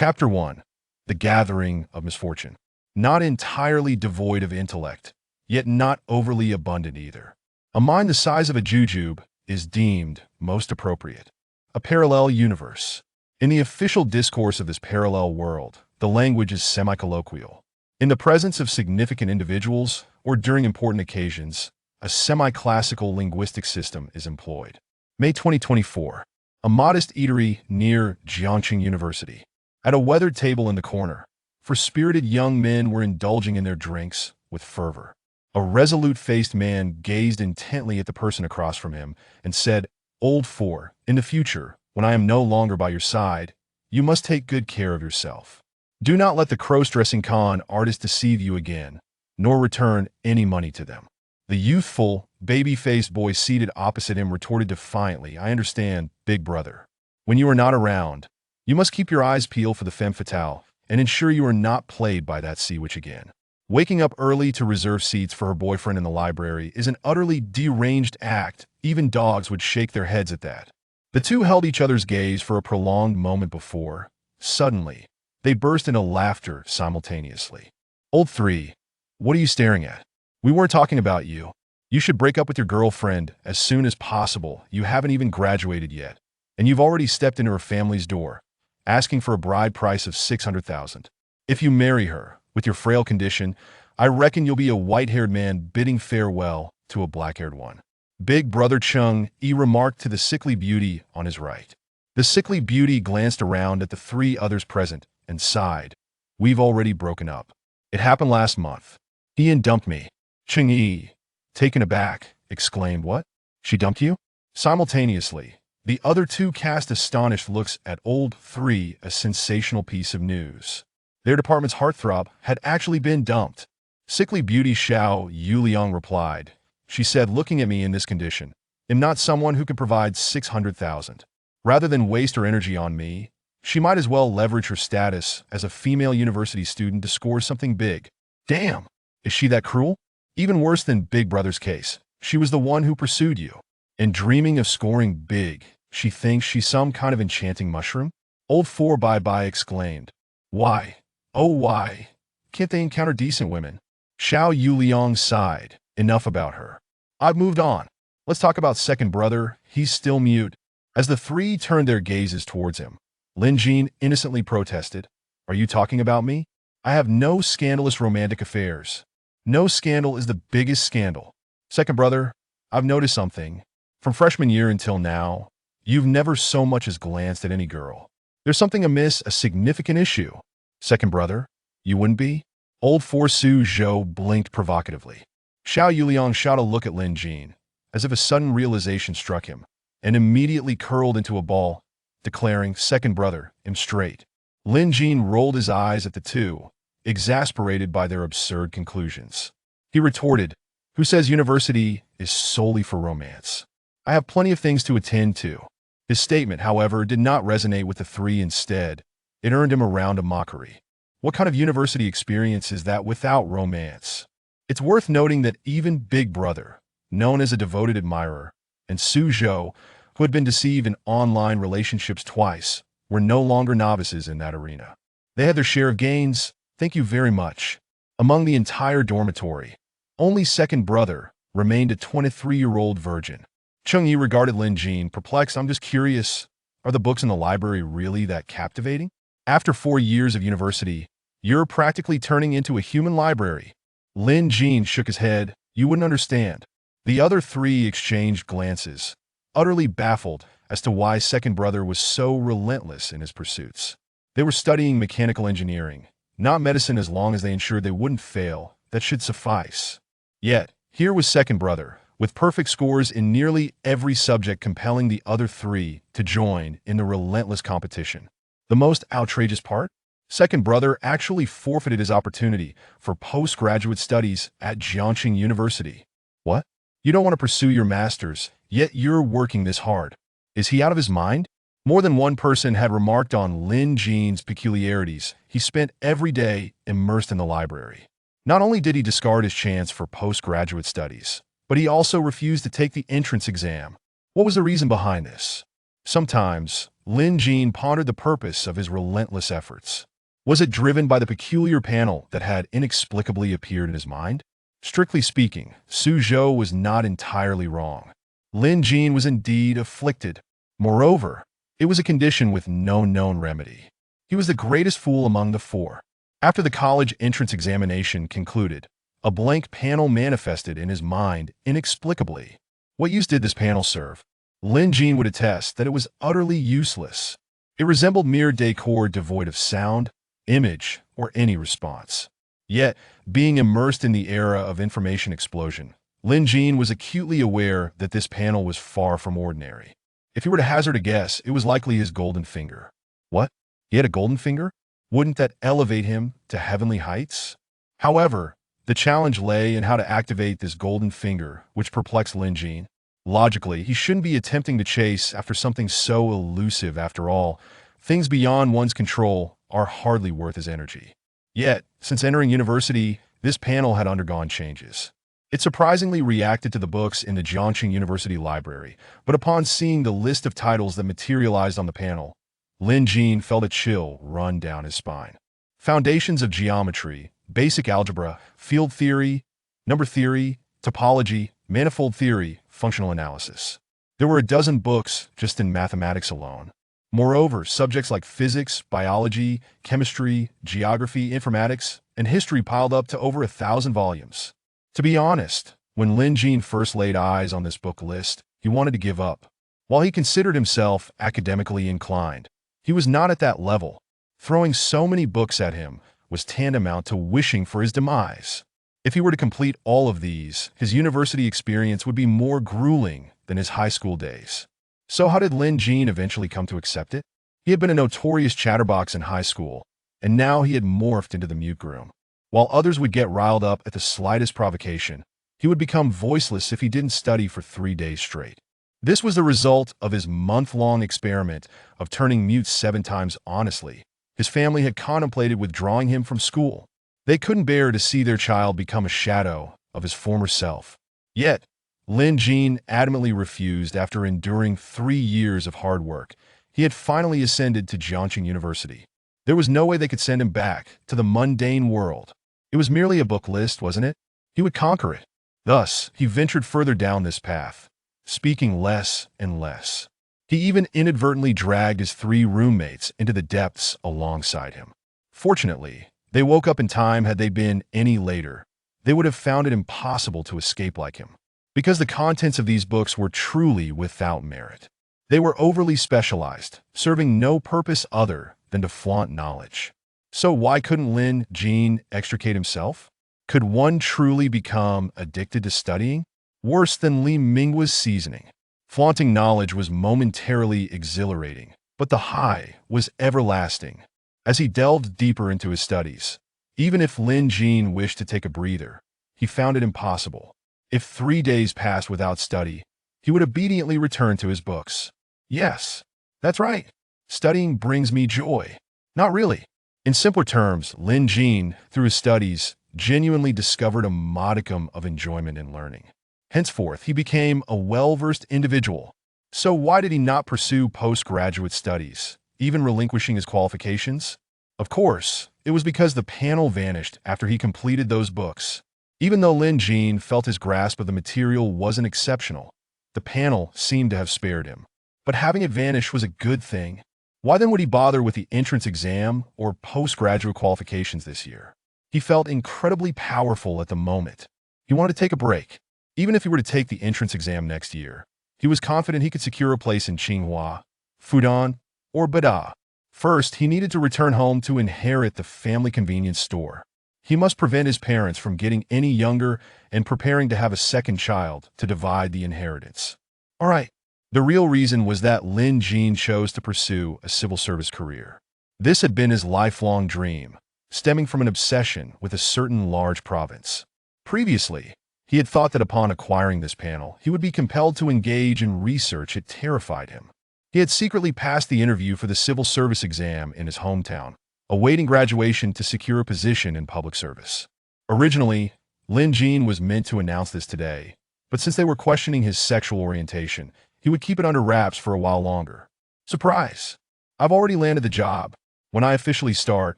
Chapter 1. The Gathering of Misfortune. Not entirely devoid of intellect, yet not overly abundant either. A mind the size of a jujube is deemed most appropriate. A parallel universe. In the official discourse of this parallel world, the language is semi-colloquial. In the presence of significant individuals or during important occasions, a semi-classical linguistic system is employed. May 2024. A modest eatery near Jiangxing University. At a weathered table in the corner, spirited young men were indulging in their drinks with fervor. A resolute-faced man gazed intently at the person across from him and said, "Old four, in the future, when I am no longer by your side, you must take good care of yourself. Do not let the cross-dressing con artist deceive you again, nor return any money to them." The youthful, baby-faced boy seated opposite him retorted defiantly, "I understand, big brother. When you are not around, you must keep your eyes peeled for the femme fatale and ensure you are not played by that sea witch again." Waking up early to reserve seats for her boyfriend in the library is an utterly deranged act. Even dogs would shake their heads at that. The two held each other's gaze for a prolonged moment before, suddenly, they burst into laughter simultaneously. "Old three, what are you staring at? We weren't talking about you. You should break up with your girlfriend as soon as possible. You haven't even graduated yet, and you've already stepped into her family's door, asking for a bride price of $600,000. If you marry her, with your frail condition, I reckon you'll be a white-haired man bidding farewell to a black-haired one." Big Brother Chung E remarked to the sickly beauty on his right. The sickly beauty glanced around at the three others present and sighed. "We've already broken up. It happened last month. Ian dumped me." Chung E, taken aback, exclaimed, "What? She dumped you?" Simultaneously, the other two cast astonished looks at old three, a sensational piece of news. Their department's heartthrob had actually been dumped. Sickly beauty Xiao Yuliang replied. She said, "Looking at me in this condition, am not someone who can provide $600,000. Rather than waste her energy on me, she might as well leverage her status as a female university student to score something big." Damn, is she that cruel? Even worse than Big Brother's case, she was the one who pursued you. And dreaming of scoring big, she thinks she's some kind of enchanting mushroom? Old four bye-bye exclaimed. "Why? Oh, why can't they encounter decent women?" Xiao Yuliang sighed. "Enough about her. I've moved on. Let's talk about second brother." He's still mute. As the three turned their gazes towards him, Lin Jin innocently protested, "Are you talking about me? I have no scandalous romantic affairs. No scandal is the biggest scandal. Second brother, I've noticed something. From freshman year until now, you've never so much as glanced at any girl. There's something amiss, a significant issue." "Second brother, you wouldn't be?" Old four Su Zhou blinked provocatively. Xiao Yuliang shot a look at Lin Jin, as if a sudden realization struck him, and immediately curled into a ball, declaring, "Second brother, am straight." Lin Jin rolled his eyes at the two, exasperated by their absurd conclusions. He retorted, "Who says university is solely for romance? I have plenty of things to attend to." His statement, however, did not resonate with the three. Instead, it earned him a round of mockery. What kind of university experience is that without romance? It's worth noting that even Big Brother, known as a devoted admirer, and Su Zhou, who had been deceived in online relationships twice, were no longer novices in that arena. They had their share of gains, thank you very much. Among the entire dormitory, only second brother remained a 23-year-old virgin. Chung Yi regarded Lin Jin, perplexed. "I'm just curious, are the books in the library really that captivating? After 4 years of university, you're practically turning into a human library." Lin Jin shook his head. "You wouldn't understand." The other three exchanged glances, utterly baffled as to why second brother was so relentless in his pursuits. They were studying mechanical engineering, not medicine. As long as they ensured they wouldn't fail, that should suffice. Yet, here was second brother, with perfect scores in nearly every subject, compelling the other three to join in the relentless competition. The most outrageous part? Second brother actually forfeited his opportunity for postgraduate studies at Jiangxing University. What? You don't want to pursue your master's, yet you're working this hard. Is he out of his mind? More than one person had remarked on Lin Jin's peculiarities. He spent every day immersed in the library. Not only did he discard his chance for postgraduate studies, but he also refused to take the entrance exam. What was the reason behind this? Sometimes, Lin Jin pondered the purpose of his relentless efforts. Was it driven by the peculiar panel that had inexplicably appeared in his mind? Strictly speaking, Su Zhou was not entirely wrong. Lin Jin was indeed afflicted. Moreover, it was a condition with no known remedy. He was the greatest fool among the four. After the college entrance examination concluded, a blank panel manifested in his mind inexplicably. What use did this panel serve? Lin Jin would attest that it was utterly useless. It resembled mere decor devoid of sound, image, or any response. Yet, being immersed in the era of information explosion, Lin Jin was acutely aware that this panel was far from ordinary. If he were to hazard a guess, it was likely his golden finger. What? He had a golden finger? Wouldn't that elevate him to heavenly heights? However, the challenge lay in how to activate this golden finger, which perplexed Lin Jin. Logically, he shouldn't be attempting to chase after something so elusive. After all, things beyond one's control are hardly worth his energy. Yet, since entering university, this panel had undergone changes. It surprisingly reacted to the books in the Jiangxing University library, but upon seeing the list of titles that materialized on the panel, Lin Jin felt a chill run down his spine. Foundations of Geometry, Basic Algebra, Field Theory, Number Theory, Topology, Manifold Theory, Functional Analysis. There were a dozen books just in mathematics alone. Moreover, subjects like physics, biology, chemistry, geography, informatics, and history piled up to over 1,000 volumes. To be honest, when Lin Jin first laid eyes on this book list, he wanted to give up. While he considered himself academically inclined, he was not at that level. Throwing so many books at him was tantamount to wishing for his demise. If he were to complete all of these, his university experience would be more grueling than his high school days. So how did Lin Jin eventually come to accept it? He had been a notorious chatterbox in high school, and now he had morphed into the mute groom. While others would get riled up at the slightest provocation, he would become voiceless if he didn't study for 3 days straight. This was the result of his month-long experiment of turning mute 7 times honestly. His family had contemplated withdrawing him from school. They couldn't bear to see their child become a shadow of his former self. Yet, Lin Jin adamantly refused. After enduring 3 years of hard work, he had finally ascended to Jiangxing University. There was no way they could send him back to the mundane world. It was merely a book list, wasn't it? He would conquer it. Thus, he ventured further down this path, speaking less and less. He even inadvertently dragged his 3 roommates into the depths alongside him. Fortunately, they woke up in time. Had they been any later, they would have found it impossible to escape like him, because the contents of these books were truly without merit. They were overly specialized, serving no purpose other than to flaunt knowledge. So why couldn't Lin Jin extricate himself? Could one truly become addicted to studying? Worse than Li Minghua's seasoning. Flaunting knowledge was momentarily exhilarating, but the high was everlasting. As he delved deeper into his studies, even if Lin Jin wished to take a breather, he found it impossible. If 3 days passed without study, he would obediently return to his books. Yes, that's right. Studying brings me joy. Not really. In simpler terms, Lin Jin, through his studies, genuinely discovered a modicum of enjoyment in learning. Henceforth, he became a well-versed individual. So why did he not pursue postgraduate studies, even relinquishing his qualifications? Of course, it was because the panel vanished after he completed those books. Even though Lin Jin felt his grasp of the material wasn't exceptional, the panel seemed to have spared him. But having it vanish was a good thing. Why then would he bother with the entrance exam or postgraduate qualifications this year? He felt incredibly powerful at the moment. He wanted to take a break. Even if he were to take the entrance exam next year, he was confident he could secure a place in Tsinghua, Fudan, or Bada. First, he needed to return home to inherit the family convenience store. He must prevent his parents from getting any younger and preparing to have a second child to divide the inheritance. All right. The real reason was that Lin Jin chose to pursue a civil service career. This had been his lifelong dream, stemming from an obsession with a certain large province. Previously, he had thought that upon acquiring this panel, he would be compelled to engage in research. It terrified him. He had secretly passed the interview for the civil service exam in his hometown, awaiting graduation to secure a position in public service. Originally, Lin Jin was meant to announce this today, but since they were questioning his sexual orientation, he would keep it under wraps for a while longer. Surprise! I've already landed the job. When I officially start,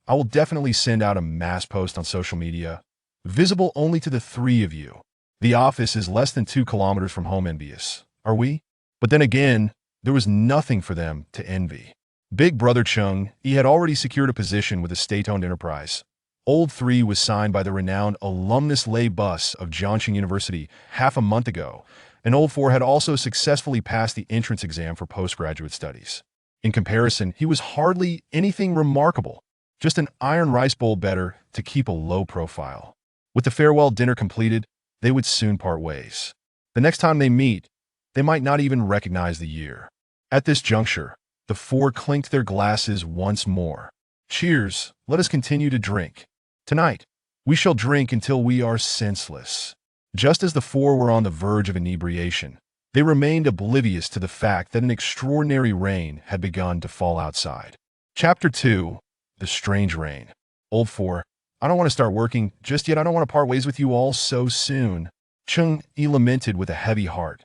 I will definitely send out a mass post on social media, visible only to the three of you. The office is less than 2 kilometers from home, envious. Are we? But then again, there was nothing for them to envy. Big brother Chung, he had already secured a position with a state-owned enterprise. Old 3 was signed by the renowned alumnus lay bus of Jiangxing University half a month ago, and Old 4 had also successfully passed the entrance exam for postgraduate studies. In comparison, he was hardly anything remarkable, just an iron rice bowl better to keep a low profile. With the farewell dinner completed, they would soon part ways. The next time they meet, they might not even recognize the year. At this juncture, the 4 clinked their glasses once more. Cheers, let us continue to drink. Tonight, we shall drink until we are senseless. Just as the 4 were on the verge of inebriation, they remained oblivious to the fact that an extraordinary rain had begun to fall outside. Chapter 2. The Strange Rain. Old 4, I don't want to start working just yet. I don't want to part ways with you all so soon. Chung Yi lamented with a heavy heart.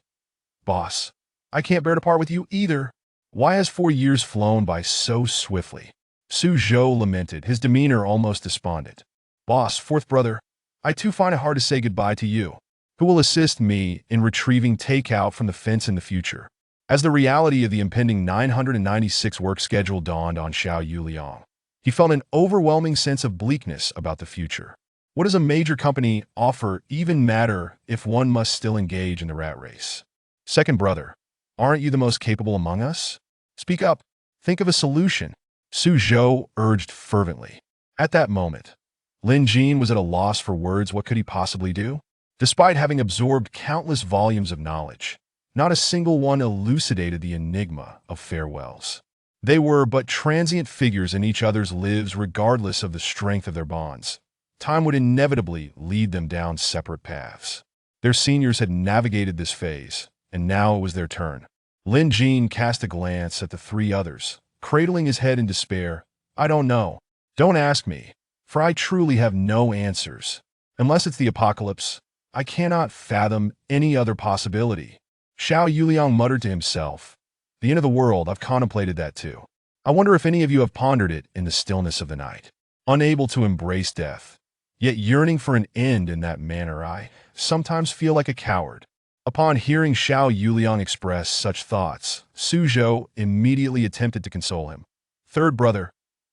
Boss, I can't bear to part with you either. Why has 4 years flown by so swiftly? Su Zhou lamented, his demeanor almost despondent. Boss, 4th brother, I too find it hard to say goodbye to you. Who will assist me in retrieving takeout from the fence in the future? As the reality of the impending 996 work schedule dawned on Xiao Yuliang, he felt an overwhelming sense of bleakness about the future. What does a major company offer even matter if one must still engage in the rat race? 2nd brother, aren't you the most capable among us? Speak up. Think of a solution. Su Zhou urged fervently. At that moment, Lin Jin was at a loss for words. What could he possibly do? Despite having absorbed countless volumes of knowledge, not a single one elucidated the enigma of farewells. They were but transient figures in each other's lives regardless of the strength of their bonds. Time would inevitably lead them down separate paths. Their seniors had navigated this phase, and now it was their turn. Lin Jin cast a glance at the 3 others, cradling his head in despair. I don't know. Don't ask me, for I truly have no answers. Unless it's the apocalypse, I cannot fathom any other possibility. Xiao Yuliang muttered to himself. The end of the world, I've contemplated that too. I wonder if any of you have pondered it in the stillness of the night. Unable to embrace death, yet yearning for an end in that manner, I sometimes feel like a coward. Upon hearing Xiao Yuliang express such thoughts, Su Zhou immediately attempted to console him. 3rd brother,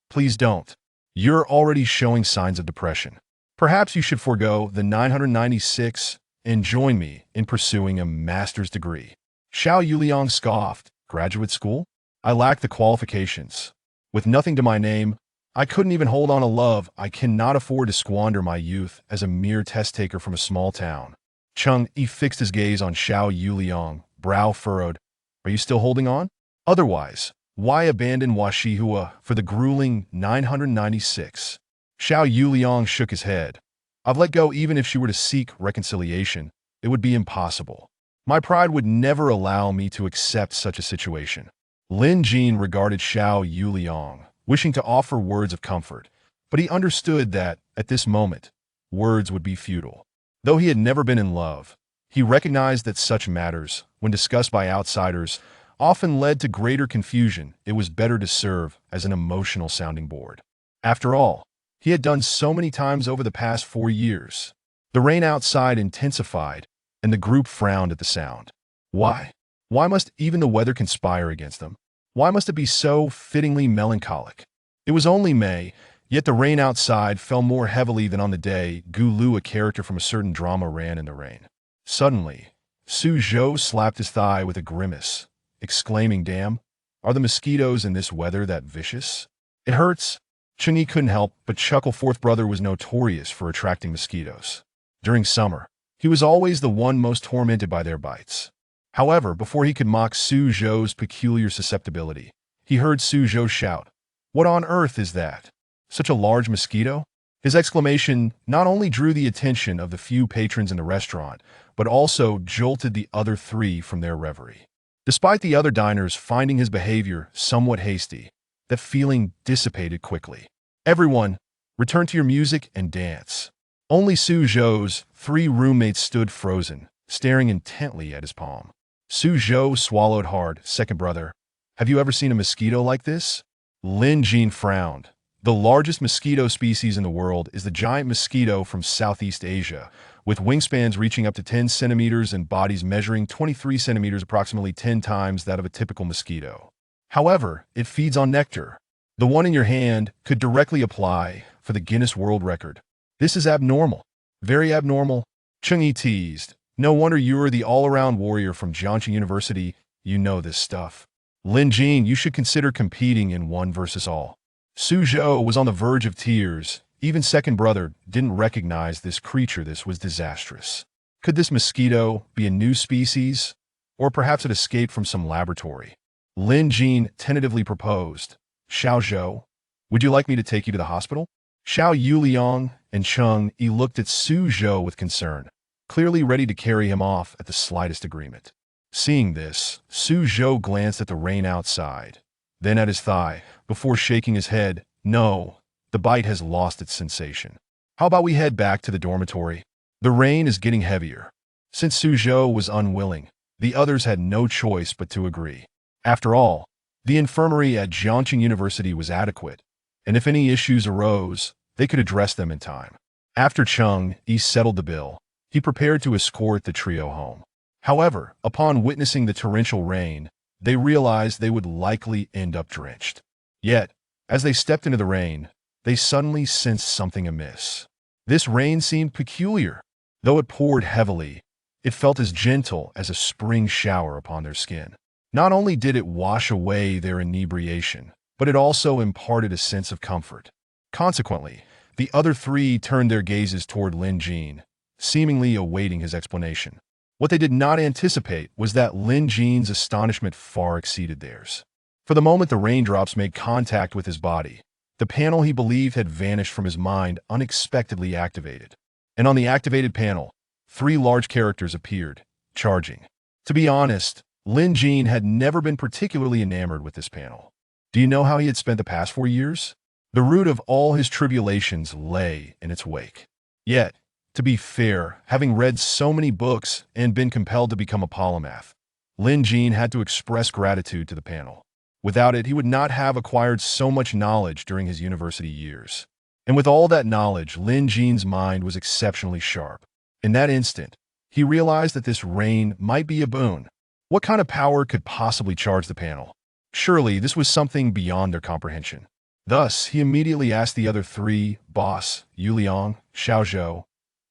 please don't. You're already showing signs of depression. Perhaps you should forego the 996 and join me in pursuing a master's degree. Xiao Yuliang scoffed. Graduate school? I lack the qualifications. With nothing to my name, I couldn't even hold on to love. I cannot afford to squander my youth as a mere test taker from a small town. Chung Yi fixed his gaze on Xiao Yuliang, brow furrowed. Are you still holding on? Otherwise, why abandon Washihua for the grueling 996? Xiao Yuliang shook his head. I've let go. Even if she were to seek reconciliation, it would be impossible. My pride would never allow me to accept such a situation. Lin Jin regarded Xiao Yuliang, wishing to offer words of comfort, but he understood that, at this moment, words would be futile. Though he had never been in love, he recognized that such matters, when discussed by outsiders, often led to greater confusion. It was better to serve as an emotional sounding board. After all, he had done so many times over the past 4 years. The rain outside intensified, and the group frowned at the sound. Why? Why must even the weather conspire against them? Why must it be so fittingly melancholic? It was only May, yet the rain outside fell more heavily than on the day Gu Lu, a character from a certain drama, ran in the rain. Suddenly, Su Zhou slapped his thigh with a grimace, exclaiming, Damn, are the mosquitoes in this weather that vicious? It hurts. Chung Yi couldn't help but chuckle. 4th brother was notorious for attracting mosquitoes. During summer, he was always the one most tormented by their bites. However, before he could mock Su Zhou's peculiar susceptibility, he heard Su Zhou shout, What on earth is that? Such a large mosquito? His exclamation not only drew the attention of the few patrons in the restaurant, but also jolted the other 3 from their reverie. Despite the other diners finding his behavior somewhat hasty, that feeling dissipated quickly. Everyone, return to your music and dance. Only Su Zhou's 3 roommates stood frozen, staring intently at his palm. Su Zhou swallowed hard. 2nd brother, Have you ever seen a mosquito like this? Lin Jin frowned. The largest mosquito species in the world is the giant mosquito from Southeast Asia, with wingspans reaching up to 10 centimeters and bodies measuring 23 centimeters, approximately 10 times that of a typical mosquito. However, it feeds on nectar. The one in your hand could directly apply for the Guinness World Record. This is abnormal. Very abnormal. Cheng-Yi teased. No wonder you are the all-around warrior from Jiangxing University. You know this stuff. Lin Jin, you should consider competing in one versus all. Su Zhou was on the verge of tears. Even second brother didn't recognize this creature. This was disastrous. Could this mosquito be a new species? Or perhaps it escaped from some laboratory? Lin Jin tentatively proposed. Xiao Zhou, would you like me to take you to the hospital? Xiao Yuliang and Cheng-Yi looked at Su Zhou with concern, clearly ready to carry him off at the slightest agreement. Seeing this, Su Zhou glanced at the rain outside, then at his thigh, before shaking his head. No, the bite has lost its sensation. How about we head back to the dormitory? The rain is getting heavier. Since Su Zhou was unwilling, the others had no choice but to agree. After all, the infirmary at Jiangxing University was adequate, and if any issues arose, they could address them in time. After Cheng-Yi settled the bill, he prepared to escort the trio home. However, upon witnessing the torrential rain, they realized they would likely end up drenched. Yet, as they stepped into the rain, they suddenly sensed something amiss. This rain seemed peculiar. Though it poured heavily, it felt as gentle as a spring shower upon their skin. Not only did it wash away their inebriation, but it also imparted a sense of comfort. Consequently, the other three turned their gazes toward Lin Jin, seemingly awaiting his explanation. What they did not anticipate was that Lin Jin's astonishment far exceeded theirs. For the moment the raindrops made contact with his body, the panel he believed had vanished from his mind unexpectedly activated. And on the activated panel, 3 large characters appeared, charging. To be honest, Lin Jin had never been particularly enamored with this panel. Do you know how he had spent the past 4 years? The root of all his tribulations lay in its wake. Yet, to be fair, having read so many books and been compelled to become a polymath, Lin Jin had to express gratitude to the panel. Without it, he would not have acquired so much knowledge during his university years. And with all that knowledge, Lin Jin's mind was exceptionally sharp. In that instant, he realized that this rain might be a boon. What kind of power could possibly charge the panel? Surely this was something beyond their comprehension. Thus, he immediately asked the other 3, Boss, Yuliang, Xiao Zhou,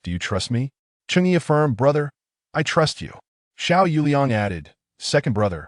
do you trust me? Cheng-Yi affirmed, Brother, I trust you. Xiao Yuliang added, Second brother,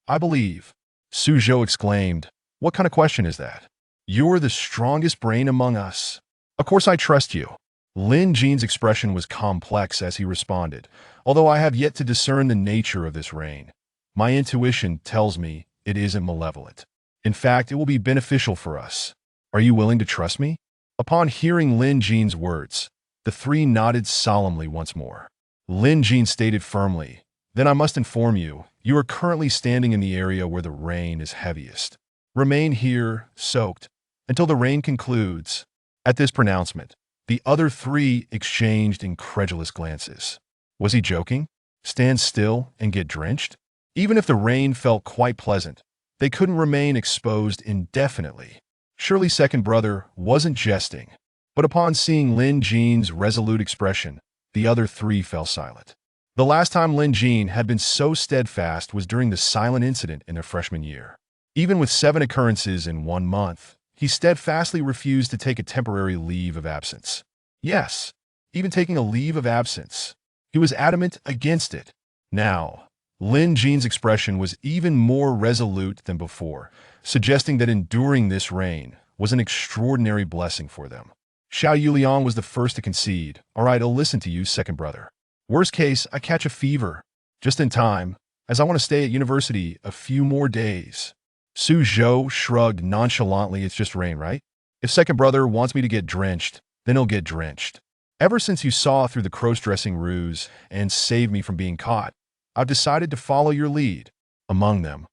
I believe. Su Zhou exclaimed, What kind of question is that? You're the strongest brain among us. Of course I trust you. Lin Jin's expression was complex as he responded, although I have yet to discern the nature of this rain. My intuition tells me it isn't malevolent. In fact, it will be beneficial for us. Are you willing to trust me? Upon hearing Lin Jin's words, the 3 nodded solemnly once more. Lin Jin stated firmly, Then I must inform you, you are currently standing in the area where the rain is heaviest. Remain here, soaked, until the rain concludes. At this pronouncement, the other 3 exchanged incredulous glances. Was he joking? Stand still and get drenched? Even if the rain felt quite pleasant, they couldn't remain exposed indefinitely. Surely second brother wasn't jesting. But upon seeing Lin Jin's resolute expression, the other 3 fell silent. The last time Lin Jin had been so steadfast was during the silent incident in their freshman year. Even with 7 occurrences in 1 month, he steadfastly refused to take a temporary leave of absence. Yes, even taking a leave of absence. He was adamant against it. Now, Lin Jin's expression was even more resolute than before, suggesting that enduring this rain was an extraordinary blessing for them. Xiao Yuliang was the first to concede. All right, I'll listen to you, second brother. Worst case, I catch a fever. Just in time, as I want to stay at university a few more days. Su Zhou shrugged nonchalantly. It's just rain, right? If second brother wants me to get drenched, then he'll get drenched. Ever since you saw through the cross-dressing ruse and saved me from being caught, I've decided to follow your lead. Among them,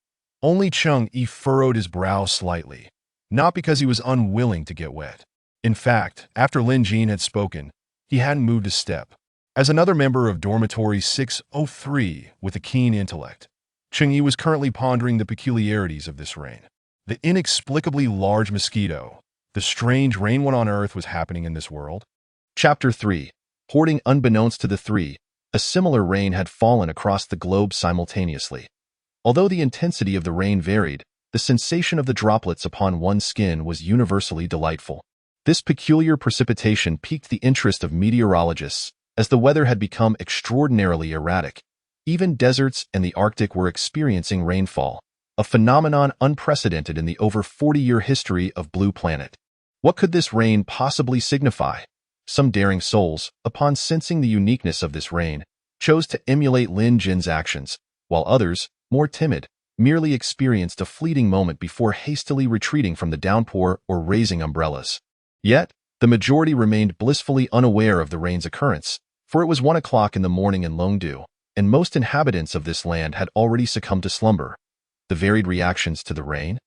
only Cheng-Yi furrowed his brow slightly, not because he was unwilling to get wet. In fact, after Lin Jin had spoken, he hadn't moved a step. As another member of dormitory 603 with a keen intellect, Cheng-Yi was currently pondering the peculiarities of this rain. The inexplicably large mosquito, the strange rain what on earth was happening in this world? Chapter 3. Hoarding. Unbeknownst to the three, a similar rain had fallen across the globe simultaneously. Although the intensity of the rain varied, the sensation of the droplets upon one's skin was universally delightful. This peculiar precipitation piqued the interest of meteorologists, as the weather had become extraordinarily erratic. Even deserts and the Arctic were experiencing rainfall, a phenomenon unprecedented in the over 40-year history of Blue Planet. What could this rain possibly signify? Some daring souls, upon sensing the uniqueness of this rain, chose to emulate Lin Jin's actions, while others, more timid, merely experienced a fleeting moment before hastily retreating from the downpour or raising umbrellas. Yet, the majority remained blissfully unaware of the rain's occurrence, for it was 1 o'clock in the morning in Longdu, and most inhabitants of this land had already succumbed to slumber. The varied reactions to the rain,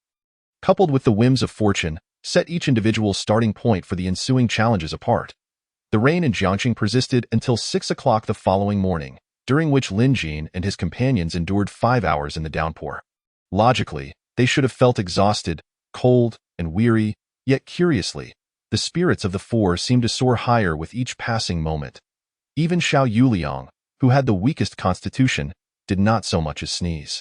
coupled with the whims of fortune, set each individual's starting point for the ensuing challenges apart. The rain in Jiangxing persisted until 6 o'clock the following morning, during which Lin Jin and his companions endured 5 hours in the downpour. Logically, they should have felt exhausted, cold, and weary, yet curiously, the spirits of the four seemed to soar higher with each passing moment. Even Xiao Yuliang, who had the weakest constitution, did not so much as sneeze.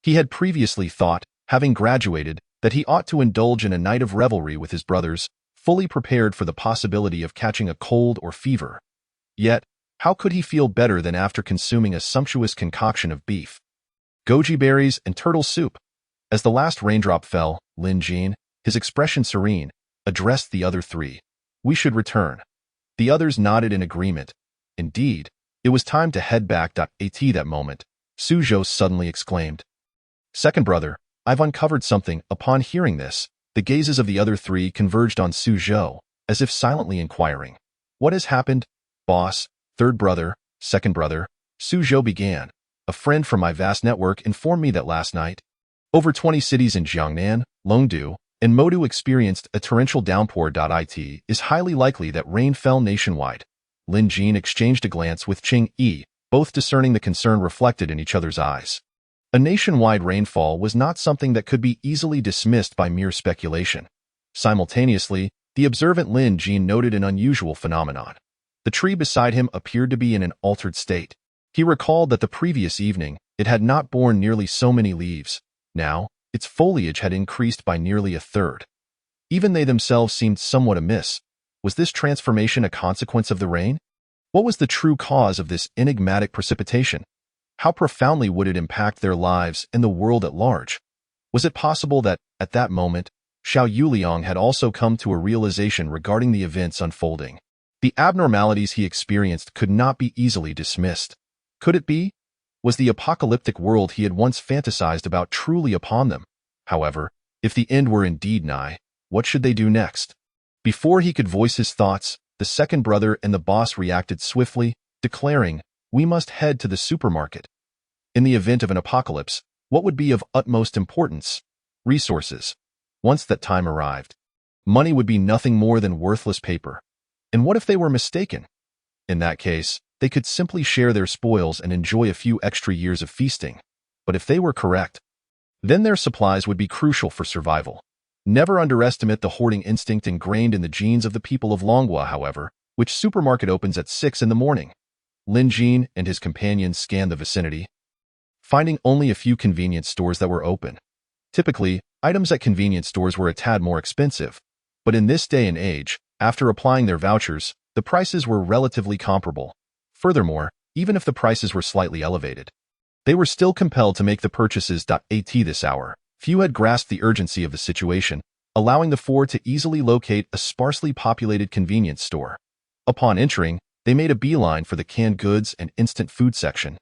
He had previously thought, having graduated, that he ought to indulge in a night of revelry with his brothers, fully prepared for the possibility of catching a cold or fever. Yet, how could he feel better than after consuming a sumptuous concoction of beef, goji berries, and turtle soup? As the last raindrop fell, Lin Jin, his expression serene, addressed the other three. "We should return." The others nodded in agreement. Indeed, it was time to head back. At that moment, Su Zhou suddenly exclaimed, "Second brother, I've uncovered something." Upon hearing this, the gazes of the other three converged on Su Zhou, as if silently inquiring, "What has happened, boss?" "Third brother, second brother," Su Zhou began. "A friend from my vast network informed me that last night, over 20 cities in Jiangnan, Longdu, and Modu experienced a torrential downpour. It is highly likely that rain fell nationwide." Lin Jin exchanged a glance with Cheng-Yi, both discerning the concern reflected in each other's eyes. A nationwide rainfall was not something that could be easily dismissed by mere speculation. Simultaneously, the observant Lin Jin noted an unusual phenomenon. The tree beside him appeared to be in an altered state. He recalled that the previous evening, it had not borne nearly so many leaves. Now, its foliage had increased by nearly a third. Even they themselves seemed somewhat amiss. Was this transformation a consequence of the rain? What was the true cause of this enigmatic precipitation? How profoundly would it impact their lives and the world at large? Was it possible that, at that moment, Xiao Yuliang had also come to a realization regarding the events unfolding? The abnormalities he experienced could not be easily dismissed. Could it be? Was the apocalyptic world he had once fantasized about truly upon them? However, if the end were indeed nigh, what should they do next? Before he could voice his thoughts, the second brother and the boss reacted swiftly, declaring, "We must head to the supermarket." In the event of an apocalypse, what would be of utmost importance? Resources. Once that time arrived, money would be nothing more than worthless paper. And what if they were mistaken? In that case, they could simply share their spoils and enjoy a few extra years of feasting. But if they were correct, then their supplies would be crucial for survival. Never underestimate the hoarding instinct ingrained in the genes of the people of Longhua, however, which supermarket opens at 6 in the morning. Lin Jin and his companions scanned the vicinity, finding only a few convenience stores that were open. Typically, items at convenience stores were a tad more expensive, but in this day and age, after applying their vouchers, the prices were relatively comparable. Furthermore, even if the prices were slightly elevated, they were still compelled to make the purchases. At this hour, few had grasped the urgency of the situation, allowing the four to easily locate a sparsely populated convenience store. Upon entering, they made a beeline for the canned goods and instant food section.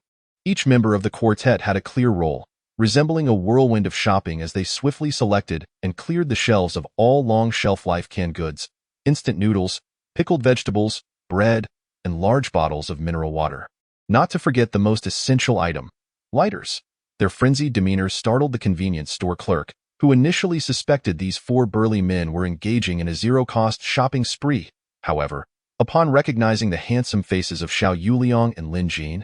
Each member of the quartet had a clear role, resembling a whirlwind of shopping as they swiftly selected and cleared the shelves of all long shelf-life canned goods, instant noodles, pickled vegetables, bread, and large bottles of mineral water. Not to forget the most essential item, lighters. Their frenzied demeanor startled the convenience store clerk, who initially suspected these four burly men were engaging in a zero-cost shopping spree. However, upon recognizing the handsome faces of Xiao Yuliang and Lin Jin,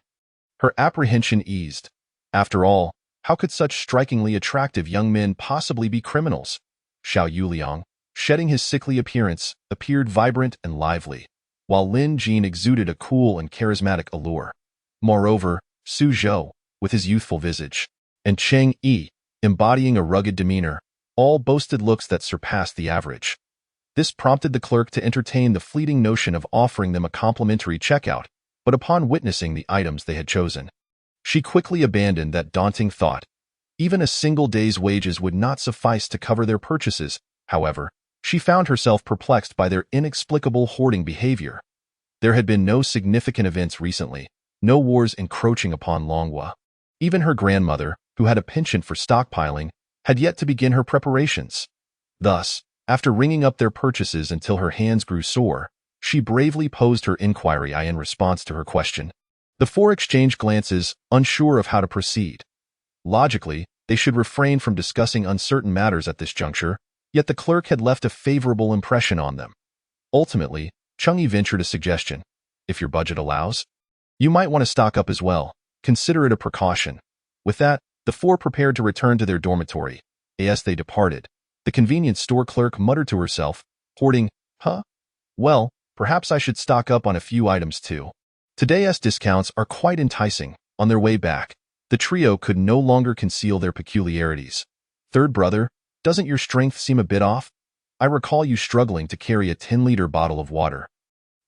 her apprehension eased. After all, How could such strikingly attractive young men possibly be criminals? Xiao Yuliang, shedding his sickly appearance, appeared vibrant and lively, while Lin Jin exuded a cool and charismatic allure. Moreover, Su Zhou, with his youthful visage, and Cheng Yi, embodying a rugged demeanor, all boasted looks that surpassed the average. This prompted the clerk to entertain the fleeting notion of offering them a complimentary checkout, but upon witnessing the items they had chosen, she quickly abandoned that daunting thought. Even a single day's wages would not suffice to cover their purchases. However, she found herself perplexed by their inexplicable hoarding behavior. There had been no significant events recently, no wars encroaching upon Longhua. Even her grandmother, who had a penchant for stockpiling, had yet to begin her preparations. Thus, after ringing up their purchases until her hands grew sore, she bravely posed her inquiry in response to her question. The four exchanged glances, unsure of how to proceed. Logically, they should refrain from discussing uncertain matters at this juncture, yet the clerk had left a favorable impression on them. Ultimately, Cheng-Yi ventured a suggestion. If your budget allows, you might want to stock up as well. Consider it a precaution. With that, the four prepared to return to their dormitory. As they departed, the convenience store clerk muttered to herself, hoarding, Well, perhaps I should stock up on a few items too. Today's discounts are quite enticing. On their way back, the trio could no longer conceal their peculiarities. Third brother, doesn't your strength seem a bit off? I recall you struggling to carry a 10-liter bottle of water,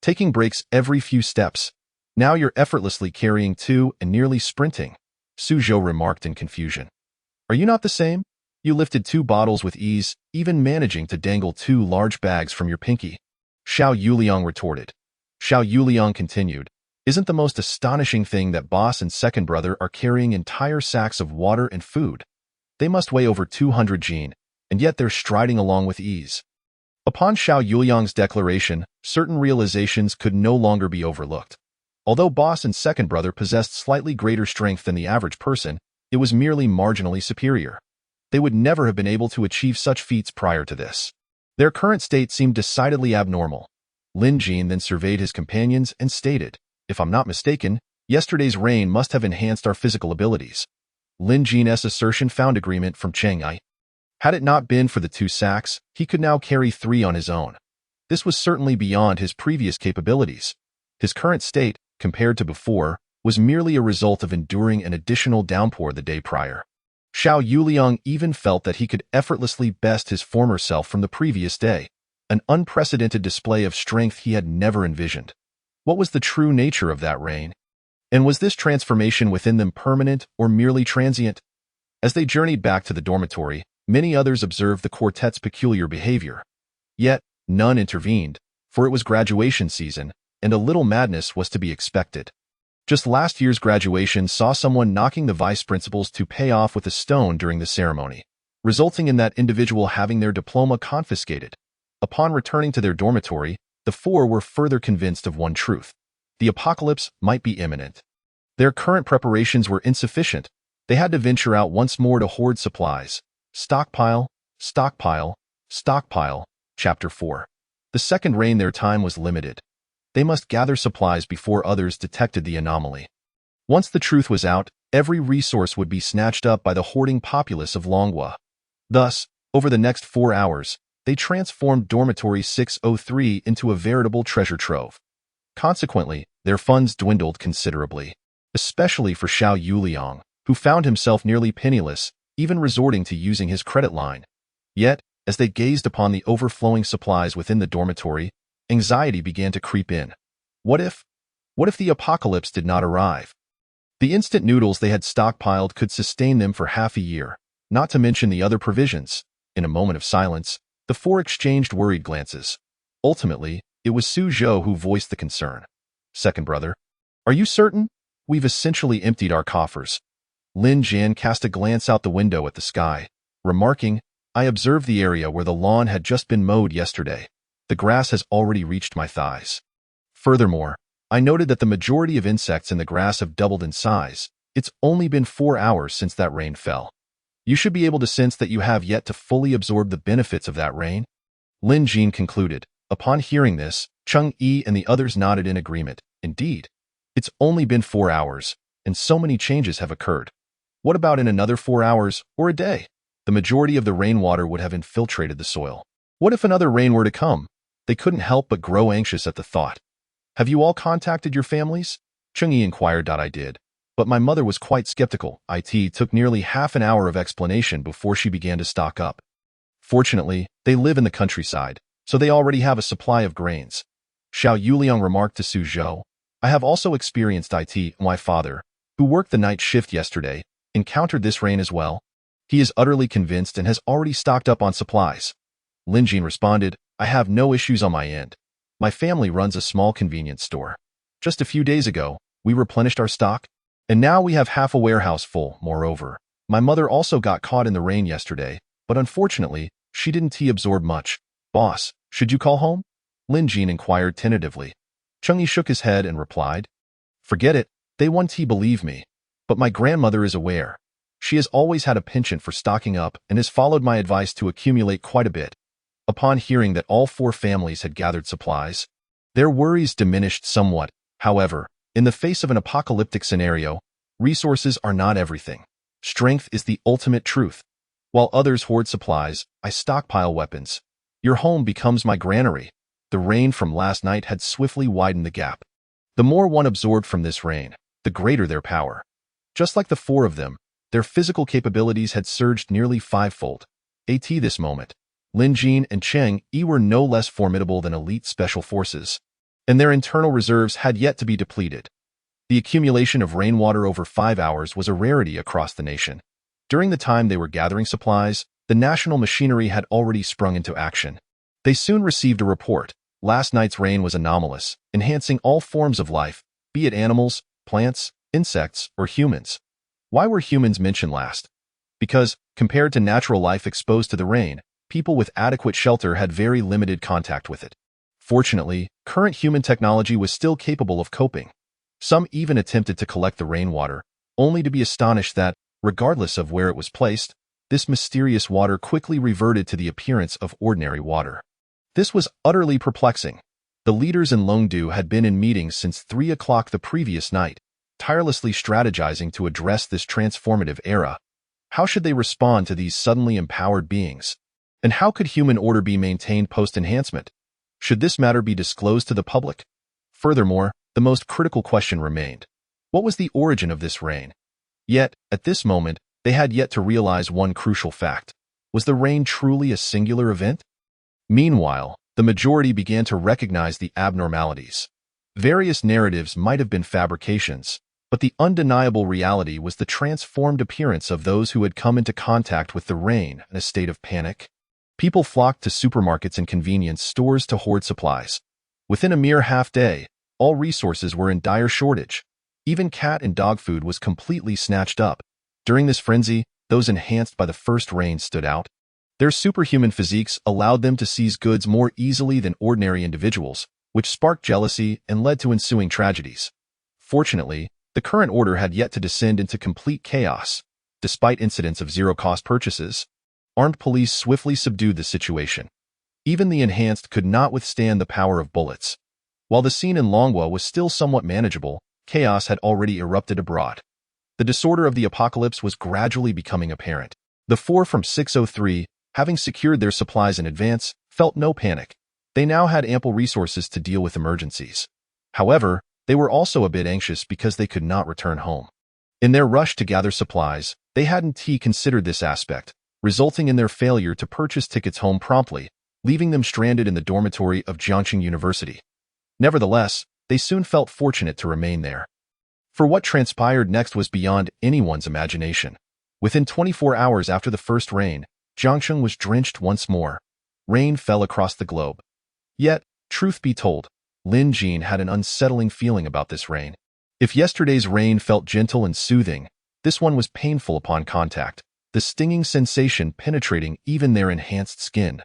taking breaks every few steps. Now you're effortlessly carrying 2 and nearly sprinting. Su Zhou remarked in confusion. Are you not the same? You lifted 2 bottles with ease, even managing to dangle 2 large bags from your pinky. Xiao Yuliang retorted. Xiao Yuliang continued. Isn't the most astonishing thing that boss and second brother are carrying entire sacks of water and food? They must weigh over 200 jin, and yet they're striding along with ease. Upon Xiao Yuliang's declaration, certain realizations could no longer be overlooked. Although boss and second brother possessed slightly greater strength than the average person, it was merely marginally superior. They would never have been able to achieve such feats prior to this. Their current state seemed decidedly abnormal. Lin Jin then surveyed his companions and stated, If I'm not mistaken, yesterday's rain must have enhanced our physical abilities. Lin Jin's assertion found agreement from Cheng-Yi. Had it not been for the 2 sacks, he could now carry 3 on his own. This was certainly beyond his previous capabilities. His current state, compared to before, was merely a result of enduring an additional downpour the day prior. Xiao Yuliang even felt that he could effortlessly best his former self from the previous day, an unprecedented display of strength he had never envisioned. What was the true nature of that rain? And was this transformation within them permanent or merely transient? As they journeyed back to the dormitory, many others observed the quartet's peculiar behavior. Yet, none intervened, for it was graduation season, and a little madness was to be expected. Just last year's graduation saw someone knocking the vice principals to pay off with a stone during the ceremony, resulting in that individual having their diploma confiscated. Upon returning to their dormitory, the four were further convinced of one truth. The apocalypse might be imminent. Their current preparations were insufficient. They had to venture out once more to hoard supplies. Stockpile, stockpile, stockpile. Chapter 4. The second rain their time was limited. They must gather supplies before others detected the anomaly. Once the truth was out, every resource would be snatched up by the hoarding populace of Longhua. Thus, over the next 4 hours, they transformed Dormitory 603 into a veritable treasure trove. Consequently, their funds dwindled considerably, especially for Xiao Yuliang, who found himself nearly penniless, even resorting to using his credit line. Yet, as they gazed upon the overflowing supplies within the dormitory, anxiety began to creep in. What if the apocalypse did not arrive? The instant noodles they had stockpiled could sustain them for half a year, not to mention the other provisions. In a moment of silence, the four exchanged worried glances. Ultimately, it was Su Zhou who voiced the concern. Second brother, are you certain? We've essentially emptied our coffers. Lin Jian cast a glance out the window at the sky, remarking, I observed the area where the lawn had just been mowed yesterday. The grass has already reached my thighs. Furthermore, I noted that the majority of insects in the grass have doubled in size. It's only been 4 hours since that rain fell. You should be able to sense that you have yet to fully absorb the benefits of that rain. Lin Jin concluded. Upon hearing this, Cheng Yi and the others nodded in agreement. Indeed, it's only been 4 hours, and so many changes have occurred. What about in another 4 hours or a day? The majority of the rainwater would have infiltrated the soil. What if another rain were to come? They couldn't help but grow anxious at the thought. Have you all contacted your families? Chungi inquired. I did, but my mother was quite skeptical. It took nearly half an hour of explanation before she began to stock up. Fortunately, they live in the countryside, so they already have a supply of grains. Xiao Yuliang remarked to Su Zhou. I have also experienced it. My father, who worked the night shift yesterday, encountered this rain as well. He is utterly convinced and has already stocked up on supplies. Lin Jin responded, I have no issues on my end. My family runs a small convenience store. Just a few days ago, we replenished our stock, and now we have half a warehouse full. Moreover, my mother also got caught in the rain yesterday, but unfortunately, she didn't absorb much. Boss, should you call home? Lin Jin inquired tentatively. Chungi shook his head and replied, Forget it, they won't believe me. But my grandmother is aware. She has always had a penchant for stocking up and has followed my advice to accumulate quite a bit. Upon hearing that all 4 families had gathered supplies, their worries diminished somewhat. However, in the face of an apocalyptic scenario, resources are not everything. Strength is the ultimate truth. While others hoard supplies, I stockpile weapons. Your home becomes my granary. The rain from last night had swiftly widened the gap. The more one absorbed from this rain, the greater their power. Just like the 4 of them, their physical capabilities had surged nearly 5-fold. At this moment, Lin Jin and Cheng Yi were no less formidable than elite special forces, and their internal reserves had yet to be depleted. The accumulation of rainwater over 5 hours was a rarity across the nation. During the time they were gathering supplies, the national machinery had already sprung into action. They soon received a report. Last night's rain was anomalous, enhancing all forms of life, be it animals, plants, insects, or humans. Why were humans mentioned last? Because, compared to natural life exposed to the rain, people with adequate shelter had very limited contact with it. Fortunately, current human technology was still capable of coping. Some even attempted to collect the rainwater, only to be astonished that, regardless of where it was placed, this mysterious water quickly reverted to the appearance of ordinary water. This was utterly perplexing. The leaders in Longdu had been in meetings since 3 o'clock the previous night, tirelessly strategizing to address this transformative era. How should they respond to these suddenly empowered beings? And how could human order be maintained post-enhancement? Should this matter be disclosed to the public? Furthermore, the most critical question remained. What was the origin of this rain? Yet, at this moment, they had yet to realize one crucial fact. Was the rain truly a singular event? Meanwhile, the majority began to recognize the abnormalities. Various narratives might have been fabrications, but the undeniable reality was the transformed appearance of those who had come into contact with the rain in a state of panic. People flocked to supermarkets and convenience stores to hoard supplies. Within a mere half-day, all resources were in dire shortage. Even cat and dog food was completely snatched up. During this frenzy, those enhanced by the first rain stood out. Their superhuman physiques allowed them to seize goods more easily than ordinary individuals, which sparked jealousy and led to ensuing tragedies. Fortunately, the current order had yet to descend into complete chaos. Despite incidents of zero-cost purchases, armed police swiftly subdued the situation. Even the enhanced could not withstand the power of bullets. While the scene in Longhua was still somewhat manageable, chaos had already erupted abroad. The disorder of the apocalypse was gradually becoming apparent. The 4 from 603, having secured their supplies in advance, felt no panic. They now had ample resources to deal with emergencies. However, they were also a bit anxious because they could not return home. In their rush to gather supplies, they hadn't considered this aspect, resulting in their failure to purchase tickets home promptly, leaving them stranded in the dormitory of Jiangxing University. Nevertheless, they soon felt fortunate to remain there. For what transpired next was beyond anyone's imagination. Within 24 hours after the first rain, Jiangxing was drenched once more. Rain fell across the globe. Yet, truth be told, Lin Jin had an unsettling feeling about this rain. If yesterday's rain felt gentle and soothing, this one was painful upon contact, the stinging sensation penetrating even their enhanced skin.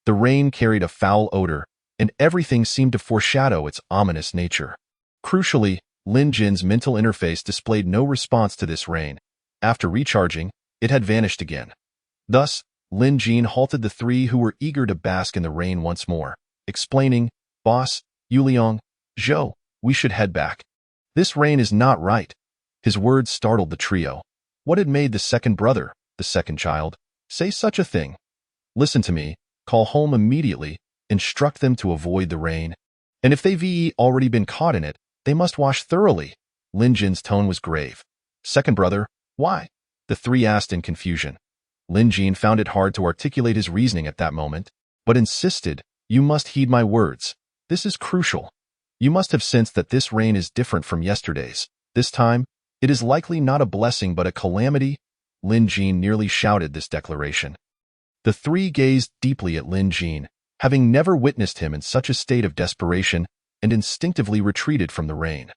The rain carried a foul odor, and everything seemed to foreshadow its ominous nature. Crucially, Lin Jin's mental interface displayed no response to this rain. After recharging, it had vanished again. Thus, Lin Jin halted the 3 who were eager to bask in the rain once more, explaining, Boss, Yuliang, Zhou, we should head back. This rain is not right. His words startled the trio. What had made the second brother, the second child, say such a thing? Listen to me, call home immediately, instruct them to avoid the rain. And if they've already been caught in it, they must wash thoroughly. Lin Jin's tone was grave. Second brother, why? The three asked in confusion. Lin Jin found it hard to articulate his reasoning at that moment, but insisted, you must heed my words. This is crucial. You must have sensed that this rain is different from yesterday's. This time, it is likely not a blessing but a calamity. Lin Jin nearly shouted this declaration. The three gazed deeply at Lin Jin, having never witnessed him in such a state of desperation, and instinctively retreated from the rain.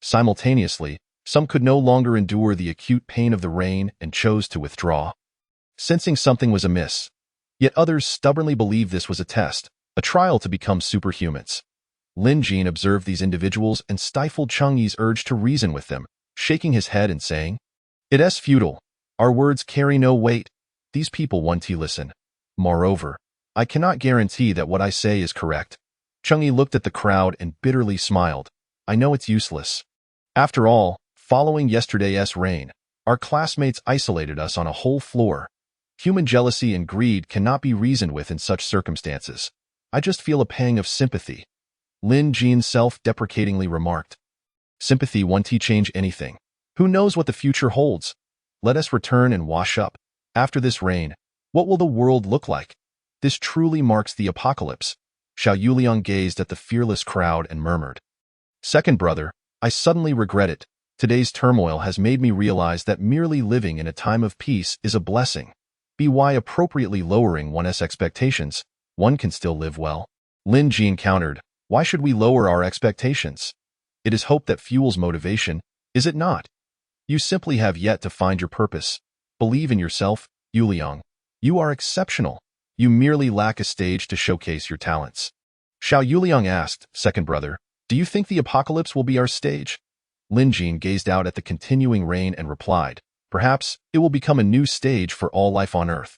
Simultaneously, some could no longer endure the acute pain of the rain and chose to withdraw, sensing something was amiss. Yet others stubbornly believed this was a test, a trial to become superhumans. Lin Jin observed these individuals and stifled Changyi's urge to reason with them, shaking his head and saying, "It is futile. Our words carry no weight. These people want to listen. Moreover, I cannot guarantee that what I say is correct." Changyi looked at the crowd and bitterly smiled. I know it's useless. After all, following yesterday's rain, our classmates isolated us on a whole floor. Human jealousy and greed cannot be reasoned with in such circumstances. I just feel a pang of sympathy. Lin Jin self-deprecatingly remarked. Sympathy won't change anything. Who knows what the future holds? Let us return and wash up. After this rain, what will the world look like? This truly marks the apocalypse. Xiao Yuliang gazed at the fearless crowd and murmured. Second brother, I suddenly regret it. Today's turmoil has made me realize that merely living in a time of peace is a blessing. By appropriately lowering one's expectations, one can still live well. Lin Jin countered, why should we lower our expectations? It is hope that fuels motivation, is it not? You simply have yet to find your purpose. Believe in yourself, Yuliang. You are exceptional. You merely lack a stage to showcase your talents. Xiao Yuliang asked, second brother, do you think the apocalypse will be our stage? Lin Jin gazed out at the continuing rain and replied, perhaps it will become a new stage for all life on Earth.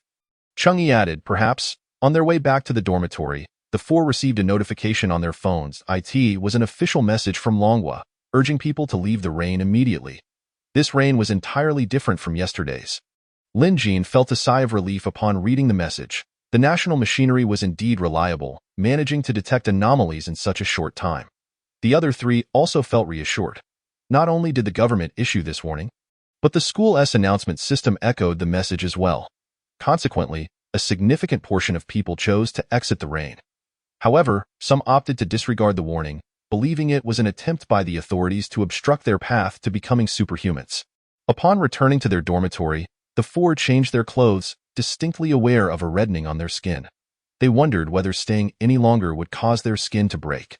Changyi added, perhaps. On their way back to the dormitory, the four received a notification on their phones. It was an official message from Longhua, urging people to leave the rain immediately. This rain was entirely different from yesterday's. Lin Jin felt a sigh of relief upon reading the message. The national machinery was indeed reliable, managing to detect anomalies in such a short time. The other three also felt reassured. Not only did the government issue this warning, but the school's announcement system echoed the message as well. Consequently, a significant portion of people chose to exit the rain. However, some opted to disregard the warning, believing it was an attempt by the authorities to obstruct their path to becoming superhumans. Upon returning to their dormitory, the four changed their clothes, distinctly aware of a reddening on their skin. They wondered whether staying any longer would cause their skin to break.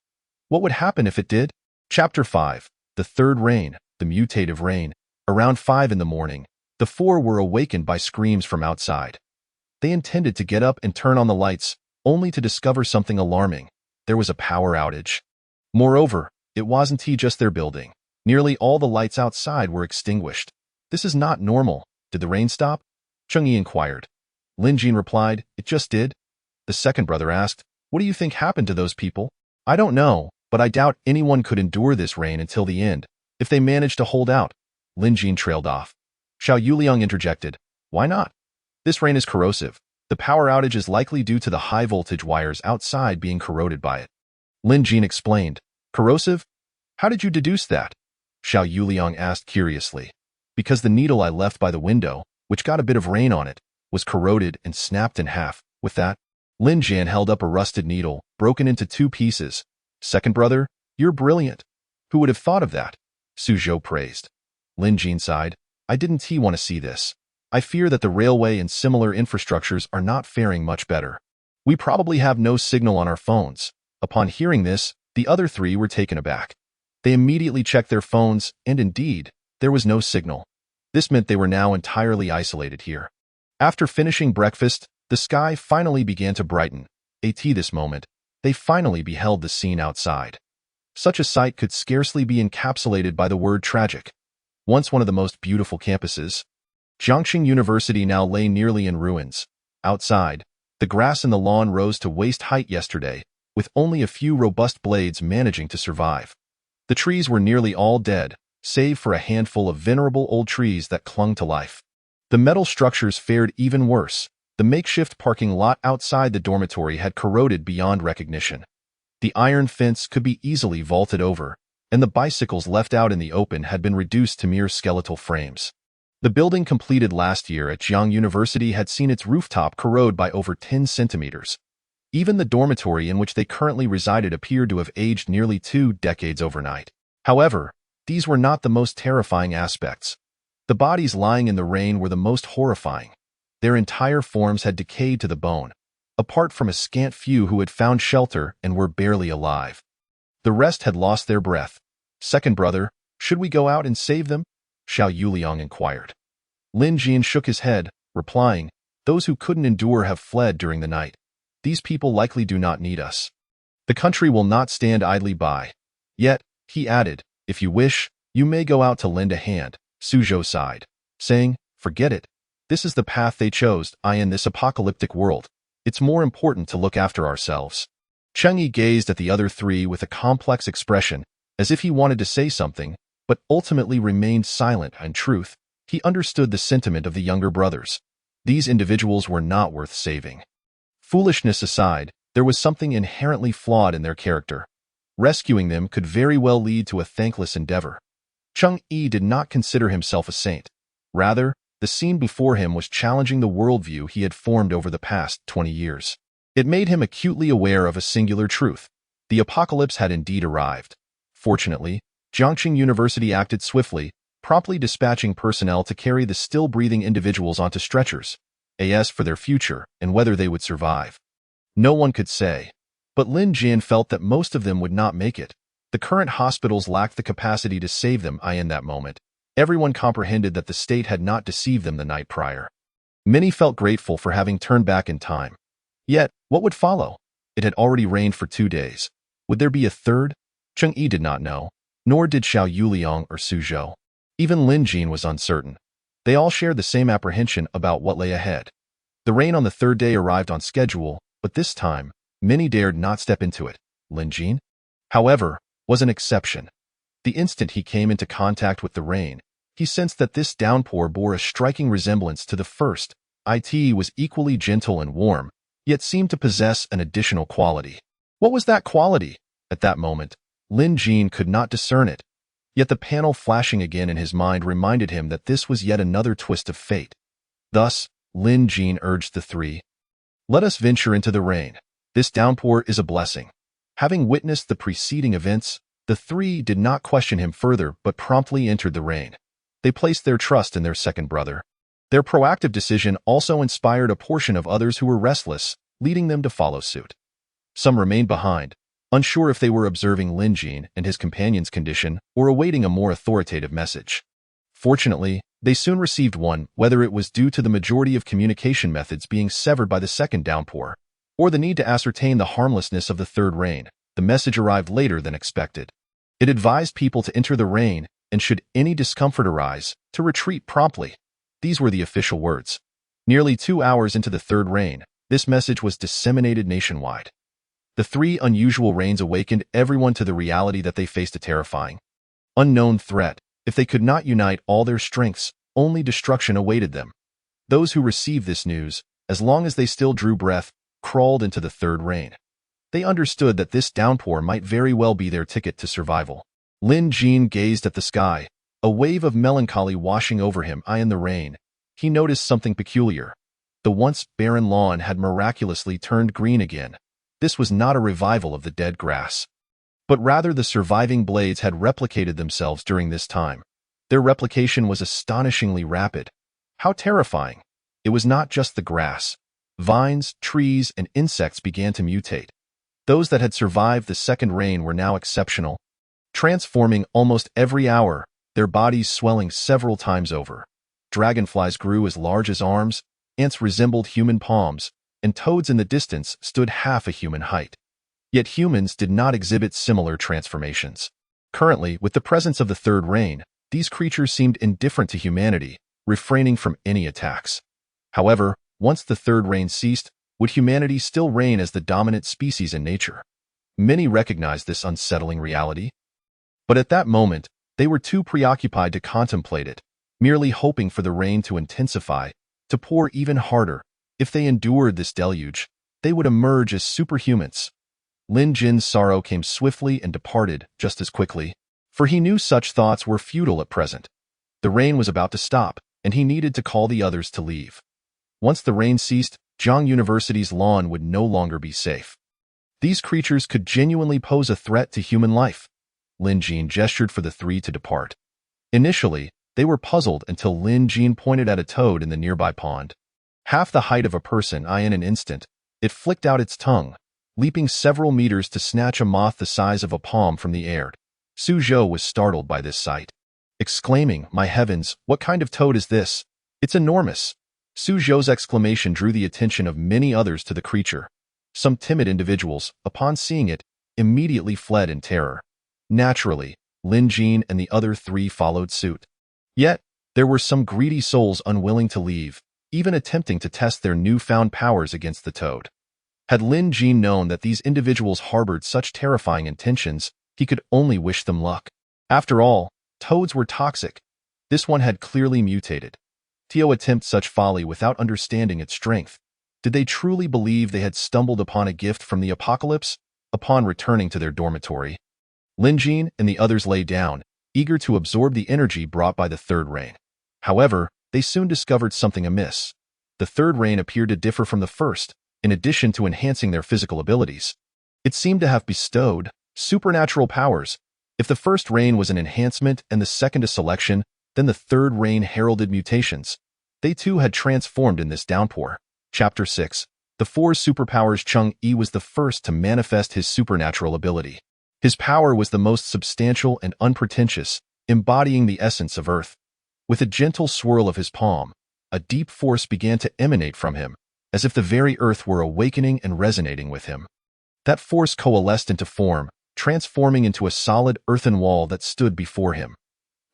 What would happen if it did? Chapter 5. The Third Rain, the Mutative Rain. Around 5 in the morning, the four were awakened by screams from outside. They intended to get up and turn on the lights, only to discover something alarming. There was a power outage. Moreover, it wasn't just their building. Nearly all the lights outside were extinguished. This is not normal. Did the rain stop? Changyi inquired. Lin Jin replied, it just did. The second brother asked, what do you think happened to those people? I don't know, but I doubt anyone could endure this rain until the end, if they managed to hold out. Lin Jin trailed off. Xiao Yuliang interjected, why not? This rain is corrosive. The power outage is likely due to the high-voltage wires outside being corroded by it. Lin Jin explained, corrosive? How did you deduce that? Xiao Yuliang asked curiously. Because the needle I left by the window, which got a bit of rain on it, was corroded and snapped in half. With that, Lin Jin held up a rusted needle, broken into 2 pieces. Second brother, you're brilliant. Who would have thought of that? Su Zhou praised. Lin Jin sighed, I didn't want to see this. I fear that the railway and similar infrastructures are not faring much better. We probably have no signal on our phones. Upon hearing this, the other 3 were taken aback. They immediately checked their phones, and indeed, there was no signal. This meant they were now entirely isolated here. After finishing breakfast, the sky finally began to brighten. At this moment, they finally beheld the scene outside. Such a sight could scarcely be encapsulated by the word tragic. Once one of the most beautiful campuses, Jiangxing University now lay nearly in ruins. Outside, the grass in the lawn rose to waist height yesterday, with only a few robust blades managing to survive. The trees were nearly all dead, save for a handful of venerable old trees that clung to life. The metal structures fared even worse. The makeshift parking lot outside the dormitory had corroded beyond recognition. The iron fence could be easily vaulted over, and the bicycles left out in the open had been reduced to mere skeletal frames. The building completed last year at Jiang University had seen its rooftop corrode by over 10 centimeters. Even the dormitory in which they currently resided appeared to have aged nearly 2 decades overnight. However, these were not the most terrifying aspects. The bodies lying in the rain were the most horrifying. Their entire forms had decayed to the bone, apart from a scant few who had found shelter and were barely alive. The rest had lost their breath. "Second brother, should we go out and save them?" Xiao Yuliang inquired. Lin Jin shook his head, replying, "Those who couldn't endure have fled during the night. These people likely do not need us. The country will not stand idly by. Yet," he added, "if you wish, you may go out to lend a hand." Suzhou sighed, saying, "Forget it. This is the path they chose. In this apocalyptic world, it's more important to look after ourselves." Cheng Yi gazed at the other three with a complex expression, as if he wanted to say something, but ultimately remained silent. In truth, he understood the sentiment of the younger brothers. These individuals were not worth saving. Foolishness aside, there was something inherently flawed in their character. Rescuing them could very well lead to a thankless endeavor. Cheng Yi did not consider himself a saint. Rather, the scene before him was challenging the worldview he had formed over the past 20 years. It made him acutely aware of a singular truth. The apocalypse had indeed arrived. Fortunately, Jiangxing University acted swiftly, promptly dispatching personnel to carry the still-breathing individuals onto stretchers, as for their future and whether they would survive. No one could say. But Lin Jin felt that most of them would not make it. The current hospitals lacked the capacity to save them. In that moment, everyone comprehended that the state had not deceived them the night prior. Many felt grateful for having turned back in time. Yet, what would follow? It had already rained for 2 days. Would there be a third? Cheng Yi did not know, nor did Xiao Yuliang or Suzhou. Even Lin Jin was uncertain. They all shared the same apprehension about what lay ahead. The rain on the third day arrived on schedule, but this time, many dared not step into it. Lin Jin, however, was an exception. The instant he came into contact with the rain, he sensed that this downpour bore a striking resemblance to the first. It was equally gentle and warm, yet seemed to possess an additional quality. What was that quality? At that moment, Lin Jin could not discern it. Yet the panel flashing again in his mind reminded him that this was yet another twist of fate. Thus, Lin Jin urged the three, "Let us venture into the rain. This downpour is a blessing." Having witnessed the preceding events, the three did not question him further but promptly entered the rain. They placed their trust in their second brother. Their proactive decision also inspired a portion of others who were restless, leading them to follow suit. Some remained behind, unsure if they were observing Lin Jin and his companion's condition or awaiting a more authoritative message. Fortunately, they soon received one, whether it was due to the majority of communication methods being severed by the second downpour, or the need to ascertain the harmlessness of the third rain. The message arrived later than expected. It advised people to enter the rain, and should any discomfort arise, to retreat promptly. These were the official words. Nearly 2 hours into the third rain, this message was disseminated nationwide. The 3 unusual rains awakened everyone to the reality that they faced a terrifying, unknown threat. If they could not unite all their strengths, only destruction awaited them. Those who received this news, as long as they still drew breath, crawled into the third rain. They understood that this downpour might very well be their ticket to survival. Lin Jin gazed at the sky, a wave of melancholy washing over him. In the rain, he noticed something peculiar. The once barren lawn had miraculously turned green again. This was not a revival of the dead grass, but rather the surviving blades had replicated themselves during this time. Their replication was astonishingly rapid. How terrifying! It was not just the grass. Vines, trees, and insects began to mutate. Those that had survived the second rain were now exceptional, transforming almost every hour, their bodies swelling several times over. Dragonflies grew as large as arms, ants resembled human palms, and toads in the distance stood half a human height. Yet humans did not exhibit similar transformations. Currently, with the presence of the third rain, these creatures seemed indifferent to humanity, refraining from any attacks. However, once the third rain ceased, would humanity still reign as the dominant species in nature? Many recognized this unsettling reality. But at that moment, They were too preoccupied to contemplate it, merely hoping for the rain to intensify, to pour even harder. If they endured this deluge, they would emerge as superhumans. Lin Jin's sorrow came swiftly and departed just as quickly, for he knew such thoughts were futile at present. The rain was about to stop, and he needed to call the others to leave. Once the rain ceased, Zhang University's lawn would no longer be safe. These creatures could genuinely pose a threat to human life. Lin Jin gestured for the three to depart. Initially, they were puzzled until Lin Jin pointed at a toad in the nearby pond. Half the height of a person, in an instant, it flicked out its tongue, leaping several meters to snatch a moth the size of a palm from the air. Su Zhou was startled by this sight, exclaiming, "My heavens, what kind of toad is this? It's enormous!" Su Zhou's exclamation drew the attention of many others to the creature. Some timid individuals, upon seeing it, immediately fled in terror. Naturally, Lin Jin and the other three followed suit. Yet, there were some greedy souls unwilling to leave, even attempting to test their newfound powers against the toad. Had Lin Jin known that these individuals harbored such terrifying intentions, he could only wish them luck. After all, toads were toxic. This one had clearly mutated. Tio attempt such folly without understanding its strength. Did they truly believe they had stumbled upon a gift from the apocalypse? Upon returning to their dormitory, Lin Jin and the others lay down, eager to absorb the energy brought by the third rain. However, they soon discovered something amiss. The third rain appeared to differ from the first, in addition to enhancing their physical abilities. It seemed to have bestowed supernatural powers. If the first rain was an enhancement and the second a selection, then the third rain heralded mutations. They too had transformed in this downpour. Chapter 6. The Four Superpowers. Cheng Yi was the first to manifest his supernatural ability. His power was the most substantial and unpretentious, embodying the essence of earth. With a gentle swirl of his palm, a deep force began to emanate from him, as if the very earth were awakening and resonating with him. That force coalesced into form, transforming into a solid earthen wall that stood before him.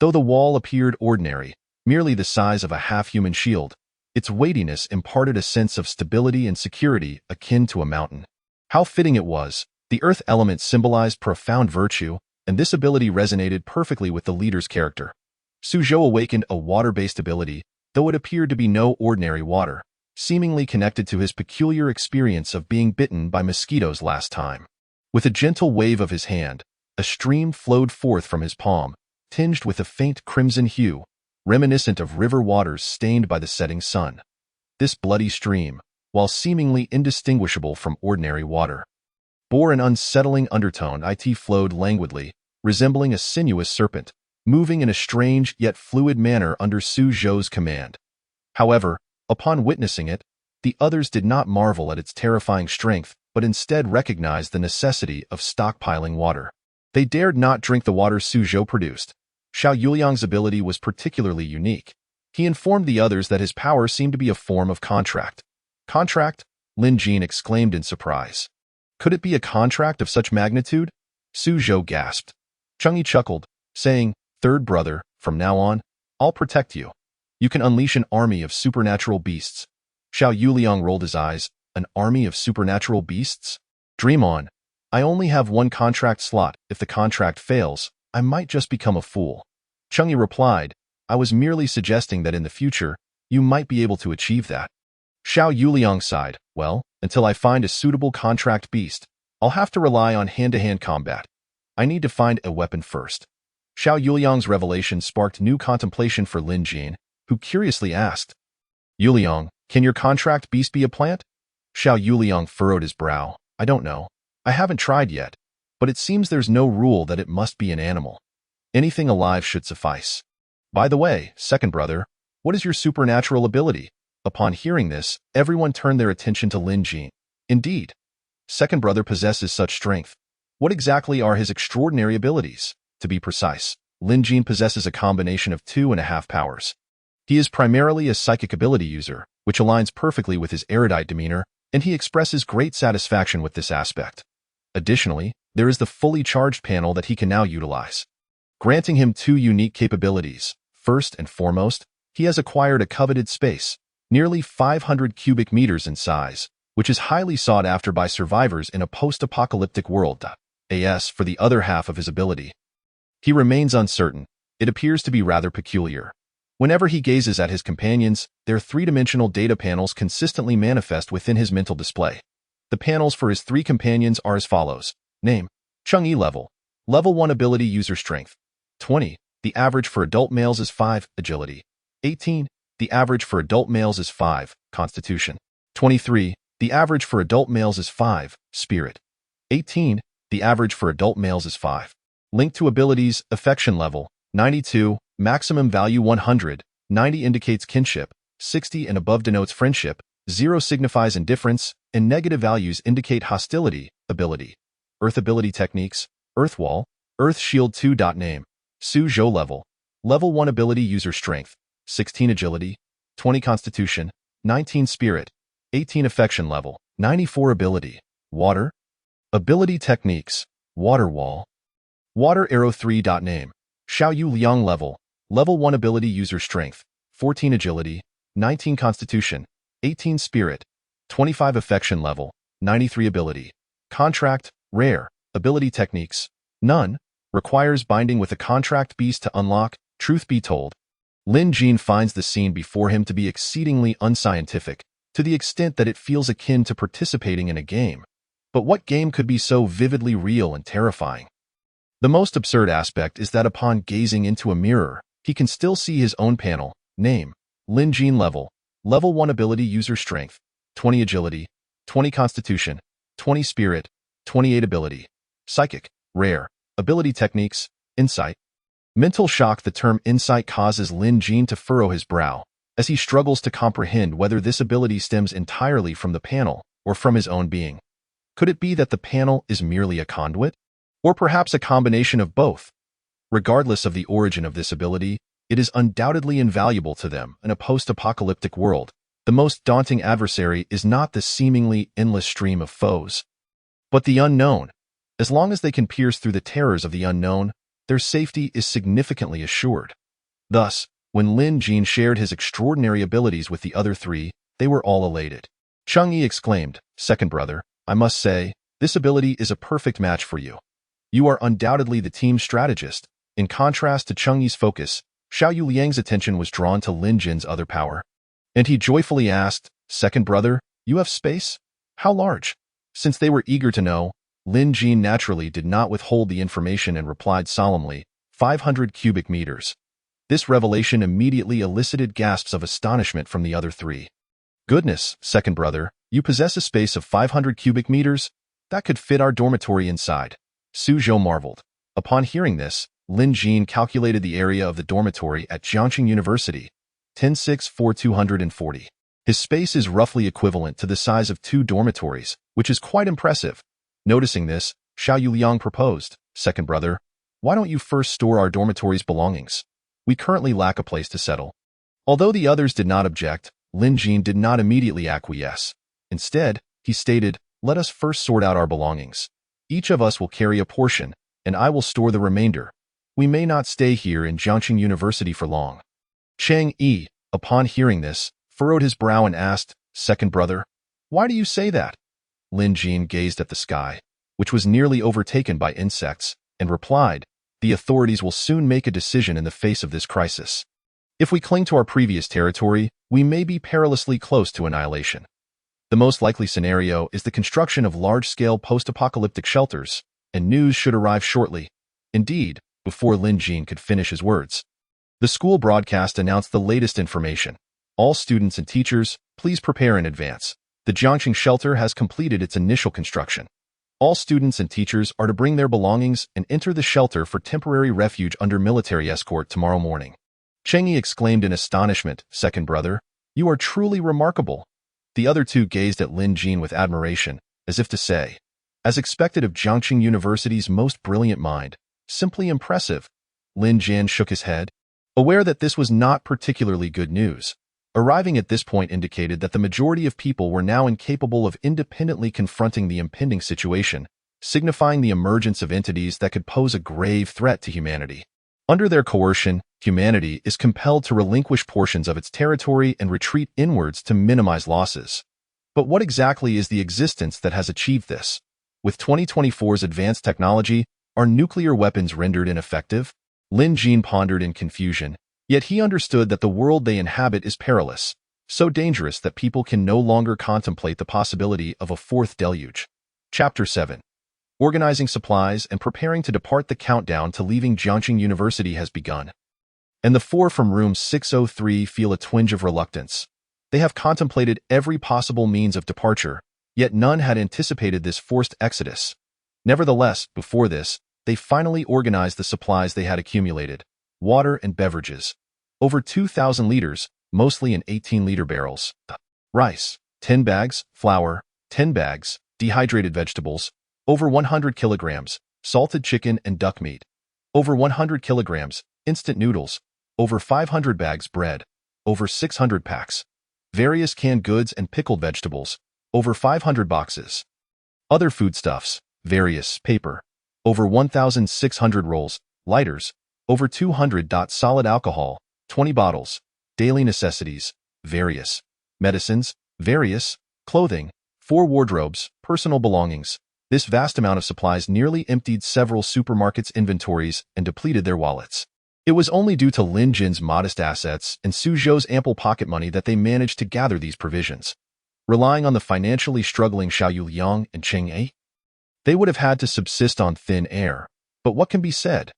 Though the wall appeared ordinary, merely the size of a half-human shield, its weightiness imparted a sense of stability and security akin to a mountain. How fitting it was! The earth element symbolized profound virtue, and this ability resonated perfectly with the leader's character. Su Zhou awakened a water-based ability, though it appeared to be no ordinary water, seemingly connected to his peculiar experience of being bitten by mosquitoes last time. With a gentle wave of his hand, a stream flowed forth from his palm, tinged with a faint crimson hue, reminiscent of river waters stained by the setting sun. This bloody stream, while seemingly indistinguishable from ordinary water, bore an unsettling undertone. It flowed languidly, resembling a sinuous serpent, moving in a strange yet fluid manner under Su Zhou's command. However, upon witnessing it, the others did not marvel at its terrifying strength, but instead recognized the necessity of stockpiling water. They dared not drink the water Su Zhou produced. Xiao Yuliang's ability was particularly unique. He informed the others that his power seemed to be a form of contract. Contract? Lin Jin exclaimed in surprise. Could it be a contract of such magnitude? Su Zhou gasped. Cheng Yi chuckled, saying, "Third brother, from now on, I'll protect you. You can unleash an army of supernatural beasts." Xiao Yuliang rolled his eyes. An army of supernatural beasts? Dream on. I only have one contract slot. If the contract fails, I might just become a fool. Cheng Yi replied, "I was merely suggesting that in the future, you might be able to achieve that." Xiao Yuliang sighed. "Well, until I find a suitable contract beast, I'll have to rely on hand-to-hand combat. I need to find a weapon first." Xiao Yuliang's revelation sparked new contemplation for Lin Jin, who curiously asked, "Yuliang, can your contract beast be a plant?" Xiao Yuliang furrowed his brow. "I don't know. I haven't tried yet, but it seems there's no rule that it must be an animal. Anything alive should suffice. By the way, second brother, what is your supernatural ability?" Upon hearing this, everyone turned their attention to Lin Jin. Indeed, second brother possesses such strength. What exactly are his extraordinary abilities? To be precise, Lin Jin possesses a combination of 2.5 powers. He is primarily a psychic ability user, which aligns perfectly with his erudite demeanor, and he expresses great satisfaction with this aspect. Additionally, there is the fully charged panel that he can now utilize, granting him two unique capabilities. First and foremost, he has acquired a coveted space, nearly 500 cubic meters in size, which is highly sought after by survivors in a post-apocalyptic world. As for the other half of his ability, he remains uncertain, It appears to be rather peculiar. Whenever he gazes at his companions, their three-dimensional data panels consistently manifest within his mental display. The panels for his three companions are as follows. Name: Chang'e level. Level 1 ability user strength. 20. The average for adult males is 5, agility. 18. The average for adult males is 5, constitution. 23. The average for adult males is 5, spirit. 18. The average for adult males is 5. Link to abilities, affection level, 92, maximum value 100, 90 indicates kinship, 60 and above denotes friendship, 0 signifies indifference, and negative values indicate hostility, ability. Earth ability techniques, Earth Wall, Earth Shield 2. Name: Su Zhou level. Level 1 ability user strength, 16 agility, 20 constitution, 19 spirit, 18 affection level, 94 ability. Water ability techniques, Water Wall. Water Arrow 3. Name: Xiaoyu Liang level. Level 1 ability user strength, 14 agility, 19 constitution, 18 spirit, 25 affection level, 93 ability. Contract, rare, ability techniques, none, requires binding with a contract beast to unlock. Truth be told, Lin Jin finds the scene before him to be exceedingly unscientific, to the extent that it feels akin to participating in a game. But what game could be so vividly real and terrifying? The most absurd aspect is that upon gazing into a mirror, he can still see his own panel. Name: Lin Jin level. Level 1 ability user strength, 20 agility, 20 constitution, 20 spirit, 28 ability. Psychic, rare, ability techniques, insight. Mental shock. The term insight causes Lin Jin to furrow his brow, as he struggles to comprehend whether this ability stems entirely from the panel or from his own being. Could it be that the panel is merely a conduit? Or perhaps a combination of both? Regardless of the origin of this ability, it is undoubtedly invaluable to them in a post-apocalyptic world. The most daunting adversary is not the seemingly endless stream of foes, but the unknown. As long as they can pierce through the terrors of the unknown, their safety is significantly assured. Thus, when Lin Jin shared his extraordinary abilities with the other three, they were all elated. Chang'e exclaimed, "Second brother, I must say, this ability is a perfect match for you. You are undoubtedly the team strategist." In contrast to Chang'e's focus, Xiaoyu Liang's attention was drawn to Lin Jin's other power. And he joyfully asked, "Second brother, you have space? How large?" Since they were eager to know, Lin Jin naturally did not withhold the information and replied solemnly, 500 cubic meters. This revelation immediately elicited gasps of astonishment from the other three. "Goodness, second brother, you possess a space of 500 cubic meters? That could fit our dormitory inside." Su Zhou marveled. Upon hearing this, Lin Jin calculated the area of the dormitory at Jiangxing University, 10,64240. His space is roughly equivalent to the size of 2 dormitories, which is quite impressive. Noticing this, Xiaoyu Liang proposed, "Second brother, why don't you first store our dormitory's belongings? We currently lack a place to settle." Although the others did not object, Lin Jin did not immediately acquiesce. Instead, he stated, "Let us first sort out our belongings. Each of us will carry a portion, and I will store the remainder. We may not stay here in Jiangxing University for long." Chang'e, upon hearing this, furrowed his brow and asked, "Second brother, why do you say that?" Lin Jin gazed at the sky, which was nearly overtaken by insects, and replied, "The authorities will soon make a decision in the face of this crisis. If we cling to our previous territory, we may be perilously close to annihilation. The most likely scenario is the construction of large-scale post-apocalyptic shelters, and news should arrive shortly." Indeed, before Lin Jin could finish his words, the school broadcast announced the latest information. "All students and teachers, please prepare in advance. The Jiangxing shelter has completed its initial construction. All students and teachers are to bring their belongings and enter the shelter for temporary refuge under military escort tomorrow morning." Chang'e exclaimed in astonishment, "Second brother, you are truly remarkable." The other two gazed at Lin Jin with admiration, as if to say, "As expected of Jiangxing University's most brilliant mind, simply impressive." Lin Jin shook his head, aware that this was not particularly good news. Arriving at this point indicated that the majority of people were now incapable of independently confronting the impending situation, signifying the emergence of entities that could pose a grave threat to humanity. Under their coercion, humanity is compelled to relinquish portions of its territory and retreat inwards to minimize losses. But what exactly is the existence that has achieved this? With 2024's advanced technology, are nuclear weapons rendered ineffective? Lin Jin pondered in confusion, yet he understood that the world they inhabit is perilous, so dangerous that people can no longer contemplate the possibility of a fourth deluge. Chapter 7. Organizing supplies and preparing to depart. The countdown to leaving Jiangxing University has begun. And the four from room 603 feel a twinge of reluctance. They have contemplated every possible means of departure, yet none had anticipated this forced exodus. Nevertheless, before this, they finally organized the supplies they had accumulated: water and beverages. Over 2,000 liters, mostly in 18-liter barrels. Rice, 10 bags, flour, 10 bags, dehydrated vegetables, over 100 kilograms, salted chicken and duck meat, over 100 kilograms, instant noodles, over 500 bags bread, over 600 packs, various canned goods and pickled vegetables, over 500 boxes. Other foodstuffs, various paper, over 1,600 rolls, lighters, over 200. Solid alcohol, 20 bottles, daily necessities, various, medicines, various, clothing, 4 wardrobes, personal belongings. This vast amount of supplies nearly emptied several supermarkets' inventories and depleted their wallets. It was only due to Lin Jin's modest assets and Su Zhou's ample pocket money that they managed to gather these provisions. Relying on the financially struggling Xiao Liang and Cheng Yi, they would have had to subsist on thin air. But what can be said?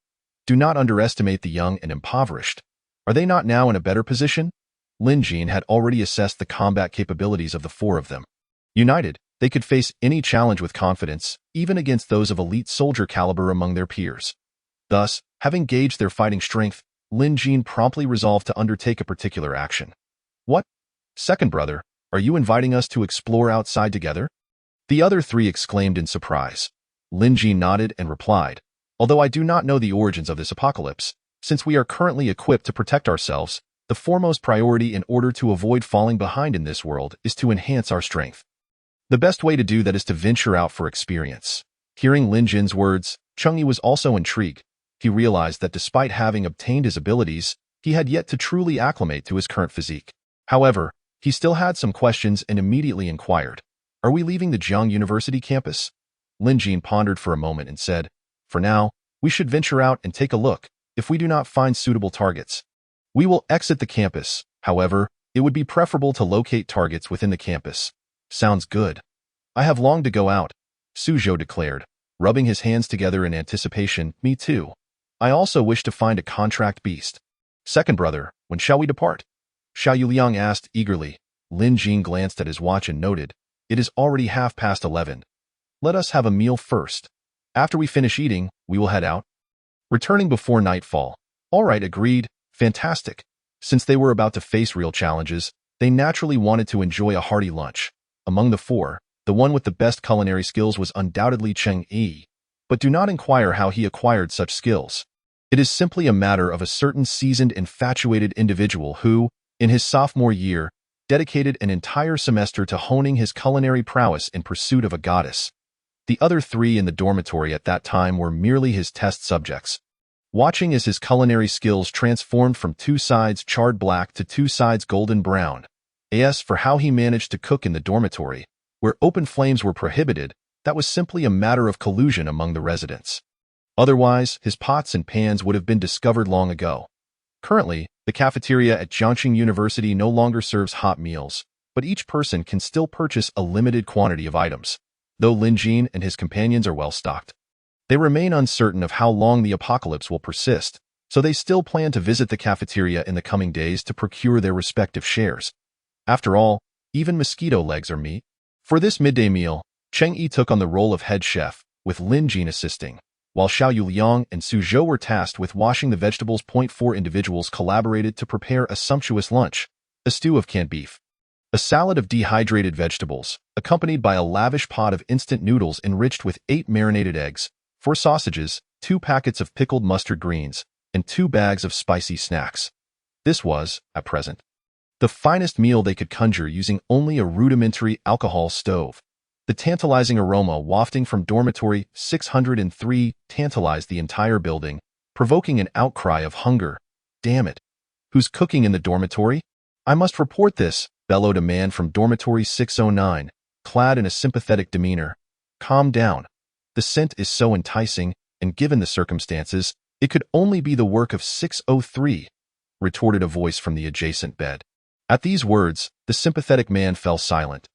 Do not underestimate the young and impoverished. Are they not now in a better position? Lin Jin had already assessed the combat capabilities of the four of them. United, they could face any challenge with confidence, even against those of elite soldier caliber among their peers. Thus, having gauged their fighting strength, Lin Jin promptly resolved to undertake a particular action. What? Second brother, are you inviting us to explore outside together? The other three exclaimed in surprise. Lin Jin nodded and replied, although I do not know the origins of this apocalypse, since we are currently equipped to protect ourselves, the foremost priority in order to avoid falling behind in this world is to enhance our strength. The best way to do that is to venture out for experience. Hearing Lin Jin's words, Cheng Yi was also intrigued. He realized that despite having obtained his abilities, he had yet to truly acclimate to his current physique. However, he still had some questions and immediately inquired, "Are we leaving the Jiang University campus?" Lin Jin pondered for a moment and said, "For now, we should venture out and take a look. If we do not find suitable targets, we will exit the campus. However, it would be preferable to locate targets within the campus." Sounds good. I have long to go out, Su Zhou declared, rubbing his hands together in anticipation. Me too. I also wish to find a contract beast. Second brother, when shall we depart? Xiao Liang asked eagerly. Lin Jin glanced at his watch and noted, it is already 11:30. Let us have a meal first. After we finish eating, we will head out. Returning before nightfall. All right, agreed. Fantastic. Since they were about to face real challenges, they naturally wanted to enjoy a hearty lunch. Among the four, the one with the best culinary skills was undoubtedly Cheng Yi. But do not inquire how he acquired such skills. It is simply a matter of a certain seasoned, infatuated individual who, in his sophomore year, dedicated an entire semester to honing his culinary prowess in pursuit of a goddess. The other three in the dormitory at that time were merely his test subjects. Watching as his culinary skills transformed from 2 sides charred black to 2 sides golden brown. As for how he managed to cook in the dormitory, where open flames were prohibited, that was simply a matter of collusion among the residents. Otherwise, his pots and pans would have been discovered long ago. Currently, the cafeteria at Jiangxing University no longer serves hot meals, but each person can still purchase a limited quantity of items. Though Lin Jin and his companions are well stocked, they remain uncertain of how long the apocalypse will persist, so they still plan to visit the cafeteria in the coming days to procure their respective shares. After all, even mosquito legs are meat. For this midday meal, Cheng Yi took on the role of head chef, with Lin Jin assisting, while Xiao Liang and Su Zhou were tasked with washing the vegetables. 4 individuals collaborated to prepare a sumptuous lunch, a stew of canned beef, a salad of dehydrated vegetables, accompanied by a lavish pot of instant noodles enriched with 8 marinated eggs, 4 sausages, 2 packets of pickled mustard greens, and 2 bags of spicy snacks. This was, at present, the finest meal they could conjure using only a rudimentary alcohol stove. The tantalizing aroma wafting from dormitory 603 tantalized the entire building, provoking an outcry of hunger. Damn it! Who's cooking in the dormitory? I must report this, bellowed a man from dormitory 609, clad in a sympathetic demeanor. Calm down. The scent is so enticing, and given the circumstances, It could only be the work of 603, retorted a voice from the adjacent bed. At these words, the sympathetic man fell silent.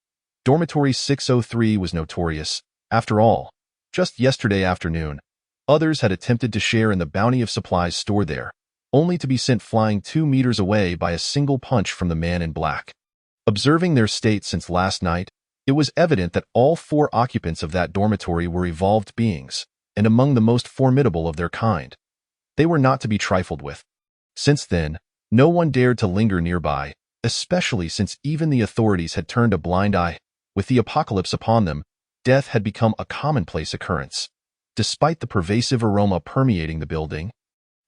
Dormitory 603 was notorious. After all, just yesterday afternoon, others had attempted to share in the bounty of supplies stored there, only to be sent flying 2 meters away by a single punch from the man in black. Observing their state since last night, it was evident that all 4 occupants of that dormitory were evolved beings, and among the most formidable of their kind. They were not to be trifled with. Since then, no one dared to linger nearby, especially since even the authorities had turned a blind eye. With the apocalypse upon them, death had become a commonplace occurrence. Despite the pervasive aroma permeating the building,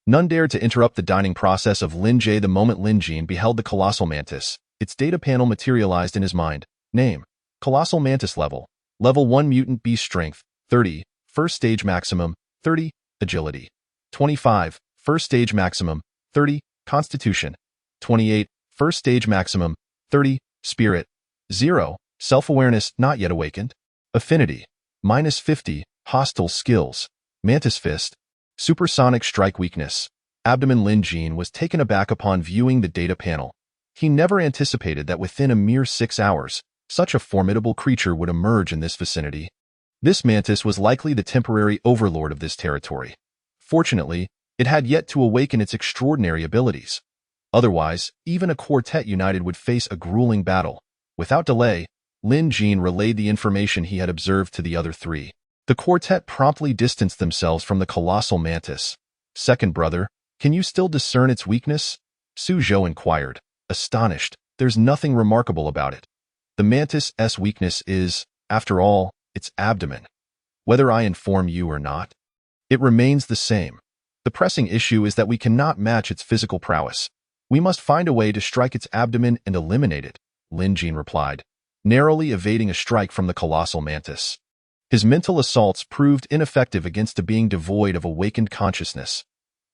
none dared to interrupt the dining process of Lin Jie the moment Lin Jin beheld the colossal mantis. Its data panel materialized in his mind. Name: Colossal Mantis Level. Level 1 Mutant Beast Strength, 30. First Stage Maximum, 30. Agility, 25. First Stage Maximum, 30. Constitution, 28. First Stage Maximum, 30. Spirit, 0. Self-awareness not yet awakened. Affinity, -50. Hostile skills, Mantis Fist. Supersonic Strike Weakness. Abdomen. Lin Jin was taken aback upon viewing the data panel. He never anticipated that within a mere 6 hours, such a formidable creature would emerge in this vicinity. This mantis was likely the temporary overlord of this territory. Fortunately, it had yet to awaken its extraordinary abilities. Otherwise, even a quartet united would face a grueling battle. Without delay, Lin Jin relayed the information he had observed to the other 3. The quartet promptly distanced themselves from the colossal mantis. Second brother, can you still discern its weakness? Su Zhou inquired, astonished. There's nothing remarkable about it. The mantis's weakness is, after all, its abdomen. Whether I inform you or not, it remains the same. The pressing issue is that we cannot match its physical prowess. We must find a way to strike its abdomen and eliminate it, Lin Jin replied, narrowly evading a strike from the colossal mantis. His mental assaults proved ineffective against a being devoid of awakened consciousness.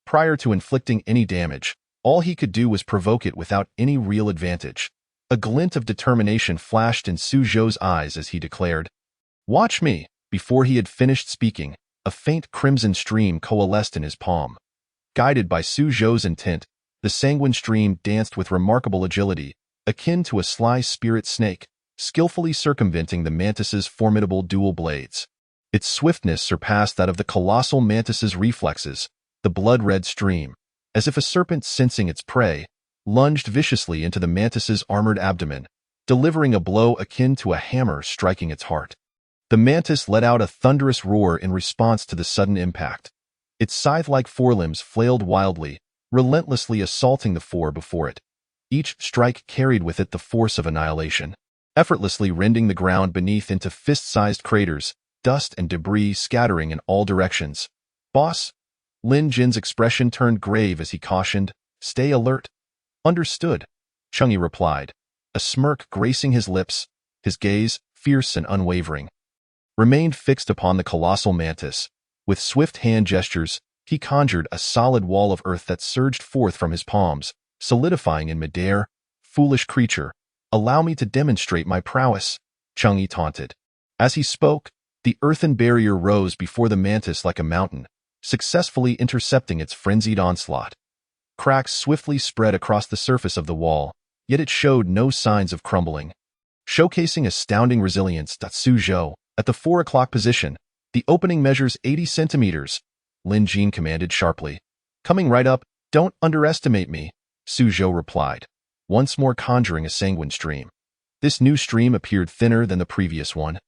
Prior to inflicting any damage, all he could do was provoke it without any real advantage. A glint of determination flashed in Su Zhou's eyes as he declared, "Watch me." Before he had finished speaking, a faint crimson stream coalesced in his palm. Guided by Su Zhou's intent, the sanguine stream danced with remarkable agility, akin to a sly spirit snake, skillfully circumventing the mantis's formidable dual blades. Its swiftness surpassed that of the colossal mantis's reflexes. The blood-red stream, as if a serpent sensing its prey, lunged viciously into the mantis's armored abdomen, delivering a blow akin to a hammer striking its heart. The mantis let out a thunderous roar in response to the sudden impact. Its scythe-like forelimbs flailed wildly, relentlessly assaulting the 4 before it. Each strike carried with it the force of annihilation, effortlessly rending the ground beneath into fist-sized craters, dust and debris scattering in all directions. "Boss?" Lin Jin's expression turned grave as he cautioned, "Stay alert." "Understood," Chang'e replied, a smirk gracing his lips. His gaze, fierce and unwavering, remained fixed upon the colossal mantis. With swift hand gestures, he conjured a solid wall of earth that surged forth from his palms, solidifying in midair. "Foolish creature, allow me to demonstrate my prowess," Chang'e taunted. As he spoke, the earthen barrier rose before the mantis like a mountain, successfully intercepting its frenzied onslaught. Cracks swiftly spread across the surface of the wall, yet it showed no signs of crumbling. Showcasing astounding resilience, Su Zhou, at the 4 o'clock position, the opening measures 80 centimeters, Lin Jin commanded sharply. "Coming right up, don't underestimate me," Su Zhou replied, once more conjuring a sanguine stream. This new stream appeared thinner than the previous one,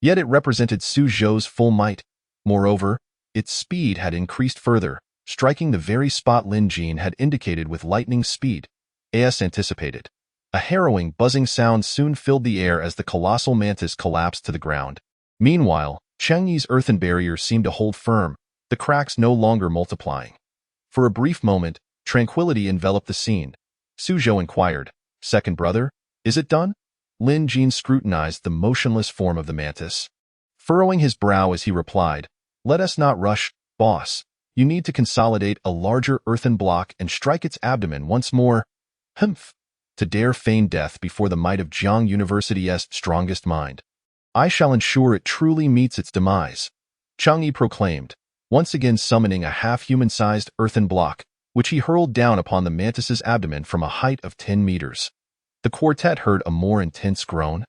yet it represented Su Zhou's full might. Moreover, its speed had increased further, striking the very spot Lin Jin had indicated with lightning speed, as anticipated. A harrowing, buzzing sound soon filled the air as the colossal mantis collapsed to the ground. Meanwhile, Chang'e's earthen barrier seemed to hold firm, the cracks no longer multiplying. For a brief moment, tranquility enveloped the scene. Su Zhou inquired, "Second brother, is it done?" Lin Jin scrutinized the motionless form of the mantis, furrowing his brow as he replied, "Let us not rush, boss. You need to consolidate a larger earthen block and strike its abdomen once more. Humph! To dare feign death before the might of Jiang University's strongest mind. I shall ensure it truly meets its demise," Chang'e proclaimed, once again summoning a half-human-sized earthen block, which he hurled down upon the mantis's abdomen from a height of 10 meters. The quartet heard a more intense groan,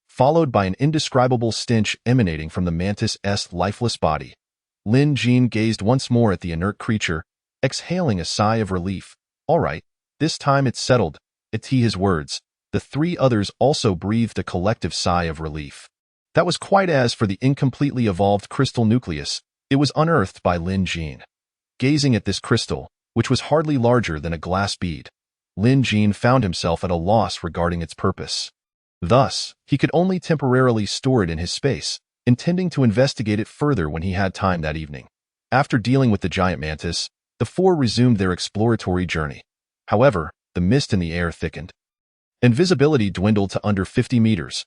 followed by an indescribable stench emanating from the mantis's lifeless body. Lin Jin gazed once more at the inert creature, exhaling a sigh of relief. All right, this time it's settled. It's his words. The three others also breathed a collective sigh of relief. That was quite as for the incompletely evolved crystal nucleus. It was unearthed by Lin Jin. Gazing at this crystal, which was hardly larger than a glass bead, Lin Jin found himself at a loss regarding its purpose. Thus, he could only temporarily store it in his space, intending to investigate it further when he had time that evening. After dealing with the giant mantis, the four resumed their exploratory journey. However, the mist in the air thickened, and visibility dwindled to under 50 meters.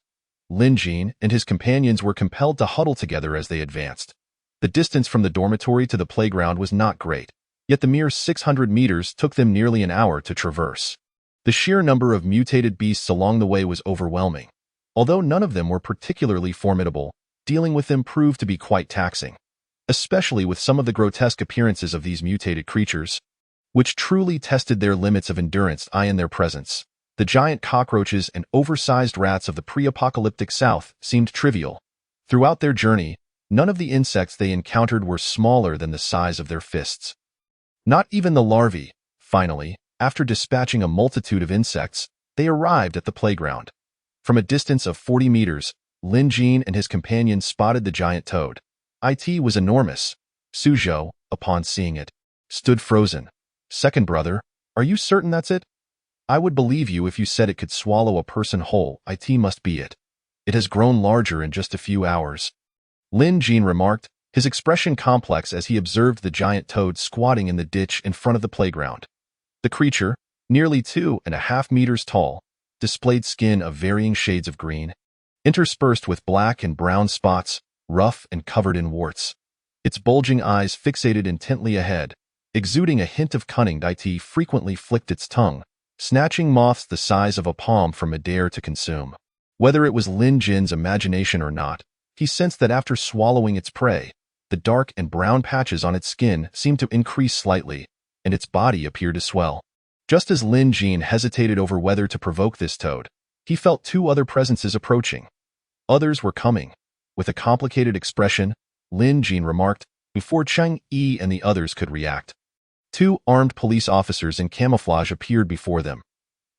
Lin Jin and his companions were compelled to huddle together as they advanced. The distance from the dormitory to the playground was not great, yet the mere 600 meters took them nearly an hour to traverse. The sheer number of mutated beasts along the way was overwhelming. Although none of them were particularly formidable, dealing with them proved to be quite taxing, especially with some of the grotesque appearances of these mutated creatures, which truly tested their limits of endurance in their presence. The giant cockroaches and oversized rats of the pre-apocalyptic South seemed trivial. Throughout their journey, none of the insects they encountered were smaller than the size of their fists. Not even the larvae. Finally, after dispatching a multitude of insects, they arrived at the playground. From a distance of 40 meters, Lin Jin and his companions spotted the giant toad. It was enormous. Suzhou, upon seeing it, stood frozen. Second brother, are you certain that's it? I would believe you if you said it could swallow a person whole. It must be it. It has grown larger in just a few hours. Lin Jin remarked, his expression complex as he observed the giant toad squatting in the ditch in front of the playground. The creature, nearly 2.5 meters tall, displayed skin of varying shades of green, interspersed with black and brown spots, rough and covered in warts. Its bulging eyes fixated intently ahead, exuding a hint of cunning. It frequently flicked its tongue, snatching moths the size of a palm from midair to consume. Whether it was Lin Jin's imagination or not, he sensed that after swallowing its prey, the dark and brown patches on its skin seemed to increase slightly, and its body appeared to swell. Just as Lin Jin hesitated over whether to provoke this toad, he felt two other presences approaching. Others were coming. With a complicated expression, Lin Jin remarked, before Cheng Yi and the others could react. Two armed police officers in camouflage appeared before them.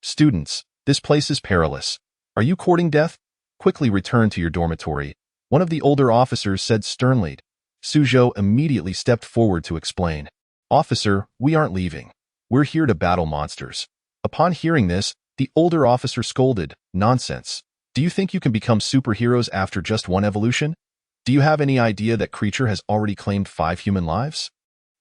Students, this place is perilous. Are you courting death? Quickly return to your dormitory, one of the older officers said sternly. Suzhou immediately stepped forward to explain. Officer, we aren't leaving. We're here to battle monsters. Upon hearing this, the older officer scolded, nonsense. Do you think you can become superheroes after just one evolution? Do you have any idea that creature has already claimed 5 human lives?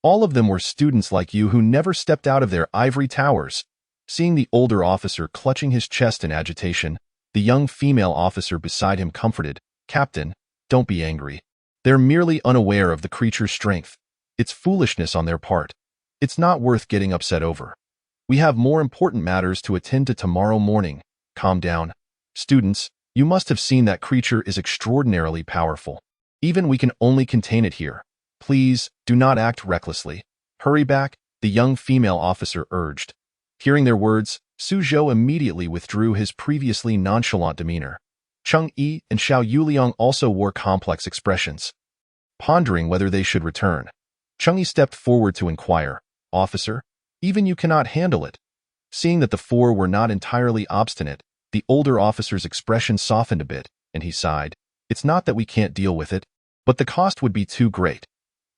All of them were students like you who never stepped out of their ivory towers. Seeing the older officer clutching his chest in agitation, the young female officer beside him comforted, Captain, don't be angry. They're merely unaware of the creature's strength. It's foolishness on their part. It's not worth getting upset over. We have more important matters to attend to tomorrow morning. Calm down. Students, you must have seen that creature is extraordinarily powerful. Even we can only contain it here. Please, do not act recklessly. Hurry back, the young female officer urged. Hearing their words, Suzhou immediately withdrew his previously nonchalant demeanor. Cheng Yi and Xiao Yuliang also wore complex expressions, pondering whether they should return. Cheng Yi stepped forward to inquire, Officer, even you cannot handle it. Seeing that the four were not entirely obstinate, the older officer's expression softened a bit, and he sighed. It's not that we can't deal with it, but the cost would be too great.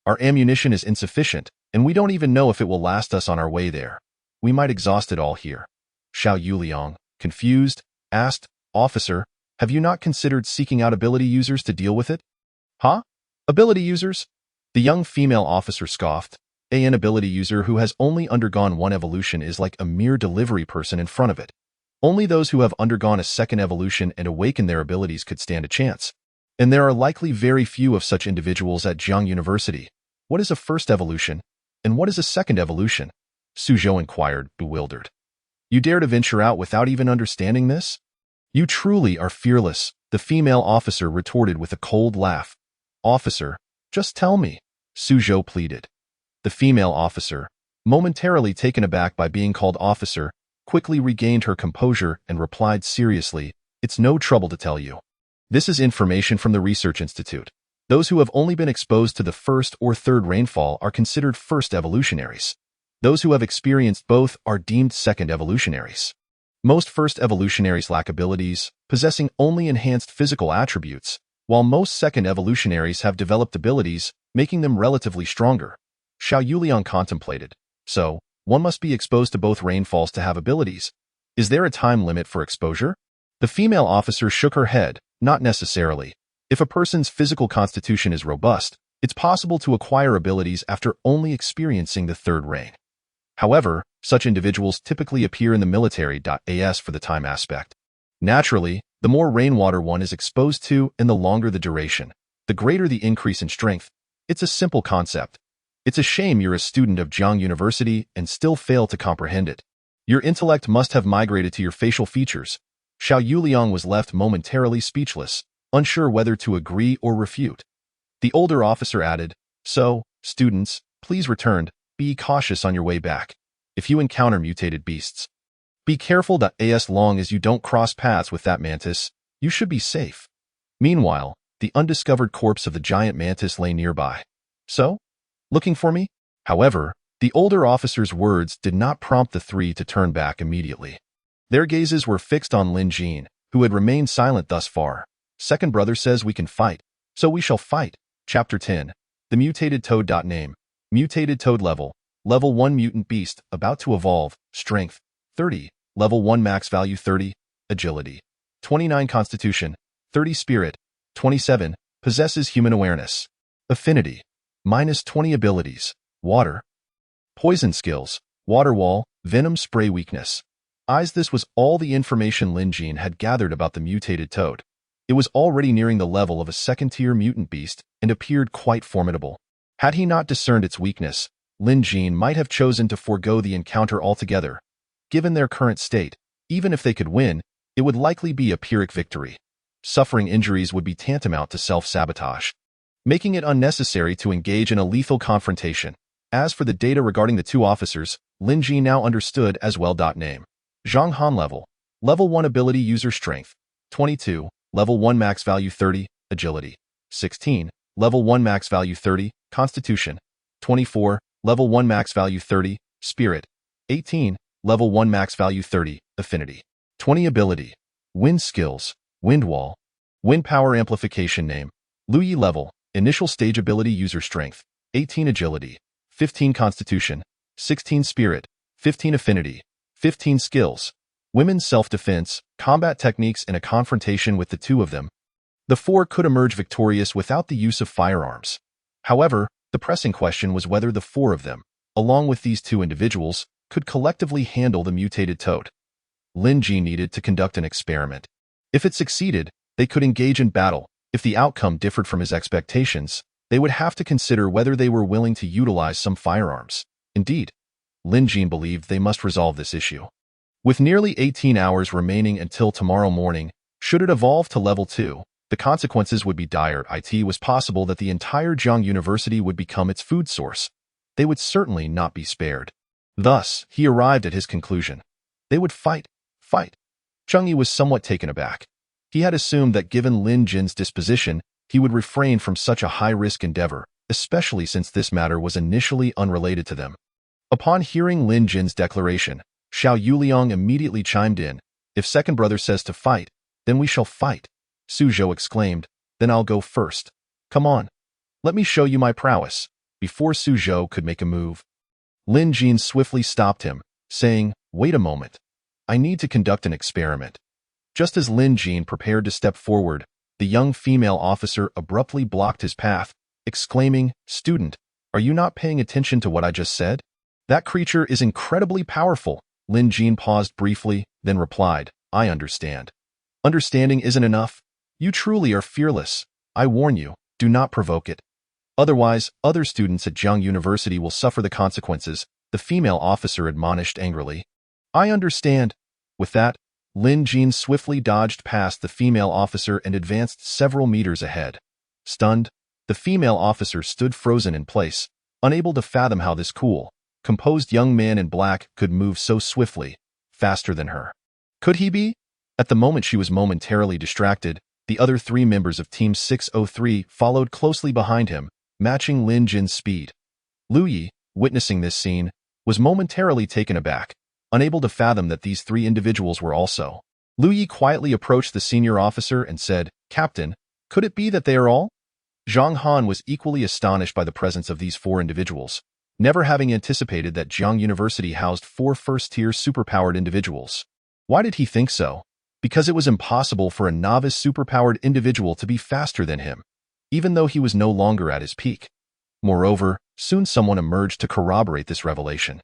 Our ammunition is insufficient, and we don't even know if it will last us on our way there. We might exhaust it all here. Xiao Yuliang, confused, asked, Officer, have you not considered seeking out ability users to deal with it? Huh? Ability users? The young female officer scoffed. An ability user who has only undergone one evolution is like a mere delivery person in front of it. Only those who have undergone a second evolution and awakened their abilities could stand a chance. And there are likely very few of such individuals at Jiang University. What is a first evolution? And what is a second evolution? Suzhou inquired, bewildered. You dare to venture out without even understanding this? You truly are fearless, the female officer retorted with a cold laugh. Officer, just tell me. Suzhou pleaded. The female officer, momentarily taken aback by being called officer, quickly regained her composure and replied seriously, "It's no trouble to tell you. This is information from the Research Institute. Those who have only been exposed to the first or third rainfall are considered first evolutionaries. Those who have experienced both are deemed second evolutionaries. Most first evolutionaries lack abilities, possessing only enhanced physical attributes, while most second evolutionaries have developed abilities, making them relatively stronger." Xiao Yuliang contemplated. So, one must be exposed to both rainfalls to have abilities. Is there a time limit for exposure? The female officer shook her head. Not necessarily. If a person's physical constitution is robust, it's possible to acquire abilities after only experiencing the third rain. However, such individuals typically appear in the military.as for the time aspect. Naturally, the more rainwater one is exposed to and the longer the duration, the greater the increase in strength. It's a simple concept. It's a shame you're a student of Jiang University and still fail to comprehend it. Your intellect must have migrated to your facial features. Xiao Yuliang was left momentarily speechless, unsure whether to agree or refute. The older officer added, "So, students, please return. Be cautious on your way back. If you encounter mutated beasts, be careful. As long as you don't cross paths with that mantis, you should be safe." Meanwhile, the undiscovered corpse of the giant mantis lay nearby. "So? Looking for me?" However, the older officer's words did not prompt the three to turn back immediately. Their gazes were fixed on Lin Jin, who had remained silent thus far. "Second brother says we can fight, so we shall fight." Chapter 10. The Mutated Toad. Name. Mutated Toad Level. Level 1 Mutant Beast, about to evolve. Strength, 30. Level 1 Max Value 30. Agility, 29. Constitution, 30. Spirit, 27. Possesses Human Awareness. Affinity, -20. Abilities, Water. Poison Skills, Water Wall, Venom Spray. Weakness, Eyes. This was all the information Lin Jin had gathered about the mutated toad. It was already nearing the level of a second-tier mutant beast and appeared quite formidable. Had he not discerned its weakness, Lin Jin might have chosen to forego the encounter altogether. Given their current state, even if they could win, it would likely be a Pyrrhic victory. Suffering injuries would be tantamount to self-sabotage, making it unnecessary to engage in a lethal confrontation. As for the data regarding the two officers, Lin Jin now understood as well. Name. Zhang Han. Level. Level 1 Ability User Strength, 22. Level 1 Max Value 30. Agility, 16. Level 1 Max Value 30. Constitution, 24. Level 1 Max Value 30. Spirit, 18. Level 1 Max Value 30. Affinity, 20. Ability, Wind Skills, Wind Wall, Wind Power Amplification. Name. Luyi. Level. Initial Stage Ability User Strength, 18. Agility, 15. Constitution, 16. Spirit, 15. Affinity, 15. Skills, Women's Self-Defense, Combat Techniques. In a confrontation with the two of them, the four could emerge victorious without the use of firearms. However, the pressing question was whether the four of them, along with these two individuals, could collectively handle the mutated toad. Lin Jin needed to conduct an experiment. If it succeeded, they could engage in battle. If the outcome differed from his expectations, they would have to consider whether they were willing to utilize some firearms. Indeed, Lin Jin believed they must resolve this issue. With nearly 18 hours remaining until tomorrow morning, should it evolve to level 2, the consequences would be dire. It was possible that the entire Jiang University would become its food source. They would certainly not be spared. Thus, he arrived at his conclusion. They would fight. Cheng Yi was somewhat taken aback. He had assumed that given Lin Jin's disposition, he would refrain from such a high-risk endeavor, especially since this matter was initially unrelated to them. Upon hearing Lin Jin's declaration, Xiao Yuliang immediately chimed in. "If second brother says to fight, then we shall fight." Suzhou exclaimed, "Then I'll go first. Come on. Let me show you my prowess." Before Suzhou could make a move, Lin Jin swiftly stopped him, saying, "Wait a moment. I need to conduct an experiment." Just as Lin Jin prepared to step forward, the young female officer abruptly blocked his path, exclaiming, "Student, are you not paying attention to what I just said? That creature is incredibly powerful." Lin Jin paused briefly, then replied, "I understand." "Understanding isn't enough. You truly are fearless. I warn you, do not provoke it. Otherwise, other students at Jiang University will suffer the consequences," the female officer admonished angrily. "I understand." With that, Lin Jin swiftly dodged past the female officer and advanced several meters ahead. Stunned, The female officer stood frozen in place, unable to fathom how this cool, composed young man in black could move so swiftly, faster than her. Could he be? At the moment she was momentarily distracted, the other 3 members of Team 603 followed closely behind him, matching Lin Jin's speed. Lu Yi, witnessing this scene, was momentarily taken aback, unable to fathom that these 3 individuals were also. Lu Yi quietly approached the senior officer and said, "Captain, could it be that they are all?" Zhang Han was equally astonished by the presence of these 4 individuals, never having anticipated that Jiang University housed 4 first-tier superpowered individuals. Why did he think so? Because it was impossible for a novice superpowered individual to be faster than him, even though he was no longer at his peak. Moreover, soon someone emerged to corroborate this revelation.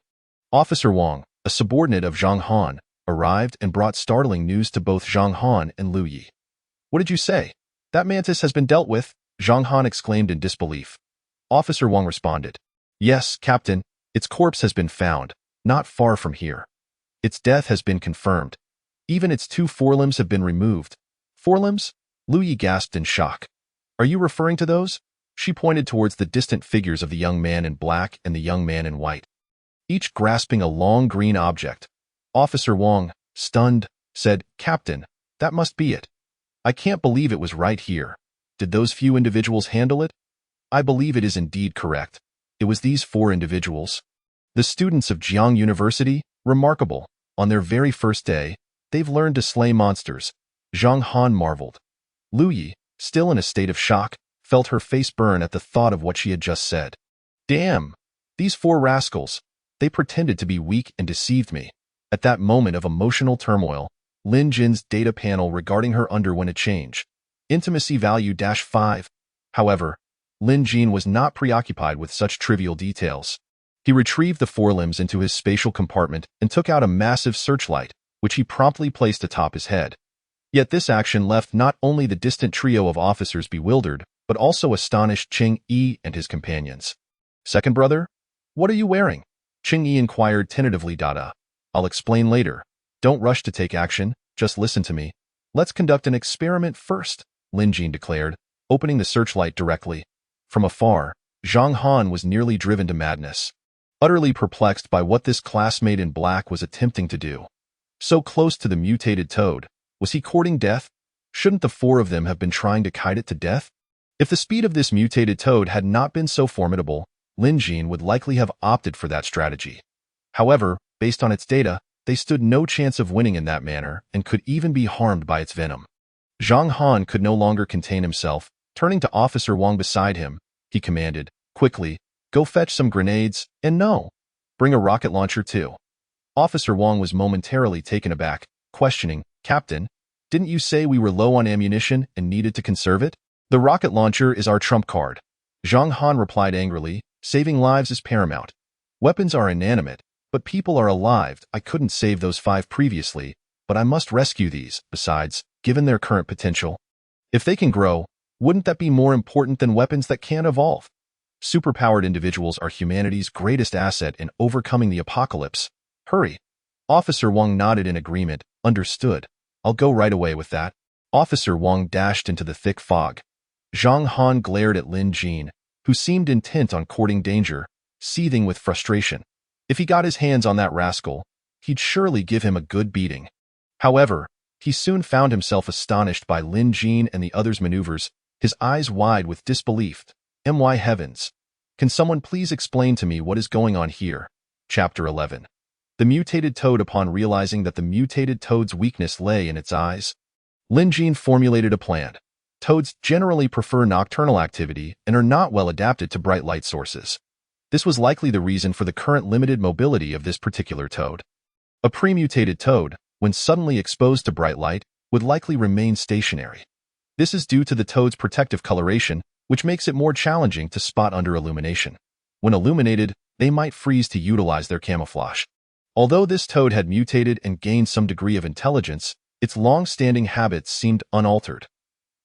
Officer Wang, a subordinate of Zhang Han, arrived and brought startling news to both Zhang Han and Lu Yi. "What did you say? That mantis has been dealt with?" Zhang Han exclaimed in disbelief. Officer Wang responded, "Yes, Captain, its corpse has been found, not far from here. Its death has been confirmed. Even its 2 forelimbs have been removed." "Forelimbs?" Lu Yi gasped in shock. "Are you referring to those?" She pointed towards the distant figures of the young man in black and the young man in white, each grasping a long green object. Officer Wang, stunned, said, "Captain, that must be it. I can't believe it was right here. Did those few individuals handle it?" "I believe it is indeed correct. It was these 4 individuals. The students of Jiang University, remarkable. On their very first day, they've learned to slay monsters." Zhang Han marveled. Lu Yi, still in a state of shock, felt her face burn at the thought of what she had just said. "Damn! These 4 rascals. They pretended to be weak and deceived me." At that moment of emotional turmoil, Lin Jin's data panel regarding her underwent a change. Intimacy value -5. However, Lin Jin was not preoccupied with such trivial details. He retrieved the forelimbs into his spatial compartment and took out a massive searchlight, which he promptly placed atop his head. Yet this action left not only the distant trio of officers bewildered, but also astonished Ching Yi and his companions. "Second brother? What are you wearing?" Ching Yi inquired tentatively. "I'll explain later. Don't rush to take action, just listen to me. Let's conduct an experiment first," Lin Jin declared, opening the searchlight directly. From afar, Zhang Han was nearly driven to madness, utterly perplexed by what this classmate in black was attempting to do. So close to the mutated toad, was he courting death? Shouldn't the 4 of them have been trying to kite it to death? If the speed of this mutated toad had not been so formidable, Lin Jin would likely have opted for that strategy. However, based on its data, they stood no chance of winning in that manner and could even be harmed by its venom. Zhang Han could no longer contain himself. Turning to Officer Wang beside him, he commanded, "Quickly, go fetch some grenades, and no, bring a rocket launcher too." Officer Wang was momentarily taken aback, questioning, "Captain, didn't you say we were low on ammunition and needed to conserve it?" "The rocket launcher is our trump card," Zhang Han replied angrily. "Saving lives is paramount. Weapons are inanimate, but people are alive. I couldn't save those 5 previously, but I must rescue these. Besides, given their current potential, if they can grow, wouldn't that be more important than weapons that can't evolve? Superpowered individuals are humanity's greatest asset in overcoming the apocalypse. Hurry." Officer Wang nodded in agreement. "Understood. I'll go right away with that." Officer Wang dashed into the thick fog. Zhang Han glared at Lin Jin, who seemed intent on courting danger, seething with frustration. If he got his hands on that rascal, he'd surely give him a good beating. However, he soon found himself astonished by Lin Jin and the others' maneuvers, his eyes wide with disbelief. "My heavens! Can someone please explain to me what is going on here?" Chapter 11. The mutated toad. Upon realizing that the mutated toad's weakness lay in its eyes, Lin Jin formulated a plan. Toads generally prefer nocturnal activity and are not well adapted to bright light sources. This was likely the reason for the current limited mobility of this particular toad. A pre-mutated toad, when suddenly exposed to bright light, would likely remain stationary. This is due to the toad's protective coloration, which makes it more challenging to spot under illumination. When illuminated, they might freeze to utilize their camouflage. Although this toad had mutated and gained some degree of intelligence, its long-standing habits seemed unaltered.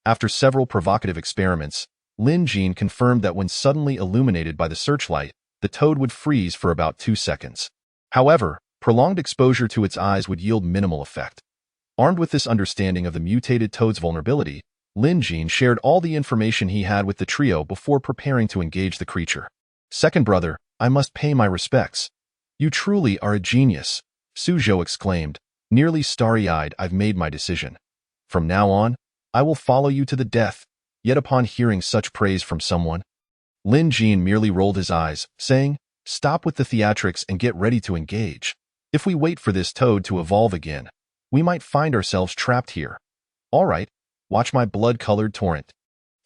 After several provocative experiments, Lin Jin confirmed that when suddenly illuminated by the searchlight, the toad would freeze for about 2 seconds. However, prolonged exposure to its eyes would yield minimal effect. Armed with this understanding of the mutated toad's vulnerability, Lin Jin shared all the information he had with the trio before preparing to engage the creature. "Second brother, I must pay my respects. You truly are a genius," Suzhou exclaimed, nearly starry-eyed. "I've made my decision. From now on, I will follow you to the death." Yet upon hearing such praise from someone, Lin Jin merely rolled his eyes, saying, "Stop with the theatrics and get ready to engage. If we wait for this toad to evolve again, we might find ourselves trapped here. All right, watch my blood-colored torrent,"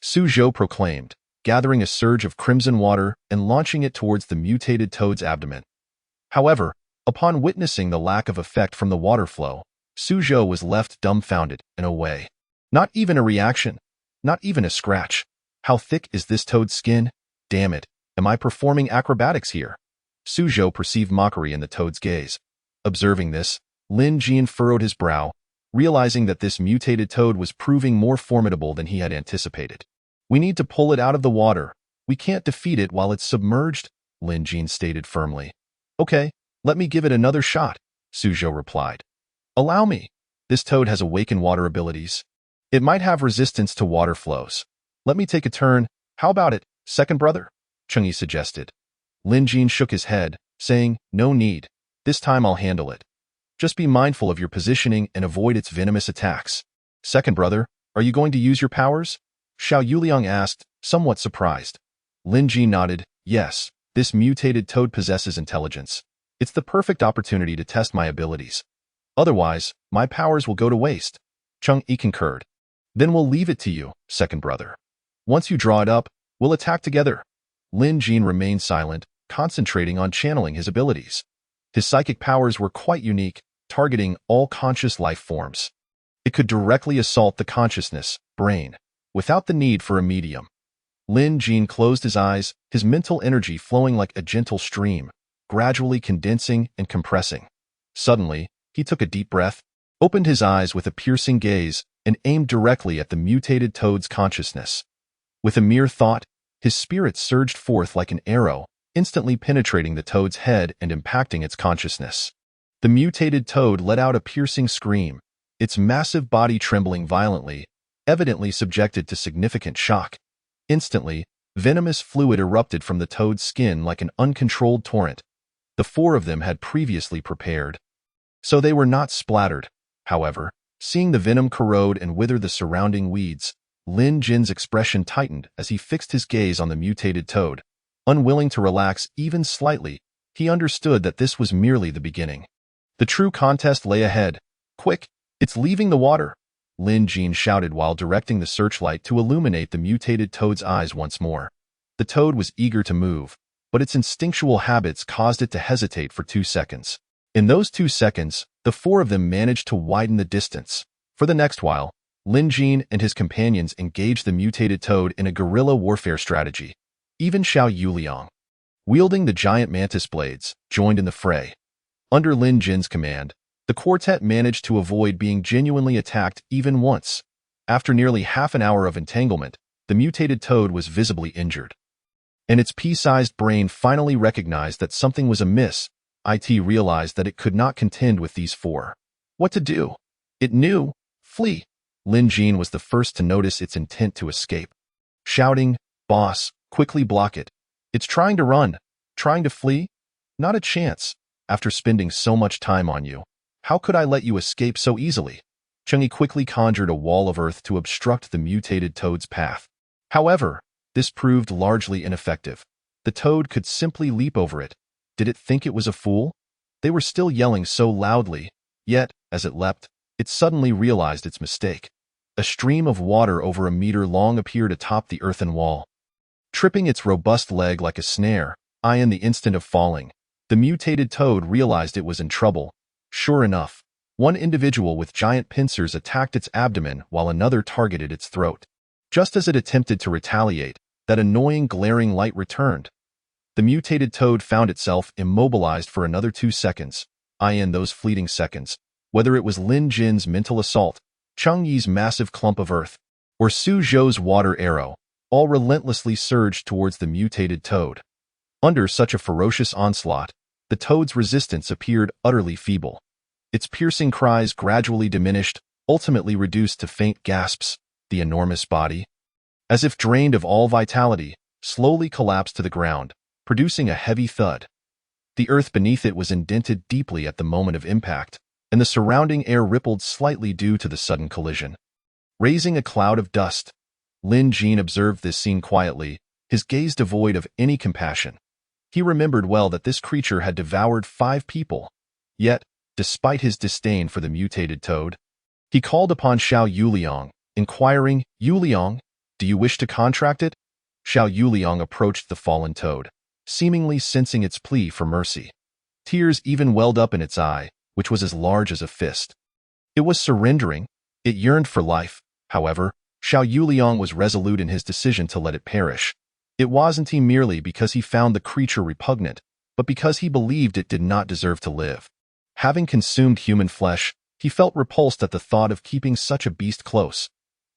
Suzhou proclaimed, gathering a surge of crimson water and launching it towards the mutated toad's abdomen. However, upon witnessing the lack of effect from the water flow, Suzhou was left dumbfounded and away. Not even a reaction, not even a scratch. How thick is this toad's skin? Damn it, am I performing acrobatics here? Suzhou perceived mockery in the toad's gaze. Observing this, Lin Jin furrowed his brow, realizing that this mutated toad was proving more formidable than he had anticipated. "We need to pull it out of the water. We can't defeat it while it's submerged," Lin Jin stated firmly. "Okay, let me give it another shot," Suzhou replied. "Allow me. This toad has awakened water abilities. It might have resistance to water flows. Let me take a turn. How about it, second brother?" Changyi suggested. Lin Jin shook his head, saying, "No need. This time I'll handle it. Just be mindful of your positioning and avoid its venomous attacks." "Second brother, are you going to use your powers?" Xiao Yuliang asked, somewhat surprised. Lin Jin nodded, "Yes, this mutated toad possesses intelligence. It's the perfect opportunity to test my abilities. Otherwise, my powers will go to waste." Changyi concurred. "Then we'll leave it to you, second brother. Once you draw it up, we'll attack together." Lin Jin remained silent, concentrating on channeling his abilities. His psychic powers were quite unique, targeting all conscious life forms. It could directly assault the consciousness, brain, without the need for a medium. Lin Jin closed his eyes, his mental energy flowing like a gentle stream, gradually condensing and compressing. Suddenly, he took a deep breath, opened his eyes with a piercing gaze, and aimed directly at the mutated toad's consciousness. With a mere thought, his spirit surged forth like an arrow, instantly penetrating the toad's head and impacting its consciousness. The mutated toad let out a piercing scream, its massive body trembling violently, evidently subjected to significant shock. Instantly, venomous fluid erupted from the toad's skin like an uncontrolled torrent. The four of them had previously prepared, so they were not splattered. However, seeing the venom corrode and wither the surrounding weeds, Lin Jin's expression tightened as he fixed his gaze on the mutated toad. Unwilling to relax even slightly, he understood that this was merely the beginning. The true contest lay ahead. "Quick, it's leaving the water!" Lin Jin shouted while directing the searchlight to illuminate the mutated toad's eyes once more. The toad was eager to move, but its instinctual habits caused it to hesitate for 2 seconds. In those 2 seconds, the four of them managed to widen the distance. For the next while, Lin Jin and his companions engaged the mutated toad in a guerrilla warfare strategy. Even Xiao Yuliang, wielding the giant mantis blades, joined in the fray. Under Lin Jin's command, the quartet managed to avoid being genuinely attacked even once. After nearly half an hour of entanglement, the mutated toad was visibly injured. And its pea-sized brain finally recognized that something was amiss. It realized that it could not contend with these four. What to do? It knew. Flee. Lin Jin was the first to notice its intent to escape. Shouting, "Boss, quickly block it. It's trying to run. Trying to flee? Not a chance. After spending so much time on you, how could I let you escape so easily?" Changyi quickly conjured a wall of earth to obstruct the mutated toad's path. However, this proved largely ineffective. The toad could simply leap over it. Did it think it was a fool? They were still yelling so loudly, yet, as it leapt, it suddenly realized its mistake. A stream of water over a meter long appeared atop the earthen wall, tripping its robust leg like a snare. In the instant of falling, the mutated toad realized it was in trouble. Sure enough, one individual with giant pincers attacked its abdomen while another targeted its throat. Just as it attempted to retaliate, that annoying glaring light returned. The mutated toad found itself immobilized for another 2 seconds. In those fleeting seconds, whether it was Lin Jin's mental assault, Changyi's massive clump of earth, or Suzhou's water arrow, all relentlessly surged towards the mutated toad. Under such a ferocious onslaught, the toad's resistance appeared utterly feeble. Its piercing cries gradually diminished, ultimately reduced to faint gasps. The enormous body, as if drained of all vitality, slowly collapsed to the ground, producing a heavy thud. The earth beneath it was indented deeply at the moment of impact, and the surrounding air rippled slightly due to the sudden collision, raising a cloud of dust. Lin Jin observed this scene quietly, his gaze devoid of any compassion. He remembered well that this creature had devoured 5 people. Yet, despite his disdain for the mutated toad, he called upon Xiao Yuliang, inquiring, "Yuliang, do you wish to contract it?" Xiao Yuliang approached the fallen toad, seemingly sensing its plea for mercy. Tears even welled up in its eye, which was as large as a fist. It was surrendering. It yearned for life. However, Xiao Yuliang was resolute in his decision to let it perish. It wasn't merely because he found the creature repugnant, but because he believed it did not deserve to live. Having consumed human flesh, he felt repulsed at the thought of keeping such a beast close.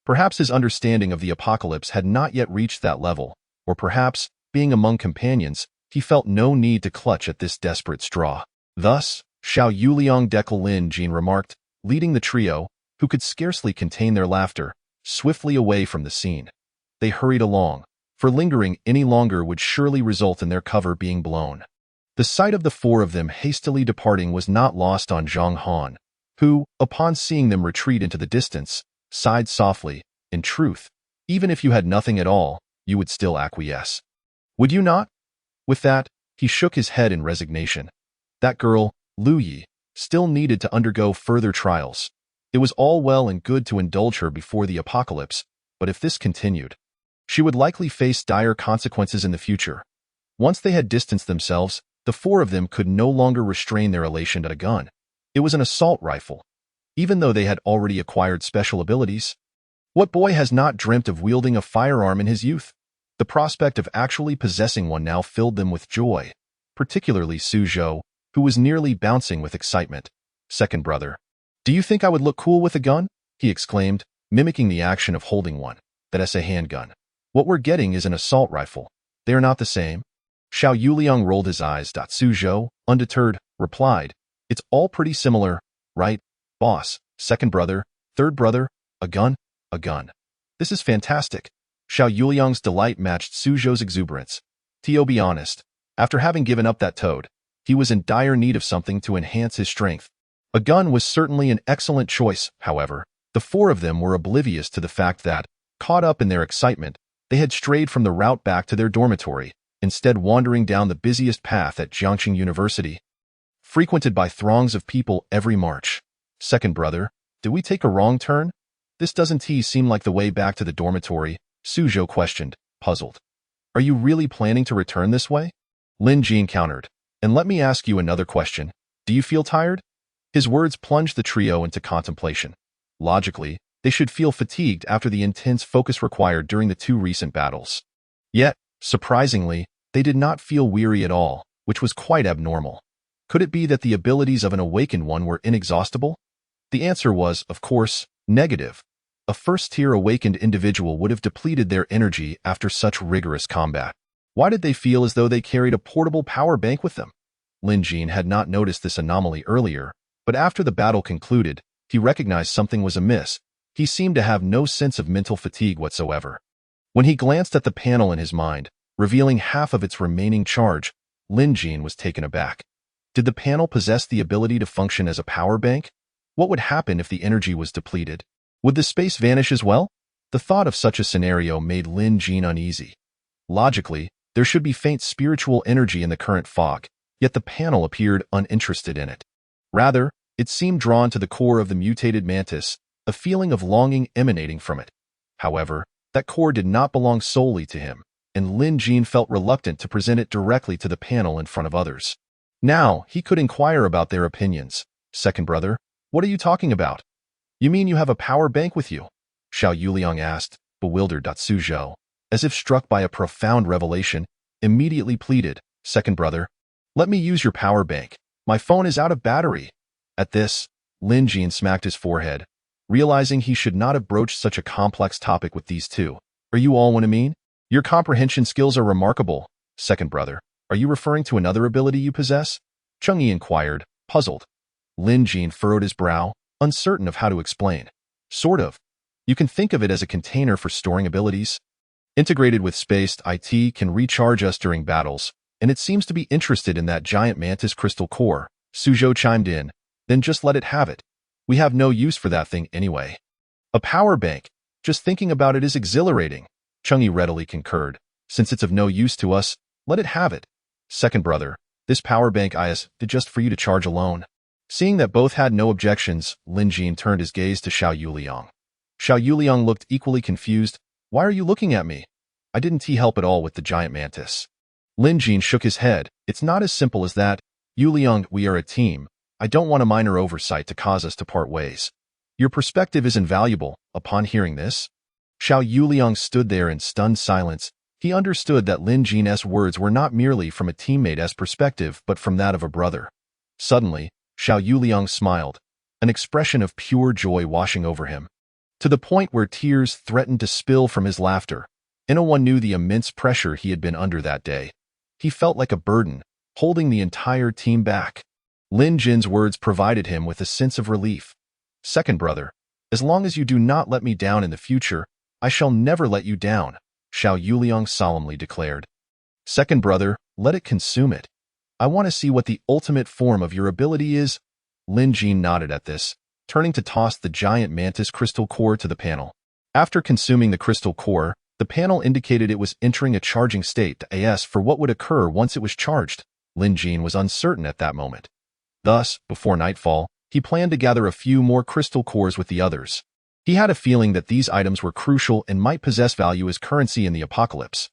Perhaps his understanding of the apocalypse had not yet reached that level, or perhaps, being among companions, he felt no need to clutch at this desperate straw. Thus, Xiao Yuliang Dekel Lin Jin remarked, leading the trio, who could scarcely contain their laughter, swiftly away from the scene. They hurried along, for lingering any longer would surely result in their cover being blown. The sight of the 4 of them hastily departing was not lost on Zhang Han, who, upon seeing them retreat into the distance, sighed softly. In truth, even if you had nothing at all, you would still acquiesce. Would you not? With that, he shook his head in resignation. That girl, Lu Yi, still needed to undergo further trials. It was all well and good to indulge her before the apocalypse, but if this continued, she would likely face dire consequences in the future. Once they had distanced themselves, the 4 of them could no longer restrain their elation at a gun. It was an assault rifle. Even though they had already acquired special abilities, what boy has not dreamt of wielding a firearm in his youth? The prospect of actually possessing one now filled them with joy, particularly Su Zhou, who was nearly bouncing with excitement. Second brother, do you think I would look cool with a gun? He exclaimed, mimicking the action of holding one. That's a handgun. What we're getting is an assault rifle. They are not the same. Xiao Yuliang rolled his eyes. Su Zhou, undeterred, replied, it's all pretty similar, right, boss? Second brother, third brother, a gun, a gun. This is fantastic. Xiao Yuliang's delight matched Su Zhou's exuberance. To be honest, after having given up that toad, he was in dire need of something to enhance his strength. A gun was certainly an excellent choice. However, the 4 of them were oblivious to the fact that, caught up in their excitement, they had strayed from the route back to their dormitory, instead wandering down the busiest path at Jiangxing University, frequented by throngs of people every march. Second brother, did we take a wrong turn? This doesn't seem like the way back to the dormitory, Su Zhou questioned, puzzled. Are you really planning to return this way? Lin Jin countered. And let me ask you another question. Do you feel tired? His words plunged the trio into contemplation. Logically, they should feel fatigued after the intense focus required during the 2 recent battles. Yet, surprisingly, they did not feel weary at all, which was quite abnormal. Could it be that the abilities of an awakened one were inexhaustible? The answer was, of course, negative. A first-tier awakened individual would have depleted their energy after such rigorous combat. Why did they feel as though they carried a portable power bank with them? Lin Jin had not noticed this anomaly earlier, but after the battle concluded, he recognized something was amiss. He seemed to have no sense of mental fatigue whatsoever. When he glanced at the panel in his mind, revealing half of its remaining charge, Lin Jin was taken aback. Did the panel possess the ability to function as a power bank? What would happen if the energy was depleted? Would the space vanish as well? The thought of such a scenario made Lin Jin uneasy. Logically, there should be faint spiritual energy in the current fog, yet the panel appeared uninterested in it. Rather, it seemed drawn to the core of the mutated mantis, a feeling of longing emanating from it. However, that core did not belong solely to him, and Lin Jin felt reluctant to present it directly to the panel in front of others. Now, he could inquire about their opinions. Second brother, what are you talking about? You mean you have a power bank with you? Xiao Yuliang asked, bewildered. Su Zhou, as if struck by a profound revelation, immediately pleaded, Second brother, let me use your power bank. My phone is out of battery. At this, Lin Jin smacked his forehead, realizing he should not have broached such a complex topic with these 2. Are you all what I mean? Your comprehension skills are remarkable. Second brother, are you referring to another ability you possess? Changyi inquired, puzzled. Lin Jin furrowed his brow, uncertain of how to explain. Sort of. You can think of it as a container for storing abilities. Integrated with spaced IT can recharge us during battles, and it seems to be interested in that giant mantis crystal core. Suzhou chimed in. Then just let it have it. We have no use for that thing anyway. A power bank. Just thinking about it is exhilarating. Chang'e readily concurred. Since it's of no use to us, let it have it. Second brother, this power bank did just for you to charge alone. Seeing that both had no objections, Lin Jin turned his gaze to Xiao Yuliang. Xiao Yuliang looked equally confused. Why are you looking at me? I didn't help at all with the giant mantis. Lin Jin shook his head. It's not as simple as that. Yuliang, we are a team. I don't want a minor oversight to cause us to part ways. Your perspective is invaluable. Upon hearing this, Xiao Yuliang stood there in stunned silence. He understood that Lin Jin's words were not merely from a teammate's perspective, but from that of a brother. Suddenly, Xiao Yuliang smiled, an expression of pure joy washing over him, to the point where tears threatened to spill from his laughter. One knew the immense pressure he had been under that day. He felt like a burden, holding the entire team back. Lin Jin's words provided him with a sense of relief. Second brother, as long as you do not let me down in the future, I shall never let you down, Xiao Yuliang solemnly declared. Second brother, let it consume it. I want to see what the ultimate form of your ability is. Lin Jin nodded at this, turning to toss the giant mantis crystal core to the panel. After consuming the crystal core, the panel indicated it was entering a charging state as for what would occur once it was charged. Lin Jin was uncertain at that moment. Thus, before nightfall, he planned to gather a few more crystal cores with the others. He had a feeling that these items were crucial and might possess value as currency in the apocalypse.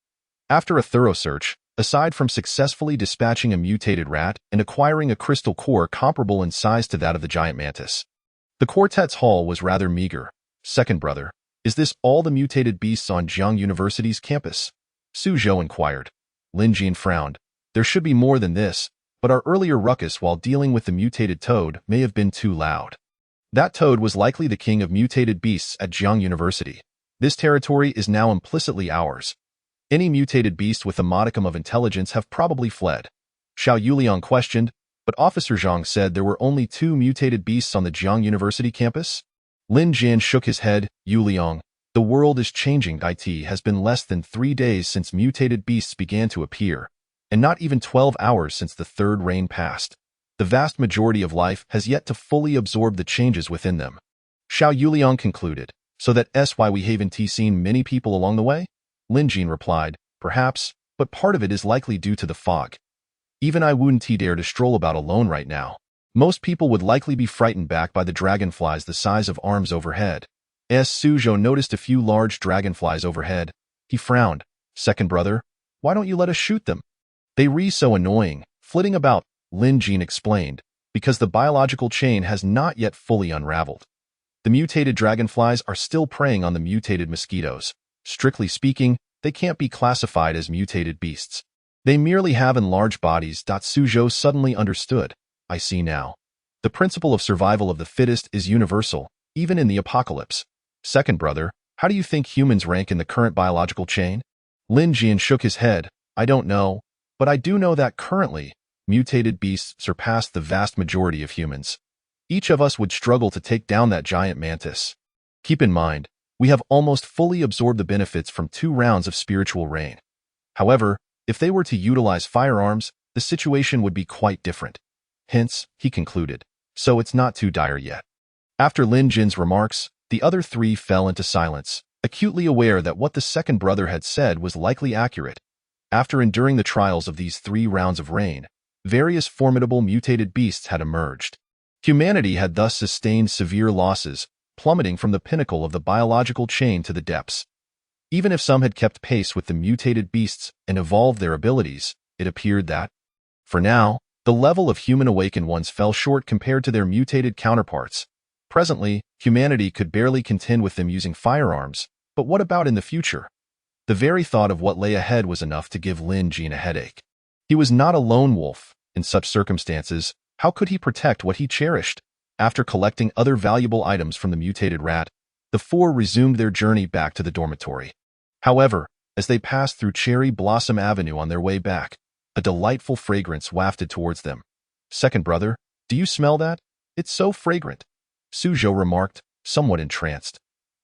After a thorough search, aside from successfully dispatching a mutated rat and acquiring a crystal core comparable in size to that of the giant mantis, the quartet's haul was rather meager. Second brother, is this all the mutated beasts on Jiang University's campus? Suzhou inquired. Lin Jin frowned. There should be more than this, but our earlier ruckus while dealing with the mutated toad may have been too loud. That toad was likely the king of mutated beasts at Jiang University. This territory is now implicitly ours. Any mutated beast with a modicum of intelligence have probably fled. Xiao Yuliang questioned, but Officer Zhang said there were only 2 mutated beasts on the Jiang University campus? Lin Jin shook his head. Yuliang, the world is changing. It has been less than 3 days since mutated beasts began to appear, and not even 12 hours since the third reign passed. The vast majority of life has yet to fully absorb the changes within them. Xiao Yuliang concluded. So that's why we haven't seen many people along the way? Lin Jin replied, perhaps, but part of it is likely due to the fog. Even I wouldn't dare to stroll about alone right now. Most people would likely be frightened back by the dragonflies the size of arms overhead. As Suzhou noticed a few large dragonflies overhead, he frowned. Second brother, why don't you let us shoot them? They re so annoying, flitting about, Lin Jin explained, because the biological chain has not yet fully unraveled. The mutated dragonflies are still preying on the mutated mosquitoes. Strictly speaking, they can't be classified as mutated beasts. They merely have enlarged bodies. Suzhou suddenly understood. I see now. The principle of survival of the fittest is universal, even in the apocalypse. Second brother, how do you think humans rank in the current biological chain? Lin Jin shook his head. I don't know, but I do know that currently, mutated beasts surpass the vast majority of humans. Each of us would struggle to take down that giant mantis. Keep in mind, we have almost fully absorbed the benefits from 2 rounds of spiritual rain. However, if they were to utilize firearms, the situation would be quite different. Hence, he concluded, so it's not too dire yet. After Lin Jin's remarks, the other 3 fell into silence, acutely aware that what the second brother had said was likely accurate. After enduring the trials of these 3 rounds of rain, various formidable mutated beasts had emerged. Humanity had thus sustained severe losses, plummeting from the pinnacle of the biological chain to the depths. Even if some had kept pace with the mutated beasts and evolved their abilities, it appeared that, for now, the level of human awakened ones fell short compared to their mutated counterparts. Presently, humanity could barely contend with them using firearms, but what about in the future? The very thought of what lay ahead was enough to give Lin Jin a headache. He was not a lone wolf. In such circumstances, how could he protect what he cherished? After collecting other valuable items from the mutated rat, the 4 resumed their journey back to the dormitory. However, as they passed through Cherry Blossom Avenue on their way back, a delightful fragrance wafted towards them. Second brother, do you smell that? It's so fragrant, Suzhou remarked, somewhat entranced.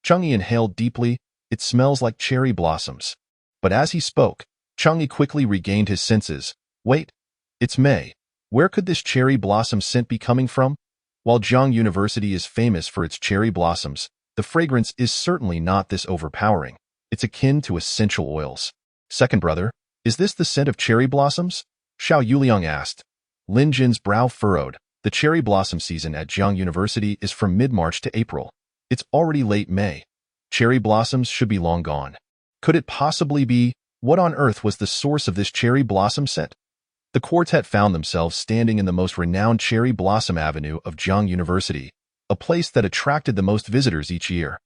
Chang'e inhaled deeply. It smells like cherry blossoms. But as he spoke, Chang'e quickly regained his senses. Wait, it's May. Where could this cherry blossom scent be coming from? While Jiang University is famous for its cherry blossoms, the fragrance is certainly not this overpowering. It's akin to essential oils. Second brother, is this the scent of cherry blossoms? Xiao Yuliang asked. Lin Jin's brow furrowed. The cherry blossom season at Jiang University is from mid-March to April. It's already late May. Cherry blossoms should be long gone. Could it possibly be? What on earth was the source of this cherry blossom scent? The quartet found themselves standing in the most renowned cherry blossom avenue of Jiang University, a place that attracted the most visitors each year.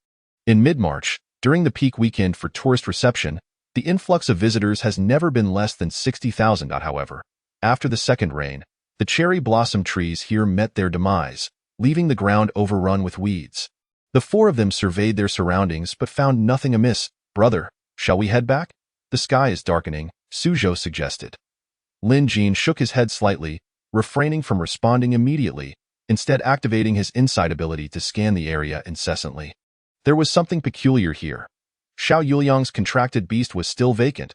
In mid-March, during the peak weekend for tourist reception, the influx of visitors has never been less than 60,000. However, after the second rain, the cherry blossom trees here met their demise, leaving the ground overrun with weeds. The four of them surveyed their surroundings but found nothing amiss. Brother, shall we head back? The sky is darkening, Suzhou suggested. Lin Jin shook his head slightly, refraining from responding immediately, instead activating his insight ability to scan the area incessantly. There was something peculiar here. Xiao Yuliang's contracted beast was still vacant.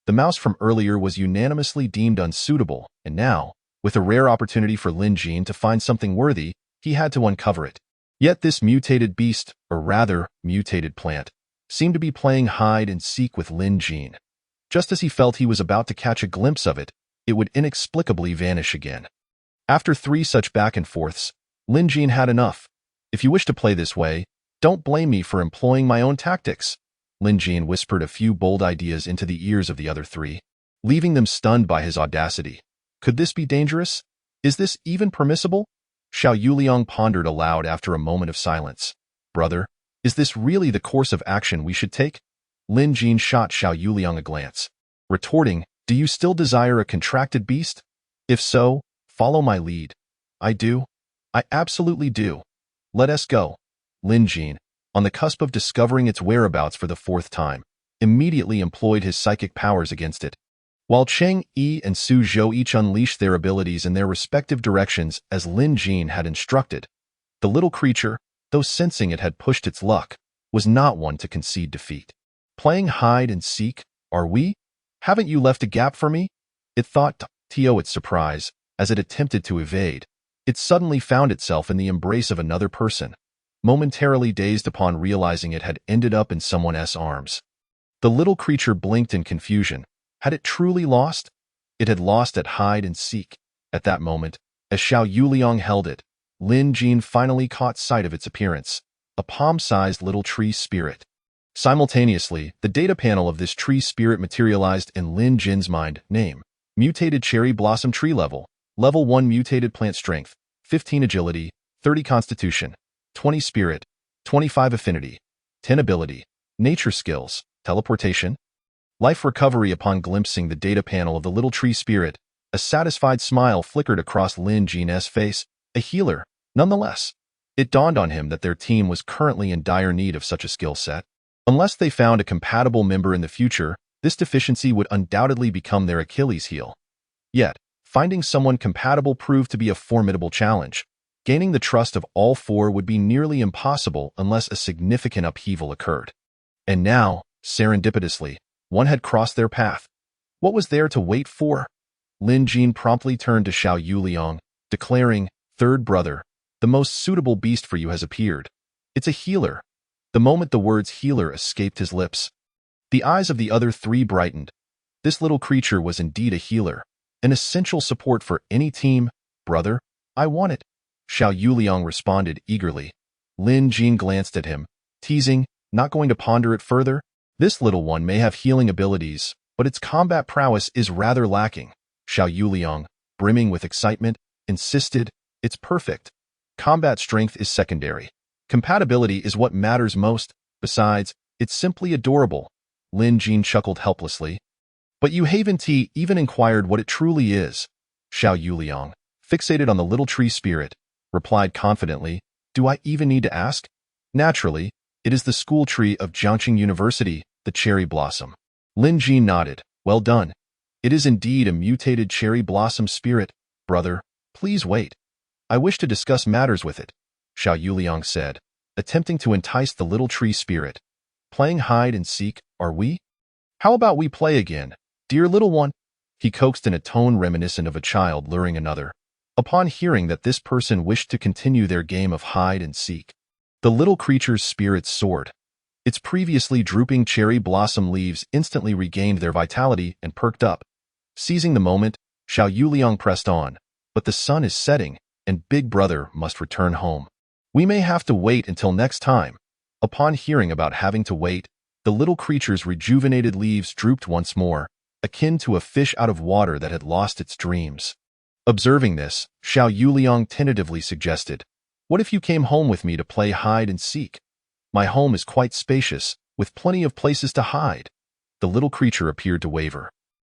The mouse from earlier was unanimously deemed unsuitable, and now, with a rare opportunity for Lin Jin to find something worthy, he had to uncover it. Yet this mutated beast, or rather, mutated plant, seemed to be playing hide and seek with Lin Jin. Just as he felt he was about to catch a glimpse of it, it would inexplicably vanish again. After 3 such back and forths, Lin Jin had enough. If you wish to play this way, don't blame me for employing my own tactics. Lin Jin whispered a few bold ideas into the ears of the other 3, leaving them stunned by his audacity. Could this be dangerous? Is this even permissible? Xiao Yuliang pondered aloud after a moment of silence. Brother, is this really the course of action we should take? Lin Jin shot Xiao Yuliang a glance, retorting, do you still desire a contracted beast? If so, follow my lead. I do. I absolutely do. Let us go. Lin Jin, on the cusp of discovering its whereabouts for the 4th time, immediately employed his psychic powers against it. While Cheng Yi and Su Zhou each unleashed their abilities in their respective directions as Lin Jin had instructed, the little creature, though sensing it had pushed its luck, was not one to concede defeat. Playing hide and seek, are we? Haven't you left a gap for me? It thought, to its surprise, as it attempted to evade. It suddenly found itself in the embrace of another person, momentarily dazed upon realizing it had ended up in someone else's arms. The little creature blinked in confusion. Had it truly lost? It had lost at hide and seek. At that moment, as Xiao Yuliang held it, Lin Jin finally caught sight of its appearance, a palm-sized little tree spirit. Simultaneously, the data panel of this tree spirit materialized in Lin Jin's mind. Name: Mutated Cherry Blossom Tree Level. Level 1 Mutated Plant Strength, 15 Agility, 30 Constitution, 20 Spirit, 25 Affinity, 10 Ability, Nature Skills, Teleportation. Life Recovery. Upon glimpsing the data panel of the little tree spirit, a satisfied smile flickered across Lin Jin's face. A healer, nonetheless. It dawned on him that their team was currently in dire need of such a skill set. Unless they found a compatible member in the future, this deficiency would undoubtedly become their Achilles heel. Yet, finding someone compatible proved to be a formidable challenge. Gaining the trust of all 4 would be nearly impossible unless a significant upheaval occurred. And now, serendipitously, one had crossed their path. What was there to wait for? Lin Jin promptly turned to Xiao Yuliang, declaring, Third brother, the most suitable beast for you has appeared. It's a healer. The moment the words healer escaped his lips, the eyes of the other 3 brightened. This little creature was indeed a healer, an essential support for any team. Brother, I want it. Xiao Yuliang responded eagerly. Lin Jin glanced at him, teasing, not going to ponder it further? This little one may have healing abilities, but its combat prowess is rather lacking. Xiao Yuliang, brimming with excitement, insisted, it's perfect. Combat strength is secondary. Compatibility is what matters most. Besides, it's simply adorable. Lin Jin chuckled helplessly. But you haven't even inquired what it truly is. Xiao Yuliang, fixated on the little tree spirit, replied confidently, do I even need to ask? Naturally, it is the school tree of Jiangxing University, the cherry blossom. Lin Jin nodded. Well done. It is indeed a mutated cherry blossom spirit. Brother, please wait. I wish to discuss matters with it, Xiao Yuliang said. attempting to entice the little tree spirit. Playing hide and seek, are we? How about we play again, dear little one? He coaxed in a tone reminiscent of a child luring another. Upon hearing that this person wished to continue their game of hide and seek, the little creature's spirits soared. Its previously drooping cherry blossom leaves instantly regained their vitality and perked up. Seizing the moment, Xiao Yuliang pressed on. But the sun is setting, and Big Brother must return home. We may have to wait until next time. Upon hearing about having to wait, the little creature's rejuvenated leaves drooped once more, akin to a fish out of water that had lost its dreams. Observing this, Xiao Yuliang tentatively suggested, "What if you came home with me to play hide and seek? My home is quite spacious, with plenty of places to hide." The little creature appeared to waver.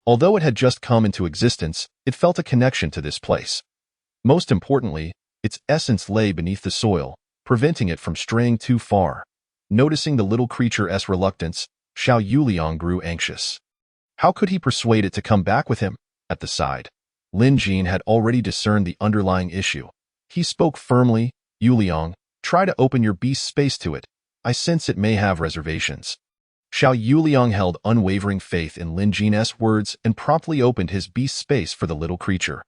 Although it had just come into existence, it felt a connection to this place. Most importantly, its essence lay beneath the soil, preventing it from straying too far. Noticing the little creature's reluctance, Xiao Yuliang grew anxious. How could he persuade it to come back with him? At the side, Lin Jin had already discerned the underlying issue. He spoke firmly, "Yuliang, try to open your beast space to it. I sense it may have reservations." Xiao Yuliang held unwavering faith in Lin Jin's words and promptly opened his beast space for the little creature.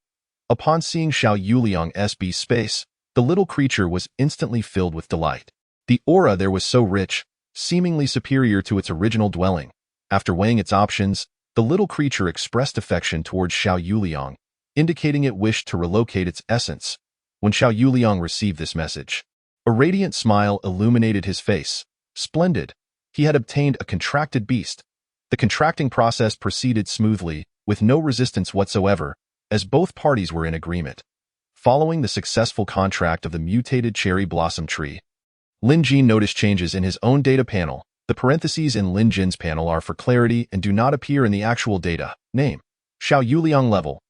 Upon seeing Xiao Yuliang's beast space, the little creature was instantly filled with delight. The aura there was so rich, seemingly superior to its original dwelling. After weighing its options, the little creature expressed affection towards Xiao Yuliang, indicating it wished to relocate its essence. When Xiao Yuliang received this message, a radiant smile illuminated his face. Splendid! He had obtained a contracted beast. The contracting process proceeded smoothly, with no resistance whatsoever, as both parties were in agreement. Following the successful contract of the mutated cherry blossom tree, Lin Jin noticed changes in his own data panel. The parentheses in Lin Jin's panel are for clarity and do not appear in the actual data. Name: Xiao Yuliang level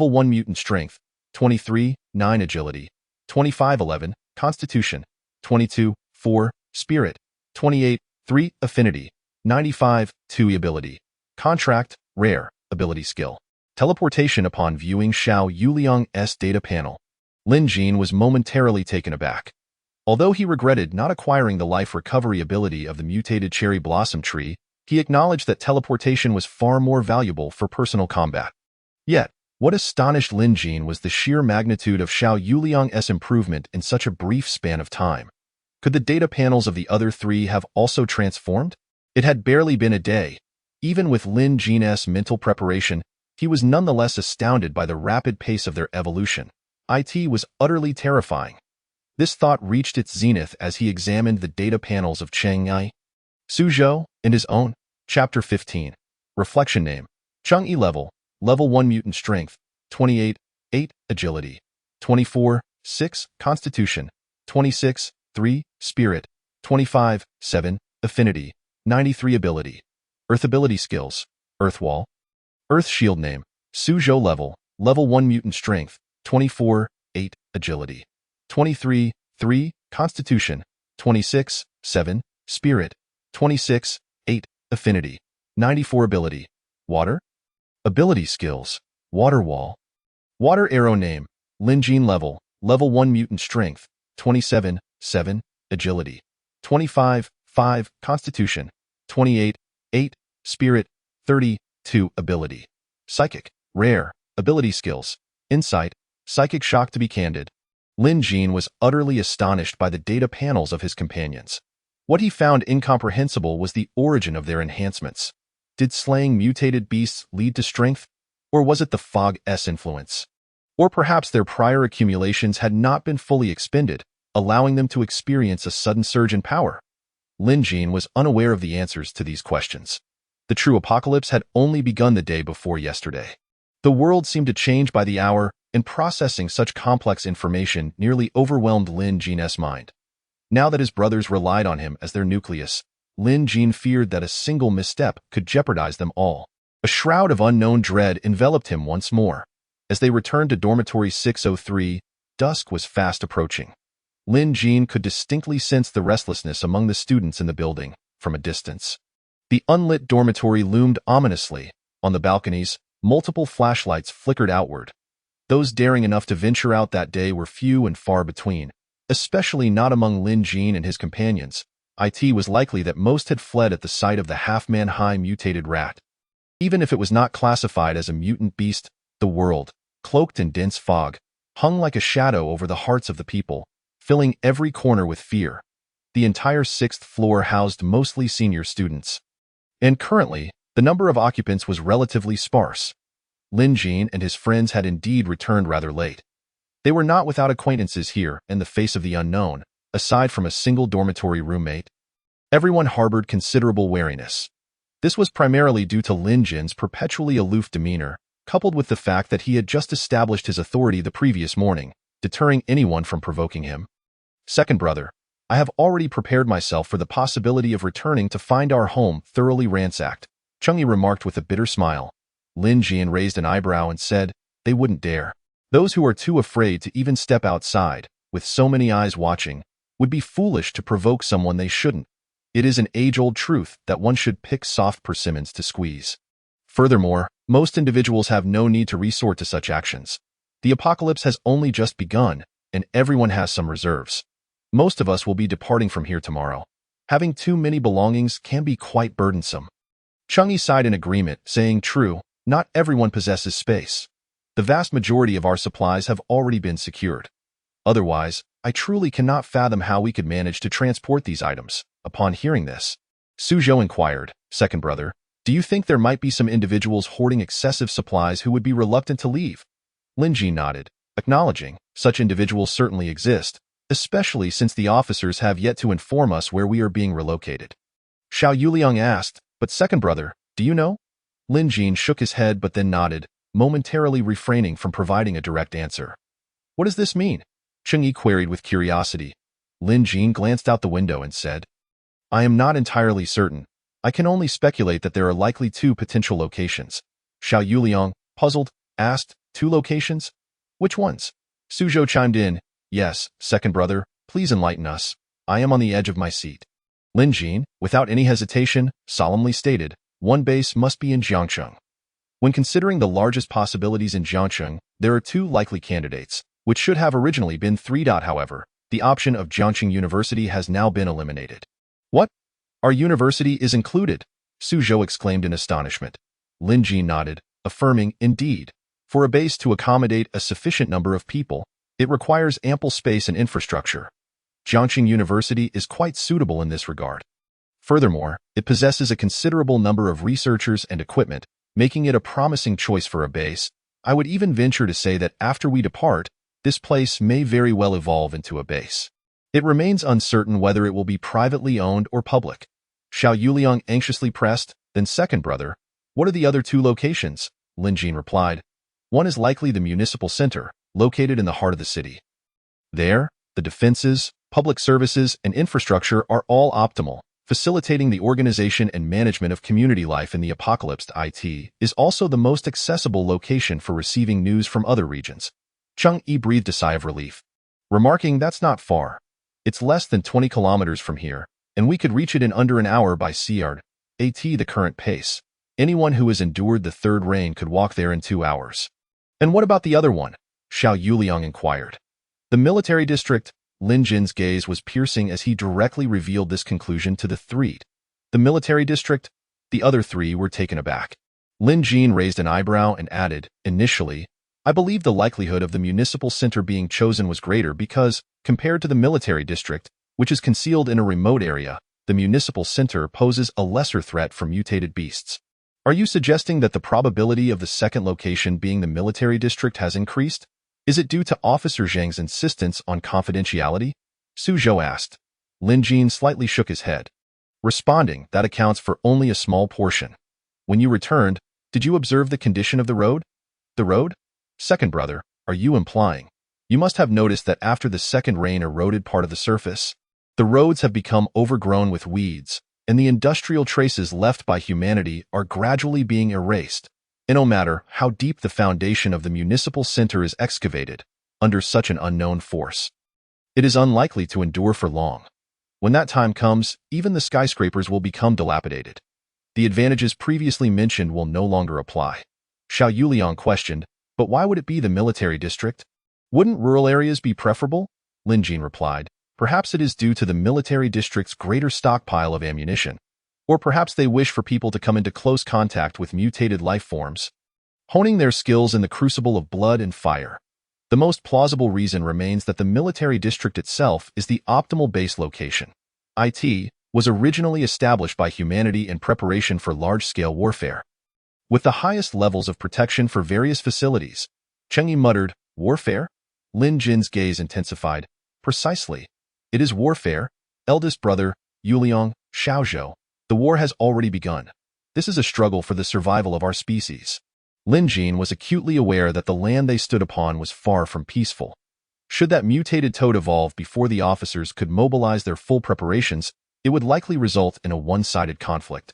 1 mutant strength, 23, 9 agility, 25, 11 constitution, 22, 4 spirit, 28, 3 affinity, 95, 2 ability. Contract, rare, ability skill. Teleportation. Upon viewing Xiao Yuliang's data panel, Lin Jin was momentarily taken aback. Although he regretted not acquiring the life recovery ability of the mutated cherry blossom tree, he acknowledged that teleportation was far more valuable for personal combat. Yet, what astonished Lin Jin was the sheer magnitude of Xiao Yuliang's improvement in such a brief span of time. Could the data panels of the other three have also transformed? It had barely been a day. Even with Lin Jin's mental preparation, he was nonetheless astounded by the rapid pace of their evolution. It was utterly terrifying. This thought reached its zenith as he examined the data panels of Chang'e, Suzhou, and his own. Chapter 15. Reflection. Name: Chang'e level 1 mutant strength, 28, 8 agility, 24, 6 constitution, 26, 3 spirit, 25, 7 affinity, 93 ability. Earth ability skills: Earth Wall, Earth Shield. Name: Suzhou level 1 mutant strength, 24, 8 agility, 23, 3 constitution, 26, 7 spirit, 26, 8 affinity, 94 ability. Water ability skills: Water Wall, Water Arrow. Name: Lin Jin level 1 mutant strength, 27, 7 agility, 25, 5 constitution, 28, 8 spirit, 32 ability. Psychic, rare, ability skills: Insight, Psychic Shock. To be candid, Lin Jin was utterly astonished by the data panels of his companions. What he found incomprehensible was the origin of their enhancements. Did slaying mutated beasts lead to strength? Or was it the fog's influence? Or perhaps their prior accumulations had not been fully expended, allowing them to experience a sudden surge in power? Lin Jin was unaware of the answers to these questions. The true apocalypse had only begun the day before yesterday. The world seemed to change by the hour, and processing such complex information nearly overwhelmed Lin Jin's mind. Now that his brothers relied on him as their nucleus, Lin Jin feared that a single misstep could jeopardize them all. A shroud of unknown dread enveloped him once more. As they returned to dormitory 603, dusk was fast approaching. Lin Jin could distinctly sense the restlessness among the students in the building from a distance. The unlit dormitory loomed ominously. On the balconies, multiple flashlights flickered outward. Those daring enough to venture out that day were few and far between. especially not among Lin Jin and his companions. It was likely that most had fled at the sight of the half-man-high mutated rat. Even if it was not classified as a mutant beast, the world, cloaked in dense fog, hung like a shadow over the hearts of the people, filling every corner with fear. The entire 6th floor housed mostly senior students. And currently, the number of occupants was relatively sparse. Lin Jin and his friends had indeed returned rather late. They were not without acquaintances here in the face of the unknown, aside from a single dormitory roommate. Everyone harbored considerable wariness. This was primarily due to Lin Jin's perpetually aloof demeanor, coupled with the fact that he had just established his authority the previous morning, deterring anyone from provoking him. Second brother, I have already prepared myself for the possibility of returning to find our home thoroughly ransacked, Chang'e remarked with a bitter smile. Lin Jin raised an eyebrow and said, they wouldn't dare. Those who are too afraid to even step outside, with so many eyes watching, would be foolish to provoke someone they shouldn't. It is an age-old truth that one should pick soft persimmons to squeeze. Furthermore, most individuals have no need to resort to such actions. The apocalypse has only just begun, and everyone has some reserves. Most of us will be departing from here tomorrow. Having too many belongings can be quite burdensome. Chang'e sighed in agreement, saying, true, not everyone possesses space. The vast majority of our supplies have already been secured. Otherwise, I truly cannot fathom how we could manage to transport these items. Upon hearing this, Suzhou inquired, second brother, do you think there might be some individuals hoarding excessive supplies who would be reluctant to leave? Lin Jin nodded, acknowledging, such individuals certainly exist, especially since the officers have yet to inform us where we are being relocated. Xiao Yuliang asked, but second brother, do you know? Lin Jin shook his head but then nodded, momentarily refraining from providing a direct answer. What does this mean? Chang'e queried with curiosity. Lin Jin glanced out the window and said, I am not entirely certain. I can only speculate that there are likely 2 potential locations. Xiao Yuliang, puzzled, asked, 2 locations? Which ones? Suzhou chimed in, yes, second brother, please enlighten us. I am on the edge of my seat. Lin Jin, without any hesitation, solemnly stated, 1 base must be in Jiangcheng. When considering the largest possibilities in Jiangcheng, there are 2 likely candidates, which should have originally been 3. However, the option of Jiangcheng University has now been eliminated. What? Our university is included? Suzhou exclaimed in astonishment. Lin Jin nodded, affirming, indeed. For a base to accommodate a sufficient number of people, it requires ample space and infrastructure. Jiangcheng University is quite suitable in this regard. Furthermore, it possesses a considerable number of researchers and equipment, making it a promising choice for a base. I would even venture to say that after we depart, this place may very well evolve into a base. It remains uncertain whether it will be privately owned or public. Xiao Yuliang anxiously pressed, then second brother, what are the other 2 locations? Lin Jin replied. One is likely the municipal center, located in the heart of the city. There, the defenses, public services, and infrastructure are all optimal, facilitating the organization and management of community life in the apocalypse. It is also the most accessible location for receiving news from other regions. Chang'e breathed a sigh of relief, remarking that's not far. It's less than 20 kilometers from here, and we could reach it in under an hour by CR. The current pace. Anyone who has endured the 3rd rain could walk there in 2 hours. And what about the other one? Xiao Yuliang inquired. The military district. Lin Jin's gaze was piercing as he directly revealed this conclusion to the 3. The military district? The other 3 were taken aback. Lin Jin raised an eyebrow and added, initially, I believe the likelihood of the municipal center being chosen was greater because, compared to the military district, which is concealed in a remote area, the municipal center poses a lesser threat from mutated beasts. Are you suggesting that the probability of the 2nd location being the military district has increased? Is it due to Officer Zhang's insistence on confidentiality? Suzhou asked. Lin Jin slightly shook his head, responding, that accounts for only a small portion. When you returned, did you observe the condition of the road? The road? Second brother, are you implying? You must have noticed that after the 2nd rain eroded part of the surface, the roads have become overgrown with weeds, and the industrial traces left by humanity are gradually being erased. And no matter how deep the foundation of the municipal center is excavated, under such an unknown force, it is unlikely to endure for long. When that time comes, even the skyscrapers will become dilapidated. The advantages previously mentioned will no longer apply. Xiao Yuliang questioned, but why would it be the military district? Wouldn't rural areas be preferable? Lin Jin replied. Perhaps it is due to the military district's greater stockpile of ammunition. Or perhaps they wish for people to come into close contact with mutated life forms, honing their skills in the crucible of blood and fire. The most plausible reason remains that the military district itself is the optimal base location. IT was originally established by humanity in preparation for large-scale warfare. With the highest levels of protection for various facilities, Cheng Yi muttered, "Warfare?" Lin Jin's gaze intensified. "Precisely. It is warfare, eldest brother, Yuliang, Xiaozhou. The war has already begun. This is a struggle for the survival of our species." Lin Jin was acutely aware that the land they stood upon was far from peaceful. Should that mutated toad evolve before the officers could mobilize their full preparations, it would likely result in a one-sided conflict.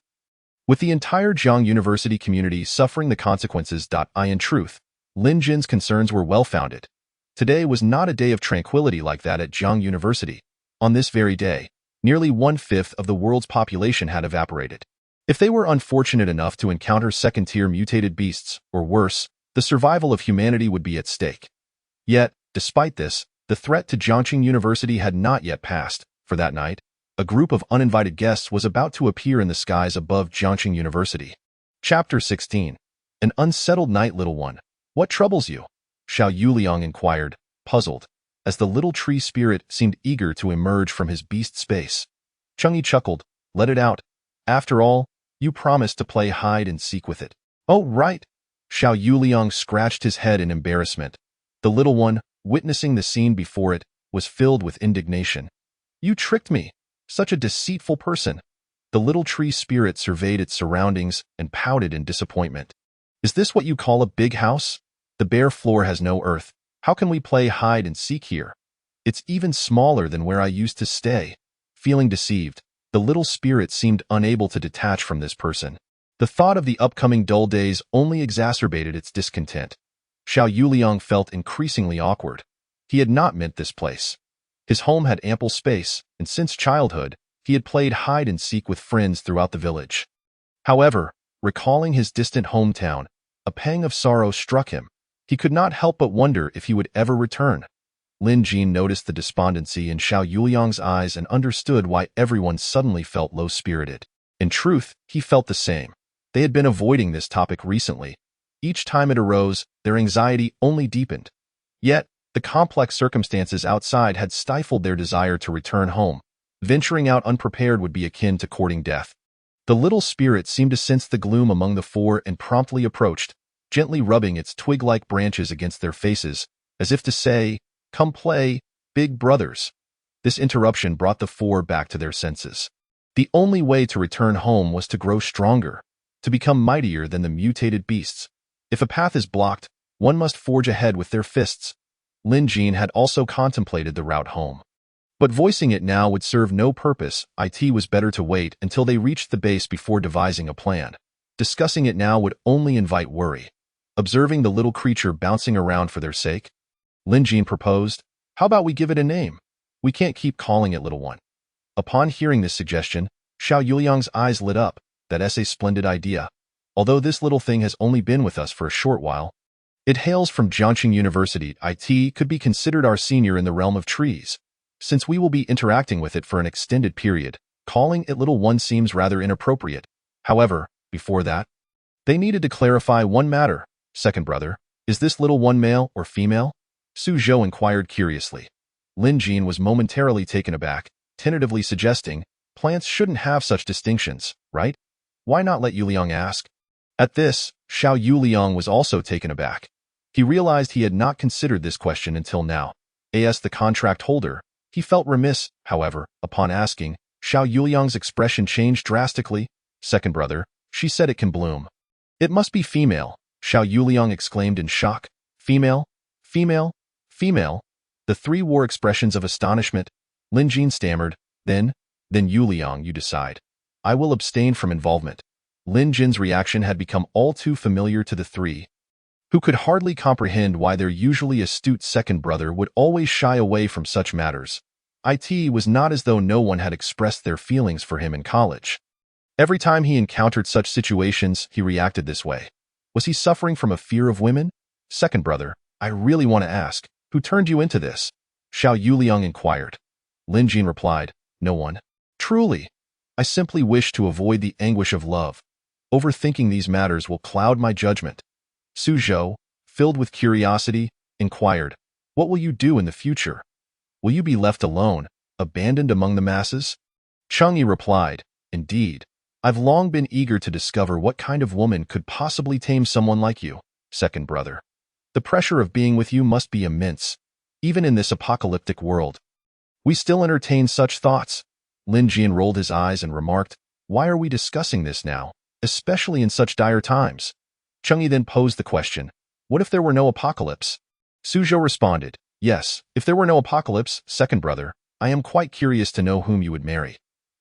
With the entire Jiang University community suffering the consequences. In truth, Lin Jin's concerns were well-founded. Today was not a day of tranquility like that at Jiang University. On this very day, nearly 1/5 of the world's population had evaporated. If they were unfortunate enough to encounter second-tier mutated beasts, or worse, the survival of humanity would be at stake. Yet, despite this, the threat to Jiangqing University had not yet passed. For that night, a group of uninvited guests was about to appear in the skies above Jiangqing University. Chapter 16. An unsettled night, little one. What troubles you? Xiao Yuliang inquired, puzzled, as the little tree spirit seemed eager to emerge from his beast space. Cheng Yi chuckled. Let it out. After all, you promised to play hide and seek with it. Oh, right. Xiao Yuliang scratched his head in embarrassment. The little one, witnessing the scene before it, was filled with indignation. You tricked me. Such a deceitful person. The little tree spirit surveyed its surroundings and pouted in disappointment. Is this what you call a big house? The bare floor has no earth. How can we play hide and seek here? It's even smaller than where I used to stay. Feeling deceived, the little spirit seemed unable to detach from this person. The thought of the upcoming dull days only exacerbated its discontent. Xiao Yuliang felt increasingly awkward. He had not meant this place. His home had ample space, and since childhood, he had played hide and seek with friends throughout the village. However, recalling his distant hometown, a pang of sorrow struck him. He could not help but wonder if he would ever return. Lin Jin noticed the despondency in Xiao Yuliang's eyes and understood why everyone suddenly felt low-spirited. In truth, he felt the same. They had been avoiding this topic recently. Each time it arose, their anxiety only deepened. Yet, the complex circumstances outside had stifled their desire to return home. Venturing out unprepared would be akin to courting death. The little spirit seemed to sense the gloom among the four and promptly approached, gently rubbing its twig-like branches against their faces, as if to say, "Come play, big brothers." This interruption brought the four back to their senses. The only way to return home was to grow stronger, to become mightier than the mutated beasts. If a path is blocked, one must forge ahead with their fists. Lin Jin had also contemplated the route home. But voicing it now would serve no purpose. It was better to wait until they reached the base before devising a plan. Discussing it now would only invite worry. Observing the little creature bouncing around for their sake, Lin Jin proposed, "How about we give it a name? We can't keep calling it little one." Upon hearing this suggestion, Xiao Yuliang's eyes lit up. That's a splendid idea. Although this little thing has only been with us for a short while, it hails from Jiangqing University. It could be considered our senior in the realm of trees. Since we will be interacting with it for an extended period, calling it little one seems rather inappropriate. However, before that, they needed to clarify one matter. Second brother, is this little one male or female? Su Zhou inquired curiously. Lin Jin was momentarily taken aback, tentatively suggesting, plants shouldn't have such distinctions, right? Why not let Yuliang ask? At this, Xiao Yuliang was also taken aback. He realized he had not considered this question until now. As the contract holder, he felt remiss. However, upon asking, Xiao Yuliang's expression changed drastically. Second brother, she said it can bloom. It must be female, Xiao Yuliang exclaimed in shock. Female? Female? Female? The three wore expressions of astonishment. Lin Jin stammered, Then Yuliang, you decide. I will abstain from involvement. Lin Jin's reaction had become all too familiar to the three, who could hardly comprehend why their usually astute second brother would always shy away from such matters. It was not as though no one had expressed their feelings for him in college. Every time he encountered such situations, he reacted this way. Was he suffering from a fear of women? Second brother, I really want to ask, who turned you into this? Xiao Yuliang inquired. Lin Jin replied, no one. Truly, I simply wish to avoid the anguish of love. Overthinking these matters will cloud my judgment. Su Zhou, filled with curiosity, inquired, what will you do in the future? Will you be left alone, abandoned among the masses? Cheng Yi replied, indeed. I've long been eager to discover what kind of woman could possibly tame someone like you, second brother. The pressure of being with you must be immense, even in this apocalyptic world. We still entertain such thoughts. Lin Jin rolled his eyes and remarked, why are we discussing this now, especially in such dire times? Cheng Yi then posed the question, what if there were no apocalypse? Su Zhou responded, yes, if there were no apocalypse, second brother, I am quite curious to know whom you would marry.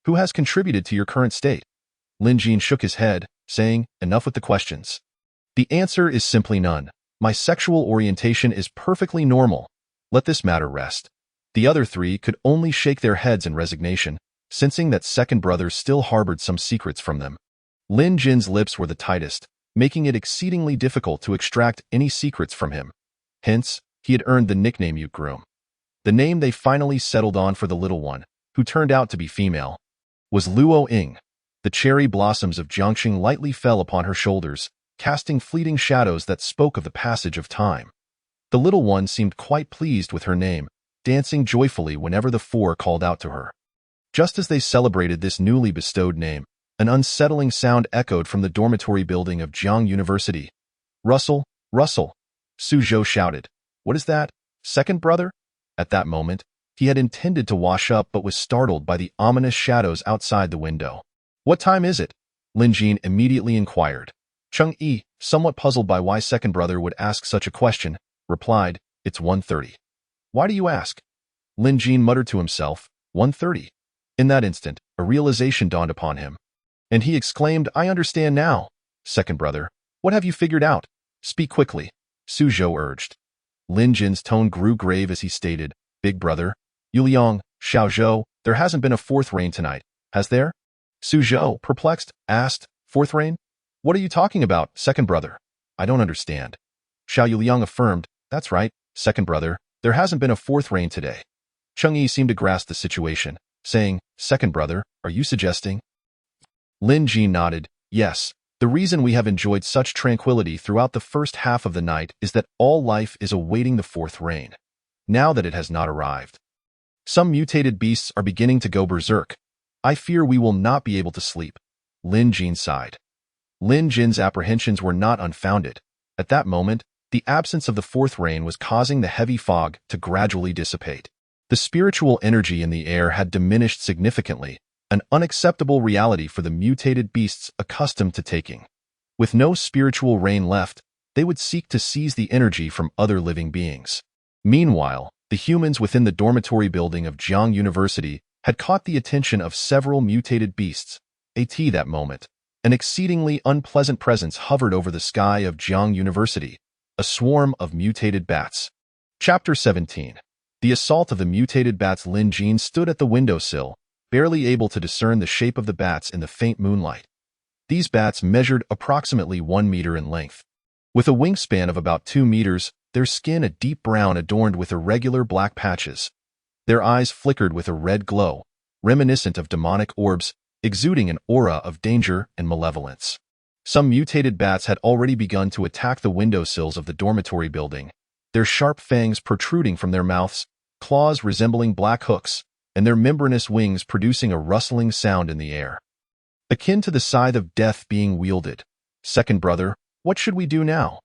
Who has contributed to your current state? Lin Jin shook his head, saying, enough with the questions. The answer is simply none. My sexual orientation is perfectly normal. Let this matter rest. The other three could only shake their heads in resignation, sensing that second brother still harbored some secrets from them. Lin Jin's lips were the tightest, making it exceedingly difficult to extract any secrets from him. Hence, he had earned the nickname Ute Groom. The name they finally settled on for the little one, who turned out to be female, was Luo Ying. The cherry blossoms of Jiangxing lightly fell upon her shoulders, casting fleeting shadows that spoke of the passage of time. The little one seemed quite pleased with her name, dancing joyfully whenever the four called out to her. Just as they celebrated this newly bestowed name, an unsettling sound echoed from the dormitory building of Jiang University. Russell, Russell! Su Zhou shouted. What is that, second brother? At that moment, he had intended to wash up but was startled by the ominous shadows outside the window. What time is it? Lin Jin immediately inquired. Cheng Yi, somewhat puzzled by why second brother would ask such a question, replied, it's 1:30. Why do you ask? Lin Jin muttered to himself, 1:30. In that instant, a realization dawned upon him, and he exclaimed, I understand now. Second brother, what have you figured out? Speak quickly, Su Zhou urged. Lin Jin's tone grew grave as he stated, Big brother, Yuliang, Xiao Zhou, there hasn't been a fourth rain tonight, has there? Su Zhou, perplexed, asked, fourth rain? What are you talking about, second brother? I don't understand. Xiao Yuliang affirmed, that's right, second brother, there hasn't been a fourth rain today. Cheng Yi seemed to grasp the situation, saying, second brother, are you suggesting? Lin Jin nodded, yes. The reason we have enjoyed such tranquility throughout the first half of the night is that all life is awaiting the fourth rain, now that it has not arrived. Some mutated beasts are beginning to go berserk. I fear we will not be able to sleep. Lin Jin sighed. Lin Jin's apprehensions were not unfounded. At that moment, the absence of the fourth rain was causing the heavy fog to gradually dissipate. The spiritual energy in the air had diminished significantly, an unacceptable reality for the mutated beasts accustomed to taking. With no spiritual rain left, they would seek to seize the energy from other living beings. Meanwhile, the humans within the dormitory building of Jiang University had caught the attention of several mutated beasts. At that moment, an exceedingly unpleasant presence hovered over the sky of Jiang University, a swarm of mutated bats. Chapter 17. The assault of the mutated bats. Lin Jin stood at the windowsill, barely able to discern the shape of the bats in the faint moonlight. These bats measured approximately 1 meter in length. With a wingspan of about 2 meters, their skin a deep brown adorned with irregular black patches. Their eyes flickered with a red glow, reminiscent of demonic orbs, exuding an aura of danger and malevolence. Some mutated bats had already begun to attack the windowsills of the dormitory building, their sharp fangs protruding from their mouths, claws resembling black hooks, and their membranous wings producing a rustling sound in the air, akin to the scythe of death being wielded. Second brother, what should we do now?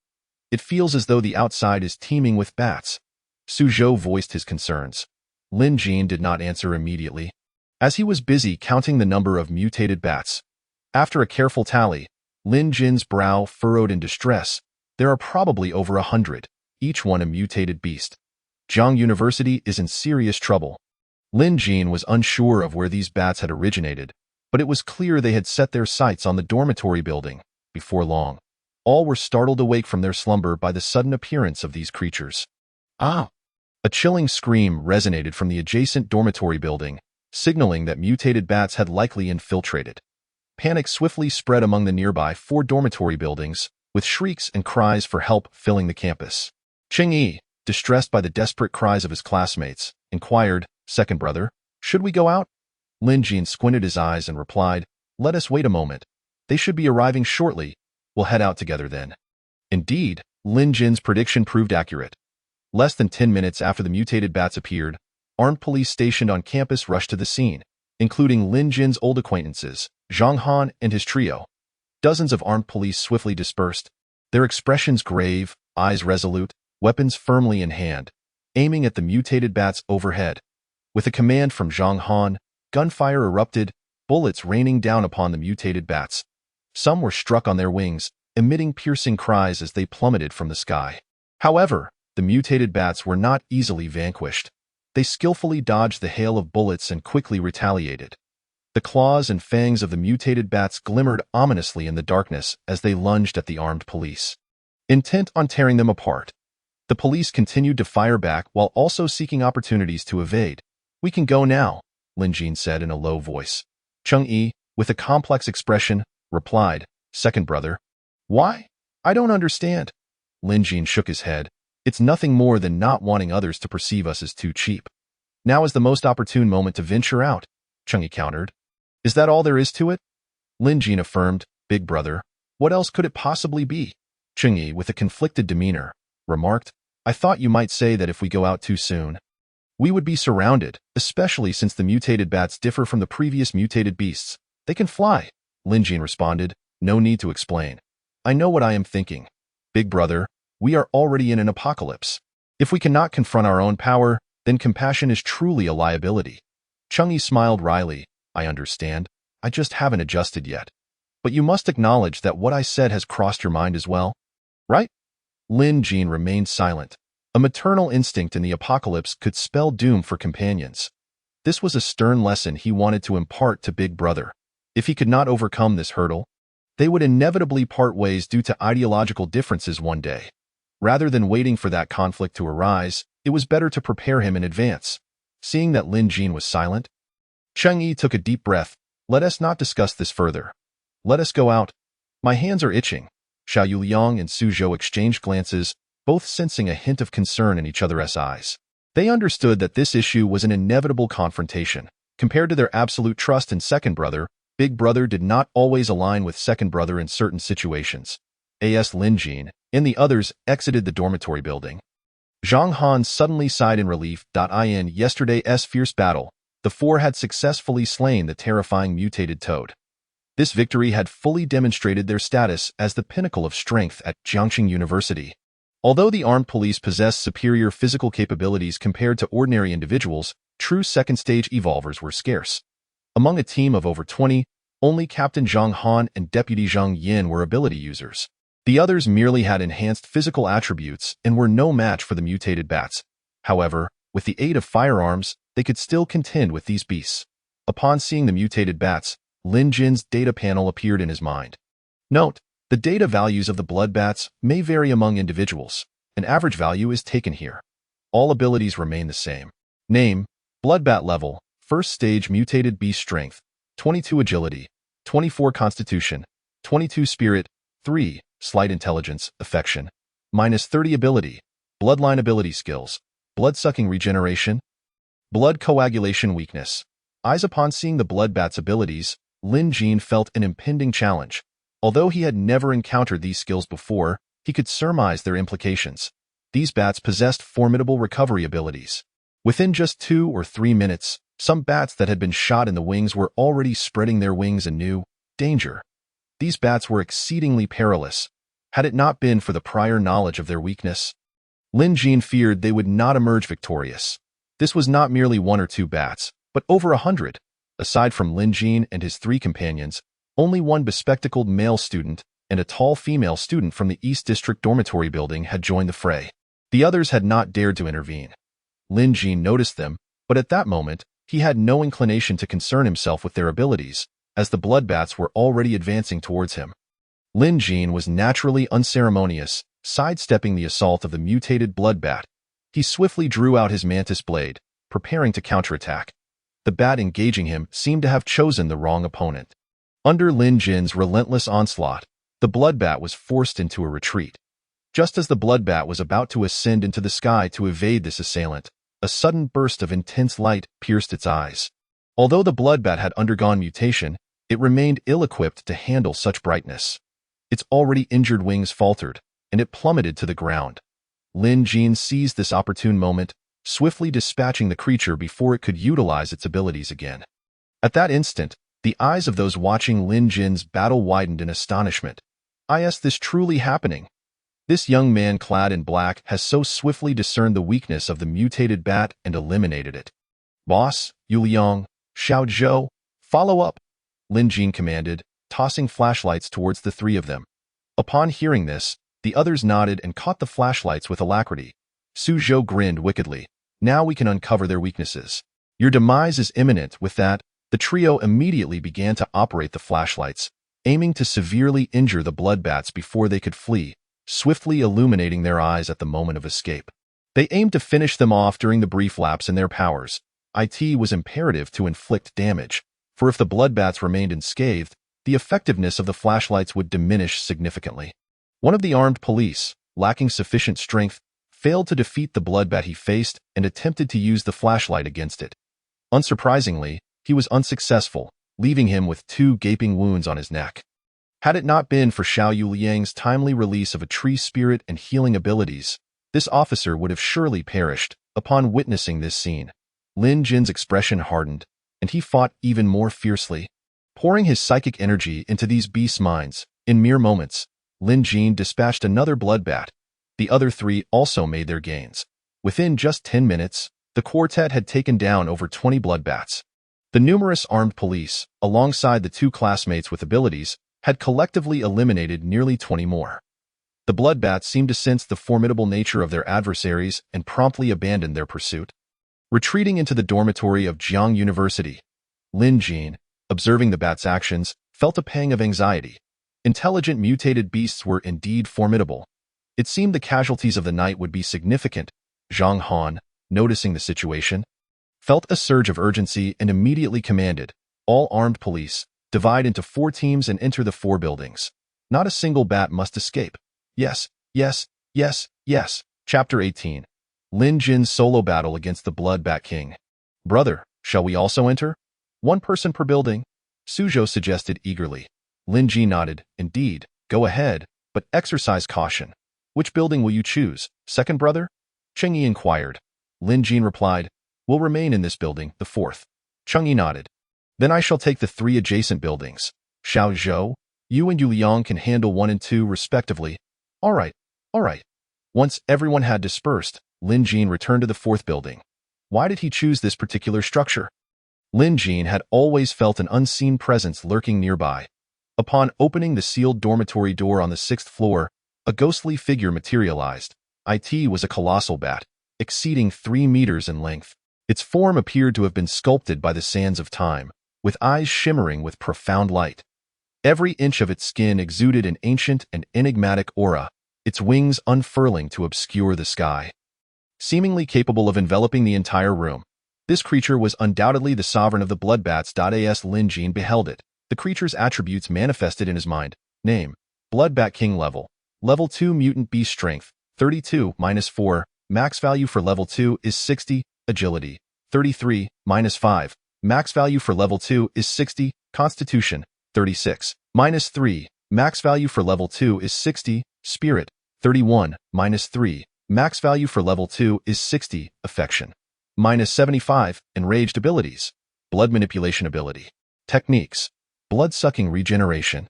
It feels as though the outside is teeming with bats. Su Zhou voiced his concerns. Lin Jin did not answer immediately, as he was busy counting the number of mutated bats. After a careful tally, Lin Jin's brow furrowed in distress. There are probably over 100, each one a mutated beast. Jiang University is in serious trouble. Lin Jin was unsure of where these bats had originated, but it was clear they had set their sights on the dormitory building. Before long, all were startled awake from their slumber by the sudden appearance of these creatures. Ah! A chilling scream resonated from the adjacent dormitory building, signaling that mutated bats had likely infiltrated. Panic swiftly spread among the nearby 4 dormitory buildings, with shrieks and cries for help filling the campus. Cheng Yi, distressed by the desperate cries of his classmates, inquired, "Second brother, should we go out?" Lin Jin squinted his eyes and replied, "Let us wait a moment. They should be arriving shortly. We'll head out together then." Indeed, Lin Jin's prediction proved accurate. Less than 10 minutes after the mutated bats appeared, armed police stationed on campus rushed to the scene, including Lin Jin's old acquaintances, Zhang Han and his trio. Dozens of armed police swiftly dispersed, their expressions grave, eyes resolute, weapons firmly in hand, aiming at the mutated bats overhead. With a command from Zhang Han, gunfire erupted, bullets raining down upon the mutated bats. Some were struck on their wings, emitting piercing cries as they plummeted from the sky. However, the mutated bats were not easily vanquished. They skillfully dodged the hail of bullets and quickly retaliated. The claws and fangs of the mutated bats glimmered ominously in the darkness as they lunged at the armed police, intent on tearing them apart. The police continued to fire back while also seeking opportunities to evade. "We can go now," Lin Jin said in a low voice. Cheng Yi, with a complex expression, replied, "Second brother." "Why? I don't understand." Lin Jin shook his head. "It's nothing more than not wanting others to perceive us as too cheap. Now is the most opportune moment to venture out," Cheng Yi countered. "Is that all there is to it?" Lin Jin affirmed, "Big brother, what else could it possibly be?" Cheng Yi, with a conflicted demeanor, remarked, "I thought you might say that if we go out too soon, we would be surrounded, especially since the mutated bats differ from the previous mutated beasts. They can fly." Lin Jin responded, "No need to explain. I know what I am thinking. Big brother, we are already in an apocalypse. If we cannot confront our own power, then compassion is truly a liability." Cheng Yi smiled wryly. "I understand. I just haven't adjusted yet. But you must acknowledge that what I said has crossed your mind as well, right?" Lin Jin remained silent. A maternal instinct in the apocalypse could spell doom for companions. This was a stern lesson he wanted to impart to Big Brother. If he could not overcome this hurdle, they would inevitably part ways due to ideological differences one day. Rather than waiting for that conflict to arise, it was better to prepare him in advance. Seeing that Lin Jin was silent, Cheng Yi took a deep breath. "Let us not discuss this further. Let us go out. My hands are itching." Xiao Yuliang and Su Zhou exchanged glances, both sensing a hint of concern in each other's eyes. They understood that this issue was an inevitable confrontation. Compared to their absolute trust in Second Brother, Big Brother did not always align with Second Brother in certain situations. As Lin Jin and the others exited the dormitory building, Zhang Han suddenly sighed in relief. In yesterday's fierce battle, the four had successfully slain the terrifying mutated toad. This victory had fully demonstrated their status as the pinnacle of strength at Jiangxing University. Although the armed police possessed superior physical capabilities compared to ordinary individuals, true second-stage evolvers were scarce. Among a team of over 20, only Captain Zhang Han and Deputy Zhang Yin were ability users. The others merely had enhanced physical attributes and were no match for the mutated bats. However, with the aid of firearms, they could still contend with these beasts. Upon seeing the mutated bats, Lin Jin's data panel appeared in his mind. Note, the data values of the blood bats may vary among individuals. An average value is taken here. All abilities remain the same. Name, blood bat level, first stage mutated beast strength, 22 agility, 24 constitution, 22 spirit, 3 slight intelligence, affection, -30 ability, bloodline ability skills, blood-sucking regeneration, blood coagulation weakness. Eyes upon seeing the blood bat's abilities, Lin Jin felt an impending challenge. Although he had never encountered these skills before, he could surmise their implications. These bats possessed formidable recovery abilities. Within just 2 or 3 minutes, some bats that had been shot in the wings were already spreading their wings anew. Danger. These bats were exceedingly perilous. Had it not been for the prior knowledge of their weakness, Lin Jin feared they would not emerge victorious. This was not merely 1 or 2 bats, but over 100. Aside from Lin Jin and his 3 companions, only one bespectacled male student and a tall female student from the East District dormitory building had joined the fray. The others had not dared to intervene. Lin Jin noticed them, but at that moment, he had no inclination to concern himself with their abilities, as the blood bats were already advancing towards him. Lin Jin was naturally unceremonious, sidestepping the assault of the mutated blood bat. He swiftly drew out his mantis blade, preparing to counterattack. The bat engaging him seemed to have chosen the wrong opponent. Under Lin Jin's relentless onslaught, the blood bat was forced into a retreat. Just as the bloodbat was about to ascend into the sky to evade this assailant, a sudden burst of intense light pierced its eyes. Although the bloodbat had undergone mutation, it remained ill-equipped to handle such brightness. Its already injured wings faltered, and it plummeted to the ground. Lin Jin seized this opportune moment, swiftly dispatching the creature before it could utilize its abilities again. At that instant, the eyes of those watching Lin Jin's battle widened in astonishment. Is this truly happening? This young man clad in black has so swiftly discerned the weakness of the mutated bat and eliminated it. Boss, Yu Liang, Xiao Zhou, follow up, Lin Jin commanded, tossing flashlights towards the three of them. Upon hearing this, the others nodded and caught the flashlights with alacrity. Su Zhou grinned wickedly. Now we can uncover their weaknesses. Your demise is imminent. With that, the trio immediately began to operate the flashlights, aiming to severely injure the bloodbats before they could flee, swiftly illuminating their eyes at the moment of escape. They aimed to finish them off during the brief lapse in their powers. It was imperative to inflict damage, for if the bloodbats remained unscathed, the effectiveness of the flashlights would diminish significantly. One of the armed police, lacking sufficient strength, failed to defeat the bloodbat he faced and attempted to use the flashlight against it. Unsurprisingly, he was unsuccessful, leaving him with 2 gaping wounds on his neck. Had it not been for Xiao Yuliang's timely release of a tree spirit and healing abilities, this officer would have surely perished. Upon witnessing this scene, Lin Jin's expression hardened, and he fought even more fiercely. Pouring his psychic energy into these beasts' minds, in mere moments, Lin Jin dispatched another bloodbat. The other 3 also made their gains. Within just 10 minutes, the quartet had taken down over 20 bloodbats. The numerous armed police, alongside the 2 classmates with abilities, had collectively eliminated nearly 20 more. The bloodbats seemed to sense the formidable nature of their adversaries and promptly abandoned their pursuit. Retreating into the dormitory of Jiang University, Lin Jin, observing the bats' actions, felt a pang of anxiety. Intelligent mutated beasts were indeed formidable. It seemed the casualties of the night would be significant. Zhang Han, noticing the situation, felt a surge of urgency and immediately commanded, all armed police, divide into 4 teams and enter the 4 buildings. Not a single bat must escape. Yes, yes, yes, yes. Chapter 18. Lin Jin's solo battle against the Bloodbat King. Brother, shall we also enter? 1 person per building, Su Zhou suggested eagerly. Lin Jin nodded. Indeed, go ahead, but exercise caution. Which building will you choose, second brother? Cheng Yi inquired. Lin Jin replied, we'll remain in this building, the 4th. Cheng Yi nodded. Then I shall take the 3 adjacent buildings. Xiao Zhou, you and Yu Liang can handle 1 and 2 respectively. All right, all right. Once everyone had dispersed, Lin Jin returned to the 4th building. Why did he choose this particular structure? Lin Jin had always felt an unseen presence lurking nearby. Upon opening the sealed dormitory door on the 6th floor, a ghostly figure materialized. It was a colossal bat, exceeding 3 meters in length. Its form appeared to have been sculpted by the sands of time, with eyes shimmering with profound light. Every inch of its skin exuded an ancient and enigmatic aura, its wings unfurling to obscure the sky. Seemingly capable of enveloping the entire room, this creature was undoubtedly the sovereign of the bloodbats. As Lin Jin beheld it, the creature's attributes manifested in his mind. Name, Bloodbat King level. Level 2 mutant beast strength, 32, -4. Max value for level 2 is 60. Agility, 33, -5. Max value for level 2 is 60. Constitution, 36, -3. Max value for level 2 is 60. Spirit, 31, -3. Max value for level 2 is 60. Affection, -75. Enraged abilities. Blood manipulation ability. Techniques. Blood-sucking regeneration.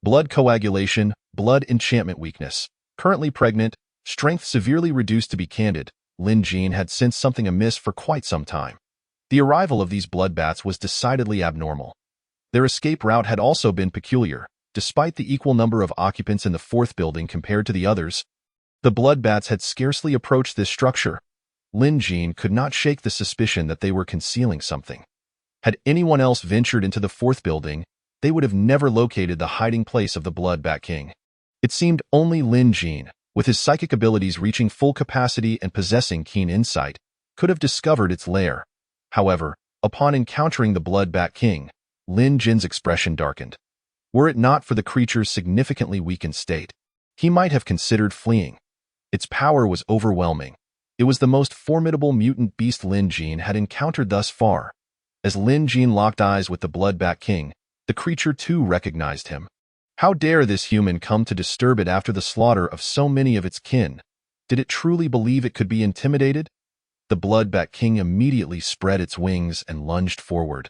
Blood coagulation. Blood enchantment weakness. Currently pregnant. Strength severely reduced. To be candid, Lin Jin had sensed something amiss for quite some time. The arrival of these bloodbats was decidedly abnormal. Their escape route had also been peculiar. Despite the equal number of occupants in the 4th building compared to the others, the bloodbats had scarcely approached this structure. Lin Jin could not shake the suspicion that they were concealing something. Had anyone else ventured into the 4th building, they would have never located the hiding place of the Bloodbat King. It seemed only Lin Jin, with his psychic abilities reaching full capacity and possessing keen insight, could have discovered its lair. However, upon encountering the Bloodbat King, Lin Jin's expression darkened. Were it not for the creature's significantly weakened state, he might have considered fleeing. Its power was overwhelming. It was the most formidable mutant beast Lin Jin had encountered thus far. As Lin Jin locked eyes with the Blood-Bat King, the creature too recognized him. How dare this human come to disturb it after the slaughter of so many of its kin? Did it truly believe it could be intimidated? The Blood-Bat King immediately spread its wings and lunged forward.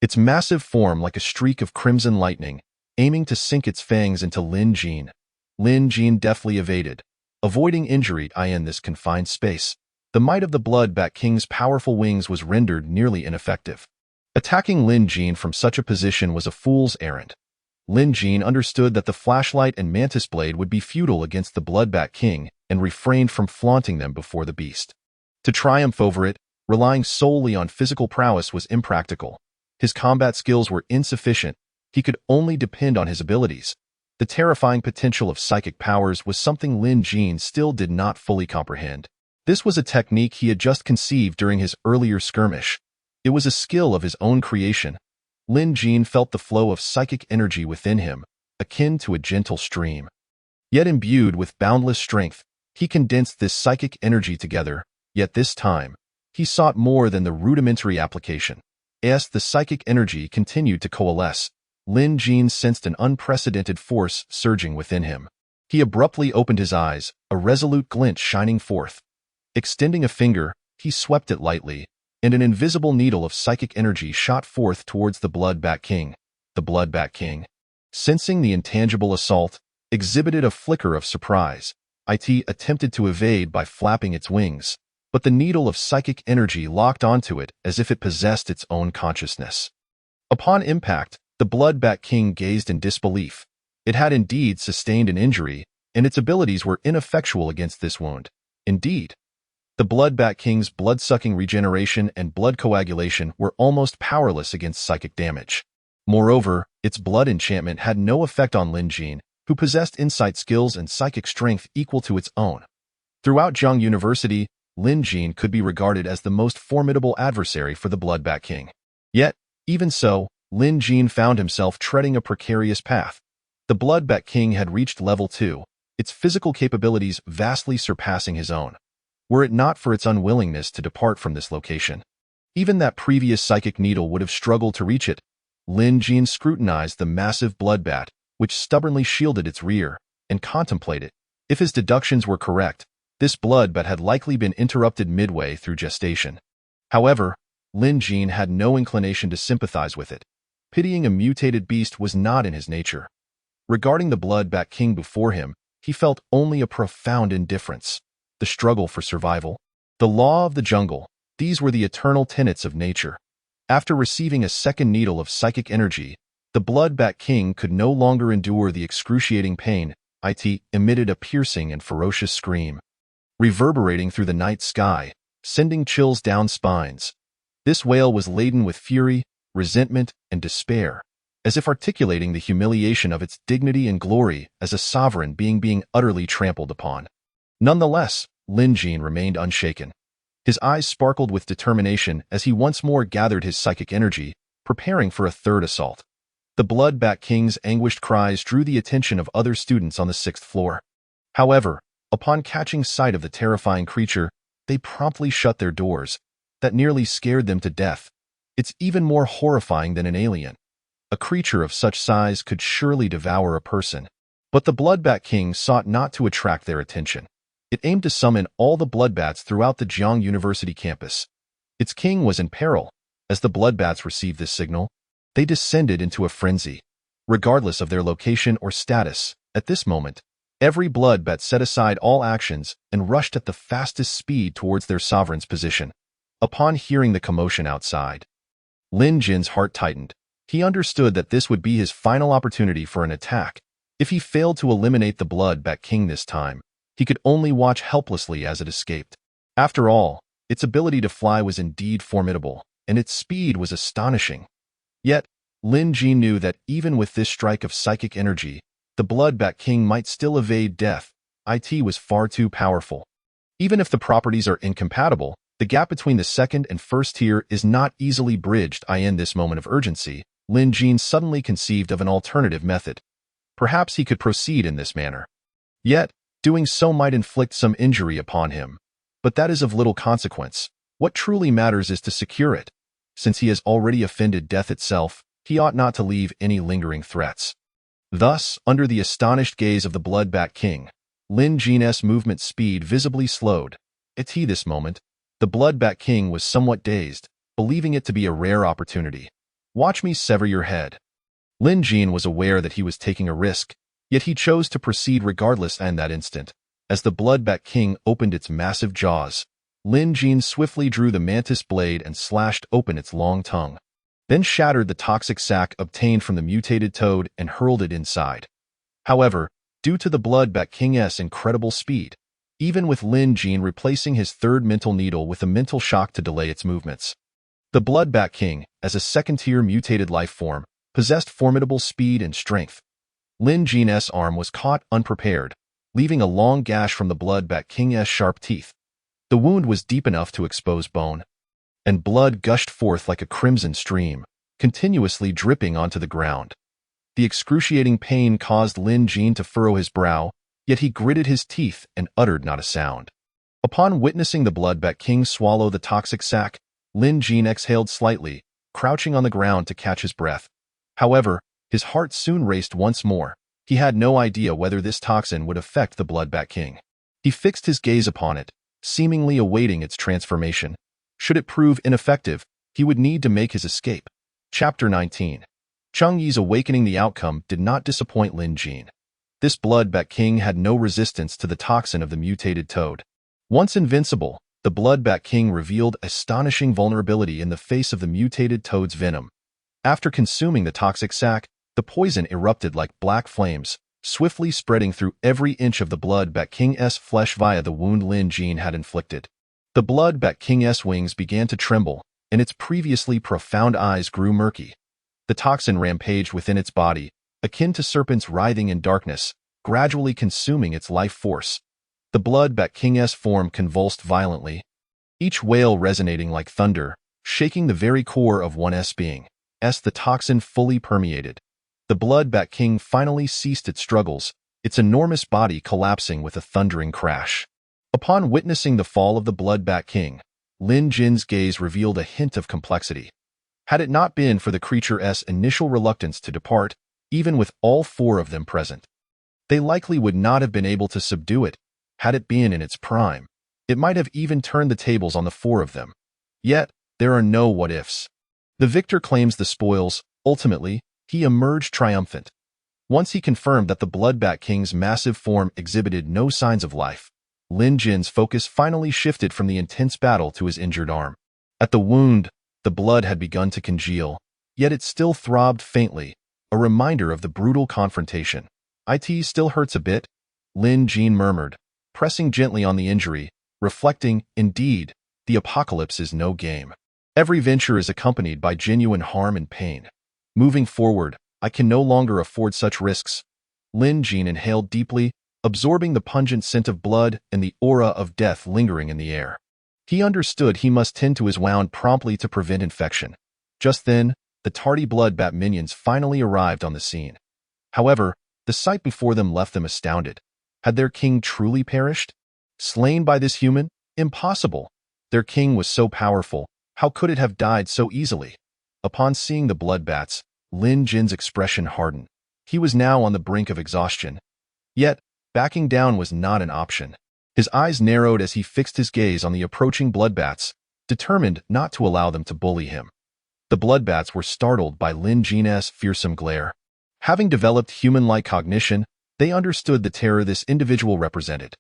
Its massive form like a streak of crimson lightning, aiming to sink its fangs into Lin Jin. Lin Jin deftly evaded, avoiding injury in this confined space. The might of the Blood-Bat King's powerful wings was rendered nearly ineffective. Attacking Lin Jin from such a position was a fool's errand. Lin Jin understood that the flashlight and mantis blade would be futile against the Blood-Bat King and refrained from flaunting them before the beast. To triumph over it, relying solely on physical prowess was impractical. His combat skills were insufficient. He could only depend on his abilities. The terrifying potential of psychic powers was something Lin Jin still did not fully comprehend. This was a technique he had just conceived during his earlier skirmish. It was a skill of his own creation. Lin Jin felt the flow of psychic energy within him, akin to a gentle stream. Yet imbued with boundless strength, he condensed this psychic energy together, yet this time, he sought more than the rudimentary application. As the psychic energy continued to coalesce, Lin Jin sensed an unprecedented force surging within him. He abruptly opened his eyes, a resolute glint shining forth. Extending a finger, he swept it lightly, and an invisible needle of psychic energy shot forth towards the Blood-Bat King. The Blood-Bat King, sensing the intangible assault, exhibited a flicker of surprise. It attempted to evade by flapping its wings, but the needle of psychic energy locked onto it as if it possessed its own consciousness. Upon impact, the Blood-Bat King gazed in disbelief. It had indeed sustained an injury, and its abilities were ineffectual against this wound. Indeed, the Blood-Bat King's blood-sucking regeneration and blood coagulation were almost powerless against psychic damage. Moreover, its blood enchantment had no effect on Lin Jin, who possessed insight skills and psychic strength equal to its own. Throughout Zhang University, Lin Jin could be regarded as the most formidable adversary for the Blood-Bat King. Yet, even so, Lin Jin found himself treading a precarious path. The Blood-Bat King had reached level 2, its physical capabilities vastly surpassing his own. Were it not for its unwillingness to depart from this location, even that previous psychic needle would have struggled to reach it. Lin Jin scrutinized the massive bloodbat, which stubbornly shielded its rear, and contemplated. If his deductions were correct, this bloodbat had likely been interrupted midway through gestation. However, Lin Jin had no inclination to sympathize with it. Pitying a mutated beast was not in his nature. Regarding the Blood-Bat King before him, he felt only a profound indifference. The struggle for survival, the law of the jungle, these were the eternal tenets of nature. After receiving a second needle of psychic energy, the Blood-Bat King could no longer endure the excruciating pain. It emitted a piercing and ferocious scream, reverberating through the night sky, sending chills down spines. This wail was laden with fury, resentment, and despair, as if articulating the humiliation of its dignity and glory as a sovereign being utterly trampled upon. Nonetheless, Lin Jin remained unshaken. His eyes sparkled with determination as he once more gathered his psychic energy, preparing for a third assault. The Blood-Bat King's anguished cries drew the attention of other students on the 6th floor. However, upon catching sight of the terrifying creature, they promptly shut their doors. That nearly scared them to death. It's even more horrifying than an alien. A creature of such size could surely devour a person. But the Blood-Bat King sought not to attract their attention. It aimed to summon all the bloodbats throughout the Zhang University campus. Its king was in peril. As the bloodbats received this signal, they descended into a frenzy. Regardless of their location or status, at this moment, every bloodbat set aside all actions and rushed at the fastest speed towards their sovereign's position. Upon hearing the commotion outside, Lin Jin's heart tightened. He understood that this would be his final opportunity for an attack. If he failed to eliminate the Blood-Bat King this time, he could only watch helplessly as it escaped. After all, its ability to fly was indeed formidable, and its speed was astonishing. Yet, Lin Jin knew that even with this strike of psychic energy, the Blood-Bat King might still evade death. It was far too powerful. Even if the properties are incompatible, the gap between the second and first tier is not easily bridged. In this moment of urgency, Lin Jin suddenly conceived of an alternative method. Perhaps he could proceed in this manner. Yet, doing so might inflict some injury upon him. But that is of little consequence. What truly matters is to secure it. Since he has already offended death itself, he ought not to leave any lingering threats. Thus, under the astonished gaze of the Bloodbat King, Lin Jin's movement speed visibly slowed. At this moment, the Bloodbat King was somewhat dazed, believing it to be a rare opportunity. Watch me sever your head. Lin Jin was aware that he was taking a risk, yet he chose to proceed regardless. And that instant, as the Bloodbat King opened its massive jaws, Lin Jin swiftly drew the mantis blade and slashed open its long tongue, then shattered the toxic sac obtained from the mutated toad and hurled it inside. However, due to the Bloodbat King's incredible speed, even with Lin Jin replacing his third mental needle with a mental shock to delay its movements, the Bloodbat King, as a second-tier mutated life form, possessed formidable speed and strength. Lin Jin's arm was caught unprepared, leaving a long gash from the Bloodbat King's sharp teeth. The wound was deep enough to expose bone, and blood gushed forth like a crimson stream, continuously dripping onto the ground. The excruciating pain caused Lin Jin to furrow his brow, yet he gritted his teeth and uttered not a sound. Upon witnessing the Bloodbat King swallow the toxic sac, Lin Jin exhaled slightly, crouching on the ground to catch his breath. However, his heart soon raced once more. He had no idea whether this toxin would affect the Bloodbat King. He fixed his gaze upon it, seemingly awaiting its transformation. Should it prove ineffective, he would need to make his escape. Chapter 19. Cheng Yi's awakening. The outcome did not disappoint Lin Jin. This Bloodbat King had no resistance to the toxin of the mutated toad. Once invincible, the Bloodbat King revealed astonishing vulnerability in the face of the mutated toad's venom. After consuming the toxic sac, the poison erupted like black flames, swiftly spreading through every inch of the Bloodbat King's flesh via the wound Lin Jin had inflicted. The Bloodbat King's wings began to tremble, and its previously profound eyes grew murky. The toxin rampaged within its body, akin to serpents writhing in darkness, gradually consuming its life force. The Bloodbat King's form convulsed violently, each wail resonating like thunder, shaking the very core of one's being. As the toxin fully permeated, the Bloodbat King finally ceased its struggles, its enormous body collapsing with a thundering crash. Upon witnessing the fall of the Bloodbat King, Lin Jin's gaze revealed a hint of complexity. Had it not been for the creature's initial reluctance to depart, even with all four of them present, they likely would not have been able to subdue it. Had it been in its prime, it might have even turned the tables on the four of them. Yet, there are no what-ifs. The victor claims the spoils. Ultimately, he emerged triumphant. Once he confirmed that the Bloodbat King's massive form exhibited no signs of life, Lin Jin's focus finally shifted from the intense battle to his injured arm. At the wound, the blood had begun to congeal, yet it still throbbed faintly, a reminder of the brutal confrontation. "It still hurts a bit," Lin Jin murmured, pressing gently on the injury, reflecting, indeed, the apocalypse is no game. Every venture is accompanied by genuine harm and pain. Moving forward, I can no longer afford such risks. Lin Jin inhaled deeply, absorbing the pungent scent of blood and the aura of death lingering in the air. He understood he must tend to his wound promptly to prevent infection. Just then, the tardy Bloodbat minions finally arrived on the scene. However, the sight before them left them astounded. Had their king truly perished? Slain by this human? Impossible. Their king was so powerful. How could it have died so easily? Upon seeing the Bloodbats, Lin Jin's expression hardened. He was now on the brink of exhaustion. Yet, backing down was not an option. His eyes narrowed as he fixed his gaze on the approaching Bloodbats, determined not to allow them to bully him. The Bloodbats were startled by Lin Jin's fearsome glare. Having developed human-like cognition, they understood the terror this individual represented.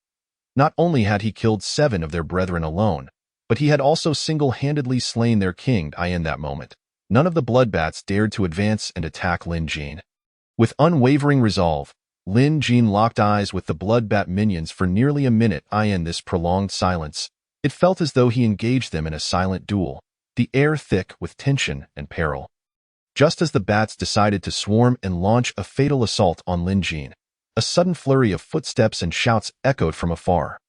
Not only had he killed 7 of their brethren alone, but he had also single-handedly slain their king. In that moment, none of the Bloodbats dared to advance and attack Lin Jin. With unwavering resolve, Lin Jin locked eyes with the Bloodbat minions for nearly a minute. In this prolonged silence, it felt as though he engaged them in a silent duel, the air thick with tension and peril. Just as the bats decided to swarm and launch a fatal assault on Lin Jin, a sudden flurry of footsteps and shouts echoed from afar.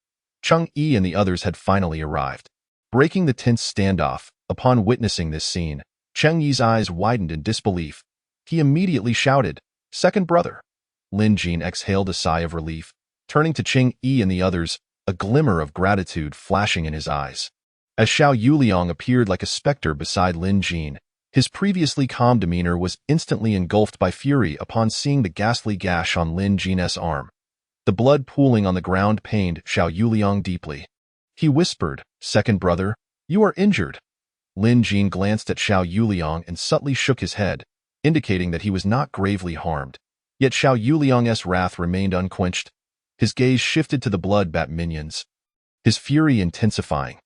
Cheng Yi and the others had finally arrived. Breaking the tense standoff, upon witnessing this scene, Cheng Yi's eyes widened in disbelief. He immediately shouted, "Second brother!" Lin Jin exhaled a sigh of relief. turning to Qing Yi and the others, a glimmer of gratitude flashing in his eyes. As Xiao Yuliang appeared like a specter beside Lin Jin, his previously calm demeanor was instantly engulfed by fury upon seeing the ghastly gash on Lin Jin's arm. The blood pooling on the ground pained Xiao Yuliang deeply. He whispered, "Second brother, you are injured." Lin Jin glanced at Xiao Yuliang and subtly shook his head, indicating that he was not gravely harmed. Yet Xiao Yuliang's wrath remained unquenched. His gaze shifted to the blood-bat minions, his fury intensifying.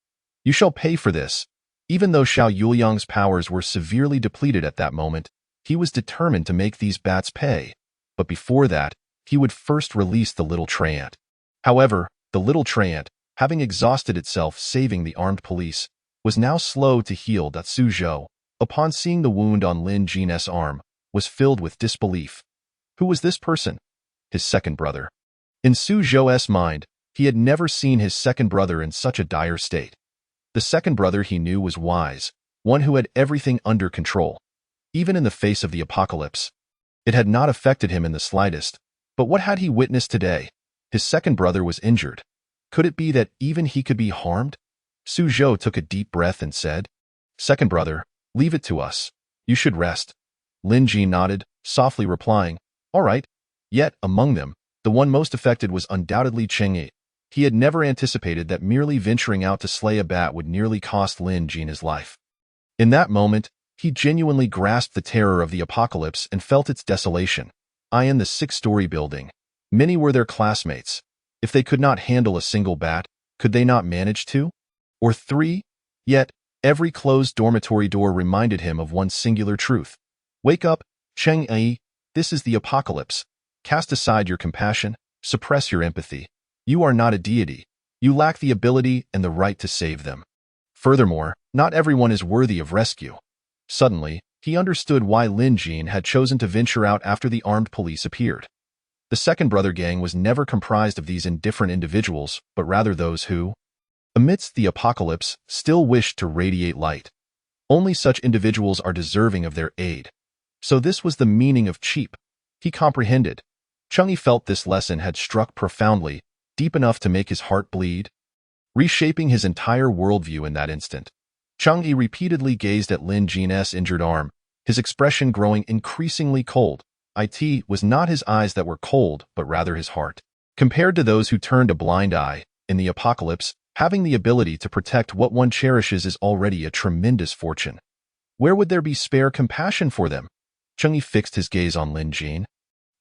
"You shall pay for this." Even though Xiao Yuliang's powers were severely depleted at that moment, he was determined to make these bats pay. But before that, he would first release the little treant. However, the little treant, having exhausted itself saving the armed police, was now slow to heal. Su Zhou, upon seeing the wound on Lin Jin's arm, was filled with disbelief. Who was this person? His second brother. In Su Zhou's mind, he had never seen his second brother in such a dire state. The second brother he knew was wise, one who had everything under control. Even in the face of the apocalypse, it had not affected him in the slightest. But what had he witnessed today? His second brother was injured. Could it be that even he could be harmed? Su Zhou took a deep breath and said, "Second brother, leave it to us. You should rest." Lin Jin nodded, softly replying, "All right." Yet, among them, the one most affected was undoubtedly Cheng Yi. He had never anticipated that merely venturing out to slay a bat would nearly cost Lin Jin his life. In that moment, he genuinely grasped the terror of the apocalypse and felt its desolation. In the 6-story building, many were their classmates. If they could not handle a single bat, could they not manage 2? Or 3? Yet, every closed dormitory door reminded him of one singular truth. Wake up, Cheng Yi, this is the apocalypse. Cast aside your compassion, suppress your empathy. You are not a deity. You lack the ability and the right to save them. Furthermore, not everyone is worthy of rescue. Suddenly, he understood why Lin Jin had chosen to venture out after the armed police appeared. The second brother gang was never comprised of these indifferent individuals, but rather those who, amidst the apocalypse, still wished to radiate light. Only such individuals are deserving of their aid. So this was the meaning of cheap. He comprehended. Cheng Yi felt this lesson had struck profoundly, deep enough to make his heart bleed, reshaping his entire worldview in that instant. Cheng Yi repeatedly gazed at Lin Jin's injured arm, his expression growing increasingly cold. It was not his eyes that were cold, but rather his heart. Compared to those who turned a blind eye, in the apocalypse, having the ability to protect what one cherishes is already a tremendous fortune. Where would there be spare compassion for them? Cheng Yi fixed his gaze on Lin Jin.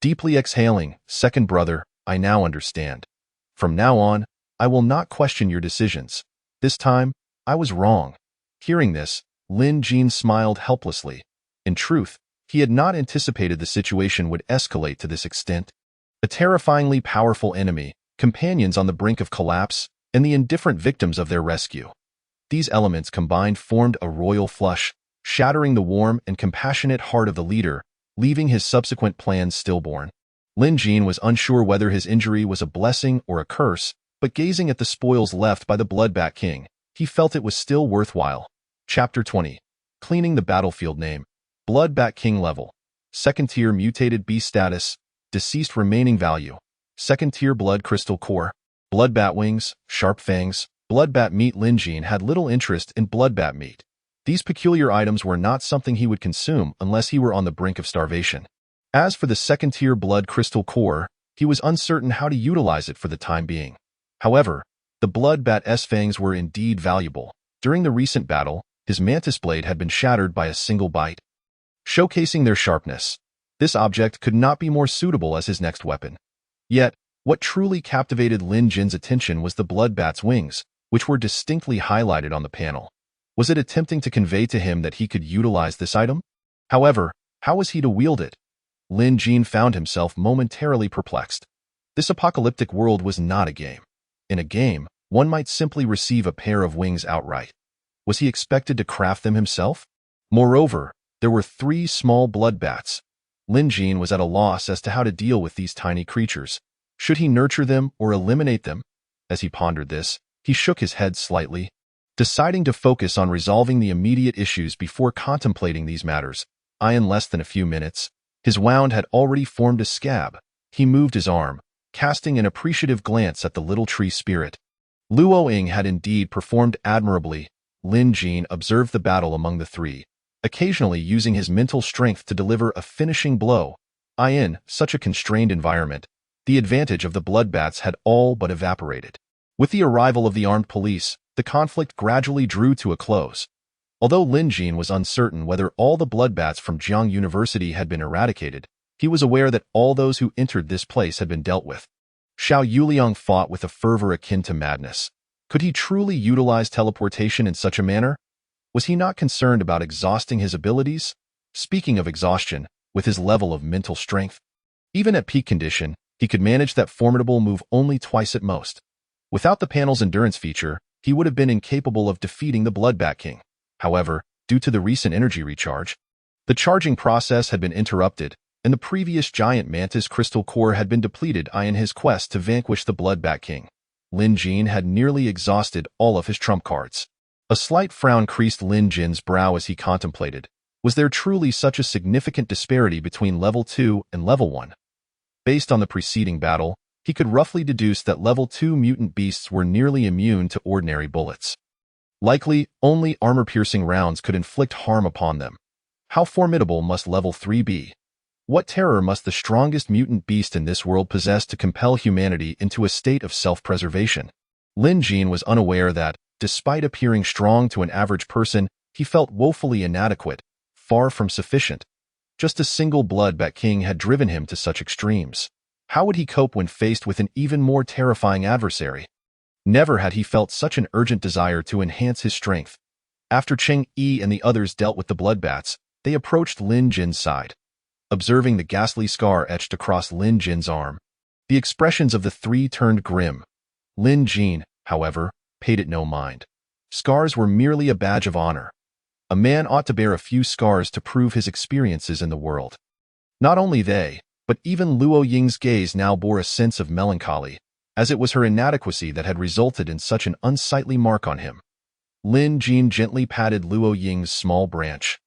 Deeply exhaling, "Second brother, I now understand. From now on, I will not question your decisions. This time, I was wrong." Hearing this, Lin Jin smiled helplessly. In truth, he had not anticipated the situation would escalate to this extent. A terrifyingly powerful enemy, companions on the brink of collapse, and the indifferent victims of their rescue. These elements combined formed a royal flush, shattering the warm and compassionate heart of the leader, leaving his subsequent plans stillborn. Lin Jin was unsure whether his injury was a blessing or a curse, but gazing at the spoils left by the Bloodbat King, he felt it was still worthwhile. Chapter 20. Cleaning the battlefield name. Bloodbat King level. Second tier mutated beast status. Deceased remaining value. Second tier blood crystal core. Bloodbat wings, sharp fangs, bloodbat meat. Lin Jin had little interest in bloodbat meat. These peculiar items were not something he would consume unless he were on the brink of starvation. As for the second-tier blood crystal core, he was uncertain how to utilize it for the time being. However, the bloodbat's fangs were indeed valuable. During the recent battle, his mantis blade had been shattered by a single bite, showcasing their sharpness. This object could not be more suitable as his next weapon. Yet, what truly captivated Lin Jin's attention was the bloodbat's wings, which were distinctly highlighted on the panel. Was it attempting to convey to him that he could utilize this item? However, how was he to wield it? Lin Jin found himself momentarily perplexed. This apocalyptic world was not a game. In a game, one might simply receive a pair of wings outright. Was he expected to craft them himself? Moreover, there were 3 small bloodbats. Lin Jin was at a loss as to how to deal with these tiny creatures. Should he nurture them or eliminate them? As he pondered this, he shook his head slightly, deciding to focus on resolving the immediate issues before contemplating these matters. In less than a few minutes, his wound had already formed a scab. He moved his arm, casting an appreciative glance at the little tree spirit. Luo Ying had indeed performed admirably. Lin Jin observed the battle among the three, occasionally using his mental strength to deliver a finishing blow. In such a constrained environment, the advantage of the bloodbats had all but evaporated. With the arrival of the armed police, the conflict gradually drew to a close. Although Lin Jin was uncertain whether all the bloodbats from Jiang University had been eradicated, he was aware that all those who entered this place had been dealt with. Xiao Yuliang fought with a fervor akin to madness. Could he truly utilize teleportation in such a manner? Was he not concerned about exhausting his abilities? Speaking of exhaustion, with his level of mental strength, even at peak condition, he could manage that formidable move only twice at most. Without the panel's endurance feature, he would have been incapable of defeating the Bloodbat King. However, due to the recent energy recharge, the charging process had been interrupted, and the previous giant mantis crystal core had been depleted in his quest to vanquish the Bloodbat King. Lin Jin had nearly exhausted all of his trump cards. A slight frown creased Lin Jin's brow as he contemplated. Was there truly such a significant disparity between level 2 and level 1? Based on the preceding battle, he could roughly deduce that level 2 mutant beasts were nearly immune to ordinary bullets. Likely, only armor-piercing rounds could inflict harm upon them. How formidable must level 3 be? What terror must the strongest mutant beast in this world possess to compel humanity into a state of self-preservation? Lin Jin was unaware that, despite appearing strong to an average person, he felt woefully inadequate, far from sufficient. Just a single Bloodbat King had driven him to such extremes. How would he cope when faced with an even more terrifying adversary? Never had he felt such an urgent desire to enhance his strength. After Cheng Yi and the others dealt with the bloodbats, they approached Lin Jin's side. Observing the ghastly scar etched across Lin Jin's arm, the expressions of the three turned grim. Lin Jin, however, paid it no mind. Scars were merely a badge of honor. A man ought to bear a few scars to prove his experiences in the world. Not only they, but even Luo Ying's gaze now bore a sense of melancholy, as it was her inadequacy that had resulted in such an unsightly mark on him. Lin Jin gently patted Luo Ying's small branch,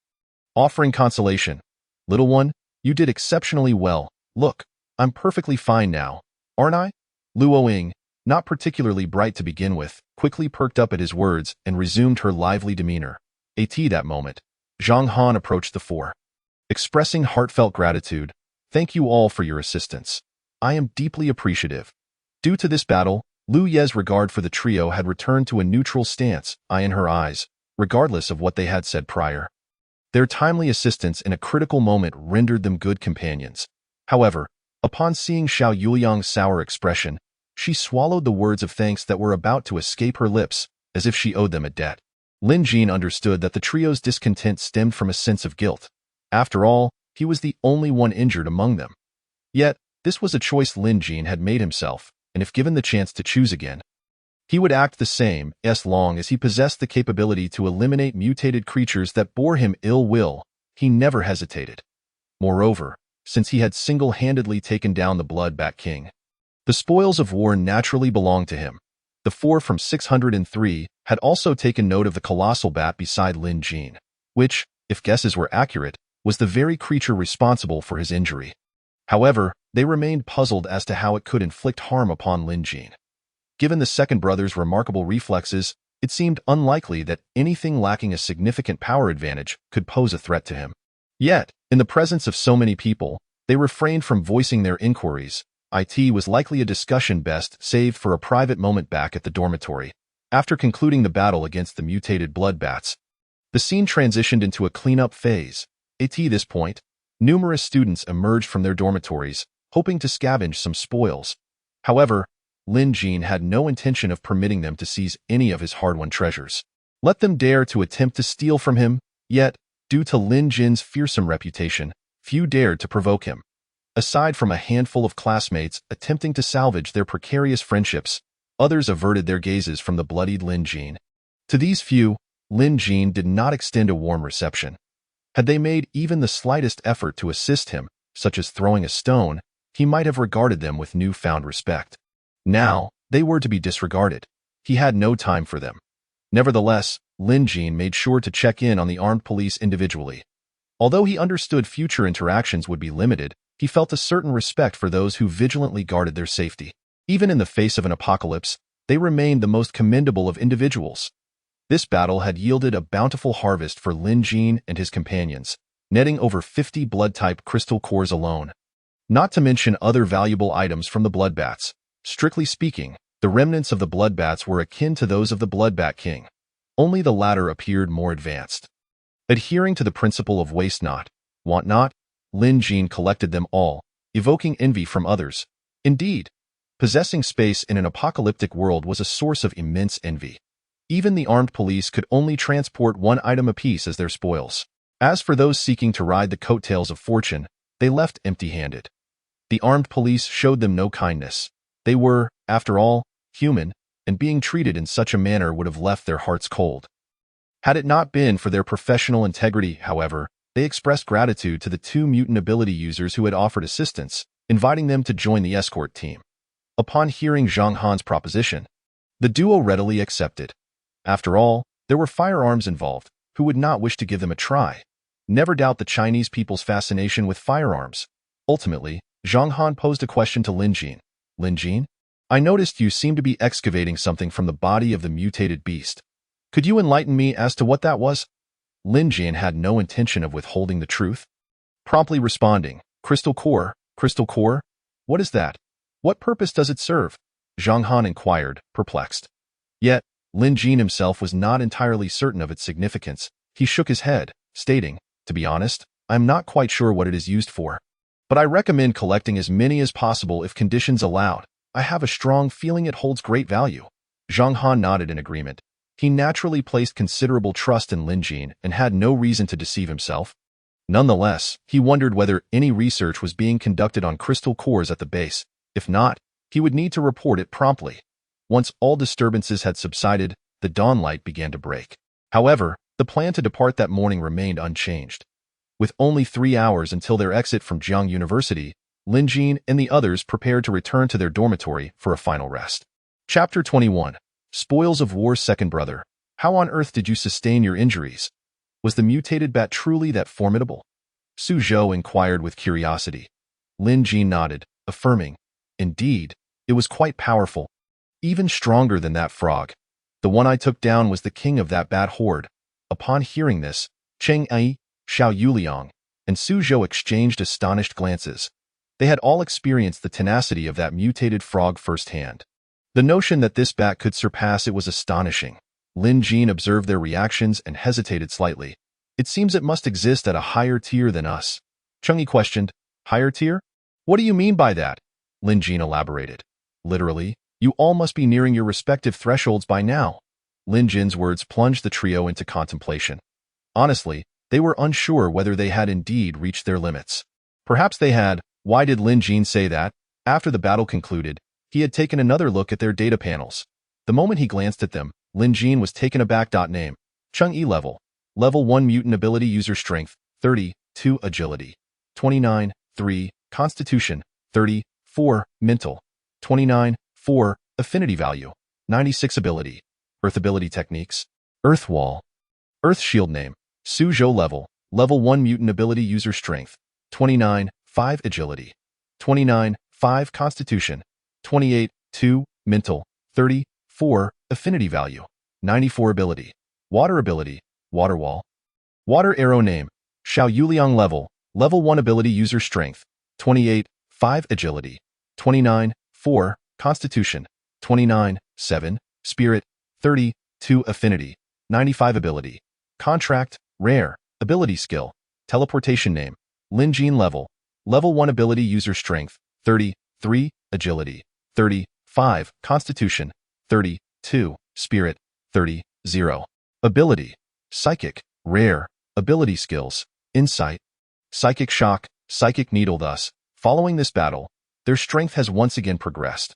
offering consolation. "Little one, you did exceptionally well. Look, I'm perfectly fine now, aren't I?" Luo Ying, not particularly bright to begin with, quickly perked up at his words and resumed her lively demeanor. At that moment, Zhang Han approached the four, expressing heartfelt gratitude. "Thank you all for your assistance. I am deeply appreciative." Due to this battle, Lu Ye's regard for the trio had returned to a neutral stance, in her eyes, regardless of what they had said prior. Their timely assistance in a critical moment rendered them good companions. However, upon seeing Xiao Yuliang's sour expression, she swallowed the words of thanks that were about to escape her lips, as if she owed them a debt. Lin Jin understood that the trio's discontent stemmed from a sense of guilt. After all, he was the only one injured among them. Yet, this was a choice Lin Jin had made himself, and if given the chance to choose again, he would act the same as long as he possessed the capability to eliminate mutated creatures that bore him ill will. He never hesitated. Moreover, since he had single-handedly taken down the Bloodbat King, the spoils of war naturally belonged to him. The four from 603 had also taken note of the colossal bat beside Lin Jin, which, if guesses were accurate, was the very creature responsible for his injury. However, they remained puzzled as to how it could inflict harm upon Lin Jin. Given the second brother's remarkable reflexes, it seemed unlikely that anything lacking a significant power advantage could pose a threat to him. Yet, in the presence of so many people, they refrained from voicing their inquiries. It was likely a discussion best saved for a private moment back at the dormitory. After concluding the battle against the mutated bloodbats, the scene transitioned into a cleanup phase. At this point, numerous students emerged from their dormitories, hoping to scavenge some spoils. However, Lin Jin had no intention of permitting them to seize any of his hard-won treasures. Let them dare to attempt to steal from him, yet, due to Lin Jin's fearsome reputation, few dared to provoke him. Aside from a handful of classmates attempting to salvage their precarious friendships, others averted their gazes from the bloodied Lin Jin. To these few, Lin Jin did not extend a warm reception. Had they made even the slightest effort to assist him, such as throwing a stone, he might have regarded them with newfound respect. Now, they were to be disregarded. He had no time for them. Nevertheless, Lin Jin made sure to check in on the armed police individually. Although he understood future interactions would be limited, he felt a certain respect for those who vigilantly guarded their safety. Even in the face of an apocalypse, they remained the most commendable of individuals. This battle had yielded a bountiful harvest for Lin Jin and his companions, netting over 50 blood-type crystal cores alone. Not to mention other valuable items from the bloodbats. Strictly speaking, the remnants of the bloodbats were akin to those of the Bloodbat King. Only the latter appeared more advanced. Adhering to the principle of waste not, want not, Lin Jin collected them all, evoking envy from others. Indeed, possessing space in an apocalyptic world was a source of immense envy. Even the armed police could only transport one item apiece as their spoils. As for those seeking to ride the coattails of fortune, they left empty-handed. The armed police showed them no kindness. They were, after all, human, and being treated in such a manner would have left their hearts cold. Had it not been for their professional integrity, however, they expressed gratitude to the two mutant ability users who had offered assistance, inviting them to join the escort team. Upon hearing Zhang Han's proposition, the duo readily accepted. After all, there were firearms involved. Who would not wish to give them a try? Never doubt the Chinese people's fascination with firearms. Ultimately, Zhang Han posed a question to Lin Jin. Lin Jin, I noticed you seem to be excavating something from the body of the mutated beast. Could you enlighten me as to what that was? Lin Jin had no intention of withholding the truth. Promptly responding, Crystal core, what is that? What purpose does it serve? Zhang Han inquired, perplexed. Yet, Lin Jin himself was not entirely certain of its significance. He shook his head, stating, to be honest, I'm not quite sure what it is used for. But I recommend collecting as many as possible if conditions allowed. I have a strong feeling it holds great value. Zhang Han nodded in agreement. He naturally placed considerable trust in Lin Jin and had no reason to deceive himself. Nonetheless, he wondered whether any research was being conducted on crystal cores at the base. If not, he would need to report it promptly. Once all disturbances had subsided, the dawnlight began to break. However, the plan to depart that morning remained unchanged. With only 3 hours until their exit from Jiang University, Lin Jin and the others prepared to return to their dormitory for a final rest. Chapter 21. Spoils of War's Second Brother. How on earth did you sustain your injuries? Was the mutated bat truly that formidable? Su Zhou inquired with curiosity. Lin Jin nodded, affirming, indeed, it was quite powerful. Even stronger than that frog. The one I took down was the king of that bat horde. Upon hearing this, Cheng Ai, Xiao Yuliang, and Su Zhou exchanged astonished glances. They had all experienced the tenacity of that mutated frog firsthand. The notion that this bat could surpass it was astonishing. Lin Jin observed their reactions and hesitated slightly. It seems it must exist at a higher tier than us. Cheng Yi questioned, higher tier? What do you mean by that? Lin Jin elaborated. Literally, you all must be nearing your respective thresholds by now. Lin Jin's words plunged the trio into contemplation. Honestly, they were unsure whether they had indeed reached their limits. Perhaps they had. Why did Lin Jin say that? After the battle concluded, he had taken another look at their data panels. The moment he glanced at them, Lin Jin was taken aback. Name, Cheng Yi level. Level 1 mutant ability user strength, 30, 2 agility, 29, 3, constitution, 30, 4, mental, 29, 4, affinity value, 96 ability, earth ability techniques, earth wall, earth shield name, Su Zhou level, level 1 mutant ability user strength, 29, 5 agility, 29, 5 constitution, 28, 2, mental, 30, 4, affinity value, 94 ability, water ability, water wall, water arrow name, Xiao Yuliang level, level 1 ability user strength, 28, 5 agility, 29, 4, constitution, 29, 7, spirit, 30, 2 affinity, 95 ability, contract, rare, ability skill, teleportation name, Lin Jin level, level 1 ability user strength, 30, 3, agility, 30, 5, constitution, 30, 2, spirit, 30, 0. Ability, psychic, rare, ability skills, insight, psychic shock, psychic needle. Thus, following this battle, their strength has once again progressed.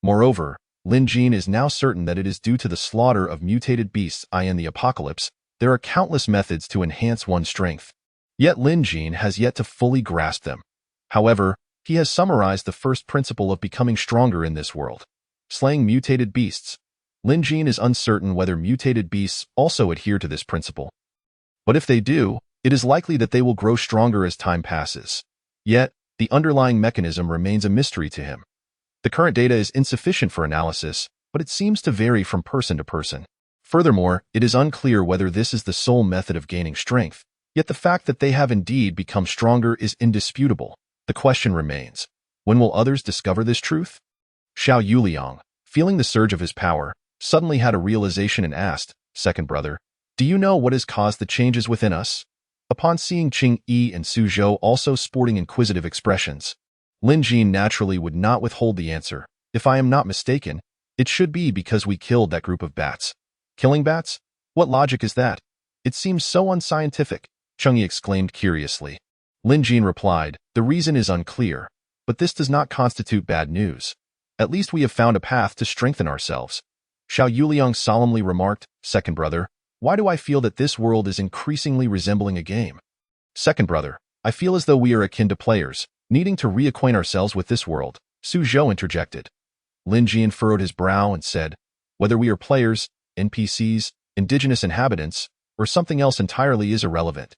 Moreover, Lin Jin is now certain that it is due to the slaughter of mutated beasts in the apocalypse. There are countless methods to enhance one's strength. Yet Lin Jin has yet to fully grasp them. However, he has summarized the first principle of becoming stronger in this world: slaying mutated beasts. Lin Jin is uncertain whether mutated beasts also adhere to this principle. But if they do, it is likely that they will grow stronger as time passes. Yet, the underlying mechanism remains a mystery to him. The current data is insufficient for analysis, but it seems to vary from person to person. Furthermore, it is unclear whether this is the sole method of gaining strength, yet the fact that they have indeed become stronger is indisputable. The question remains, when will others discover this truth? Xiao Yuliang, feeling the surge of his power, suddenly had a realization and asked, "Second brother, do you know what has caused the changes within us?" Upon seeing Qing Yi and Su Zhou also sporting inquisitive expressions, Lin Jin naturally would not withhold the answer. "If I am not mistaken, it should be because we killed that group of bats." "Killing bats? What logic is that? It seems so unscientific," Cheng Yi exclaimed curiously. Lin Jin replied, "The reason is unclear, but this does not constitute bad news. At least we have found a path to strengthen ourselves." Xiao Yuliang solemnly remarked, "Second brother, why do I feel that this world is increasingly resembling a game?" "Second brother, I feel as though we are akin to players, needing to reacquaint ourselves with this world," Su Zhou interjected. Lin Jin furrowed his brow and said, "Whether we are players, NPCs, indigenous inhabitants, or something else entirely is irrelevant.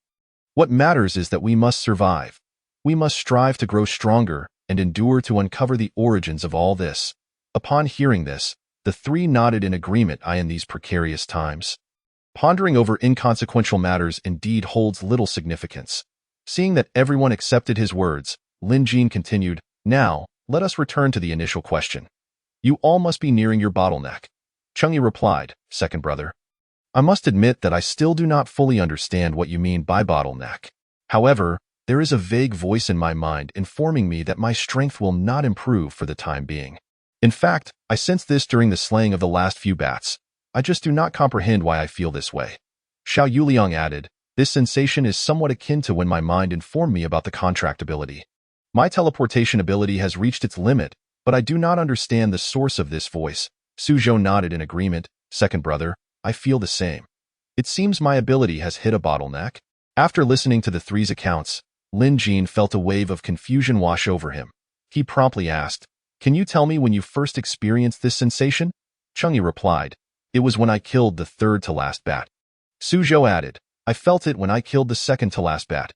What matters is that we must survive. We must strive to grow stronger and endure to uncover the origins of all this." Upon hearing this, the three nodded in agreement. In these precarious times, pondering over inconsequential matters indeed holds little significance. Seeing that everyone accepted his words, Lin Jin continued, "Now, let us return to the initial question. You all must be nearing your bottleneck." Cheng Yi replied, "Second brother, I must admit that I still do not fully understand what you mean by bottleneck. However, there is a vague voice in my mind informing me that my strength will not improve for the time being. In fact, I sensed this during the slaying of the last few bats. I just do not comprehend why I feel this way." Xiao Yuliang added, "This sensation is somewhat akin to when my mind informed me about the contract ability. My teleportation ability has reached its limit, but I do not understand the source of this voice." Su Zhou nodded in agreement, "Second brother, I feel the same. It seems my ability has hit a bottleneck." After listening to the three's accounts, Lin Jin felt a wave of confusion wash over him. He promptly asked, "Can you tell me when you first experienced this sensation?" Cheng Yi replied, "It was when I killed the third-to-last bat." Su Zhou added, "I felt it when I killed the second-to-last bat."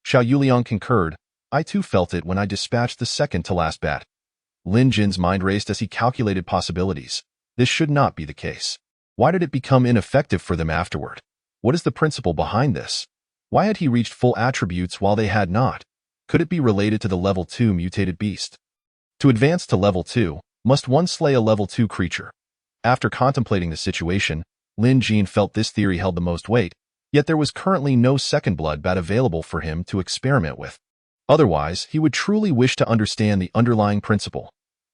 Xiao Yuliang concurred, "I too felt it when I dispatched the second-to-last bat." Lin Jin's mind raced as he calculated possibilities. This should not be the case. Why did it become ineffective for them afterward? What is the principle behind this? Why had he reached full attributes while they had not? Could it be related to the level 2 mutated beast? To advance to level 2, must one slay a level 2 creature? After contemplating the situation, Lin Jin felt this theory held the most weight, yet there was currently no second blood bat available for him to experiment with. Otherwise, he would truly wish to understand the underlying principle.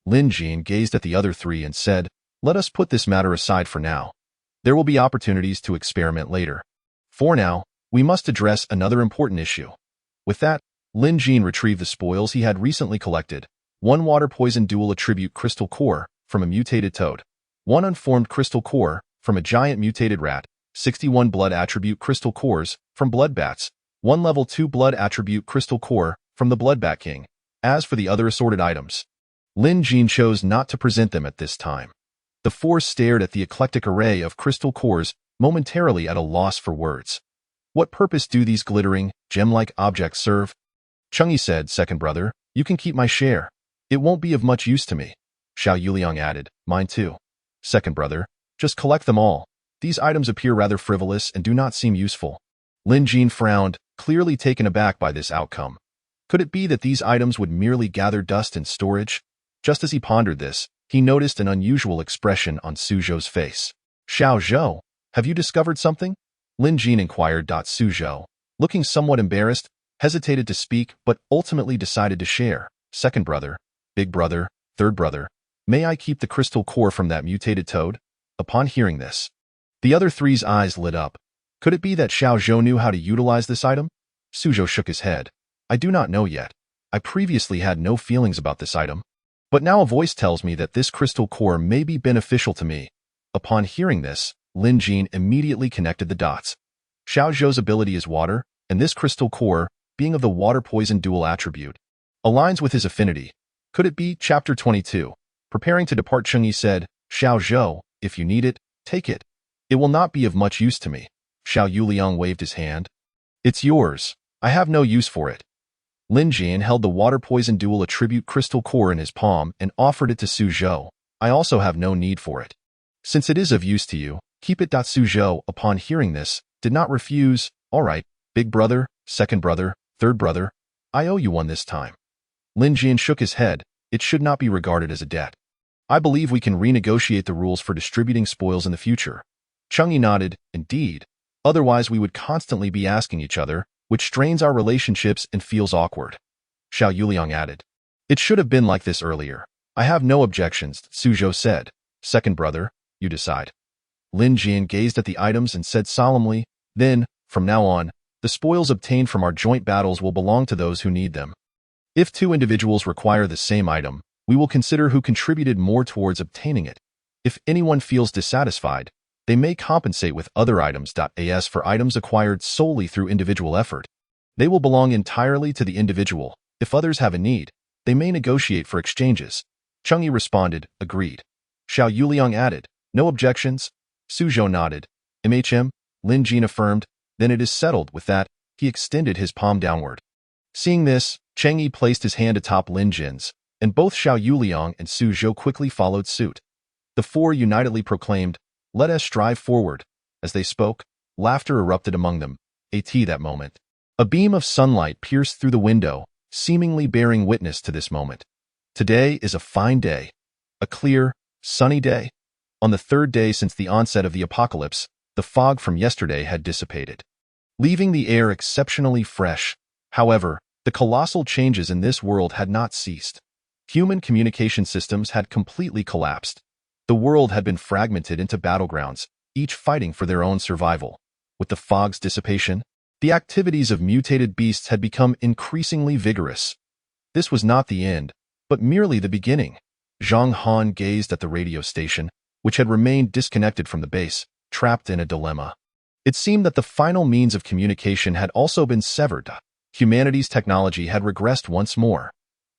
Lin Jin gazed at the other three and said, "Let us put this matter aside for now. There will be opportunities to experiment later. For now, we must address another important issue." With that, Lin Jin retrieved the spoils he had recently collected: one water poison dual attribute crystal core from a mutated toad, one unformed crystal core from a giant mutated rat, 61 blood attribute crystal cores from blood bats, one level 2 blood attribute crystal core from the blood bat king. As for the other assorted items, Lin Jin chose not to present them at this time. The four stared at the eclectic array of crystal cores, momentarily at a loss for words. "What purpose do these glittering, gem-like objects serve?" Cheng Yi said, "Second brother, you can keep my share. It won't be of much use to me." Xiao Yuliang added, "Mine too." "Second brother, just collect them all. These items appear rather frivolous and do not seem useful." Lin Jin frowned, clearly taken aback by this outcome. Could it be that these items would merely gather dust in storage? Just as he pondered this, he noticed an unusual expression on Su Zhou's face. "Xiao Zhou, have you discovered something?" Lin Jin inquired. Su Zhou, looking somewhat embarrassed, hesitated to speak but ultimately decided to share. "Second brother, big brother, third brother, may I keep the crystal core from that mutated toad?" Upon hearing this, the other three's eyes lit up. Could it be that Xiao Zhou knew how to utilize this item? Su Zhou shook his head. "I do not know yet. I previously had no feelings about this item. But now a voice tells me that this crystal core may be beneficial to me." Upon hearing this, Lin Jin immediately connected the dots. Xiao Zhou's ability is water, and this crystal core, being of the water poison dual attribute, aligns with his affinity. Could it be? Chapter 22. Preparing to depart, Cheng Yi said, "Xiao Zhou, if you need it, take it. It will not be of much use to me." Xiao Yuliang waved his hand. "It's yours. I have no use for it." Lin Jian held the water-poison dual attribute crystal core in his palm and offered it to Su Zhou. I also have no need for it. Since it is of use to you, keep it. Su Zhou, upon hearing this, did not refuse. All right, big brother, second brother, third brother, I owe you one this time. Lin Jian shook his head. It should not be regarded as a debt. I believe we can renegotiate the rules for distributing spoils in the future. Chang'e nodded. Indeed. Otherwise we would constantly be asking each other, which strains our relationships and feels awkward. Xiao Yuliang added. It should have been like this earlier. I have no objections, Su Zhou said. Second brother, you decide. Lin Jian gazed at the items and said solemnly, then, from now on, the spoils obtained from our joint battles will belong to those who need them. If two individuals require the same item, we will consider who contributed more towards obtaining it. If anyone feels dissatisfied, they may compensate with other items. As for items acquired solely through individual effort, they will belong entirely to the individual. If others have a need, they may negotiate for exchanges. Chang'e responded, agreed. Xiao Yuliang added, no objections. Su Zhou nodded. MHM, Lin Jian affirmed, then it is settled. With that, he extended his palm downward. Seeing this, Chang'e placed his hand atop Lin Jian's, and both Xiao Yuliang and Su Zhou quickly followed suit. The four unitedly proclaimed, let us strive forward. As they spoke, laughter erupted among them. That moment. A beam of sunlight pierced through the window, seemingly bearing witness to this moment. Today is a fine day. A clear, sunny day. On the third day since the onset of the apocalypse, the fog from yesterday had dissipated, leaving the air exceptionally fresh. However, the colossal changes in this world had not ceased. Human communication systems had completely collapsed. The world had been fragmented into battlegrounds, each fighting for their own survival. With the fog's dissipation, the activities of mutated beasts had become increasingly vigorous. This was not the end, but merely the beginning. Zhang Han gazed at the radio station, which had remained disconnected from the base, trapped in a dilemma. It seemed that the final means of communication had also been severed. Humanity's technology had regressed once more.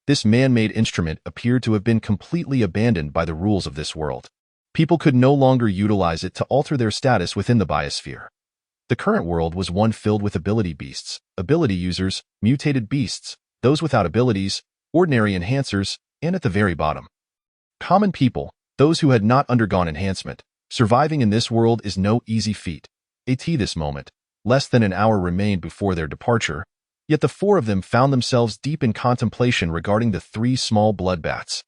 This man-made instrument appeared to have been completely abandoned by the rules of this world. People could no longer utilize it to alter their status within the biosphere. The current world was one filled with ability beasts, ability users, mutated beasts, those without abilities, ordinary enhancers, and at the very bottom, common people, those who had not undergone enhancement. Surviving in this world is no easy feat. At this moment, less than an hour remained before their departure, yet the four of them found themselves deep in contemplation regarding the three small blood bats.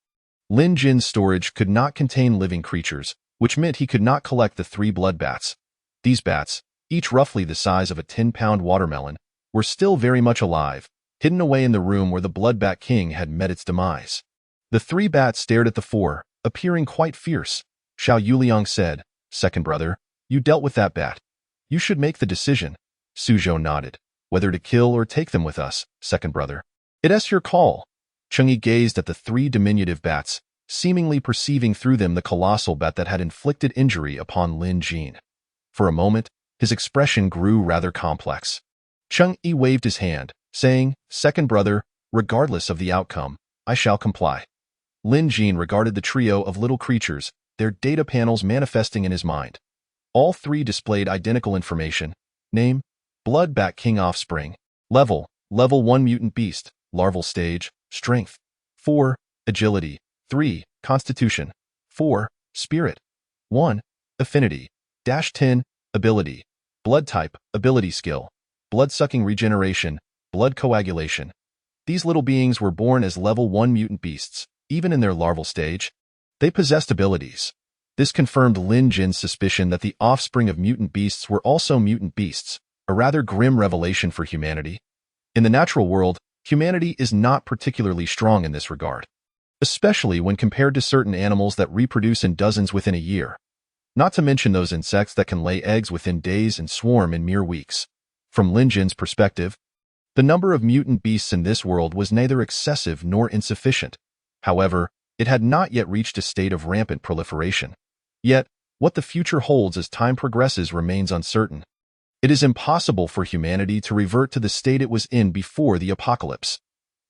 Lin Jin's storage could not contain living creatures, which meant he could not collect the three blood bats. These bats, each roughly the size of a 10-pound watermelon, were still very much alive, hidden away in the room where the blood bat king had met its demise. The three bats stared at the four, appearing quite fierce. Xiao Yuliang said, second brother, you dealt with that bat. You should make the decision. Su Zhou nodded. Whether to kill or take them with us, second brother. It's your call. Chang'e gazed at the three diminutive bats, seemingly perceiving through them the colossal bat that had inflicted injury upon Lin Jian. For a moment, his expression grew rather complex. Chang'e waved his hand, saying, second brother, regardless of the outcome, I shall comply. Lin Jian regarded the trio of little creatures, their data panels manifesting in his mind. All three displayed identical information. Name, Blood Bat King offspring. Level 1 mutant beast. Larval stage, strength. 4, agility. 3, constitution. 4, spirit. 1, affinity. -10, ability. Blood type, ability skill. Blood-sucking regeneration, blood coagulation. These little beings were born as level 1 mutant beasts. Even in their larval stage, they possessed abilities. This confirmed Lin Jin's suspicion that the offspring of mutant beasts were also mutant beasts, a rather grim revelation for humanity. In the natural world, humanity is not particularly strong in this regard, especially when compared to certain animals that reproduce in dozens within a year, not to mention those insects that can lay eggs within days and swarm in mere weeks. From Lin Jin's perspective, the number of mutant beasts in this world was neither excessive nor insufficient. However, it had not yet reached a state of rampant proliferation. Yet, what the future holds as time progresses remains uncertain. It is impossible for humanity to revert to the state it was in before the apocalypse.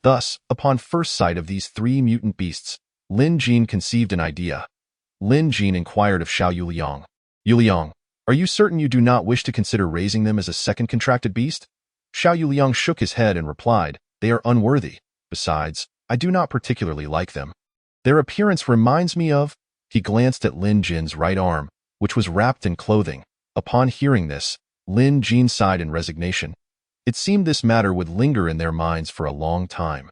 Thus, upon first sight of these three mutant beasts, Lin Jian conceived an idea. Lin Jian inquired of Xiao Yuliang. Yuliang, are you certain you do not wish to consider raising them as a second contracted beast? Xiao Yuliang shook his head and replied, They are unworthy. Besides, I do not particularly like them. Their appearance reminds me of—" He glanced at Lin Jin's right arm, which was wrapped in clothing. Upon hearing this, Lin Jin sighed in resignation. It seemed this matter would linger in their minds for a long time.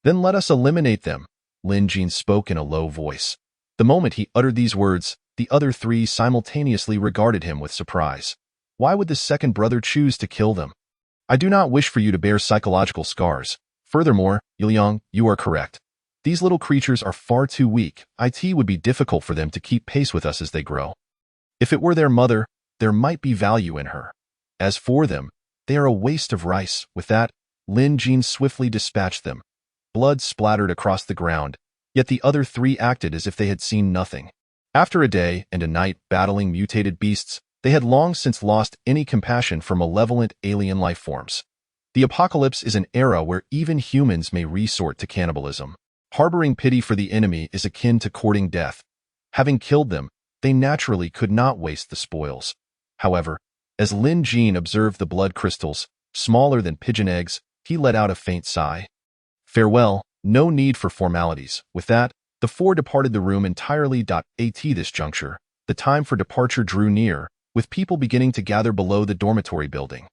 "Then let us eliminate them," Lin Jin spoke in a low voice. The moment he uttered these words, the other three simultaneously regarded him with surprise. Why would the second brother choose to kill them? "I do not wish for you to bear psychological scars. Furthermore, Yuliang, you are correct. These little creatures are far too weak. It would be difficult for them to keep pace with us as they grow. If it were their mother, there might be value in her. As for them, they are a waste of rice." With that, Lin Jin swiftly dispatched them. Blood splattered across the ground, yet the other three acted as if they had seen nothing. After a day and a night battling mutated beasts, they had long since lost any compassion for malevolent alien life forms. The apocalypse is an era where even humans may resort to cannibalism. Harboring pity for the enemy is akin to courting death. Having killed them, they naturally could not waste the spoils. However, as Lin Jin observed the blood crystals, smaller than pigeon eggs, he let out a faint sigh. Farewell, no need for formalities. With that, the four departed the room entirely. At this juncture, the time for departure drew near, with people beginning to gather below the dormitory building.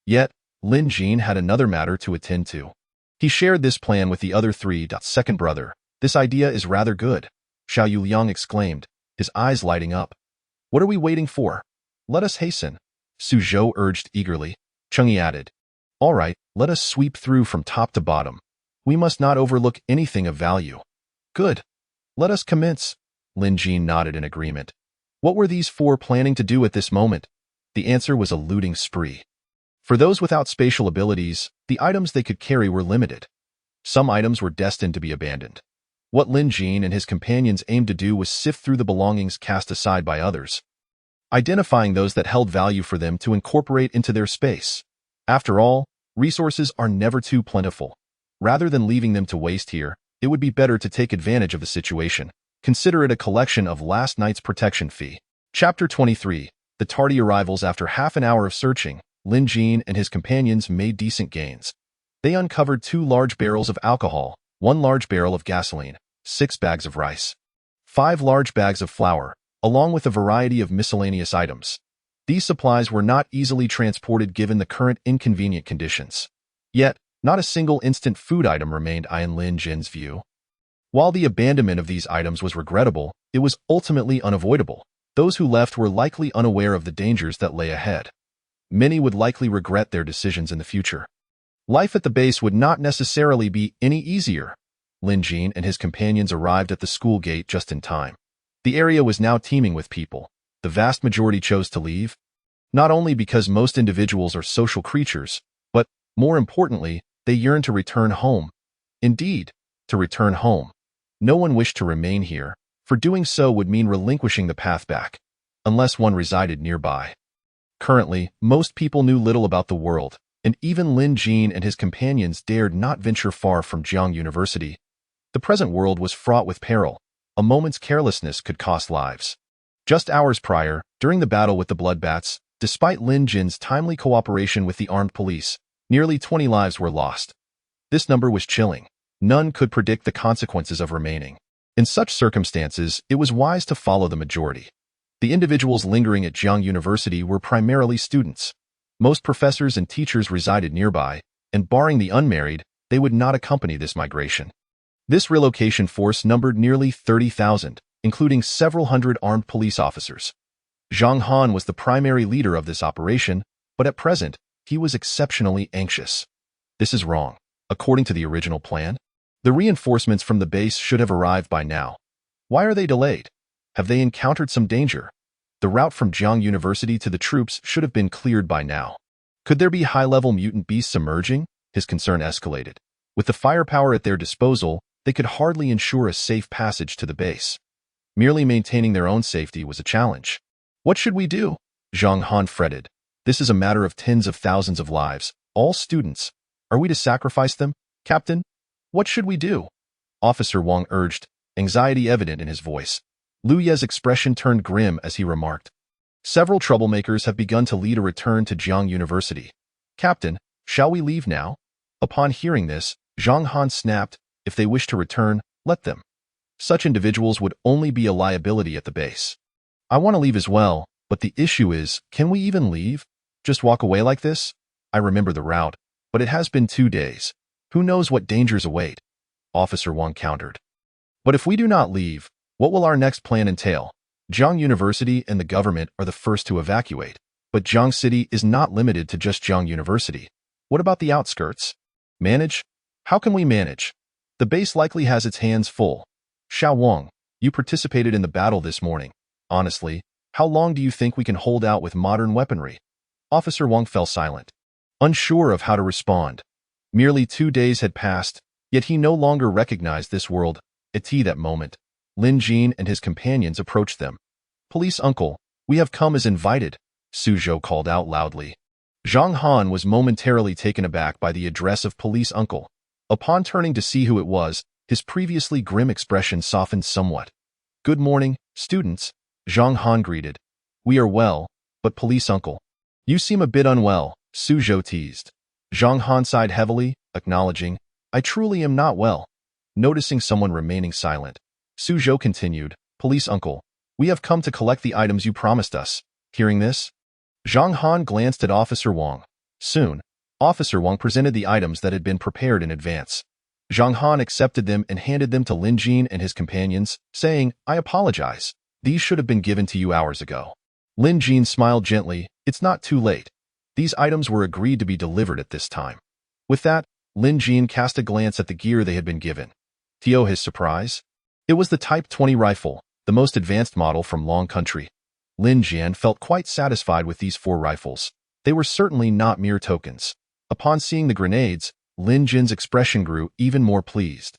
Yet, Lin Jin had another matter to attend to. He shared this plan with the other three. Second brother, this idea is rather good, Xiao Yuliang exclaimed, his eyes lighting up. What are we waiting for? Let us hasten, Su Zhou urged eagerly. Chengyi added, all right, let us sweep through from top to bottom. We must not overlook anything of value. Good. Let us commence. Lin Jin nodded in agreement. What were these four planning to do at this moment? The answer was a looting spree. For those without spatial abilities, the items they could carry were limited. Some items were destined to be abandoned. What Lin Jin and his companions aimed to do was sift through the belongings cast aside by others, identifying those that held value for them to incorporate into their space. After all, resources are never too plentiful. Rather than leaving them to waste here, it would be better to take advantage of the situation. Consider it a collection of last night's protection fee. Chapter 23. The tardy arrivals. After half an hour of searching, Lin Jin and his companions made decent gains. They uncovered 2 large barrels of alcohol, 1 large barrel of gasoline, 6 bags of rice, 5 large bags of flour, along with a variety of miscellaneous items. These supplies were not easily transported given the current inconvenient conditions. Yet, not a single instant food item remained in Lin Jin's view. While the abandonment of these items was regrettable, it was ultimately unavoidable. Those who left were likely unaware of the dangers that lay ahead. Many would likely regret their decisions in the future. Life at the base would not necessarily be any easier. Lin Jin and his companions arrived at the school gate just in time. The area was now teeming with people. The vast majority chose to leave, not only because most individuals are social creatures, but, more importantly, they yearned to return home. Indeed, to return home. No one wished to remain here, for doing so would mean relinquishing the path back, unless one resided nearby. Currently, most people knew little about the world, and even Lin Jin and his companions dared not venture far from Jiang University. The present world was fraught with peril. A moment's carelessness could cost lives. Just hours prior, during the battle with the bloodbats, despite Lin Jin's timely cooperation with the armed police, nearly 20 lives were lost. This number was chilling. None could predict the consequences of remaining. In such circumstances, it was wise to follow the majority. The individuals lingering at Jiang University were primarily students. Most professors and teachers resided nearby, and barring the unmarried, they would not accompany this migration. This relocation force numbered nearly 30,000, including several hundred armed police officers. Zhang Han was the primary leader of this operation, but at present, he was exceptionally anxious. This is wrong. According to the original plan, the reinforcements from the base should have arrived by now. Why are they delayed? Have they encountered some danger? The route from Jiang University to the troops should have been cleared by now. Could there be high-level mutant beasts emerging? His concern escalated. With the firepower at their disposal, they could hardly ensure a safe passage to the base. Merely maintaining their own safety was a challenge. What should we do? Zhang Han fretted. This is a matter of tens of thousands of lives, all students. Are we to sacrifice them? Captain, what should we do? Officer Wang urged, anxiety evident in his voice. Lu Ye's expression turned grim as he remarked. Several troublemakers have begun to lead a return to Jiang University. Captain, shall we leave now? Upon hearing this, Zhang Han snapped, if they wish to return, let them. Such individuals would only be a liability at the base. I want to leave as well, but the issue is, can we even leave? Just walk away like this? I remember the route, but it has been 2 days. Who knows what dangers await? Officer Wang countered. But if we do not leave, what will our next plan entail? Jiang University and the government are the first to evacuate, but Jiang City is not limited to just Jiang University. What about the outskirts? Manage? How can we manage? The base likely has its hands full. Xiao Wang, you participated in the battle this morning. Honestly, how long do you think we can hold out with modern weaponry? Officer Wang fell silent, unsure of how to respond. Merely 2 days had passed, yet he no longer recognized this world. At that moment, Lin Jin and his companions approached them. Police uncle, we have come as invited, Suzhou called out loudly. Zhang Han was momentarily taken aback by the address of police uncle. Upon turning to see who it was, his previously grim expression softened somewhat. Good morning, students, Zhang Han greeted. We are well, but police uncle, you seem a bit unwell, Suzhou teased. Zhang Han sighed heavily, acknowledging, I truly am not well. Noticing someone remaining silent, Suzhou continued, Police uncle, we have come to collect the items you promised us. Hearing this, Zhang Han glanced at Officer Wang. Soon, Officer Wang presented the items that had been prepared in advance. Zhang Han accepted them and handed them to Lin Jin and his companions, saying, I apologize. These should have been given to you hours ago. Lin Jin smiled gently, it's not too late. These items were agreed to be delivered at this time. With that, Lin Jin cast a glance at the gear they had been given. To his surprise, it was the Type 20 rifle, the most advanced model from Long Country. Lin Jian felt quite satisfied with these 4 rifles. They were certainly not mere tokens. Upon seeing the grenades, Lin Jin's expression grew even more pleased.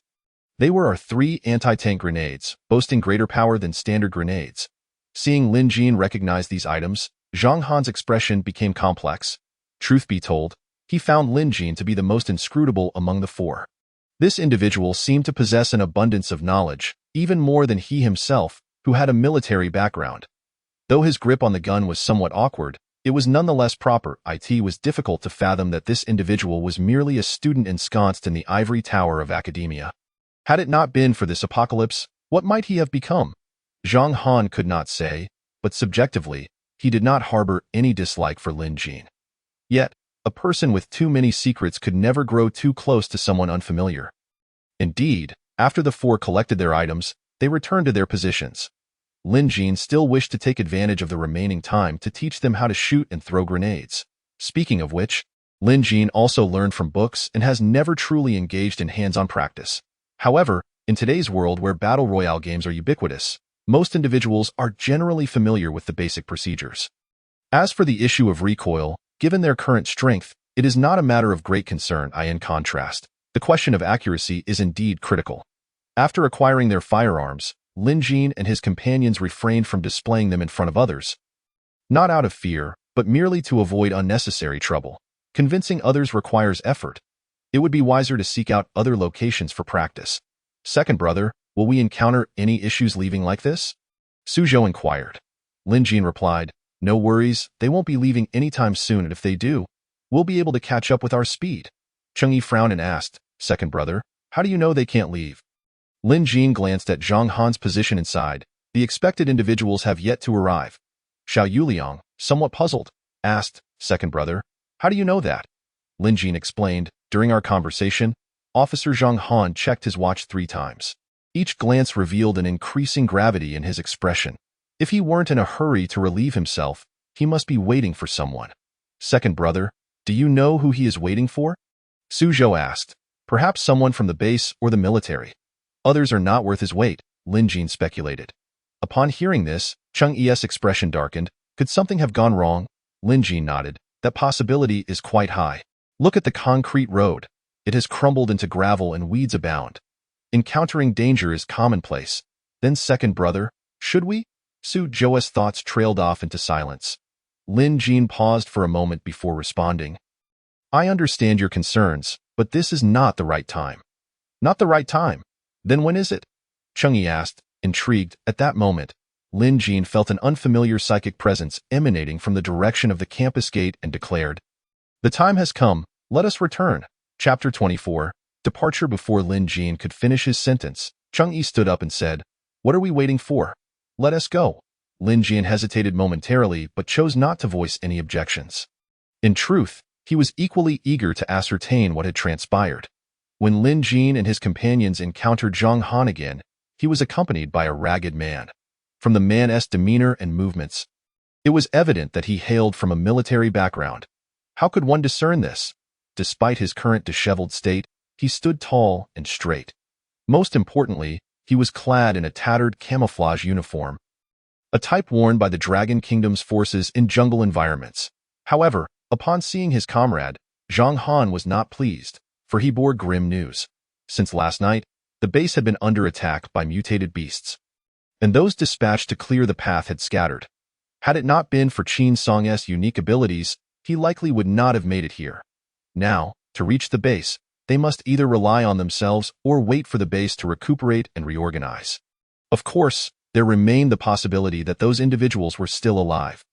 They were our 3 anti-tank grenades, boasting greater power than standard grenades. Seeing Lin Jin recognize these items, Zhang Han's expression became complex. Truth be told, he found Lin Jin to be the most inscrutable among the 4. This individual seemed to possess an abundance of knowledge, even more than he himself, who had a military background. Though his grip on the gun was somewhat awkward, it was nonetheless proper. It was difficult to fathom that this individual was merely a student ensconced in the ivory tower of academia. Had it not been for this apocalypse, what might he have become? Zhang Han could not say, but subjectively, he did not harbor any dislike for Lin Jin. Yet, a person with too many secrets could never grow too close to someone unfamiliar. Indeed, after the 4 collected their items, they returned to their positions. Lin Jin still wished to take advantage of the remaining time to teach them how to shoot and throw grenades. Speaking of which, Lin Jin also learned from books and has never truly engaged in hands-on practice. However, in today's world where battle royale games are ubiquitous, most individuals are generally familiar with the basic procedures. As for the issue of recoil, given their current strength, it is not a matter of great concern. In contrast, the question of accuracy is indeed critical. After acquiring their firearms, Lin Jin and his companions refrained from displaying them in front of others. Not out of fear, but merely to avoid unnecessary trouble. Convincing others requires effort. It would be wiser to seek out other locations for practice. Second brother, will we encounter any issues leaving like this? Suzhou inquired. Lin Jin replied, no worries, they won't be leaving anytime soon, and if they do, we'll be able to catch up with our speed. Cheng Yi frowned and asked, second brother, how do you know they can't leave? Lin Jin glanced at Zhang Han's position inside. The expected individuals have yet to arrive. Xiao Yuliang, somewhat puzzled, asked, second brother, how do you know that? Lin Jin explained, during our conversation, Officer Zhang Han checked his watch 3 times. Each glance revealed an increasing gravity in his expression. If he weren't in a hurry to relieve himself, he must be waiting for someone. Second brother, do you know who he is waiting for? Suzhou asked. Perhaps someone from the base or the military. Others are not worth his weight, Lin Jin speculated. Upon hearing this, Cheng Yi's expression darkened. Could something have gone wrong? Lin Jin nodded. That possibility is quite high. Look at the concrete road. It has crumbled into gravel and weeds abound. Encountering danger is commonplace. Then second brother, should we? Suzhou's thoughts trailed off into silence. Lin Jin paused for a moment before responding. I understand your concerns, but this is not the right time. Not the right time? Then when is it? Cheng Yi asked, intrigued. At that moment, Lin Jin felt an unfamiliar psychic presence emanating from the direction of the campus gate and declared, the time has come, let us return. Chapter 24. Departure. Before Lin Jin could finish his sentence, Chung Yi stood up and said, "What are we waiting for? Let us go." Lin Jin hesitated momentarily but chose not to voice any objections. In truth, he was equally eager to ascertain what had transpired. When Lin Jin and his companions encountered Zhang Han again, he was accompanied by a ragged man. From the man's demeanor and movements, it was evident that he hailed from a military background. How could one discern this? Despite his current disheveled state, he stood tall and straight. Most importantly, he was clad in a tattered camouflage uniform, a type worn by the Dragon Kingdom's forces in jungle environments. However, upon seeing his comrade, Zhang Han was not pleased, for he bore grim news. Since last night, the base had been under attack by mutated beasts, and those dispatched to clear the path had scattered. Had it not been for Qin Song's unique abilities, he likely would not have made it here. Now, to reach the base, they must either rely on themselves or wait for the base to recuperate and reorganize. Of course, there remained the possibility that those individuals were still alive.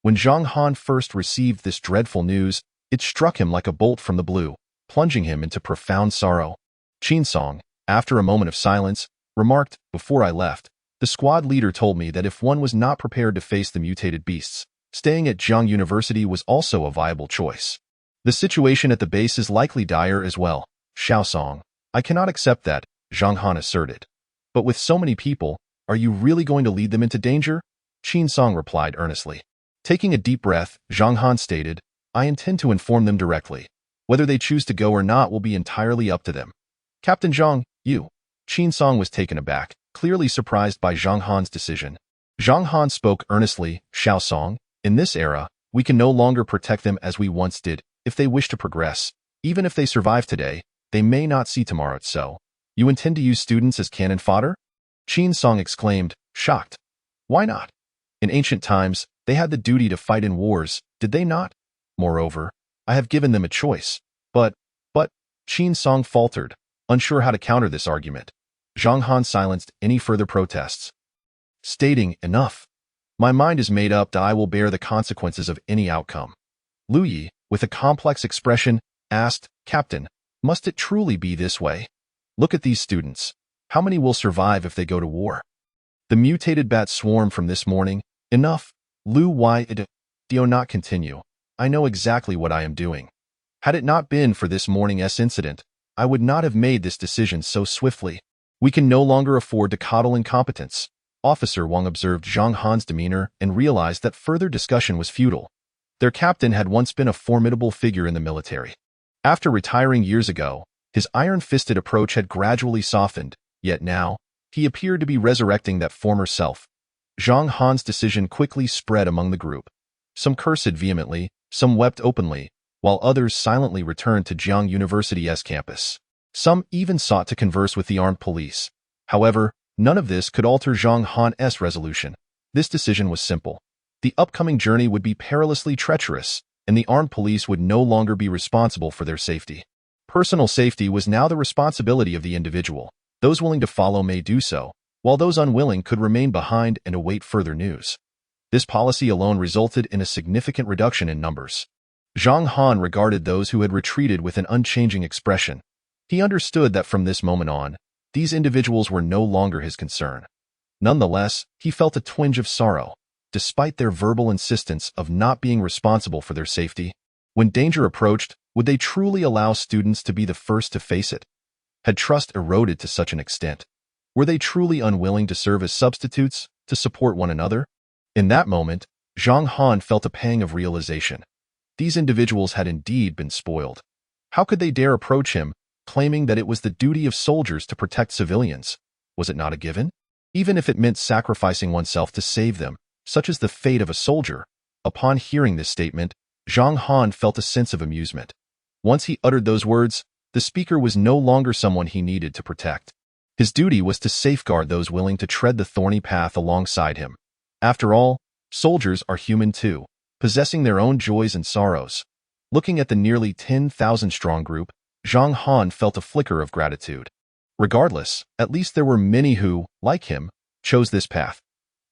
When Zhang Han first received this dreadful news, it struck him like a bolt from the blue, plunging him into profound sorrow. Qin Song, after a moment of silence, remarked, "Before I left, the squad leader told me that if one was not prepared to face the mutated beasts, staying at Jiang University was also a viable choice. The situation at the base is likely dire as well." "Xiao Song, I cannot accept that," Zhang Han asserted. "But with so many people, are you really going to lead them into danger?" Qin Song replied earnestly. Taking a deep breath, Zhang Han stated, "I intend to inform them directly. Whether they choose to go or not will be entirely up to them." "Captain Zhang, you." Qin Song was taken aback, clearly surprised by Zhang Han's decision. Zhang Han spoke earnestly, "Xiao Song, in this era, we can no longer protect them as we once did. If they wish to progress, even if they survive today, they may not see tomorrow. So, you intend to use students as cannon fodder?" Qin Song exclaimed, shocked. "Why not? In ancient times, they had the duty to fight in wars, did they not? Moreover, I have given them a choice." But, Qin Song faltered, unsure how to counter this argument. Zhang Han silenced any further protests, stating, "Enough. My mind is made up that I will bear the consequences of any outcome." Lu Yi, with a complex expression, asked, "Captain, must it truly be this way? Look at these students. How many will survive if they go to war? The mutated bats swarm from this morning." "Enough. Lu Yi, do not continue. I know exactly what I am doing. Had it not been for this morning's incident, I would not have made this decision so swiftly. We can no longer afford to coddle incompetence." Officer Wang observed Zhang Han's demeanor and realized that further discussion was futile. Their captain had once been a formidable figure in the military. After retiring years ago, his iron-fisted approach had gradually softened, yet now, he appeared to be resurrecting that former self. Zhang Han's decision quickly spread among the group. Some cursed vehemently, some wept openly, while others silently returned to Jiang University's campus. Some even sought to converse with the armed police. However, none of this could alter Zhang Han's resolution. This decision was simple. The upcoming journey would be perilously treacherous, and the armed police would no longer be responsible for their safety. Personal safety was now the responsibility of the individual. Those willing to follow may do so, while those unwilling could remain behind and await further news. This policy alone resulted in a significant reduction in numbers. Zhang Han regarded those who had retreated with an unchanging expression. He understood that from this moment on, these individuals were no longer his concern. Nonetheless, he felt a twinge of sorrow. Despite their verbal insistence of not being responsible for their safety, when danger approached, would they truly allow students to be the first to face it? Had trust eroded to such an extent? Were they truly unwilling to serve as substitutes, to support one another? In that moment, Zhang Han felt a pang of realization. These individuals had indeed been spoiled. How could they dare approach him, claiming that it was the duty of soldiers to protect civilians? Was it not a given? Even if it meant sacrificing oneself to save them, such as the fate of a soldier. Upon hearing this statement, Zhang Han felt a sense of amusement. Once he uttered those words, the speaker was no longer someone he needed to protect. His duty was to safeguard those willing to tread the thorny path alongside him. After all, soldiers are human too, possessing their own joys and sorrows. Looking at the nearly 10,000-strong group, Zhang Han felt a flicker of gratitude. Regardless, at least there were many who, like him, chose this path.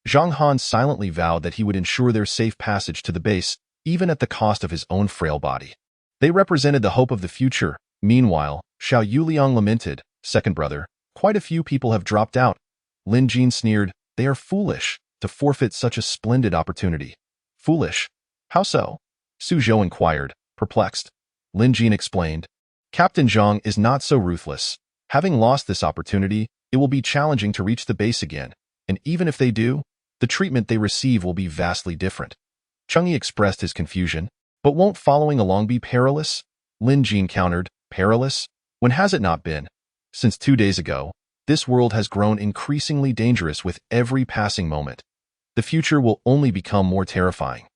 Zhang Han silently vowed that he would ensure their safe passage to the base, even at the cost of his own frail body. They represented the hope of the future, Meanwhile, Xiao Yuliang lamented, second brother, quite a few people have dropped out. Lin Jin sneered, they are foolish to forfeit such a splendid opportunity. Foolish? How so? Su Zhou inquired, perplexed. Lin Jin explained, Captain Zhang is not so ruthless. Having lost this opportunity, it will be challenging to reach the base again, and even if they do, the treatment they receive will be vastly different. Chang'e expressed his confusion, but won't following along be perilous? Lin Jin countered, perilous? When has it not been? Since 2 days ago, this world has grown increasingly dangerous with every passing moment. The future will only become more terrifying.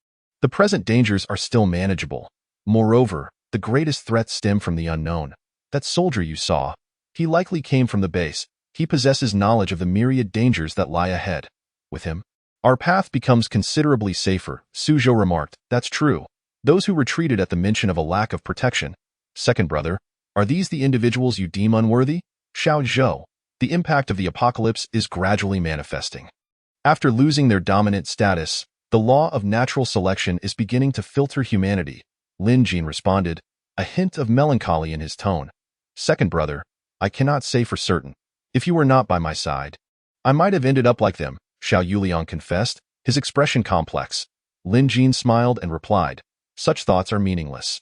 The present dangers are still manageable. Moreover, the greatest threats stem from the unknown. That soldier you saw, he likely came from the base. He possesses knowledge of the myriad dangers that lie ahead. With him, our path becomes considerably safer, Su Zhou remarked. That's true. Those who retreated at the mention of a lack of protection. Second brother, are these the individuals you deem unworthy? Xiao Zhou, the impact of the apocalypse is gradually manifesting. After losing their dominant status, the law of natural selection is beginning to filter humanity. Lin Jin responded, a hint of melancholy in his tone. Second brother, I cannot say for certain. If you were not by my side, I might have ended up like them, Xiao Yuliang confessed, his expression complex. Lin Jin smiled and replied, such thoughts are meaningless.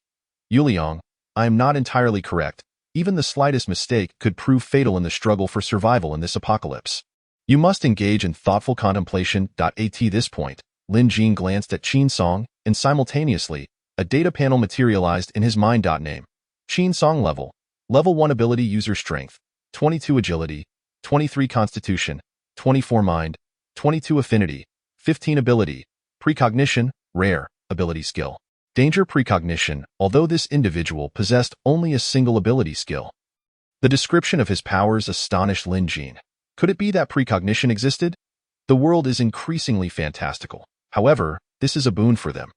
Yuliang, I am not entirely correct. Even the slightest mistake could prove fatal in the struggle for survival in this apocalypse. You must engage in thoughtful contemplation. At this point, Lin Jin glanced at Qin Song, and simultaneously, a data panel materialized in his mind. Name. Qin Song level. Level 1 ability user strength, 22 agility, 23 constitution, 24 mind, 22 affinity, 15 ability, precognition, rare, ability skill. Danger precognition, although this individual possessed only a single ability skill. The description of his powers astonished Lin Jin. Could it be that precognition existed? The world is increasingly fantastical. However, this is a boon for them.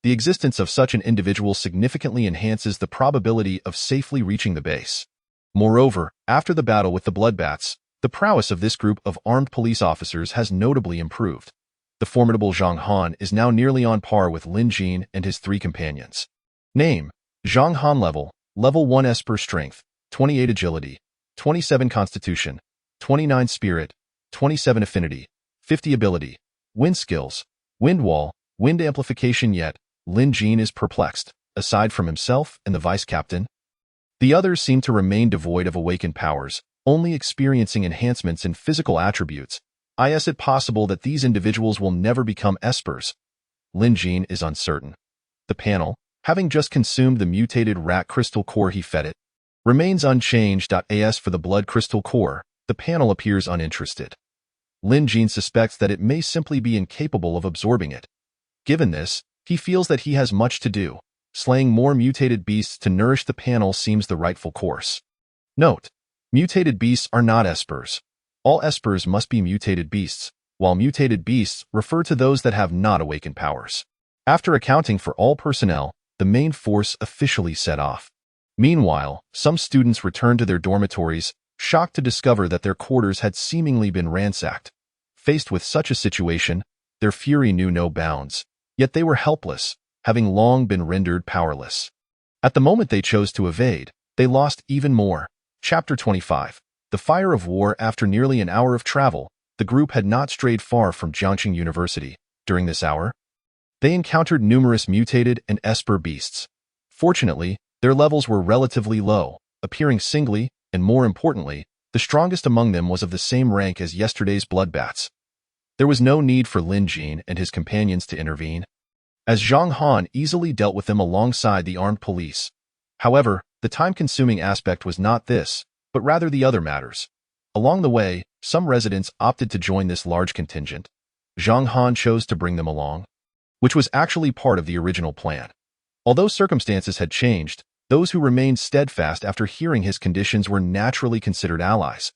The existence of such an individual significantly enhances the probability of safely reaching the base. Moreover, after the battle with the Bloodbats, the prowess of this group of armed police officers has notably improved. The formidable Zhang Han is now nearly on par with Lin Jin and his 3 companions. Name, Zhang Han level 1 Esper strength, 28 agility, 27 constitution, 29 spirit, 27 affinity, 50 ability, wind skills, wind wall, wind amplification. Yet, Lin Jin is perplexed. Aside from himself and the vice captain, the others seem to remain devoid of awakened powers, only experiencing enhancements in physical attributes. Is it possible that these individuals will never become espers? Lin Jin is uncertain. The panel, having just consumed the mutated rat crystal core he fed it, remains unchanged. As for the blood crystal core, the panel appears uninterested. Lin Jin suspects that it may simply be incapable of absorbing it. Given this, he feels that he has much to do. Slaying more mutated beasts to nourish the panel seems the rightful course. Note: mutated beasts are not espers. All espers must be mutated beasts, while mutated beasts refer to those that have not awakened powers. After accounting for all personnel, the main force officially set off. Meanwhile, some students returned to their dormitories, shocked to discover that their quarters had seemingly been ransacked. Faced with such a situation, their fury knew no bounds, yet they were helpless, having long been rendered powerless. At the moment they chose to evade, they lost even more. Chapter 25. The Fire of War. After nearly an hour of travel, the group had not strayed far from Jiangqing University. During this hour, they encountered numerous mutated and esper beasts. Fortunately, their levels were relatively low, appearing singly, and more importantly, the strongest among them was of the same rank as yesterday's bloodbats. There was no need for Lin Jin and his companions to intervene, as Zhang Han easily dealt with them alongside the armed police. However, the time-consuming aspect was not this, but rather the other matters. Along the way, some residents opted to join this large contingent. Zhang Han chose to bring them along, which was actually part of the original plan. Although circumstances had changed, those who remained steadfast after hearing his conditions were naturally considered allies.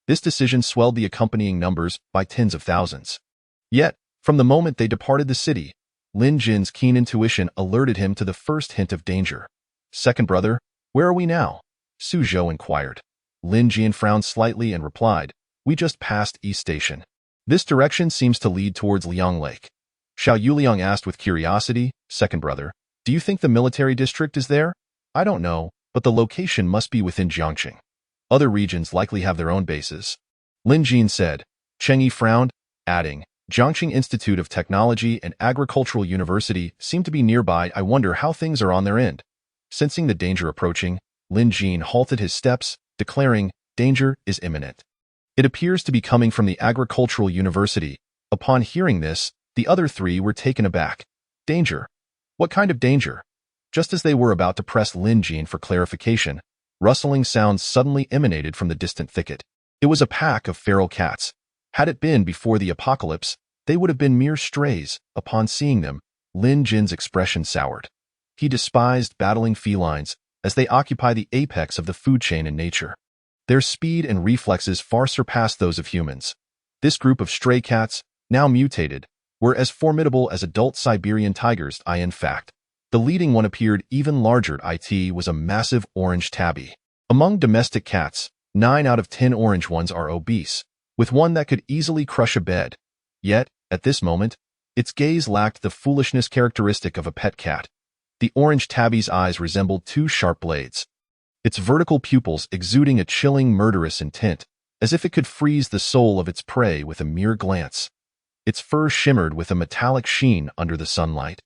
This decision swelled the accompanying numbers by tens of thousands. Yet, from the moment they departed the city, Lin Jin's keen intuition alerted him to the first hint of danger. Second brother, where are we now? Su Zhou inquired. Lin Jin frowned slightly and replied, we just passed East Station. This direction seems to lead towards Liang Lake. Xiao Yuliang asked with curiosity, second brother, do you think the military district is there? I don't know, but the location must be within Jiangxing. Other regions likely have their own bases. Lin Jin said. Cheng Yi frowned, adding, Jiangxing Institute of Technology and Agricultural University seem to be nearby. I wonder how things are on their end. Sensing the danger approaching, Lin Jin halted his steps, declaring, danger is imminent. It appears to be coming from the Agricultural University. Upon hearing this, the other three were taken aback. Danger? What kind of danger? Just as they were about to press Lin Jin for clarification, rustling sounds suddenly emanated from the distant thicket. It was a pack of feral cats. Had it been before the apocalypse, they would have been mere strays. Upon seeing them, Lin Jin's expression soured. He despised battling felines, as they occupy the apex of the food chain in nature. Their speed and reflexes far surpassed those of humans. This group of stray cats, now mutated, were as formidable as adult Siberian tigers. In fact, the leading one appeared even larger. It was a massive orange tabby. Among domestic cats, 9 out of 10 orange ones are obese, with one that could easily crush a bed. Yet, at this moment, its gaze lacked the foolishness characteristic of a pet cat. The orange tabby's eyes resembled 2 sharp blades, its vertical pupils exuding a chilling, murderous intent, as if it could freeze the soul of its prey with a mere glance. Its fur shimmered with a metallic sheen under the sunlight.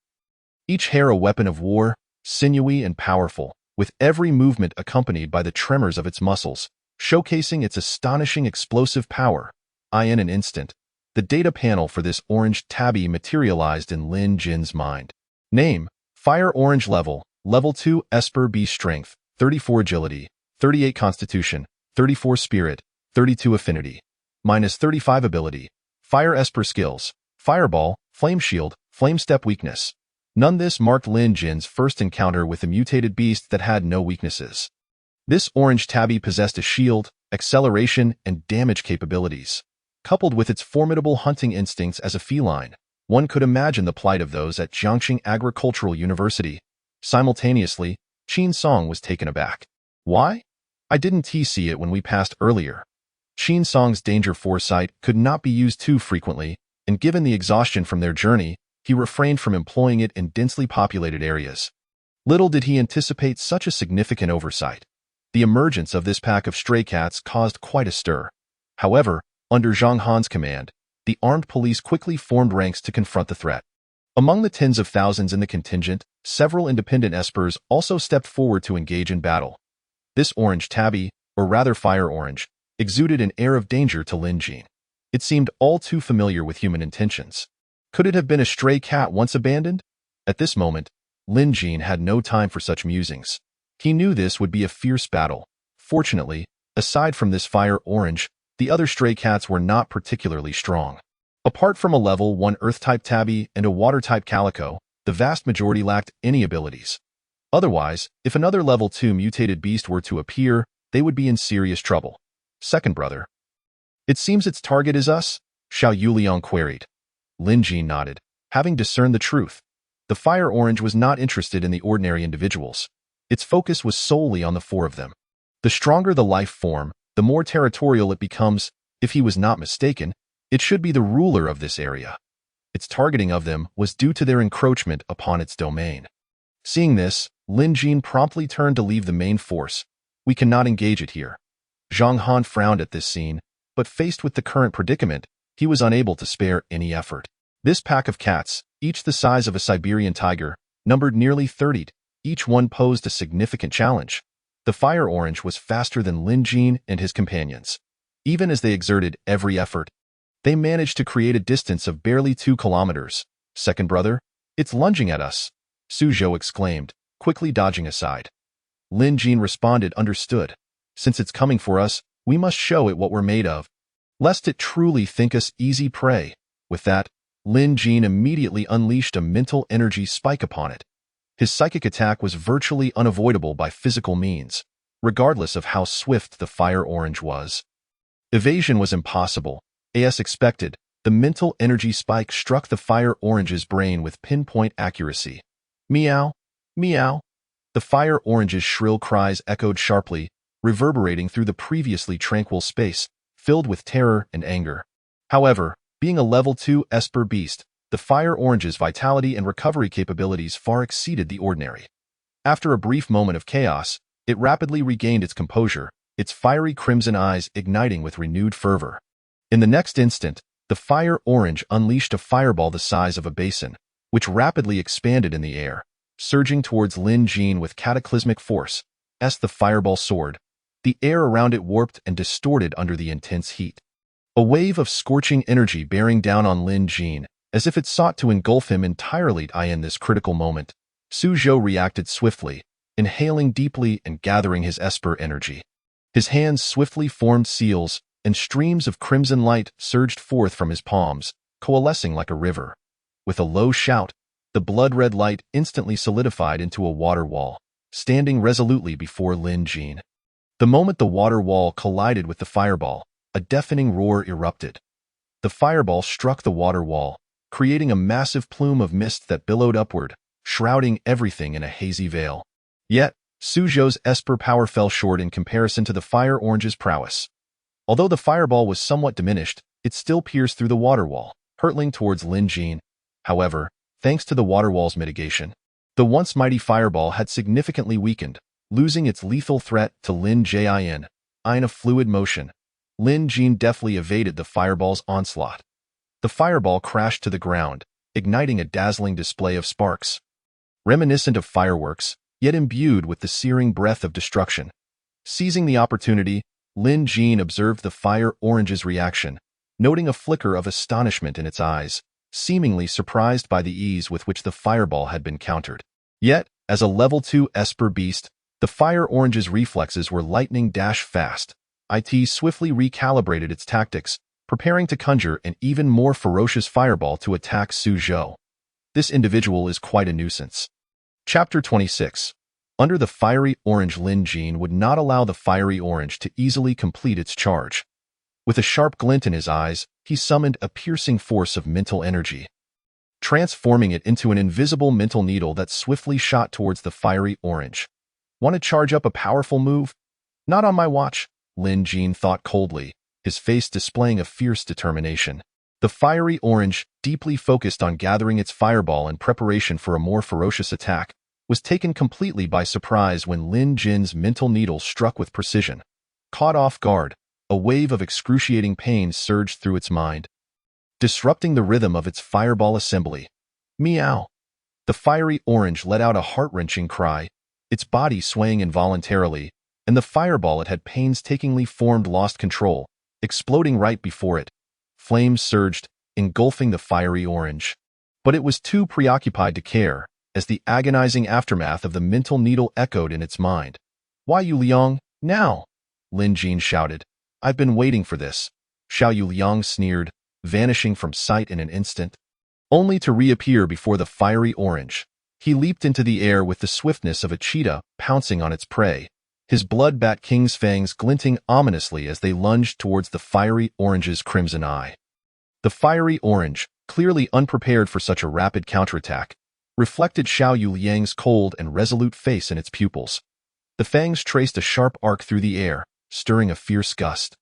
Each hair a weapon of war, sinewy and powerful, with every movement accompanied by the tremors of its muscles, showcasing its astonishing explosive power. In an instant, the data panel for this orange tabby materialized in Lin Jin's mind. Name: Fire Orange Level 2 Esper B Strength, 34 Agility, 38 Constitution, 34 Spirit, 32 Affinity, -35 Ability. Fire Esper Skills: Fireball, Flame Shield, Flame Step Weakness. None. This marked Lin Jin's first encounter with a mutated beast that had no weaknesses. This orange tabby possessed a shield, acceleration, and damage capabilities. Coupled with its formidable hunting instincts as a feline, one could imagine the plight of those at Jiangxing Agricultural University. Simultaneously, Qin Song was taken aback. Why? I didn't see it when we passed earlier. Qin Song's danger foresight could not be used too frequently, and given the exhaustion from their journey, he refrained from employing it in densely populated areas. Little did he anticipate such a significant oversight. The emergence of this pack of stray cats caused quite a stir. However, under Zhang Han's command, the armed police quickly formed ranks to confront the threat. Among the tens of thousands in the contingent, several independent espers also stepped forward to engage in battle. This orange tabby, or rather fire orange, exuded an air of danger to Lin Jin. It seemed all too familiar with human intentions. Could it have been a stray cat once abandoned? At this moment, Lin Jin had no time for such musings. He knew this would be a fierce battle. Fortunately, aside from this fire orange, the other stray cats were not particularly strong. Apart from a level 1 Earth-type tabby and a Water-type calico, the vast majority lacked any abilities. Otherwise, if another level 2 mutated beast were to appear, they would be in serious trouble. Second brother. It seems its target is us? Xiao Yuliang queried. Lin Jin nodded, having discerned the truth. The fire orange was not interested in the ordinary individuals. Its focus was solely on the 4 of them. The stronger the life form, the more territorial it becomes. If he was not mistaken, it should be the ruler of this area. Its targeting of them was due to their encroachment upon its domain. Seeing this, Lin Jin promptly turned to leave the main force. We cannot engage it here. Zhang Han frowned at this scene, but faced with the current predicament, he was unable to spare any effort. This pack of cats, each the size of a Siberian tiger, numbered nearly 30. Each one posed a significant challenge. The fire orange was faster than Lin Jin and his companions. Even as they exerted every effort, they managed to create a distance of barely 2 kilometers. Second brother, it's lunging at us, Su Zhou exclaimed, quickly dodging aside. Lin Jin responded, understood. Since it's coming for us, we must show it what we're made of, lest it truly think us easy prey. With that, Lin Jin immediately unleashed a mental energy spike upon it. His psychic attack was virtually unavoidable by physical means, regardless of how swift the fire orange was. Evasion was impossible. As expected, the mental energy spike struck the fire orange's brain with pinpoint accuracy. Meow, meow. The fire orange's shrill cries echoed sharply, reverberating through the previously tranquil space, filled with terror and anger. However, being a level 2 Esper beast, the fire orange's vitality and recovery capabilities far exceeded the ordinary. After a brief moment of chaos, It rapidly regained its composure, its fiery crimson eyes igniting with renewed fervor. In the next instant, the fire orange unleashed a fireball the size of a basin, which rapidly expanded in the air, surging towards Lin Jin with cataclysmic force. As the fireball soared, the air around it warped and distorted under the intense heat. A wave of scorching energy bearing down on Lin Jin, as if it sought to engulf him entirely. In this critical moment, Su Zhou reacted swiftly, inhaling deeply and gathering his esper energy. His hands swiftly formed seals, and streams of crimson light surged forth from his palms, coalescing like a river. With a low shout, the blood-red light instantly solidified into a water wall, standing resolutely before Lin Jin. The moment the water wall collided with the fireball, a deafening roar erupted. The fireball struck the water wall, creating a massive plume of mist that billowed upward, shrouding everything in a hazy veil. Yet, Su Zhou's esper power fell short in comparison to the fire orange's prowess. Although the fireball was somewhat diminished, it still pierced through the water wall, hurtling towards Lin Jin. However, thanks to the water wall's mitigation, the once mighty fireball had significantly weakened, losing its lethal threat to Lin Jin. In a fluid motion, Lin Jin deftly evaded the fireball's onslaught. The fireball crashed to the ground, igniting a dazzling display of sparks. Reminiscent of fireworks, yet imbued with the searing breath of destruction. Seizing the opportunity, Lin Jin observed the fire orange's reaction, noting a flicker of astonishment in its eyes, seemingly surprised by the ease with which the fireball had been countered. Yet, as a level 2 esper beast, the fire orange's reflexes were lightning-fast. It swiftly recalibrated its tactics, preparing to conjure an even more ferocious fireball to attack Su Zhou. This individual is quite a nuisance. Chapter 26. Under the fiery orange, Lin Jin would not allow the fiery orange to easily complete its charge. With a sharp glint in his eyes, he summoned a piercing force of mental energy, transforming it into an invisible mental needle that swiftly shot towards the fiery orange. Want to charge up a powerful move? Not on my watch, Lin Jin thought coldly, his face displaying a fierce determination. The fiery orange, deeply focused on gathering its fireball in preparation for a more ferocious attack, was taken completely by surprise when Lin Jin's mental needle struck with precision. Caught off guard, a wave of excruciating pain surged through its mind, disrupting the rhythm of its fireball assembly. Meow! The fiery orange let out a heart-wrenching cry, its body swaying involuntarily, and the fireball it had painstakingly formed lost control, exploding right before it. Flames surged, engulfing the fiery orange. But it was too preoccupied to care, as the agonizing aftermath of the mental needle echoed in its mind. Why Yu Liang, now? Lin Jin shouted. I've been waiting for this. Xiao Yu Liang sneered, vanishing from sight in an instant, only to reappear before the fiery orange. He leaped into the air with the swiftness of a cheetah pouncing on its prey, his blood-bat king's fangs glinting ominously as they lunged towards the fiery orange's crimson eye. The fiery orange, clearly unprepared for such a rapid counterattack, reflected Xiao Yu Liang's cold and resolute face in its pupils. The fangs traced a sharp arc through the air, stirring a fierce gust.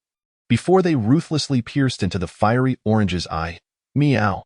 Before they ruthlessly pierced into the fiery orange's eye, meow!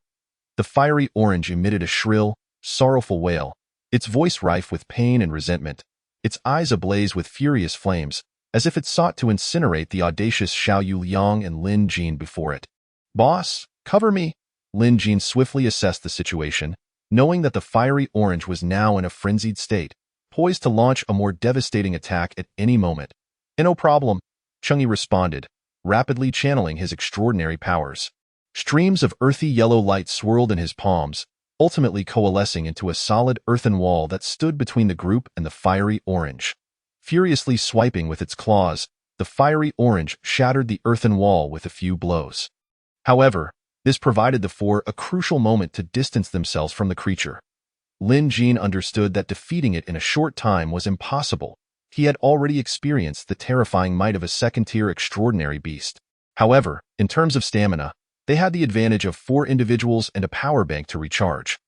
The fiery orange emitted a shrill, sorrowful wail, its voice rife with pain and resentment, its eyes ablaze with furious flames, as if it sought to incinerate the audacious Xiao Yu Liang and Lin Jin before it. Boss, cover me! Lin Jin swiftly assessed the situation, knowing that the fiery orange was now in a frenzied state, poised to launch a more devastating attack at any moment. No problem, Chang'e responded, rapidly channeling his extraordinary powers. Streams of earthy yellow light swirled in his palms, ultimately coalescing into a solid earthen wall that stood between the group and the fiery orange. Furiously swiping with its claws, the fiery orange shattered the earthen wall with a few blows. However, this provided the four a crucial moment to distance themselves from the creature. Lin Jin understood that defeating it in a short time was impossible. He had already experienced the terrifying might of a second-tier extraordinary beast. However, in terms of stamina, they had the advantage of 4 individuals and a power bank to recharge.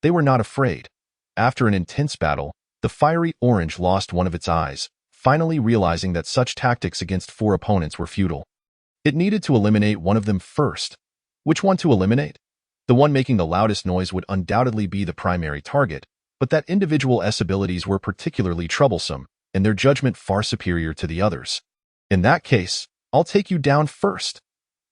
They were not afraid. After an intense battle, the fiery orange lost one of its eyes, finally realizing that such tactics against 4 opponents were futile. It needed to eliminate one of them first. Which one to eliminate? The one making the loudest noise would undoubtedly be the primary target, but that individual's abilities were particularly troublesome, and their judgment far superior to the others. In that case, I'll take you down first.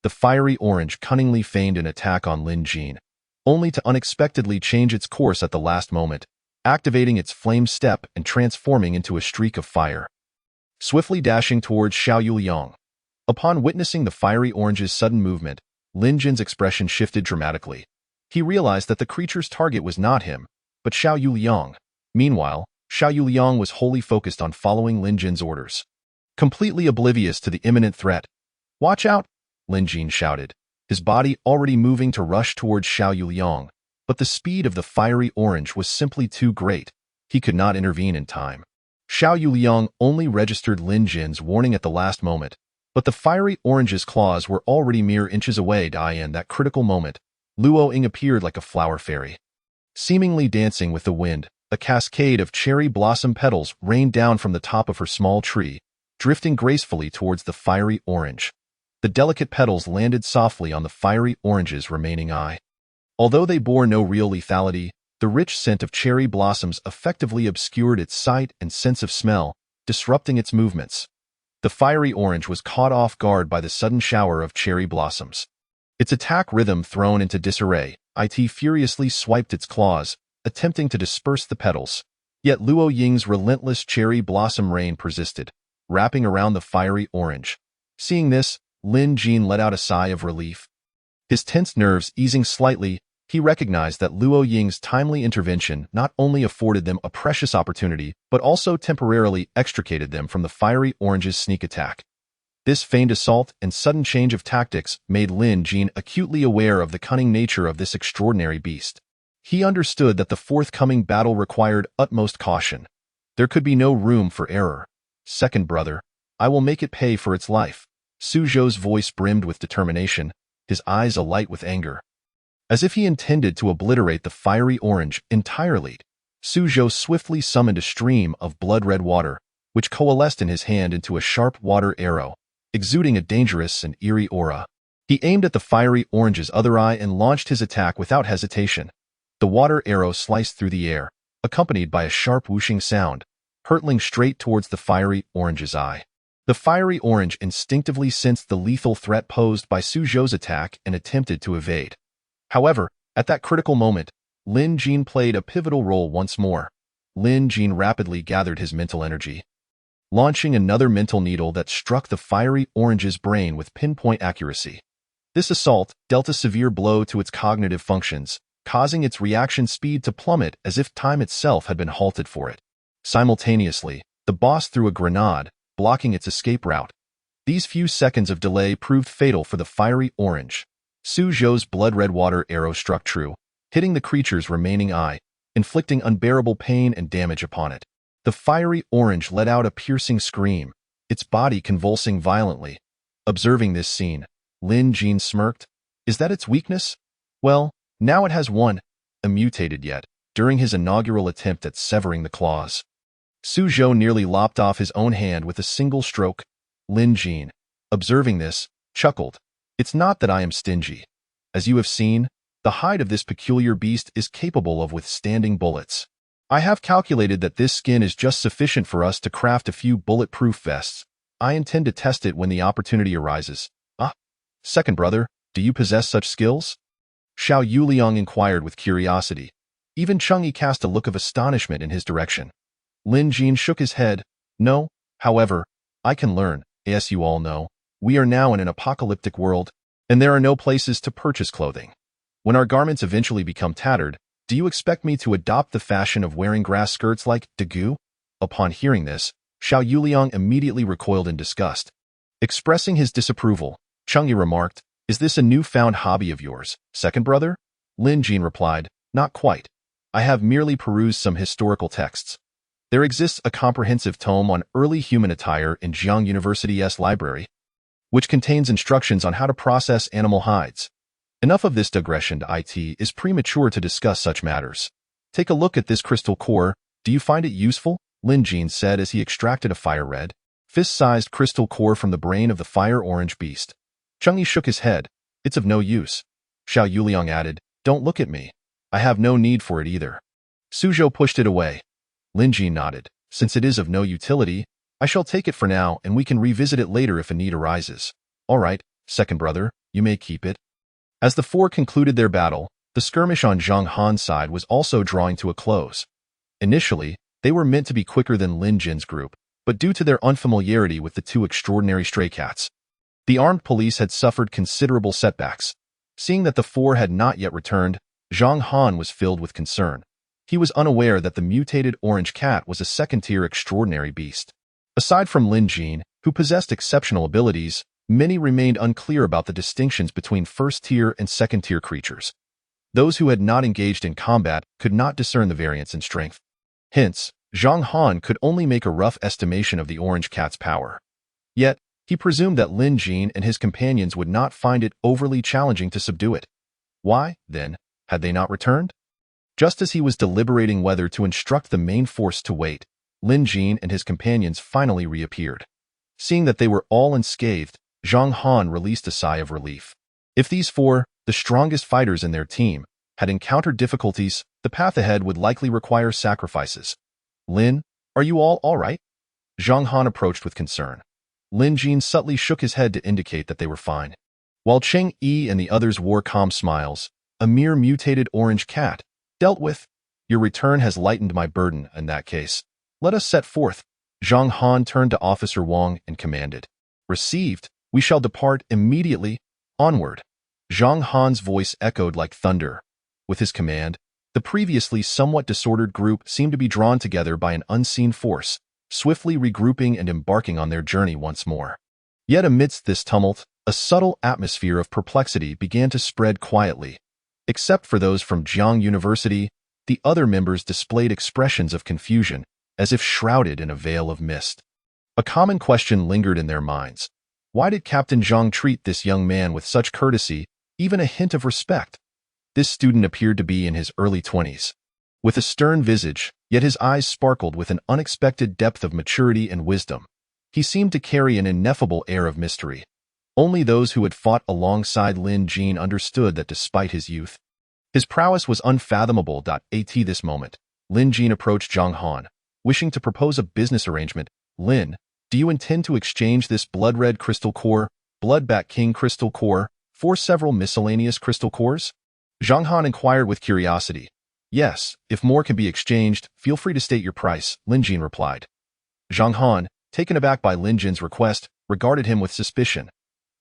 The fiery orange cunningly feigned an attack on Lin Jin, only to unexpectedly change its course at the last moment, activating its flame step and transforming into a streak of fire, swiftly dashing towards Xiao Yuliang. Upon witnessing the fiery orange's sudden movement, Lin Jin's expression shifted dramatically. He realized that the creature's target was not him, but Xiao Yuliang. Meanwhile, Xiao Yuliang was wholly focused on following Lin Jin's orders, completely oblivious to the imminent threat. "Watch out!" Lin Jin shouted, his body already moving to rush towards Xiao Yuliang, but the speed of the fiery orange was simply too great. He could not intervene in time. Xiao Yuliang only registered Lin Jin's warning at the last moment, but the fiery orange's claws were already mere inches away. In that critical moment, Luo Ying appeared like a flower fairy, seemingly dancing with the wind. A cascade of cherry blossom petals rained down from the top of her small tree, drifting gracefully towards the fiery orange. The delicate petals landed softly on the fiery orange's remaining eye. Although they bore no real lethality, the rich scent of cherry blossoms effectively obscured its sight and sense of smell, disrupting its movements. The fiery orange was caught off guard by the sudden shower of cherry blossoms. Its attack rhythm thrown into disarray, it furiously swiped its claws, attempting to disperse the petals. Yet Luo Ying's relentless cherry blossom rain persisted, wrapping around the fiery orange. Seeing this, Lin Jin let out a sigh of relief. His tense nerves easing slightly, he recognized that Luo Ying's timely intervention not only afforded them a precious opportunity, but also temporarily extricated them from the fiery orange's sneak attack. This feigned assault and sudden change of tactics made Lin Jin acutely aware of the cunning nature of this extraordinary beast. He understood that the forthcoming battle required utmost caution. There could be no room for error. "Second brother, I will make it pay for its life." Su Zhou's voice brimmed with determination, his eyes alight with anger. As if he intended to obliterate the fiery orange entirely, Su Zhou swiftly summoned a stream of blood-red water, which coalesced in his hand into a sharp water arrow, exuding a dangerous and eerie aura. He aimed at the fiery orange's other eye and launched his attack without hesitation. The water arrow sliced through the air, accompanied by a sharp whooshing sound, hurtling straight towards the fiery orange's eye. The fiery orange instinctively sensed the lethal threat posed by Su Zhou's attack and attempted to evade. However, at that critical moment, Lin Jin played a pivotal role once more. Lin Jin rapidly gathered his mental energy, launching another mental needle that struck the fiery orange's brain with pinpoint accuracy. This assault dealt a severe blow to its cognitive functions, causing its reaction speed to plummet as if time itself had been halted for it. Simultaneously, the boss threw a grenade, blocking its escape route. These few seconds of delay proved fatal for the fiery orange. Su Zhou's blood-red water arrow struck true, hitting the creature's remaining eye, inflicting unbearable pain and damage upon it. The fiery orange let out a piercing scream, its body convulsing violently. Observing this scene, Lin Jin smirked. Is that its weakness? Well, now it has one, immutated yet, during his inaugural attempt at severing the claws. Su Zhou nearly lopped off his own hand with a single stroke. Lin Jin, observing this, chuckled. It's not that I am stingy. As you have seen, the hide of this peculiar beast is capable of withstanding bullets. I have calculated that this skin is just sufficient for us to craft a few bulletproof vests. I intend to test it when the opportunity arises. Ah, second brother, do you possess such skills? Xiao Yuliang inquired with curiosity. Even Chang'e cast a look of astonishment in his direction. Lin Jin shook his head. No, however, I can learn. As you all know, we are now in an apocalyptic world, and there are no places to purchase clothing. When our garments eventually become tattered, do you expect me to adopt the fashion of wearing grass skirts like Dagu? Upon hearing this, Xiao Yuliang immediately recoiled in disgust. Expressing his disapproval, Chang'e remarked, Is this a newfound hobby of yours, second brother? Lin Jin replied, Not quite. I have merely perused some historical texts. There exists a comprehensive tome on early human attire in Jiang University's library, which contains instructions on how to process animal hides. Enough of this digression. It is premature to discuss such matters. Take a look at this crystal core. Do you find it useful? Lin Jin said as he extracted a fire-red, fist-sized crystal core from the brain of the fire-orange beast. Chang'e shook his head. It's of no use. Xiao Yuliang added, Don't look at me. I have no need for it either. Su Zhou pushed it away. Lin Jin nodded. Since it is of no utility, I shall take it for now and we can revisit it later if a need arises. All right, second brother, you may keep it. As the four concluded their battle, the skirmish on Zhang Han's side was also drawing to a close. Initially, they were meant to be quicker than Lin Jin's group, but due to their unfamiliarity with the two extraordinary stray cats, the armed police had suffered considerable setbacks. Seeing that the four had not yet returned, Zhang Han was filled with concern. He was unaware that the mutated orange cat was a second-tier extraordinary beast. Aside from Lin Jin, who possessed exceptional abilities, many remained unclear about the distinctions between first-tier and second-tier creatures. Those who had not engaged in combat could not discern the variance in strength. Hence, Zhang Han could only make a rough estimation of the orange cat's power. Yet, he presumed that Lin Jin and his companions would not find it overly challenging to subdue it. Why, then, had they not returned? Just as he was deliberating whether to instruct the main force to wait, Lin Jin and his companions finally reappeared. Seeing that they were all unscathed, Zhang Han released a sigh of relief. If these four, the strongest fighters in their team, had encountered difficulties, the path ahead would likely require sacrifices. Lin, are you all right? Zhang Han approached with concern. Lin Jin subtly shook his head to indicate that they were fine. While Cheng Yi and the others wore calm smiles, a mere mutated orange cat, dealt with. Your return has lightened my burden in that case. Let us set forth. Zhang Han turned to Officer Wang and commanded. Received. We shall depart immediately. Onward. Zhang Han's voice echoed like thunder. With his command, the previously somewhat disordered group seemed to be drawn together by an unseen force, swiftly regrouping and embarking on their journey once more. Yet amidst this tumult, a subtle atmosphere of perplexity began to spread quietly. Except for those from Jiang University, the other members displayed expressions of confusion, as if shrouded in a veil of mist. A common question lingered in their minds. Why did Captain Zhang treat this young man with such courtesy, even a hint of respect? This student appeared to be in his early 20s. With a stern visage, yet his eyes sparkled with an unexpected depth of maturity and wisdom. He seemed to carry an ineffable air of mystery. Only those who had fought alongside Lin Jin understood that despite his youth, his prowess was unfathomable. At this moment, Lin Jin approached Zhang Han, wishing to propose a business arrangement. Lin, do you intend to exchange this blood-red crystal core, Bloodbat King crystal core, for several miscellaneous crystal cores? Zhang Han inquired with curiosity. Yes, if more can be exchanged, feel free to state your price, Lin Jin replied. Zhang Han, taken aback by Lin Jin's request, regarded him with suspicion.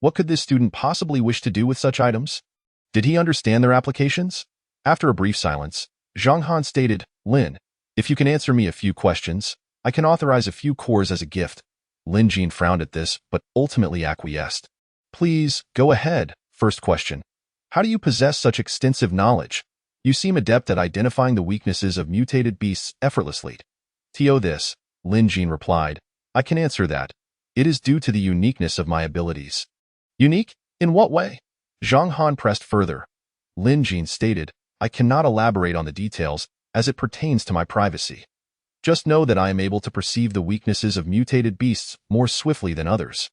What could this student possibly wish to do with such items? Did he understand their applications? After a brief silence, Zhang Han stated, Lin, if you can answer me a few questions, I can authorize a few cores as a gift. Lin Jin frowned at this, but ultimately acquiesced. Please, go ahead. First question. How do you possess such extensive knowledge? You seem adept at identifying the weaknesses of mutated beasts effortlessly. This, Lin Jin replied. I can answer that. It is due to the uniqueness of my abilities. Unique? In what way? Zhang Han pressed further. Lin Jin stated, I cannot elaborate on the details as it pertains to my privacy. Just know that I am able to perceive the weaknesses of mutated beasts more swiftly than others.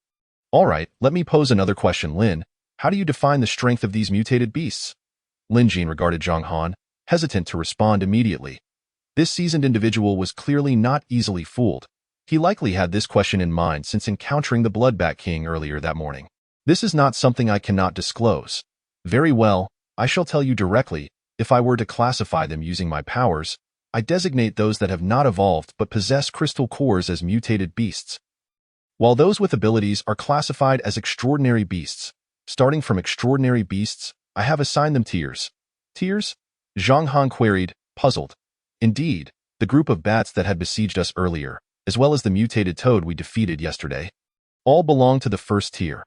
All right, let me pose another question, Lin. How do you define the strength of these mutated beasts? Lin Jin regarded Zhang Han, hesitant to respond immediately. This seasoned individual was clearly not easily fooled. He likely had this question in mind since encountering the Bloodbat King earlier that morning. This is not something I cannot disclose. Very well, I shall tell you directly. If I were to classify them using my powers, I designate those that have not evolved but possess crystal cores as mutated beasts, while those with abilities are classified as extraordinary beasts. Starting from extraordinary beasts, I have assigned them tiers. Tiers? Zhang Han queried, puzzled. Indeed, the group of bats that had besieged us earlier, as well as the mutated toad we defeated yesterday, all belong to the first tier.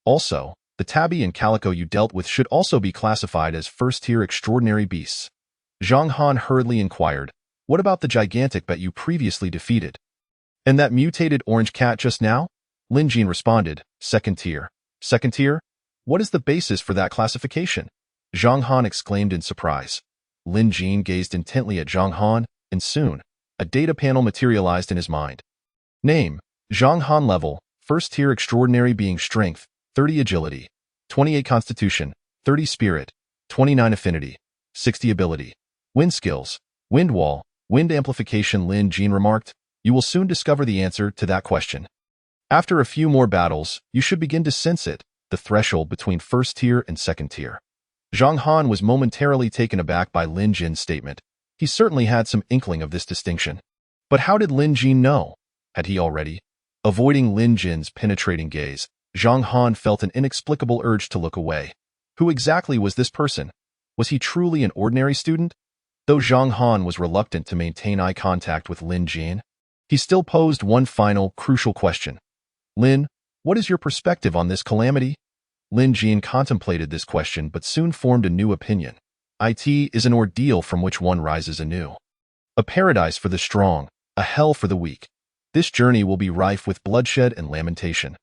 Also, the tabby and calico you dealt with should also be classified as first-tier extraordinary beasts. Zhang Han hurriedly inquired, what about the gigantic bat you previously defeated? And that mutated orange cat just now? Lin Jin responded, second tier. Second tier? What is the basis for that classification? Zhang Han exclaimed in surprise. Lin Jin gazed intently at Zhang Han, and soon, a data panel materialized in his mind. Name, Zhang Han level, first tier extraordinary being strength, 30 agility, 28 constitution, 30 spirit, 29 affinity, 60 ability. Wind skills, wind wall, wind amplification. Lin Jin remarked, You will soon discover the answer to that question. After a few more battles, you should begin to sense it, the threshold between first tier and second tier. Zhang Han was momentarily taken aback by Lin Jin's statement. He certainly had some inkling of this distinction. But how did Lin Jin know? Had he already? Avoiding Lin Jin's penetrating gaze, Zhang Han felt an inexplicable urge to look away. Who exactly was this person? Was he truly an ordinary student? Though Zhang Han was reluctant to maintain eye contact with Lin Jin, he still posed one final, crucial question. Lin, what is your perspective on this calamity? Lin Jin contemplated this question but soon formed a new opinion. It is an ordeal from which one rises anew. A paradise for the strong, a hell for the weak. This journey will be rife with bloodshed and lamentation.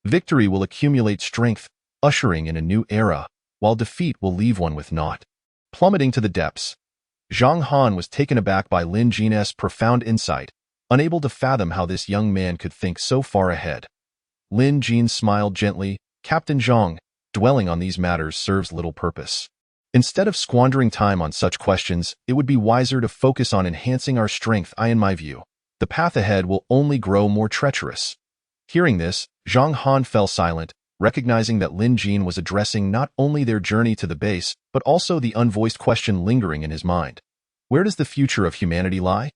Victory will accumulate strength, ushering in a new era, while defeat will leave one with naught. Plummeting to the depths, Zhang Han was taken aback by Lin Jin's profound insight, unable to fathom how this young man could think so far ahead. Lin Jin smiled gently. Captain Zhang, dwelling on these matters serves little purpose. Instead of squandering time on such questions, it would be wiser to focus on enhancing our strength. In my view, the path ahead will only grow more treacherous. Hearing this, Zhang Han fell silent, recognizing that Lin Jin was addressing not only their journey to the base, but also the unvoiced question lingering in his mind. Where does the future of humanity lie?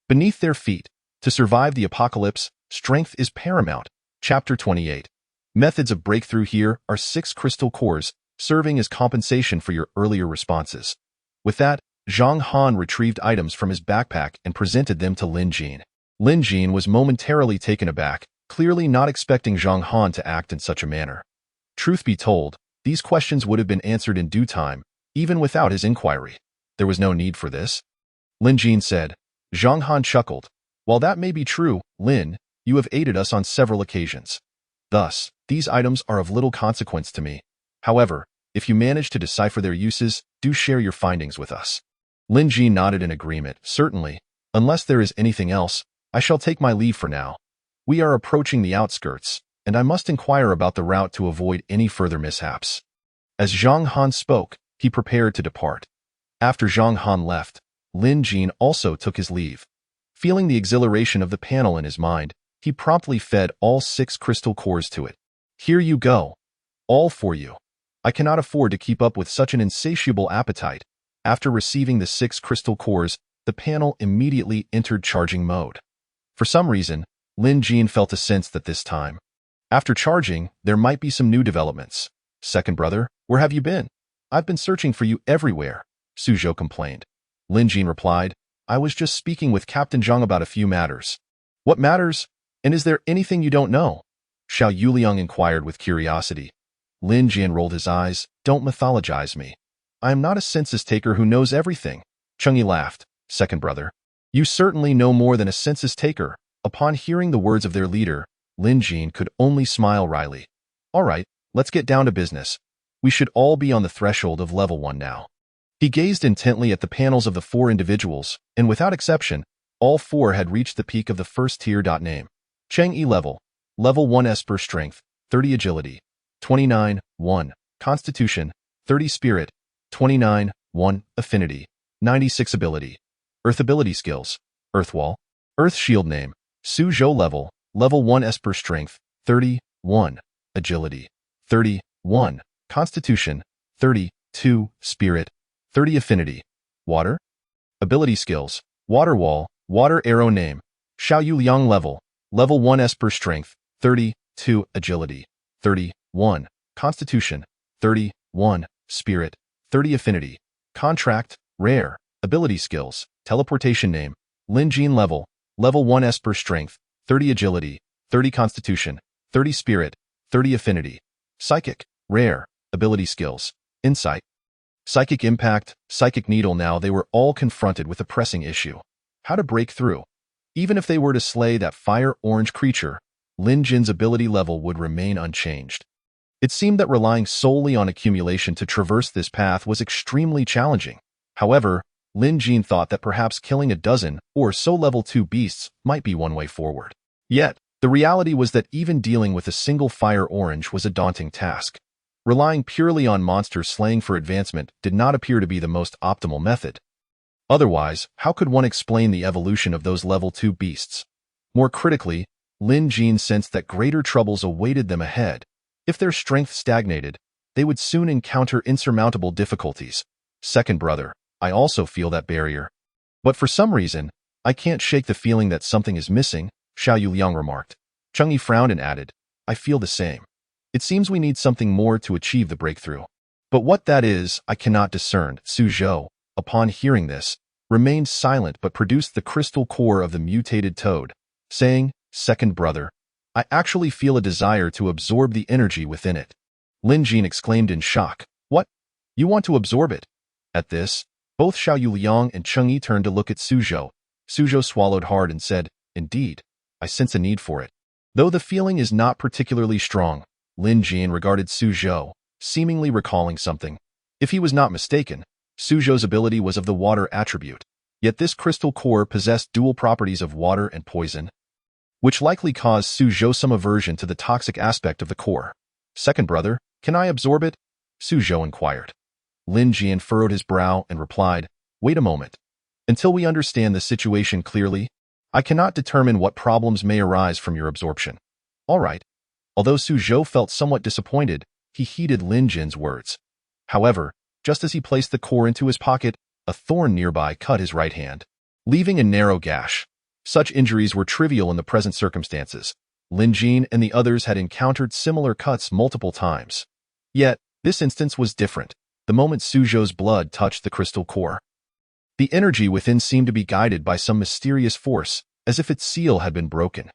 Beneath their feet. To survive the apocalypse, strength is paramount. Chapter 28. Methods of breakthrough. Here are 6 crystal cores, serving as compensation for your earlier responses. With that, Zhang Han retrieved items from his backpack and presented them to Lin Jin. Lin Jin was momentarily taken aback, clearly not expecting Zhang Han to act in such a manner. Truth be told, these questions would have been answered in due time, even without his inquiry. There was no need for this. Lin Jin said. Zhang Han chuckled. While that may be true, Lin, you have aided us on several occasions. Thus, these items are of little consequence to me. However, if you manage to decipher their uses, do share your findings with us. Lin Jin nodded in agreement. Certainly. Unless there is anything else, I shall take my leave for now. We are approaching the outskirts, and I must inquire about the route to avoid any further mishaps. As Zhang Han spoke, he prepared to depart. After Zhang Han left, Lin Jin also took his leave. Feeling the exhilaration of the panel in his mind, he promptly fed all 6 crystal cores to it. Here you go. All for you. I cannot afford to keep up with such an insatiable appetite. After receiving the 6 crystal cores, the panel immediately entered charging mode. For some reason, Lin Jin felt a sense that this time, after charging, there might be some new developments. Second brother, where have you been? I've been searching for you everywhere, Suzhou complained. Lin Jin replied, I was just speaking with Captain Zhang about a few matters. What matters? And is there anything you don't know? Xiao Yuliang inquired with curiosity. Lin Jin rolled his eyes. Don't mythologize me. I am not a census taker who knows everything. Chengyi laughed. Second brother, you certainly know more than a census taker. Upon hearing the words of their leader, Lin Jin could only smile wryly. All right, let's get down to business. We should all be on the threshold of level 1 now. He gazed intently at the panels of the 4 individuals, and without exception, all 4 had reached the peak of the first tier. Name. Cheng Yi level 1 Esper strength, 30 agility, 29, 1, constitution, 30 spirit, 29, 1, affinity, 96 ability. Earth ability skills, Earth Wall, Earth Shield. Name. Suzhou level 1 Esper strength, 30, 1, agility, 30, 1, constitution, 30, 2, spirit, 30 affinity. Water ability skills, Water Wall, Water Arrow. Name. Xiao Yuliang level 1 Esper strength, 30, 2, agility, 30, 1, constitution, 30, 1, spirit, 30 affinity. Contract, rare, ability skills, teleportation. Name. Lin Jin level 1 Esper strength, 30 agility, 30 constitution, 30 spirit, 30 affinity. Psychic, rare, ability skills, insight, psychic impact, psychic needle. Now they were all confronted with a pressing issue. How to break through. Even if they were to slay that fire-orange creature, Lin Jin's ability level would remain unchanged. It seemed that relying solely on accumulation to traverse this path was extremely challenging. However, Lin Jin thought that perhaps killing a dozen or so level 2 beasts might be one way forward. Yet, the reality was that even dealing with a single fire orange was a daunting task. Relying purely on monster slaying for advancement did not appear to be the most optimal method. Otherwise, how could one explain the evolution of those level 2 beasts? More critically, Lin Jin sensed that greater troubles awaited them ahead. If their strength stagnated, they would soon encounter insurmountable difficulties. Second brother, I also feel that barrier. But for some reason, I can't shake the feeling that something is missing, Xiao Yuliang remarked. Cheng Yi frowned and added, I feel the same. It seems we need something more to achieve the breakthrough. But what that is, I cannot discern. Su Zhou, upon hearing this, remained silent but produced the crystal core of the mutated toad, saying, Second brother, I actually feel a desire to absorb the energy within it. Lin Jin exclaimed in shock. What? You want to absorb it? At this, both Xiao Yuliang and Cheng Yi turned to look at Su Zhou. Su Zhou swallowed hard and said, Indeed, I sense a need for it. Though the feeling is not particularly strong, Lin Jin regarded Su Zhou, seemingly recalling something. If he was not mistaken, Su Zhou's ability was of the water attribute. Yet this crystal core possessed dual properties of water and poison, which likely caused Su Zhou some aversion to the toxic aspect of the core. Second brother, can I absorb it? Su Zhou inquired. Lin Jin furrowed his brow and replied, Wait a moment. Until we understand the situation clearly, I cannot determine what problems may arise from your absorption. All right. Although Su Zhou felt somewhat disappointed, he heeded Lin Jin's words. However, just as he placed the core into his pocket, a thorn nearby cut his right hand, leaving a narrow gash. Such injuries were trivial in the present circumstances. Lin Jin and the others had encountered similar cuts multiple times. Yet, this instance was different. The moment Su Zhou's blood touched the crystal core, the energy within seemed to be guided by some mysterious force, as if its seal had been broken.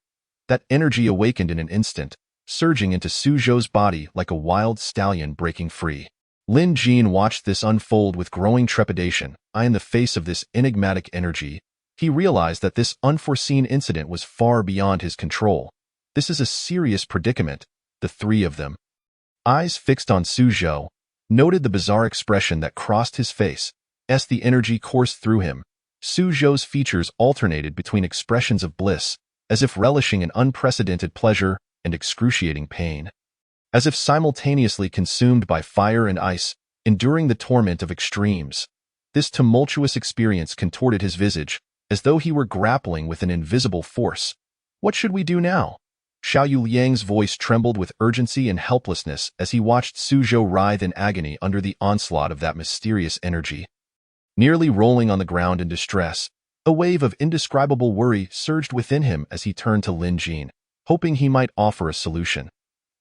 That energy awakened in an instant, surging into Su Zhou's body like a wild stallion breaking free. Lin Jin watched this unfold with growing trepidation. In the face of this enigmatic energy, he realized that this unforeseen incident was far beyond his control. This is a serious predicament. The three of them, eyes fixed on Su Zhou, noted the bizarre expression that crossed his face. As the energy coursed through him, Su Zhou's features alternated between expressions of bliss, as if relishing an unprecedented pleasure, and excruciating pain, as if simultaneously consumed by fire and ice, enduring the torment of extremes. This tumultuous experience contorted his visage, as though he were grappling with an invisible force. What should we do now? Xiao Yuliang's voice trembled with urgency and helplessness as he watched Su Zhou writhe in agony under the onslaught of that mysterious energy. Nearly rolling on the ground in distress, a wave of indescribable worry surged within him as he turned to Lin Jin, hoping he might offer a solution.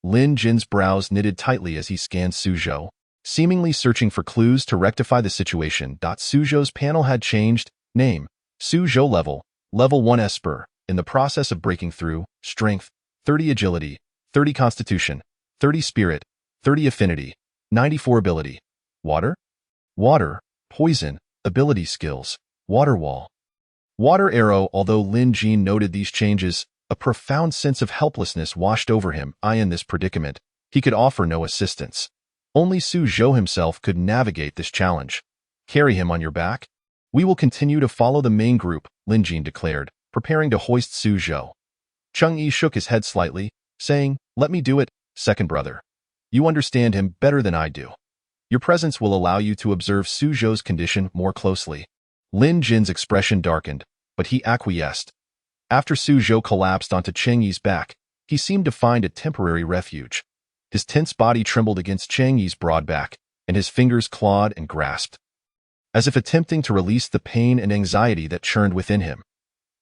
Lin Jin's brows knitted tightly as he scanned Su Zhou, seemingly searching for clues to rectify the situation. Su Zhou's panel had changed. Name, Su Zhou level 1 Esper, in the process of breaking through, strength, 30 agility, 30 constitution, 30 spirit, 30 affinity, 94 ability. Water, poison, ability skills, water wall, water arrow. Although Lin Jin noted these changes, a profound sense of helplessness washed over him. In this predicament, he could offer no assistance. Only Su Zhou himself could navigate this challenge. Carry him on your back? We will continue to follow the main group, Lin Jin declared, preparing to hoist Su Zhou. Cheng Yi shook his head slightly, saying, Let me do it, second brother. You understand him better than I do. Your presence will allow you to observe Su Zhou's condition more closely. Lin Jin's expression darkened, but he acquiesced. After Su Zhou collapsed onto Cheng Yi's back, he seemed to find a temporary refuge. His tense body trembled against Cheng Yi's broad back, and his fingers clawed and grasped, as if attempting to release the pain and anxiety that churned within him.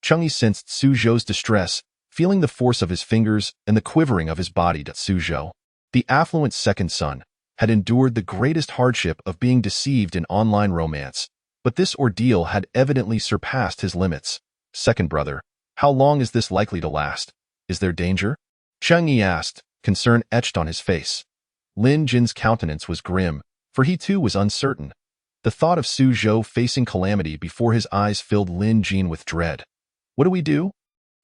Cheng Yi sensed Su Zhou's distress, feeling the force of his fingers and the quivering of his body. Su Zhou, the affluent second son, had endured the greatest hardship of being deceived in online romance, but this ordeal had evidently surpassed his limits. Second brother, how long is this likely to last? Is there danger? Cheng Yi asked, concern etched on his face. Lin Jin's countenance was grim, for he too was uncertain. The thought of Su Zhou facing calamity before his eyes filled Lin Jin with dread. What do we do?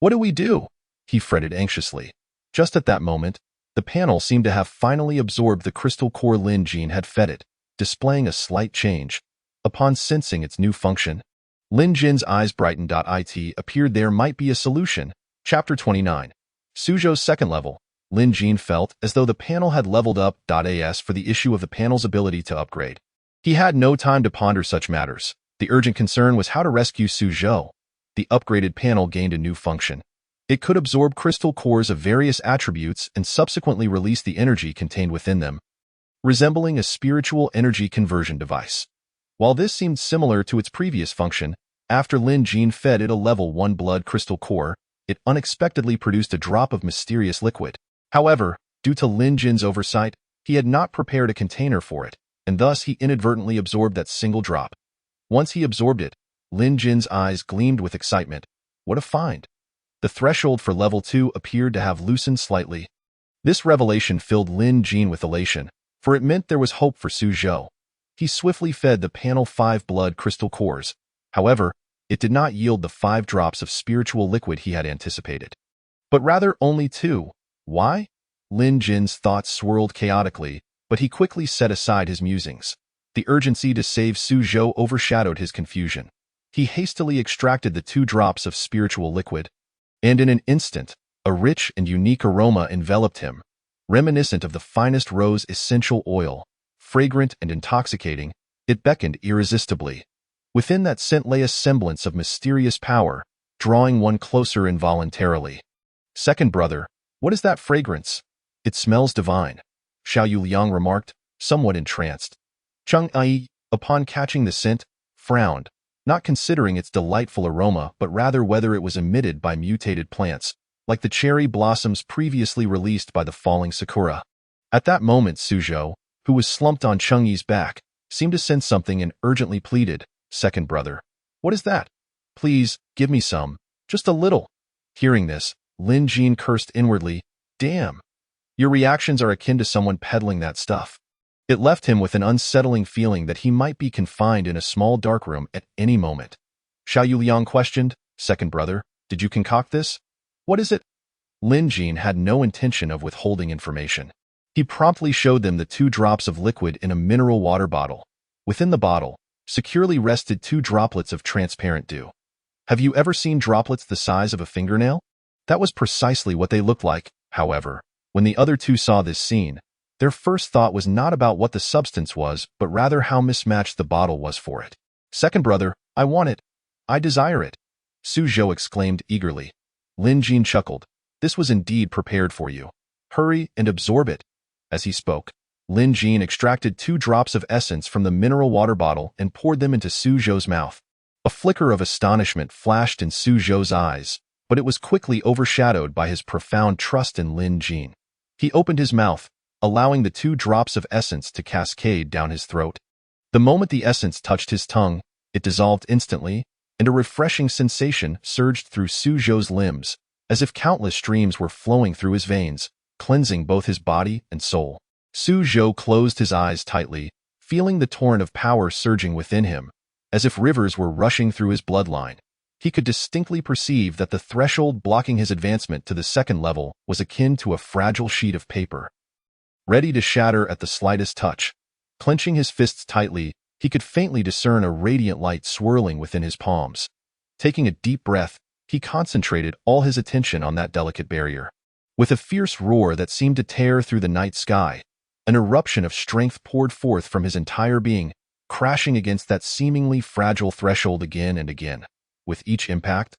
What do we do? He fretted anxiously. Just at that moment, the panel seemed to have finally absorbed the crystal core Lin Jin had fed it, displaying a slight change. Upon sensing its new function, Lin Jin's eyes brightened. It appeared there might be a solution. Chapter 29. Su Zhou's second level. Lin Jin felt as though the panel had leveled up. As for the issue of the panel's ability to upgrade, he had no time to ponder such matters. The urgent concern was how to rescue Su Zhou. The upgraded panel gained a new function. It could absorb crystal cores of various attributes and subsequently release the energy contained within them, resembling a spiritual energy conversion device. While this seemed similar to its previous function, after Lin Jin fed it a level 1 blood crystal core, it unexpectedly produced a drop of mysterious liquid. However, due to Lin Jin's oversight, he had not prepared a container for it, and thus he inadvertently absorbed that single drop. Once he absorbed it, Lin Jin's eyes gleamed with excitement. What a find! The threshold for level 2 appeared to have loosened slightly. This revelation filled Lin Jin with elation, for it meant there was hope for Su Zhou. He swiftly fed the panel 5 blood crystal cores. However, it did not yield the 5 drops of spiritual liquid he had anticipated, but rather only 2. Why? Lin Jin's thoughts swirled chaotically, but he quickly set aside his musings. The urgency to save Su Zhou overshadowed his confusion. He hastily extracted the 2 drops of spiritual liquid, and in an instant, a rich and unique aroma enveloped him, reminiscent of the finest rose essential oil. Fragrant and intoxicating, it beckoned irresistibly. Within that scent lay a semblance of mysterious power, drawing one closer involuntarily. Second brother, what is that fragrance? It smells divine, Xiao Liang remarked, somewhat entranced. Cheng Ai, upon catching the scent, frowned, not considering its delightful aroma but rather whether it was emitted by mutated plants, like the cherry blossoms previously released by the falling sakura. At that moment Su Zhou, who was slumped on Cheng Yi's back, seemed to sense something and urgently pleaded, Second brother, what is that? Please, give me some, just a little. Hearing this, Lin Jin cursed inwardly, damn. Your reactions are akin to someone peddling that stuff. It left him with an unsettling feeling that he might be confined in a small dark room at any moment. Xiao Liang questioned, Second brother, did you concoct this? What is it? Lin Jin had no intention of withholding information. He promptly showed them the 2 drops of liquid in a mineral water bottle. Within the bottle, securely rested 2 droplets of transparent dew. Have you ever seen droplets the size of a fingernail? That was precisely what they looked like. However, when the other 2 saw this scene, their first thought was not about what the substance was, but rather how mismatched the bottle was for it. Second brother, I want it. I desire it. Su Zhou exclaimed eagerly. Lin Jin chuckled. This was indeed prepared for you. Hurry and absorb it. As he spoke, Lin Jin extracted 2 drops of essence from the mineral water bottle and poured them into Su Zhou's mouth. A flicker of astonishment flashed in Su Zhou's eyes, but it was quickly overshadowed by his profound trust in Lin Jin. He opened his mouth, allowing the 2 drops of essence to cascade down his throat. The moment the essence touched his tongue, it dissolved instantly, and a refreshing sensation surged through Su Zhou's limbs, as if countless streams were flowing through his veins, cleansing both his body and soul. Su Zhou closed his eyes tightly, feeling the torrent of power surging within him, as if rivers were rushing through his bloodline. He could distinctly perceive that the threshold blocking his advancement to the 2nd level was akin to a fragile sheet of paper, ready to shatter at the slightest touch. Clenching his fists tightly, he could faintly discern a radiant light swirling within his palms. Taking a deep breath, he concentrated all his attention on that delicate barrier. With a fierce roar that seemed to tear through the night sky, an eruption of strength poured forth from his entire being, crashing against that seemingly fragile threshold again and again. With each impact,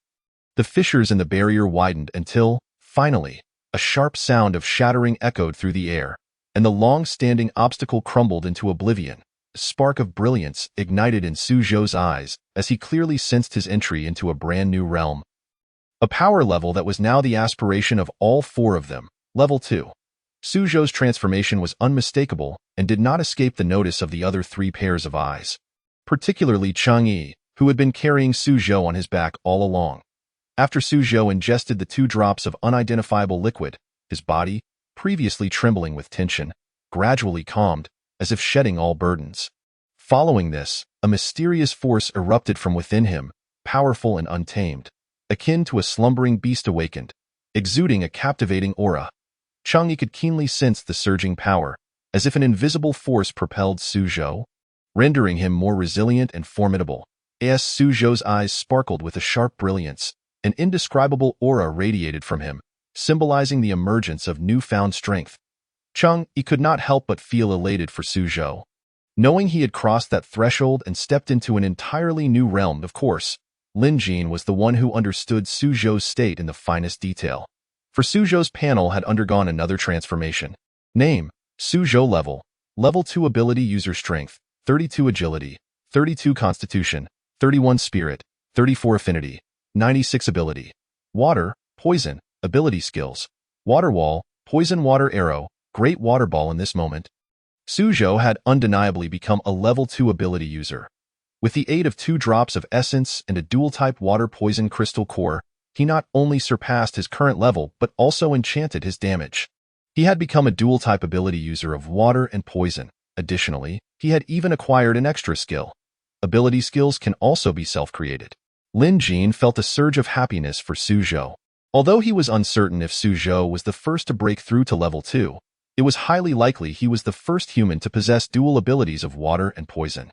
the fissures in the barrier widened until, finally, a sharp sound of shattering echoed through the air, and the long-standing obstacle crumbled into oblivion. A spark of brilliance ignited in Su Zhou's eyes as he clearly sensed his entry into a brand new realm. A power level that was now the aspiration of all 4 of them, level 2. Su Zhou's transformation was unmistakable and did not escape the notice of the other 3 pairs of eyes, particularly Cheng Yi, who had been carrying Su Zhou on his back all along. After Su Zhou ingested the 2 drops of unidentifiable liquid, his body, previously trembling with tension, gradually calmed, as if shedding all burdens. Following this, a mysterious force erupted from within him, powerful and untamed, akin to a slumbering beast awakened, exuding a captivating aura. Cheng Yi could keenly sense the surging power, as if an invisible force propelled Su Zhou, rendering him more resilient and formidable. As Su Zhou's eyes sparkled with a sharp brilliance, an indescribable aura radiated from him, symbolizing the emergence of newfound strength. Cheng Yi could not help but feel elated for Su Zhou. Knowing he had crossed that threshold and stepped into an entirely new realm, of course, Lin Jin was the one who understood Suzhou's state in the finest detail. For Suzhou's panel had undergone another transformation. Name, Suzhou level. Level 2 ability user strength, 32 agility, 32 constitution, 31 spirit, 34 affinity, 96 ability. Water, poison, ability skills. Water wall, poison water arrow, great water ball in this moment. Suzhou had undeniably become a level 2 ability user. With the aid of 2 drops of essence and a dual-type water poison crystal core, he not only surpassed his current level but also enchanted his damage. He had become a dual-type ability user of water and poison. Additionally, he had even acquired an extra skill. Ability skills can also be self-created. Lin Jin felt a surge of happiness for Suzhou. Although he was uncertain if Suzhou was the first to break through to level 2, it was highly likely he was the first human to possess dual abilities of water and poison.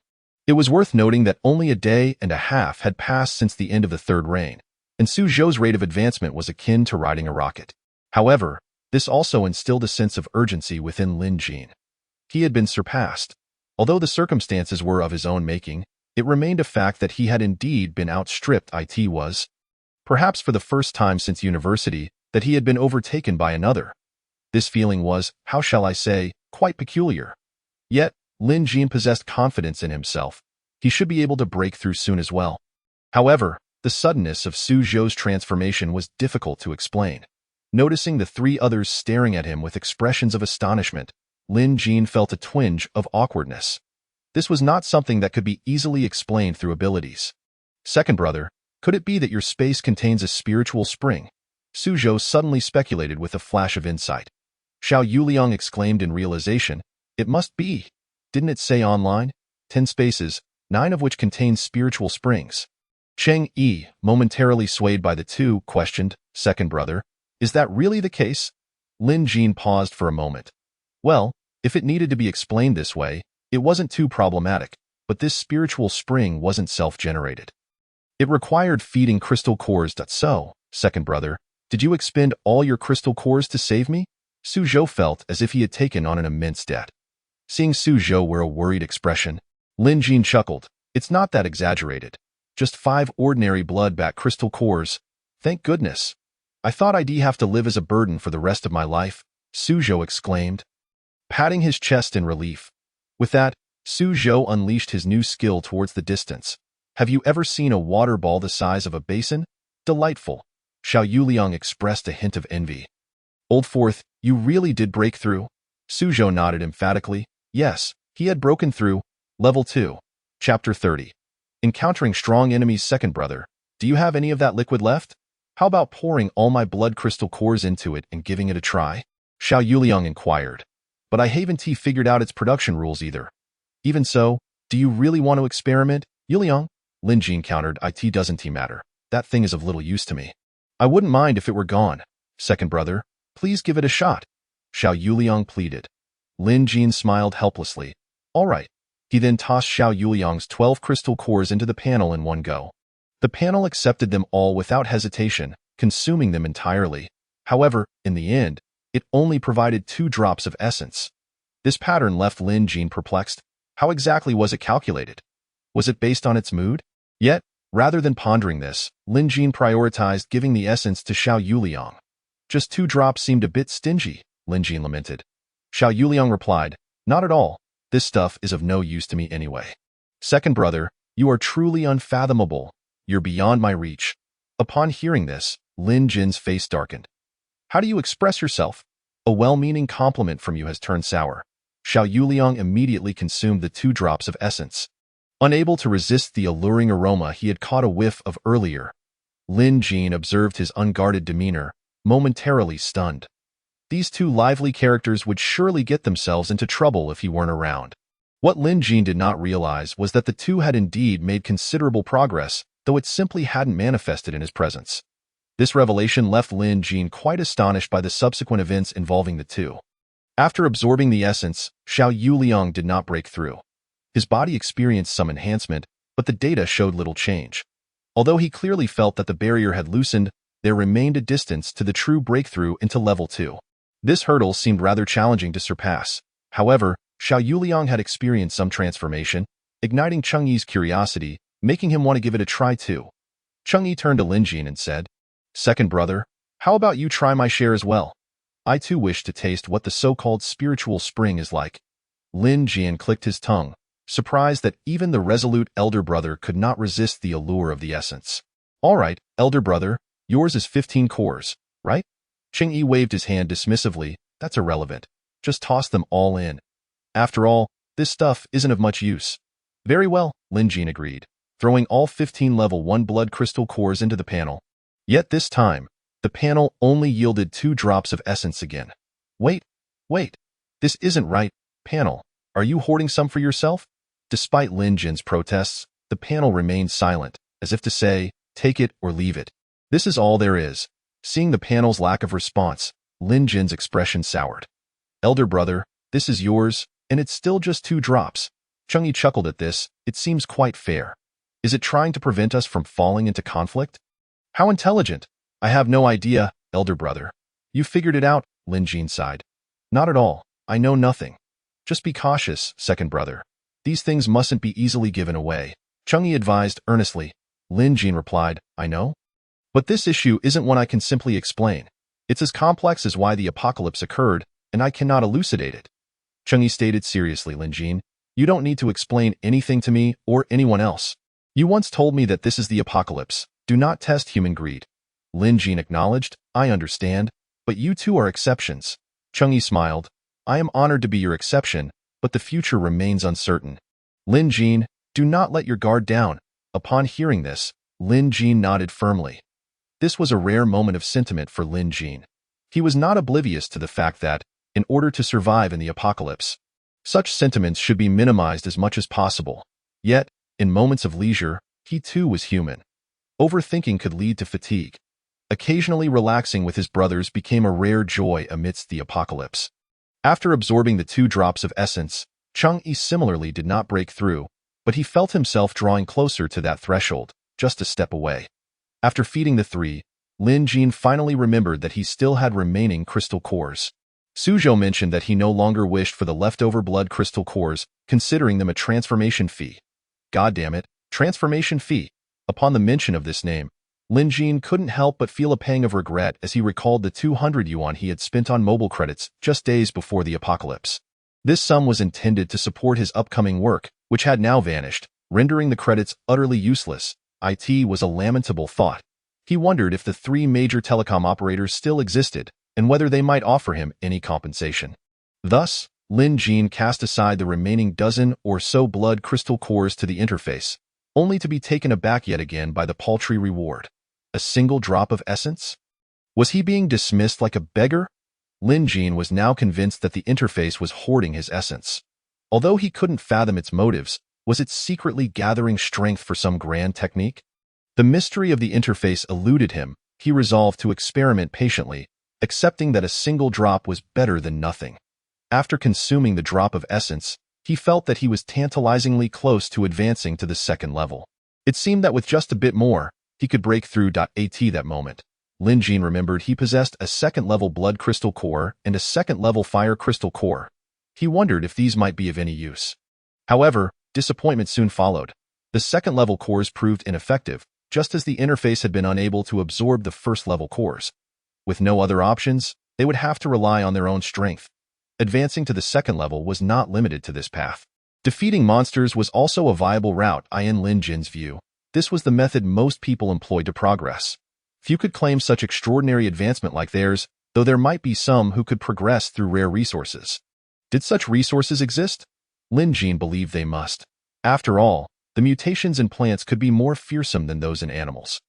It was worth noting that only a day and a half had passed since the end of the Third Reign, and Suzhou's rate of advancement was akin to riding a rocket. However, this also instilled a sense of urgency within Lin Jin. He had been surpassed. Although the circumstances were of his own making, it remained a fact that he had indeed been outstripped. It was, perhaps for the first time since university, that he had been overtaken by another. This feeling was, how shall I say, quite peculiar. Yet, Lin Jin possessed confidence in himself. He should be able to break through soon as well. However, the suddenness of Suzhou's transformation was difficult to explain. Noticing the 3 others staring at him with expressions of astonishment, Lin Jin felt a twinge of awkwardness. This was not something that could be easily explained through abilities. Second brother, could it be that your space contains a spiritual spring? Suzhou suddenly speculated with a flash of insight. Xiao Yuliang exclaimed in realization, it must be. Didn't it say online? 10 spaces, 9 of which contain spiritual springs. Cheng Yi, momentarily swayed by the 2, questioned, second brother, is that really the case? Lin Jin paused for a moment. Well, if it needed to be explained this way, it wasn't too problematic, but this spiritual spring wasn't self-generated. It required feeding crystal cores. So, second brother, did you expend all your crystal cores to save me? Suzhou felt as if he had taken on an immense debt. Seeing Suzhou wear a worried expression, Lin Jin chuckled. It's not that exaggerated. Just 5 ordinary blood-back crystal cores. Thank goodness. I thought I'd have to live as a burden for the rest of my life, Suzhou exclaimed, patting his chest in relief. With that, Suzhou unleashed his new skill towards the distance. Have you ever seen a water ball the size of a basin? Delightful. Xiao Yuliang expressed a hint of envy. Old Fourth, you really did break through? Suzhou nodded emphatically. Yes, he had broken through. Level 2. Chapter 30. Encountering strong enemies. Second brother, do you have any of that liquid left? How about pouring all my blood crystal cores into it and giving it a try? Xiao Yuliang inquired. But I haven't figured out its production rules either. Even so, do you really want to experiment, Yuliang? Lin Jin countered. It doesn't matter. That thing is of little use to me. I wouldn't mind if it were gone. Second brother, please give it a shot. Xiao Yuliang pleaded. Lin Jin smiled helplessly. All right. He then tossed Xiao Yuliang's 12 crystal cores into the panel in one go. The panel accepted them all without hesitation, consuming them entirely. However, in the end, it only provided 2 drops of essence. This pattern left Lin Jin perplexed. How exactly was it calculated? Was it based on its mood? Yet, rather than pondering this, Lin Jin prioritized giving the essence to Xiao Yuliang. Just 2 drops seemed a bit stingy, Lin Jin lamented. Xiao Yuliang replied, not at all. This stuff is of no use to me anyway. Second brother, you are truly unfathomable. You're beyond my reach. Upon hearing this, Lin Jin's face darkened. How do you express yourself? A well-meaning compliment from you has turned sour. Xiao Yuliang immediately consumed the 2 drops of essence. Unable to resist the alluring aroma he had caught a whiff of earlier, Lin Jin observed his unguarded demeanor, momentarily stunned. These 2 lively characters would surely get themselves into trouble if he weren't around. What Lin Jin did not realize was that the 2 had indeed made considerable progress, though it simply hadn't manifested in his presence. This revelation left Lin Jin quite astonished by the subsequent events involving the 2. After absorbing the essence, Xiao Yuliang did not break through. His body experienced some enhancement, but the data showed little change. Although he clearly felt that the barrier had loosened, there remained a distance to the true breakthrough into level 2. This hurdle seemed rather challenging to surpass. However, Xiao Yuliang had experienced some transformation, igniting Cheng Yi's curiosity, making him want to give it a try too. Chang'e turned to Lin Jin and said, "Second brother, how about you try my share as well? I too wish to taste what the so-called spiritual spring is like." Lin Jin clicked his tongue, surprised that even the resolute elder brother could not resist the allure of the essence. "All right, elder brother, yours is 15 cores, right?" Chang'e waved his hand dismissively. "That's irrelevant. Just toss them all in. After all, this stuff isn't of much use." "Very well," Lin Jin agreed, throwing all 15 level 1 blood crystal cores into the panel. Yet this time, the panel only yielded 2 drops of essence again. Wait. This isn't right, panel. Are you hoarding some for yourself?" Despite Lin Jin's protests, the panel remained silent, as if to say, "Take it or leave it. This is all there is." Seeing the panel's lack of response, Lin Jin's expression soured. "Elder brother, this is yours, and it's still just 2 drops." Chang'e chuckled at this. "It seems quite fair. Is it trying to prevent us from falling into conflict?" "How intelligent." "I have no idea, elder brother." "You figured it out," Lin Jin sighed. "Not at all. I know nothing. Just be cautious, second brother. These things mustn't be easily given away," Chang'e advised earnestly. Lin Jin replied, "I know. But this issue isn't one I can simply explain. It's as complex as why the apocalypse occurred, and I cannot elucidate it." Chang'e stated seriously, "Lin Jin, you don't need to explain anything to me or anyone else. You once told me that this is the apocalypse. Do not test human greed." Lin Jin acknowledged, "I understand, but you two are exceptions." Chang'e smiled. "I am honored to be your exception, but the future remains uncertain." "Lin Jin, do not let your guard down." Upon hearing this, Lin Jin nodded firmly. This was a rare moment of sentiment for Lin Jin. He was not oblivious to the fact that, in order to survive in the apocalypse, such sentiments should be minimized as much as possible. Yet, in moments of leisure, he too was human. Overthinking could lead to fatigue. Occasionally relaxing with his brothers became a rare joy amidst the apocalypse. After absorbing the 2 drops of essence, Chang'e similarly did not break through, but he felt himself drawing closer to that threshold, just a step away. After feeding the 3, Lin Jin finally remembered that he still had remaining crystal cores. Suzhou mentioned that he no longer wished for the leftover blood crystal cores, considering them a transformation fee. God damn it, transformation fee. Upon the mention of this name, Lin Jin couldn't help but feel a pang of regret as he recalled the 200 yuan he had spent on mobile credits just days before the apocalypse. This sum was intended to support his upcoming work, which had now vanished, rendering the credits utterly useless. It was a lamentable thought. He wondered if the 3 major telecom operators still existed, and whether they might offer him any compensation. Thus, Lin Jin cast aside the remaining dozen or so blood crystal cores to the interface, only to be taken aback yet again by the paltry reward. A single drop of essence? Was he being dismissed like a beggar? Lin Jin was now convinced that the interface was hoarding his essence. Although he couldn't fathom its motives, was it secretly gathering strength for some grand technique? The mystery of the interface eluded him. He resolved to experiment patiently, accepting that a single drop was better than nothing. After consuming the drop of essence, he felt that he was tantalizingly close to advancing to the 2nd level. It seemed that with just a bit more, he could break through. At that moment, Lin Jin remembered he possessed a 2nd level blood crystal core and a 2nd level fire crystal core. He wondered if these might be of any use. However, disappointment soon followed. The 2nd level cores proved ineffective, just as the interface had been unable to absorb the 1st level cores. With no other options, they would have to rely on their own strength. Advancing to the 2nd level was not limited to this path. Defeating monsters was also a viable route. In Lin Jin's view, this was the method most people employed to progress. Few could claim such extraordinary advancement like theirs, though there might be some who could progress through rare resources. Did such resources exist? Lin Jin believed they must. After all, the mutations in plants could be more fearsome than those in animals.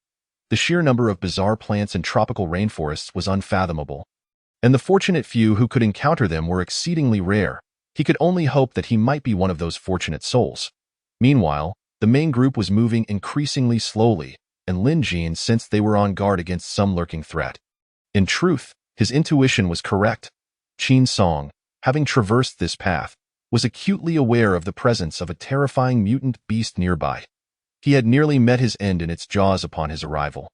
The sheer number of bizarre plants in tropical rainforests was unfathomable, and the fortunate few who could encounter them were exceedingly rare. He could only hope that he might be one of those fortunate souls. Meanwhile, the main group was moving increasingly slowly, and Lin Jin sensed they were on guard against some lurking threat. In truth, his intuition was correct. Qin Song, having traversed this path, was acutely aware of the presence of a terrifying mutant beast nearby. He had nearly met his end in its jaws upon his arrival.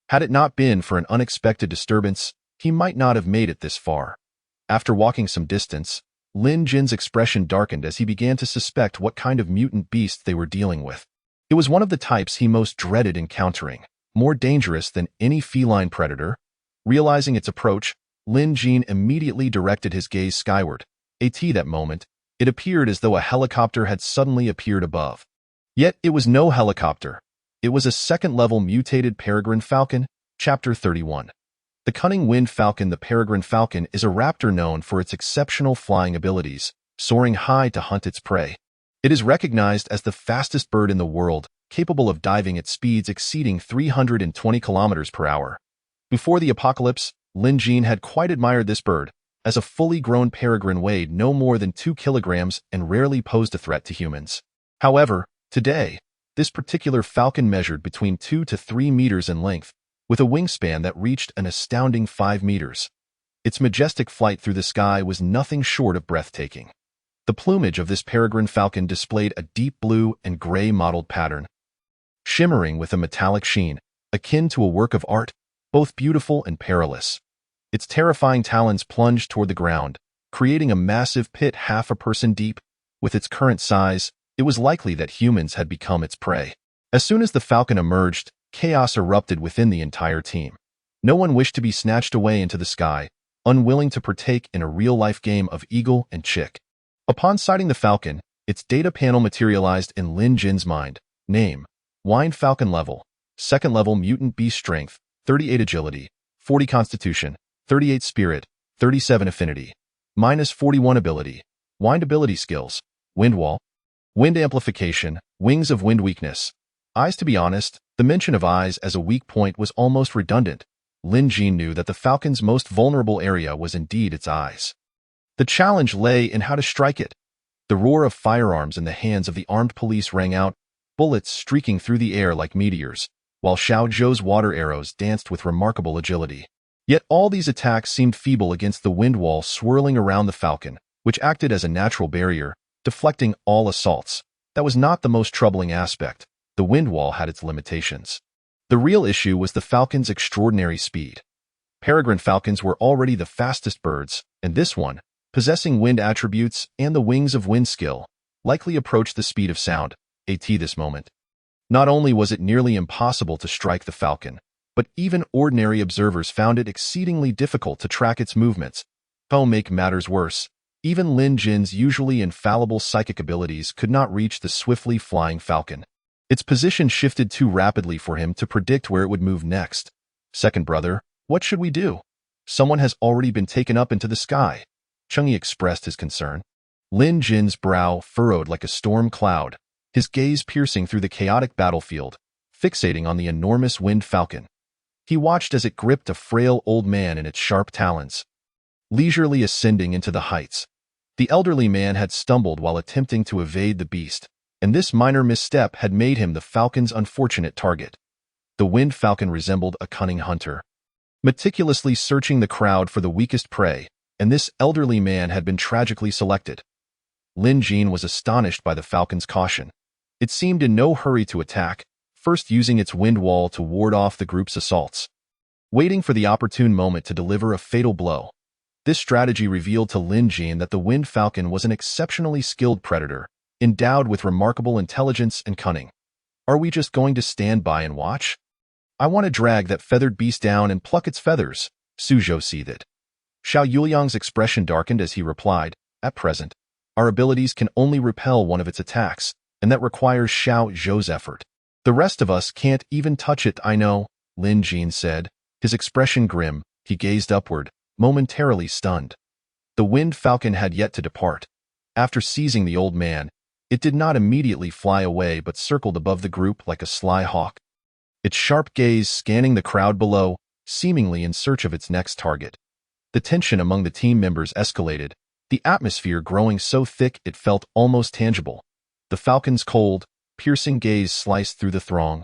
Had it not been for an unexpected disturbance, he might not have made it this far. After walking some distance, Lin Jin's expression darkened as he began to suspect what kind of mutant beast they were dealing with. It was one of the types he most dreaded encountering, more dangerous than any feline predator. Realizing its approach, Lin Jin immediately directed his gaze skyward. At that moment, it appeared as though a helicopter had suddenly appeared above. Yet it was no helicopter. It was a second-level mutated peregrine falcon. Chapter 31. The cunning winged falcon. The peregrine falcon is a raptor known for its exceptional flying abilities, soaring high to hunt its prey. It is recognized as the fastest bird in the world, capable of diving at speeds exceeding 320 kilometers per hour. Before the apocalypse, Lin Jin had quite admired this bird, as a fully grown peregrine weighed no more than 2 kilograms and rarely posed a threat to humans. However, today, this particular falcon measured between 2 to 3 meters in length, with a wingspan that reached an astounding 5 meters. Its majestic flight through the sky was nothing short of breathtaking. The plumage of this peregrine falcon displayed a deep blue and gray mottled pattern, shimmering with a metallic sheen, akin to a work of art, both beautiful and perilous. Its terrifying talons plunged toward the ground, creating a massive pit half a person deep. With its current size, it was likely that humans had become its prey. As soon as the falcon emerged, chaos erupted within the entire team. No one wished to be snatched away into the sky, unwilling to partake in a real-life game of eagle and chick. Upon sighting the falcon, its data panel materialized in Lin Jin's mind. Name: Wind Falcon Level, Second Level Mutant Beast Strength, 38 Agility, 40 Constitution, 38 Spirit, 37 Affinity, -41 Ability. Wind Ability Skills: Wind Wall, Wind Amplification, Wings of Wind Weakness. Eyes. To be honest, the mention of eyes as a weak point was almost redundant. Lin Jin knew that the falcon's most vulnerable area was indeed its eyes. The challenge lay in how to strike it. The roar of firearms in the hands of the armed police rang out, bullets streaking through the air like meteors, while Xiao Zhou's water arrows danced with remarkable agility. Yet all these attacks seemed feeble against the wind wall swirling around the falcon, which acted as a natural barrier, deflecting all assaults. That was not the most troubling aspect. The wind wall had its limitations. The real issue was the falcon's extraordinary speed. Peregrine falcons were already the fastest birds, and this one, possessing wind attributes and the wings of wind skill, likely approached the speed of sound. At this moment, not only was it nearly impossible to strike the falcon, but even ordinary observers found it exceedingly difficult to track its movements. To make matters worse, even Lin Jin's usually infallible psychic abilities could not reach the swiftly flying falcon. Its position shifted too rapidly for him to predict where it would move next. Second brother, what should we do? Someone has already been taken up into the sky. Chang'e expressed his concern. Lin Jin's brow furrowed like a storm cloud, his gaze piercing through the chaotic battlefield, fixating on the enormous winged falcon. He watched as it gripped a frail old man in its sharp talons, leisurely ascending into the heights. The elderly man had stumbled while attempting to evade the beast, and this minor misstep had made him the falcon's unfortunate target. The winged falcon resembled a cunning hunter, meticulously searching the crowd for the weakest prey, and this elderly man had been tragically selected. Lin Jin was astonished by the falcon's caution. It seemed in no hurry to attack, first using its wind wall to ward off the group's assaults, waiting for the opportune moment to deliver a fatal blow. This strategy revealed to Lin Jin that the winged falcon was an exceptionally skilled predator, endowed with remarkable intelligence and cunning. Are we just going to stand by and watch? I want to drag that feathered beast down and pluck its feathers, Su Zhou seethed. Xiao Yuliang's expression darkened as he replied, at present, our abilities can only repel one of its attacks, and that requires Xiao Zhou's effort. The rest of us can't even touch it. I know, Lin Jin said, his expression grim. He gazed upward, momentarily stunned. The winged falcon had yet to depart. After seizing the old man, it did not immediately fly away but circled above the group like a sly hawk, its sharp gaze scanning the crowd below, seemingly in search of its next target. The tension among the team members escalated, the atmosphere growing so thick it felt almost tangible. The falcon's cold, piercing gaze sliced through the throng,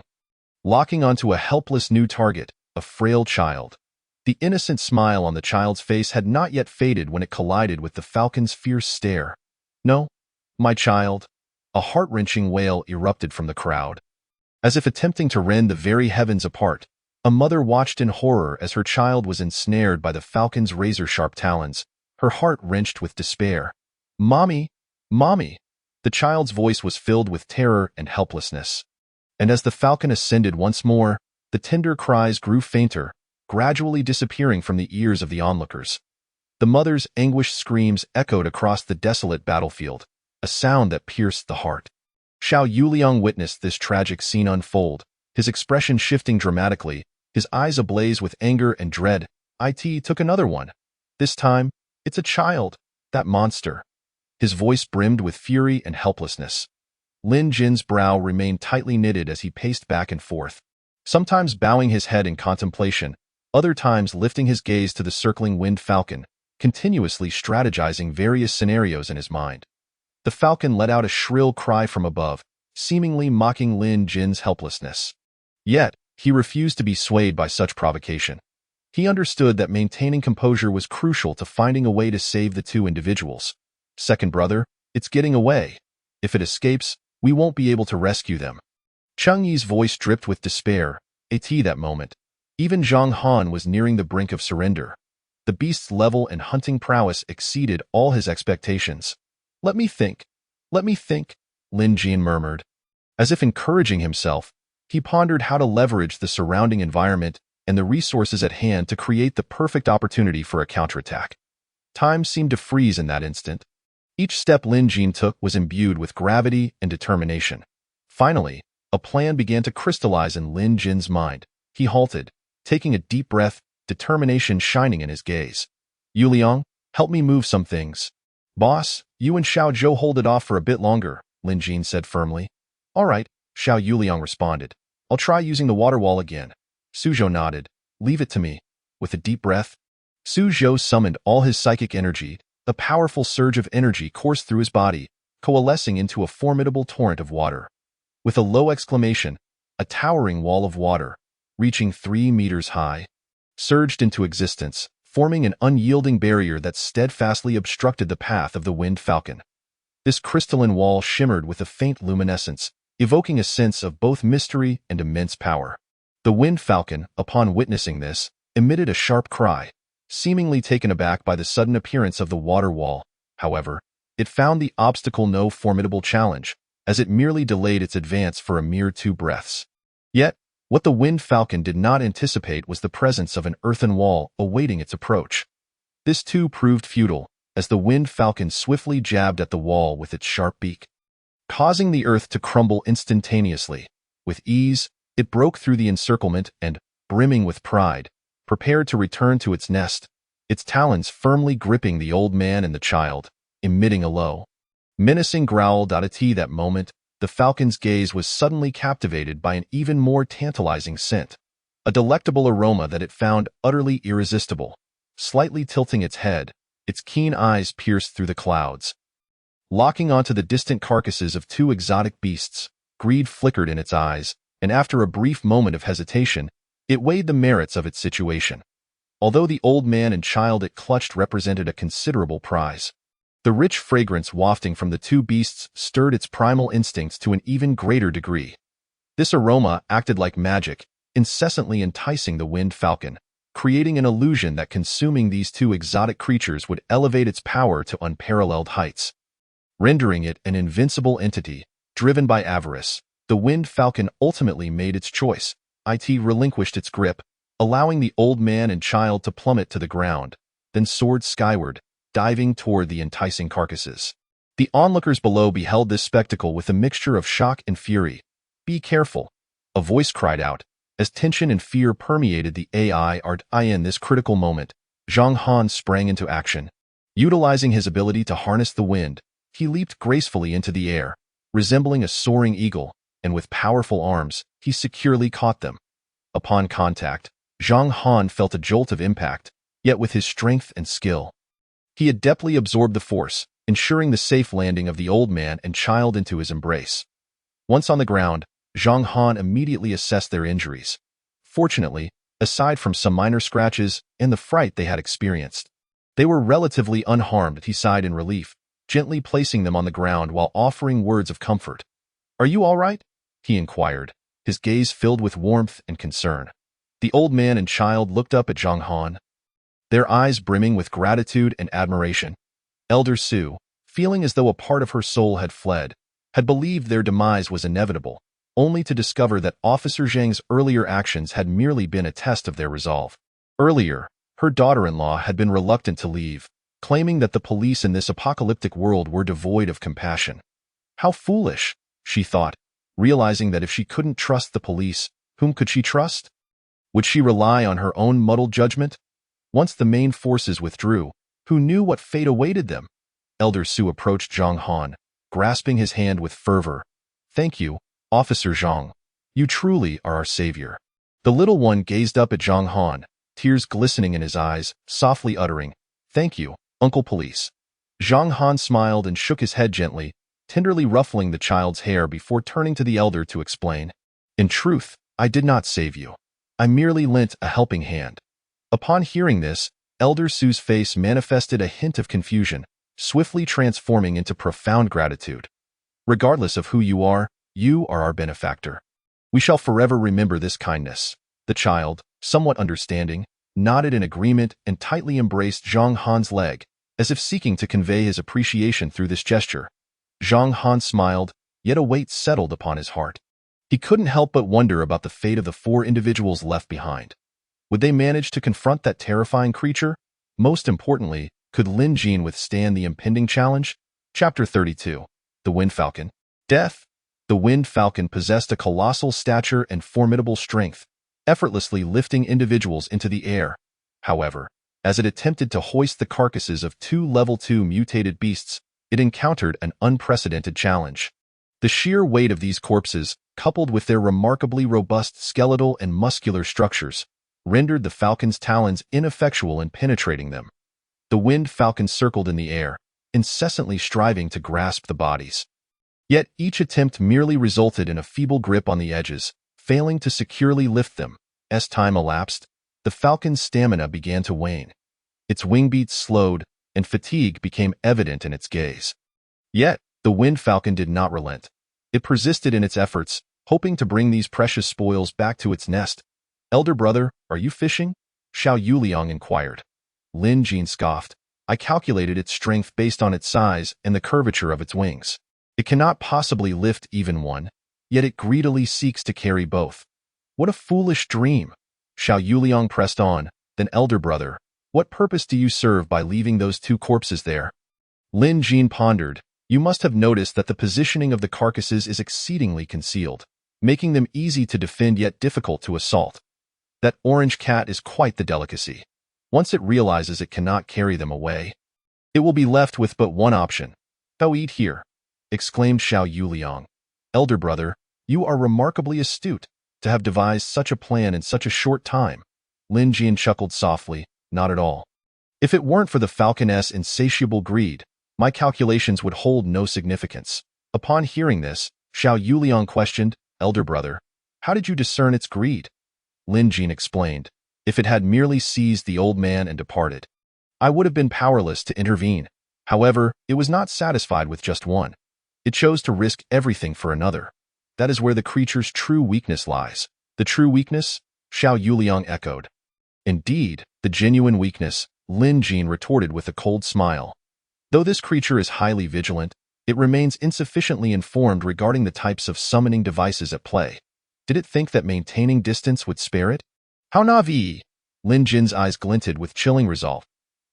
locking onto a helpless new target, a frail child. The innocent smile on the child's face had not yet faded when it collided with the falcon's fierce stare. No, my child. A heart-wrenching wail erupted from the crowd. As if attempting to rend the very heavens apart, a mother watched in horror as her child was ensnared by the falcon's razor-sharp talons, her heart wrenched with despair. Mommy! Mommy! The child's voice was filled with terror and helplessness. And as the falcon ascended once more, The tender cries grew fainter, gradually disappearing from the ears of the onlookers. The mother's anguished screams echoed across the desolate battlefield, a sound that pierced the heart. Xiao Yuliang witnessed this tragic scene unfold, his expression shifting dramatically, his eyes ablaze with anger and dread. It took another one. This time, it's a child, that monster. His voice brimmed with fury and helplessness. Lin Jin's brow remained tightly knitted as he paced back and forth, sometimes bowing his head in contemplation, other times lifting his gaze to the circling winged falcon, continuously strategizing various scenarios in his mind. The falcon let out a shrill cry from above, seemingly mocking Lin Jin's helplessness. Yet, he refused to be swayed by such provocation. He understood that maintaining composure was crucial to finding a way to save the two individuals. Second brother, it's getting away. If it escapes, we won't be able to rescue them. Cheng Yi's voice dripped with despair. At that moment, even Zhang Han was nearing the brink of surrender. The beast's level and hunting prowess exceeded all his expectations. Let me think, Lin Jin murmured. As if encouraging himself, he pondered how to leverage the surrounding environment and the resources at hand to create the perfect opportunity for a counterattack. Time seemed to freeze in that instant. Each step Lin Jin took was imbued with gravity and determination. Finally, a plan began to crystallize in Lin Jin's mind. He halted, taking a deep breath, determination shining in his gaze. Yuliang, help me move some things. Boss, you and Xiao Zhou hold it off for a bit longer, Lin Jin said firmly. All right, Xiao Yuliang responded. I'll try using the water wall again. Su Zhou nodded. Leave it to me. With a deep breath, Su Zhou summoned all his psychic energy. A powerful surge of energy coursed through his body, coalescing into a formidable torrent of water. With a low exclamation, a towering wall of water, reaching 3 meters high, surged into existence, forming an unyielding barrier that steadfastly obstructed the path of the winged falcon. This crystalline wall shimmered with a faint luminescence, evoking a sense of both mystery and immense power. The winged falcon, upon witnessing this, emitted a sharp cry. Seemingly taken aback by the sudden appearance of the water wall, however, it found the obstacle no formidable challenge, as it merely delayed its advance for a mere 2 breaths. Yet, what the winged falcon did not anticipate was the presence of an earthen wall awaiting its approach. This too proved futile, as the winged falcon swiftly jabbed at the wall with its sharp beak, causing the earth to crumble instantaneously. With ease, it broke through the encirclement and, brimming with pride, prepared to return to its nest, its talons firmly gripping the old man and the child, emitting a low, menacing growl. At that moment, the falcon's gaze was suddenly captivated by an even more tantalizing scent, a delectable aroma that it found utterly irresistible. Slightly tilting its head, its keen eyes pierced through the clouds. Locking onto the distant carcasses of 2 exotic beasts, greed flickered in its eyes, and after a brief moment of hesitation, it weighed the merits of its situation. Although the old man and child it clutched represented a considerable prize, the rich fragrance wafting from the 2 beasts stirred its primal instincts to an even greater degree. This aroma acted like magic, incessantly enticing the winged falcon, creating an illusion that consuming these 2 exotic creatures would elevate its power to unparalleled heights, rendering it an invincible entity. Driven by avarice, the winged falcon ultimately made its choice. It relinquished its grip, allowing the old man and child to plummet to the ground, then soared skyward, diving toward the enticing carcasses. The onlookers below beheld this spectacle with a mixture of shock and fury. Be careful, a voice cried out, as tension and fear permeated the AI. In this critical moment, Zhang Han sprang into action. Utilizing his ability to harness the wind, he leaped gracefully into the air, resembling a soaring eagle, and with powerful arms, he securely caught them. Upon contact, Zhang Han felt a jolt of impact, yet with his strength and skill, he adeptly absorbed the force, ensuring the safe landing of the old man and child into his embrace. Once on the ground, Zhang Han immediately assessed their injuries. Fortunately, aside from some minor scratches and the fright they had experienced, they were relatively unharmed. He sighed in relief, gently placing them on the ground while offering words of comfort. Are you all right? He inquired, his gaze filled with warmth and concern. The old man and child looked up at Zhang Han, their eyes brimming with gratitude and admiration. Elder Su, feeling as though a part of her soul had fled, had believed their demise was inevitable, only to discover that Officer Zhang's earlier actions had merely been a test of their resolve. Earlier, her daughter-in-law had been reluctant to leave, claiming that the police in this apocalyptic world were devoid of compassion. How foolish, she thought, realizing that if she couldn't trust the police, whom could she trust? Would she rely on her own muddled judgment? Once the main forces withdrew, who knew what fate awaited them? Elder Su approached Zhang Han, grasping his hand with fervor. "Thank you, Officer Zhang. You truly are our savior." The little one gazed up at Zhang Han, tears glistening in his eyes, softly uttering, "Thank you, Uncle Police." Zhang Han smiled and shook his head gently, tenderly ruffling the child's hair before turning to the elder to explain. "In truth, I did not save you. I merely lent a helping hand." Upon hearing this, Elder Su's face manifested a hint of confusion, swiftly transforming into profound gratitude. "Regardless of who you are our benefactor. We shall forever remember this kindness." The child, somewhat understanding, nodded in agreement and tightly embraced Zhang Han's leg, as if seeking to convey his appreciation through this gesture. Zhang Han smiled, yet a weight settled upon his heart. He couldn't help but wonder about the fate of the 4 individuals left behind. Would they manage to confront that terrifying creature? Most importantly, could Lin Jin withstand the impending challenge? Chapter 32. The Wind Falcon. Death. The Wind Falcon possessed a colossal stature and formidable strength, effortlessly lifting individuals into the air. However, as it attempted to hoist the carcasses of 2 Level 2 mutated beasts, it encountered an unprecedented challenge. The sheer weight of these corpses, coupled with their remarkably robust skeletal and muscular structures, rendered the falcon's talons ineffectual in penetrating them. The Wind Falcon circled in the air, incessantly striving to grasp the bodies. Yet each attempt merely resulted in a feeble grip on the edges, failing to securely lift them. As time elapsed, the falcon's stamina began to wane. Its wing beats slowed, and fatigue became evident in its gaze. Yet, the Wind Falcon did not relent. It persisted in its efforts, hoping to bring these precious spoils back to its nest. "Elder brother, are you fishing?" Xiao Yuliang inquired. Lin Jin scoffed. "I calculated its strength based on its size and the curvature of its wings. It cannot possibly lift even one, yet it greedily seeks to carry both. What a foolish dream." Xiao Yuliang pressed on, "Then elder brother, what purpose do you serve by leaving those 2 corpses there?" Lin Jin pondered. "You must have noticed that the positioning of the carcasses is exceedingly concealed, making them easy to defend yet difficult to assault. That orange cat is quite the delicacy. Once it realizes it cannot carry them away, it will be left with but one option. Go eat here," exclaimed Xiao Yuliang. "Elder brother, you are remarkably astute to have devised such a plan in such a short time." Lin Jin chuckled softly. "Not at all. If it weren't for the falconess' insatiable greed, my calculations would hold no significance." Upon hearing this, Xiao Yuliang questioned, "Elder brother, how did you discern its greed?" Lin Jin explained, "If it had merely seized the old man and departed, I would have been powerless to intervene. However, it was not satisfied with just one. It chose to risk everything for another. That is where the creature's true weakness lies." "The true weakness?" Xiao Yuliang echoed. "Indeed, the genuine weakness," Lin Jin retorted with a cold smile. "Though this creature is highly vigilant, it remains insufficiently informed regarding the types of summoning devices at play. Did it think that maintaining distance would spare it?" "How navi?" Lin Jin's eyes glinted with chilling resolve.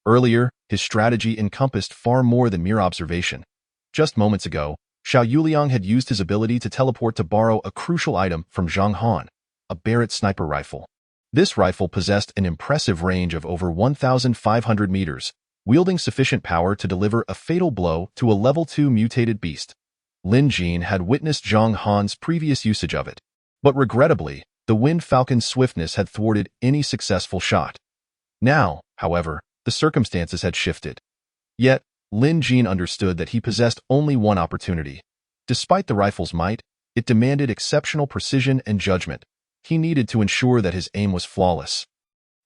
Earlier, his strategy encompassed far more than mere observation. Just moments ago, Xiao Yuliang had used his ability to teleport to borrow a crucial item from Zhang Han, a Barrett sniper rifle. This rifle possessed an impressive range of over 1,500 meters, wielding sufficient power to deliver a fatal blow to a level 2 mutated beast. Lin Jin had witnessed Zhang Han's previous usage of it, but regrettably, the Wind Falcon's swiftness had thwarted any successful shot. Now, however, the circumstances had shifted. Yet, Lin Jin understood that he possessed only one opportunity. Despite the rifle's might, it demanded exceptional precision and judgment. He needed to ensure that his aim was flawless,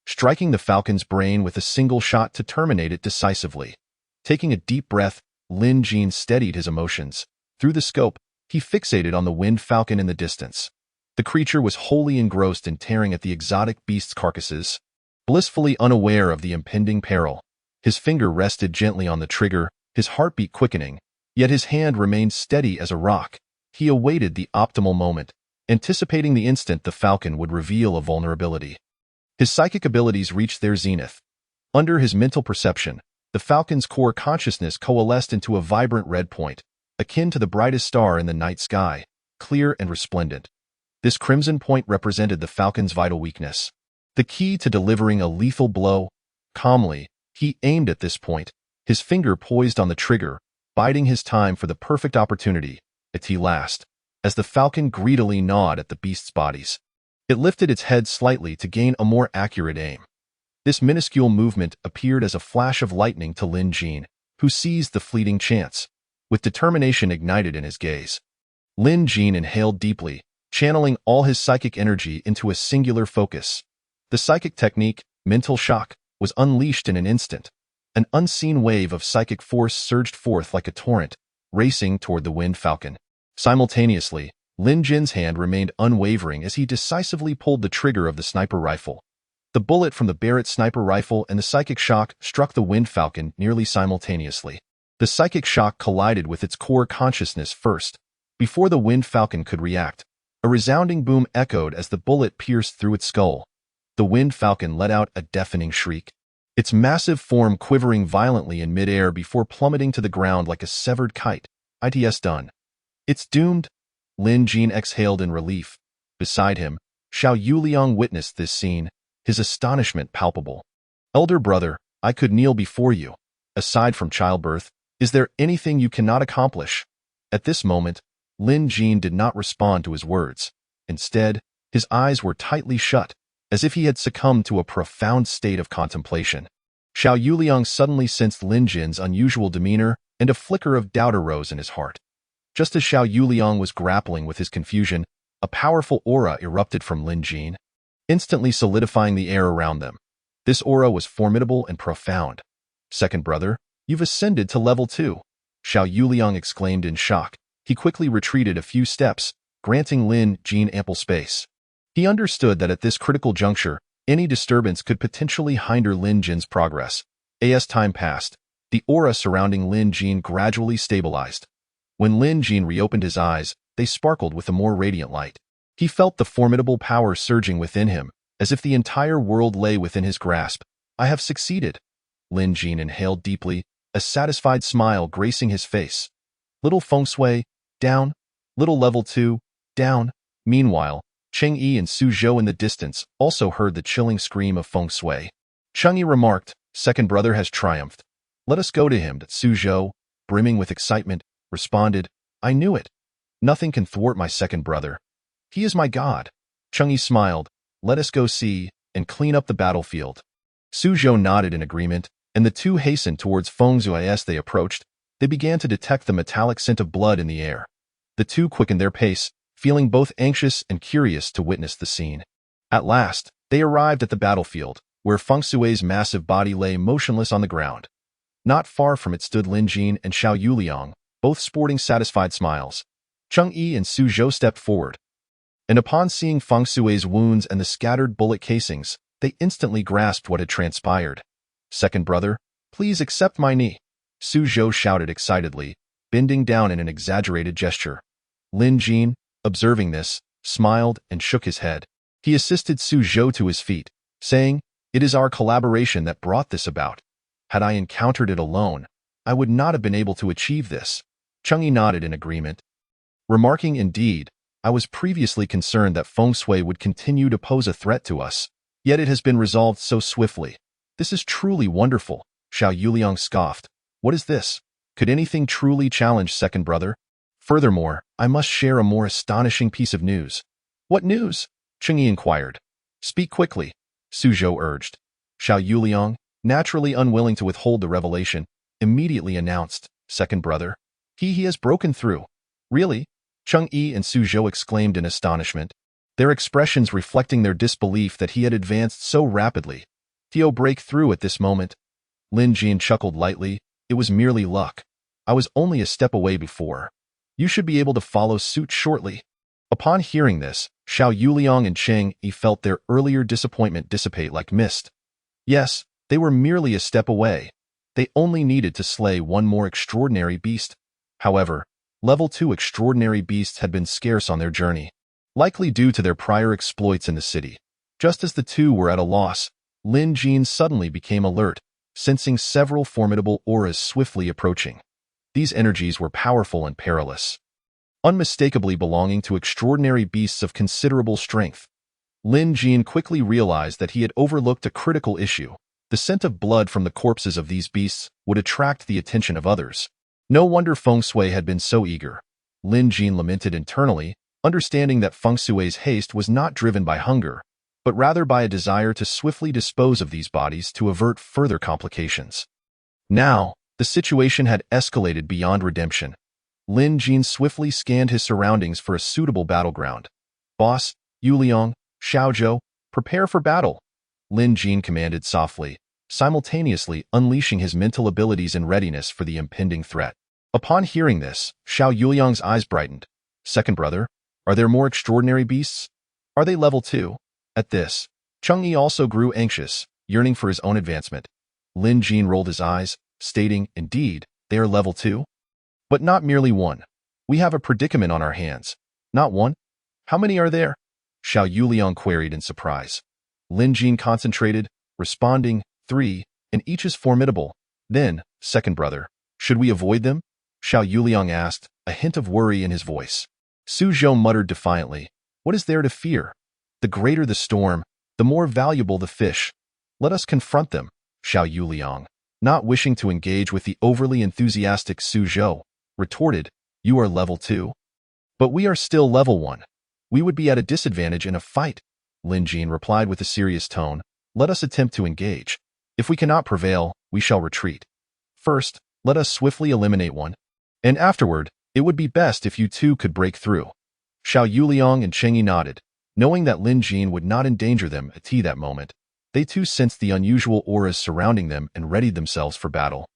striking the falcon's brain with a single shot to terminate it decisively. Taking a deep breath, Lin Jin steadied his emotions. Through the scope, he fixated on the Wind Falcon in the distance. The creature was wholly engrossed in tearing at the exotic beast's carcasses, blissfully unaware of the impending peril. His finger rested gently on the trigger, his heartbeat quickening, yet his hand remained steady as a rock. He awaited the optimal moment, anticipating the instant the falcon would reveal a vulnerability. His psychic abilities reached their zenith. Under his mental perception, the falcon's core consciousness coalesced into a vibrant red point, akin to the brightest star in the night sky, clear and resplendent. This crimson point represented the falcon's vital weakness, the key to delivering a lethal blow. Calmly, he aimed at this point, his finger poised on the trigger, biding his time for the perfect opportunity, at last, as the falcon greedily gnawed at the beast's bodies. It lifted its head slightly to gain a more accurate aim. This minuscule movement appeared as a flash of lightning to Lin Jin, who seized the fleeting chance, with determination ignited in his gaze. Lin Jin inhaled deeply, channeling all his psychic energy into a singular focus. The psychic technique, mental shock, was unleashed in an instant. An unseen wave of psychic force surged forth like a torrent, racing toward the wind falcon. Simultaneously, Lin Jin's hand remained unwavering as he decisively pulled the trigger of the sniper rifle. The bullet from the Barrett sniper rifle and the psychic shock struck the wind falcon nearly simultaneously. The psychic shock collided with its core consciousness first. Before the wind falcon could react, a resounding boom echoed as the bullet pierced through its skull. The wind falcon let out a deafening shriek, its massive form quivering violently in midair before plummeting to the ground like a severed kite. It's done. It's doomed. Lin Jin exhaled in relief. Beside him, Xiao Yuliang witnessed this scene, his astonishment palpable. Elder brother, I could kneel before you. Aside from childbirth, is there anything you cannot accomplish? At this moment, Lin Jin did not respond to his words. Instead, his eyes were tightly shut, as if he had succumbed to a profound state of contemplation. Xiao Yuliang suddenly sensed Lin Jin's unusual demeanor, and a flicker of doubt arose in his heart. Just as Xiao Yuliang was grappling with his confusion, a powerful aura erupted from Lin Jin, instantly solidifying the air around them. This aura was formidable and profound. Second brother, you've ascended to level 2. Xiao Yuliang exclaimed in shock. He quickly retreated a few steps, granting Lin Jin ample space. He understood that at this critical juncture, any disturbance could potentially hinder Lin Jin's progress. As time passed, the aura surrounding Lin Jin gradually stabilized. When Lin Jin reopened his eyes, they sparkled with a more radiant light. He felt the formidable power surging within him, as if the entire world lay within his grasp. I have succeeded. Lin Jin inhaled deeply, a satisfied smile gracing his face. Little feng shui, down. Little level 2, down. Meanwhile, Cheng Yi and Su Zhou in the distance also heard the chilling scream of feng shui. Cheng Yi remarked, second brother has triumphed. Let us go to him. Su Zhou, brimming with excitement, responded, I knew it. Nothing can thwart my second brother. He is my god. Cheng Yi smiled, let us go see and clean up the battlefield. Su Zhou nodded in agreement, and the two hastened towards Feng Shui. As they approached, they began to detect the metallic scent of blood in the air. The two quickened their pace, feeling both anxious and curious to witness the scene. At last, they arrived at the battlefield, where Feng Shui's massive body lay motionless on the ground. Not far from it stood Lin Jin and Xiao Yuliang, both sporting satisfied smiles. Cheng Yi and Su Zhou stepped forward, and upon seeing Feng Shui's wounds and the scattered bullet casings, they instantly grasped what had transpired. Second brother, please accept my knee. Su Zhou shouted excitedly, bending down in an exaggerated gesture. Lin Jin, observing this, smiled and shook his head. He assisted Su Zhou to his feet, saying, it is our collaboration that brought this about. Had I encountered it alone, I would not have been able to achieve this. Cheng Yi nodded in agreement, remarking, indeed, I was previously concerned that feng shui would continue to pose a threat to us, yet it has been resolved so swiftly. This is truly wonderful. Xiao Yuliang scoffed. What is this? Could anything truly challenge second brother? Furthermore, I must share a more astonishing piece of news. What news? Cheng Yi inquired. Speak quickly, Su Zhou urged. Xiao Yuliang, naturally unwilling to withhold the revelation, immediately announced, second brother. He has broken through. Really? Cheng Yi and Su Zhou exclaimed in astonishment, their expressions reflecting their disbelief that he had advanced so rapidly. Tio break through at this moment. Lin Jin chuckled lightly, it was merely luck. I was only a step away before. You should be able to follow suit shortly. Upon hearing this, Xiao Yuliang and Cheng Yi felt their earlier disappointment dissipate like mist. Yes, they were merely a step away. They only needed to slay one more extraordinary beast. However, level 2 extraordinary beasts had been scarce on their journey. likely due to their prior exploits in the city. Just as the two were at a loss, Lin Jin suddenly became alert, sensing several formidable auras swiftly approaching. These energies were powerful and perilous, unmistakably belonging to extraordinary beasts of considerable strength. Lin Jin quickly realized that he had overlooked a critical issue. The scent of blood from the corpses of these beasts would attract the attention of others. No wonder Feng Shui had been so eager. Lin Jin lamented internally, understanding that Feng Shui's haste was not driven by hunger, but rather by a desire to swiftly dispose of these bodies to avert further complications. Now, the situation had escalated beyond redemption. Lin Jin swiftly scanned his surroundings for a suitable battleground. "Boss, Yuliang, Xiaozhou, prepare for battle," Lin Jin commanded softly, simultaneously unleashing his mental abilities in readiness for the impending threat. Upon hearing this, Xiao Yuliang's eyes brightened. "Second brother, are there more extraordinary beasts? Are they level 2? At this, Chang'e also grew anxious, yearning for his own advancement. Lin Jin rolled his eyes, stating, "Indeed, they are level 2. But not merely one. We have a predicament on our hands. Not one? How many are there?" Xiao Yuliang queried in surprise. Lin Jin concentrated, responding, 3, and each is formidable. "Then, second brother, should we avoid them?" Xiao Yuliang asked, a hint of worry in his voice. Su Zhou muttered defiantly, "What is there to fear? The greater the storm, the more valuable the fish. Let us confront them." Xiao Yuliang, not wishing to engage with the overly enthusiastic Su Zhou, retorted, "You are level 2. But we are still level 1. We would be at a disadvantage in a fight." Lin Jin replied with a serious tone, "Let us attempt to engage. If we cannot prevail, we shall retreat. First, let us swiftly eliminate one. And afterward, it would be best if you two could break through." Xiao Yuliang and Chengyi nodded, knowing that Lin Jin would not endanger them at that moment. They too sensed the unusual auras surrounding them and readied themselves for battle.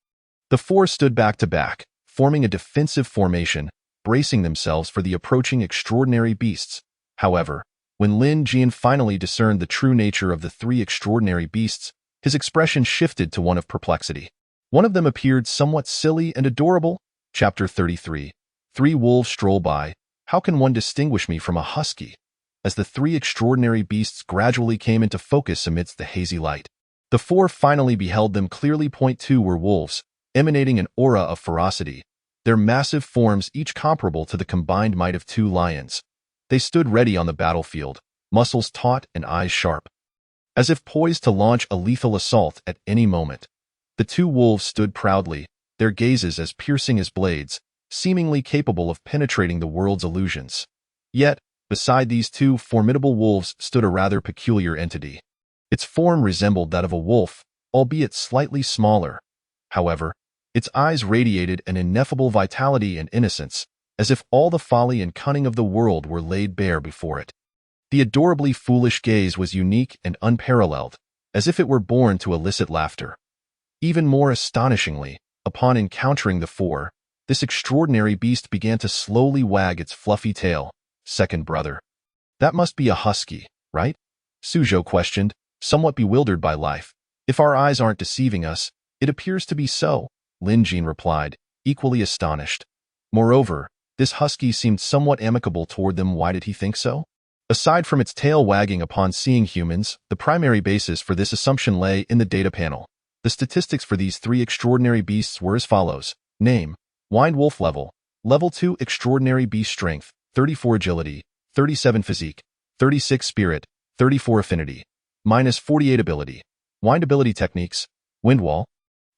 The four stood back to back, forming a defensive formation, bracing themselves for the approaching extraordinary beasts. However, when Lin Jin finally discerned the true nature of the 3 extraordinary beasts, his expression shifted to one of perplexity. One of them appeared somewhat silly and adorable. Chapter 33. 3 wolves stroll by. How can one distinguish me from a husky? As the 3 extraordinary beasts gradually came into focus amidst the hazy light, the 4 finally beheld them clearly. 2 were wolves, emanating an aura of ferocity, their massive forms each comparable to the combined might of 2 lions. They stood ready on the battlefield, muscles taut and eyes sharp, as if poised to launch a lethal assault at any moment. The 2 wolves stood proudly, their gazes as piercing as blades, seemingly capable of penetrating the world's illusions. Yet, beside these 2 formidable wolves stood a rather peculiar entity. Its form resembled that of a wolf, albeit slightly smaller. However, its eyes radiated an ineffable vitality and innocence, as if all the folly and cunning of the world were laid bare before it. The adorably foolish gaze was unique and unparalleled, as if it were born to elicit laughter. Even more astonishingly, upon encountering the 4, this extraordinary beast began to slowly wag its fluffy tail. "Second brother, that must be a husky, right?" Su Zhou questioned, somewhat bewildered by life. "If our eyes aren't deceiving us, it appears to be so," Lin Jin replied, equally astonished. Moreover, this husky seemed somewhat amicable toward them. Why did he think so? Aside from its tail wagging upon seeing humans, the primary basis for this assumption lay in the data panel. The statistics for these 3 extraordinary beasts were as follows. Name: Wind Wolf level. Level 2 extraordinary beast strength, 34 agility, 37 physique, 36 spirit, 34 affinity, minus 48 ability. Wind ability techniques: Wind Wall,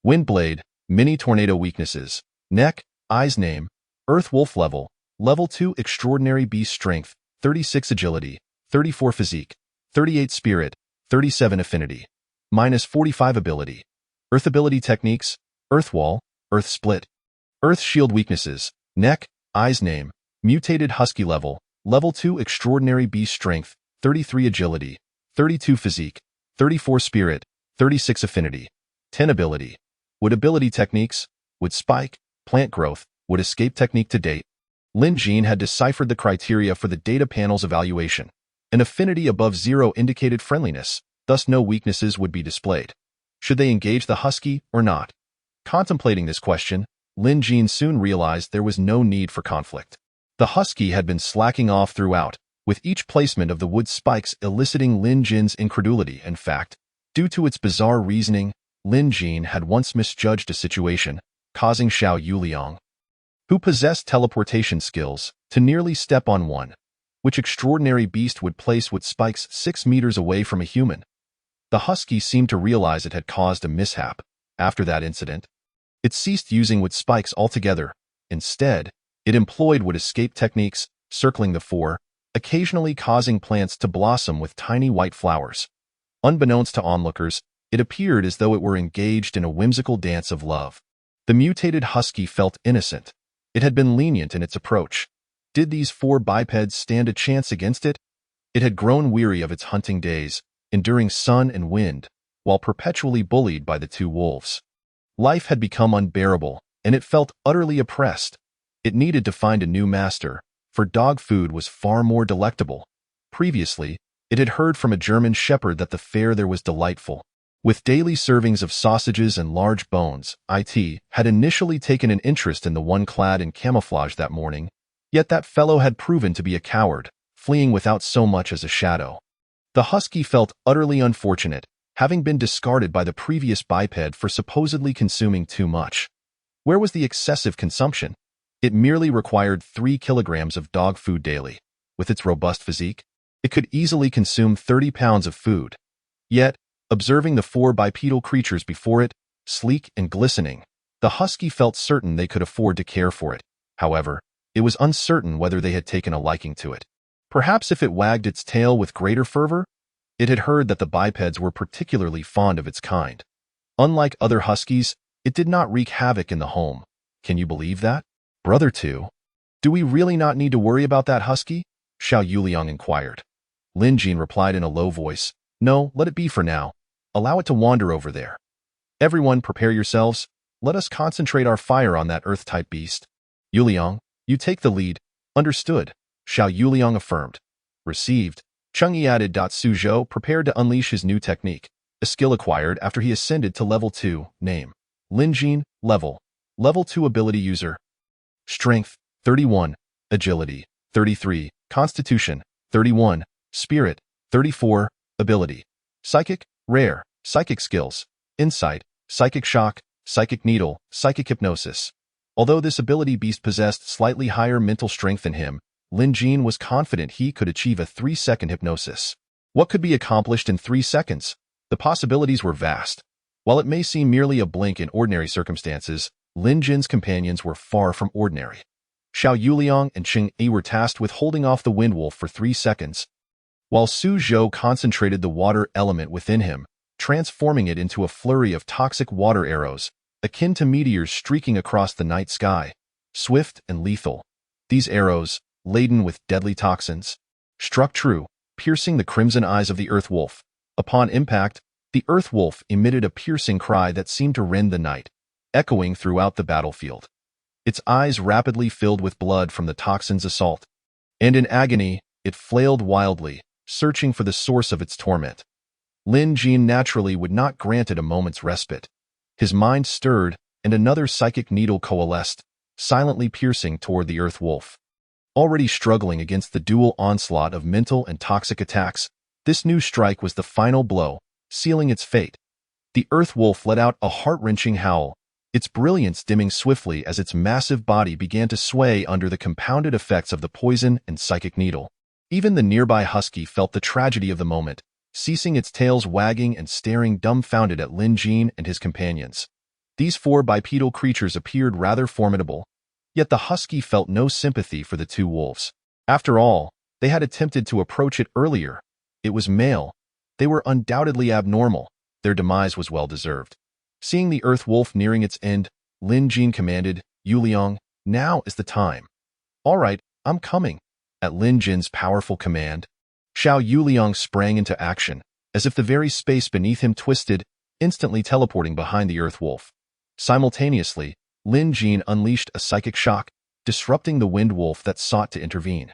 Wind Blade, Mini Tornado weaknesses. Neck, eyes. Name: Earth Wolf level. Level 2 extraordinary beast strength, 36 agility, 34 physique, 38 spirit, 37 affinity, minus 45 ability. Earth ability techniques: Earth Wall, Earth Split. Earth Shield weaknesses. Neck, eyes. Name: Mutated Husky level. Level 2 extraordinary beast strength, 33 agility, 32 physique, 34 spirit, 36 affinity, 10 ability. Wood ability techniques: Wood Spike, Plant Growth, Wood Escape technique. To date, Lin Jin had deciphered the criteria for the data panel's evaluation. An affinity above 0 indicated friendliness, thus no weaknesses would be displayed. Should they engage the husky or not? Contemplating this question, Lin Jin soon realized there was no need for conflict. The husky had been slacking off throughout, with each placement of the wood spikes eliciting Lin Jin's incredulity. In fact, due to its bizarre reasoning, Lin Jin had once misjudged a situation, causing Xiao Yuliang, who possessed teleportation skills, to nearly step on one, which extraordinary beast would place wood spikes 6 meters away from a human. The husky seemed to realize it had caused a mishap. After that incident, it ceased using wood spikes altogether. Instead, it employed wood escape techniques, circling the four, occasionally causing plants to blossom with tiny white flowers. Unbeknownst to onlookers, it appeared as though it were engaged in a whimsical dance of love. The mutated husky felt innocent. It had been lenient in its approach. Did these four bipeds stand a chance against it? It had grown weary of its hunting days, enduring sun and wind, while perpetually bullied by the two wolves. Life had become unbearable, and it felt utterly oppressed. It needed to find a new master, for dog food was far more delectable. Previously, it had heard from a German shepherd that the fare there was delightful. With daily servings of sausages and large bones, it had initially taken an interest in the one clad in camouflage that morning, yet that fellow had proven to be a coward, fleeing without so much as a shadow. The husky felt utterly unfortunate, having been discarded by the previous biped for supposedly consuming too much. Where was the excessive consumption? It merely required 3 kilograms of dog food daily. With its robust physique, it could easily consume 30 pounds of food. Yet, observing the four bipedal creatures before it, sleek and glistening, the husky felt certain they could afford to care for it. However, it was uncertain whether they had taken a liking to it. Perhaps if it wagged its tail with greater fervor? It had heard that the bipeds were particularly fond of its kind. Unlike other huskies, it did not wreak havoc in the home. Can you believe that? Brother two, do we really not need to worry about that husky? Xiao Yuliang inquired. Lin Jin replied in a low voice, No, let it be for now. Allow it to wander over there. Everyone prepare yourselves. Let us concentrate our fire on that earth-type beast. Yuliang, you take the lead. Understood, Xiao Yuliang affirmed. Received. Cheng Yi added. Suzhou prepared to unleash his new technique, a skill acquired after he ascended to level 2, name. Lin Jin, level 2 ability user. Strength, 31. Agility, 33. Constitution, 31. Spirit, 34. Ability. Psychic, rare. Psychic skills. Insight, Psychic Shock, Psychic Needle, Psychic Hypnosis. Although this ability beast possessed slightly higher mental strength than him, Lin Jin was confident he could achieve a 3-second hypnosis. What could be accomplished in 3 seconds? The possibilities were vast. While it may seem merely a blink in ordinary circumstances, Lin Jin's companions were far from ordinary. Xiao Yuliang and Cheng Yi were tasked with holding off the wind wolf for 3 seconds, while Su Zhou concentrated the water element within him, transforming it into a flurry of toxic water arrows, akin to meteors streaking across the night sky, swift and lethal. These arrows, laden with deadly toxins, struck true, piercing the crimson eyes of the earth wolf. Upon impact, the earth wolf emitted a piercing cry that seemed to rend the night, echoing throughout the battlefield. Its eyes rapidly filled with blood from the toxin's assault, and in agony, it flailed wildly, searching for the source of its torment. Lin Jin naturally would not grant it a moment's respite. His mind stirred, and another psychic needle coalesced, silently piercing toward the earth wolf. Already struggling against the dual onslaught of mental and toxic attacks, this new strike was the final blow, sealing its fate. The earth wolf let out a heart-wrenching howl, its brilliance dimming swiftly as its massive body began to sway under the compounded effects of the poison and psychic needle. Even the nearby husky felt the tragedy of the moment, ceasing its tails wagging and staring dumbfounded at Lin Jin and his companions. These four bipedal creatures appeared rather formidable, yet the husky felt no sympathy for the two wolves. After all, they had attempted to approach it earlier. It was male. They were undoubtedly abnormal. Their demise was well-deserved. Seeing the earth wolf nearing its end, Lin Jin commanded, Yuliang, now is the time. All right, I'm coming. At Lin Jin's powerful command, Xiao Yuliang sprang into action, as if the very space beneath him twisted, instantly teleporting behind the earth wolf. Simultaneously, Lin Jin unleashed a psychic shock, disrupting the wind wolf that sought to intervene.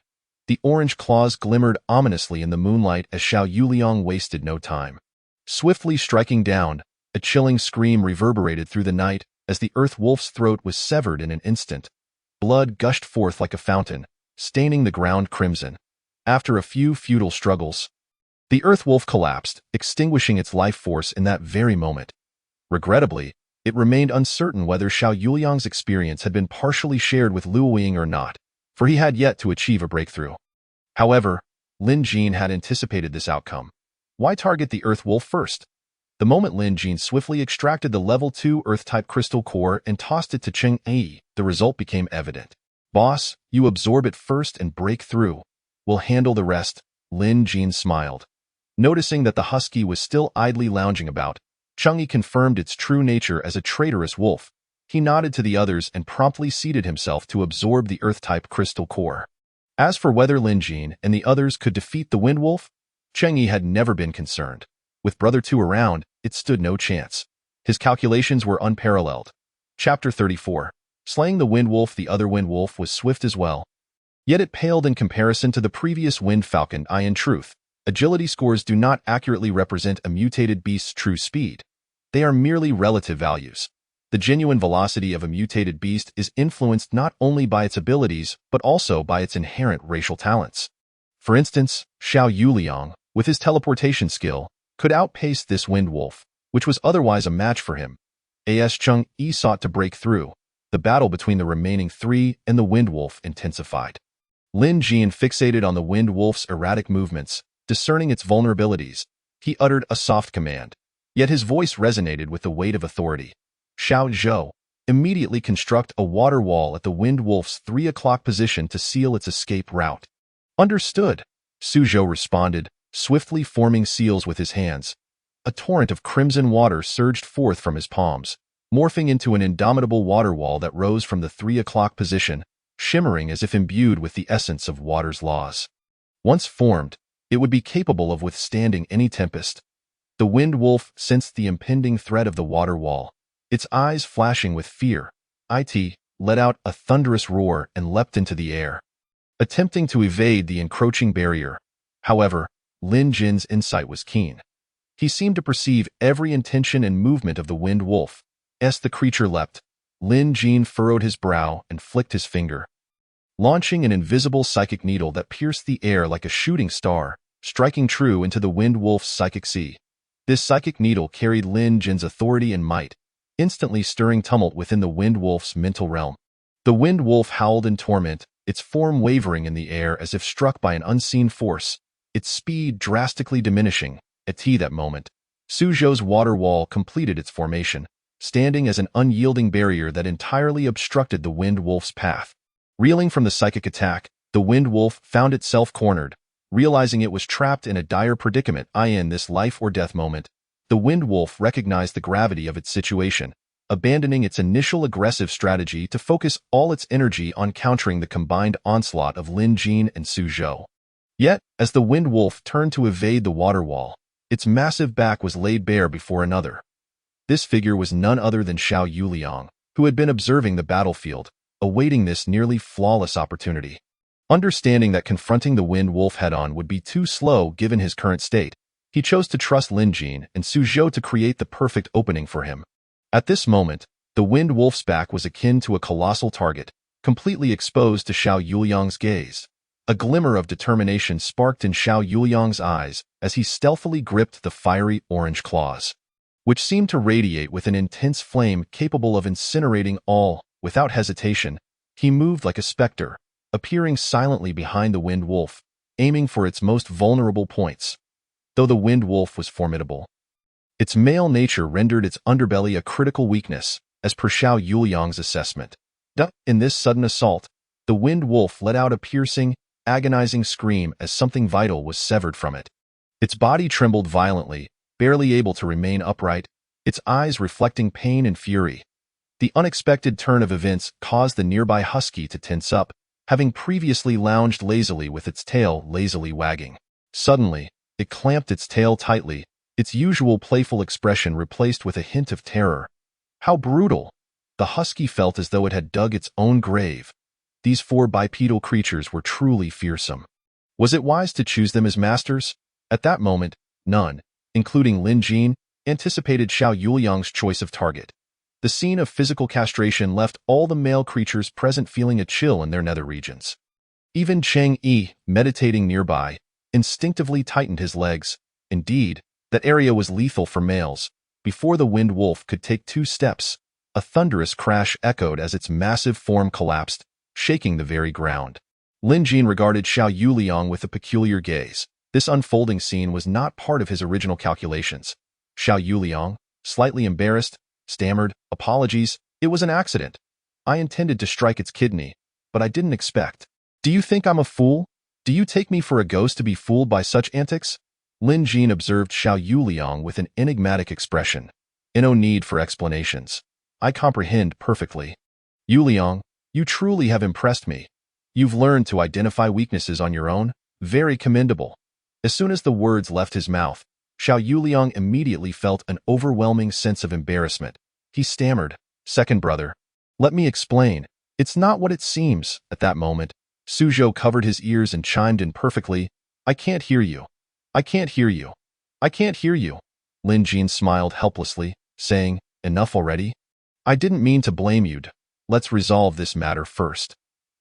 The orange claws glimmered ominously in the moonlight as Xiao Yuliang wasted no time. Swiftly striking down, a chilling scream reverberated through the night as the earth wolf's throat was severed in an instant. Blood gushed forth like a fountain, staining the ground crimson. After a few futile struggles, the Earth Wolf collapsed, extinguishing its life force in that very moment. Regrettably, it remained uncertain whether Xiao Yuliang's experience had been partially shared with Luo Ying or not, for he had yet to achieve a breakthrough. However, Lin Jin had anticipated this outcome. Why target the Earth Wolf first? The moment Lin Jin swiftly extracted the Level 2 Earth-type crystal core and tossed it to Cheng Yi, the result became evident. "Boss, you absorb it first and break through. We'll handle the rest," Lin Jin smiled. Noticing that the husky was still idly lounging about, Cheng Yi confirmed its true nature as a traitorous wolf. He nodded to the others and promptly seated himself to absorb the Earth-type crystal core. As for whether Lin Jin and the others could defeat the Wind Wolf, Cheng Yi had never been concerned. With Brother Two around, it stood no chance. His calculations were unparalleled. Chapter 34. Slaying the Wind Wolf. The other Wind Wolf was swift as well. Yet it paled in comparison to the previous Wind Falcon. In truth, agility scores do not accurately represent a mutated beast's true speed. They are merely relative values. The genuine velocity of a mutated beast is influenced not only by its abilities, but also by its inherent racial talents. For instance, Xiao Yuliang, with his teleportation skill, could outpace this Wind Wolf, which was otherwise a match for him. As Cheng Yi sought to break through, the battle between the remaining three and the Wind Wolf intensified. Lin Jin fixated on the Wind Wolf's erratic movements, discerning its vulnerabilities. He uttered a soft command, yet his voice resonated with the weight of authority. "Xiao Zhou, immediately construct a water wall at the Wind Wolf's 3 o'clock position to seal its escape route." "Understood," Su Zhou responded, swiftly forming seals with his hands. A torrent of crimson water surged forth from his palms, morphing into an indomitable water wall that rose from the 3 o'clock position, shimmering as if imbued with the essence of water's laws. Once formed, it would be capable of withstanding any tempest. The Wind Wolf sensed the impending threat of the water wall. Its eyes flashing with fear, it let out a thunderous roar and leapt into the air, attempting to evade the encroaching barrier. However, Lin Jin's insight was keen. He seemed to perceive every intention and movement of the Wind Wolf. As the creature leapt, Lin Jin furrowed his brow and flicked his finger, launching an invisible psychic needle that pierced the air like a shooting star, striking true into the Wind Wolf's psychic sea. This psychic needle carried Lin Jin's authority and might, instantly stirring tumult within the Wind Wolf's mental realm. The Wind Wolf howled in torment, its form wavering in the air as if struck by an unseen force, its speed drastically diminishing. At that moment, Su Zhou's water wall completed its formation, standing as an unyielding barrier that entirely obstructed the Wind Wolf's path. Reeling from the psychic attack, the Wind Wolf found itself cornered. Realizing it was trapped in a dire predicament in this life-or-death moment, the Wind Wolf recognized the gravity of its situation, abandoning its initial aggressive strategy to focus all its energy on countering the combined onslaught of Lin Jin and Su Zhou. Yet, as the Wind Wolf turned to evade the water wall, its massive back was laid bare before another. This figure was none other than Xiao Yuliang, who had been observing the battlefield, awaiting this nearly flawless opportunity. Understanding that confronting the Wind Wolf head-on would be too slow given his current state, he chose to trust Lin Jin and Su Zhou to create the perfect opening for him. At this moment, the Wind Wolf's back was akin to a colossal target, completely exposed to Xiao Yuliang's gaze. A glimmer of determination sparked in Xiao Yuliang's eyes as he stealthily gripped the fiery orange claws, which seemed to radiate with an intense flame capable of incinerating all. Without hesitation, he moved like a specter, appearing silently behind the Wind Wolf, aiming for its most vulnerable points. Though the Wind Wolf was formidable, its male nature rendered its underbelly a critical weakness, as per Xiao Yuliang's assessment. In this sudden assault, the Wind Wolf let out a piercing, agonizing scream as something vital was severed from it. Its body trembled violently, barely able to remain upright, its eyes reflecting pain and fury. The unexpected turn of events caused the nearby husky to tense up, having previously lounged lazily with its tail lazily wagging. Suddenly, it clamped its tail tightly, its usual playful expression replaced with a hint of terror. How brutal! The husky felt as though it had dug its own grave. These 4 bipedal creatures were truly fearsome. Was it wise to choose them as masters? At that moment, none, including Lin Jin, anticipated Xiao Yuliang's choice of target. The scene of physical castration left all the male creatures present feeling a chill in their nether regions. Even Cheng Yi, meditating nearby, instinctively tightened his legs. Indeed, that area was lethal for males. Before the Wind Wolf could take 2 steps, a thunderous crash echoed as its massive form collapsed, shaking the very ground. Lin Jin regarded Xiao Yuliang with a peculiar gaze. This unfolding scene was not part of his original calculations. Xiao Yuliang, slightly embarrassed, stammered, "Apologies, it was an accident. I intended to strike its kidney, but I didn't expect." "Do you think I'm a fool? Do you take me for a ghost to be fooled by such antics?" Lin Jin observed Xiao Yuliang with an enigmatic expression. "No need for explanations. I comprehend perfectly. Yuliang, you truly have impressed me. You've learned to identify weaknesses on your own. Very commendable." As soon as the words left his mouth, Xiao Yuliang immediately felt an overwhelming sense of embarrassment. He stammered, "Second brother, let me explain. It's not what it seems." At that moment, Suzhou covered his ears and chimed in perfectly, "I can't hear you. I can't hear you. I can't hear you." Lin Jin smiled helplessly, saying, "Enough already? I didn't mean to blame you. Let's resolve this matter first."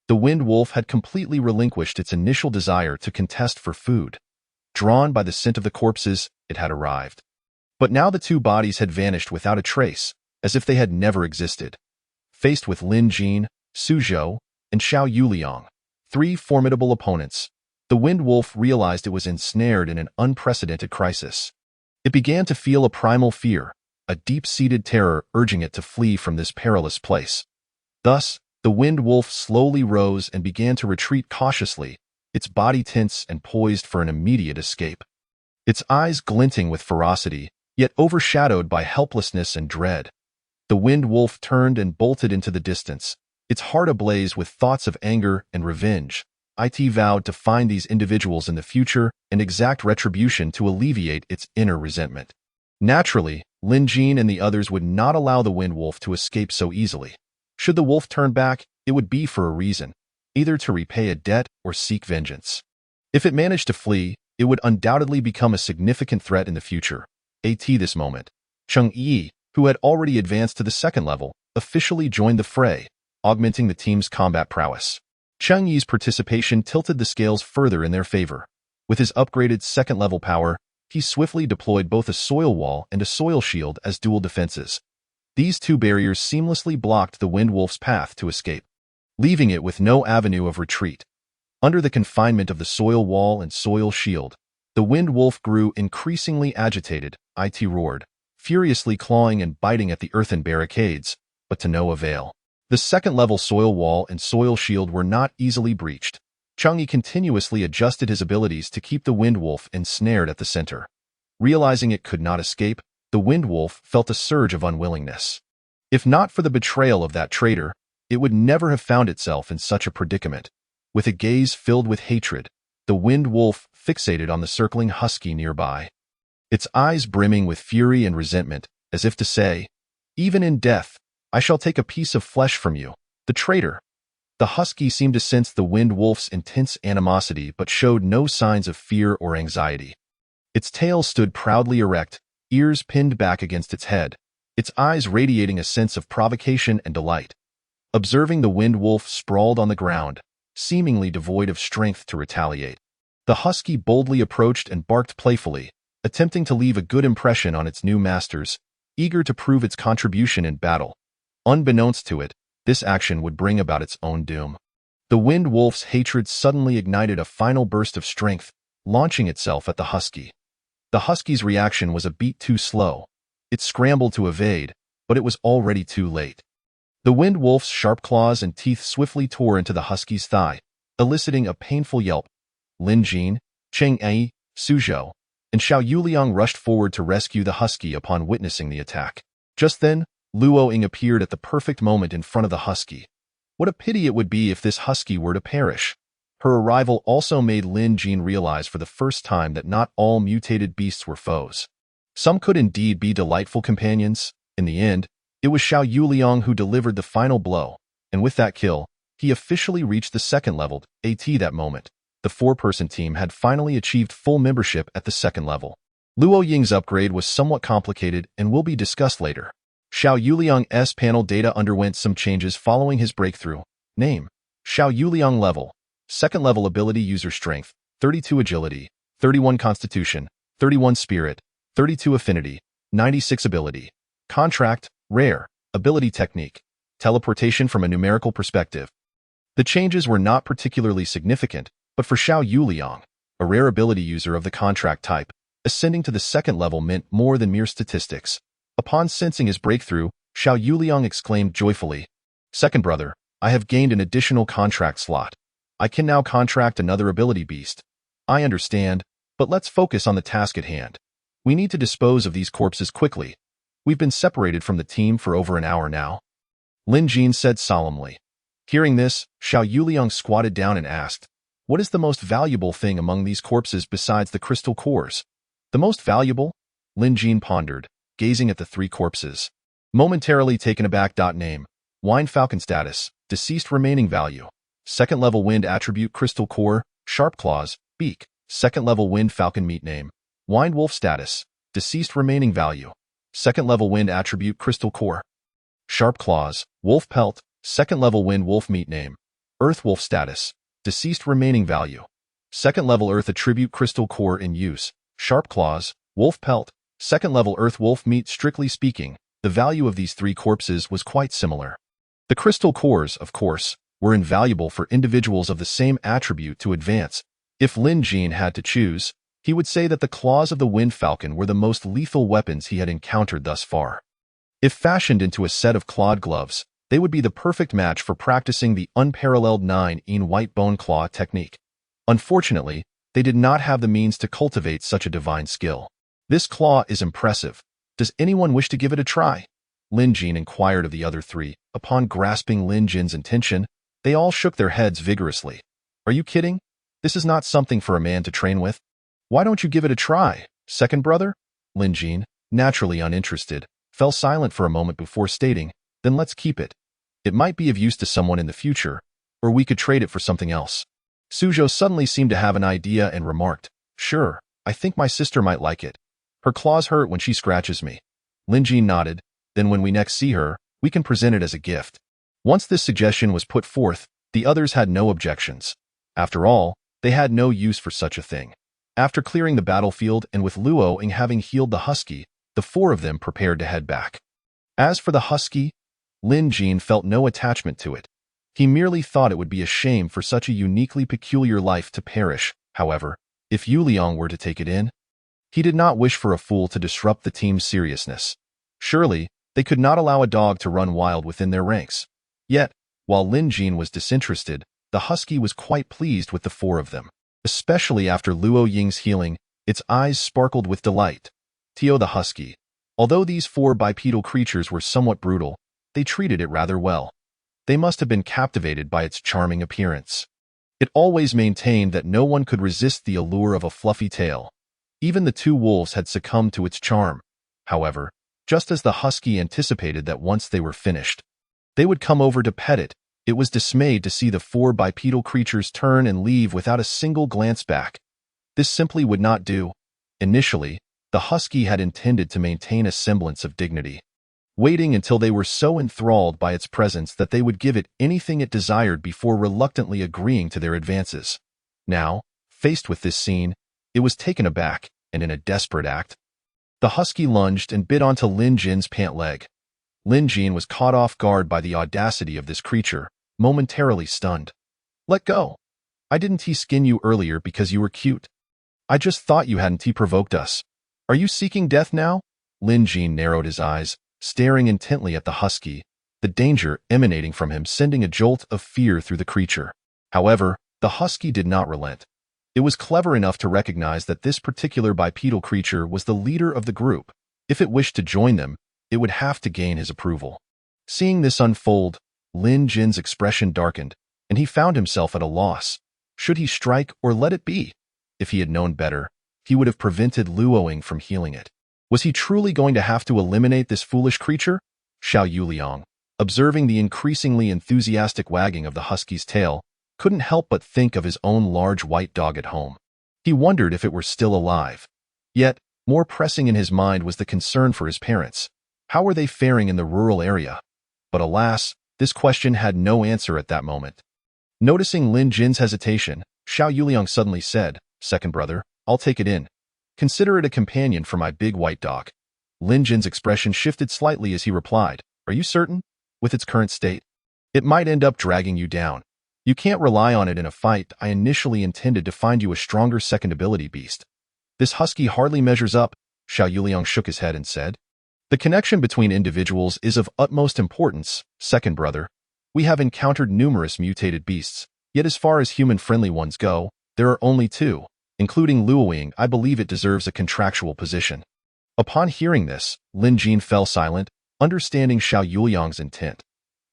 The Wind Wolf had completely relinquished its initial desire to contest for food. Drawn by the scent of the corpses, it had arrived. But now the 2 bodies had vanished without a trace, as if they had never existed. Faced with Lin Jin, Suzhou, and Xiao Yuliang, 3 formidable opponents, the Wind Wolf realized it was ensnared in an unprecedented crisis. It began to feel a primal fear, a deep-seated terror urging it to flee from this perilous place. Thus, the Wind Wolf slowly rose and began to retreat cautiously, its body tense and poised for an immediate escape. Its eyes glinting with ferocity, yet overshadowed by helplessness and dread. The Wind Wolf turned and bolted into the distance, its heart ablaze with thoughts of anger and revenge. It vowed to find these individuals in the future and exact retribution to alleviate its inner resentment. Naturally, Lin Jin and the others would not allow the Wind Wolf to escape so easily. Should the wolf turn back, it would be for a reason, either to repay a debt or seek vengeance. If it managed to flee, it would undoubtedly become a significant threat in the future. At this moment, Cheng Yi, who had already advanced to the 2nd level, officially joined the fray, augmenting the team's combat prowess. Cheng Yi's participation tilted the scales further in their favor. With his upgraded 2nd level power, he swiftly deployed both a soil wall and a soil shield as dual defenses. These 2 barriers seamlessly blocked the Wind Wolf's path to escape, leaving it with no avenue of retreat. Under the confinement of the soil wall and soil shield, the Wind Wolf grew increasingly agitated. It roared, furiously clawing and biting at the earthen barricades, but to no avail. The 2nd level soil wall and soil shield were not easily breached. Cheng Yi continuously adjusted his abilities to keep the Wind Wolf ensnared at the center. Realizing it could not escape, the Wind Wolf felt a surge of unwillingness. If not for the betrayal of that traitor, it would never have found itself in such a predicament. With a gaze filled with hatred, the Wind Wolf fixated on the circling husky nearby. Its eyes brimming with fury and resentment, as if to say, "Even in death, I shall take a piece of flesh from you, the traitor." The husky seemed to sense the Wind Wolf's intense animosity but showed no signs of fear or anxiety. Its tail stood proudly erect, ears pinned back against its head, its eyes radiating a sense of provocation and delight. Observing the Wind Wolf sprawled on the ground, seemingly devoid of strength to retaliate, the husky boldly approached and barked playfully, attempting to leave a good impression on its new masters, eager to prove its contribution in battle. Unbeknownst to it, this action would bring about its own doom. The Wind Wolf's hatred suddenly ignited a final burst of strength, launching itself at the husky. The husky's reaction was a beat too slow. It scrambled to evade, but it was already too late. The Wind Wolf's sharp claws and teeth swiftly tore into the husky's thigh, eliciting a painful yelp. Lin Jin, Cheng Yi, Suzhou, and Xiao Yuliang rushed forward to rescue the husky upon witnessing the attack. Just then, Luo Ying appeared at the perfect moment in front of the husky. What a pity it would be if this husky were to perish. Her arrival also made Lin Jin realize for the first time that not all mutated beasts were foes. Some could indeed be delightful companions. In the end, it was Xiao Yuliang who delivered the final blow, and with that kill, he officially reached the 2nd level. At that moment, the 4-person team had finally achieved full membership at the 2nd level. Luo Ying's upgrade was somewhat complicated and will be discussed later. Xiao Yuliang's panel data underwent some changes following his breakthrough. Name: Xiao Yuliang level Second level ability user strength, 32 agility, 31 constitution, 31 spirit, 32 affinity, 96 ability. Contract, rare, ability technique, teleportation from a numerical perspective. The changes were not particularly significant, but for Xiao Yuliang, a rare ability user of the contract type, ascending to the second level meant more than mere statistics. Upon sensing his breakthrough, Xiao Yuliang exclaimed joyfully, "Second brother, I have gained an additional contract slot. I can now contract another ability beast." "I understand, but let's focus on the task at hand. We need to dispose of these corpses quickly. We've been separated from the team for over an hour now," Lin Jin said solemnly. Hearing this, Xiao Yuliang squatted down and asked, "What is the most valuable thing among these corpses besides the crystal cores?" "The most valuable?" Lin Jin pondered, gazing at the three corpses. Momentarily taken aback. Name: Wine Falcon status, deceased remaining value. Second level wind attribute crystal core, sharp claws, beak. Second level wind falcon meat name: Wine Wolf status, deceased remaining value. Second level wind attribute crystal core, sharp claws, wolf pelt. Second level wind wolf meat name: Earth Wolf status, deceased remaining value. Second level earth attribute crystal core in use, sharp claws, wolf pelt. Second level earth wolf meat. Strictly speaking, the value of these three corpses was quite similar. The crystal cores, of course, were invaluable for individuals of the same attribute to advance. If Lin Jin had to choose, he would say that the claws of the Wind Falcon were the most lethal weapons he had encountered thus far. If fashioned into a set of clawed gloves, they would be the perfect match for practicing the unparalleled 9-in white bone claw technique. Unfortunately, they did not have the means to cultivate such a divine skill. "This claw is impressive. Does anyone wish to give it a try?" Lin Jin inquired of the other three. Upon grasping Lin Jin's intention, they all shook their heads vigorously. "Are you kidding? This is not something for a man to train with. Why don't you give it a try, second brother?" Lin Jin, naturally uninterested, fell silent for a moment before stating, "Then let's keep it. It might be of use to someone in the future, or we could trade it for something else." Suzhou suddenly seemed to have an idea and remarked, "Sure, I think my sister might like it. Her claws hurt when she scratches me." Lin Jin nodded. "Then when we next see her, we can present it as a gift." Once this suggestion was put forth, the others had no objections. After all, they had no use for such a thing. After clearing the battlefield and with Luo Ying having healed the husky, the four of them prepared to head back. As for the husky, Lin Jin felt no attachment to it. He merely thought it would be a shame for such a uniquely peculiar life to perish. However, if Yuliang were to take it in, he did not wish for a fool to disrupt the team's seriousness. Surely, they could not allow a dog to run wild within their ranks. Yet, while Lin Jin was disinterested, the husky was quite pleased with the four of them. Especially after Luo Ying's healing, its eyes sparkled with delight. Tio the husky. Although these four bipedal creatures were somewhat brutal, they treated it rather well. They must have been captivated by its charming appearance. It always maintained that no one could resist the allure of a fluffy tail. Even the two wolves had succumbed to its charm. However, just as the husky anticipated that once they were finished, they would come over to pet it, it was dismayed to see the four bipedal creatures turn and leave without a single glance back. This simply would not do. Initially, the husky had intended to maintain a semblance of dignity, waiting until they were so enthralled by its presence that they would give it anything it desired before reluctantly agreeing to their advances. Now, faced with this scene, it was taken aback, and in a desperate act, the husky lunged and bit onto Lin Jin's pant leg. Lin Jin was caught off guard by the audacity of this creature, momentarily stunned. "Let go. I didn't skin you earlier because you were cute. I just thought you hadn't provoked us. Are you seeking death now?" Lin Jin narrowed his eyes, staring intently at the husky, the danger emanating from him sending a jolt of fear through the creature. However, the husky did not relent. It was clever enough to recognize that this particular bipedal creature was the leader of the group. If it wished to join them, it would have to gain his approval. Seeing this unfold, Lin Jin's expression darkened, and he found himself at a loss. Should he strike or let it be? If he had known better, he would have prevented Luo Ying from healing it. Was he truly going to have to eliminate this foolish creature? Xiao Yuliang, observing the increasingly enthusiastic wagging of the husky's tail, couldn't help but think of his own large white dog at home. He wondered if it were still alive. Yet, more pressing in his mind was the concern for his parents. How were they faring in the rural area? But alas, this question had no answer at that moment. Noticing Lin Jin's hesitation, Xiao Yuliang suddenly said, "Second brother, I'll take it in. Consider it a companion for my big white dog." Lin Jin's expression shifted slightly as he replied, "Are you certain? With its current state, it might end up dragging you down. You can't rely on it in a fight. I initially intended to find you a stronger second ability beast." "This husky hardly measures up," Xiao Yuliang shook his head and said. "The connection between individuals is of utmost importance, second brother. We have encountered numerous mutated beasts, yet as far as human-friendly ones go, there are only two, including Luoying. I believe it deserves a contractual position." Upon hearing this, Lin Jin fell silent, understanding Xiao Yuliang's intent.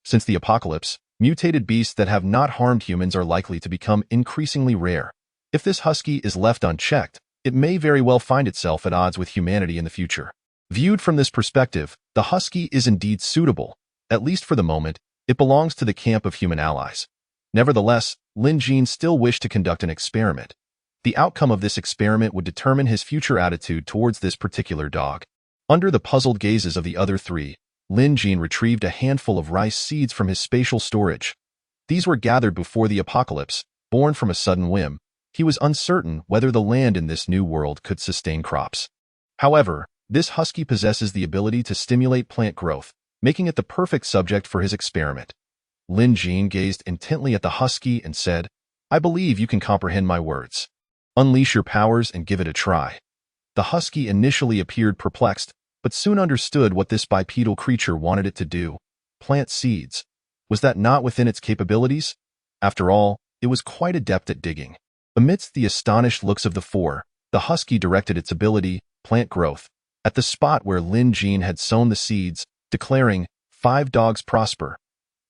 Since the apocalypse, mutated beasts that have not harmed humans are likely to become increasingly rare. If this husky is left unchecked, it may very well find itself at odds with humanity in the future. Viewed from this perspective, the husky is indeed suitable. At least for the moment, it belongs to the camp of human allies. Nevertheless, Lin Jin still wished to conduct an experiment. The outcome of this experiment would determine his future attitude towards this particular dog. Under the puzzled gazes of the other three, Lin Jin retrieved a handful of rice seeds from his spatial storage. These were gathered before the apocalypse, born from a sudden whim. He was uncertain whether the land in this new world could sustain crops. However, this husky possesses the ability to stimulate plant growth, making it the perfect subject for his experiment. Lin Jin gazed intently at the husky and said, "I believe you can comprehend my words. Unleash your powers and give it a try." The husky initially appeared perplexed, but soon understood what this bipedal creature wanted it to do: plant seeds. Was that not within its capabilities? After all, it was quite adept at digging. Amidst the astonished looks of the four, the husky directed its ability, plant growth, at the spot where Lin Jin had sown the seeds, declaring, "5 dogs prosper."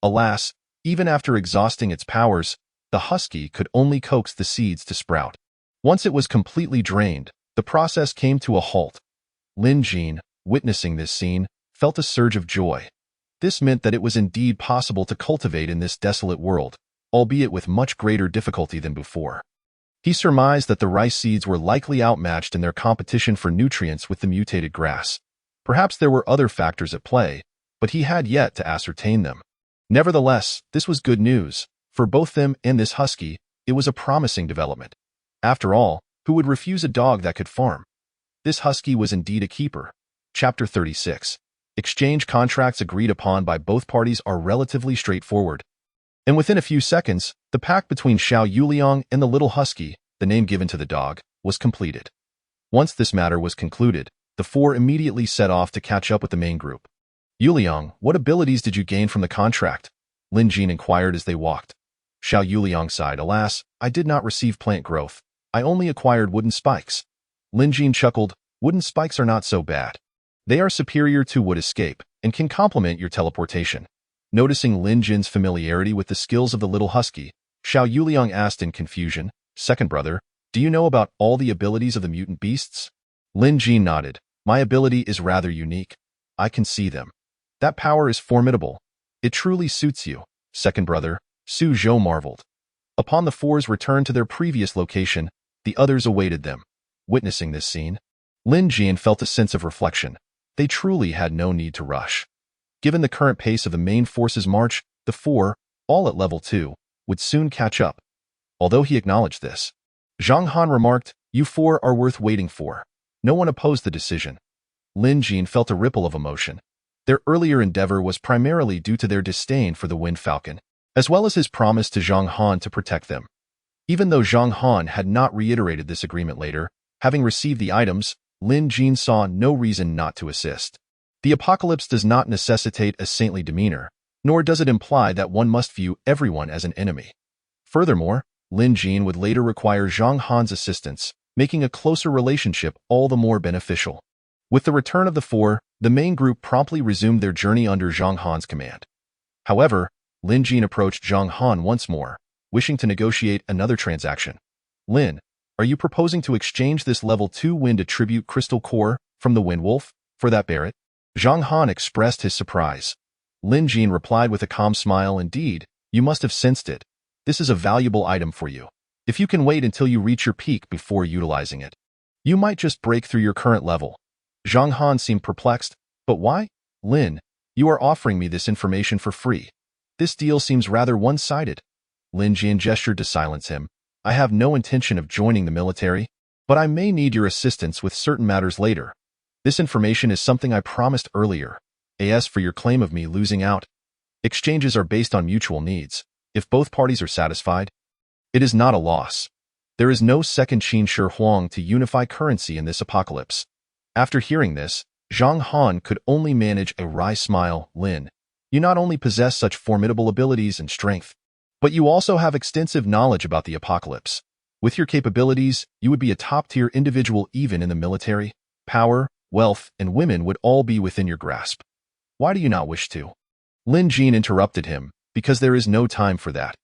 Alas, even after exhausting its powers, the husky could only coax the seeds to sprout. Once it was completely drained, the process came to a halt. Lin Jin, witnessing this scene, felt a surge of joy. This meant that it was indeed possible to cultivate in this desolate world, albeit with much greater difficulty than before. He surmised that the rice seeds were likely outmatched in their competition for nutrients with the mutated grass. Perhaps there were other factors at play, but he had yet to ascertain them. Nevertheless, this was good news. For both them and this husky, it was a promising development. After all, who would refuse a dog that could farm? This husky was indeed a keeper. Chapter 36. Exchange contracts agreed upon by both parties are relatively straightforward. And within a few seconds, the pact between Xiao Yuliang and the little husky, the name given to the dog, was completed. Once this matter was concluded, the four immediately set off to catch up with the main group. "Yuliang, what abilities did you gain from the contract?" Lin Jin inquired as they walked. Xiao Yuliang sighed, "Alas, I did not receive plant growth. I only acquired wooden spikes." Lin Jin chuckled, "Wooden spikes are not so bad. They are superior to wood escape and can complement your teleportation." Noticing Lin Jin's familiarity with the skills of the little husky, Xiao Yuliang asked in confusion, "Second brother, do you know about all the abilities of the mutant beasts?" Lin Jin nodded. "My ability is rather unique. I can see them. That power is formidable. It truly suits you, second brother," Su Zhou marveled. Upon the four's return to their previous location, the others awaited them. Witnessing this scene, Lin Jin felt a sense of reflection. They truly had no need to rush. Given the current pace of the main force's march, the four, all at level 2, would soon catch up. Although he acknowledged this, Zhang Han remarked, "You four are worth waiting for." No one opposed the decision. Lin Jin felt a ripple of emotion. Their earlier endeavor was primarily due to their disdain for the Wind Falcon, as well as his promise to Zhang Han to protect them. Even though Zhang Han had not reiterated this agreement later, having received the items, Lin Jin saw no reason not to assist. The apocalypse does not necessitate a saintly demeanor, nor does it imply that one must view everyone as an enemy. Furthermore, Lin Jin would later require Zhang Han's assistance, making a closer relationship all the more beneficial. With the return of the four, the main group promptly resumed their journey under Zhang Han's command. However, Lin Jin approached Zhang Han once more, wishing to negotiate another transaction. "Lin, are you proposing to exchange this level 2 wind attribute crystal core from the Wind Wolf for that Barret?" Zhang Han expressed his surprise. Lin Jin replied with a calm smile, "Indeed, you must have sensed it. This is a valuable item for you. If you can wait until you reach your peak before utilizing it, you might just break through your current level." Zhang Han seemed perplexed. "But why? Lin, you are offering me this information for free. This deal seems rather one-sided." Lin Jian gestured to silence him. I have no intention of joining the military, but I may need your assistance with certain matters later. This information is something I promised earlier. As for your claim of me losing out, exchanges are based on mutual needs. If both parties are satisfied, it is not a loss. There is no second Qin Shi Huang to unify currency in this apocalypse. After hearing this, Zhang Han could only manage a wry smile. Lin, you not only possess such formidable abilities and strength, but you also have extensive knowledge about the apocalypse. With your capabilities, you would be a top-tier individual even in the military. Power, wealth, and women would all be within your grasp. Why do you not wish to? Lin Jin interrupted him, because there is no time for that.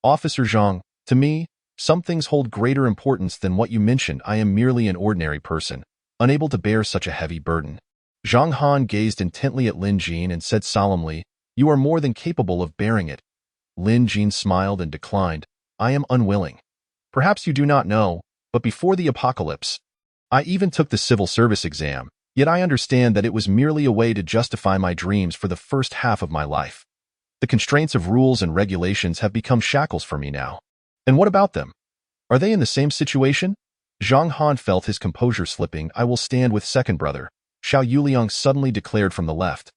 Officer Zhang, to me, some things hold greater importance than what you mentioned. I am merely an ordinary person, unable to bear such a heavy burden. Zhang Han gazed intently at Lin Jin and said solemnly, you are more than capable of bearing it. Lin Jin smiled and declined, I am unwilling. Perhaps you do not know, but before the apocalypse, I even took the civil service exam, yet I understand that it was merely a way to justify my dreams for the first half of my life. The constraints of rules and regulations have become shackles for me now. And what about them? Are they in the same situation? Zhang Han felt his composure slipping. I will stand with second brother, Xiao Yuliang suddenly declared from the left.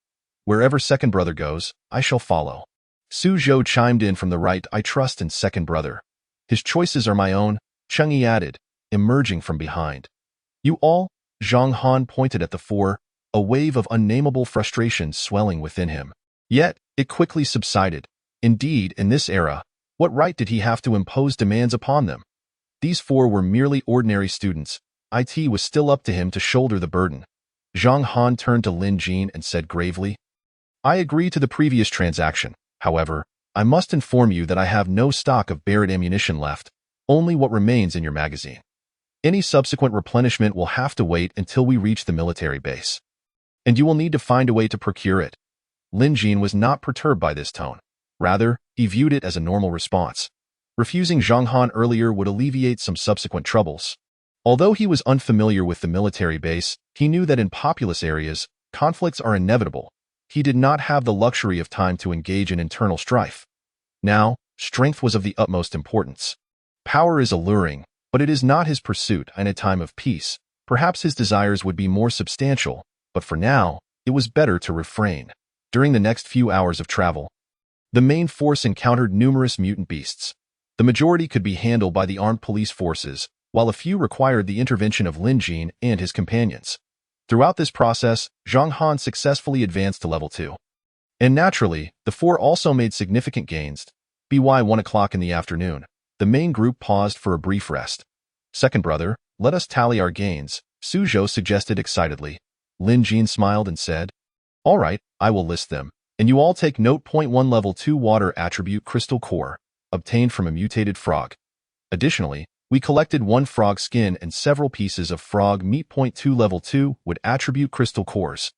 Wherever second brother goes, I shall follow. Su Zhou chimed in from the right. I trust in second brother. His choices are my own, Cheng Yi added, emerging from behind. You all? Zhang Han pointed at the four, a wave of unnameable frustration swelling within him. Yet, it quickly subsided. Indeed, in this era, what right did he have to impose demands upon them? These four were merely ordinary students. It was still up to him to shoulder the burden. Zhang Han turned to Lin Jin and said gravely, I agree to the previous transaction. However, I must inform you that I have no stock of Barrett ammunition left, only what remains in your magazine. Any subsequent replenishment will have to wait until we reach the military base. And you will need to find a way to procure it. Lin Jin was not perturbed by this tone. Rather, he viewed it as a normal response. Refusing Zhang Han earlier would alleviate some subsequent troubles. Although he was unfamiliar with the military base, he knew that in populous areas, conflicts are inevitable. He did not have the luxury of time to engage in internal strife. Now, strength was of the utmost importance. Power is alluring, but it is not his pursuit in a time of peace. Perhaps his desires would be more substantial, but for now, it was better to refrain. During the next few hours of travel, the main force encountered numerous mutant beasts. The majority could be handled by the armed police forces, while a few required the intervention of Lin Jin and his companions. Throughout this process, Zhang Han successfully advanced to level 2. And naturally, the four also made significant gains. By 1 o'clock in the afternoon, the main group paused for a brief rest. Second brother, let us tally our gains, Su Zhou suggested excitedly. Lin Jin smiled and said, all right, I will list them. And you all take note. 1 Level 2 Water Attribute Crystal Core, obtained from a mutated frog. Additionally, we collected 1 frog skin and several pieces of frog meat. 2 Level 2 Wood Attribute Crystal Cores,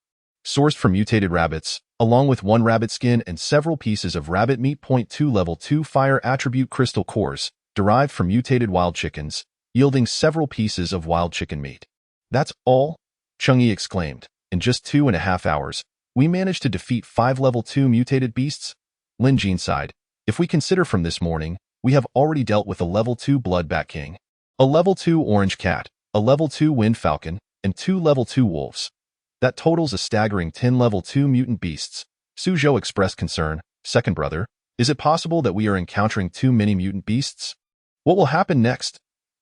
sourced from mutated rabbits, along with 1 rabbit skin and several pieces of rabbit meat. 2 Level 2 Fire Attribute Crystal Cores, derived from mutated wild chickens, yielding several pieces of wild chicken meat. That's all? Cheng Yi exclaimed. In just 2.5 hours, we managed to defeat 5 Level 2 mutated beasts? Lin Jin sighed. If we consider from this morning, we have already dealt with a Level 2 Blood Bat King, a Level 2 Orange Cat, a Level 2 Wind Falcon, and 2 Level 2 Wolves. That totals a staggering 10 Level 2 mutant beasts. Su Zhou expressed concern. Second brother, is it possible that we are encountering too many mutant beasts? What will happen next?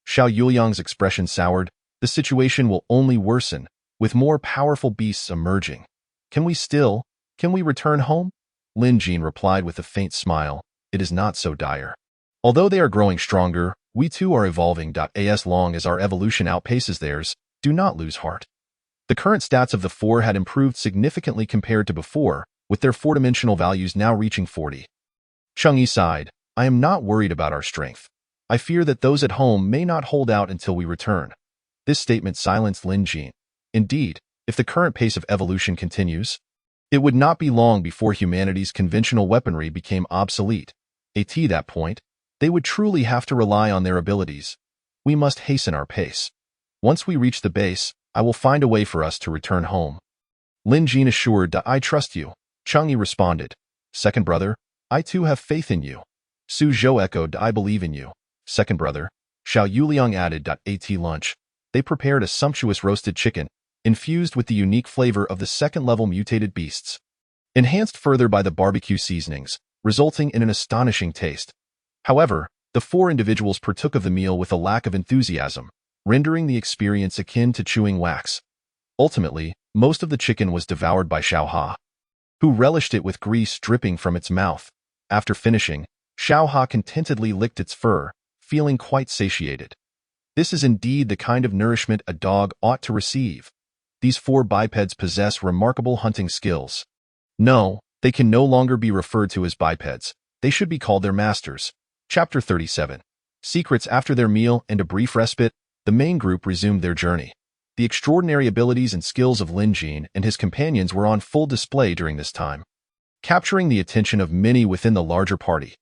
Xiao Yuliang's expression soured. The situation will only worsen, with more powerful beasts emerging. Can we return home? Lin Jin replied with a faint smile. It is not so dire. Although they are growing stronger, we too are evolving. As long as our evolution outpaces theirs, do not lose heart. The current stats of the four had improved significantly compared to before, with their four-dimensional values now reaching 40. Cheng Yi sighed. I am not worried about our strength. I fear that those at home may not hold out until we return. This statement silenced Lin Jin. Indeed, if the current pace of evolution continues, it would not be long before humanity's conventional weaponry became obsolete. At that point, they would truly have to rely on their abilities. We must hasten our pace. Once we reach the base, I will find a way for us to return home. Lin Jin assured. I trust you. Cheng Yi responded. Second brother, I too have faith in you. Su Zhou echoed, I believe in you. Second brother. Xiao Yuliang added. At lunch, they prepared a sumptuous roasted chicken, infused with the unique flavor of the second-level mutated beasts, enhanced further by the barbecue seasonings, resulting in an astonishing taste. However, the four individuals partook of the meal with a lack of enthusiasm, rendering the experience akin to chewing wax. Ultimately, most of the chicken was devoured by Xiao Ha, who relished it with grease dripping from its mouth. After finishing, Xiao Ha contentedly licked its fur, feeling quite satiated. This is indeed the kind of nourishment a dog ought to receive. These four bipeds possess remarkable hunting skills. No, they can no longer be referred to as bipeds. They should be called their masters. Chapter 37. Secrets. After their meal and a brief respite, the main group resumed their journey. The extraordinary abilities and skills of Lin Jin and his companions were on full display during this time, capturing the attention of many within the larger party.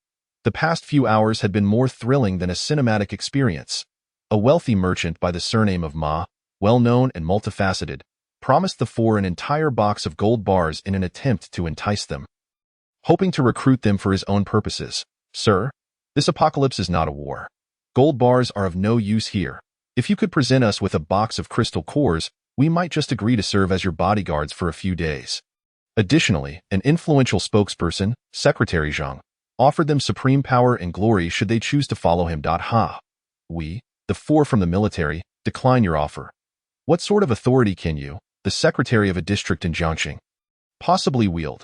The past few hours had been more thrilling than a cinematic experience. A wealthy merchant by the surname of Ma, well-known and multifaceted, promised the four an entire box of gold bars in an attempt to entice them, hoping to recruit them for his own purposes. Sir, this apocalypse is not a war. Gold bars are of no use here. If you could present us with a box of crystal cores, we might just agree to serve as your bodyguards for a few days. Additionally, an influential spokesperson, Secretary Zhang, offered them supreme power and glory should they choose to follow him. We, the four from the military, decline your offer. What sort of authority can you, the secretary of a district in Jiangxing, possibly wield?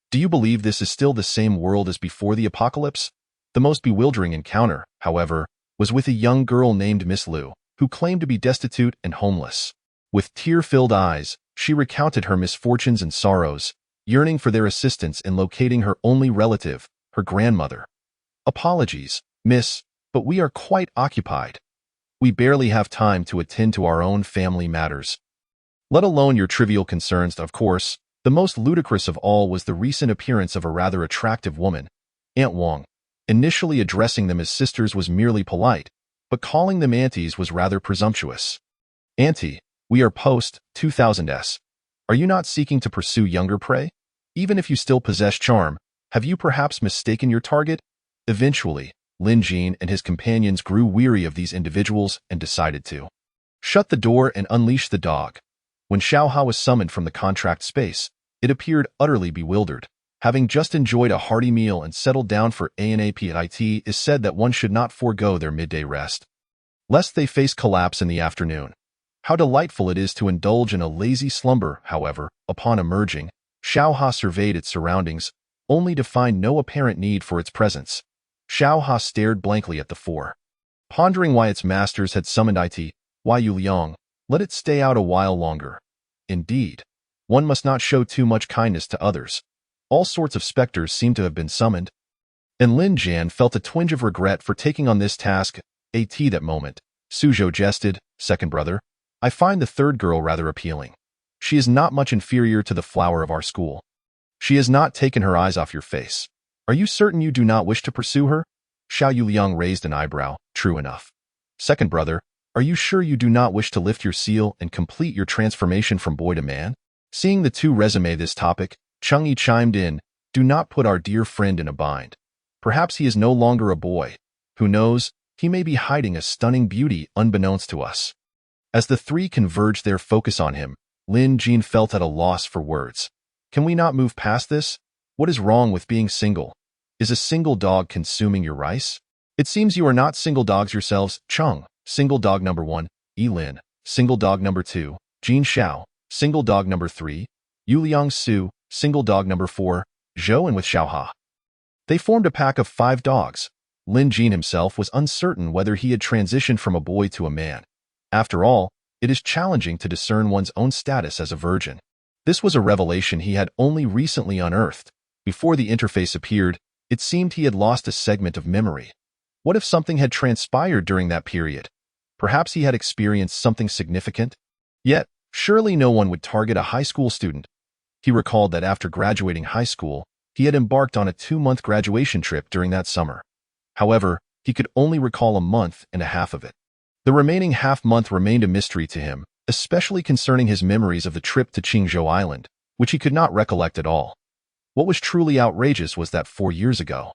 Do you believe this is still the same world as before the apocalypse? The most bewildering encounter, however, was with a young girl named Miss Liu, who claimed to be destitute and homeless. With tear-filled eyes, she recounted her misfortunes and sorrows, yearning for their assistance in locating her only relative, her grandmother. Apologies, miss, but we are quite occupied. We barely have time to attend to our own family matters, let alone your trivial concerns. Of course, the most ludicrous of all was the recent appearance of a rather attractive woman, Aunt Wang. Initially addressing them as sisters was merely polite, but calling them aunties was rather presumptuous. Auntie, we are post 2000s. Are you not seeking to pursue younger prey? Even if you still possess charm, have you perhaps mistaken your target? Eventually, Lin Jin and his companions grew weary of these individuals and decided to shut the door and unleash the dog. When Xiao Ha was summoned from the contract space, it appeared utterly bewildered. Having just enjoyed a hearty meal and settled down for ANAP, it is said that one should not forego their midday rest, lest they face collapse in the afternoon. How delightful it is to indulge in a lazy slumber. However, upon emerging, Xiao Ha surveyed its surroundings, only to find no apparent need for its presence. Xiao Ha stared blankly at the four, pondering why its masters had summoned it. Why Yuliang, let it stay out a while longer. Indeed, one must not show too much kindness to others. All sorts of specters seem to have been summoned, and Lin Jian felt a twinge of regret for taking on this task. At that moment, Suzhou jested, Second brother, I find the third girl rather appealing. She is not much inferior to the flower of our school. She has not taken her eyes off your face. Are you certain you do not wish to pursue her? Xiao Yuliang raised an eyebrow. True enough. Second brother, are you sure you do not wish to lift your seal and complete your transformation from boy to man? Seeing the two resume this topic, Chang'e chimed in, do not put our dear friend in a bind. Perhaps he is no longer a boy. Who knows, he may be hiding a stunning beauty unbeknownst to us. As the three converged their focus on him, Lin Jin felt at a loss for words. Can we not move past this? What is wrong with being single? Is a single dog consuming your rice? It seems you are not single dogs yourselves. Cheng, single dog number 1, Lin, single dog number 2, Jin Xiao, single dog number 3, Yuliang Su, single dog number 4, Zhou, and with Xiao Ha. They formed a pack of 5 dogs. Lin Jin himself was uncertain whether he had transitioned from a boy to a man. After all, it is challenging to discern one's own status as a virgin. This was a revelation he had only recently unearthed. Before the interface appeared, it seemed he had lost a segment of memory. What if something had transpired during that period? Perhaps he had experienced something significant? Yet, surely no one would target a high school student. He recalled that after graduating high school, he had embarked on a 2-month graduation trip during that summer. However, he could only recall a month and a half of it. The remaining half-month remained a mystery to him, especially concerning his memories of the trip to Qingzhou Island, which he could not recollect at all. What was truly outrageous was that 4 years ago,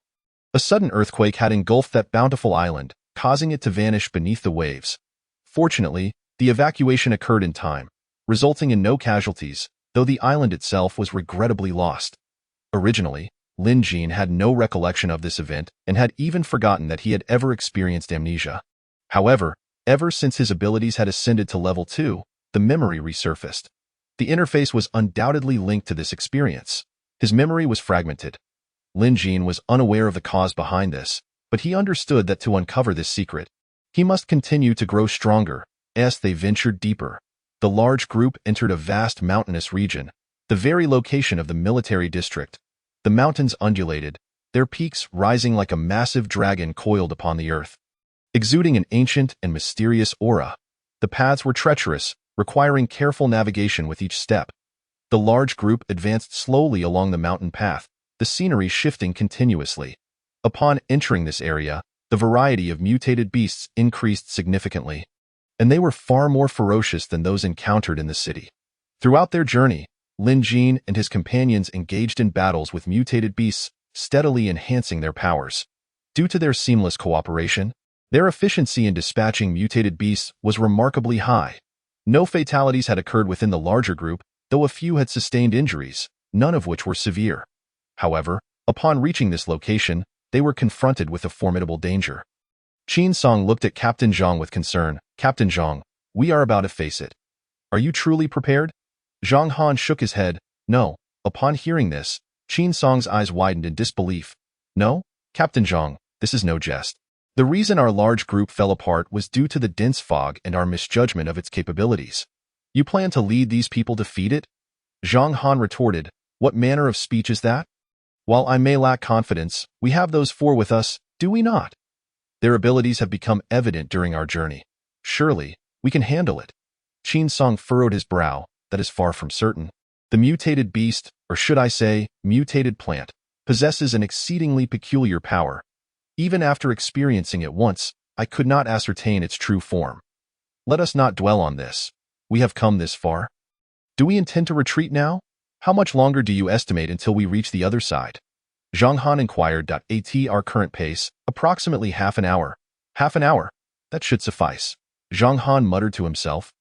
A sudden earthquake had engulfed that bountiful island, causing it to vanish beneath the waves. Fortunately, the evacuation occurred in time, resulting in no casualties, though the island itself was regrettably lost. Originally, Lin Jin had no recollection of this event and had even forgotten that he had ever experienced amnesia. However, ever since his abilities had ascended to level 2, the memory resurfaced. The interface was undoubtedly linked to this experience. His memory was fragmented. Lin Jin was unaware of the cause behind this, but he understood that to uncover this secret, he must continue to grow stronger. As they ventured deeper, the large group entered a vast mountainous region, the very location of the military district. The mountains undulated, their peaks rising like a massive dragon coiled upon the earth. Exuding an ancient and mysterious aura, the paths were treacherous, requiring careful navigation with each step. The large group advanced slowly along the mountain path, the scenery shifting continuously. Upon entering this area, the variety of mutated beasts increased significantly, and they were far more ferocious than those encountered in the city. Throughout their journey, Lin Jin and his companions engaged in battles with mutated beasts, steadily enhancing their powers. Due to their seamless cooperation, their efficiency in dispatching mutated beasts was remarkably high. No fatalities had occurred within the larger group, though a few had sustained injuries, none of which were severe. However, upon reaching this location, they were confronted with a formidable danger. Qin Song looked at Captain Zhang with concern. Captain Zhang, we are about to face it. Are you truly prepared? Zhang Han shook his head. No. Upon hearing this, Qin Song's eyes widened in disbelief. No? Captain Zhang, this is no jest. The reason our large group fell apart was due to the dense fog and our misjudgment of its capabilities. You plan to lead these people to defeat it? Zhang Han retorted. What manner of speech is that? While I may lack confidence, we have those four with us, do we not? Their abilities have become evident during our journey. Surely, we can handle it. Qin Song furrowed his brow. That is far from certain. The mutated beast, or should I say, mutated plant, possesses an exceedingly peculiar power. Even after experiencing it once, I could not ascertain its true form. Let us not dwell on this. We have come this far. Do we intend to retreat now? How much longer do you estimate until we reach the other side? Zhang Han inquired. At our current pace, approximately half an hour. Half an hour? That should suffice. Zhang Han muttered to himself.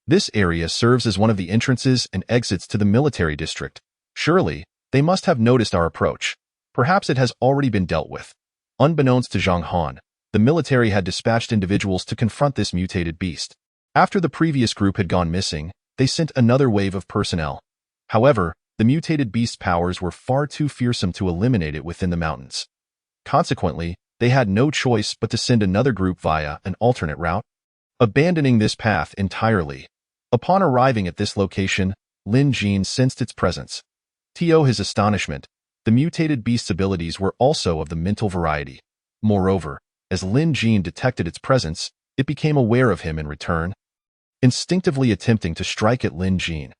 This area serves as one of the entrances and exits to the military district. Surely, they must have noticed our approach. Perhaps it has already been dealt with. Unbeknownst to Zhang Han, the military had dispatched individuals to confront this mutated beast. After the previous group had gone missing, they sent another wave of personnel. However, the mutated beast's powers were far too fearsome to eliminate it within the mountains. Consequently, they had no choice but to send another group via an alternate route, abandoning this path entirely. Upon arriving at this location, Lin Jin sensed its presence. To his astonishment, the mutated beast's abilities were also of the mental variety. Moreover, as Lin Jin detected its presence, it became aware of him in return, instinctively attempting to strike at Lin Jin.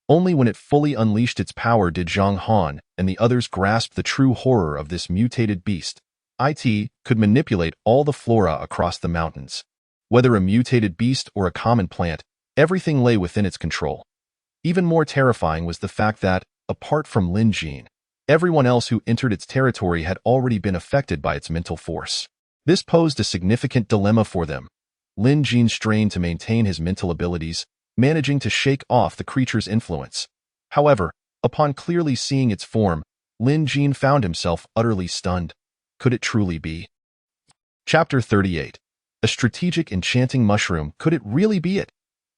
Only when it fully unleashed its power did Zhang Han and the others grasp the true horror of this mutated beast. It could manipulate all the flora across the mountains. Whether a mutated beast or a common plant, everything lay within its control. Even more terrifying was the fact that, apart from Lin Jin, everyone else who entered its territory had already been affected by its mental force. This posed a significant dilemma for them. Lin Jin strained to maintain his mental abilities, managing to shake off the creature's influence. However, upon clearly seeing its form, Lin Jin found himself utterly stunned. Could it truly be? Chapter 38. A strategic enchanting mushroom. Could it really be it?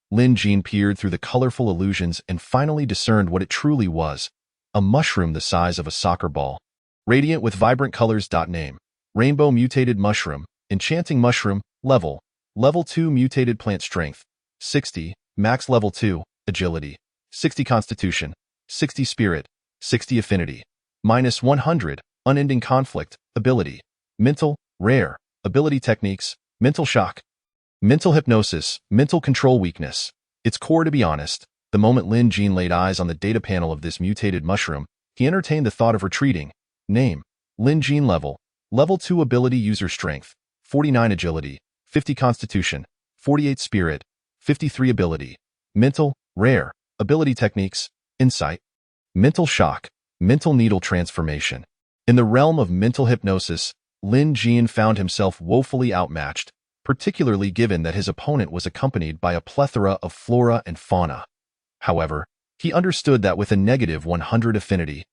Lin Jin peered through the colorful illusions and finally discerned what it truly was. A mushroom the size of a soccer ball. Radiant with vibrant colors. Name. Rainbow mutated mushroom. Enchanting mushroom. Level 2 mutated plant strength. 60. Max level 2. Agility. 60 constitution. 60 spirit. 60 affinity. Minus 100. Unending conflict. Ability. Mental. Rare. Ability techniques. Mental shock. Mental hypnosis, mental control weakness. It's core, to be honest. The moment Lin Jin laid eyes on the data panel of this mutated mushroom, he entertained the thought of retreating. Name. Lin Jin level 2 ability user strength, 49 agility, 50 constitution, 48 spirit, 53 ability. Mental, rare, ability techniques, insight. Mental shock, mental needle transformation. In the realm of mental hypnosis, Lin Jin found himself woefully outmatched, particularly given that his opponent was accompanied by a plethora of flora and fauna. However, he understood that with a negative 100 affinity,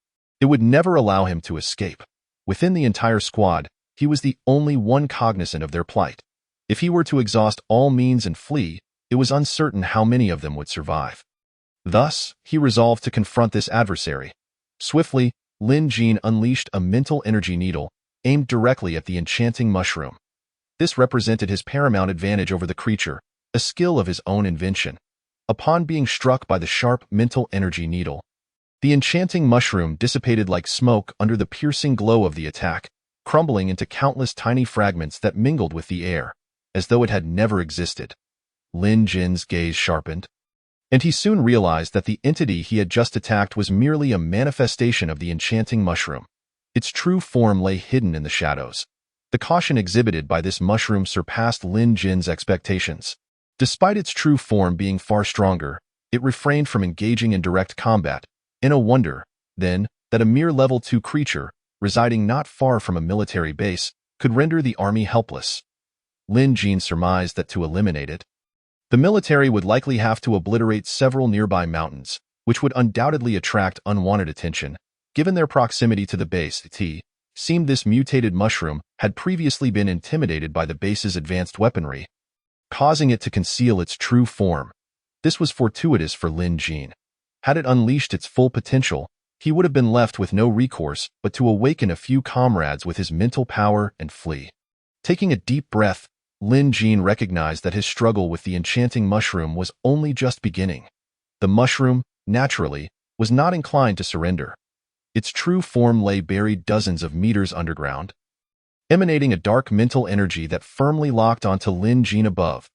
it would never allow him to escape. Within the entire squad, he was the only one cognizant of their plight. If he were to exhaust all means and flee, it was uncertain how many of them would survive. Thus, he resolved to confront this adversary. Swiftly, Lin Jin unleashed a mental energy needle aimed directly at the enchanting mushroom. This represented his paramount advantage over the creature, a skill of his own invention. Upon being struck by the sharp mental energy needle, the enchanting mushroom dissipated like smoke under the piercing glow of the attack, crumbling into countless tiny fragments that mingled with the air, as though it had never existed. Lin Jin's gaze sharpened, and he soon realized that the entity he had just attacked was merely a manifestation of the enchanting mushroom. Its true form lay hidden in the shadows. The caution exhibited by this mushroom surpassed Lin Jin's expectations. Despite its true form being far stronger, it refrained from engaging in direct combat. In a wonder, then, that a mere level 2 creature, residing not far from a military base, could render the army helpless. Lin Jin surmised that to eliminate it, the military would likely have to obliterate several nearby mountains, which would undoubtedly attract unwanted attention. Given their proximity to the base, it seemed this mutated mushroom had previously been intimidated by the base's advanced weaponry, causing it to conceal its true form. This was fortuitous for Lin Jin. Had it unleashed its full potential, he would have been left with no recourse but to awaken a few comrades with his mental power and flee. Taking a deep breath, Lin Jin recognized that his struggle with the enchanting mushroom was only just beginning. The mushroom, naturally, was not inclined to surrender. Its true form lay buried dozens of meters underground, emanating a dark mental energy that firmly locked onto Lin Jin above.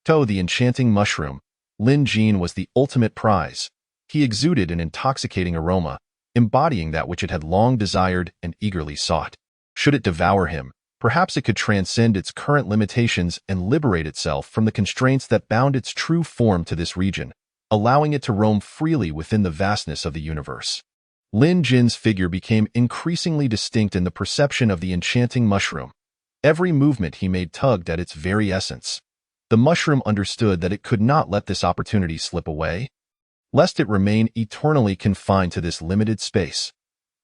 The enchanting mushroom, Lin Jin was the ultimate prize. He exuded an intoxicating aroma, embodying that which it had long desired and eagerly sought. Should it devour him, perhaps it could transcend its current limitations and liberate itself from the constraints that bound its true form to this region, allowing it to roam freely within the vastness of the universe. Lin Jin's figure became increasingly distinct in the perception of the enchanting mushroom. Every movement he made tugged at its very essence. The mushroom understood that it could not let this opportunity slip away, lest it remain eternally confined to this limited space.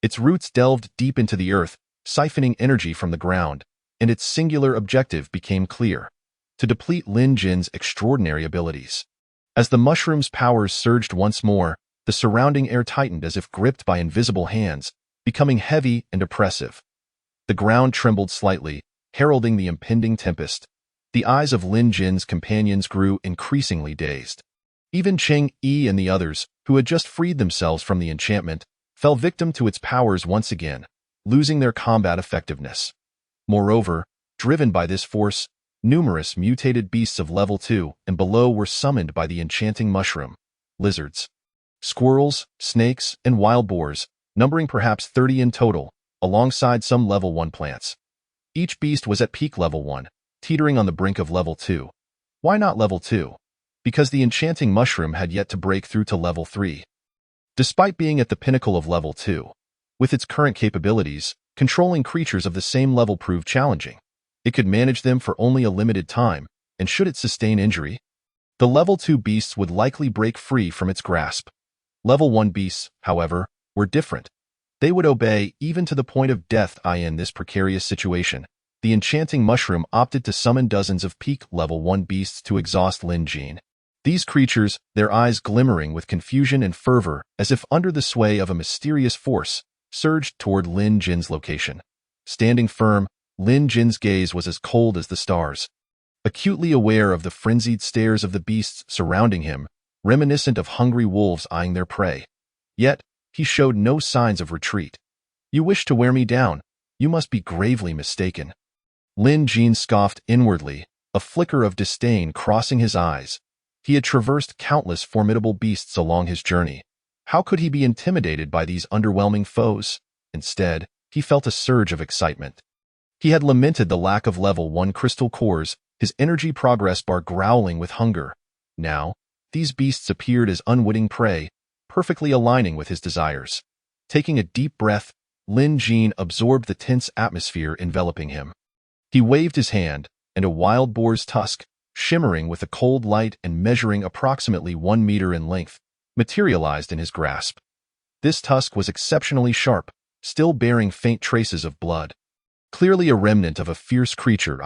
Its roots delved deep into the earth, siphoning energy from the ground, and its singular objective became clear: to deplete Lin Jin's extraordinary abilities. As the mushroom's powers surged once more, the surrounding air tightened as if gripped by invisible hands, becoming heavy and oppressive. The ground trembled slightly, heralding the impending tempest. The eyes of Lin Jin's companions grew increasingly dazed. Even Cheng Yi and the others, who had just freed themselves from the enchantment, fell victim to its powers once again, losing their combat effectiveness. Moreover, driven by this force, numerous mutated beasts of level 2 and below were summoned by the enchanting mushroom: lizards, squirrels, snakes, and wild boars, numbering perhaps 30 in total, alongside some level 1 plants. Each beast was at peak level 1, teetering on the brink of level 2. Why not level 2? Because the enchanting mushroom had yet to break through to level 3. Despite being at the pinnacle of level 2, with its current capabilities, controlling creatures of the same level proved challenging. It could manage them for only a limited time, and should it sustain injury, the level 2 beasts would likely break free from its grasp. Level 1 beasts, however, were different. They would obey even to the point of death. In this precarious situation, the enchanting mushroom opted to summon dozens of peak level 1 beasts to exhaust Lin Jin. These creatures, their eyes glimmering with confusion and fervor as if under the sway of a mysterious force, surged toward Lin Jin's location. Standing firm, Lin Jin's gaze was as cold as the stars. Acutely aware of the frenzied stares of the beasts surrounding him, reminiscent of hungry wolves eyeing their prey. Yet, he showed no signs of retreat. "You wish to wear me down. You must be gravely mistaken." Lin Jin scoffed inwardly, a flicker of disdain crossing his eyes. He had traversed countless formidable beasts along his journey. How could he be intimidated by these underwhelming foes? Instead, he felt a surge of excitement. He had lamented the lack of level 1 crystal cores, his energy progress bar growling with hunger. Now, these beasts appeared as unwitting prey, perfectly aligning with his desires. Taking a deep breath, Lin Jin absorbed the tense atmosphere enveloping him. He waved his hand, and a wild boar's tusk, shimmering with a cold light and measuring approximately 1 meter in length, materialized in his grasp. This tusk was exceptionally sharp, still bearing faint traces of blood. Clearly a remnant of a fierce creature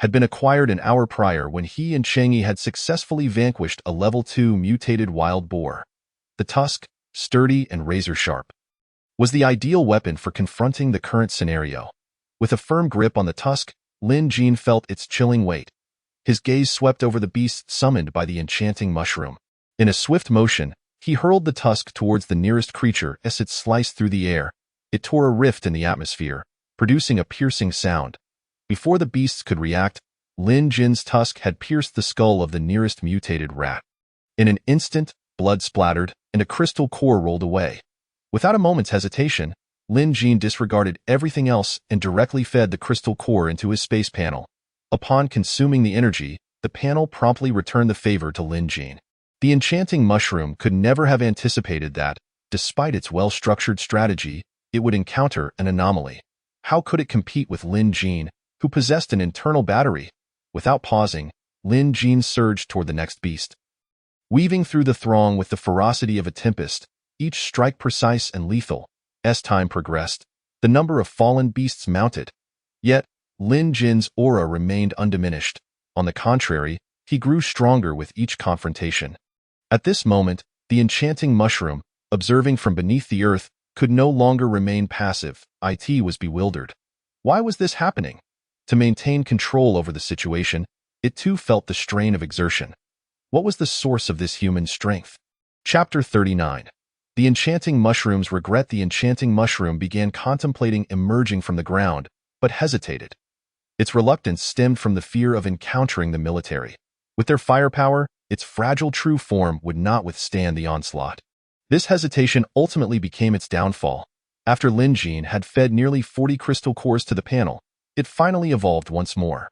had been acquired an hour prior when he and Chang'e had successfully vanquished a level 2 mutated wild boar. The tusk, sturdy and razor-sharp, was the ideal weapon for confronting the current scenario. With a firm grip on the tusk, Lin Jin felt its chilling weight. His gaze swept over the beast summoned by the enchanting mushroom. In a swift motion, he hurled the tusk towards the nearest creature as it sliced through the air. It tore a rift in the atmosphere, producing a piercing sound. Before the beasts could react, Lin Jin's tusk had pierced the skull of the nearest mutated rat. In an instant, blood splattered, and a crystal core rolled away. Without a moment's hesitation, Lin Jin disregarded everything else and directly fed the crystal core into his space panel. Upon consuming the energy, the panel promptly returned the favor to Lin Jin. The enchanting mushroom could never have anticipated that, despite its well-structured strategy, it would encounter an anomaly. How could it compete with Lin Jin, who possessed an internal battery? Without pausing, Lin Jin surged toward the next beast. Weaving through the throng with the ferocity of a tempest, each strike precise and lethal. As time progressed, the number of fallen beasts mounted. Yet, Lin Jin's aura remained undiminished. On the contrary, he grew stronger with each confrontation. At this moment, the enchanting mushroom, observing from beneath the earth, could no longer remain passive. It was bewildered. Why was this happening? To maintain control over the situation, it too felt the strain of exertion. What was the source of this human strength? Chapter 39. The enchanting mushrooms regret. The enchanting mushroom began contemplating emerging from the ground, but hesitated. Its reluctance stemmed from the fear of encountering the military. With their firepower, its fragile true form would not withstand the onslaught. This hesitation ultimately became its downfall. After Lin Jin had fed nearly 40 crystal cores to the panel, it finally evolved once more.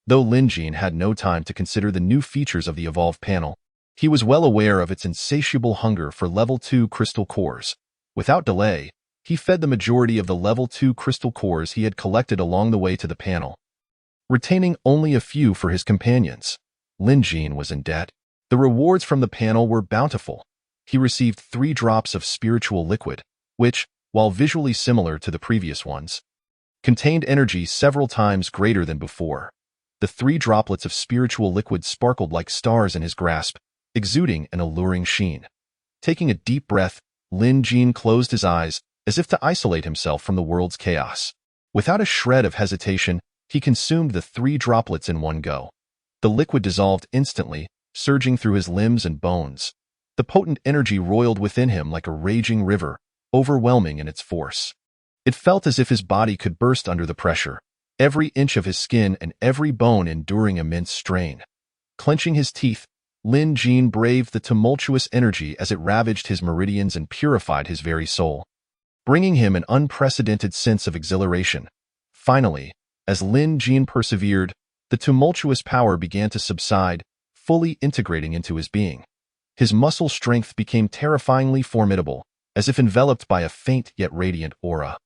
Though Lin Jin had no time to consider the new features of the evolved panel, he was well aware of its insatiable hunger for level 2 crystal cores. Without delay, he fed the majority of the level 2 crystal cores he had collected along the way to the panel, retaining only a few for his companions. Lin Jin was in debt. The rewards from the panel were bountiful. He received 3 drops of spiritual liquid, which, while visually similar to the previous ones, contained energy several times greater than before. The 3 droplets of spiritual liquid sparkled like stars in his grasp, exuding an alluring sheen. Taking a deep breath, Lin Jin closed his eyes, as if to isolate himself from the world's chaos. Without a shred of hesitation, he consumed the 3 droplets in one go. The liquid dissolved instantly, surging through his limbs and bones. The potent energy roiled within him like a raging river, overwhelming in its force. It felt as if his body could burst under the pressure, every inch of his skin and every bone enduring immense strain. Clenching his teeth, Lin Jin braved the tumultuous energy as it ravaged his meridians and purified his very soul, bringing him an unprecedented sense of exhilaration. Finally, as Lin Jin persevered, the tumultuous power began to subside, fully integrating into his being. His muscle strength became terrifyingly formidable, as if enveloped by a faint yet radiant aura.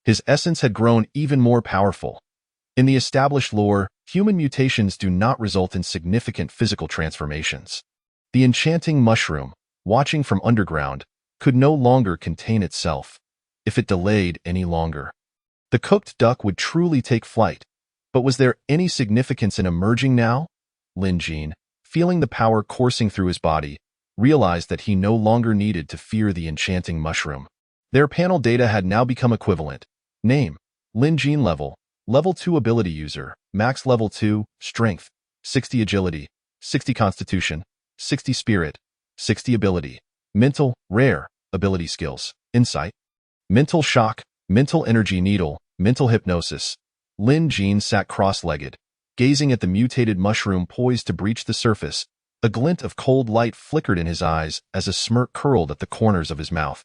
His essence had grown even more powerful. In the established lore, human mutations do not result in significant physical transformations. The enchanting mushroom, watching from underground, could no longer contain itself. If it delayed any longer, the cooked duck would truly take flight. But was there any significance in emerging now? Lin Jin, feeling the power coursing through his body, realized that he no longer needed to fear the enchanting mushroom. Their panel data had now become equivalent. Name: Lin Jin. Level 2 ability user, max level 2, strength, 60 agility, 60 constitution, 60 spirit, 60 ability. Mental, rare, ability skills, insight, mental shock, mental energy needle, mental hypnosis. Lin Jin sat cross-legged, gazing at the mutated mushroom poised to breach the surface. A glint of cold light flickered in his eyes as a smirk curled at the corners of his mouth.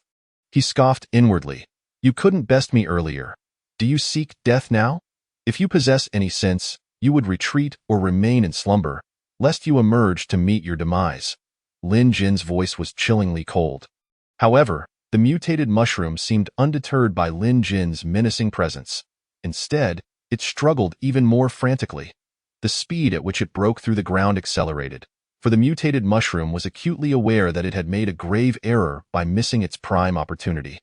He scoffed inwardly. You couldn't best me earlier. Do you seek death now? If you possess any sense, you would retreat or remain in slumber, lest you emerge to meet your demise. Lin Jin's voice was chillingly cold. However, The mutated mushroom seemed undeterred by Lin Jin's menacing presence. Instead, it struggled even more frantically. The speed at which it broke through the ground accelerated, for the mutated mushroom was acutely aware that it had made a grave error by missing its prime opportunity.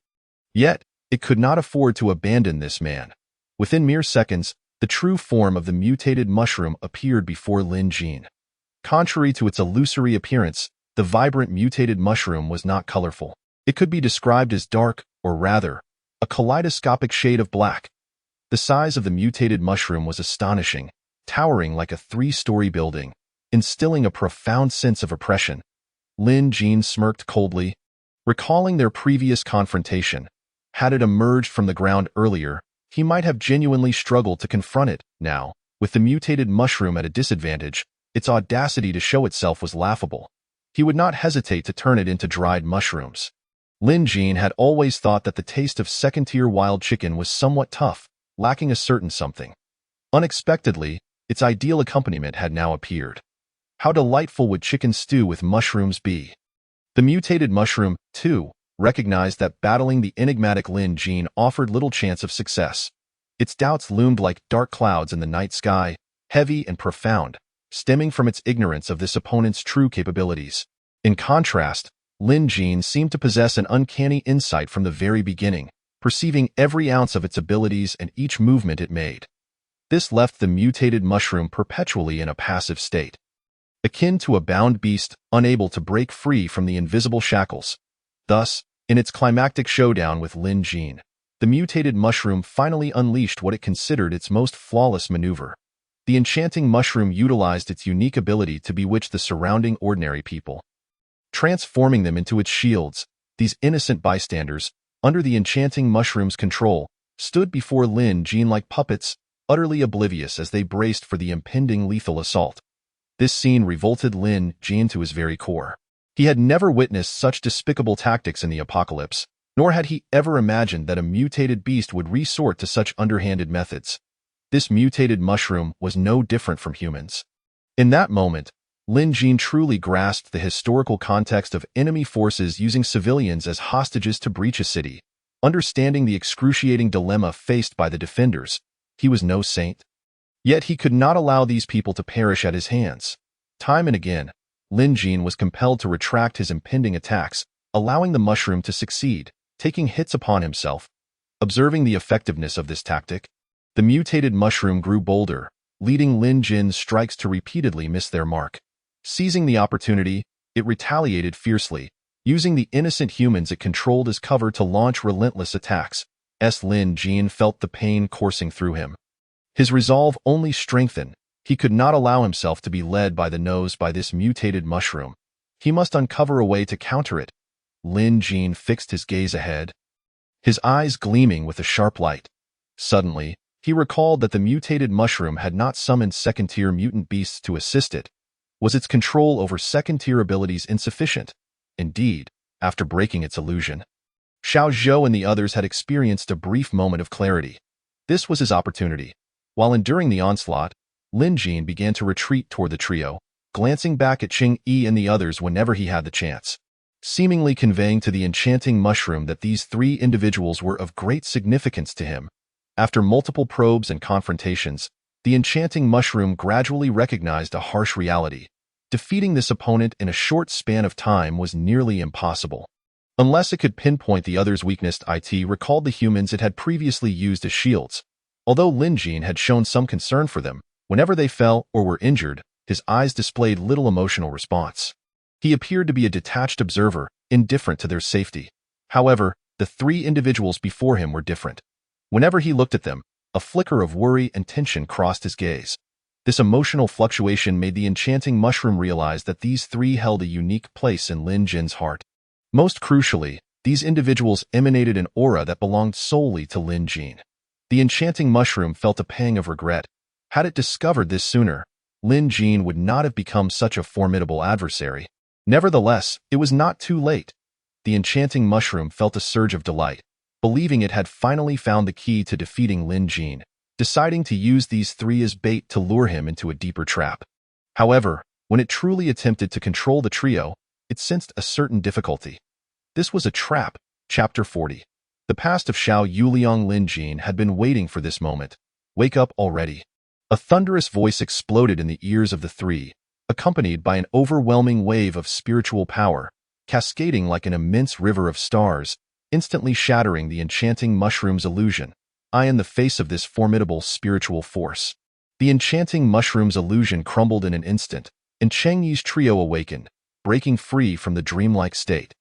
Yet, it could not afford to abandon this man. Within mere seconds, the true form of the mutated mushroom appeared before Lin Jin. Contrary to its illusory appearance, the vibrant mutated mushroom was not colorful. It could be described as dark, or rather, a kaleidoscopic shade of black. The size of the mutated mushroom was astonishing, towering like a 3-story building, instilling a profound sense of oppression. Lin Jin smirked coldly, recalling their previous confrontation. Had it emerged from the ground earlier, he might have genuinely struggled to confront it. Now, with the mutated mushroom at a disadvantage, its audacity to show itself was laughable. He would not hesitate to turn it into dried mushrooms. Lin Jin had always thought that the taste of second-tier wild chicken was somewhat tough, lacking a certain something. Unexpectedly, its ideal accompaniment had now appeared. How delightful would chicken stew with mushrooms be? The mutated mushroom, too, recognized that battling the enigmatic Lin Jin offered little chance of success. Its doubts loomed like dark clouds in the night sky, heavy and profound, stemming from its ignorance of this opponent's true capabilities. In contrast, Lin Jin seemed to possess an uncanny insight from the very beginning, perceiving every ounce of its abilities and each movement it made. This left the mutated mushroom perpetually in a passive state, akin to a bound beast unable to break free from the invisible shackles. Thus, in its climactic showdown with Lin Jin, the mutated mushroom finally unleashed what it considered its most flawless maneuver. The enchanting mushroom utilized its unique ability to bewitch the surrounding ordinary people, transforming them into its shields. These innocent bystanders, under the enchanting mushroom's control, stood before Lin Jin like puppets, utterly oblivious as they braced for the impending lethal assault. This scene revolted Lin Jin to his very core. He had never witnessed such despicable tactics in the apocalypse, nor had he ever imagined that a mutated beast would resort to such underhanded methods. This mutated mushroom was no different from humans. In that moment, Lin Jin truly grasped the historical context of enemy forces using civilians as hostages to breach a city. Understanding the excruciating dilemma faced by the defenders, he was no saint. Yet he could not allow these people to perish at his hands. Time and again, Lin Jin was compelled to retract his impending attacks, allowing the mushroom to succeed, taking hits upon himself. Observing the effectiveness of this tactic, the mutated mushroom grew bolder, leading Lin Jin's strikes to repeatedly miss their mark. Seizing the opportunity, it retaliated fiercely, using the innocent humans it controlled as cover to launch relentless attacks. Lin Jin felt the pain coursing through him. His resolve only strengthened. He could not allow himself to be led by the nose by this mutated mushroom. He must uncover a way to counter it. Lin Jin fixed his gaze ahead, his eyes gleaming with a sharp light. Suddenly, he recalled that the mutated mushroom had not summoned second-tier mutant beasts to assist it. Was its control over second-tier abilities insufficient? Indeed, after breaking its illusion, Xiao Zhou and the others had experienced a brief moment of clarity. This was his opportunity. While enduring the onslaught, Lin Jin began to retreat toward the trio, glancing back at Qing Yi and the others whenever he had the chance, seemingly conveying to the enchanting mushroom that these 3 individuals were of great significance to him. After multiple probes and confrontations, the enchanting mushroom gradually recognized a harsh reality. Defeating this opponent in a short span of time was nearly impossible. Unless it could pinpoint the other's weakness, it recalled the humans it had previously used as shields. Although Lin Jin had shown some concern for them, whenever they fell or were injured, his eyes displayed little emotional response. He appeared to be a detached observer, indifferent to their safety. However, the 3 individuals before him were different. Whenever he looked at them, a flicker of worry and tension crossed his gaze. This emotional fluctuation made the enchanting mushroom realize that these 3 held a unique place in Lin Jin's heart. Most crucially, these individuals emanated an aura that belonged solely to Lin Jin. The enchanting mushroom felt a pang of regret. Had it discovered this sooner, Lin Jin would not have become such a formidable adversary. Nevertheless, it was not too late. The enchanting mushroom felt a surge of delight, believing it had finally found the key to defeating Lin Jin, deciding to use these 3 as bait to lure him into a deeper trap. However, when it truly attempted to control the trio, it sensed a certain difficulty. This was a trap, Chapter 40. The past of Xiao Yuliang Linjin had been waiting for this moment. Wake up already. A thunderous voice exploded in the ears of the three, accompanied by an overwhelming wave of spiritual power, cascading like an immense river of stars, instantly shattering the enchanting mushroom's illusion. I in the face of this formidable spiritual force. The enchanting mushroom's illusion crumbled in an instant, and Cheng Yi's trio awakened, breaking free from the dreamlike state.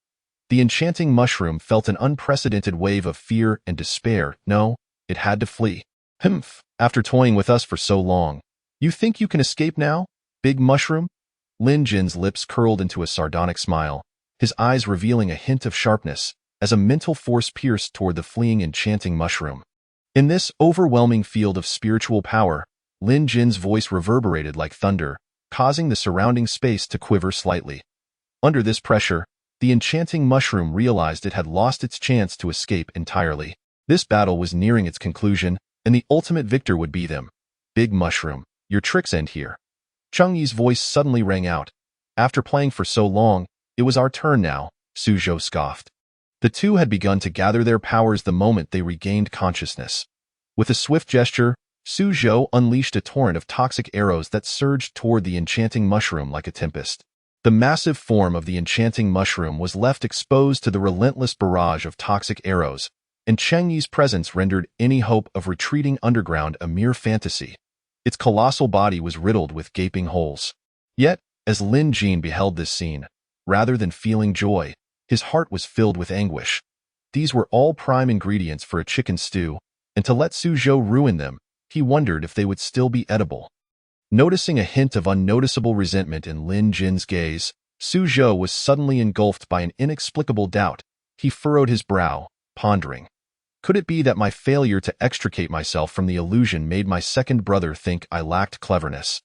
The enchanting mushroom felt an unprecedented wave of fear and despair. No, it had to flee. Humph, after toying with us for so long. You think you can escape now, big mushroom? Lin Jin's lips curled into a sardonic smile, his eyes revealing a hint of sharpness, as a mental force pierced toward the fleeing enchanting mushroom. In this overwhelming field of spiritual power, Lin Jin's voice reverberated like thunder, causing the surrounding space to quiver slightly. Under this pressure, the enchanting mushroom realized it had lost its chance to escape entirely. This battle was nearing its conclusion, and the ultimate victor would be them. Big mushroom, your tricks end here. Cheng Yi's voice suddenly rang out. After playing for so long, it was our turn now, Su Zhou scoffed. The two had begun to gather their powers the moment they regained consciousness. With a swift gesture, Su Zhou unleashed a torrent of toxic arrows that surged toward the enchanting mushroom like a tempest. The massive form of the enchanting mushroom was left exposed to the relentless barrage of toxic arrows, and Cheng Yi's presence rendered any hope of retreating underground a mere fantasy. Its colossal body was riddled with gaping holes. Yet, as Lin Jin beheld this scene, rather than feeling joy, his heart was filled with anguish. These were all prime ingredients for a chicken stew, and to let Su Zhou ruin them, he wondered if they would still be edible. Noticing a hint of unnoticeable resentment in Lin Jin's gaze, Su Zhou was suddenly engulfed by an inexplicable doubt. He furrowed his brow, pondering. Could it be that my failure to extricate myself from the illusion made my second brother think I lacked cleverness?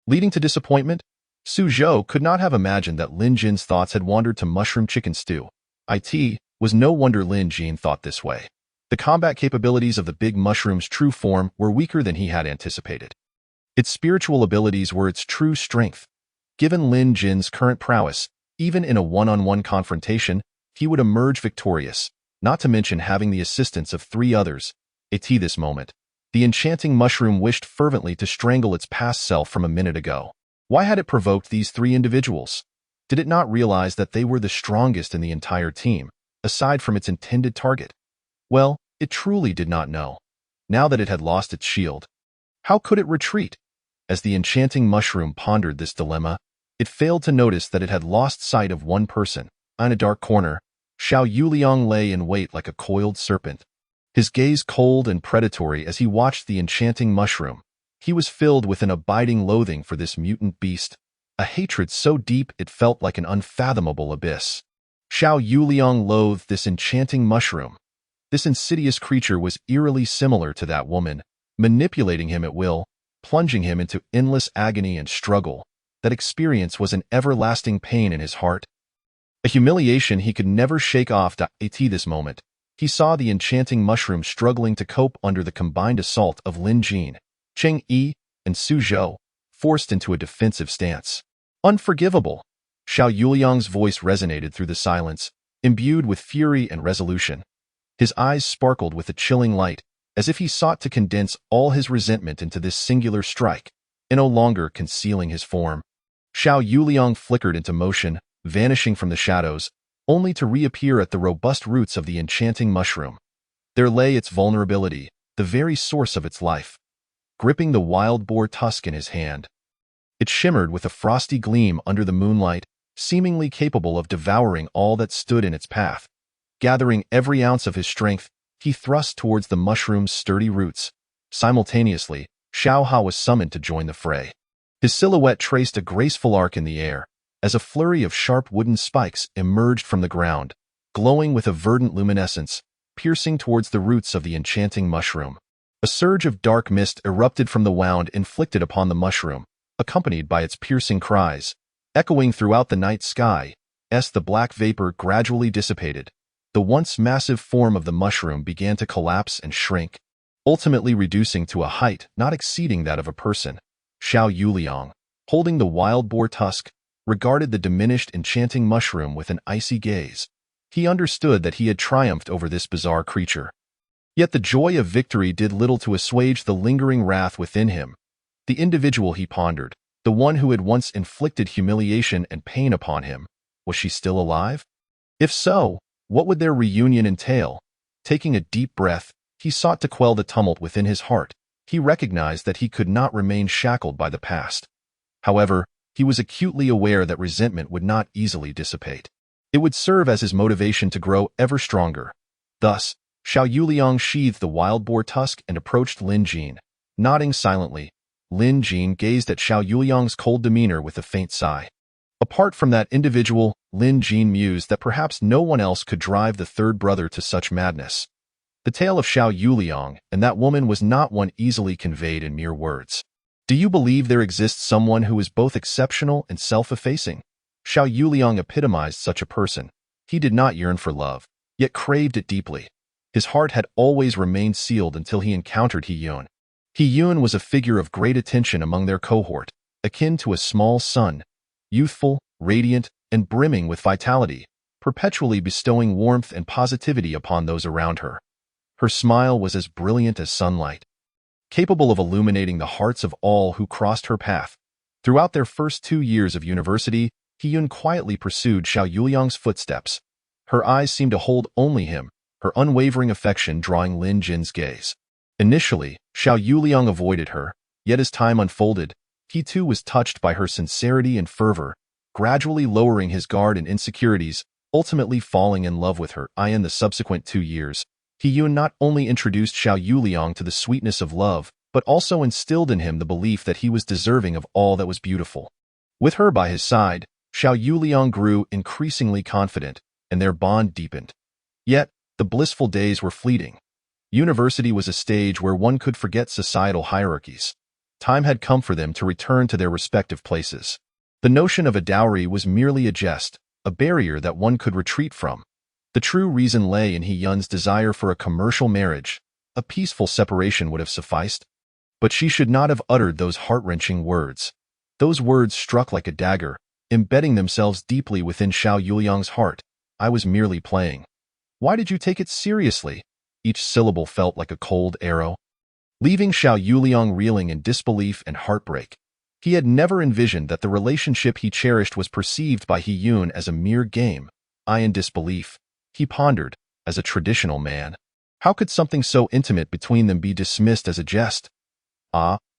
Leading to disappointment, Su Zhou could not have imagined that Lin Jin's thoughts had wandered to mushroom chicken stew. It was no wonder Lin Jin thought this way. The combat capabilities of the big mushroom's true form were weaker than he had anticipated. Its spiritual abilities were its true strength. Given Lin Jin's current prowess, even in a one-on-one confrontation, he would emerge victorious, not to mention having the assistance of three others. This moment, the enchanting mushroom wished fervently to strangle its past self from a minute ago. Why had it provoked these three individuals? Did it not realize that they were the strongest in the entire team, aside from its intended target? Well, it truly did not know. Now that it had lost its shield, how could it retreat? As the enchanting mushroom pondered this dilemma, it failed to notice that it had lost sight of one person. In a dark corner, Xiao Yuliang lay in wait like a coiled serpent, his gaze cold and predatory as he watched the enchanting mushroom. He was filled with an abiding loathing for this mutant beast, a hatred so deep it felt like an unfathomable abyss. Xiao Yuliang loathed this enchanting mushroom. This insidious creature was eerily similar to that woman, manipulating him at will, plunging him into endless agony and struggle. That experience was an everlasting pain in his heart, a humiliation he could never shake off. This moment, he saw the enchanting mushroom struggling to cope under the combined assault of Lin Jin, Cheng Yi, and Su Zhou, forced into a defensive stance. Unforgivable! Xiao Yuliang's voice resonated through the silence, imbued with fury and resolution. His eyes sparkled with a chilling light, as if he sought to condense all his resentment into this singular strike, and no longer concealing his form. Xiao Yuliang flickered into motion, vanishing from the shadows, only to reappear at the robust roots of the enchanting mushroom. There lay its vulnerability, the very source of its life. Gripping the wild boar tusk in his hand, it shimmered with a frosty gleam under the moonlight, seemingly capable of devouring all that stood in its path. Gathering every ounce of his strength, he thrust towards the mushroom's sturdy roots. Simultaneously, Xiao Ha was summoned to join the fray. His silhouette traced a graceful arc in the air, as a flurry of sharp wooden spikes emerged from the ground, glowing with a verdant luminescence, piercing towards the roots of the enchanting mushroom. A surge of dark mist erupted from the wound inflicted upon the mushroom, accompanied by its piercing cries, echoing throughout the night sky. As the black vapor gradually dissipated, the once massive form of the mushroom began to collapse and shrink, ultimately reducing to a height not exceeding that of a person. Xiao Yuliang, holding the wild boar tusk, regarded the diminished enchanting mushroom with an icy gaze. He understood that he had triumphed over this bizarre creature. Yet the joy of victory did little to assuage the lingering wrath within him. The individual he pondered, the one who had once inflicted humiliation and pain upon him, was she still alive? If so, what would their reunion entail? Taking a deep breath, he sought to quell the tumult within his heart. He recognized that he could not remain shackled by the past. However, he was acutely aware that resentment would not easily dissipate. It would serve as his motivation to grow ever stronger. Thus, Xiao Yuliang sheathed the wild boar tusk and approached Lin Jin. Nodding silently, Lin Jin gazed at Xiao Yuliang's cold demeanor with a faint sigh. Apart from that individual, Lin Jin mused that perhaps no one else could drive the third brother to such madness. The tale of Xiao Yuliang and that woman was not one easily conveyed in mere words. Do you believe there exists someone who is both exceptional and self-effacing? Xiao Yuliang epitomized such a person. He did not yearn for love, yet craved it deeply. His heart had always remained sealed until he encountered He Yun. He Yun was a figure of great attention among their cohort, akin to a small sun, youthful, radiant, and brimming with vitality, perpetually bestowing warmth and positivity upon those around her. Her smile was as brilliant as sunlight, capable of illuminating the hearts of all who crossed her path. Throughout their first 2 years of university, He Yun quietly pursued Xiao Yuliang's footsteps. Her eyes seemed to hold only him, her unwavering affection drawing Lin Jin's gaze. Initially, Xiao Yuliang avoided her, yet as time unfolded, he too was touched by her sincerity and fervor, gradually lowering his guard and insecurities, ultimately falling in love with her. In the subsequent 2 years, He Yun not only introduced Xiao Yuliang to the sweetness of love, but also instilled in him the belief that he was deserving of all that was beautiful. With her by his side, Xiao Yuliang grew increasingly confident, and their bond deepened. Yet, the blissful days were fleeting. University was a stage where one could forget societal hierarchies. Time had come for them to return to their respective places. The notion of a dowry was merely a jest, a barrier that one could retreat from. The true reason lay in He Yun's desire for a commercial marriage. A peaceful separation would have sufficed. But she should not have uttered those heart-wrenching words. Those words struck like a dagger, embedding themselves deeply within Xiao Yuliang's heart. I was merely playing. Why did you take it seriously? Each syllable felt like a cold arrow, leaving Xiao Yuliang reeling in disbelief and heartbreak. He had never envisioned that the relationship he cherished was perceived by He Yun as a mere game. In disbelief, he pondered, as a traditional man, how could something so intimate between them be dismissed as a jest?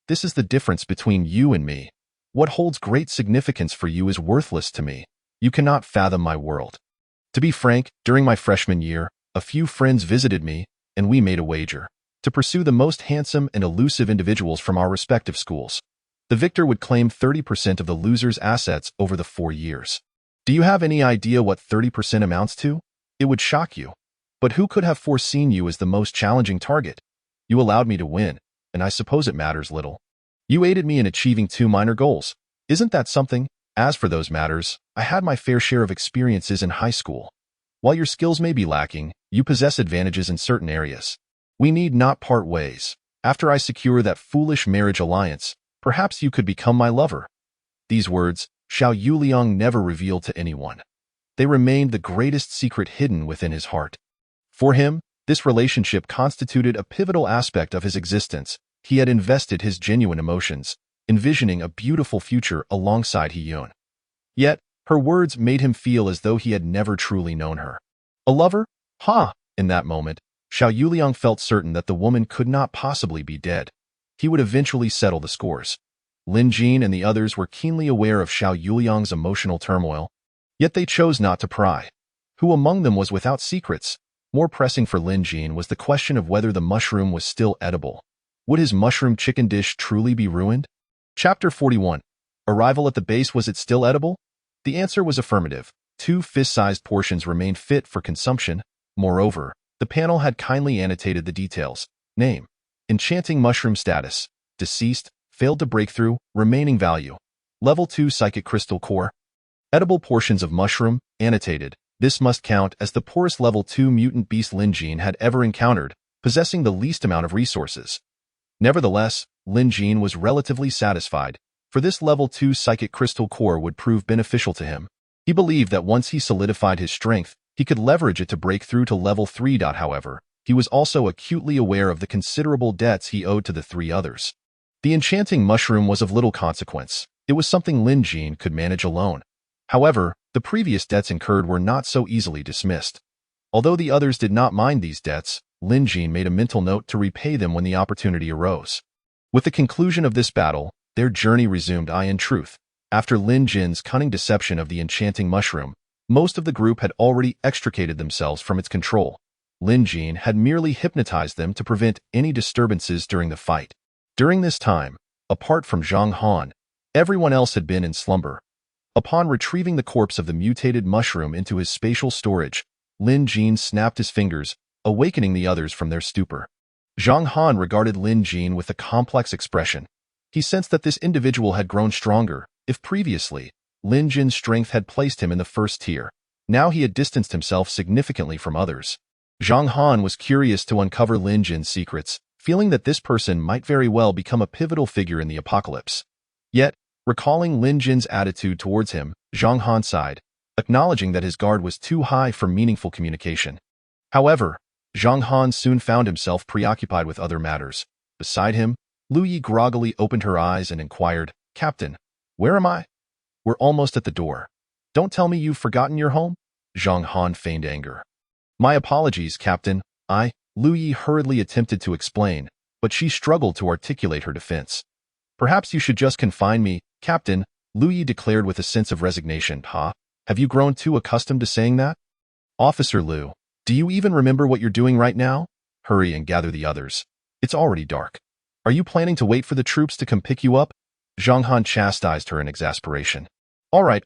This is the difference between you and me. What holds great significance for you is worthless to me. You cannot fathom my world. To be frank, during my freshman year, a few friends visited me, and we made a wager to pursue the most handsome and elusive individuals from our respective schools. The victor would claim 30% of the loser's assets over the 4 years. Do you have any idea what 30% amounts to? It would shock you. But who could have foreseen you as the most challenging target? You allowed me to win, and I suppose it matters little. You aided me in achieving 2 minor goals. Isn't that something? As for those matters, I had my fair share of experiences in high school. While your skills may be lacking, you possess advantages in certain areas. We need not part ways. After I secure that foolish marriage alliance, perhaps you could become my lover. These words, Xiao Yuliang never revealed to anyone. They remained the greatest secret hidden within his heart. For him, this relationship constituted a pivotal aspect of his existence. He had invested his genuine emotions, envisioning a beautiful future alongside He Yun. Yet, her words made him feel as though he had never truly known her. A lover? In that moment, Xiao Yuliang felt certain that the woman could not possibly be dead. He would eventually settle the scores. Lin Jin and the others were keenly aware of Xiao Yuliang's emotional turmoil, yet they chose not to pry. Who among them was without secrets? More pressing for Lin Jin was the question of whether the mushroom was still edible. Would his mushroom chicken dish truly be ruined? Chapter 41. Arrival at the base. Was it still edible? The answer was affirmative. 2 fist-sized portions remained fit for consumption. Moreover, the panel had kindly annotated the details. Name: enchanting mushroom status. Deceased, failed to break through, remaining value. Level 2 psychic crystal core. Edible portions of mushroom, annotated. This must count as the poorest level 2 mutant beast Lin Jin had ever encountered, possessing the least amount of resources. Nevertheless, Lin Jin was relatively satisfied, for this level 2 psychic crystal core would prove beneficial to him. He believed that once he solidified his strength, He could leverage it to break through to level 3. However, he was also acutely aware of the considerable debts he owed to the three others. The enchanting mushroom was of little consequence. It was something Lin Jin could manage alone. However, the previous debts incurred were not so easily dismissed. Although the others did not mind these debts, Lin Jin made a mental note to repay them when the opportunity arose. With the conclusion of this battle, their journey resumed. In truth, after Lin Jin's cunning deception of the enchanting mushroom, most of the group had already extricated themselves from its control. Lin Jin had merely hypnotized them to prevent any disturbances during the fight. During this time, apart from Zhang Han, everyone else had been in slumber. Upon retrieving the corpse of the mutated mushroom into his spatial storage, Lin Jin snapped his fingers, awakening the others from their stupor. Zhang Han regarded Lin Jin with a complex expression. He sensed that this individual had grown stronger. If previously, Lin Jin's strength had placed him in the first tier, now he had distanced himself significantly from others. Zhang Han was curious to uncover Lin Jin's secrets, feeling that this person might very well become a pivotal figure in the apocalypse. Yet, recalling Lin Jin's attitude towards him, Zhang Han sighed, acknowledging that his guard was too high for meaningful communication. However, Zhang Han soon found himself preoccupied with other matters. Beside him, Lu Yi groggily opened her eyes and inquired, "Captain, where am I?" "We're almost at the door. Don't tell me you've forgotten your home?" Zhang Han feigned anger. "My apologies, Captain. Lu Yi hurriedly attempted to explain, but she struggled to articulate her defense. "Perhaps you should just confine me, Captain," Lu Yi declared with a sense of resignation. Have you grown too accustomed to saying that?" "Officer Lu, do you even remember what you're doing right now? Hurry and gather the others. It's already dark. Are you planning to wait for the troops to come pick you up?" Zhang Han chastised her in exasperation. All right,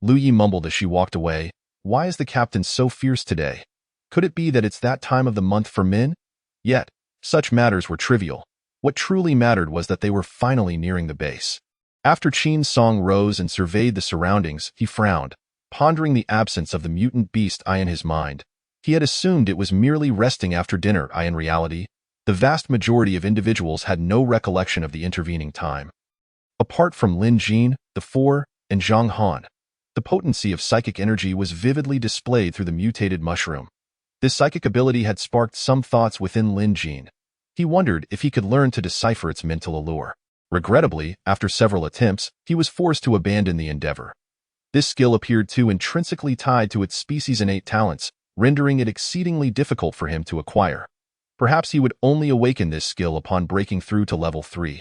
Lu Yi mumbled as she walked away. Why is the captain so fierce today? Could it be that it's that time of the month for men? Yet, such matters were trivial. What truly mattered was that they were finally nearing the base. After Qin Song rose and surveyed the surroundings, he frowned, pondering the absence of the mutant beast in his mind. He had assumed it was merely resting after dinner. In reality, the vast majority of individuals had no recollection of the intervening time. Apart from Lin Jin, the Four, and Zhang Han, the potency of psychic energy was vividly displayed through the mutated mushroom. This psychic ability had sparked some thoughts within Lin Jin. He wondered if he could learn to decipher its mental allure. Regrettably, after several attempts, he was forced to abandon the endeavor. This skill appeared too intrinsically tied to its species' innate talents, rendering it exceedingly difficult for him to acquire. Perhaps he would only awaken this skill upon breaking through to level 3.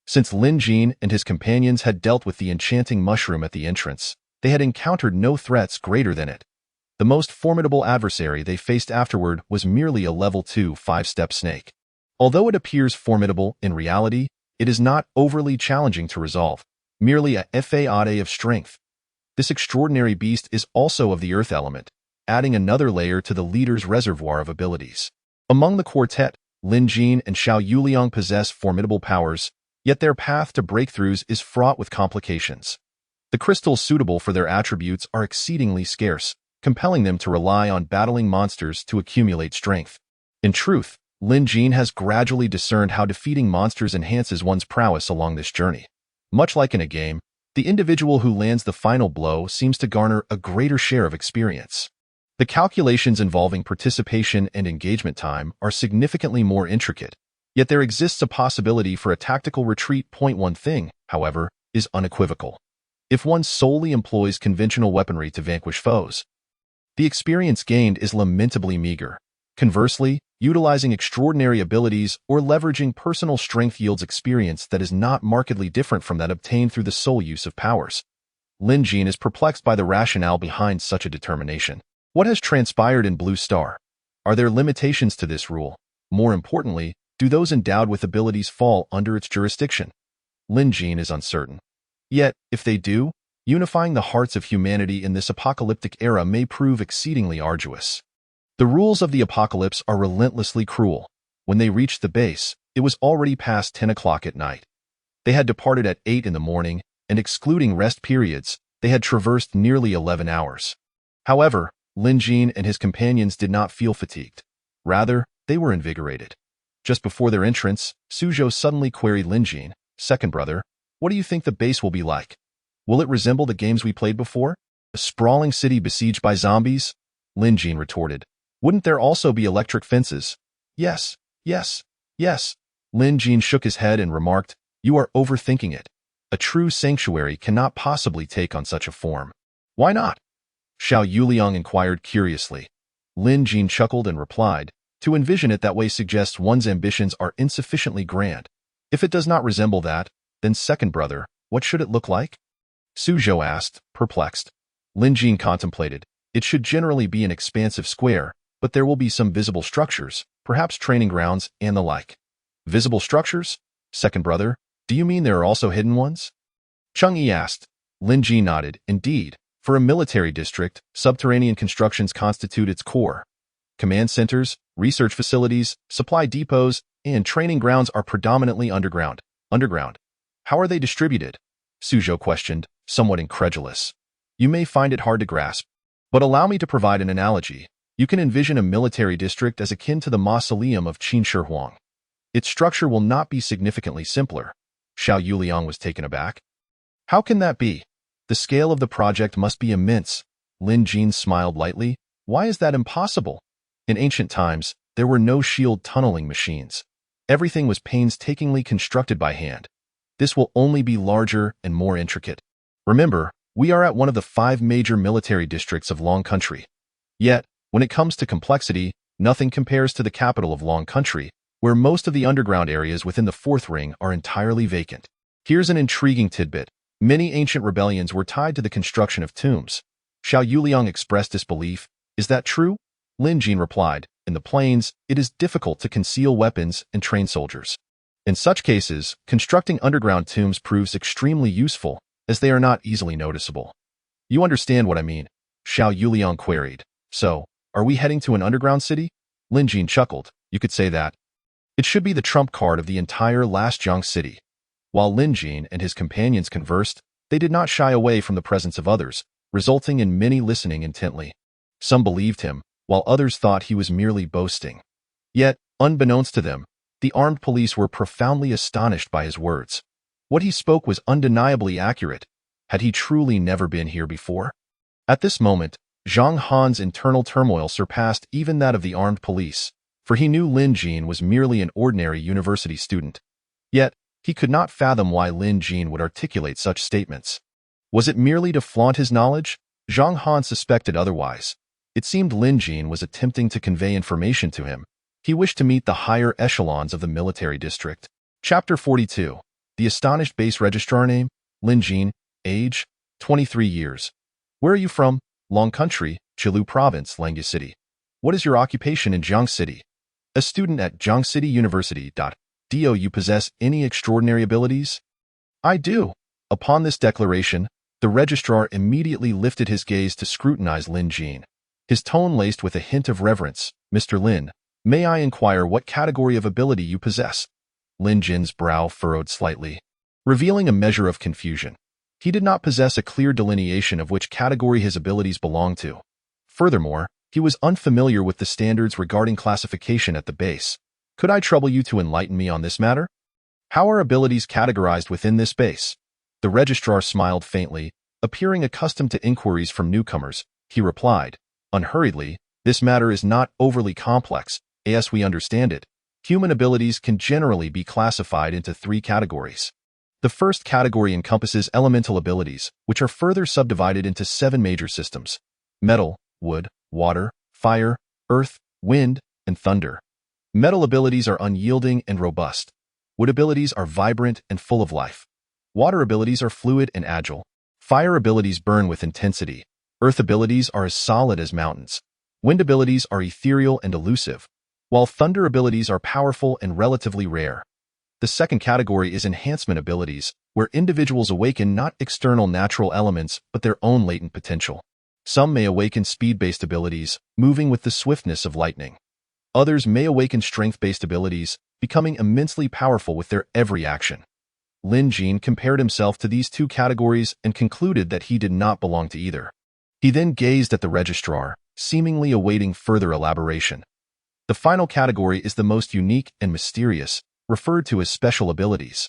Since Lin Jin and his companions had dealt with the enchanting mushroom at the entrance, they had encountered no threats greater than it. The most formidable adversary they faced afterward was merely a level 2 5-step snake. Although it appears formidable, in reality, it is not overly challenging to resolve, merely a fade of strength. This extraordinary beast is also of the earth element, adding another layer to the leader's reservoir of abilities. Among the quartet, Lin Jin and Xiao Yuliang possess formidable powers, yet their path to breakthroughs is fraught with complications. The crystals suitable for their attributes are exceedingly scarce, compelling them to rely on battling monsters to accumulate strength. In truth, Lin Jin has gradually discerned how defeating monsters enhances one's prowess along this journey. Much like in a game, the individual who lands the final blow seems to garner a greater share of experience. The calculations involving participation and engagement time are significantly more intricate, yet there exists a possibility for a tactical retreat. One thing, however, is unequivocal. If one solely employs conventional weaponry to vanquish foes, the experience gained is lamentably meager. Conversely, utilizing extraordinary abilities or leveraging personal strength yields experience that is not markedly different from that obtained through the sole use of powers. Lin Jin is perplexed by the rationale behind such a determination. What has transpired in Blue Star? Are there limitations to this rule? More importantly, do those endowed with abilities fall under its jurisdiction? Lin Jin is uncertain. Yet, if they do, unifying the hearts of humanity in this apocalyptic era may prove exceedingly arduous. The rules of the apocalypse are relentlessly cruel. When they reached the base, it was already past 10 o'clock at night. They had departed at 8 in the morning, and excluding rest periods, they had traversed nearly 11 hours. However, Lin Jin and his companions did not feel fatigued. Rather, they were invigorated. Just before their entrance, Suzhou suddenly queried Lin Jin, "Second brother, what do you think the base will be like? Will it resemble the games we played before? A sprawling city besieged by zombies?" Lin Jin retorted. Wouldn't there also be electric fences? Yes, yes, yes. Lin Jin shook his head and remarked, you are overthinking it. A true sanctuary cannot possibly take on such a form. Why not? Xiao Yuliang inquired curiously. Lin Jin chuckled and replied, to envision it that way suggests one's ambitions are insufficiently grand. If it does not resemble that, then second brother, what should it look like? Su Zhou asked, perplexed. Lin Jin contemplated. It should generally be an expansive square, but there will be some visible structures, perhaps training grounds and the like. Visible structures? Second brother, do you mean there are also hidden ones? Cheng Yi asked. Lin Jin nodded. Indeed, for a military district, subterranean constructions constitute its core. Command centers, research facilities, supply depots, and training grounds are predominantly underground. Underground. How are they distributed? Su Zhou questioned, somewhat incredulous. You may find it hard to grasp, but allow me to provide an analogy. You can envision a military district as akin to the mausoleum of Qin Shi Huang. Its structure will not be significantly simpler. Xiao Yuliang was taken aback. How can that be? The scale of the project must be immense. Lin Jin smiled lightly. Why is that impossible? In ancient times, there were no shield tunneling machines. Everything was painstakingly constructed by hand. This will only be larger and more intricate. Remember, we are at one of the 5 major military districts of Long Country. Yet, when it comes to complexity, nothing compares to the capital of Long Country, where most of the underground areas within the 4th ring are entirely vacant. Here's an intriguing tidbit. Many ancient rebellions were tied to the construction of tombs. Xiao Yuliang expressed disbelief. Is that true? Lin Jin replied, in the plains, it is difficult to conceal weapons and train soldiers. In such cases, constructing underground tombs proves extremely useful, as they are not easily noticeable. You understand what I mean? Xiao Yuliang queried. So, are we heading to an underground city? Lin Jin chuckled. You could say that. It should be the trump card of the entire Last Jiang city. While Lin Jin and his companions conversed, they did not shy away from the presence of others, resulting in many listening intently. Some believed him, while others thought he was merely boasting. Yet, unbeknownst to them, the armed police were profoundly astonished by his words. What he spoke was undeniably accurate. Had he truly never been here before? At this moment, Zhang Han's internal turmoil surpassed even that of the armed police, for he knew Lin Jin was merely an ordinary university student. Yet, he could not fathom why Lin Jin would articulate such statements. Was it merely to flaunt his knowledge? Zhang Han suspected otherwise. It seemed Lin Jin was attempting to convey information to him. He wished to meet the higher echelons of the military district. Chapter 42. The astonished base registrar name, Lin Jin, age, 23 years. Where are you from? Long Country, Chilu Province, Langya City. What is your occupation in Jiang City? A student at Jiang City University. Do you possess any extraordinary abilities? I do. Upon this declaration, the registrar immediately lifted his gaze to scrutinize Lin Jin. His tone laced with a hint of reverence. Mr. Lin, may I inquire what category of ability you possess? Lin Jin's brow furrowed slightly, revealing a measure of confusion. He did not possess a clear delineation of which category his abilities belonged to. Furthermore, he was unfamiliar with the standards regarding classification at the base. Could I trouble you to enlighten me on this matter? How are abilities categorized within this base? The registrar smiled faintly, appearing accustomed to inquiries from newcomers. He replied, unhurriedly, this matter is not overly complex, as we understand it. Human abilities can generally be classified into 3 categories. The first category encompasses elemental abilities, which are further subdivided into 7 major systems: metal, wood, water, fire, earth, wind, and thunder. Metal abilities are unyielding and robust. Wood abilities are vibrant and full of life. Water abilities are fluid and agile. Fire abilities burn with intensity. Earth abilities are as solid as mountains. Wind abilities are ethereal and elusive, while thunder abilities are powerful and relatively rare. The second category is enhancement abilities, where individuals awaken not external natural elements but their own latent potential. Some may awaken speed-based abilities, moving with the swiftness of lightning. Others may awaken strength-based abilities, becoming immensely powerful with their every action. Lin Jin compared himself to these 2 categories and concluded that he did not belong to either. He then gazed at the registrar, seemingly awaiting further elaboration. The final category is the most unique and mysterious, referred to as special abilities.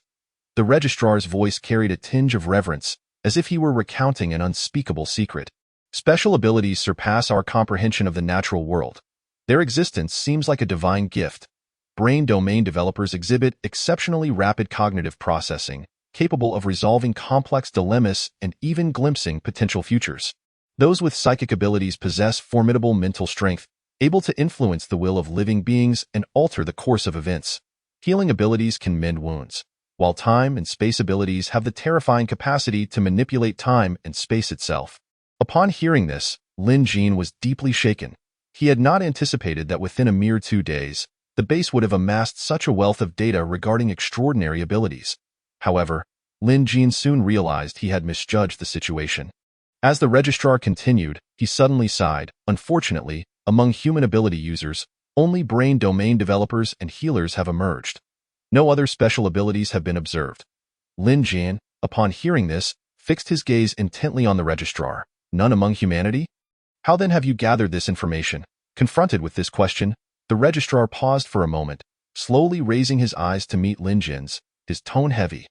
The registrar's voice carried a tinge of reverence, as if he were recounting an unspeakable secret. Special abilities surpass our comprehension of the natural world. Their existence seems like a divine gift. Brain domain developers exhibit exceptionally rapid cognitive processing, capable of resolving complex dilemmas and even glimpsing potential futures. Those with psychic abilities possess formidable mental strength, able to influence the will of living beings and alter the course of events. Healing abilities can mend wounds, while time and space abilities have the terrifying capacity to manipulate time and space itself. Upon hearing this, Lin Jin was deeply shaken. He had not anticipated that within a mere 2 days, the base would have amassed such a wealth of data regarding extraordinary abilities. However, Lin Jin soon realized he had misjudged the situation. As the registrar continued, he suddenly sighed. Unfortunately, among human ability users, only brain domain developers and healers have emerged. No other special abilities have been observed. Lin Jin, upon hearing this, fixed his gaze intently on the registrar. None among humanity? How then have you gathered this information? Confronted with this question, the registrar paused for a moment, slowly raising his eyes to meet Lin Jin's, his tone heavy.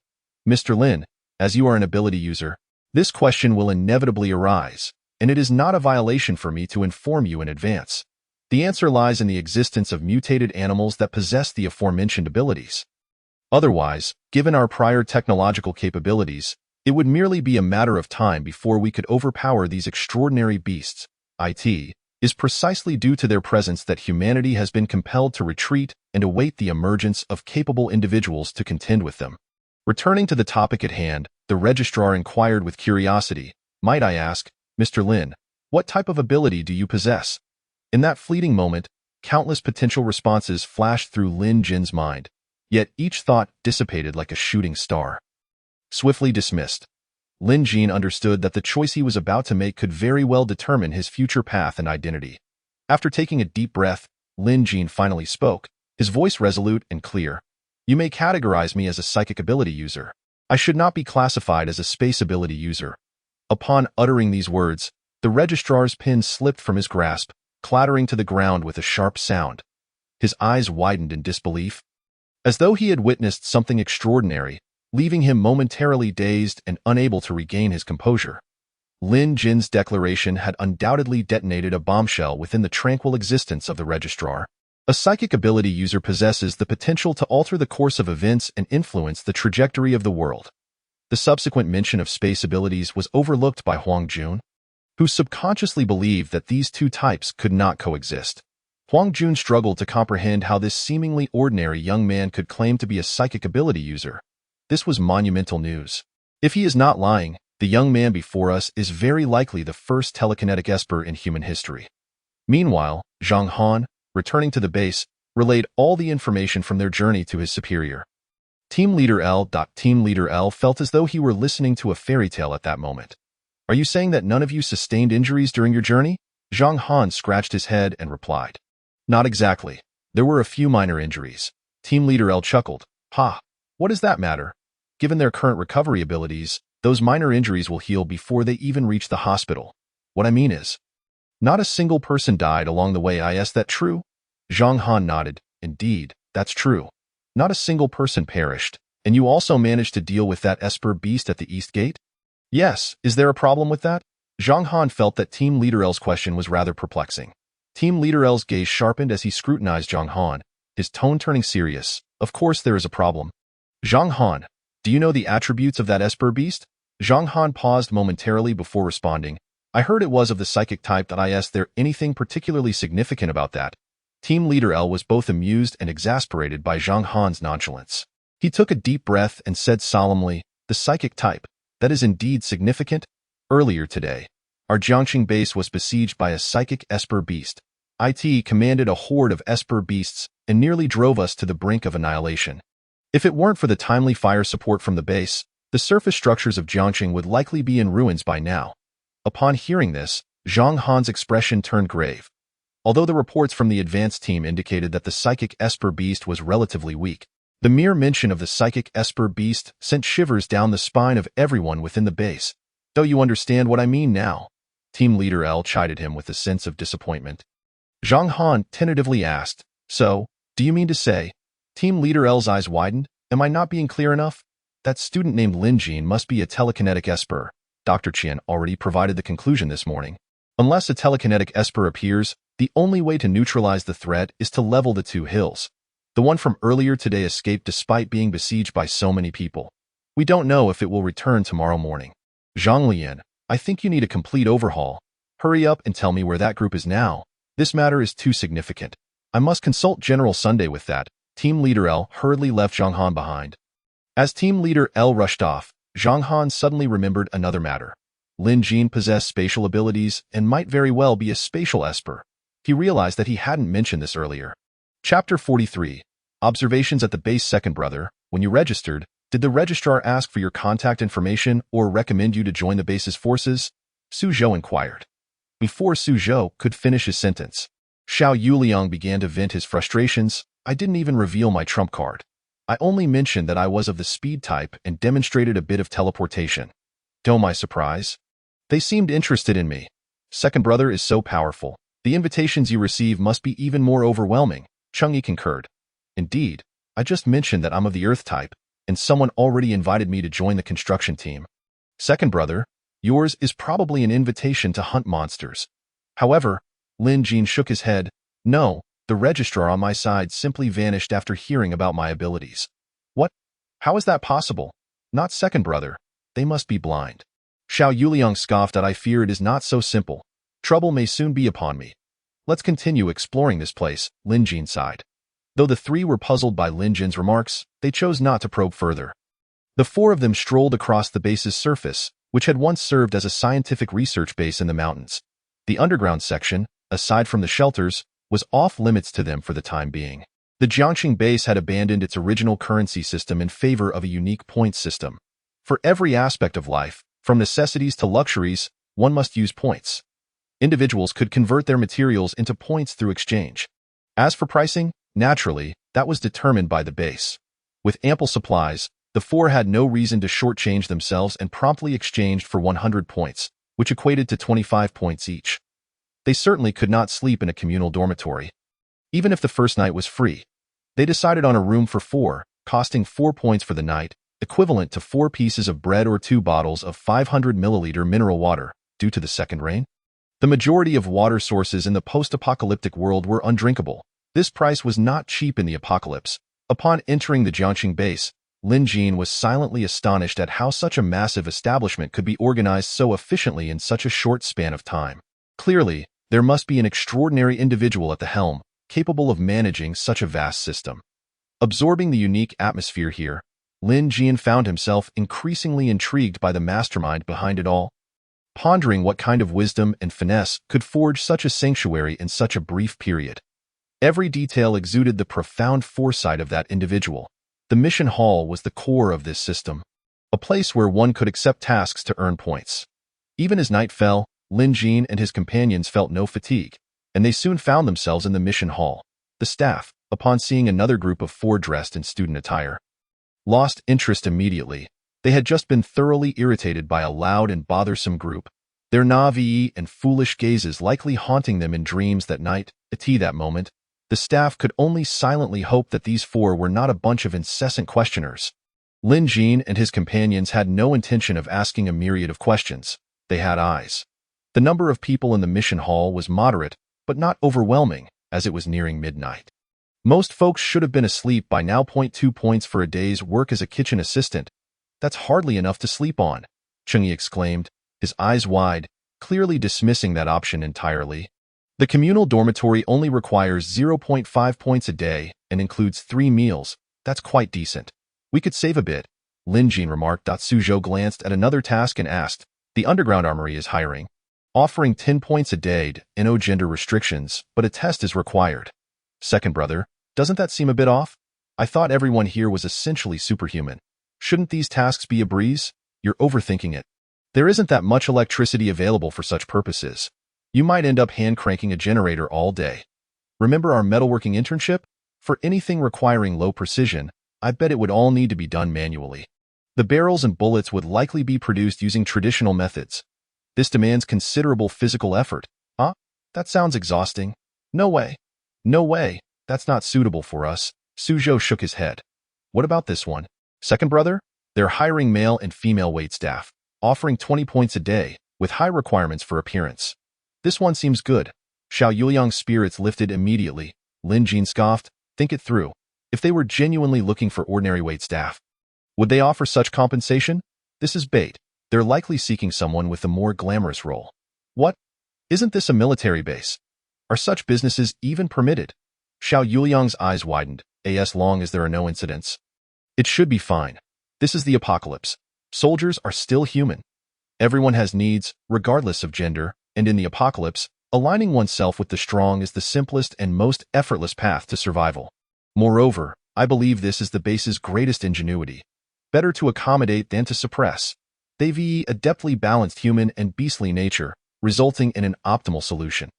Mr. Lin, as you are an ability user, this question will inevitably arise, and it is not a violation for me to inform you in advance. The answer lies in the existence of mutated animals that possess the aforementioned abilities. Otherwise, given our prior technological capabilities, it would merely be a matter of time before we could overpower these extraordinary beasts. It is precisely due to their presence that humanity has been compelled to retreat and await the emergence of capable individuals to contend with them. Returning to the topic at hand, the registrar inquired with curiosity, "Might I ask, Mr. Lin, what type of ability do you possess?" In that fleeting moment, countless potential responses flashed through Lin Jin's mind, yet each thought dissipated like a shooting star. Swiftly dismissed, Lin Jin understood that the choice he was about to make could very well determine his future path and identity. After taking a deep breath, Lin Jin finally spoke, his voice resolute and clear. "You may categorize me as a psychic ability user. I should not be classified as a space ability user." Upon uttering these words, the registrar's pen slipped from his grasp, clattering to the ground with a sharp sound. His eyes widened in disbelief, as though he had witnessed something extraordinary, leaving him momentarily dazed and unable to regain his composure. Lin Jin's declaration had undoubtedly detonated a bombshell within the tranquil existence of the registrar. A psychic ability user possesses the potential to alter the course of events and influence the trajectory of the world. The subsequent mention of space abilities was overlooked by Huang Jun, who subconsciously believed that these two types could not coexist. Huang Jun struggled to comprehend how this seemingly ordinary young man could claim to be a psychic ability user. This was monumental news. If he is not lying, the young man before us is very likely the first telekinetic esper in human history. Meanwhile, Zhang Han, returning to the base, relayed all the information from their journey to his superior. Team Leader L felt as though he were listening to a fairy tale at that moment. "Are you saying that none of you sustained injuries during your journey?" Zhang Han scratched his head and replied. "Not exactly. There were a few minor injuries." Team Leader L chuckled. "Ha! What does that matter? Given their current recovery abilities, those minor injuries will heal before they even reach the hospital. What I mean is, not a single person died along the way. Is that true?" Zhang Han nodded. "Indeed, that's true. Not a single person perished. And you also managed to deal with that Esper beast at the East Gate?" "Yes, is there a problem with that?" Zhang Han felt that Team Leader L's question was rather perplexing. Team Leader L's gaze sharpened as he scrutinized Zhang Han, his tone turning serious. "Of course there is a problem. Zhang Han, do you know the attributes of that Esper beast?" Zhang Han paused momentarily before responding. "I heard it was of the psychic type. Is there anything particularly significant about that?" Team Leader L was both amused and exasperated by Zhang Han's nonchalance. He took a deep breath and said solemnly, "The psychic type, that is indeed significant. Earlier today, our Jiangxing base was besieged by a psychic Esper beast. It commanded a horde of Esper beasts and nearly drove us to the brink of annihilation. If it weren't for the timely fire support from the base, the surface structures of Jiangxing would likely be in ruins by now." Upon hearing this, Zhang Han's expression turned grave. Although the reports from the advanced team indicated that the psychic Esper beast was relatively weak, the mere mention of the psychic Esper beast sent shivers down the spine of everyone within the base. "Do you understand what I mean now?" Team Leader L chided him with a sense of disappointment. Zhang Han tentatively asked, "So, do you mean to say?" Team Leader L's eyes widened. "Am I not being clear enough? That student named Lin Jin must be a telekinetic esper. Dr. Qian already provided the conclusion this morning." Unless a telekinetic esper appears, the only way to neutralize the threat is to level the two hills. The one from earlier today escaped despite being besieged by so many people. We don't know if it will return tomorrow morning. Zhang, I think you need a complete overhaul. Hurry up and tell me where that group is now. This matter is too significant. I must consult General Sunday with that. Team Leader L hurriedly left Zhang Han behind. As Team Leader L rushed off, Zhang Han suddenly remembered another matter. Lin Jin possessed spatial abilities and might very well be a spatial esper. He realized that he hadn't mentioned this earlier. Chapter 43. Observations at the base. Second brother, when you registered, did the registrar ask for your contact information or recommend you to join the base's forces? Su Zhou inquired. Before Su Zhou could finish his sentence, Xiao Yuliang began to vent his frustrations. I didn't even reveal my trump card. I only mentioned that I was of the speed type and demonstrated a bit of teleportation. To my surprise, they seemed interested in me. Second brother is so powerful. The invitations you receive must be even more overwhelming, Changyi concurred. Indeed, I just mentioned that I'm of the earth type, and someone already invited me to join the construction team. Second brother, yours is probably an invitation to hunt monsters. However, Lin Jin shook his head. No, the registrar on my side simply vanished after hearing about my abilities. What? How is that possible? Not second brother. They must be blind. Xiao Yuliang scoffed at I fear it is not so simple. Trouble may soon be upon me. Let's continue exploring this place, Lin Jin sighed. Though the three were puzzled by Lin Jin's remarks, they chose not to probe further. The four of them strolled across the base's surface, which had once served as a scientific research base in the mountains. The underground section, aside from the shelters, was off-limits to them for the time being. The Jiangxing base had abandoned its original currency system in favor of a unique points system. For every aspect of life, from necessities to luxuries, one must use points. Individuals could convert their materials into points through exchange. As for pricing, naturally, that was determined by the base. With ample supplies, the four had no reason to shortchange themselves and promptly exchanged for 100 points, which equated to 25 points each. They certainly could not sleep in a communal dormitory. Even if the first night was free, they decided on a room for four, costing 4 points for the night, equivalent to 4 pieces of bread or 2 bottles of 500 milliliter mineral water, due to the second rain. The majority of water sources in the post-apocalyptic world were undrinkable. This price was not cheap in the apocalypse. Upon entering the Jiangxing base, Lin Jin was silently astonished at how such a massive establishment could be organized so efficiently in such a short span of time. Clearly, there must be an extraordinary individual at the helm, capable of managing such a vast system. Absorbing the unique atmosphere here, Lin Jin found himself increasingly intrigued by the mastermind behind it all, pondering what kind of wisdom and finesse could forge such a sanctuary in such a brief period. Every detail exuded the profound foresight of that individual. The mission hall was the core of this system, a place where one could accept tasks to earn points. Even as night fell, Lin Jin and his companions felt no fatigue, and they soon found themselves in the mission hall. The staff, upon seeing another group of four dressed in student attire, lost interest immediately. They had just been thoroughly irritated by a loud and bothersome group, their naive and foolish gazes likely haunting them in dreams that night. At that moment, the staff could only silently hope that these four were not a bunch of incessant questioners. Lin Jin and his companions had no intention of asking a myriad of questions. They had eyes. The number of people in the mission hall was moderate, but not overwhelming, as it was nearing midnight. Most folks should have been asleep by now. 2 points for a day's work as a kitchen assistant. That's hardly enough to sleep on, Changyi exclaimed, his eyes wide, clearly dismissing that option entirely. The communal dormitory only requires 0.5 points a day and includes 3 meals. That's quite decent. We could save a bit, Lin Jin remarked. Su Zhou glanced at another task and asked, the underground armory is hiring, offering 10 points a day. No gender restrictions, but a test is required. Second brother, doesn't that seem a bit off? I thought everyone here was essentially superhuman. Shouldn't these tasks be a breeze? You're overthinking it. There isn't that much electricity available for such purposes. You might end up hand-cranking a generator all day. Remember our metalworking internship? For anything requiring low precision, I bet it would all need to be done manually. The barrels and bullets would likely be produced using traditional methods. This demands considerable physical effort. Huh? That sounds exhausting. No way. No way. That's not suitable for us. Su Zhou shook his head. What about this one? Second brother? They're hiring male and female waitstaff, offering 20 points a day, with high requirements for appearance. This one seems good. Xiao Yuliang's spirits lifted immediately. Lin Jin scoffed. Think it through. If they were genuinely looking for ordinary waitstaff, would they offer such compensation? This is bait. They're likely seeking someone with a more glamorous role. What? Isn't this a military base? Are such businesses even permitted? Xiao Yuliang's eyes widened. As long as there are no incidents, it should be fine. This is the apocalypse. Soldiers are still human. Everyone has needs, regardless of gender, and in the apocalypse, aligning oneself with the strong is the simplest and most effortless path to survival. Moreover, I believe this is the base's greatest ingenuity. Better to accommodate than to suppress. They've adeptly balanced human and beastly nature, resulting in an optimal solution.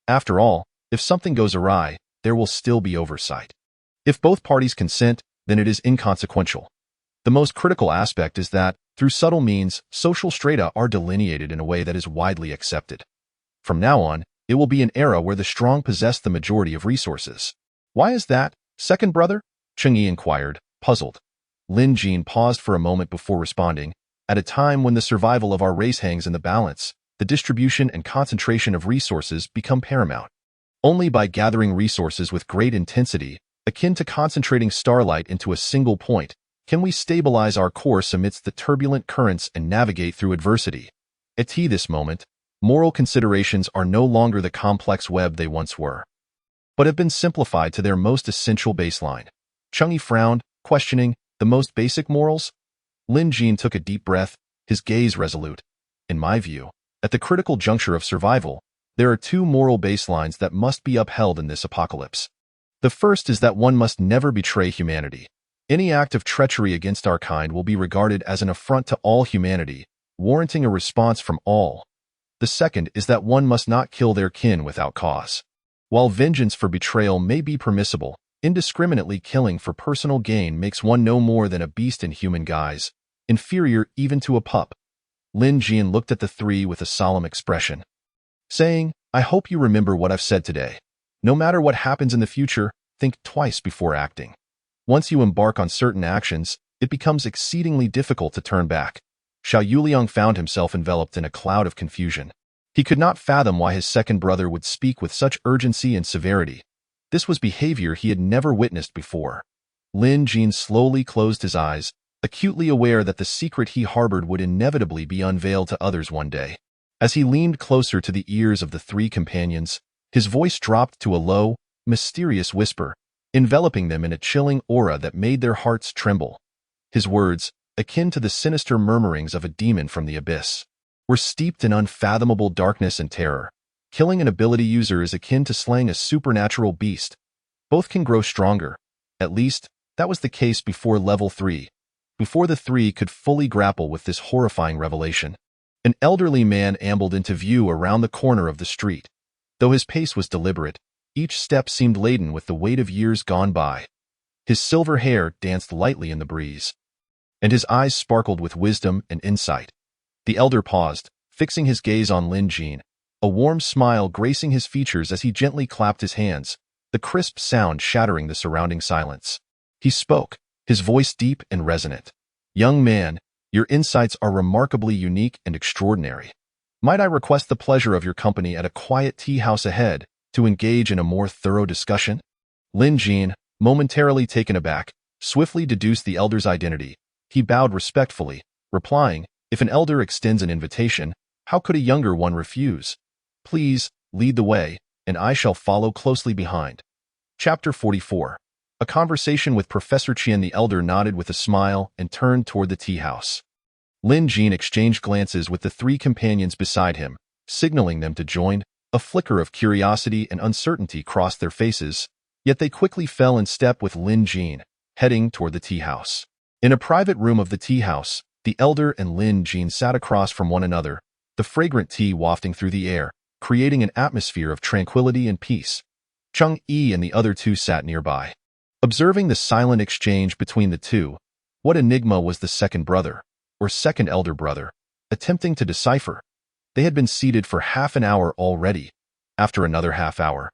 After all, if something goes awry, there will still be oversight. If both parties consent, then it is inconsequential. The most critical aspect is that, through subtle means, social strata are delineated in a way that is widely accepted. From now on, it will be an era where the strong possess the majority of resources. Why is that, second brother? Cheng Yi inquired, puzzled. Lin Jin paused for a moment before responding. At a time when the survival of our race hangs in the balance, the distribution and concentration of resources become paramount. Only by gathering resources with great intensity, akin to concentrating starlight into a single point, can we stabilize our course amidst the turbulent currents and navigate through adversity. At this moment, moral considerations are no longer the complex web they once were, but have been simplified to their most essential baseline. Cheng Yi frowned, questioning, the most basic morals? Lin Jin took a deep breath, his gaze resolute. In my view, at the critical juncture of survival, there are two moral baselines that must be upheld in this apocalypse. The first is that one must never betray humanity. Any act of treachery against our kind will be regarded as an affront to all humanity, warranting a response from all. The second is that one must not kill their kin without cause. While vengeance for betrayal may be permissible, indiscriminately killing for personal gain makes one no more than a beast in human guise, inferior even to a pup. Lin Jin looked at the three with a solemn expression, saying, I hope you remember what I've said today. No matter what happens in the future, think twice before acting. Once you embark on certain actions, it becomes exceedingly difficult to turn back. Xiao Yuliang found himself enveloped in a cloud of confusion. He could not fathom why his second brother would speak with such urgency and severity. This was behavior he had never witnessed before. Lin Jin slowly closed his eyes, acutely aware that the secret he harbored would inevitably be unveiled to others one day. As he leaned closer to the ears of the three companions, his voice dropped to a low, mysterious whisper, enveloping them in a chilling aura that made their hearts tremble. His words, akin to the sinister murmurings of a demon from the abyss, were steeped in unfathomable darkness and terror. Killing an ability user is akin to slaying a supernatural beast. Both can grow stronger. At least, that was the case before level 3. Before the three could fully grapple with this horrifying revelation, an elderly man ambled into view around the corner of the street. Though his pace was deliberate, each step seemed laden with the weight of years gone by. His silver hair danced lightly in the breeze, and his eyes sparkled with wisdom and insight. The elder paused, fixing his gaze on Lin Jin, a warm smile gracing his features as he gently clapped his hands, the crisp sound shattering the surrounding silence. He spoke, his voice deep and resonant. Young man, your insights are remarkably unique and extraordinary. Might I request the pleasure of your company at a quiet tea house ahead to engage in a more thorough discussion? Lin Jin, momentarily taken aback, swiftly deduced the elder's identity. He bowed respectfully, replying, if an elder extends an invitation, how could a younger one refuse? Please, lead the way, and I shall follow closely behind. Chapter 44. A conversation with Professor Qian. The elder nodded with a smile and turned toward the tea house. Lin Jin exchanged glances with the three companions beside him, signaling them to join. A flicker of curiosity and uncertainty crossed their faces, yet they quickly fell in step with Lin Jin, heading toward the tea house. In a private room of the tea house, the elder and Lin Jin sat across from one another, the fragrant tea wafting through the air, creating an atmosphere of tranquility and peace. Cheng Yi and the other two sat nearby. Observing the silent exchange between the two, what enigma was the second brother, or second elder brother, attempting to decipher? They had been seated for half an hour already. After another half hour,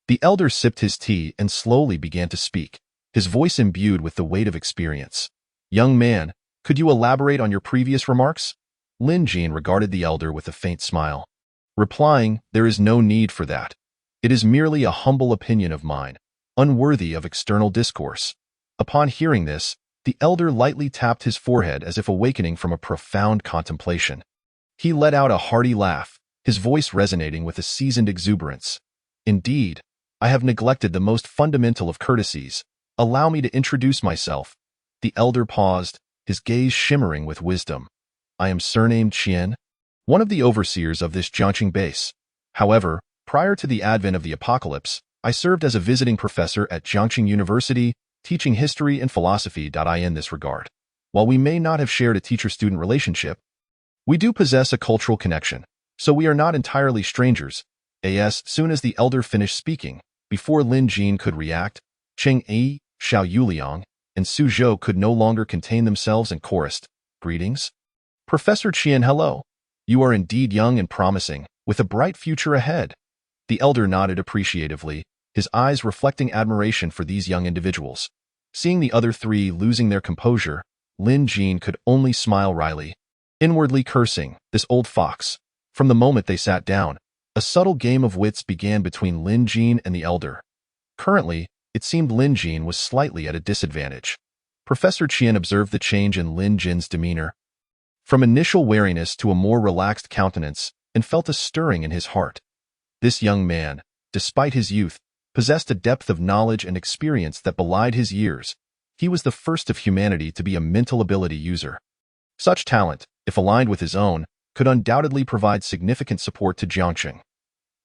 the elder sipped his tea and slowly began to speak, his voice imbued with the weight of experience. Young man, could you elaborate on your previous remarks? Lin Jin regarded the elder with a faint smile. replying, "There is no need for that. It is merely a humble opinion of mine, unworthy of external discourse." Upon hearing this, the elder lightly tapped his forehead as if awakening from a profound contemplation. He let out a hearty laugh, his voice resonating with a seasoned exuberance. "Indeed, I have neglected the most fundamental of courtesies. Allow me to introduce myself." The elder paused, his gaze shimmering with wisdom. "I am surnamed Qian, one of the overseers of this Jiangqing base. However, prior to the advent of the apocalypse, I served as a visiting professor at Jiangqing University, teaching history and philosophy. In this regard, while we may not have shared a teacher-student relationship, we do possess a cultural connection, so we are not entirely strangers." As soon as the elder finished speaking, before Lin Jin could react, Cheng Yi, Xiao Yuliang, and Su Zhou could no longer contain themselves and chorused, "Greetings, Professor Qian. Hello. You are indeed young and promising, with a bright future ahead." The elder nodded appreciatively, his eyes reflecting admiration for these young individuals. Seeing the other three losing their composure, Lin Jin could only smile wryly, inwardly cursing, "This old fox." From the moment they sat down, a subtle game of wits began between Lin Jin and the elder. Currently, it seemed Lin Jin was slightly at a disadvantage. Professor Qian observed the change in Lin Jin's demeanor, from initial wariness to a more relaxed countenance, and felt a stirring in his heart. This young man, despite his youth, possessed a depth of knowledge and experience that belied his years. He was the first of humanity to be a mental ability user. Such talent, if aligned with his own, could undoubtedly provide significant support to Jiangqing.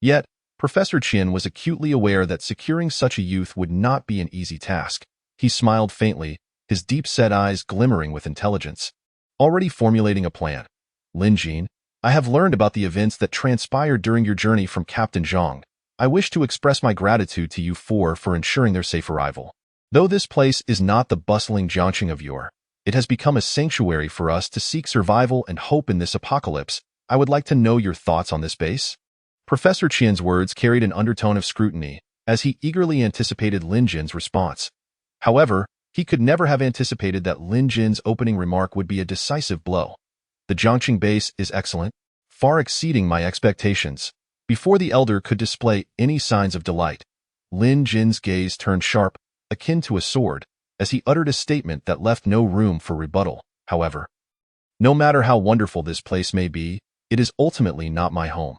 Yet, Professor Qian was acutely aware that securing such a youth would not be an easy task. He smiled faintly, his deep-set eyes glimmering with intelligence. "Already formulating a plan. Lin Jin, I have learned about the events that transpired during your journey from Captain Zhang. I wish to express my gratitude to you for ensuring their safe arrival. Though this place is not the bustling Jiangqing of yore, it has become a sanctuary for us to seek survival and hope in this apocalypse. I would like to know your thoughts on this base." Professor Qian's words carried an undertone of scrutiny, as he eagerly anticipated Lin Jin's response. However, he could never have anticipated that Lin Jin's opening remark would be a decisive blow. "The Jiangqing base is excellent, far exceeding my expectations." Before the elder could display any signs of delight, Lin Jin's gaze turned sharp, akin to a sword, as he uttered a statement that left no room for rebuttal. "However, no matter how wonderful this place may be, it is ultimately not my home."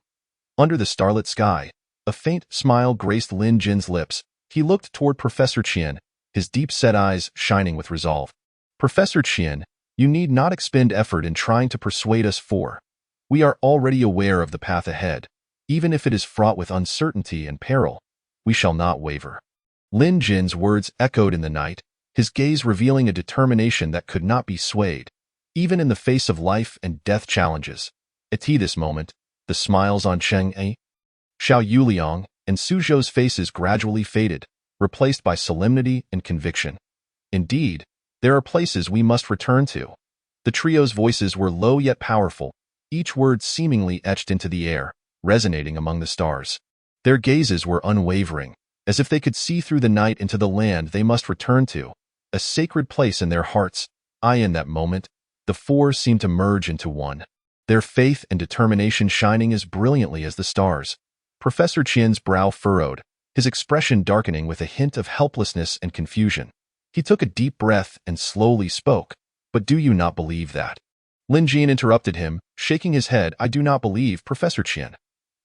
Under the starlit sky, a faint smile graced Lin Jin's lips. He looked toward Professor Qian, his deep-set eyes shining with resolve. "Professor Qian, you need not expend effort in trying to persuade us, for we are already aware of the path ahead. Even if it is fraught with uncertainty and peril, we shall not waver." Lin Jin's words echoed in the night, his gaze revealing a determination that could not be swayed, even in the face of life and death challenges. At this moment, the smiles on Cheng Yi, Xiao Yuliang, and Su Zhou's faces gradually faded, replaced by solemnity and conviction. "Indeed, there are places we must return to." The trio's voices were low yet powerful, each word seemingly etched into the air, resonating among the stars. Their gazes were unwavering, as if they could see through the night into the land they must return to, a sacred place in their hearts. In that moment, the four seemed to merge into one, their faith and determination shining as brilliantly as the stars. Professor Qian's brow furrowed, his expression darkening with a hint of helplessness and confusion. He took a deep breath and slowly spoke, "But do you not believe that?" Lin Jin interrupted him, shaking his head. "I do not believe, Professor Qian.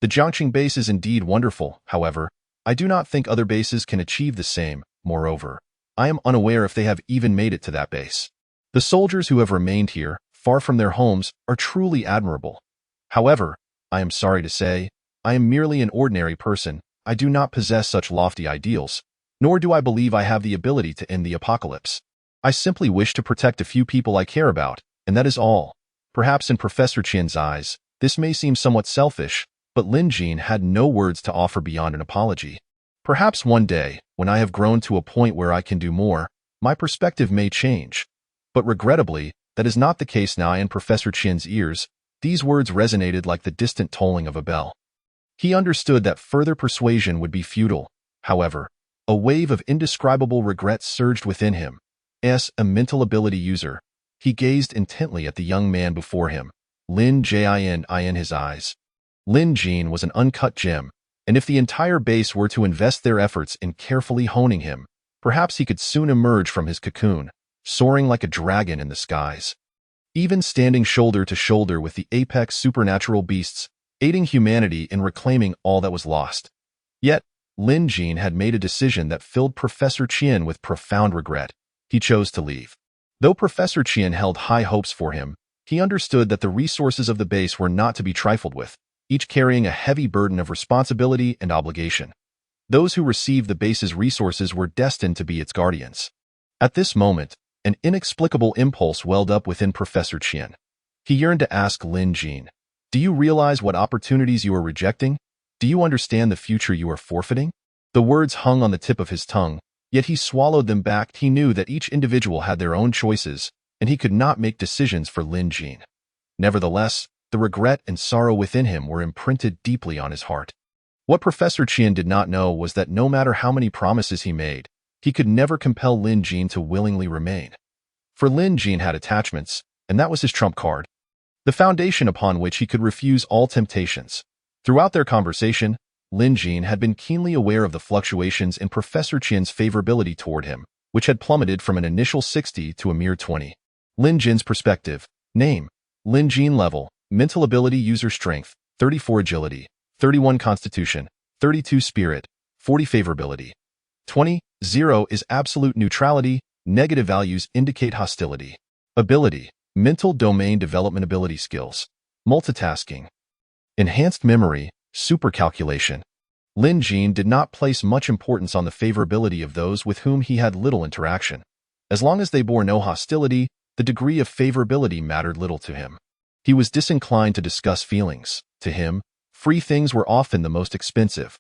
The Jiangqing base is indeed wonderful. However, I do not think other bases can achieve the same. Moreover, I am unaware if they have even made it to that base. The soldiers who have remained here, far from their homes, are truly admirable. However, I am sorry to say, I am merely an ordinary person. I do not possess such lofty ideals, nor do I believe I have the ability to end the apocalypse. I simply wish to protect a few people I care about, and that is all." Perhaps in Professor Qian's eyes, this may seem somewhat selfish, but Lin Jin had no words to offer beyond an apology. "Perhaps one day, when I have grown to a point where I can do more, my perspective may change. But regrettably, that is not the case now." In Professor Qian's ears, these words resonated like the distant tolling of a bell. He understood that further persuasion would be futile. However, a wave of indescribable regret surged within him. As a mental ability user, he gazed intently at the young man before him, Lin Jin in his eyes. Lin Jin was an uncut gem, and if the entire base were to invest their efforts in carefully honing him, perhaps he could soon emerge from his cocoon, soaring like a dragon in the skies. Even standing shoulder to shoulder with the apex supernatural beasts, aiding humanity in reclaiming all that was lost. Yet, Lin Jin had made a decision that filled Professor Qian with profound regret. He chose to leave. Though Professor Qian held high hopes for him, he understood that the resources of the base were not to be trifled with, each carrying a heavy burden of responsibility and obligation. Those who received the base's resources were destined to be its guardians. At this moment, an inexplicable impulse welled up within Professor Qian. He yearned to ask Lin Jin, "Do you realize what opportunities you are rejecting? Do you understand the future you are forfeiting?" The words hung on the tip of his tongue, yet he swallowed them back. He knew that each individual had their own choices, and he could not make decisions for Lin Jin. Nevertheless, the regret and sorrow within him were imprinted deeply on his heart. What Professor Qian did not know was that no matter how many promises he made, he could never compel Lin Jin to willingly remain. For Lin Jin had attachments, and that was his trump card, the foundation upon which he could refuse all temptations. Throughout their conversation, Lin Jin had been keenly aware of the fluctuations in Professor Qian's favorability toward him, which had plummeted from an initial 60 to a mere 20. Lin Jin's perspective: name, Lin Jin level, mental ability user strength, 34 agility, 31 constitution, 32 spirit, 40 favorability. 20, 0 is absolute neutrality, negative values indicate hostility. Ability, mental domain development ability skills, multitasking, enhanced memory, supercalculation. Lin Jin did not place much importance on the favorability of those with whom he had little interaction. As long as they bore no hostility, the degree of favorability mattered little to him. He was disinclined to discuss feelings. To him, free things were often the most expensive.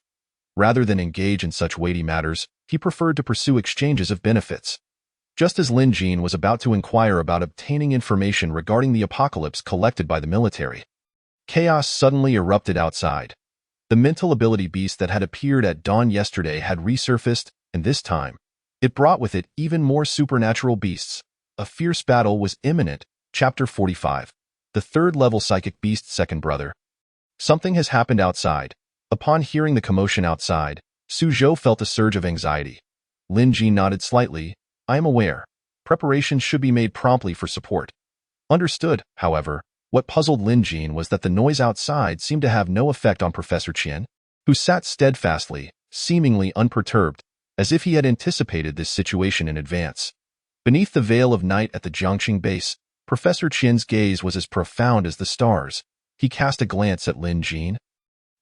Rather than engage in such weighty matters, he preferred to pursue exchanges of benefits. Just as Lin Jin was about to inquire about obtaining information regarding the apocalypse collected by the military, chaos suddenly erupted outside. The mental ability beast that had appeared at dawn yesterday had resurfaced, and this time, it brought with it even more supernatural beasts. A fierce battle was imminent. Chapter 45. The third-level psychic beast's second brother. Something has happened outside. Upon hearing the commotion outside, Su Zhou felt a surge of anxiety. Lin Jin nodded slightly. "I am aware. Preparations should be made promptly for support." Understood, however. What puzzled Lin Jin was that the noise outside seemed to have no effect on Professor Qian, who sat steadfastly, seemingly unperturbed, as if he had anticipated this situation in advance. Beneath the veil of night at the Jiangxing base, Professor Qian's gaze was as profound as the stars. He cast a glance at Lin Jin,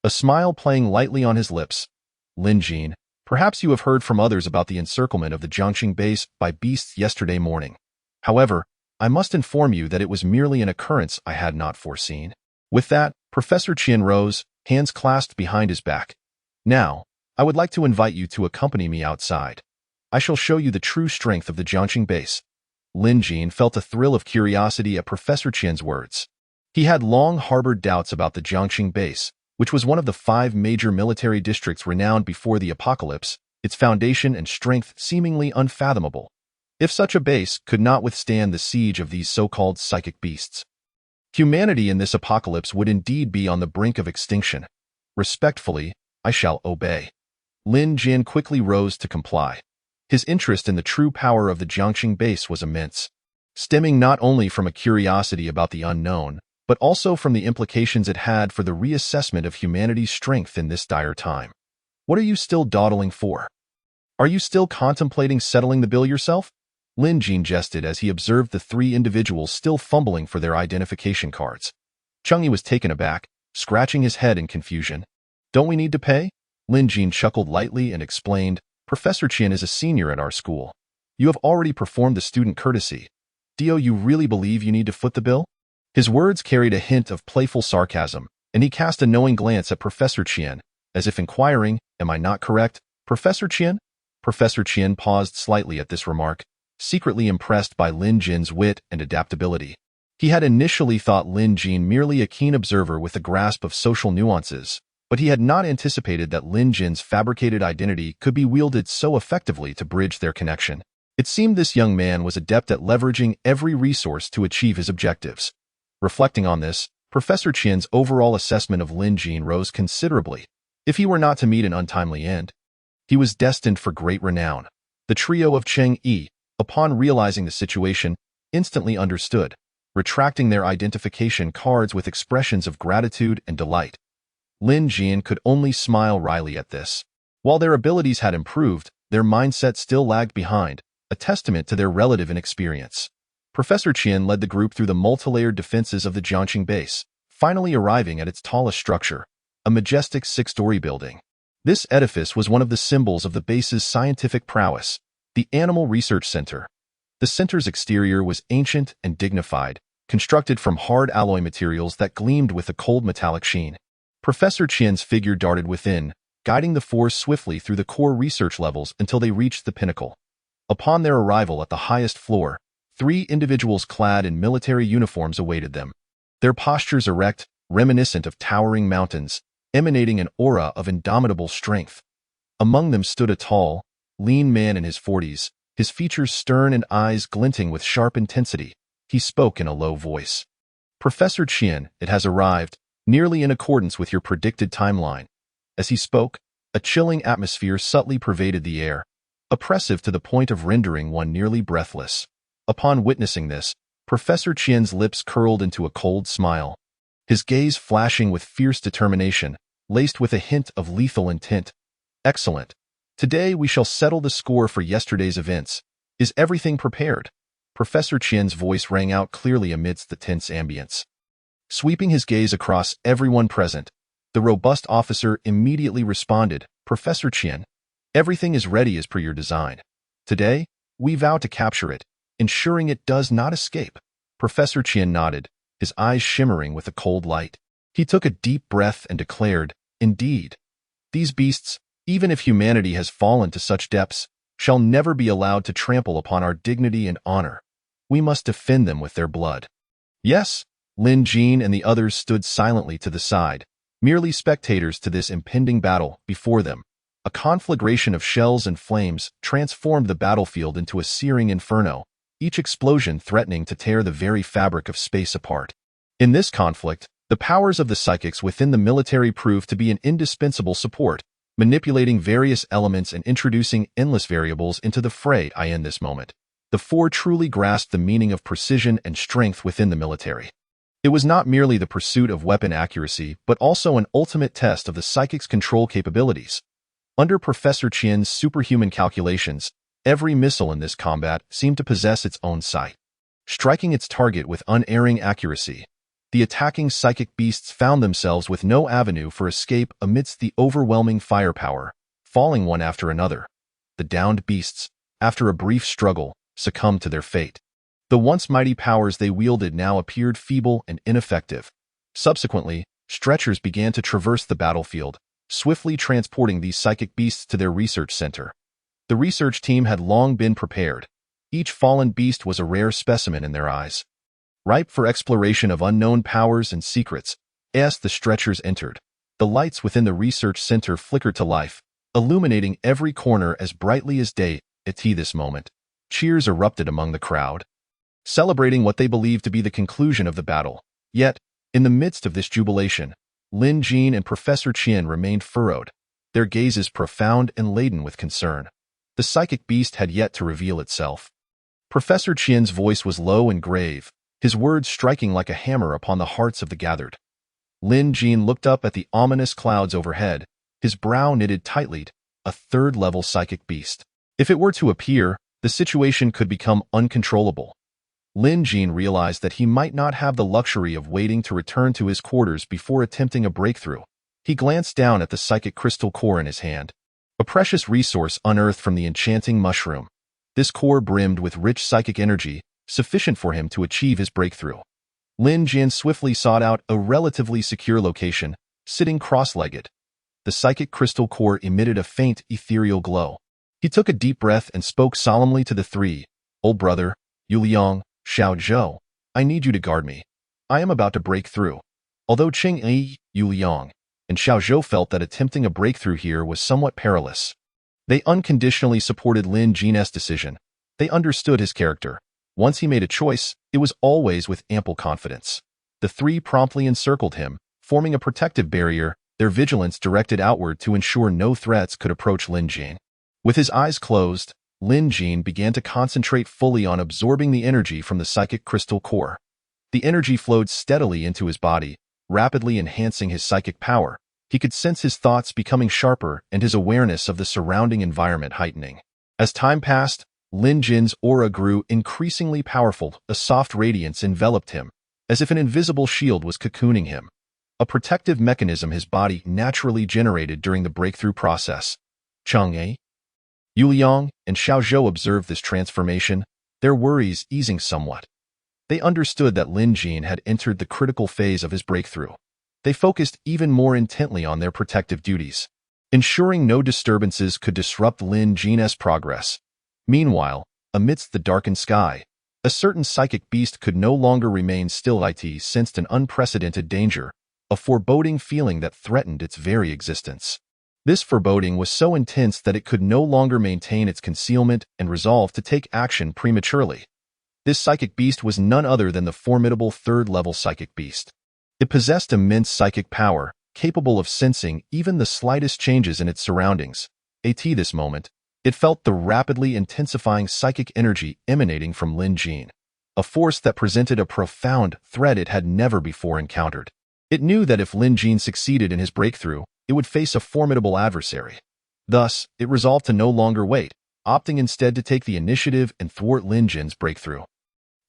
a smile playing lightly on his lips. "Lin Jin, perhaps you have heard from others about the encirclement of the Jiangxing base by beasts yesterday morning. However, I must inform you that it was merely an occurrence I had not foreseen." With that, Professor Qian rose, hands clasped behind his back. "Now, I would like to invite you to accompany me outside. I shall show you the true strength of the Jiangxing base." Lin Jin felt a thrill of curiosity at Professor Qian's words. He had long harbored doubts about the Jiangxing base, which was one of the 5 major military districts renowned before the apocalypse, its foundation and strength seemingly unfathomable. If such a base could not withstand the siege of these so-called psychic beasts, humanity in this apocalypse would indeed be on the brink of extinction. "Respectfully, I shall obey." Lin Jin quickly rose to comply. His interest in the true power of the Jiangxing base was immense, stemming not only from a curiosity about the unknown, but also from the implications it had for the reassessment of humanity's strength in this dire time. "What are you still dawdling for? Are you still contemplating settling the bill yourself?" Lin Jin jested as he observed the 3 individuals still fumbling for their identification cards. Changyi was taken aback, scratching his head in confusion. "Don't we need to pay?" Lin Jin chuckled lightly and explained, "Professor Qian is a senior at our school. You have already performed the student courtesy. Do you really believe you need to foot the bill?" His words carried a hint of playful sarcasm, and he cast a knowing glance at Professor Qian, as if inquiring, "Am I not correct, Professor Qian?" Professor Qian paused slightly at this remark, secretly impressed by Lin Jin's wit and adaptability. He had initially thought Lin Jin merely a keen observer with a grasp of social nuances, but he had not anticipated that Lin Jin's fabricated identity could be wielded so effectively to bridge their connection. It seemed this young man was adept at leveraging every resource to achieve his objectives. Reflecting on this, Professor Qian's overall assessment of Lin Jin rose considerably. If he were not to meet an untimely end, he was destined for great renown. The trio of Cheng Yi, upon realizing the situation, instantly understood, retracting their identification cards with expressions of gratitude and delight. Lin Jin could only smile wryly at this. While their abilities had improved, their mindset still lagged behind, a testament to their relative inexperience. Professor Qian led the group through the multi-layered defenses of the Jiangqing base, finally arriving at its tallest structure, a majestic six-story building. This edifice was one of the symbols of the base's scientific prowess, the Animal Research Center. The center's exterior was ancient and dignified, constructed from hard alloy materials that gleamed with a cold metallic sheen. Professor Qian's figure darted within, guiding the four swiftly through the core research levels until they reached the pinnacle. Upon their arrival at the highest floor, 3 individuals clad in military uniforms awaited them. Their postures erect, reminiscent of towering mountains, emanating an aura of indomitable strength. Among them stood a tall, lean man in his 40s, his features stern and eyes glinting with sharp intensity. He spoke in a low voice. "Professor Qian, it has arrived, nearly in accordance with your predicted timeline." As he spoke, a chilling atmosphere subtly pervaded the air, oppressive to the point of rendering one nearly breathless. Upon witnessing this, Professor Qian's lips curled into a cold smile, his gaze flashing with fierce determination, laced with a hint of lethal intent. "Excellent. Today we shall settle the score for yesterday's events. Is everything prepared?" Professor Qian's voice rang out clearly amidst the tense ambience. Sweeping his gaze across everyone present, the robust officer immediately responded, "Professor Qian, everything is ready as per your design. Today, we vow to capture it, ensuring it does not escape." Professor Qian nodded, his eyes shimmering with a cold light. He took a deep breath and declared, "Indeed, these beasts, even if humanity has fallen to such depths, shall never be allowed to trample upon our dignity and honor. We must defend them with their blood." "Yes." Lin Jin and the others stood silently to the side, merely spectators to this impending battle before them. A conflagration of shells and flames transformed the battlefield into a searing inferno, each explosion threatening to tear the very fabric of space apart. In this conflict, the powers of the psychics within the military proved to be an indispensable support, manipulating various elements and introducing endless variables into the fray. In this moment, the four truly grasped the meaning of precision and strength within the military. It was not merely the pursuit of weapon accuracy, but also an ultimate test of the psychic's control capabilities. Under Professor Qian's superhuman calculations, every missile in this combat seemed to possess its own sight, striking its target with unerring accuracy. The attacking psychic beasts found themselves with no avenue for escape amidst the overwhelming firepower, falling one after another. The downed beasts, after a brief struggle, succumbed to their fate. The once mighty powers they wielded now appeared feeble and ineffective. Subsequently, stretchers began to traverse the battlefield, swiftly transporting these psychic beasts to their research center. The research team had long been prepared. Each fallen beast was a rare specimen in their eyes, ripe for exploration of unknown powers and secrets. As the stretchers entered, the lights within the research center flickered to life, illuminating every corner as brightly as day. At this moment, cheers erupted among the crowd, celebrating what they believed to be the conclusion of the battle. Yet, in the midst of this jubilation, Lin Jin and Professor Qian remained furrowed, their gazes profound and laden with concern. The psychic beast had yet to reveal itself. Professor Qian's voice was low and grave, his words striking like a hammer upon the hearts of the gathered. Lin Jin looked up at the ominous clouds overhead, his brow knitted tightly. A third-level psychic beast. If it were to appear, the situation could become uncontrollable. Lin Jin realized that he might not have the luxury of waiting to return to his quarters before attempting a breakthrough. He glanced down at the psychic crystal core in his hand, a precious resource unearthed from the enchanting mushroom. This core brimmed with rich psychic energy, sufficient for him to achieve his breakthrough. Lin Jin swiftly sought out a relatively secure location, sitting cross-legged. The psychic crystal core emitted a faint, ethereal glow. He took a deep breath and spoke solemnly to the three. "Old brother, Yu Liang, Xiao Zhou, I need you to guard me. I am about to break through." Although Cheng Yi, Yu Liang, and Xiao Zhou felt that attempting a breakthrough here was somewhat perilous, they unconditionally supported Lin Jin's decision. They understood his character. Once he made a choice, it was always with ample confidence. The three promptly encircled him, forming a protective barrier, their vigilance directed outward to ensure no threats could approach Lin Jin. With his eyes closed, Lin Jin began to concentrate fully on absorbing the energy from the psychic crystal core. The energy flowed steadily into his body, rapidly enhancing his psychic power. He could sense his thoughts becoming sharper and his awareness of the surrounding environment heightening. As time passed, Lin Jin's aura grew increasingly powerful. A soft radiance enveloped him, as if an invisible shield was cocooning him, a protective mechanism his body naturally generated during the breakthrough process. Chang'e, Yuliang, and Xiaozhou observed this transformation, their worries easing somewhat. They understood that Lin Jin had entered the critical phase of his breakthrough. They focused even more intently on their protective duties, ensuring no disturbances could disrupt Lin Jin's progress. Meanwhile, amidst the darkened sky, a certain psychic beast could no longer remain still. It sensed an unprecedented danger, a foreboding feeling that threatened its very existence. This foreboding was so intense that it could no longer maintain its concealment and resolved to take action prematurely. This psychic beast was none other than the formidable third-level psychic beast. It possessed immense psychic power, capable of sensing even the slightest changes in its surroundings. At this moment, it felt the rapidly intensifying psychic energy emanating from Lin Jin, a force that presented a profound threat it had never before encountered. It knew that if Lin Jin succeeded in his breakthrough, it would face a formidable adversary. Thus, it resolved to no longer wait, opting instead to take the initiative and thwart Lin Jin's breakthrough.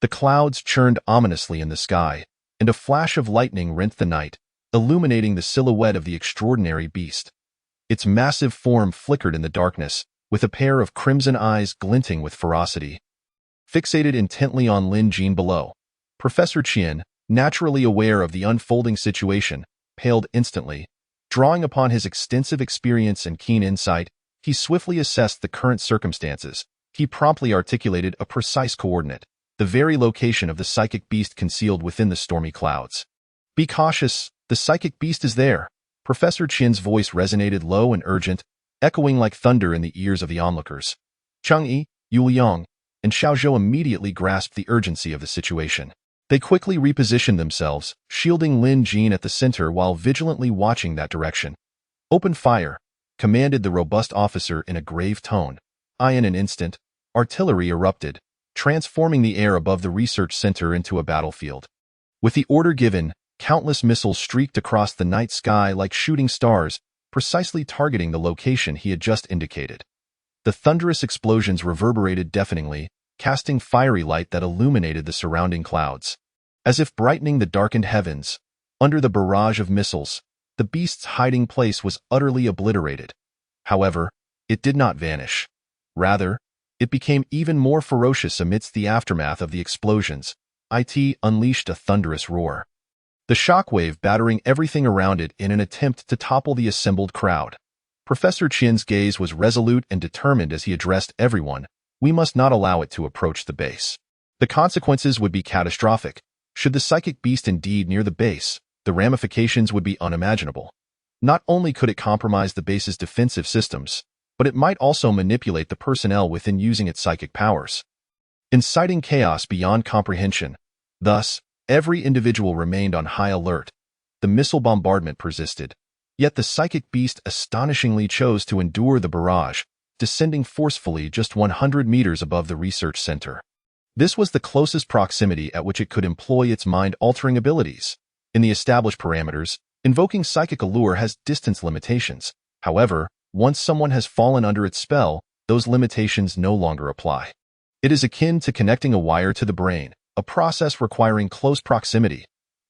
The clouds churned ominously in the sky, and a flash of lightning rent the night, illuminating the silhouette of the extraordinary beast. Its massive form flickered in the darkness, with a pair of crimson eyes glinting with ferocity. Fixated intently on Lin Jin below, Professor Qian, naturally aware of the unfolding situation, paled instantly. Drawing upon his extensive experience and keen insight, he swiftly assessed the current circumstances. He promptly articulated a precise coordinate, the very location of the psychic beast concealed within the stormy clouds. "Be cautious, the psychic beast is there." Professor Qian's voice resonated low and urgent, echoing like thunder in the ears of the onlookers. Chang'e, Yuliang, and Xiaozhou immediately grasped the urgency of the situation. They quickly repositioned themselves, shielding Lin Jin at the center while vigilantly watching that direction. "Open fire," commanded the robust officer in a grave tone. In an instant, artillery erupted, transforming the air above the research center into a battlefield. With the order given, countless missiles streaked across the night sky like shooting stars, precisely targeting the location he had just indicated. The thunderous explosions reverberated deafeningly, casting fiery light that illuminated the surrounding clouds. As if brightening the darkened heavens, under the barrage of missiles, the beast's hiding place was utterly obliterated. However, it did not vanish. Rather, it became even more ferocious amidst the aftermath of the explosions. It unleashed a thunderous roar, the shockwave battering everything around it in an attempt to topple the assembled crowd. Professor Qian's gaze was resolute and determined as he addressed everyone. "We must not allow it to approach the base. The consequences would be catastrophic. Should the psychic beast indeed near the base, the ramifications would be unimaginable. Not only could it compromise the base's defensive systems, but it might also manipulate the personnel within using its psychic powers, inciting chaos beyond comprehension." Thus, every individual remained on high alert. The missile bombardment persisted, yet the psychic beast astonishingly chose to endure the barrage, descending forcefully just 100 meters above the research center. This was the closest proximity at which it could employ its mind-altering abilities. In the established parameters, invoking psychic allure has distance limitations. However, once someone has fallen under its spell, those limitations no longer apply. It is akin to connecting a wire to the brain, a process requiring close proximity.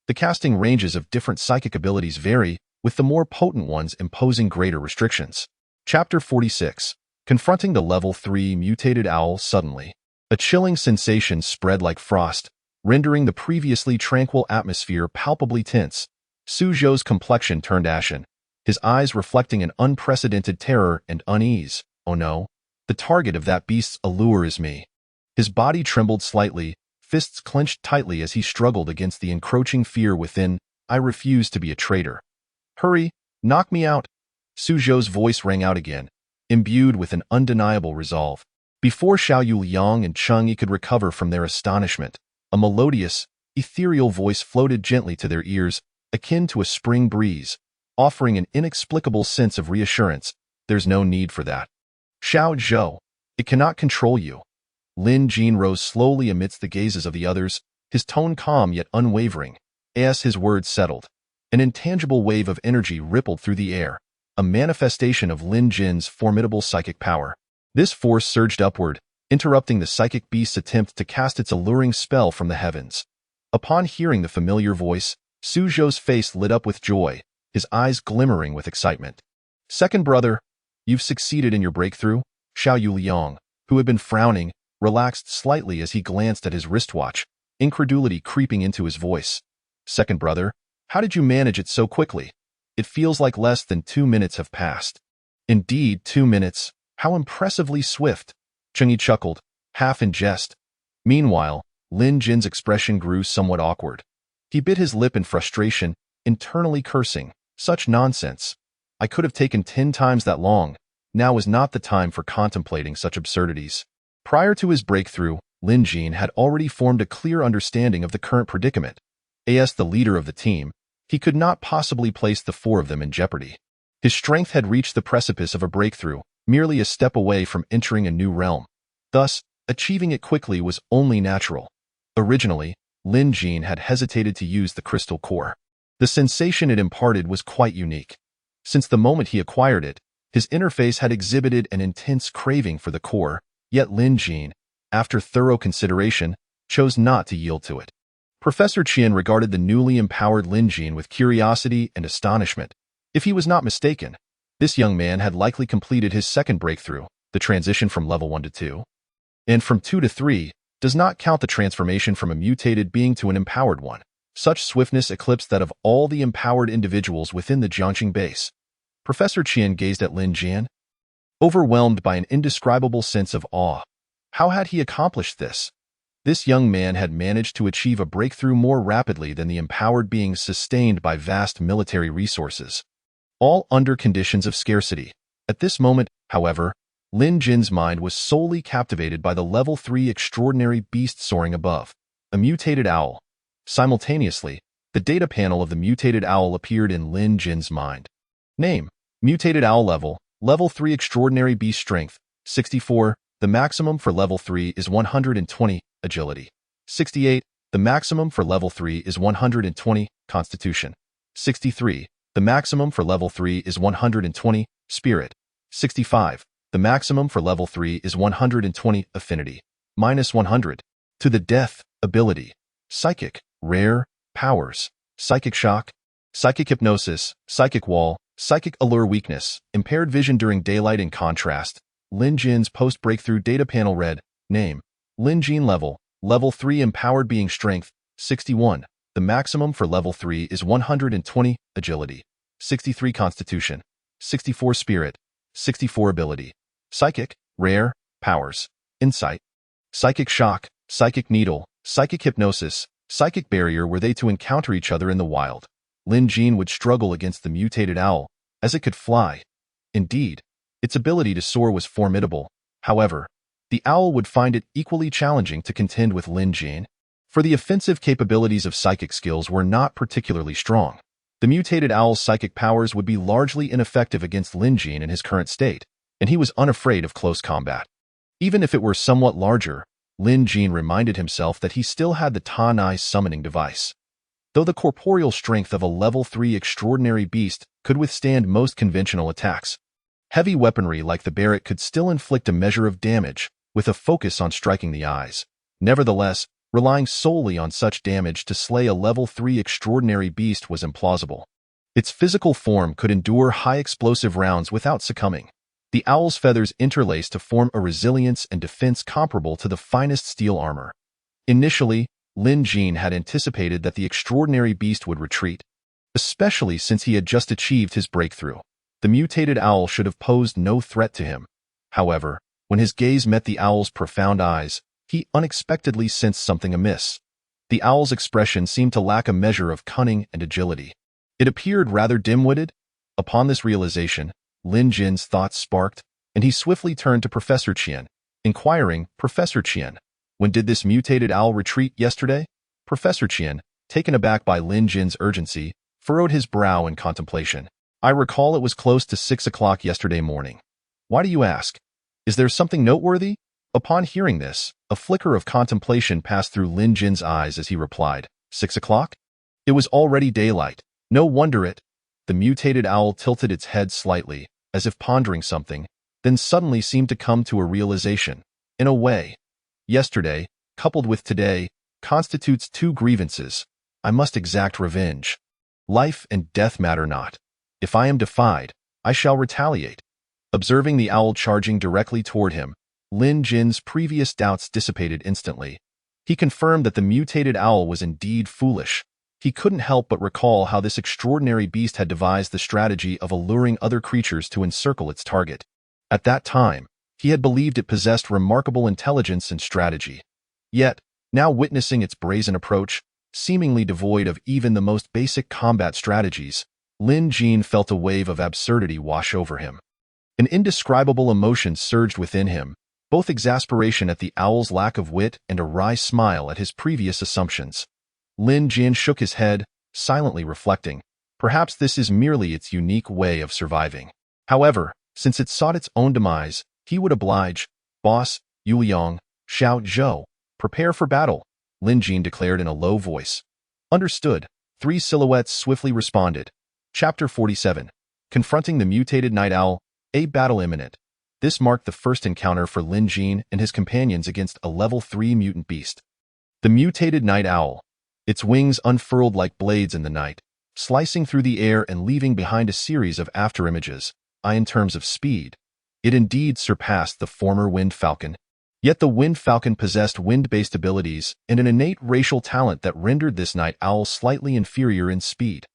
The casting ranges of different psychic abilities vary, with the more potent ones imposing greater restrictions. Chapter 46. Confronting the Level 3 Mutated Owl. Suddenly, a chilling sensation spread like frost, rendering the previously tranquil atmosphere palpably tense. Su Zhou's complexion turned ashen, his eyes reflecting an unprecedented terror and unease. "Oh no, the target of that beast's allure is me." His body trembled slightly, fists clenched tightly as he struggled against the encroaching fear within. "I refuse to be a traitor. Hurry, knock me out." Su Zhou's voice rang out again, imbued with an undeniable resolve. Before Xiao Yuliang and Chang'e could recover from their astonishment, a melodious, ethereal voice floated gently to their ears, akin to a spring breeze, offering an inexplicable sense of reassurance. There's no need for that. Xiao Zhou, it cannot control you. Lin Jin rose slowly amidst the gazes of the others, his tone calm yet unwavering. As his words settled, an intangible wave of energy rippled through the air, a manifestation of Lin Jin's formidable psychic power. This force surged upward, interrupting the psychic beast's attempt to cast its alluring spell from the heavens. Upon hearing the familiar voice, Su Zhou's face lit up with joy, his eyes glimmering with excitement. Second brother, you've succeeded in your breakthrough? Xiao Yuliang, who had been frowning, relaxed slightly as he glanced at his wristwatch, incredulity creeping into his voice. Second brother, how did you manage it so quickly? It feels like less than 2 minutes have passed. Indeed, 2 minutes. How impressively swift. Chengyi chuckled, half in jest. Meanwhile, Lin Jin's expression grew somewhat awkward. He bit his lip in frustration, internally cursing. Such nonsense. I could have taken 10 times that long. Now is not the time for contemplating such absurdities. Prior to his breakthrough, Lin Jin had already formed a clear understanding of the current predicament. As the leader of the team, he could not possibly place the 4 of them in jeopardy. His strength had reached the precipice of a breakthrough, merely a step away from entering a new realm. Thus, achieving it quickly was only natural. Originally, Lin Jin had hesitated to use the crystal core. The sensation it imparted was quite unique. Since the moment he acquired it, his interface had exhibited an intense craving for the core, yet Lin Jin, after thorough consideration, chose not to yield to it. Professor Qian regarded the newly empowered Lin Jin with curiosity and astonishment. If he was not mistaken, this young man had likely completed his second breakthrough, the transition from level 1 to 2. And from 2 to 3 does not count the transformation from a mutated being to an empowered one. Such swiftness eclipsed that of all the empowered individuals within the Jiangqing base. Professor Qian gazed at Lin Jin, overwhelmed by an indescribable sense of awe. How had he accomplished this? This young man had managed to achieve a breakthrough more rapidly than the empowered beings sustained by vast military resources, all under conditions of scarcity. At this moment, however, Lin Jin's mind was solely captivated by the level 3 extraordinary beast soaring above, a mutated owl. Simultaneously, the data panel of the mutated owl appeared in Lin Jin's mind. Name: Mutated Owl Level 3 Extraordinary Beast Strength, 64. The maximum for level 3 is 120. Agility, 68. The maximum for level 3 is 120. Constitution, 63. The maximum for level 3 is 120. Spirit, 65. The maximum for level 3 is 120. Affinity, -100. To the death, ability. Psychic, rare, powers. Psychic shock, psychic hypnosis, psychic wall, psychic allure weakness, impaired vision during daylight. In contrast, Lin Jin's post-breakthrough data panel read, name, Lin Jin level 3 empowered being strength, 61. The maximum for level 3 is 120. Agility, 63. Constitution, 64. Spirit, 64. Ability. Psychic, rare, powers. Insight, psychic shock, psychic needle, psychic hypnosis, psychic barrier. Were they to encounter each other in the wild, Lin Jin would struggle against the mutated owl, as it could fly. Indeed, its ability to soar was formidable. However, the owl would find it equally challenging to contend with Lin Jin, for the offensive capabilities of psychic skills were not particularly strong. The mutated owl's psychic powers would be largely ineffective against Lin Jin in his current state, and he was unafraid of close combat. Even if it were somewhat larger, Lin Jin reminded himself that he still had the Tanai summoning device. Though the corporeal strength of a level 3 extraordinary beast could withstand most conventional attacks, heavy weaponry like the barret could still inflict a measure of damage, with a focus on striking the eyes. Nevertheless, relying solely on such damage to slay a level 3 extraordinary beast was implausible. Its physical form could endure high explosive rounds without succumbing. The owl's feathers interlaced to form a resilience and defense comparable to the finest steel armor. Initially, Lin Jin had anticipated that the extraordinary beast would retreat, especially since he had just achieved his breakthrough. The mutated owl should have posed no threat to him. However, when his gaze met the owl's profound eyes, he unexpectedly sensed something amiss. The owl's expression seemed to lack a measure of cunning and agility. It appeared rather dim-witted. Upon this realization, Lin Jin's thoughts sparked, and he swiftly turned to Professor Qian, inquiring, Professor Qian, when did this mutated owl retreat yesterday? Professor Qian, taken aback by Lin Jin's urgency, furrowed his brow in contemplation. I recall it was close to 6 o'clock yesterday morning. Why do you ask? Is there something noteworthy? Upon hearing this, a flicker of contemplation passed through Lin Jin's eyes as he replied, 6 o'clock? It was already daylight. No wonder it. The mutated owl tilted its head slightly, as if pondering something, then suddenly seemed to come to a realization. In a way, yesterday, coupled with today, constitutes two grievances. I must exact revenge. Life and death matter not. If I am defied, I shall retaliate. Observing the owl charging directly toward him, Lin Jin's previous doubts dissipated instantly. He confirmed that the mutated owl was indeed foolish. He couldn't help but recall how this extraordinary beast had devised the strategy of alluring other creatures to encircle its target. At that time, he had believed it possessed remarkable intelligence and strategy. Yet, now witnessing its brazen approach, seemingly devoid of even the most basic combat strategies, Lin Jin felt a wave of absurdity wash over him. An indescribable emotion surged within him, both exasperation at the owl's lack of wit and a wry smile at his previous assumptions. Lin Jin shook his head, silently reflecting, perhaps this is merely its unique way of surviving. However, since it sought its own demise, he would oblige. Boss, Yuliang, Xiao Zhou, prepare for battle, Lin Jin declared in a low voice. Understood. Three silhouettes swiftly responded. Chapter 47. Confronting the mutated night owl, a battle imminent. This marked the first encounter for Lin Jin and his companions against a level 3 mutant beast. The mutated night owl. Its wings unfurled like blades in the night, slicing through the air and leaving behind a series of afterimages. In terms of speed, it indeed surpassed the former Wind Falcon. Yet the Wind Falcon possessed wind-based abilities and an innate racial talent that rendered this night owl slightly inferior in speed.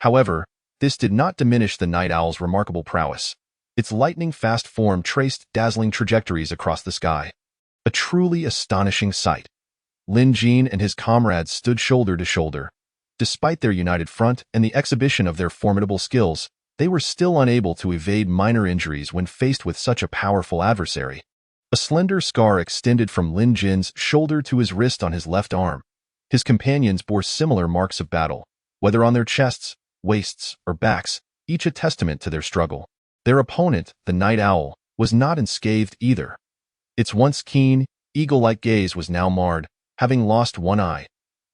However, this did not diminish the night owl's remarkable prowess. Its lightning-fast form traced dazzling trajectories across the sky. A truly astonishing sight. Lin Jin and his comrades stood shoulder to shoulder. Despite their united front and the exhibition of their formidable skills, they were still unable to evade minor injuries when faced with such a powerful adversary. A slender scar extended from Lin Jin's shoulder to his wrist on his left arm. His companions bore similar marks of battle, whether on their chests, waists, or backs, each a testament to their struggle. Their opponent, the night owl, was not unscathed either. Its once keen, eagle-like gaze was now marred, having lost one eye.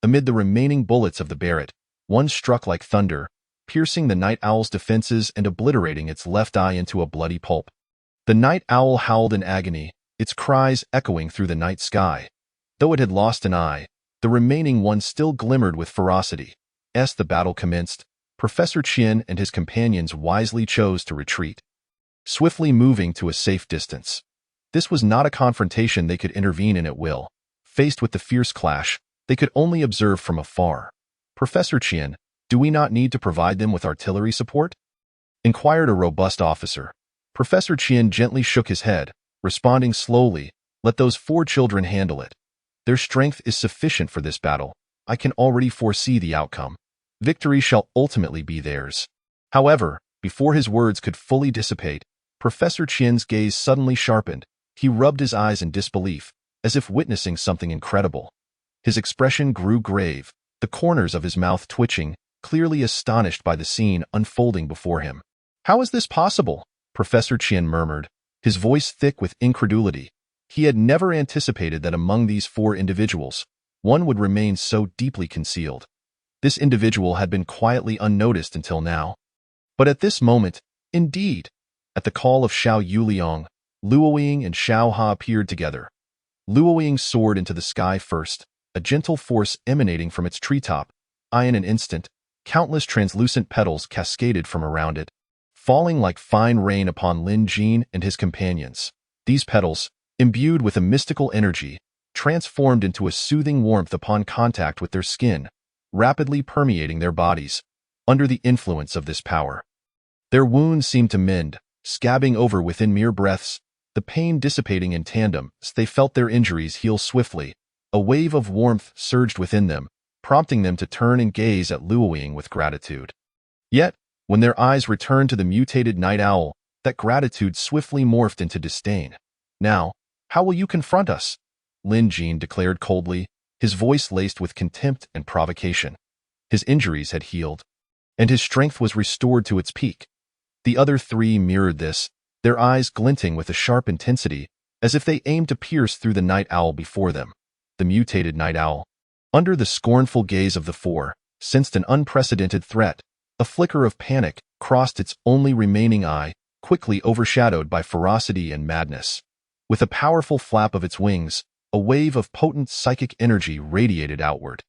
Amid the remaining bullets of the Barrett, one struck like thunder, piercing the night owl's defenses and obliterating its left eye into a bloody pulp. The night owl howled in agony, its cries echoing through the night sky. Though it had lost an eye, the remaining one still glimmered with ferocity. As the battle commenced, Professor Qian and his companions wisely chose to retreat, swiftly moving to a safe distance. This was not a confrontation they could intervene in at will. Faced with the fierce clash, they could only observe from afar. Professor Qian, do we not need to provide them with artillery support? Inquired a robust officer. Professor Qian gently shook his head, responding slowly, let those 4 children handle it. Their strength is sufficient for this battle. I can already foresee the outcome. Victory shall ultimately be theirs. However, before his words could fully dissipate, Professor Qian's gaze suddenly sharpened. He rubbed his eyes in disbelief, as if witnessing something incredible. His expression grew grave, the corners of his mouth twitching, clearly astonished by the scene unfolding before him. How is this possible? Professor Qian murmured, his voice thick with incredulity. He had never anticipated that among these 4 individuals, one would remain so deeply concealed. This individual had been quietly unnoticed until now. But at this moment, indeed, at the call of Xiao Yuliang, Luoying and Xiao Ha appeared together. Luoying soared into the sky first, a gentle force emanating from its treetop. In an instant, countless translucent petals cascaded from around it, falling like fine rain upon Lin Jin and his companions. These petals, imbued with a mystical energy, transformed into a soothing warmth upon contact with their skin, rapidly permeating their bodies. Under the influence of this power, their wounds seemed to mend, scabbing over within mere breaths, the pain dissipating in tandem as they felt their injuries heal swiftly. A wave of warmth surged within them, prompting them to turn and gaze at Luoying with gratitude. Yet, when their eyes returned to the mutated night owl, that gratitude swiftly morphed into disdain. Now, how will you confront us? Lin Jin declared coldly, his voice laced with contempt and provocation. His injuries had healed, and his strength was restored to its peak. The other three mirrored this, their eyes glinting with a sharp intensity, as if they aimed to pierce through the night owl before them. The mutated night owl, under the scornful gaze of the four, sensed an unprecedented threat. A flicker of panic crossed its only remaining eye, quickly overshadowed by ferocity and madness. With a powerful flap of its wings, a wave of potent psychic energy radiated outward.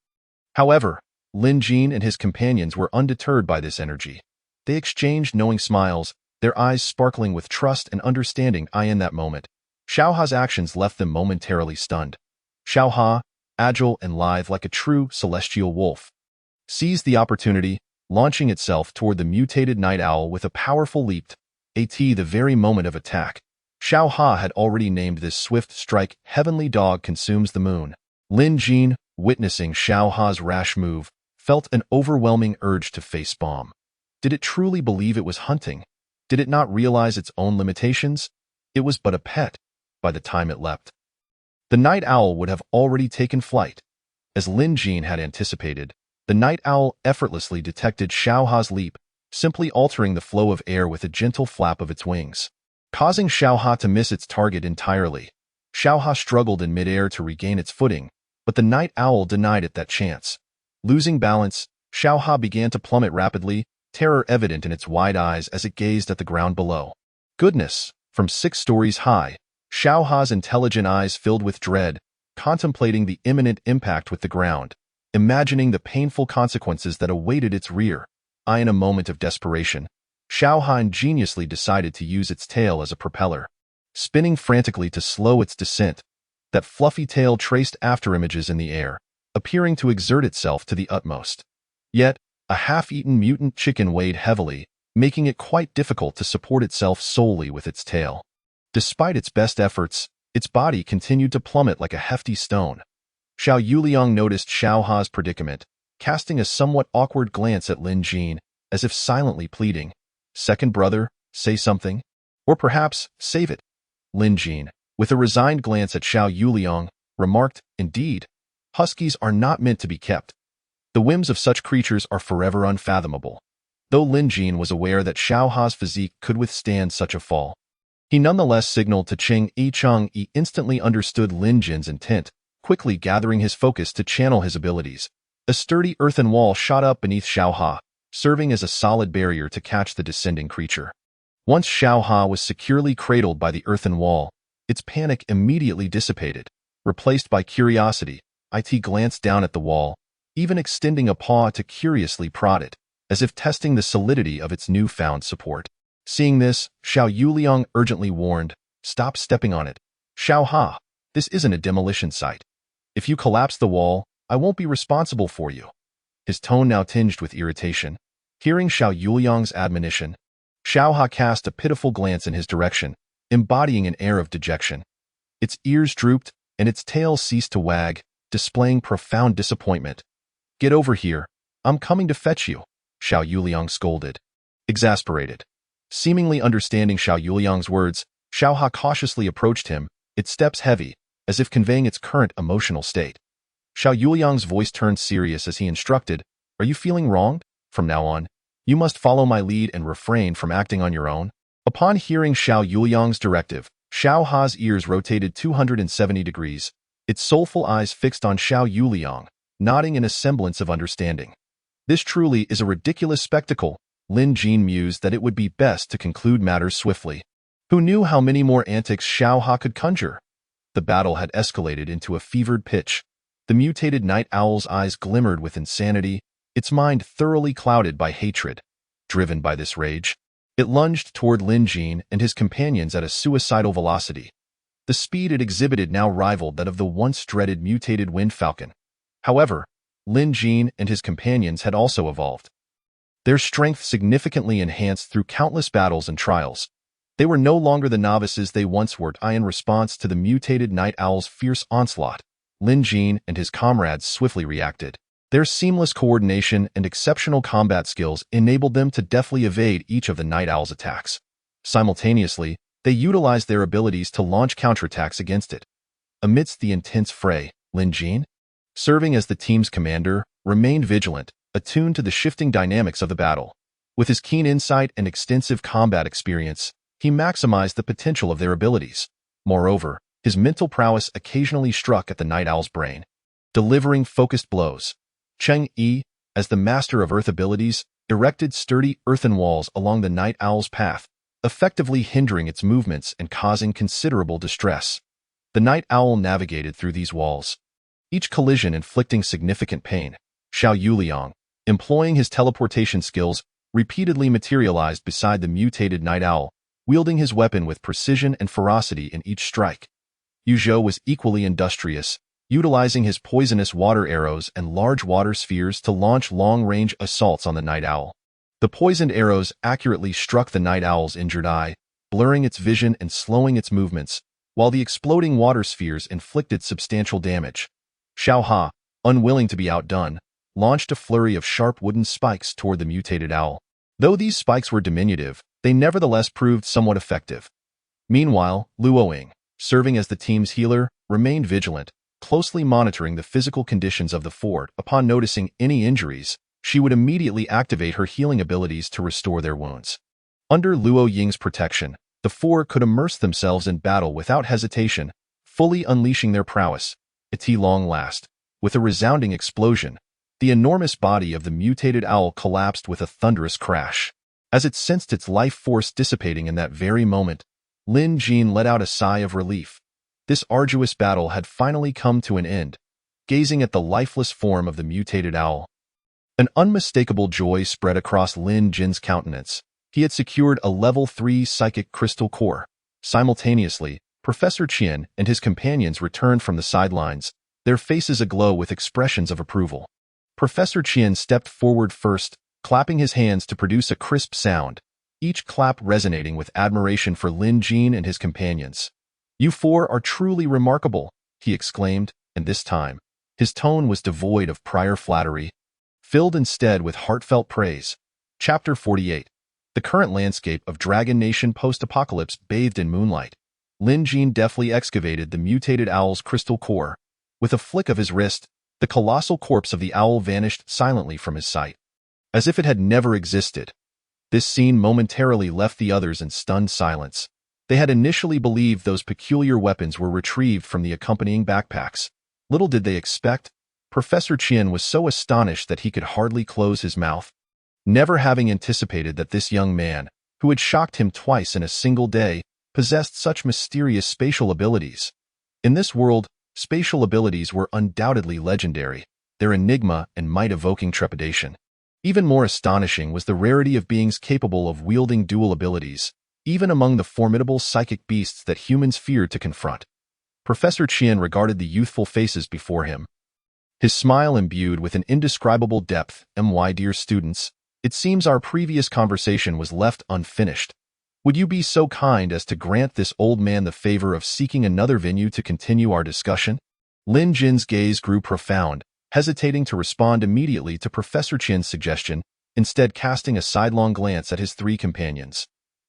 However, Lin Jin and his companions were undeterred by this energy. They exchanged knowing smiles, their eyes sparkling with trust and understanding. In that moment, Xiao Ha's actions left them momentarily stunned. Xiao Ha, agile and lithe like a true celestial wolf, seized the opportunity, launching itself toward the mutated night owl with a powerful leap. At the very moment of attack, Xiao Ha had already named this swift strike Heavenly Dog Consumes the Moon. Lin Jin, witnessing Xiao Ha's rash move, felt an overwhelming urge to face bomb. Did it truly believe it was hunting? Did it not realize its own limitations? It was but a pet by the time it leapt. The night owl would have already taken flight. As Lin Jin had anticipated, the night owl effortlessly detected Xiao Ha's leap, simply altering the flow of air with a gentle flap of its wings, causing Xiao Ha to miss its target entirely. Xiao Ha struggled in midair to regain its footing, but the night owl denied it that chance. Losing balance, Xiao Ha began to plummet rapidly, terror evident in its wide eyes as it gazed at the ground below. Goodness! From 6 stories high, Xiao Ha's intelligent eyes filled with dread, contemplating the imminent impact with the ground, imagining the painful consequences that awaited its rear. In a moment of desperation, Xiao Ha ingeniously decided to use its tail as a propeller, spinning frantically to slow its descent. That fluffy tail traced after images in the air, appearing to exert itself to the utmost. Yet, a half-eaten mutant chicken weighed heavily, making it quite difficult to support itself solely with its tail. Despite its best efforts, its body continued to plummet like a hefty stone. Xiao Yuliang noticed Xiao Ha's predicament, casting a somewhat awkward glance at Lin Jin, as if silently pleading, "Second brother, say something. Or perhaps, save it." Lin Jin, with a resigned glance at Xiao Yuliang, remarked, "Indeed, huskies are not meant to be kept. The whims of such creatures are forever unfathomable." Though Lin Jin was aware that Xiao Ha's physique could withstand such a fall, he nonetheless signaled to Cheng Yi. Cheng Yi instantly understood Lin Jin's intent, quickly gathering his focus to channel his abilities. A sturdy earthen wall shot up beneath Xiao Ha, serving as a solid barrier to catch the descending creature. Once Xiao Ha was securely cradled by the earthen wall, its panic immediately dissipated, replaced by curiosity. It glanced down at the wall, even extending a paw to curiously prod it, as if testing the solidity of its newfound support. Seeing this, Xiao Yuliang urgently warned, "Stop stepping on it. Xiao Ha, this isn't a demolition site. If you collapse the wall, I won't be responsible for you." His tone now tinged with irritation. Hearing Xiao Yuliang's admonition, Xiao Ha cast a pitiful glance in his direction, embodying an air of dejection. Its ears drooped, and its tail ceased to wag, displaying profound disappointment. "Get over here. I'm coming to fetch you," Xiao Yuliang scolded. Exasperated, seemingly understanding Xiao Yuliang's words, Xiao Ha cautiously approached him, its steps heavy, as if conveying its current emotional state. Xiao Yuliang's voice turned serious as he instructed, "Are you feeling wronged? From now on, you must follow my lead and refrain from acting on your own." Upon hearing Xiao Yuliang's directive, Xiao Ha's ears rotated 270 degrees, its soulful eyes fixed on Xiao Yuliang, nodding in a semblance of understanding. "This truly is a ridiculous spectacle." Lin Jin mused that it would be best to conclude matters swiftly. Who knew how many more antics Xiao Ha could conjure? The battle had escalated into a fevered pitch. The mutated night owl's eyes glimmered with insanity, its mind thoroughly clouded by hatred. Driven by this rage, it lunged toward Lin Jin and his companions at a suicidal velocity. The speed it exhibited now rivaled that of the once dreaded mutated wind falcon. However, Lin Jin and his companions had also evolved. Their strength significantly enhanced through countless battles and trials. They were no longer the novices they once were. In response to the mutated night owl's fierce onslaught, Lin Jin and his comrades swiftly reacted. Their seamless coordination and exceptional combat skills enabled them to deftly evade each of the night owl's attacks. Simultaneously, they utilized their abilities to launch counterattacks against it. Amidst the intense fray, Lin Jin, serving as the team's commander, remained vigilant, attuned to the shifting dynamics of the battle. With his keen insight and extensive combat experience, he maximized the potential of their abilities. Moreover, his mental prowess occasionally struck at the Night Owl's brain, delivering focused blows. Cheng Yi, as the master of earth abilities, erected sturdy earthen walls along the Night Owl's path, effectively hindering its movements and causing considerable distress. The Night Owl navigated through these walls, each collision inflicting significant pain. Xiao Yuliang, employing his teleportation skills, repeatedly materialized beside the mutated Night Owl, wielding his weapon with precision and ferocity in each strike. Yu Zhou was equally industrious, utilizing his poisonous water arrows and large water spheres to launch long-range assaults on the Night Owl. The poisoned arrows accurately struck the Night Owl's injured eye, blurring its vision and slowing its movements, while the exploding water spheres inflicted substantial damage. Xiao Ha, unwilling to be outdone, launched a flurry of sharp wooden spikes toward the mutated owl. Though these spikes were diminutive, they nevertheless proved somewhat effective. Meanwhile, Luo Ying, serving as the team's healer, remained vigilant, closely monitoring the physical conditions of the fort. Upon noticing any injuries, she would immediately activate her healing abilities to restore their wounds. Under Luo Ying's protection, the four could immerse themselves in battle without hesitation, fully unleashing their prowess. At long last, with a resounding explosion, the enormous body of the mutated owl collapsed with a thunderous crash. As it sensed its life force dissipating in that very moment, Lin Jin let out a sigh of relief. This arduous battle had finally come to an end. Gazing at the lifeless form of the mutated owl, an unmistakable joy spread across Lin Jin's countenance. He had secured a level 3 psychic crystal core. Simultaneously, Professor Qian and his companions returned from the sidelines, their faces aglow with expressions of approval. Professor Qian stepped forward first, clapping his hands to produce a crisp sound, each clap resonating with admiration for Lin Jin and his companions. "You four are truly remarkable," he exclaimed, and this time, his tone was devoid of prior flattery, filled instead with heartfelt praise. Chapter 48. The current landscape of Dragon Nation post-apocalypse bathed in moonlight. Lin Jin deftly excavated the mutated owl's crystal core. With a flick of his wrist, the colossal corpse of the owl vanished silently from his sight, as if it had never existed. This scene momentarily left the others in stunned silence. They had initially believed those peculiar weapons were retrieved from the accompanying backpacks. Little did they expect, Professor Qian was so astonished that he could hardly close his mouth, never having anticipated that this young man, who had shocked him twice in a single day, possessed such mysterious spatial abilities. In this world, spatial abilities were undoubtedly legendary, their enigma and might evoking trepidation. Even more astonishing was the rarity of beings capable of wielding dual abilities, even among the formidable psychic beasts that humans feared to confront. Professor Qian regarded the youthful faces before him, his smile imbued with an indescribable depth. "My dear students, it seems our previous conversation was left unfinished. Would you be so kind as to grant this old man the favor of seeking another venue to continue our discussion?" Lin Jin's gaze grew profound, hesitating to respond immediately to Professor Qian's suggestion, instead casting a sidelong glance at his three companions.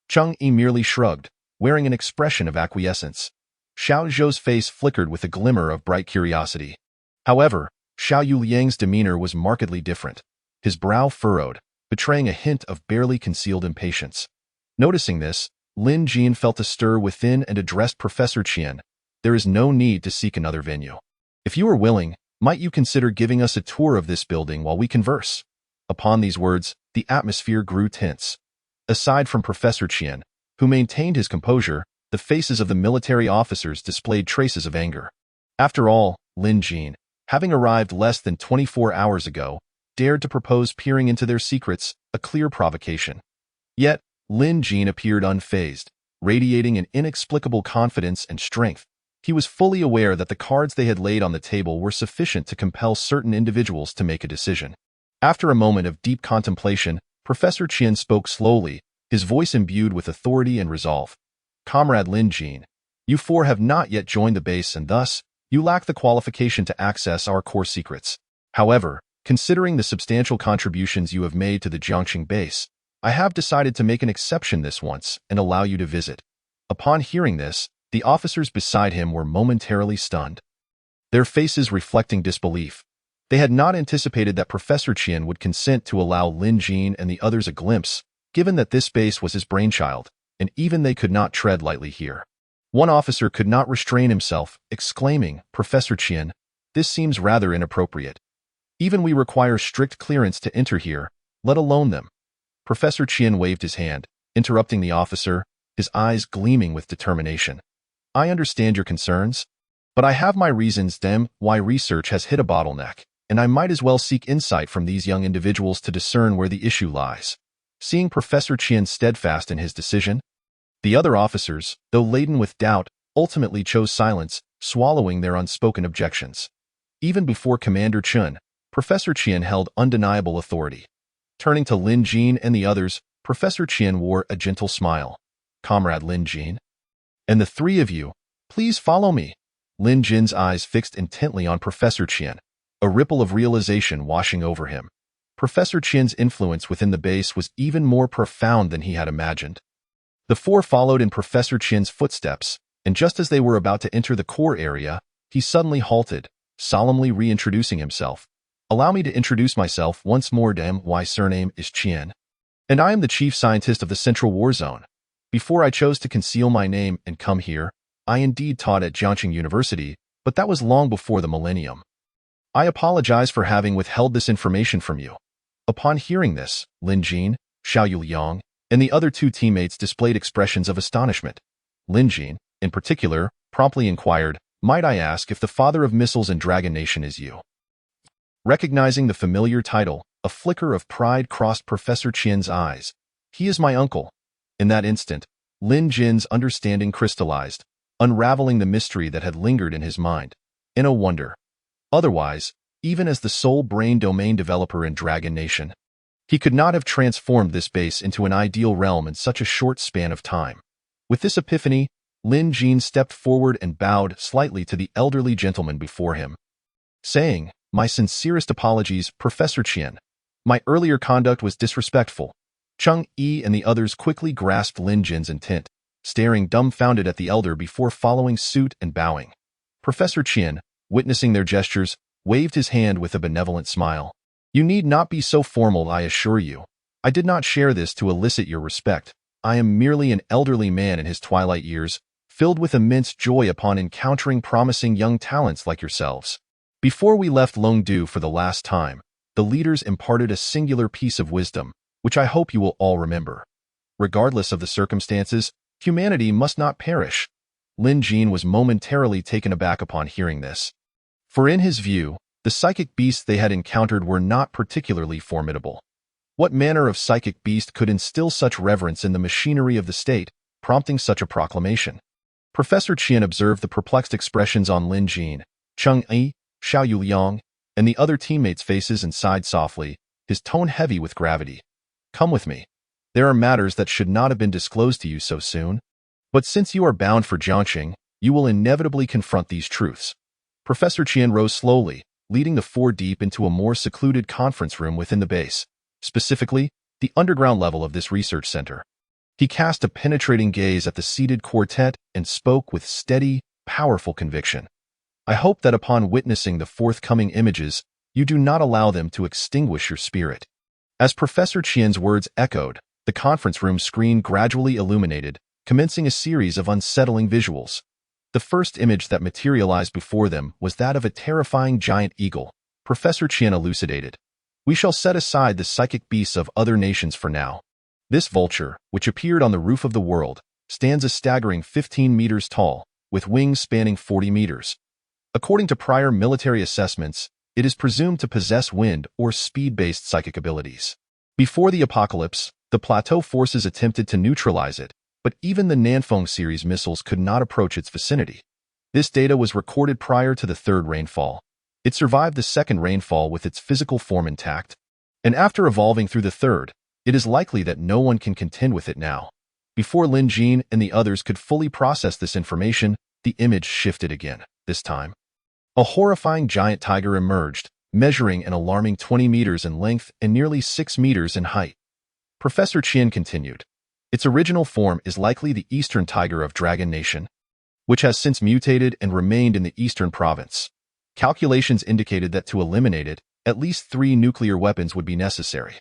Cheng Yi merely shrugged, wearing an expression of acquiescence. Xiao Zhou's face flickered with a glimmer of bright curiosity. However, Xiao Yuliang's demeanor was markedly different. His brow furrowed, betraying a hint of barely concealed impatience. Noticing this, Lin Jin felt a stir within and addressed Professor Qian. "There is no need to seek another venue. If you are willing, might you consider giving us a tour of this building while we converse?" Upon these words, the atmosphere grew tense. Aside from Professor Qian, who maintained his composure, the faces of the military officers displayed traces of anger. After all, Lin Jin, having arrived less than 24 hours ago, dared to propose peering into their secrets, a clear provocation. Yet, Lin Jin appeared unfazed, radiating an inexplicable confidence and strength. He was fully aware that the cards they had laid on the table were sufficient to compel certain individuals to make a decision. After a moment of deep contemplation, Professor Qian spoke slowly, his voice imbued with authority and resolve. "Comrade Lin Jin, you four have not yet joined the base and thus, you lack the qualification to access our core secrets. However, considering the substantial contributions you have made to the Jiangxing base, I have decided to make an exception this once and allow you to visit." Upon hearing this, the officers beside him were momentarily stunned. their faces reflecting disbelief. They had not anticipated that Professor Qian would consent to allow Lin Jin and the others a glimpse, given that this base was his brainchild, and even they could not tread lightly here. One officer could not restrain himself, exclaiming, "Professor Qian, this seems rather inappropriate. Even we require strict clearance to enter here, let alone them." Professor Qian waved his hand, interrupting the officer, his eyes gleaming with determination. "I understand your concerns, but I have my reasons why research has hit a bottleneck, and I might as well seek insight from these young individuals to discern where the issue lies." Seeing Professor Qian steadfast in his decision, the other officers, though laden with doubt, ultimately chose silence, swallowing their unspoken objections. Even before Commander Chun, Professor Qian held undeniable authority. Turning to Lin Jin and the others, Professor Qian wore a gentle smile. "Comrade Lin Jin, and the three of you, please follow me." Lin Jin's eyes fixed intently on Professor Qian, a ripple of realization washing over him. Professor Qian's influence within the base was even more profound than he had imagined. The four followed in Professor Qian's footsteps, and just as they were about to enter the core area, he suddenly halted, solemnly reintroducing himself. "Allow me to introduce myself once more. My surname is Qian, and I am the chief scientist of the Central War Zone. Before I chose to conceal my name and come here, I indeed taught at Jiangqing University, but that was long before the millennium. I apologize for having withheld this information from you." Upon hearing this, Lin Jin, Xiao Yuyang, and the other two teammates displayed expressions of astonishment. Lin Jin, in particular, promptly inquired, "Might I ask if the father of missiles in Dragon Nation is you?" Recognizing the familiar title, a flicker of pride crossed Professor Qian's eyes. "He is my uncle." In that instant, Lin Jin's understanding crystallized, unraveling the mystery that had lingered in his mind. In a wonder. Otherwise, even as the sole brain domain developer in Dragon Nation, he could not have transformed this base into an ideal realm in such a short span of time. With this epiphany, Lin Jin stepped forward and bowed slightly to the elderly gentleman before him, saying, "My sincerest apologies, Professor Qian. My earlier conduct was disrespectful." Chung Yi and the others quickly grasped Lin Jin's intent, staring dumbfounded at the elder before following suit and bowing. Professor Qian, witnessing their gestures, waved his hand with a benevolent smile. "You need not be so formal, I assure you. I did not share this to elicit your respect. I am merely an elderly man in his twilight years, filled with immense joy upon encountering promising young talents like yourselves." Before we left Longdu for the last time, the leaders imparted a singular piece of wisdom, which I hope you will all remember. Regardless of the circumstances, humanity must not perish. Lin Jin was momentarily taken aback upon hearing this. For in his view, the psychic beasts they had encountered were not particularly formidable. What manner of psychic beast could instill such reverence in the machinery of the state, prompting such a proclamation? Professor Qian observed the perplexed expressions on Lin Jin, Chung Yi, Xiao Yuyang, and the other teammates' faces and sighed softly, his tone heavy with gravity. "Come with me. There are matters that should not have been disclosed to you so soon. But since you are bound for Jiangqing, you will inevitably confront these truths." Professor Qian rose slowly, leading the four deep into a more secluded conference room within the base, specifically, the underground level of this research center. He cast a penetrating gaze at the seated quartet and spoke with steady, powerful conviction. "I hope that upon witnessing the forthcoming images, you do not allow them to extinguish your spirit." As Professor Qian's words echoed, the conference room screen gradually illuminated, commencing a series of unsettling visuals. The first image that materialized before them was that of a terrifying giant eagle. Professor Qian elucidated. "We shall set aside the psychic beasts of other nations for now. This vulture, which appeared on the roof of the world, stands a staggering 15 meters tall, with wings spanning 40 meters. According to prior military assessments, it is presumed to possess wind or speed-based psychic abilities. Before the apocalypse, the plateau forces attempted to neutralize it, but even the Nanfeng series missiles could not approach its vicinity. This data was recorded prior to the third rainfall. It survived the second rainfall with its physical form intact, and after evolving through the third, it is likely that no one can contend with it now." Before Lin Jin and the others could fully process this information, the image shifted again. This time, a horrifying giant tiger emerged, measuring an alarming 20 meters in length and nearly 6 meters in height. Professor Qian continued. "Its original form is likely the eastern tiger of Dragon Nation, which has since mutated and remained in the eastern province. Calculations indicated that to eliminate it, at least 3 nuclear weapons would be necessary.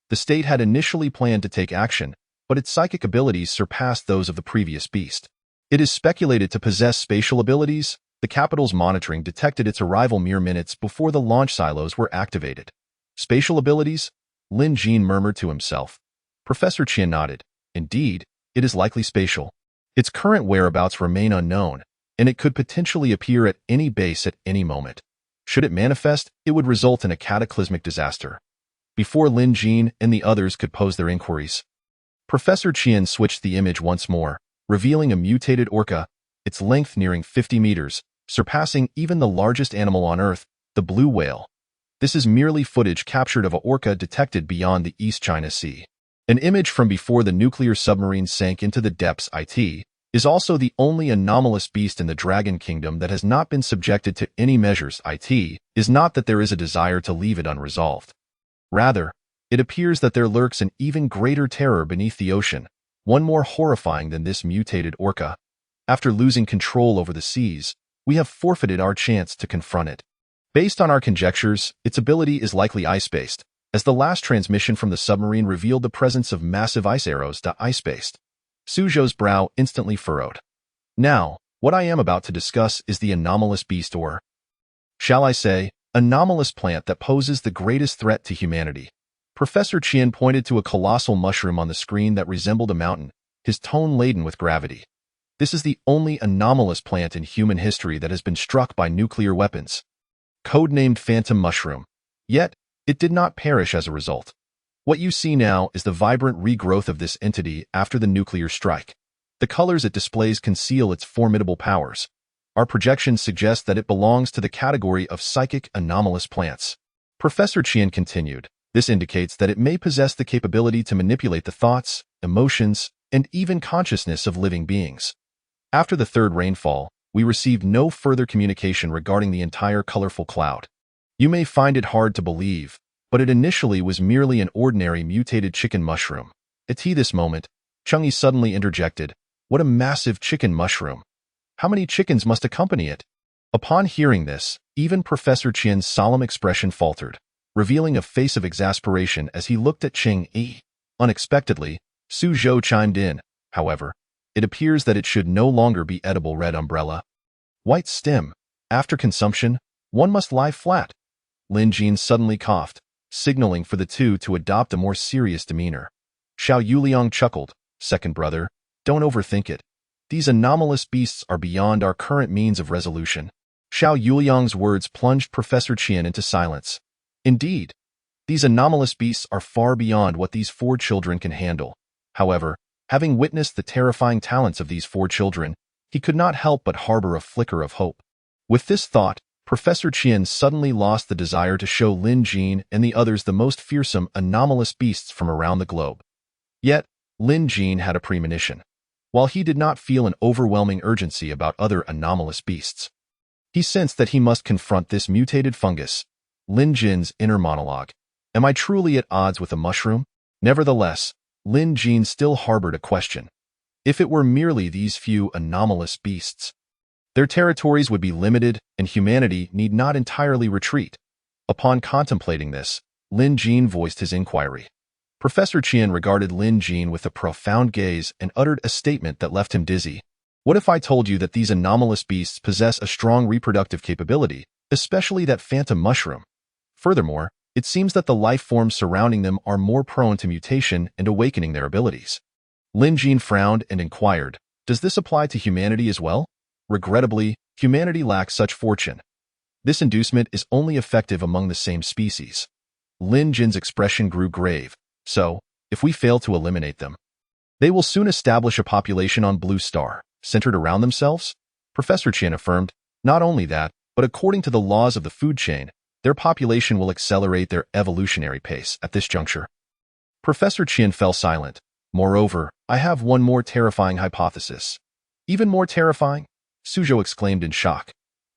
The state had initially planned to take action, but its psychic abilities surpassed those of the previous beast. It is speculated to possess spatial abilities. The capital's monitoring detected its arrival mere minutes before the launch silos were activated. Spatial abilities? Lin Jin murmured to himself. Professor Qian nodded. Indeed, it is likely spatial. Its current whereabouts remain unknown, and it could potentially appear at any base at any moment. Should it manifest, it would result in a cataclysmic disaster. Before Lin Jin and the others could pose their inquiries, Professor Qian switched the image once more, revealing a mutated orca, its length nearing 50 meters, surpassing even the largest animal on Earth, the blue whale. This is merely footage captured of an orca detected beyond the East China Sea. An image from before the nuclear submarine sank into the depths. It is also the only anomalous beast in the Dragon Kingdom that has not been subjected to any measures. It is not that there is a desire to leave it unresolved. Rather, it appears that there lurks an even greater terror beneath the ocean, one more horrifying than this mutated orca. After losing control over the seas, we have forfeited our chance to confront it. Based on our conjectures, its ability is likely ice-based, as the last transmission from the submarine revealed the presence of massive ice arrows. Ice-based. Suzhou's brow instantly furrowed. Now, what I am about to discuss is the anomalous beast, or, shall I say, anomalous plant that poses the greatest threat to humanity. Professor Qian pointed to a colossal mushroom on the screen that resembled a mountain, his tone laden with gravity. This is the only anomalous plant in human history that has been struck by nuclear weapons. Codenamed Phantom Mushroom. Yet, it did not perish as a result. What you see now is the vibrant regrowth of this entity after the nuclear strike. The colors it displays conceal its formidable powers. Our projections suggest that it belongs to the category of psychic anomalous plants. Professor Qian continued. This indicates that it may possess the capability to manipulate the thoughts, emotions, and even consciousness of living beings. After the third rainfall, we received no further communication regarding the entire colorful cloud. You may find it hard to believe, but it initially was merely an ordinary mutated chicken mushroom. At this moment, Chang'e suddenly interjected, "What a massive chicken mushroom! How many chickens must accompany it?" Upon hearing this, even Professor Qian's solemn expression faltered, revealing a face of exasperation as he looked at Chang'e. Unexpectedly, Su Zhou chimed in. However, it appears that it should no longer be edible. Red umbrella. White stem. After consumption, one must lie flat. Lin Jin suddenly coughed, signaling for the two to adopt a more serious demeanor. Xiao Yuliang chuckled. Second brother, don't overthink it. These anomalous beasts are beyond our current means of resolution. Xiao Yuliang's words plunged Professor Qian into silence. Indeed, these anomalous beasts are far beyond what these 4 children can handle. However, having witnessed the terrifying talents of these 4 children, he could not help but harbor a flicker of hope. With this thought, Professor Qian suddenly lost the desire to show Lin Jin and the others the most fearsome anomalous beasts from around the globe. Yet, Lin Jin had a premonition. While he did not feel an overwhelming urgency about other anomalous beasts, he sensed that he must confront this mutated fungus. Lin Jin's inner monologue. Am I truly at odds with a mushroom? Nevertheless, Lin Jin still harbored a question. If it were merely these few anomalous beasts, their territories would be limited and humanity need not entirely retreat. Upon contemplating this, Lin Jin voiced his inquiry. Professor Qian regarded Lin Jin with a profound gaze and uttered a statement that left him dizzy. What if I told you that these anomalous beasts possess a strong reproductive capability, especially that phantom mushroom? Furthermore, it seems that the life forms surrounding them are more prone to mutation and awakening their abilities. Lin Jin frowned and inquired, does this apply to humanity as well? Regrettably, humanity lacks such fortune. This inducement is only effective among the same species. Lin Jin's expression grew grave. So, if we fail to eliminate them, they will soon establish a population on Blue Star, centered around themselves? Professor Qian affirmed, not only that, but according to the laws of the food chain, their population will accelerate their evolutionary pace at this juncture. Professor Qian fell silent. Moreover, I have one more terrifying hypothesis. Even more terrifying? Suzhou exclaimed in shock.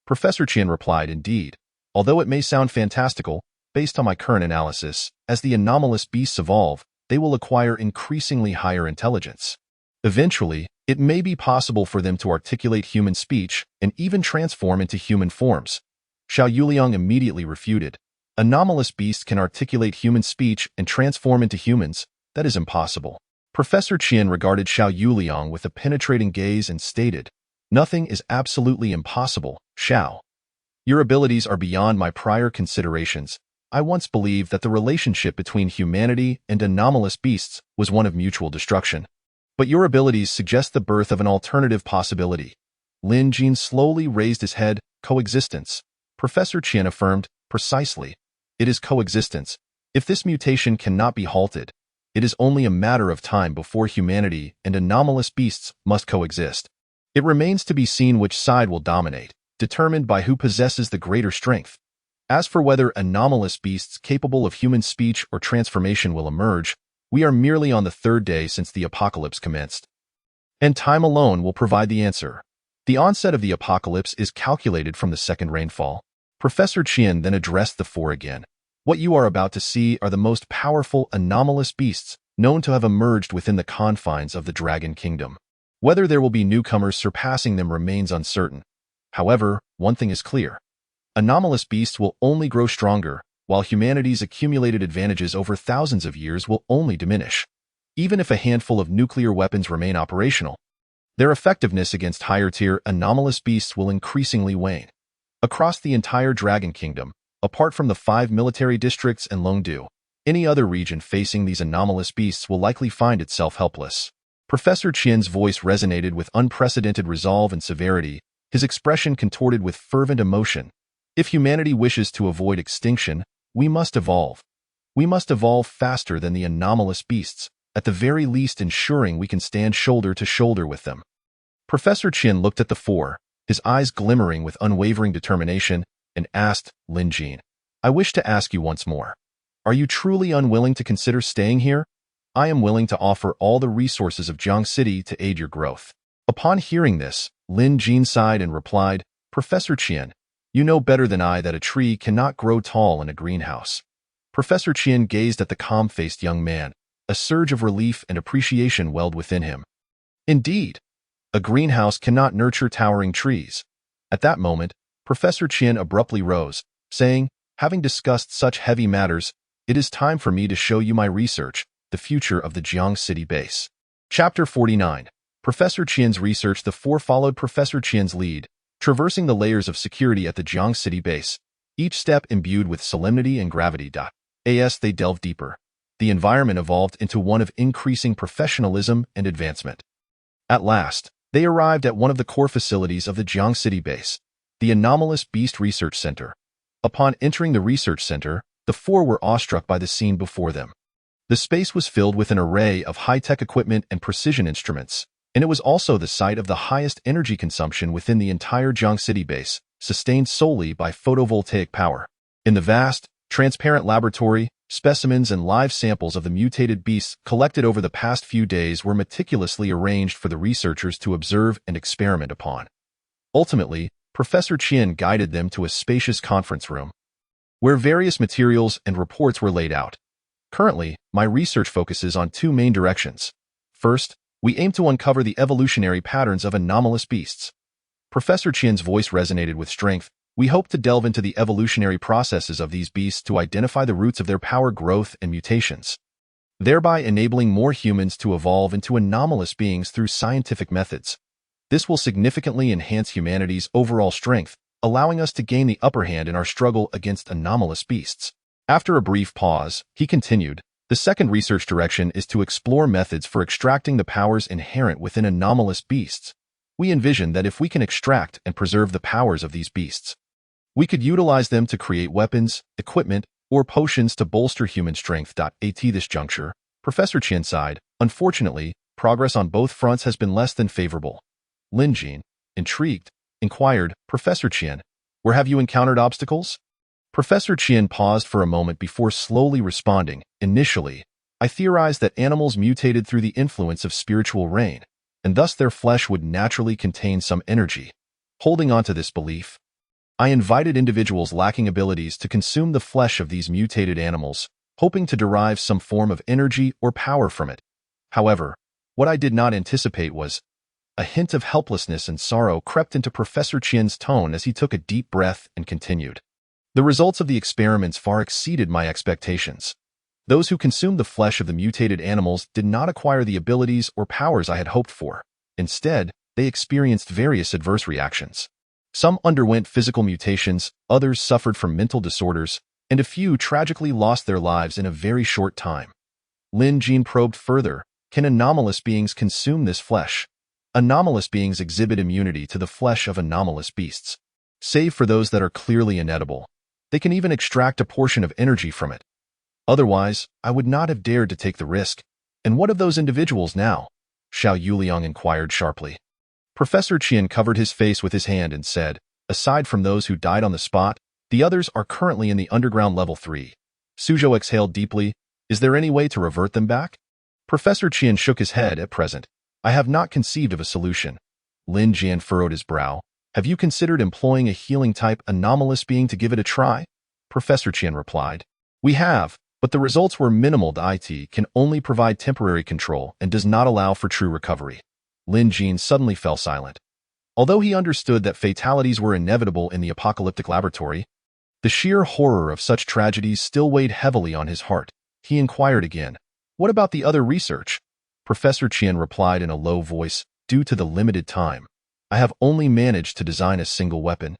Professor Qian replied, indeed, although it may sound fantastical, based on my current analysis, as the anomalous beasts evolve, they will acquire increasingly higher intelligence. Eventually, it may be possible for them to articulate human speech and even transform into human forms. Xiao Yuliang immediately refuted. Anomalous beasts can articulate human speech and transform into humans. That is impossible. Professor Qian regarded Xiao Yuliang with a penetrating gaze and stated, "Nothing is absolutely impossible, Xiao. Your abilities are beyond my prior considerations. I once believed that the relationship between humanity and anomalous beasts was one of mutual destruction. But your abilities suggest the birth of an alternative possibility." Lin Jin slowly raised his head. "Coexistence." Professor Qian affirmed, "Precisely. It is coexistence. If this mutation cannot be halted, it is only a matter of time before humanity and anomalous beasts must coexist. It remains to be seen which side will dominate, determined by who possesses the greater strength. As for whether anomalous beasts capable of human speech or transformation will emerge, we are merely on the third day since the apocalypse commenced. And time alone will provide the answer. The onset of the apocalypse is calculated from the second rainfall." Professor Qian then addressed the four again. "What you are about to see are the most powerful anomalous beasts known to have emerged within the confines of the Dragon Kingdom. Whether there will be newcomers surpassing them remains uncertain. However, one thing is clear. Anomalous beasts will only grow stronger, while humanity's accumulated advantages over thousands of years will only diminish. Even if a handful of nuclear weapons remain operational, their effectiveness against higher-tier anomalous beasts will increasingly wane. Across the entire Dragon Kingdom, apart from the 5 military districts and Longdu, any other region facing these anomalous beasts will likely find itself helpless." Professor Qian's voice resonated with unprecedented resolve and severity, his expression contorted with fervent emotion. "If humanity wishes to avoid extinction, we must evolve. We must evolve faster than the anomalous beasts, at the very least ensuring we can stand shoulder to shoulder with them." Professor Qian looked at the four, his eyes glimmering with unwavering determination, and asked Lin Jin, "I wish to ask you once more. Are you truly unwilling to consider staying here? I am willing to offer all the resources of Jiang City to aid your growth." Upon hearing this, Lin Jin sighed and replied, "Professor Qian, you know better than I that a tree cannot grow tall in a greenhouse." Professor Qian gazed at the calm-faced young man. A surge of relief and appreciation welled within him. Indeed, a greenhouse cannot nurture towering trees. At that moment, Professor Qian abruptly rose, saying, "Having discussed such heavy matters, it is time for me to show you my research, the future of the Jiang City base." Chapter 49. Professor Qian's research. The four followed Professor Qian's lead, traversing the layers of security at the Jiang City base, each step imbued with solemnity and gravity. As they delved deeper, the environment evolved into one of increasing professionalism and advancement. At last, they arrived at one of the core facilities of the Jiang City base, the Anomalous Beast Research Center. Upon entering the research center, the four were awestruck by the scene before them. The space was filled with an array of high-tech equipment and precision instruments, and it was also the site of the highest energy consumption within the entire Jiang City base, sustained solely by photovoltaic power. In the vast, transparent laboratory, specimens and live samples of the mutated beasts collected over the past few days were meticulously arranged for the researchers to observe and experiment upon. Ultimately, Professor Qian guided them to a spacious conference room, where various materials and reports were laid out. Currently, my research focuses on two main directions. First, we aim to uncover the evolutionary patterns of anomalous beasts. Professor Qian's voice resonated with strength. "We hope to delve into the evolutionary processes of these beasts to identify the roots of their power growth and mutations, thereby enabling more humans to evolve into anomalous beings through scientific methods. This will significantly enhance humanity's overall strength, allowing us to gain the upper hand in our struggle against anomalous beasts." After a brief pause, he continued, "The second research direction is to explore methods for extracting the powers inherent within anomalous beasts. We envision that if we can extract and preserve the powers of these beasts, we could utilize them to create weapons, equipment, or potions to bolster human strength. At this juncture, Professor Qian sighed. "Unfortunately, progress on both fronts has been less than favorable." Lin Jin, intrigued, inquired, "Professor Qian, where have you encountered obstacles?" Professor Qian paused for a moment before slowly responding. "Initially, I theorized that animals mutated through the influence of spiritual rain, and thus their flesh would naturally contain some energy. Holding on to this belief, I invited individuals lacking abilities to consume the flesh of these mutated animals, hoping to derive some form of energy or power from it. However, what I did not anticipate was A hint of helplessness and sorrow crept into Professor Qian's tone as he took a deep breath and continued. The results of the experiments far exceeded my expectations. Those who consumed the flesh of the mutated animals did not acquire the abilities or powers I had hoped for. Instead, they experienced various adverse reactions. Some underwent physical mutations, others suffered from mental disorders, and a few tragically lost their lives in a very short time. Lin Jin probed further. Can anomalous beings consume this flesh? Anomalous beings exhibit immunity to the flesh of anomalous beasts. Save for those that are clearly inedible. They can even extract a portion of energy from it. Otherwise, I would not have dared to take the risk. And what of those individuals now? Xiao Yuliang inquired sharply. Professor Qian covered his face with his hand and said, aside from those who died on the spot, the others are currently in the underground level 3. Suzhou exhaled deeply. Is there any way to revert them back? Professor Qian shook his head. At present, I have not conceived of a solution. Lin Jian furrowed his brow. Have you considered employing a healing-type anomalous being to give it a try? Professor Qian replied. We have, but the results were minimal. The IT can only provide temporary control and does not allow for true recovery. Lin Jin suddenly fell silent. Although he understood that fatalities were inevitable in the apocalyptic laboratory, the sheer horror of such tragedies still weighed heavily on his heart. He inquired again, what about the other research? Professor Qian replied in a low voice, due to the limited time, I have only managed to design a single weapon.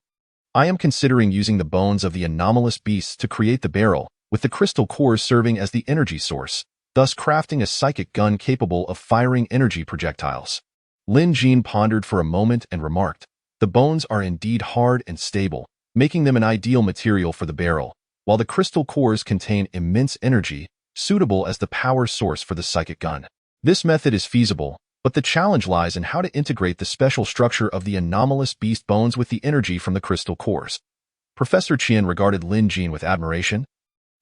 I am considering using the bones of the anomalous beasts to create the barrel, with the crystal cores serving as the energy source, thus crafting a psychic gun capable of firing energy projectiles. Lin Jin pondered for a moment and remarked, the bones are indeed hard and stable, making them an ideal material for the barrel, while the crystal cores contain immense energy, suitable as the power source for the psychic gun. This method is feasible, but the challenge lies in how to integrate the special structure of the anomalous beast bones with the energy from the crystal cores. Professor Qian regarded Lin Jin with admiration,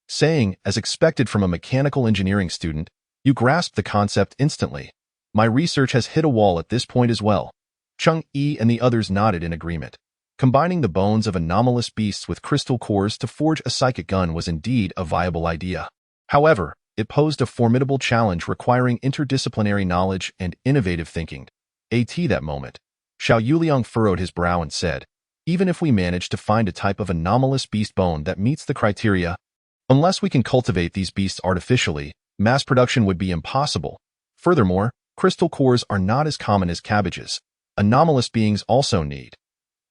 saying, as expected from a mechanical engineering student, you grasp the concept instantly. My research has hit a wall at this point as well. Cheng Yi and the others nodded in agreement. Combining the bones of anomalous beasts with crystal cores to forge a psychic gun was indeed a viable idea. However, it posed a formidable challenge requiring interdisciplinary knowledge and innovative thinking. That moment, Xiao Yuliang furrowed his brow and said, even if we manage to find a type of anomalous beast bone that meets the criteria, unless we can cultivate these beasts artificially, mass production would be impossible. Furthermore, crystal cores are not as common as cabbages. Anomalous beings also need.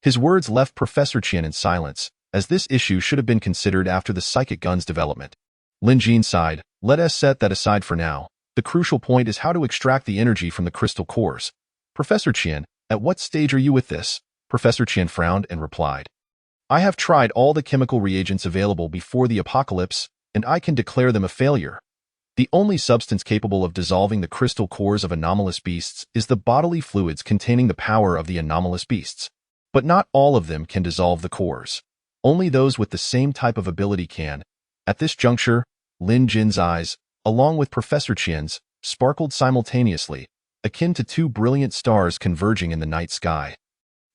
His words left Professor Qian in silence, as this issue should have been considered after the psychic gun's development. Lin Jin sighed, let us set that aside for now. The crucial point is how to extract the energy from the crystal cores. Professor Qian, at what stage are you with this? Professor Qian frowned and replied, I have tried all the chemical reagents available before the apocalypse, and I can declare them a failure. The only substance capable of dissolving the crystal cores of anomalous beasts is the bodily fluids containing the power of the anomalous beasts. But not all of them can dissolve the cores. Only those with the same type of ability can. At this juncture, Lin Jin's eyes, along with Professor Qian's, sparkled simultaneously, akin to two brilliant stars converging in the night sky.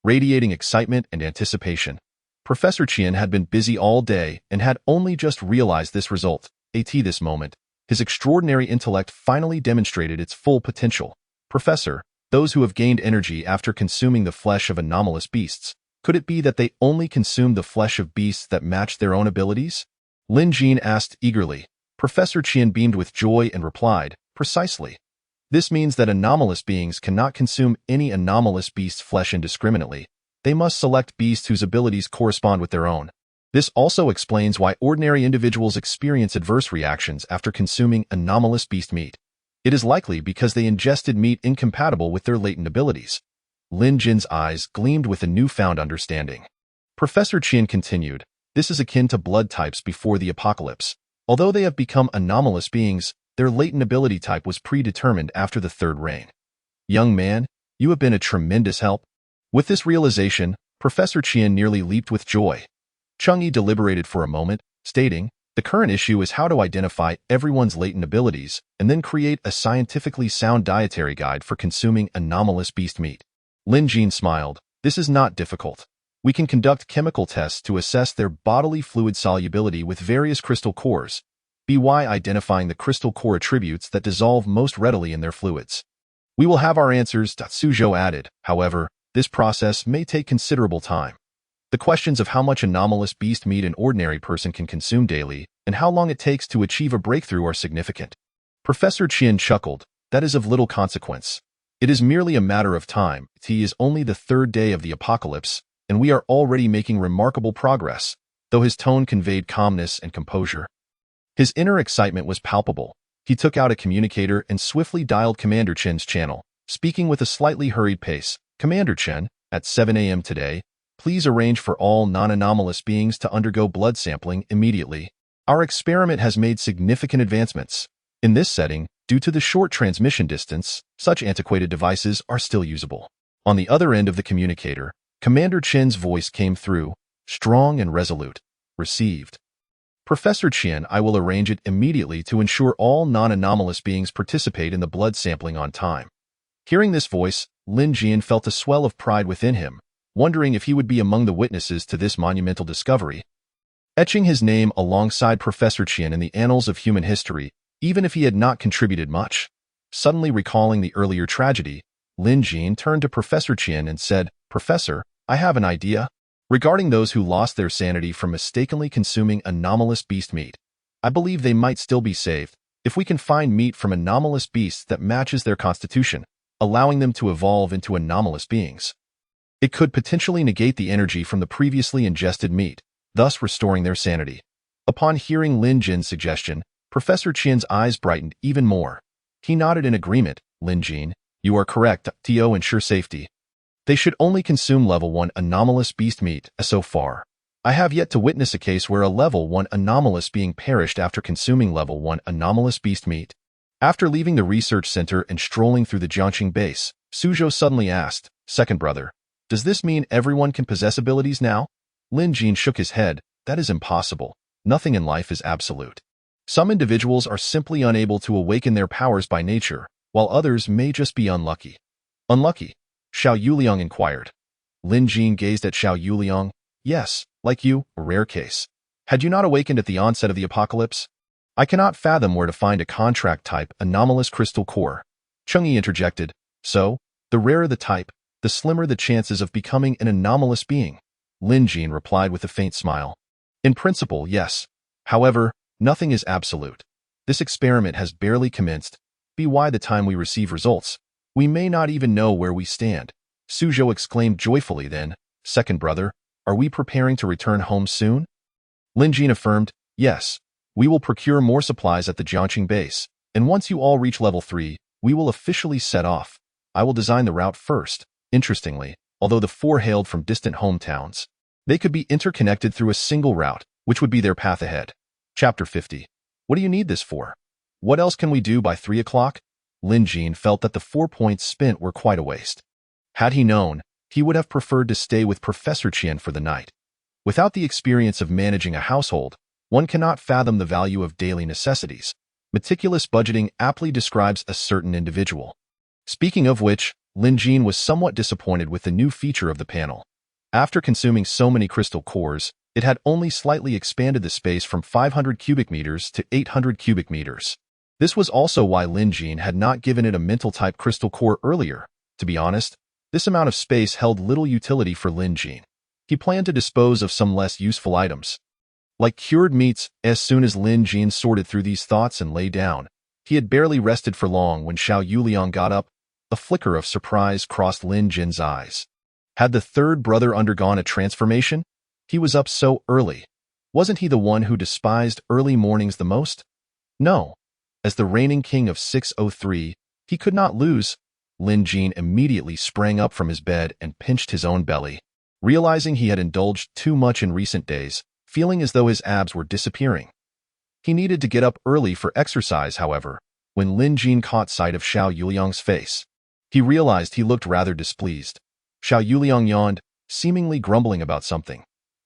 Radiating excitement and anticipation, Professor Qian had been busy all day and had only just realized this result. This moment, his extraordinary intellect finally demonstrated its full potential. Professor, those who have gained energy after consuming the flesh of anomalous beasts, could it be that they only consumed the flesh of beasts that matched their own abilities? Lin Jin asked eagerly. Professor Qian beamed with joy and replied, precisely. This means that anomalous beings cannot consume any anomalous beast's flesh indiscriminately. They must select beasts whose abilities correspond with their own. This also explains why ordinary individuals experience adverse reactions after consuming anomalous beast meat. It is likely because they ingested meat incompatible with their latent abilities. Lin Jin's eyes gleamed with a newfound understanding. Professor Qian continued, this is akin to blood types before the apocalypse. Although they have become anomalous beings, their latent ability type was predetermined after the Third Reign. Young man, you have been a tremendous help. With this realization, Professor Qian nearly leaped with joy. Cheng Yi deliberated for a moment, stating, the current issue is how to identify everyone's latent abilities and then create a scientifically sound dietary guide for consuming anomalous beast meat. Lin Jin smiled. This is not difficult. We can conduct chemical tests to assess their bodily fluid solubility with various crystal cores, by identifying the crystal core attributes that dissolve most readily in their fluids. We will have our answers, Suzhou added. However, this process may take considerable time. The questions of how much anomalous beast meat an ordinary person can consume daily and how long it takes to achieve a breakthrough are significant. Professor Qian chuckled. That is of little consequence. It is merely a matter of time. It is only the third day of the apocalypse, and we are already making remarkable progress, though his tone conveyed calmness and composure. His inner excitement was palpable. He took out a communicator and swiftly dialed Commander Chen's channel, speaking with a slightly hurried pace. Commander Chen, at 7 a.m. today, please arrange for all non-anomalous beings to undergo blood sampling immediately. Our experiment has made significant advancements. In this setting, due to the short transmission distance, such antiquated devices are still usable. On the other end of the communicator, Commander Chen's voice came through, strong and resolute. Received. Professor Qian, I will arrange it immediately to ensure all non-anomalous beings participate in the blood sampling on time. Hearing this voice, Lin Jian felt a swell of pride within him, wondering if he would be among the witnesses to this monumental discovery. Etching his name alongside Professor Qian in the annals of human history, even if he had not contributed much. Suddenly recalling the earlier tragedy, Lin Jian turned to Professor Qian and said, Professor, I have an idea. Regarding those who lost their sanity from mistakenly consuming anomalous beast meat, I believe they might still be saved if we can find meat from anomalous beasts that matches their constitution, allowing them to evolve into anomalous beings. It could potentially negate the energy from the previously ingested meat, thus restoring their sanity. Upon hearing Lin Jin's suggestion, Professor Qian's eyes brightened even more. He nodded in agreement. Lin Jin, you are correct. To ensure safety, they should only consume level 1 anomalous beast meat. So far, I have yet to witness a case where a level 1 anomalous being perished after consuming level 1 anomalous beast meat. After leaving the research center and strolling through the Jiangqing base, Suzhou suddenly asked, Second brother, does this mean everyone can possess abilities now? Lin Jin shook his head. That is impossible. Nothing in life is absolute. Some individuals are simply unable to awaken their powers by nature, while others may just be unlucky. Unlucky? Xiao Yuliang inquired. Lin Jin gazed at Xiao Yuliang. Yes, like you, a rare case. Had you not awakened at the onset of the apocalypse? I cannot fathom where to find a contract-type anomalous crystal core. Chengyi interjected. So, the rarer the type, the slimmer the chances of becoming an anomalous being. Lin Jin replied with a faint smile. In principle, yes. However, nothing is absolute. This experiment has barely commenced. By the time we receive results, we may not even know where we stand. Suzhou exclaimed joyfully then, Second brother, are we preparing to return home soon? Lin Jin affirmed, yes. We will procure more supplies at the Jiangqing base, and once you all reach level 3, we will officially set off. I will design the route first. Interestingly, although the 4 hailed from distant hometowns, they could be interconnected through a single route, which would be their path ahead. Chapter 50. What do you need this for? What else can we do by 3 o'clock? Lin Jin felt that the 4 points spent were quite a waste. Had he known, he would have preferred to stay with Professor Qian for the night. Without the experience of managing a household, one cannot fathom the value of daily necessities. Meticulous budgeting aptly describes a certain individual. Speaking of which, Lin Jin was somewhat disappointed with the new feature of the panel. After consuming so many crystal cores, it had only slightly expanded the space from 500 cubic meters to 800 cubic meters. This was also why Lin Jin had not given it a mental-type crystal core earlier. To be honest, this amount of space held little utility for Lin Jin. He planned to dispose of some less useful items, like cured meats. As soon as Lin Jin sorted through these thoughts and lay down, he had barely rested for long when Xiao Yuliang got up. A flicker of surprise crossed Lin Jin's eyes. Had the third brother undergone a transformation? He was up so early. Wasn't he the one who despised early mornings the most? No. As the reigning king of 603, he could not lose. Lin Jin immediately sprang up from his bed and pinched his own belly, realizing he had indulged too much in recent days, feeling as though his abs were disappearing. He needed to get up early for exercise, however, when Lin Jin caught sight of Xiao Yuliang's face. He realized he looked rather displeased. Xiao Yuliang yawned, seemingly grumbling about something.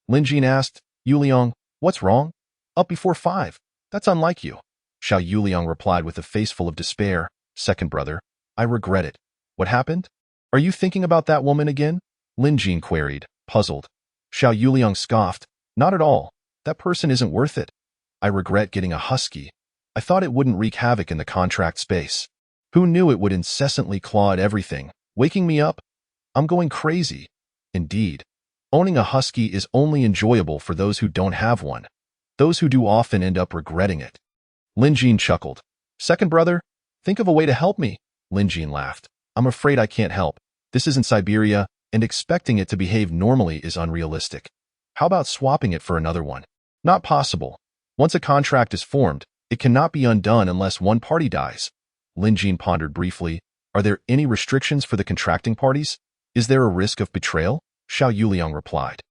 Lin Jin asked, Yuliang, what's wrong? Up before 5. That's unlike you. Xiao Yuliang replied with a face full of despair. Second brother, I regret it. What happened? Are you thinking about that woman again? Lin Jin queried, puzzled. Xiao Yuliang scoffed. Not at all. That person isn't worth it. I regret getting a husky. I thought it wouldn't wreak havoc in the contract space. Who knew it would incessantly claw at everything, waking me up? I'm going crazy. Indeed, owning a husky is only enjoyable for those who don't have one. Those who do often end up regretting it. Lin Jin chuckled. Second brother, think of a way to help me. Lin Jin laughed. I'm afraid I can't help. This isn't Siberia, and expecting it to behave normally is unrealistic. How about swapping it for another one? Not possible. Once a contract is formed, it cannot be undone unless one party dies. Lin Jin pondered briefly. Are there any restrictions for the contracting parties? Is there a risk of betrayal? Xiao Yuliang replied.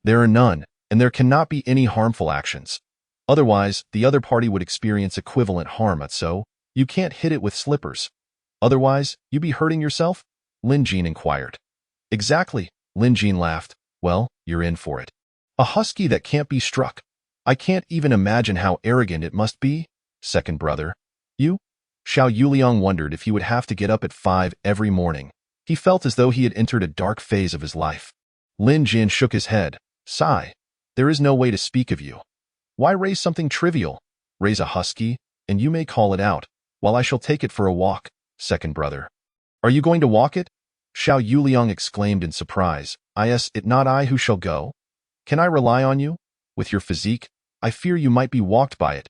There are none, and there cannot be any harmful actions. Otherwise, the other party would experience equivalent harm, so you can't hit it with slippers. Otherwise, you be hurting yourself? Lin Jin inquired. Exactly, Lin Jin laughed. Well, you're in for it. A husky that can't be struck. I can't even imagine how arrogant it must be. Second brother. You? Xiao Yuliang wondered if he would have to get up at 5 every morning. He felt as though he had entered a dark phase of his life. Lin Jin shook his head. Sigh. There is no way to speak of you. Why raise something trivial? Raise a husky, and you may call it out, while I shall take it for a walk. Second brother. Are you going to walk it? Xiao Yuliang exclaimed in surprise. Is it not I who shall go? Can I rely on you? With your physique, I fear you might be walked by it.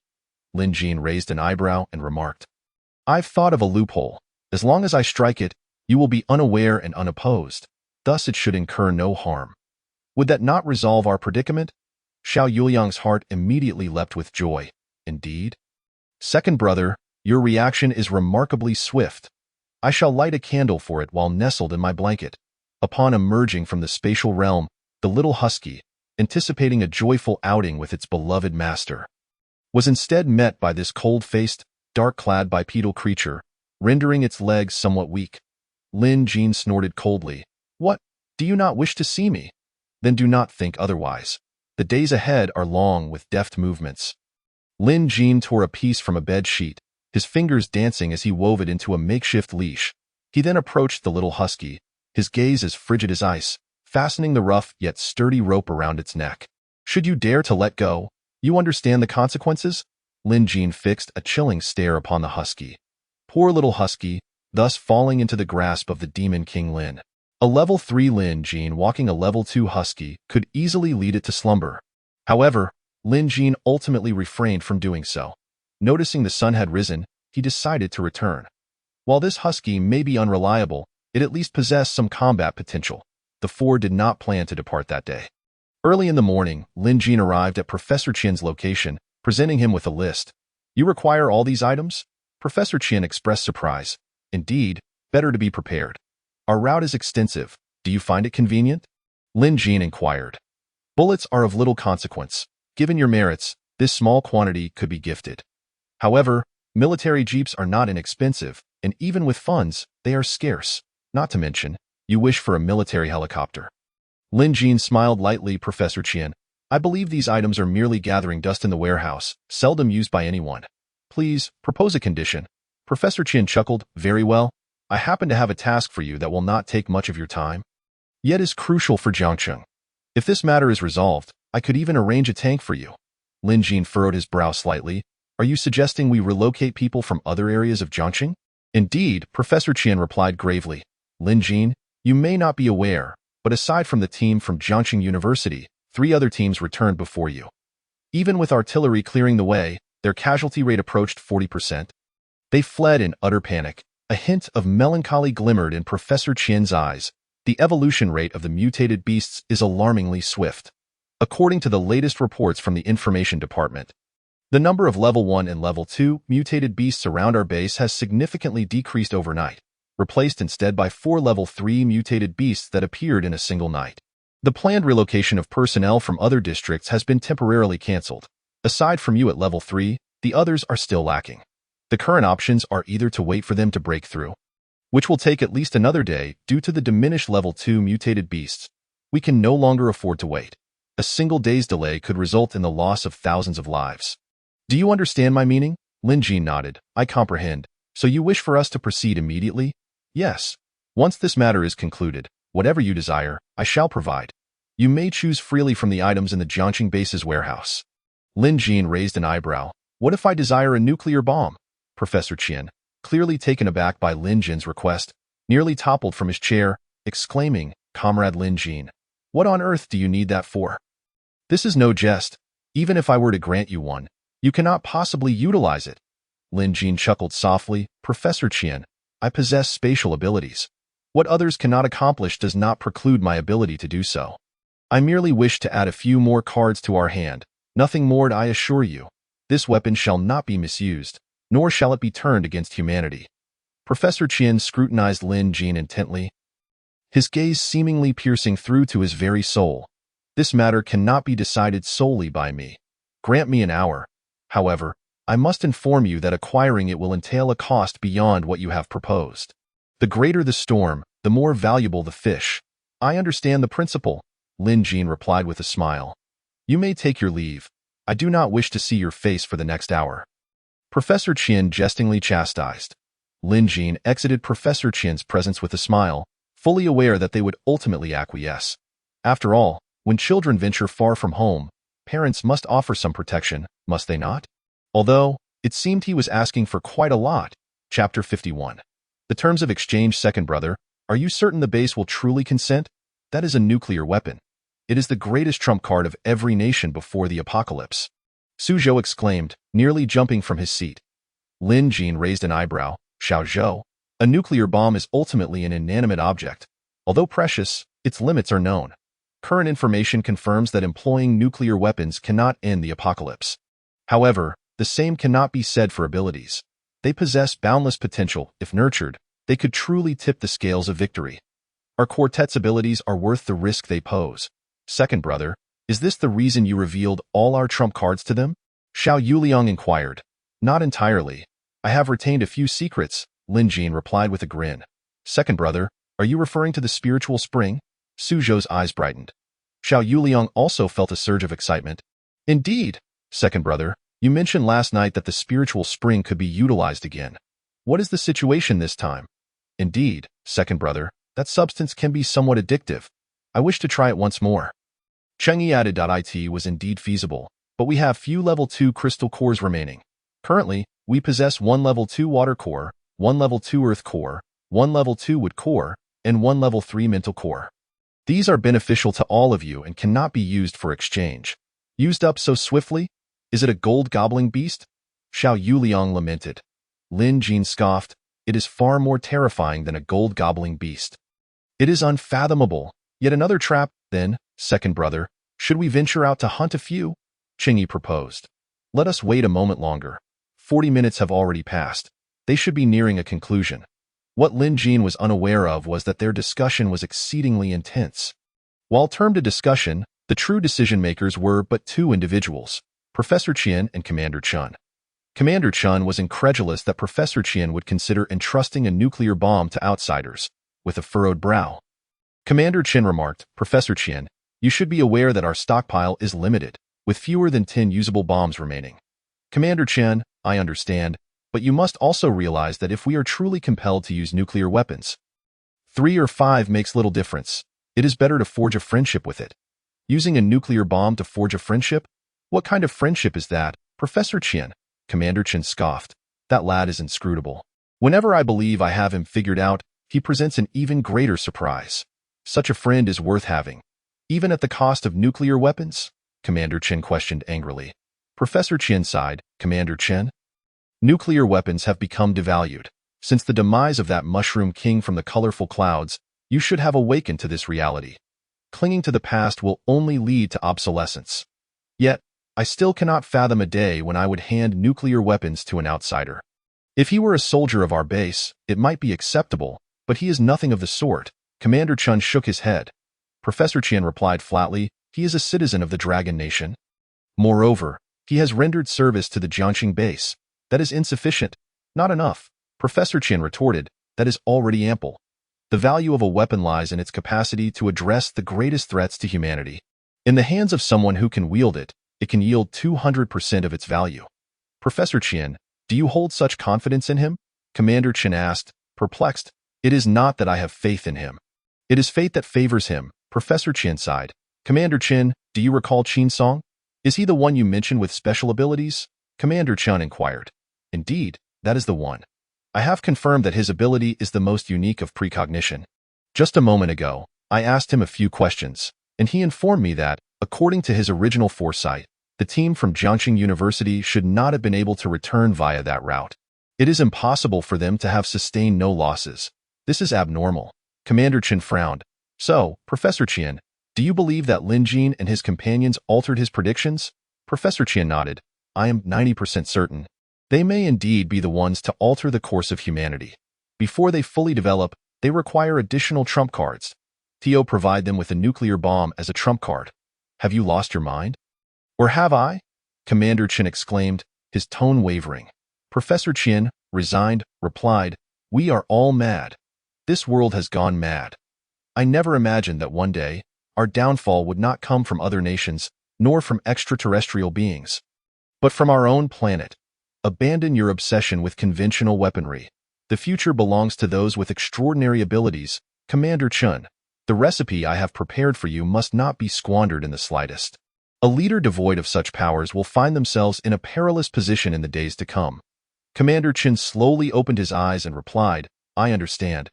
Lin Jin raised an eyebrow and remarked. I've thought of a loophole. As long as I strike it, you will be unaware and unopposed. Thus it should incur no harm. Would that not resolve our predicament? Xiao Yuliang's heart immediately leapt with joy. Indeed. Second brother, your reaction is remarkably swift. I shall light a candle for it while nestled in my blanket. Upon emerging from the spatial realm, the little husky, anticipating a joyful outing with its beloved master, was instead met by this cold-faced, dark-clad bipedal creature, rendering its legs somewhat weak. Lin Jin snorted coldly. What? Do you not wish to see me? Then do not think otherwise. The days ahead are long with deft movements. Lin Jin tore a piece from a bed sheet, his fingers dancing as he wove it into a makeshift leash. He then approached the little husky, his gaze as frigid as ice, fastening the rough yet sturdy rope around its neck. Should you dare to let go, you understand the consequences? Lin Jin fixed a chilling stare upon the husky. Poor little husky, thus falling into the grasp of the demon King Lin. A level 3 Lin Jin walking a level 2 husky could easily lead it to slumber. However, Lin Jin ultimately refrained from doing so. Noticing the sun had risen, he decided to return. While this husky may be unreliable, it at least possessed some combat potential. The four did not plan to depart that day. Early in the morning, Lin Jin arrived at Professor Qian's location, presenting him with a list. You require all these items? Professor Qian expressed surprise. Indeed, better to be prepared. Our route is extensive. Do you find it convenient? Lin Jin inquired. Bullets are of little consequence. Given your merits, this small quantity could be gifted. However, military jeeps are not inexpensive, and even with funds, they are scarce. Not to mention, you wish for a military helicopter. Lin Jin smiled lightly. Professor Qian, I believe these items are merely gathering dust in the warehouse, seldom used by anyone. Please, propose a condition. Professor Qian chuckled. Very well. I happen to have a task for you that will not take much of your time, yet is crucial for Jiangcheng. If this matter is resolved, I could even arrange a tank for you. Lin Jin furrowed his brow slightly. Are you suggesting we relocate people from other areas of Jiangcheng? Indeed, Professor Qian replied gravely. Lin Jin, you may not be aware, but aside from the team from Jiangcheng University, 3 other teams returned before you. Even with artillery clearing the way, their casualty rate approached 40%. They fled in utter panic. A hint of melancholy glimmered in Professor Qian's eyes. The evolution rate of the mutated beasts is alarmingly swift. According to the latest reports from the Information Department, the number of Level 1 and Level 2 mutated beasts around our base has significantly decreased overnight, replaced instead by 4 Level 3 mutated beasts that appeared in a single night. The planned relocation of personnel from other districts has been temporarily cancelled. Aside from you at Level 3, the others are still lacking. The current options are either to wait for them to break through, which will take at least another day due to the diminished Level 2 mutated beasts. We can no longer afford to wait. A single day's delay could result in the loss of thousands of lives. Do you understand my meaning? Lin Jin nodded. I comprehend. So you wish for us to proceed immediately? Yes. Once this matter is concluded, whatever you desire, I shall provide. You may choose freely from the items in the Jiangcheng base's warehouse. Lin Jin raised an eyebrow. What if I desire a nuclear bomb? Professor Qian, clearly taken aback by Lin Jin's request, nearly toppled from his chair, exclaiming, "Comrade Lin Jin, what on earth do you need that for? This is no jest. Even if I were to grant you one, you cannot possibly utilize it." Lin Jin chuckled softly. "Professor Qian, I possess spatial abilities. What others cannot accomplish does not preclude my ability to do so. I merely wish to add a few more cards to our hand. Nothing more, I assure you. This weapon shall not be misused, nor shall it be turned against humanity." Professor Qian scrutinized Lin Jin intently, his gaze seemingly piercing through to his very soul. "This matter cannot be decided solely by me. Grant me an hour. However, I must inform you that acquiring it will entail a cost beyond what you have proposed. The greater the storm, the more valuable the fish. I understand the principle," Lin Jin replied with a smile. "You may take your leave. I do not wish to see your face for the next hour." Professor Qian jestingly chastised. Lin Jin exited Professor Qian's presence with a smile, fully aware that they would ultimately acquiesce. After all, when children venture far from home, parents must offer some protection, must they not? Although, it seemed he was asking for quite a lot. Chapter 51. The terms of exchange. Second brother, are you certain the base will truly consent? That is a nuclear weapon. It is the greatest trump card of every nation before the apocalypse. Suzhou exclaimed, nearly jumping from his seat. Lin Jin raised an eyebrow. Xiaozhou, a nuclear bomb is ultimately an inanimate object. Although precious, its limits are known. Current information confirms that employing nuclear weapons cannot end the apocalypse. However, the same cannot be said for abilities. They possess boundless potential. If nurtured, they could truly tip the scales of victory. Our quartet's abilities are worth the risk they pose. Second brother, is this the reason you revealed all our trump cards to them? Xiao Yuliang inquired. Not entirely. I have retained a few secrets, Lin Jin replied with a grin. Second brother, are you referring to the spiritual spring? Suzhou's eyes brightened. Xiao Yuliang also felt a surge of excitement. Indeed, second brother, you mentioned last night that the spiritual spring could be utilized again. What is the situation this time? Indeed, second brother, that substance can be somewhat addictive. I wish to try it once more. Chengyi added. It was indeed feasible, but we have few level 2 crystal cores remaining. Currently, we possess 1 level 2 water core, 1 level 2 earth core, 1 level 2 wood core, and 1 level 3 mental core. These are beneficial to all of you and cannot be used for exchange. Used up so swiftly? Is it a gold-gobbling beast? Xiao Yuliang lamented. Lin Jin scoffed. It is far more terrifying than a gold-gobbling beast. It is unfathomable. Yet another trap, then, second brother. Should we venture out to hunt a few? Chengyi proposed. Let us wait a moment longer. 40 minutes have already passed. They should be nearing a conclusion. What Lin Jin was unaware of was that their discussion was exceedingly intense. While termed a discussion, the true decision-makers were but two individuals, Professor Qian and Commander Chun. Commander Chun was incredulous that Professor Qian would consider entrusting a nuclear bomb to outsiders, with a furrowed brow. Commander Qian remarked, Professor Qian, you should be aware that our stockpile is limited, with fewer than 10 usable bombs remaining. Commander Qian, I understand, but you must also realize that if we are truly compelled to use nuclear weapons, 3 or 5 makes little difference. It is better to forge a friendship with it. Using a nuclear bomb to forge a friendship? What kind of friendship is that, Professor Qian? Commander Qian scoffed. That lad is inscrutable. Whenever I believe I have him figured out, he presents an even greater surprise. Such a friend is worth having. Even at the cost of nuclear weapons? Commander Qian questioned angrily. Professor Qian sighed. Commander Qian? Nuclear weapons have become devalued. Since the demise of that mushroom king from the colorful clouds, you should have awakened to this reality. Clinging to the past will only lead to obsolescence. Yet, I still cannot fathom a day when I would hand nuclear weapons to an outsider. If he were a soldier of our base, it might be acceptable, but he is nothing of the sort. Commander Chun shook his head. Professor Qian replied flatly, he is a citizen of the Dragon Nation. Moreover, he has rendered service to the Jiangxing base. That is insufficient. Not enough. Professor Qian retorted, that is already ample. The value of a weapon lies in its capacity to address the greatest threats to humanity. In the hands of someone who can wield it, it can yield 200% of its value. Professor Qian, do you hold such confidence in him? Commander Qian asked, perplexed. It is not that I have faith in him. It is fate that favors him, Professor Qian sighed. Commander Qian, do you recall Qin Song? Is he the one you mentioned with special abilities? Commander Chun inquired. Indeed, that is the one. I have confirmed that his ability is the most unique of precognition. Just a moment ago, I asked him a few questions, and he informed me that, according to his original foresight, the team from Jiangxing University should not have been able to return via that route. It is impossible for them to have sustained no losses. This is abnormal. Commander Chen frowned. So, Professor Qian, do you believe that Lin Jin and his companions altered his predictions? Professor Qian nodded. I am 90% certain. They may indeed be the ones to alter the course of humanity. Before they fully develop, they require additional trump cards. Tio provide them with a nuclear bomb as a trump card. Have you lost your mind? Or have I? Commander Chen exclaimed, his tone wavering. Professor Qian, resigned, replied, We are all mad. This world has gone mad. I never imagined that one day, our downfall would not come from other nations, nor from extraterrestrial beings, but from our own planet. Abandon your obsession with conventional weaponry. The future belongs to those with extraordinary abilities. Commander Chen, the recipe I have prepared for you must not be squandered in the slightest. A leader devoid of such powers will find themselves in a perilous position in the days to come. Commander Chen slowly opened his eyes and replied, I understand.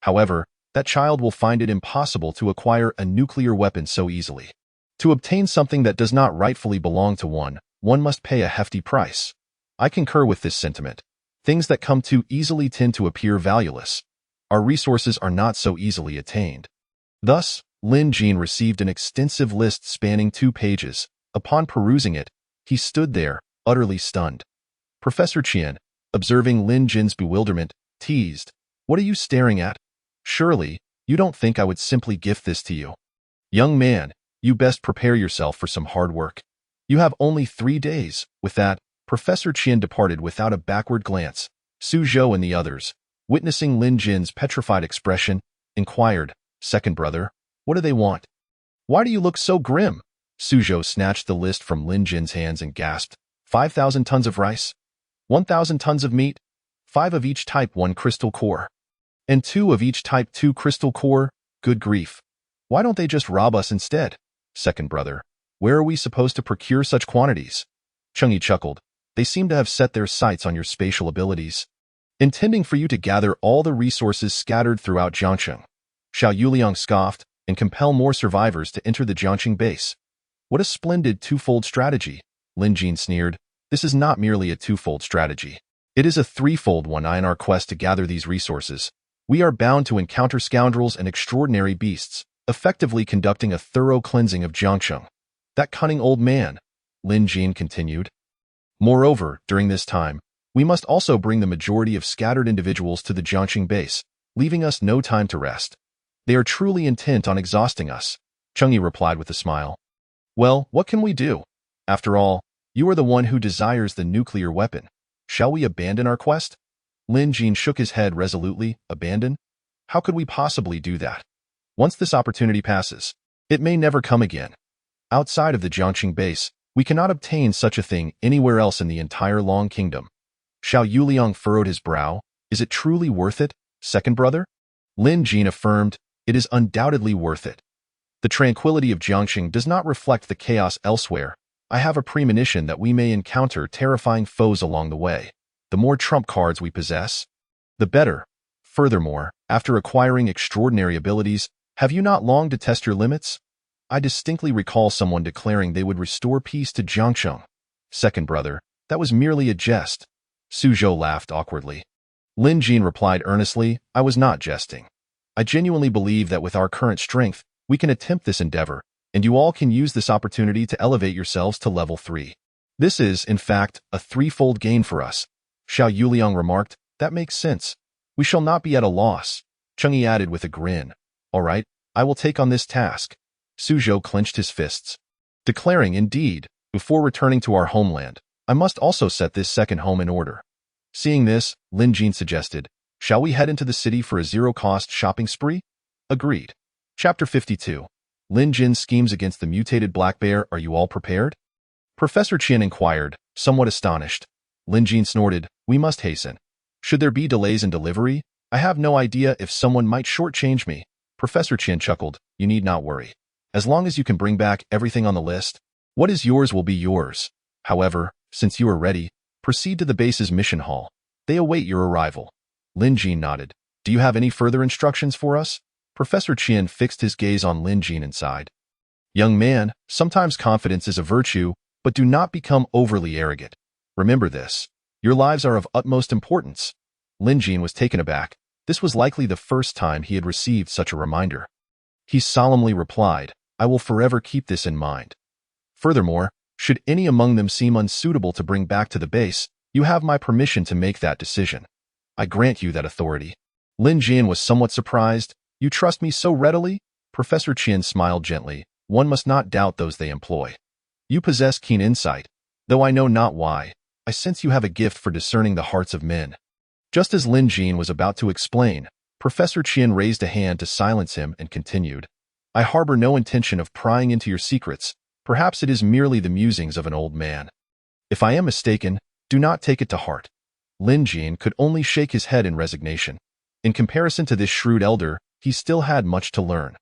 However, that child will find it impossible to acquire a nuclear weapon so easily. To obtain something that does not rightfully belong to one must pay a hefty price. I concur with this sentiment. Things that come too easily tend to appear valueless. Our resources are not so easily attained. Thus, Lin Jin received an extensive list spanning 2 pages. Upon perusing it, he stood there, utterly stunned. Professor Qian, observing Lin Jin's bewilderment, teased, What are you staring at? Surely, you don't think I would simply gift this to you. Young man, you best prepare yourself for some hard work. You have only 3 days. With that, Professor Qian departed without a backward glance. Su Zhou and the others, witnessing Lin Jin's petrified expression, inquired, Second brother, what do they want? Why do you look so grim? Su Zhou snatched the list from Lin Jin's hands and gasped, 5,000 tons of rice, 1,000 tons of meat, 5 of each type 1 crystal core, and 2 of each type 2 crystal core. Good grief. Why don't they just rob us instead? Second brother, where are we supposed to procure such quantities? Chengyi chuckled. They seem to have set their sights on your spatial abilities, intending for you to gather all the resources scattered throughout Jiangxing. Xiao Yuliang scoffed, and compel more survivors to enter the Jiangxing base. What a splendid twofold strategy, Lin Jin sneered. This is not merely a twofold strategy. It is a threefold one. In our quest to gather these resources, we are bound to encounter scoundrels and extraordinary beasts, effectively conducting a thorough cleansing of Jiangxing. That cunning old man, Lin Jin continued. Moreover, during this time, we must also bring the majority of scattered individuals to the Jiangxing base, leaving us no time to rest. They are truly intent on exhausting us, Chengyi replied with a smile. Well, what can we do? After all, you are the one who desires the nuclear weapon. Shall we abandon our quest? Lin Jin shook his head resolutely. Abandon? How could we possibly do that? Once this opportunity passes, it may never come again. Outside of the Jiangxing base, we cannot obtain such a thing anywhere else in the entire Long Kingdom. Xiao Yuliang furrowed his brow. Is it truly worth it, second brother? Lin Jin affirmed, it is undoubtedly worth it. The tranquility of Jiangxing does not reflect the chaos elsewhere. I have a premonition that we may encounter terrifying foes along the way. The more trump cards we possess, the better. Furthermore, after acquiring extraordinary abilities, have you not longed to test your limits? I distinctly recall someone declaring they would restore peace to Jiangxing. Second brother, that was merely a jest. Su Zhou laughed awkwardly. Lin Jin replied earnestly, I was not jesting. I genuinely believe that with our current strength, we can attempt this endeavor, and you all can use this opportunity to elevate yourselves to level 3. This is, in fact, a threefold gain for us. Xiao Yuliang remarked, that makes sense. We shall not be at a loss. Chengyi added with a grin. All right, I will take on this task. Su Zhou clenched his fists, declaring, indeed, before returning to our homeland, I must also set this second home in order. Seeing this, Lin Jin suggested, shall we head into the city for a zero-cost shopping spree? Agreed. Chapter 52. Lin Jin's schemes against the mutated black bear. Are you all prepared? Professor Qian inquired, somewhat astonished. Lin Jin snorted, we must hasten. Should there be delays in delivery? I have no idea if someone might shortchange me. Professor Qian chuckled, you need not worry. As long as you can bring back everything on the list, what is yours will be yours. However, since you are ready, proceed to the base's mission hall. They await your arrival. Lin Jin nodded. Do you have any further instructions for us? Professor Qian fixed his gaze on Lin Jin and sighed. Young man, sometimes confidence is a virtue, but do not become overly arrogant. Remember this. Your lives are of utmost importance. Lin Jin was taken aback. This was likely the first time he had received such a reminder. He solemnly replied, I will forever keep this in mind. Furthermore, should any among them seem unsuitable to bring back to the base, you have my permission to make that decision. I grant you that authority. Lin Jin was somewhat surprised. You trust me so readily? Professor Qian smiled gently. One must not doubt those they employ. You possess keen insight, though I know not why. I sense you have a gift for discerning the hearts of men. Just as Lin Jin was about to explain, Professor Qian raised a hand to silence him and continued. I harbor no intention of prying into your secrets. Perhaps it is merely the musings of an old man. If I am mistaken, do not take it to heart. Lin Jin could only shake his head in resignation. In comparison to this shrewd elder, he still had much to learn.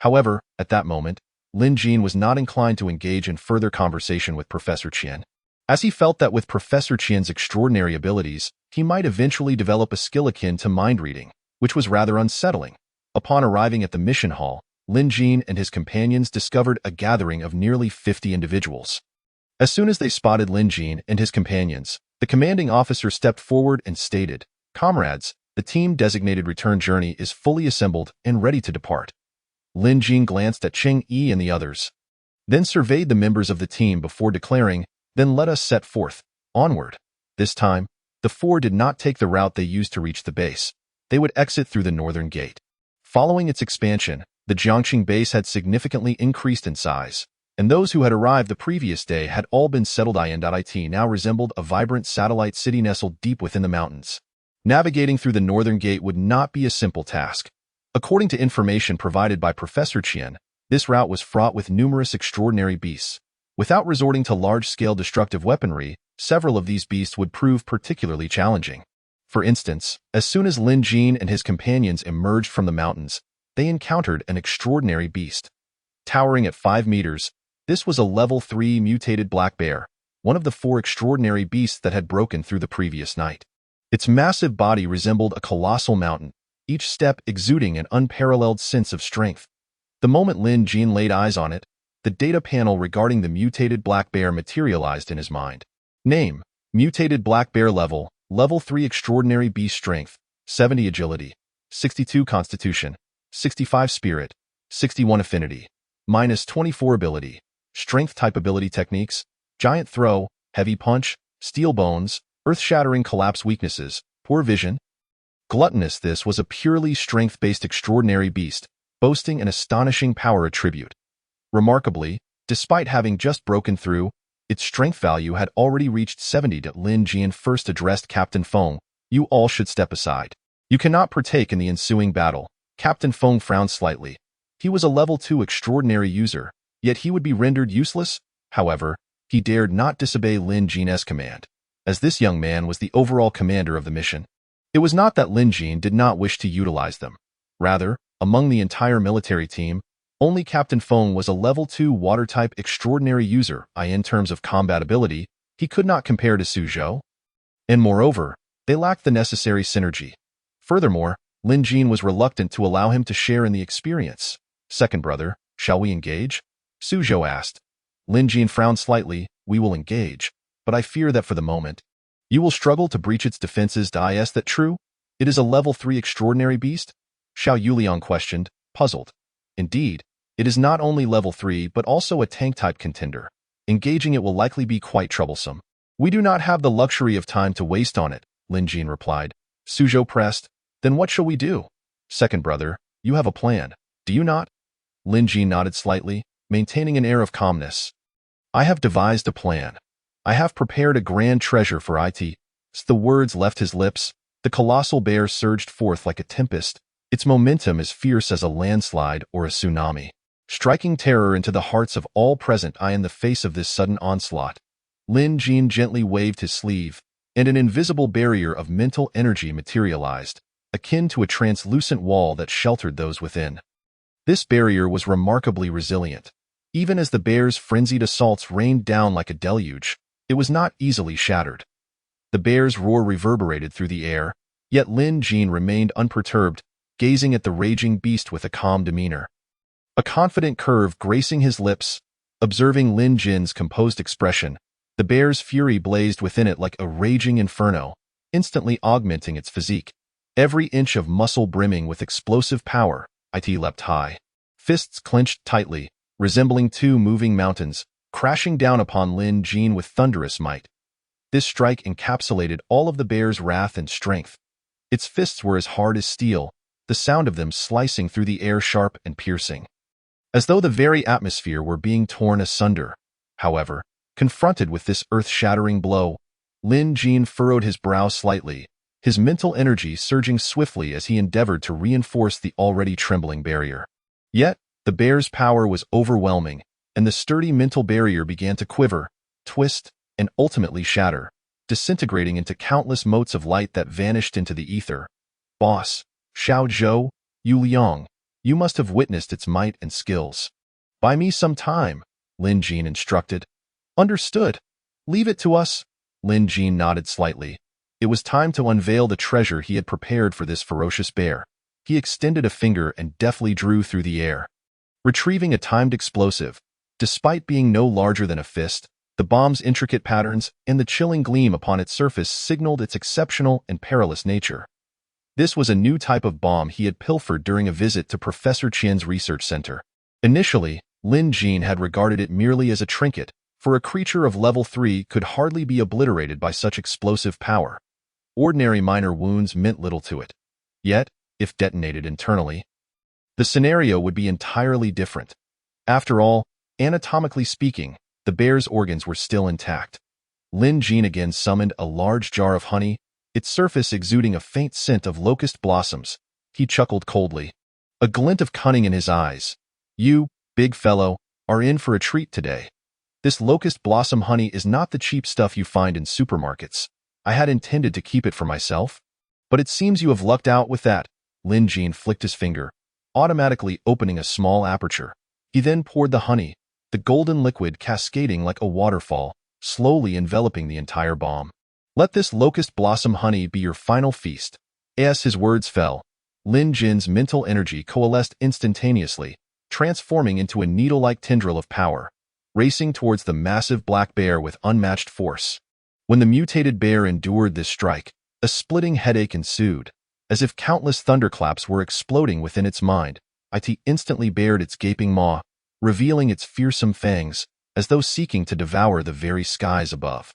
However, at that moment, Lin Jin was not inclined to engage in further conversation with Professor Qian, as he felt that with Professor Qian's extraordinary abilities, he might eventually develop a skill akin to mind reading, which was rather unsettling. Upon arriving at the mission hall, Lin Jin and his companions discovered a gathering of nearly 50 individuals. As soon as they spotted Lin Jin and his companions, the commanding officer stepped forward and stated, Comrades, the team-designated return journey is fully assembled and ready to depart. Lin Jin glanced at Cheng Yi and the others, then surveyed the members of the team before declaring, Then let us set forth, onward. This time, the four did not take the route they used to reach the base. They would exit through the northern gate. Following its expansion, the Jiangqing base had significantly increased in size, and those who had arrived the previous day had all been settled. It now resembled a vibrant satellite city nestled deep within the mountains. Navigating through the northern gate would not be a simple task. According to information provided by Professor Qian, this route was fraught with numerous extraordinary beasts. Without resorting to large-scale destructive weaponry, several of these beasts would prove particularly challenging. For instance, as soon as Lin Jin and his companions emerged from the mountains, they encountered an extraordinary beast. Towering at 5 meters, this was a level 3 mutated black bear, one of the 4 extraordinary beasts that had broken through the previous night. Its massive body resembled a colossal mountain, each step exuding an unparalleled sense of strength. The moment Lin Jin laid eyes on it, the data panel regarding the mutated black bear materialized in his mind. Name: Mutated black bear level 3 extraordinary beast strength, 70 agility, 62 constitution, 65 spirit, 61 affinity, -24 ability, strength type ability techniques, giant throw, heavy punch, steel bones, earth-shattering collapse weaknesses, poor vision. Gluttonous. This was a purely strength-based extraordinary beast, boasting an astonishing power attribute. Remarkably, despite having just broken through, its strength value had already reached 70. Lin Jin first addressed Captain Feng. You all should step aside. You cannot partake in the ensuing battle. Captain Feng frowned slightly. He was a level 2 extraordinary user, yet he would be rendered useless. However, he dared not disobey Lin Jin's command, as this young man was the overall commander of the mission. It was not that Lin Jin did not wish to utilize them. Rather, among the entire military team, only Captain Feng was a level 2 water-type extraordinary user. In terms of combat ability, he could not compare to Suzhou. And moreover, they lacked the necessary synergy. Furthermore, Lin Jin was reluctant to allow him to share in the experience. Second brother, shall we engage? Suzhou asked. Lin Jin frowned slightly. We will engage, but I fear that for the moment, you will struggle to breach its defenses. Is that true? It is a level 3 extraordinary beast? Xiao Yuliang questioned, puzzled. Indeed, it is not only level 3 but also a tank-type contender. Engaging it will likely be quite troublesome. We do not have the luxury of time to waste on it, Lin Jin replied. Suzhou pressed. Then what shall we do? Second brother, you have a plan, do you not? Lin Jin nodded slightly, maintaining an air of calmness. I have devised a plan. I have prepared a grand treasure for it. As the words left his lips, the colossal bear surged forth like a tempest, its momentum as fierce as a landslide or a tsunami, striking terror into the hearts of all present. In the face of this sudden onslaught, Lin Jin gently waved his sleeve, and an invisible barrier of mental energy materialized, akin to a translucent wall that sheltered those within. This barrier was remarkably resilient. Even as the bear's frenzied assaults rained down like a deluge, it was not easily shattered. The bear's roar reverberated through the air, Yet Lin Jin remained unperturbed, gazing at the raging beast with a calm demeanor. A confident curve gracing his lips. Observing Lin Jin's composed expression, the bear's fury blazed within it like a raging inferno, instantly augmenting its physique. Every inch of muscle brimming with explosive power, it leapt high. Fists clenched tightly, resembling two moving mountains, crashing down upon Lin Jin with thunderous might. This strike encapsulated all of the bear's wrath and strength. Its fists were as hard as steel, the sound of them slicing through the air sharp and piercing, as though the very atmosphere were being torn asunder. However, confronted with this earth-shattering blow, Lin Jin furrowed his brow slightly, his mental energy surging swiftly as he endeavored to reinforce the already trembling barrier. Yet, the bear's power was overwhelming, and the sturdy mental barrier began to quiver, twist, and ultimately shatter, disintegrating into countless motes of light that vanished into the ether. Boss, Xiao Zhou, Yu Liang, you must have witnessed its might and skills. Buy me some time, Lin Jin instructed. Understood. Leave it to us. Lin Jin nodded slightly. It was time to unveil the treasure he had prepared for this ferocious bear. He extended a finger and deftly drew through the air, retrieving a timed explosive. Despite being no larger than a fist, the bomb's intricate patterns and the chilling gleam upon its surface signaled its exceptional and perilous nature. This was a new type of bomb he had pilfered during a visit to Professor Qian's research center. Initially, Lin Jin had regarded it merely as a trinket, for a creature of level 3 could hardly be obliterated by such explosive power. Ordinary minor wounds meant little to it. Yet, if detonated internally, the scenario would be entirely different. After all, anatomically speaking, the bear's organs were still intact. Lin Jin again summoned a large jar of honey, its surface exuding a faint scent of locust blossoms. He chuckled coldly, a glint of cunning in his eyes. You, big fellow, are in for a treat today. This locust blossom honey is not the cheap stuff you find in supermarkets. I had intended to keep it for myself, but it seems you have lucked out with that. Lin Jin flicked his finger, automatically opening a small aperture. He then poured the honey, the golden liquid cascading like a waterfall, slowly enveloping the entire bomb. Let this locust blossom honey be your final feast. As his words fell, Lin Jin's mental energy coalesced instantaneously, transforming into a needle-like tendril of power, racing towards the massive black bear with unmatched force. When the mutated bear endured this strike, a splitting headache ensued. As if countless thunderclaps were exploding within its mind, it instantly bared its gaping maw, revealing its fearsome fangs, as though seeking to devour the very skies above.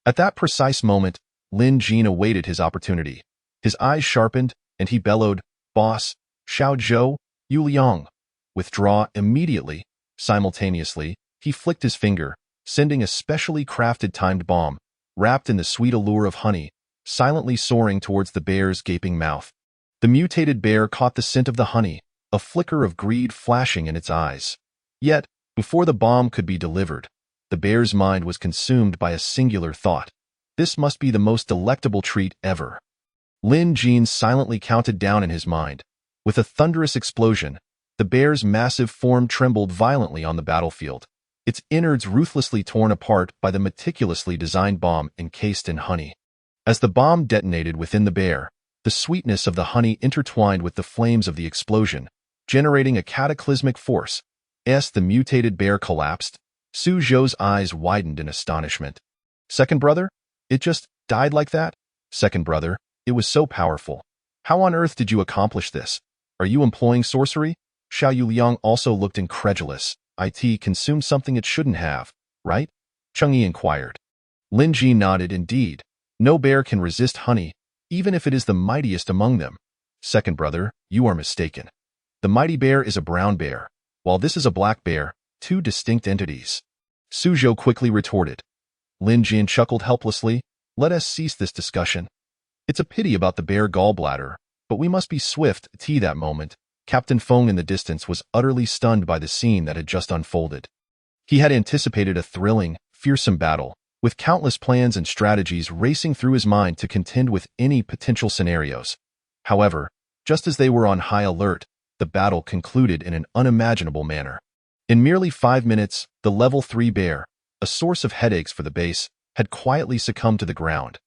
At that precise moment, Lin Jin awaited his opportunity. His eyes sharpened, and he bellowed, Boss, Xiao Zhou, Yu Liang. Withdraw immediately. Simultaneously, he flicked his finger, sending a specially crafted timed bomb, wrapped in the sweet allure of honey, silently soaring towards the bear's gaping mouth. The mutated bear caught the scent of the honey, a flicker of greed flashing in its eyes. Yet, before the bomb could be delivered, the bear's mind was consumed by a singular thought. This must be the most delectable treat ever. Lin Jin silently counted down in his mind. With a thunderous explosion, the bear's massive form trembled violently on the battlefield, its innards ruthlessly torn apart by the meticulously designed bomb encased in honey. As the bomb detonated within the bear, the sweetness of the honey intertwined with the flames of the explosion, generating a cataclysmic force. As the mutated bear collapsed, Su Zhou's eyes widened in astonishment. Second brother? It just died like that? Second brother, it was so powerful. How on earth did you accomplish this? Are you employing sorcery? Xiao Yuliang also looked incredulous. It consumed something it shouldn't have, right? Cheng Yi inquired. Lin Ji nodded. Indeed. No bear can resist honey, even if it is the mightiest among them. Second brother, you are mistaken. The mighty bear is a brown bear, while this is a black bear, two distinct entities. Su Zhou quickly retorted. Lin Jin chuckled helplessly. Let us cease this discussion. It's a pity about the bear gallbladder, but we must be swift. That moment, Captain Feng in the distance was utterly stunned by the scene that had just unfolded. He had anticipated a thrilling, fearsome battle, with countless plans and strategies racing through his mind to contend with any potential scenarios. However, just as they were on high alert, the battle concluded in an unimaginable manner. In merely 5 minutes, the level 3 bear, a source of headaches for the base, had quietly succumbed to the ground.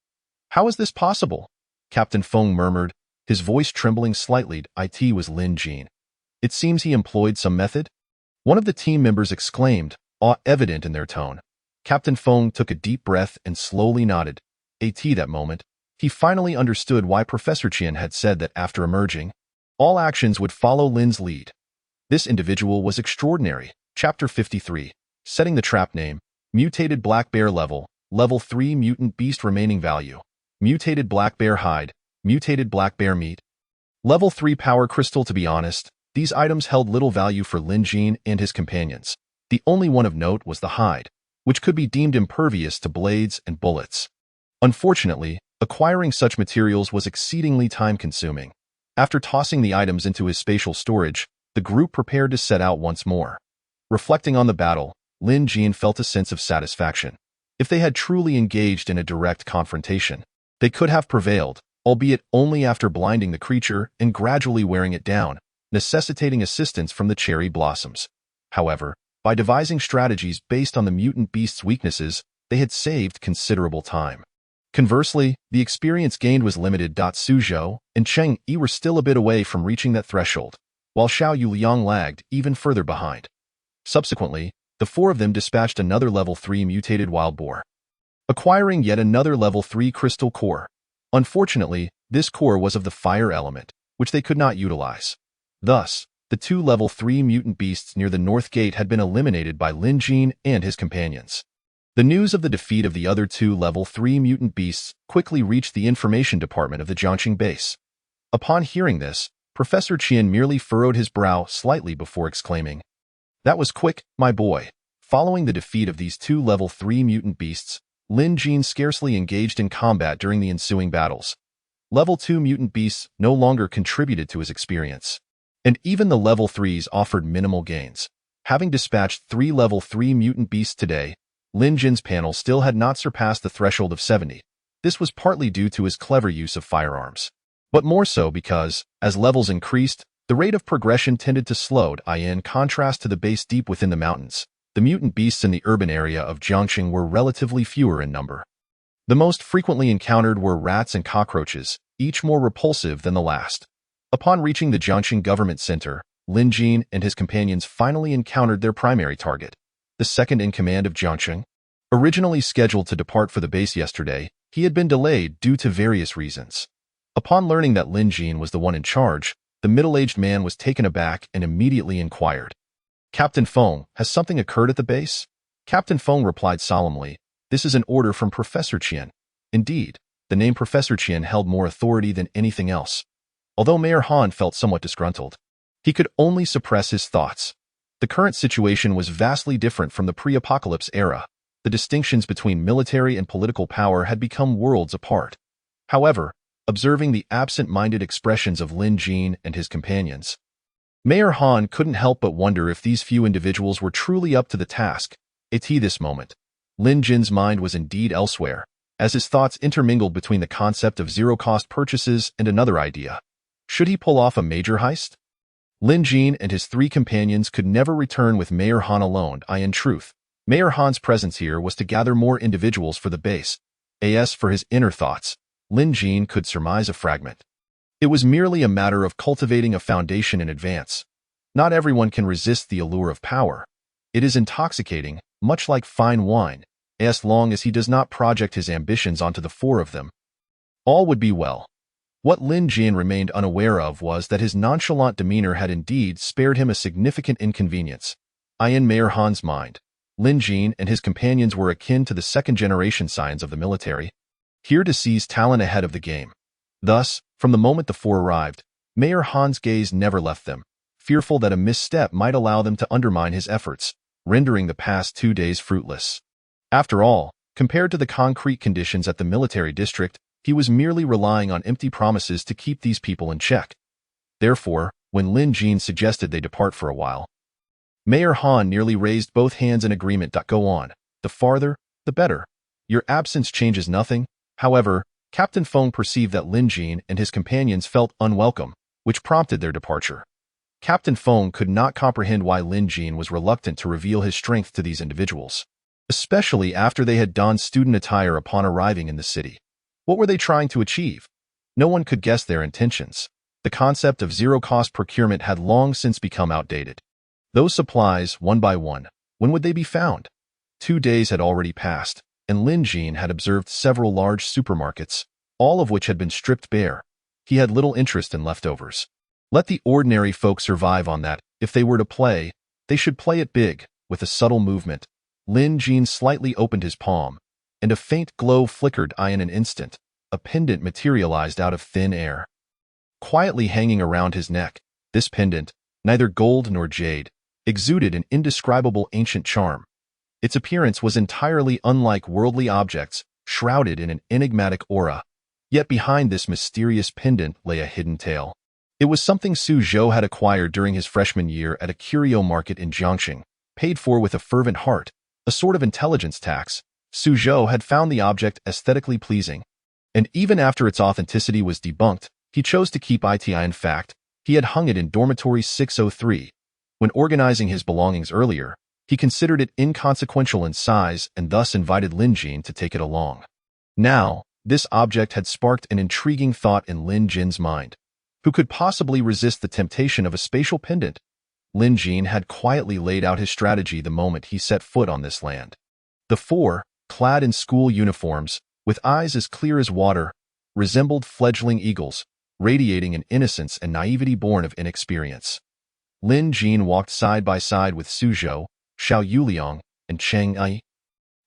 How is this possible? Captain Feng murmured, his voice trembling slightly. It was Lin Jin. It seems he employed some method? One of the team members exclaimed, awe evident in their tone. Captain Feng took a deep breath and slowly nodded. That moment, he finally understood why Professor Qian had said that after emerging, all actions would follow Lin's lead. This individual was extraordinary. Chapter 53. Setting the trap name. Mutated Black Bear Level 3 Mutant Beast Remaining Value. Mutated Black Bear Hide. Mutated Black Bear Meat. Level 3 Power Crystal. To be honest, these items held little value for Lin Jin and his companions. The only one of note was the hide, which could be deemed impervious to blades and bullets. Unfortunately, acquiring such materials was exceedingly time-consuming. After tossing the items into his spatial storage, the group prepared to set out once more. Reflecting on the battle, Lin Jin felt a sense of satisfaction. If they had truly engaged in a direct confrontation, they could have prevailed, albeit only after blinding the creature and gradually wearing it down, necessitating assistance from the cherry blossoms. However, by devising strategies based on the mutant beast's weaknesses, they had saved considerable time. Conversely, the experience gained was limited. Suzhou and Cheng Yi were still a bit away from reaching that threshold, while Xiao Yuliang lagged even further behind. Subsequently, the four of them dispatched another level 3 mutated wild boar, acquiring yet another level 3 crystal core. Unfortunately, this core was of the fire element, which they could not utilize. Thus, the two level 3 mutant beasts near the north gate had been eliminated by Lin Jin and his companions. The news of the defeat of the other two level 3 mutant beasts quickly reached the information department of the Jiangqing base. Upon hearing this, Professor Qian merely furrowed his brow slightly before exclaiming, "That was quick, my boy." Following the defeat of these two level 3 mutant beasts, Lin Jin scarcely engaged in combat during the ensuing battles. Level 2 mutant beasts no longer contributed to his experience, and even the level 3s offered minimal gains. Having dispatched 3 level 3 mutant beasts today, Lin Jin's panel still had not surpassed the threshold of 70. This was partly due to his clever use of firearms, but more so because, as levels increased, the rate of progression tended to slow. In contrast to the base deep within the mountains, the mutant beasts in the urban area of Jiangqing were relatively fewer in number. The most frequently encountered were rats and cockroaches, each more repulsive than the last. Upon reaching the Jiangqing government center, Lin Jin and his companions finally encountered their primary target, the second-in-command of Jiangqing. Originally scheduled to depart for the base yesterday, he had been delayed due to various reasons. Upon learning that Lin Jin was the one in charge, the middle-aged man was taken aback and immediately inquired, "Captain Feng, has something occurred at the base?" Captain Feng replied solemnly, "This is an order from Professor Qian." Indeed, the name Professor Qian held more authority than anything else. Although Mayor Han felt somewhat disgruntled, he could only suppress his thoughts. The current situation was vastly different from the pre-apocalypse era. The distinctions between military and political power had become worlds apart. However, observing the absent-minded expressions of Lin Jin and his companions, Mayor Han couldn't help but wonder if these few individuals were truly up to the task. At this moment, Lin Jin's mind was indeed elsewhere, as his thoughts intermingled between the concept of zero-cost purchases and another idea. Should he pull off a major heist? Lin Jin and his three companions could never return with Mayor Han alone. In truth, Mayor Han's presence here was to gather more individuals for the base. As for his inner thoughts, Lin Jin could surmise a fragment. It was merely a matter of cultivating a foundation in advance. Not everyone can resist the allure of power. It is intoxicating, much like fine wine, as long as he does not project his ambitions onto the four of them. All would be well. What Lin Jin remained unaware of was that his nonchalant demeanor had indeed spared him a significant inconvenience. In Mayor Han's mind, Lin Jin and his companions were akin to the second-generation scions of the military, here to seize talent ahead of the game. Thus, from the moment the four arrived, Mayor Han's gaze never left them, fearful that a misstep might allow them to undermine his efforts, rendering the past 2 days fruitless. After all, compared to the concrete conditions at the military district, he was merely relying on empty promises to keep these people in check. Therefore, when Lin Jin suggested they depart for a while, Mayor Han nearly raised both hands in agreement. Go on. The farther, the better. Your absence changes nothing. However, Captain Feng perceived that Lin Jin and his companions felt unwelcome, which prompted their departure. Captain Feng could not comprehend why Lin Jin was reluctant to reveal his strength to these individuals, especially after they had donned student attire upon arriving in the city. What were they trying to achieve? No one could guess their intentions. The concept of zero-cost procurement had long since become outdated. Those supplies, one by one, when would they be found? 2 days had already passed, and Lin Jin had observed several large supermarkets, all of which had been stripped bare. He had little interest in leftovers. Let the ordinary folk survive on that. If they were to play, they should play it big. With a subtle movement, Lin Jin slightly opened his palm, and a faint glow flickered in an instant. A pendant materialized out of thin air. Quietly hanging around his neck, this pendant, neither gold nor jade, exuded an indescribable ancient charm. Its appearance was entirely unlike worldly objects, shrouded in an enigmatic aura. Yet behind this mysterious pendant lay a hidden tale. It was something Su Zhou had acquired during his freshman year at a curio market in Jiangxing, paid for with a fervent heart, a sort of intelligence tax. Su Zhou had found the object aesthetically pleasing, and even after its authenticity was debunked, he chose to keep it. In fact, he had hung it in dormitory 603. When organizing his belongings earlier, he considered it inconsequential in size and thus invited Lin Jin to take it along. Now, this object had sparked an intriguing thought in Lin Jin's mind. Who could possibly resist the temptation of a spatial pendant? Lin Jin had quietly laid out his strategy the moment he set foot on this land. The four, clad in school uniforms, with eyes as clear as water, resembled fledgling eagles, radiating an innocence and naivety born of inexperience. Lin Jin walked side by side with Su Zhou, Xiao Yuliang, and Cheng Ai.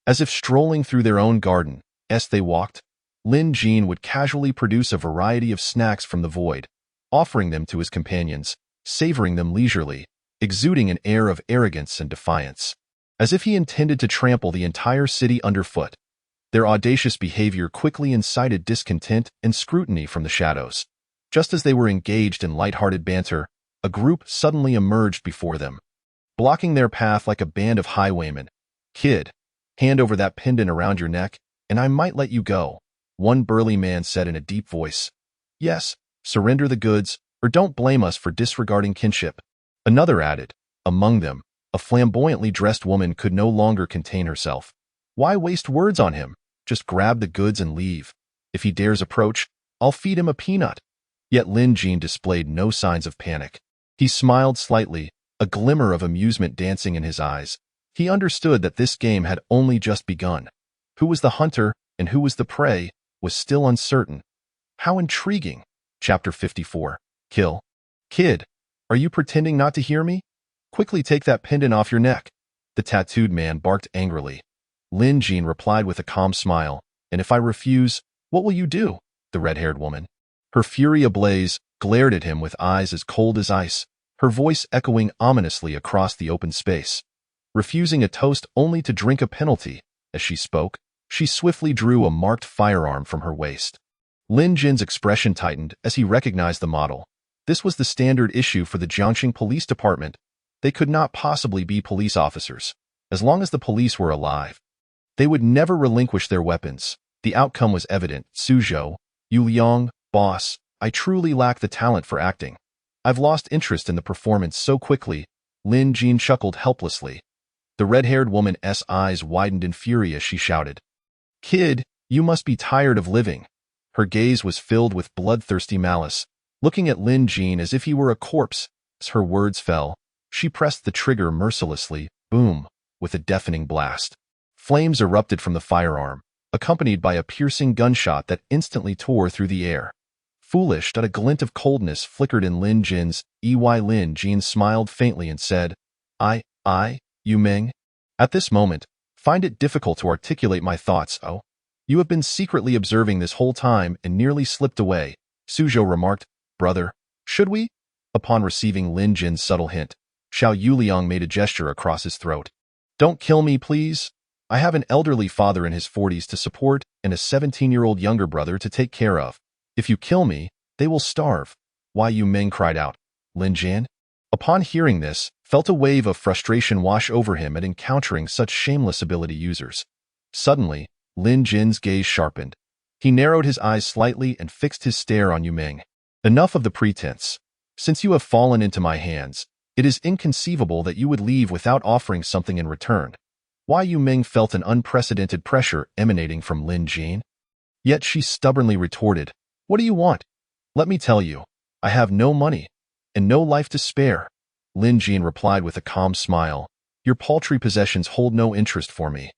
As if strolling through their own garden, as they walked, Lin Jin would casually produce a variety of snacks from the void, offering them to his companions, savoring them leisurely, exuding an air of arrogance and defiance, as if he intended to trample the entire city underfoot. Their audacious behavior quickly incited discontent and scrutiny from the shadows. Just as they were engaged in light-hearted banter, a group suddenly emerged before them, blocking their path like a band of highwaymen. "Kid, hand over that pendant around your neck, and I might let you go," one burly man said in a deep voice. "Yes, surrender the goods, or don't blame us for disregarding kinship," another added. Among them, a flamboyantly dressed woman could no longer contain herself. "Why waste words on him? Just grab the goods and leave. If he dares approach, I'll feed him a peanut." Yet Lin Jin displayed no signs of panic. He smiled slightly, a glimmer of amusement dancing in his eyes. He understood that this game had only just begun. Who was the hunter and who was the prey was still uncertain. How intriguing! Chapter 54. Kill. "Kid, are you pretending not to hear me? Quickly take that pendant off your neck," the tattooed man barked angrily. Lin Jin replied with a calm smile. "And if I refuse, what will you do?" the red-haired woman, her fury ablaze, glared at him with eyes as cold as ice, her voice echoing ominously across the open space. Refusing a toast only to drink a penalty. As she spoke, she swiftly drew a marked firearm from her waist. Lin Jin's expression tightened as he recognized the model. This was the standard issue for the Jiangxing Police Department. They could not possibly be police officers. As long as the police were alive, they would never relinquish their weapons. The outcome was evident. "Su Zhou, Yuliang, boss, I truly lack the talent for acting. I've lost interest in the performance so quickly." Lin Jin chuckled helplessly. The red-haired woman's eyes widened in fury as she shouted, "Kid, you must be tired of living." Her gaze was filled with bloodthirsty malice, looking at Lin Jin as if he were a corpse. As her words fell, she pressed the trigger mercilessly. Boom! With a deafening blast, flames erupted from the firearm, accompanied by a piercing gunshot that instantly tore through the air. Foolish that a glint of coldness flickered in Lin Jin's eye. Lin Jin smiled faintly and said, You Meng? At this moment, find it difficult to articulate my thoughts. Oh, you have been secretly observing this whole time and nearly slipped away," Su Zhou remarked. "Brother, should we?" Upon receiving Lin Jin's subtle hint, Xiao Yuliang made a gesture across his throat. "Don't kill me, please. I have an elderly father in his 40s to support and a 17-year-old younger brother to take care of. If you kill me, they will starve." "Why?" Yu Meng cried out. Lin Jin, upon hearing this, felt a wave of frustration wash over him at encountering such shameless ability users. Suddenly, Lin Jin's gaze sharpened. He narrowed his eyes slightly and fixed his stare on Yu Meng. "Enough of the pretense. Since you have fallen into my hands, it is inconceivable that you would leave without offering something in return." Why? Yu Meng felt an unprecedented pressure emanating from Lin Jin. Yet she stubbornly retorted, What do you want? Let me tell you, I have no money and no life to spare. Lin Jin replied with a calm smile. Your paltry possessions hold no interest for me.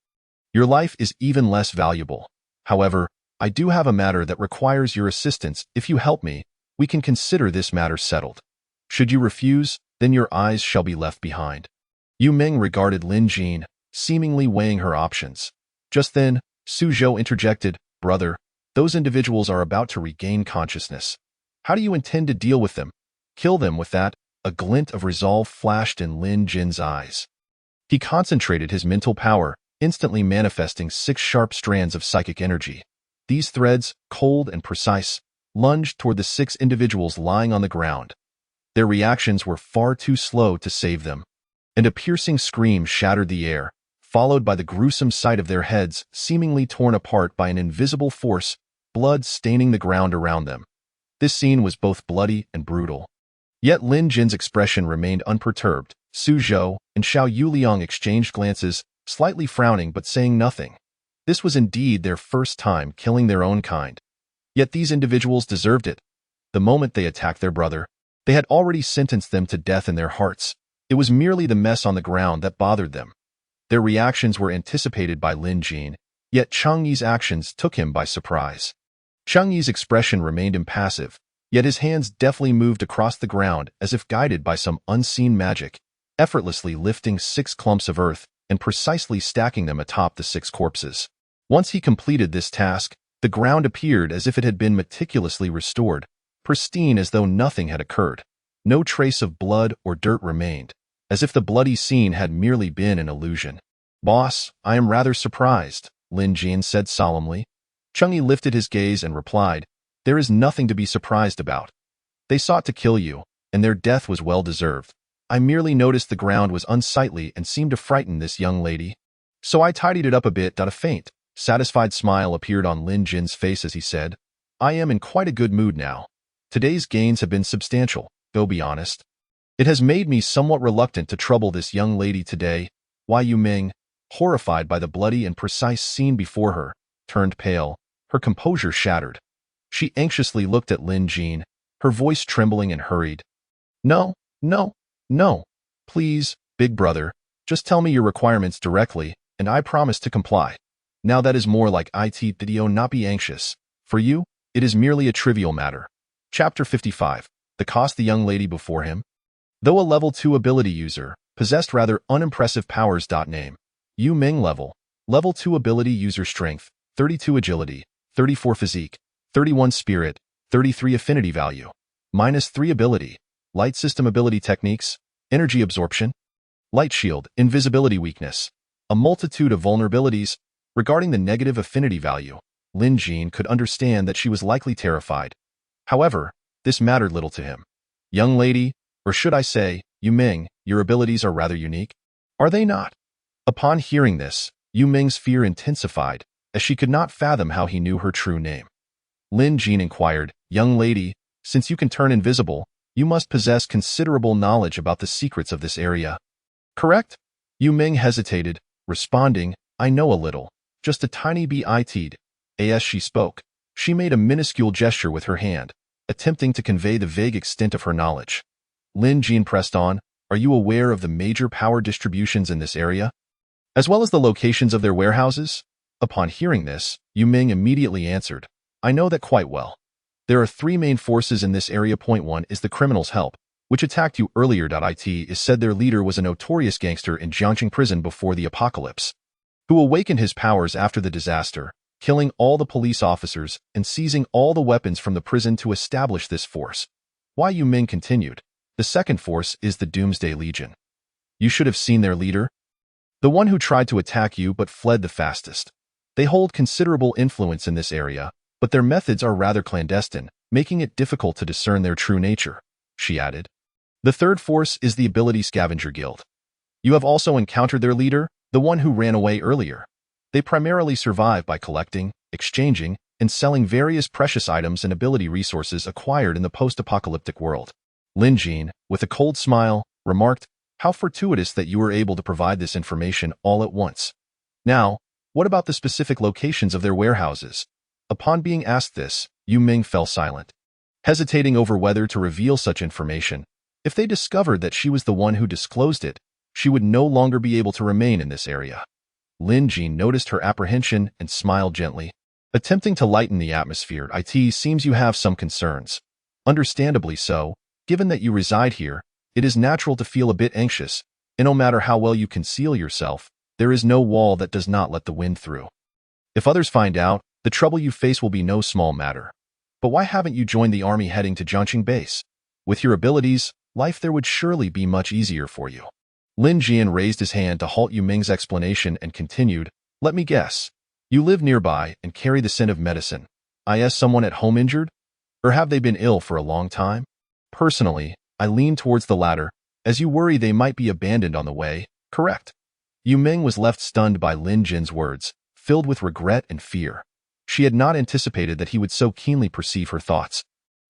Your life is even less valuable. However, I do have a matter that requires your assistance. If you help me, we can consider this matter settled. Should you refuse, then your eyes shall be left behind. Yu Ming regarded Lin Jin, seemingly weighing her options. Just then, Su Zhou interjected, Brother, those individuals are about to regain consciousness. How do you intend to deal with them? Kill them with that? A glint of resolve flashed in Lin Jin's eyes. He concentrated his mental power, instantly manifesting 6 sharp strands of psychic energy. These threads, cold and precise, lunged toward the 6 individuals lying on the ground. Their reactions were far too slow to save them, and a piercing scream shattered the air, followed by the gruesome sight of their heads seemingly torn apart by an invisible force, blood staining the ground around them. This scene was both bloody and brutal. Yet Lin Jin's expression remained unperturbed. Su Zhou and Xiao Yuliang exchanged glances, slightly frowning but saying nothing. This was indeed their first time killing their own kind. Yet these individuals deserved it. The moment they attacked their brother, they had already sentenced them to death in their hearts. It was merely the mess on the ground that bothered them. Their reactions were anticipated by Lin Jin, yet Chang Yi's actions took him by surprise. Chang Yi's expression remained impassive, yet his hands deftly moved across the ground as if guided by some unseen magic, effortlessly lifting 6 clumps of earth and precisely stacking them atop the 6 corpses. Once he completed this task, the ground appeared as if it had been meticulously restored, pristine as though nothing had occurred. No trace of blood or dirt remained, as if the bloody scene had merely been an illusion. Boss, I am rather surprised, Lin Jin said solemnly. Chang Yi lifted his gaze and replied, There is nothing to be surprised about. They sought to kill you, and their death was well deserved. I merely noticed the ground was unsightly and seemed to frighten this young lady. So I tidied it up a bit. A faint, satisfied smile appeared on Lin Jin's face as he said, I am in quite a good mood now. Today's gains have been substantial, go be honest. It has made me somewhat reluctant to trouble this young lady today. Why Yu Ming, horrified by the bloody and precise scene before her, turned pale, her composure shattered. She anxiously looked at Lin Jin, her voice trembling and hurried. No, please, big brother, just tell me your requirements directly, and I promise to comply. Now that is more like it video. Not be anxious. For you, it is merely a trivial matter. Chapter 55. The cost. The young lady before him, though a level 2 ability user, possessed rather unimpressive powers. Name. Yu Ming level 2 ability user strength, 32 agility, 34 physique, 31 spirit, 33 affinity value, -3 ability, light system ability techniques, energy absorption, light shield, invisibility weakness, a multitude of vulnerabilities. Regarding the negative affinity value, Lin Jin could understand that she was likely terrified. However, this mattered little to him. Young lady, or should I say, Yu Ming, your abilities are rather unique, are they not? Upon hearing this, Yu Ming's fear intensified, as she could not fathom how he knew her true name. Lin Jin inquired, Young lady, since you can turn invisible, you must possess considerable knowledge about the secrets of this area. Correct? Yu Ming hesitated, responding, I know a little, just a tiny bit. As she spoke, she made a minuscule gesture with her hand, attempting to convey the vague extent of her knowledge. Lin Jin pressed on, Are you aware of the major power distributions in this area, as well as the locations of their warehouses? Upon hearing this, Yu Ming immediately answered, I know that quite well. There are 3 main forces in this area. Point 1 is the criminals' help, which attacked you earlier. It is said their leader was a notorious gangster in Jiangqing prison before the apocalypse, who awakened his powers after the disaster, killing all the police officers and seizing all the weapons from the prison to establish this force. Why Yu Ming continued, The second force is the Doomsday Legion. You should have seen their leader, the one who tried to attack you but fled the fastest. They hold considerable influence in this area, but their methods are rather clandestine, making it difficult to discern their true nature, she added. The third force is the Ability Scavenger Guild. You have also encountered their leader, the one who ran away earlier. They primarily survive by collecting, exchanging, and selling various precious items and ability resources acquired in the post-apocalyptic world. Lin Jin, with a cold smile, remarked, How fortuitous that you were able to provide this information all at once. Now, what about the specific locations of their warehouses? Upon being asked this, Yu Ming fell silent, hesitating over whether to reveal such information. If they discovered that she was the one who disclosed it, she would no longer be able to remain in this area. Lin Jin noticed her apprehension and smiled gently, attempting to lighten the atmosphere. It seems you have some concerns. Understandably so, given that you reside here, it is natural to feel a bit anxious, and no matter how well you conceal yourself, there is no wall that does not let the wind through. If others find out, the trouble you face will be no small matter. But why haven't you joined the army heading to Jiangqing base? With your abilities, life there would surely be much easier for you. Lin Jian raised his hand to halt Yu Ming's explanation and continued, let me guess. You live nearby and carry the scent of medicine. Is someone at home injured? Or have they been ill for a long time? Personally, I lean towards the latter, as you worry they might be abandoned on the way, correct? Yu Ming was left stunned by Lin Jin's words, filled with regret and fear. She had not anticipated that he would so keenly perceive her thoughts.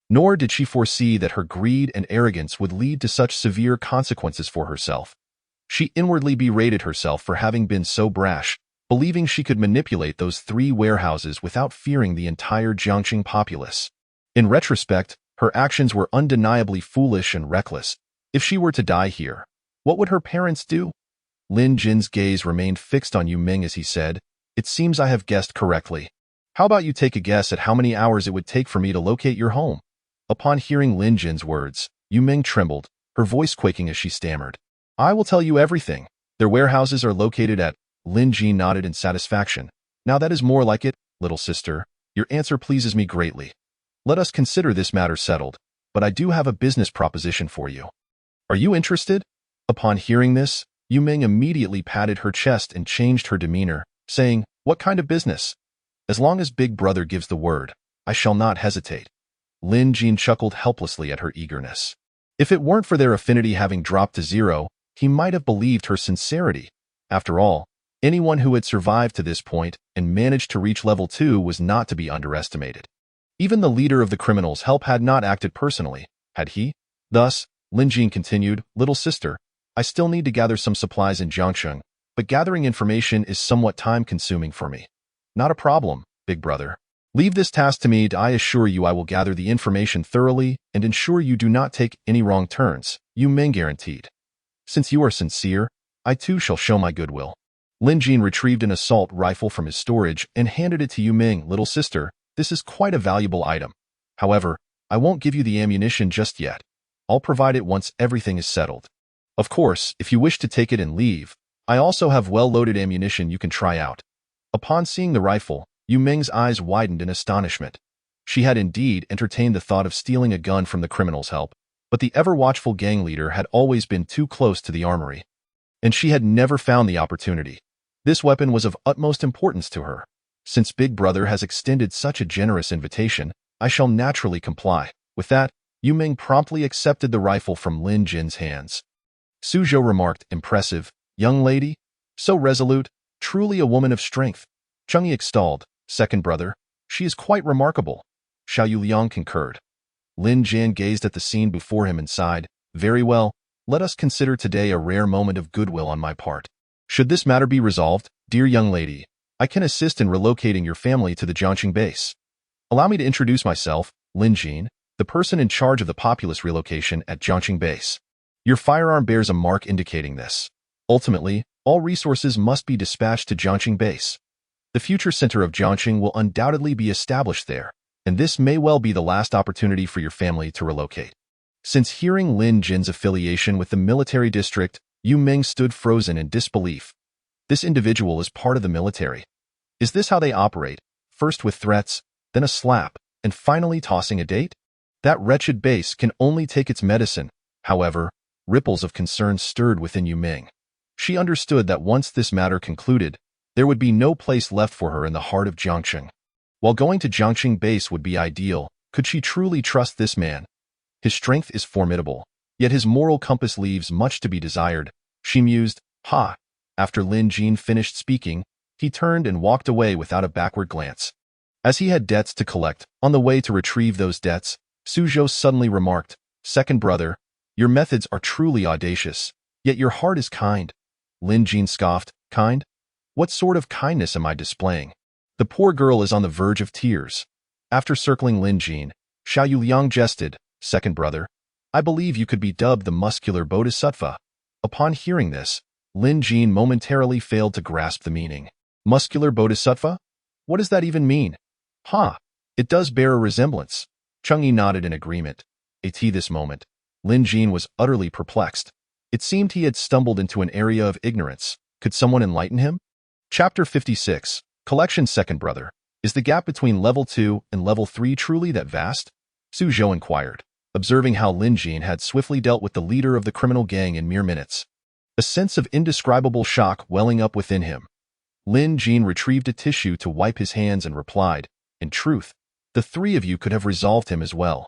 Nor did she foresee that her greed and arrogance would lead to such severe consequences for herself. She inwardly berated herself for having been so brash, believing she could manipulate those 3 warehouses without fearing the entire Jiangqing populace. In retrospect, her actions were undeniably foolish and reckless. If she were to die here, what would her parents do? Lin Jin's gaze remained fixed on Yu Ming as he said, it seems I have guessed correctly. How about you take a guess at how many hours it would take for me to locate your home? Upon hearing Lin Jin's words, Yu Ming trembled, her voice quaking as she stammered. I will tell you everything. Their warehouses are located at... Lin Jin nodded in satisfaction. Now that is more like it, little sister. Your answer pleases me greatly. Let us consider this matter settled, but I do have a business proposition for you. Are you interested? Upon hearing this, Yu Ming immediately patted her chest and changed her demeanor, saying, what kind of business? As long as Big Brother gives the word, I shall not hesitate. Lin Jin chuckled helplessly at her eagerness. If it weren't for their affinity having dropped to 0, he might have believed her sincerity. After all, anyone who had survived to this point and managed to reach level 2 was not to be underestimated. Even the leader of the criminals' help had not acted personally, had he? Thus, Lin Jin continued, little sister, I still need to gather some supplies in Jiangsheng, but gathering information is somewhat time-consuming for me. Not a problem, Big Brother. Leave this task to me. I assure you I will gather the information thoroughly and ensure you do not take any wrong turns, Yu Ming guaranteed. Since you are sincere, I too shall show my goodwill. Lin Jin retrieved an assault rifle from his storage and handed it to Yu Ming. Little sister, this is quite a valuable item. However, I won't give you the ammunition just yet. I'll provide it once everything is settled. Of course, if you wish to take it and leave, I also have well-loaded ammunition you can try out. Upon seeing the rifle, Yu Ming's eyes widened in astonishment. She had indeed entertained the thought of stealing a gun from the criminals' help, but the ever-watchful gang leader had always been too close to the armory, and she had never found the opportunity. This weapon was of utmost importance to her. Since Big Brother has extended such a generous invitation, I shall naturally comply. With that, Yu Ming promptly accepted the rifle from Lin Jin's hands. Suzhou remarked, impressive, young lady, so resolute, truly a woman of strength. Changyi extolled, second brother, she is quite remarkable. Xiao Liang concurred. Lin Jian gazed at the scene before him and sighed, very well, let us consider today a rare moment of goodwill on my part. Should this matter be resolved, dear young lady, I can assist in relocating your family to the Jiangqing base. Allow me to introduce myself, Lin Jin, the person in charge of the populace relocation at Jiangqing base. Your firearm bears a mark indicating this. Ultimately, all resources must be dispatched to Jiangqing base. The future center of Jiangqing will undoubtedly be established there, and this may well be the last opportunity for your family to relocate. Since hearing Lin Jin's affiliation with the military district, Yu Ming stood frozen in disbelief. This individual is part of the military. Is this how they operate? First with threats, then a slap, and finally tossing a date? That wretched base can only take its medicine. However, ripples of concern stirred within Yu Ming. She understood that once this matter concluded, there would be no place left for her in the heart of Jiangqing. While going to Jiangqing base would be ideal, could she truly trust this man? His strength is formidable, yet his moral compass leaves much to be desired. She mused, ha! After Lin Jin finished speaking, he turned and walked away without a backward glance. As he had debts to collect, on the way to retrieve those debts, Suzhou suddenly remarked, second brother, your methods are truly audacious, yet your heart is kind. Lin Jin scoffed, kind? What sort of kindness am I displaying? The poor girl is on the verge of tears. After circling Lin Jin, Xiao Yuliang jested, "Second brother, I believe you could be dubbed the muscular bodhisattva." Upon hearing this, Lin Jin momentarily failed to grasp the meaning. Muscular bodhisattva? What does that even mean? Huh, it does bear a resemblance. Chang'e nodded in agreement. At this moment, Lin Jin was utterly perplexed. It seemed he had stumbled into an area of ignorance. Could someone enlighten him? Chapter 56, Collection Second Brother. Is the gap between Level 2 and Level 3 truly that vast? Su Zhou inquired, observing how Lin Jin had swiftly dealt with the leader of the criminal gang in mere minutes. A sense of indescribable shock welling up within him. Lin Jin retrieved a tissue to wipe his hands and replied, "In truth, the three of you could have resolved him as well.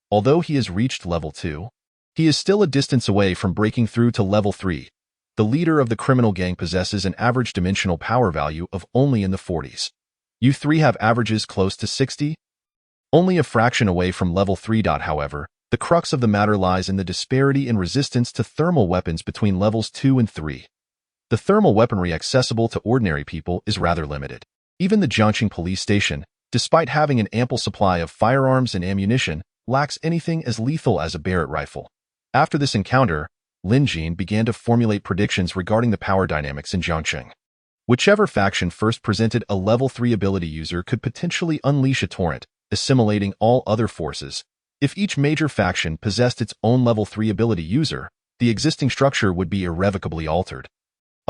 Although he has reached Level 2, he is still a distance away from breaking through to Level 3. The leader of the criminal gang possesses an average dimensional power value of only in the 40s. You three have averages close to 60? Only a fraction away from Level 3. However, the crux of the matter lies in the disparity in resistance to thermal weapons between Levels 2 and 3. The thermal weaponry accessible to ordinary people is rather limited. Even the Jiangxing police station, despite having an ample supply of firearms and ammunition, lacks anything as lethal as a Barrett rifle. After this encounter, Lin Jin began to formulate predictions regarding the power dynamics in Jiangxing. Whichever faction first presented a Level 3 ability user could potentially unleash a torrent, assimilating all other forces. If each major faction possessed its own Level 3 ability user, the existing structure would be irrevocably altered.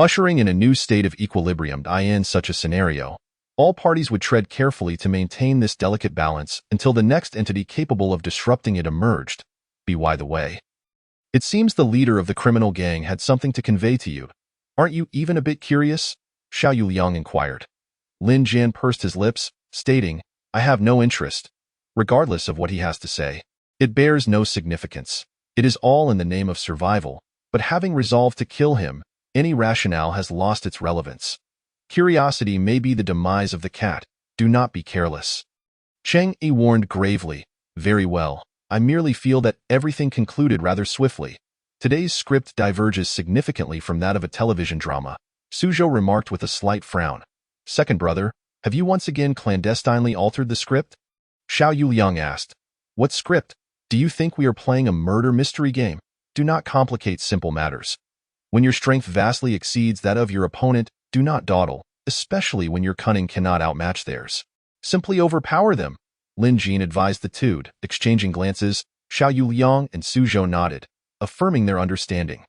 Ushering in a new state of equilibrium. In such a scenario, all parties would tread carefully to maintain this delicate balance until the next entity capable of disrupting it emerged. By the way, it seems the leader of the criminal gang had something to convey to you. Aren't you even a bit curious? Xiao Yuliang inquired. Lin Jin pursed his lips, stating, "I have no interest." Regardless of what he has to say, it bears no significance. It is all in the name of survival, but having resolved to kill him, any rationale has lost its relevance. Curiosity may be the demise of the cat. Do not be careless. Chang'e warned gravely, "Very well. I merely feel that everything concluded rather swiftly. Today's script diverges significantly from that of a television drama." Su Zhou remarked with a slight frown. "Second brother, have you once again clandestinely altered the script?" Xiao Yuliang asked. "What script? Do you think we are playing a murder mystery game? Do not complicate simple matters. When your strength vastly exceeds that of your opponent, do not dawdle, especially when your cunning cannot outmatch theirs. Simply overpower them." Lin Jin advised the two, exchanging glances. Xiao Yuliang and Su Zhou nodded, affirming their understanding.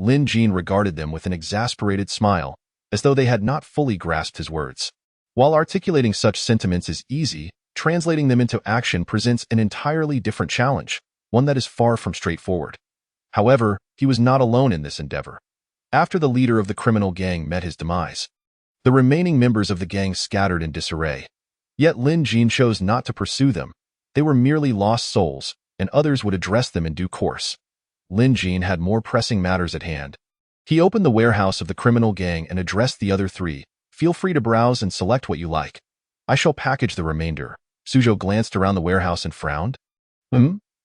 Lin Jin regarded them with an exasperated smile, as though they had not fully grasped his words. While articulating such sentiments is easy, translating them into action presents an entirely different challenge, one that is far from straightforward. However, he was not alone in this endeavor. After the leader of the criminal gang met his demise, the remaining members of the gang scattered in disarray. Yet Lin Jin chose not to pursue them. They were merely lost souls, and others would address them in due course. Lin Jin had more pressing matters at hand. He opened the warehouse of the criminal gang and addressed the other three. "Feel free to browse and select what you like. I shall package the remainder." Su Zhou glanced around the warehouse and frowned.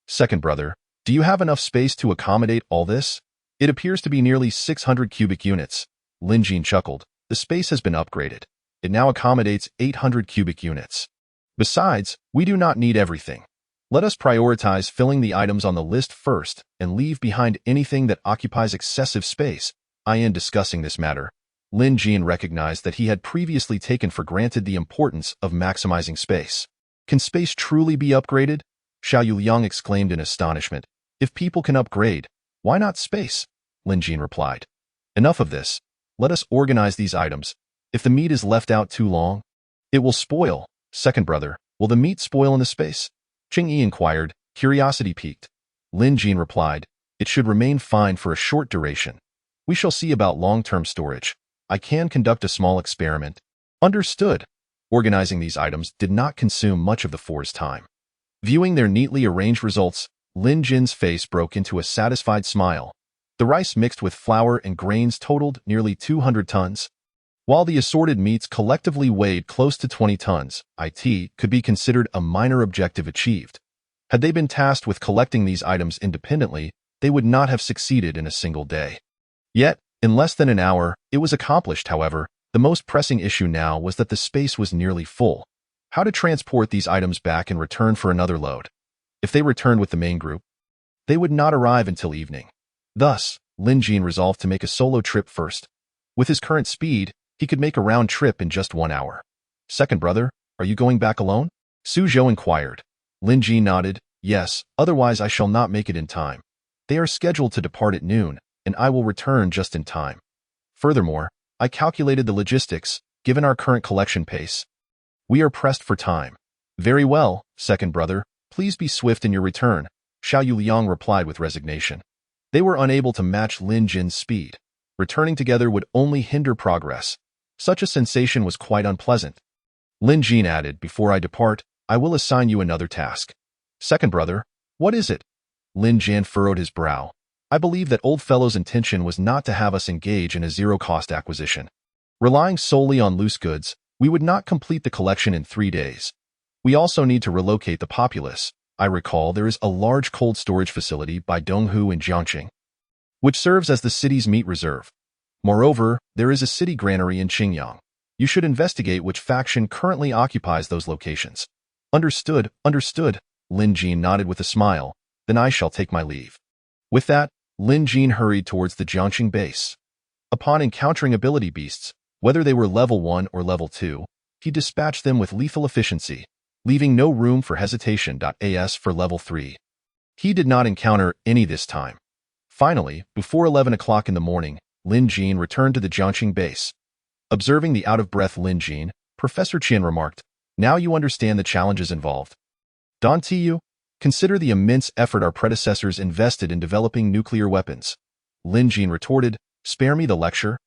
Second brother, do you have enough space to accommodate all this? It appears to be nearly 600 cubic units. Lin Jin chuckled. The space has been upgraded. It now accommodates 800 cubic units. Besides, we do not need everything. Let us prioritize filling the items on the list first and leave behind anything that occupies excessive space. In discussing this matter, Lin Jin recognized that he had previously taken for granted the importance of maximizing space. Can space truly be upgraded? Xiao Yuliang exclaimed in astonishment. If people can upgrade, why not space? Lin Jin replied. Enough of this. Let us organize these items. If the meat is left out too long, it will spoil. Second brother, will the meat spoil in the space? Chang'e inquired, curiosity piqued. Lin Jin replied, it should remain fine for a short duration. We shall see about long-term storage. I can conduct a small experiment. Understood. Organizing these items did not consume much of the four's time. Viewing their neatly arranged results, Lin Jin's face broke into a satisfied smile. The rice mixed with flour and grains totaled nearly 200 tons. While the assorted meats collectively weighed close to 20 tons, it could be considered a minor objective achieved. Had they been tasked with collecting these items independently, they would not have succeeded in a single day. Yet, in less than an hour, it was accomplished. However, the most pressing issue now was that the space was nearly full. how to transport these items back and return for another load. If they returned with the main group, they would not arrive until evening. Thus, Lin Jin resolved to make a solo trip first. With his current speed, he could make a round trip in just 1 hour. Second brother, are you going back alone? Su Zhou inquired. Lin Jin nodded, yes, otherwise I shall not make it in time. They are scheduled to depart at noon, and I will return just in time. Furthermore, I calculated the logistics, given our current collection pace. We are pressed for time. Very well, second brother, please be swift in your return, Xiao Yuliang replied with resignation. They were unable to match Lin Jin's speed. Returning together would only hinder progress. Such a sensation was quite unpleasant. Lin Jin added, before I depart, I will assign you another task. Second brother, what is it? Lin Jin furrowed his brow. I believe that old fellow's intention was not to have us engage in a zero-cost acquisition. Relying solely on loose goods, we would not complete the collection in 3 days. We also need to relocate the populace. I recall there is a large cold storage facility by Donghu in Jiangqing, which serves as the city's meat reserve. Moreover, there is a city granary in Qingyang. You should investigate which faction currently occupies those locations. Understood, understood, Lin Jin nodded with a smile. Then I shall take my leave. With that, Lin Jin hurried towards the Jiangqing base. Upon encountering ability beasts, whether they were level 1 or level 2, he dispatched them with lethal efficiency, leaving no room for hesitation. As for level 3, he did not encounter any this time. Finally, before 11 o'clock in the morning, Lin Jin returned to the Jiangqing base. Observing the out-of-breath Lin Jin, Professor Qian remarked, now you understand the challenges involved. Don't you? Consider the immense effort our predecessors invested in developing nuclear weapons. Lin Jin retorted, spare me the lecture.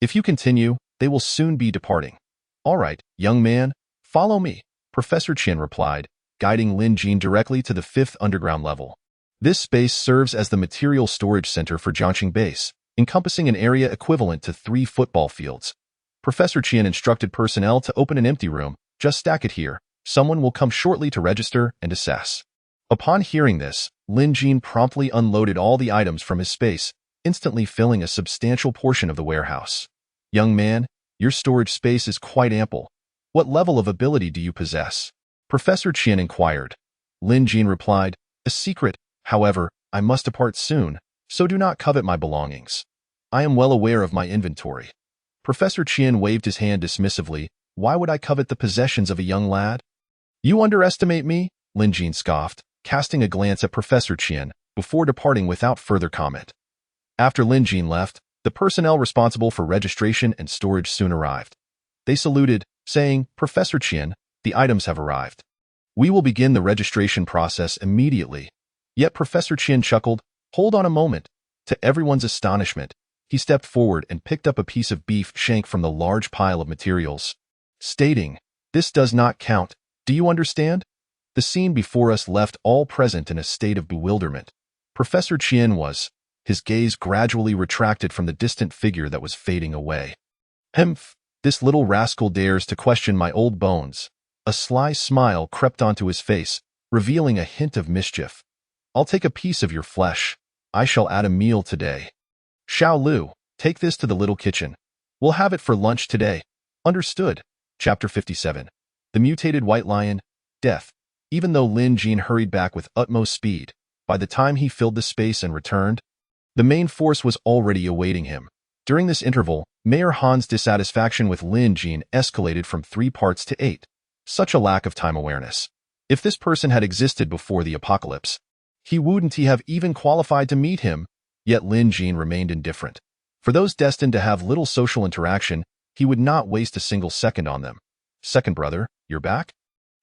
If you continue, they will soon be departing. All right, young man, follow me, Professor Qian replied, guiding Lin Jin directly to the 5th underground level. This space serves as the material storage center for Jiangqing base, encompassing an area equivalent to 3 football fields. Professor Qian instructed personnel to open an empty room. Just stack it here. Someone will come shortly to register and assess. Upon hearing this, Lin Jin promptly unloaded all the items from his space, instantly filling a substantial portion of the warehouse. Young man, your storage space is quite ample. What level of ability do you possess? Professor Qian inquired. Lin Jin replied, a secret. However, I must depart soon, so do not covet my belongings. I am well aware of my inventory. Professor Qian waved his hand dismissively. Why would I covet the possessions of a young lad? You underestimate me, Lin Jin scoffed, casting a glance at Professor Qian, before departing without further comment. After Lin Jin left, the personnel responsible for registration and storage soon arrived. They saluted, saying, Professor Qian, the items have arrived. We will begin the registration process immediately. Yet Professor Qian chuckled, hold on a moment. To everyone's astonishment, he stepped forward and picked up a piece of beef shank from the large pile of materials, stating, this does not count. Do you understand? The scene before us left all present in a state of bewilderment. Professor Qian was, his gaze gradually retracted from the distant figure that was fading away. Hmph, this little rascal dares to question my old bones. A sly smile crept onto his face, revealing a hint of mischief. I'll take a piece of your flesh. I shall add a meal today. Xiao Lu, take this to the little kitchen. We'll have it for lunch today. Understood. Chapter 57. The Mutated White Lion, Death. Even though Lin Jin hurried back with utmost speed, by the time he filled the space and returned, the main force was already awaiting him. During this interval, Mayor Han's dissatisfaction with Lin Jin escalated from 3 parts to 8. Such a lack of time awareness. If this person had existed before the apocalypse, he wouldn't have even qualified to meet him, yet Lin Jin remained indifferent. For those destined to have little social interaction, he would not waste a single second on them. Second brother, you're back?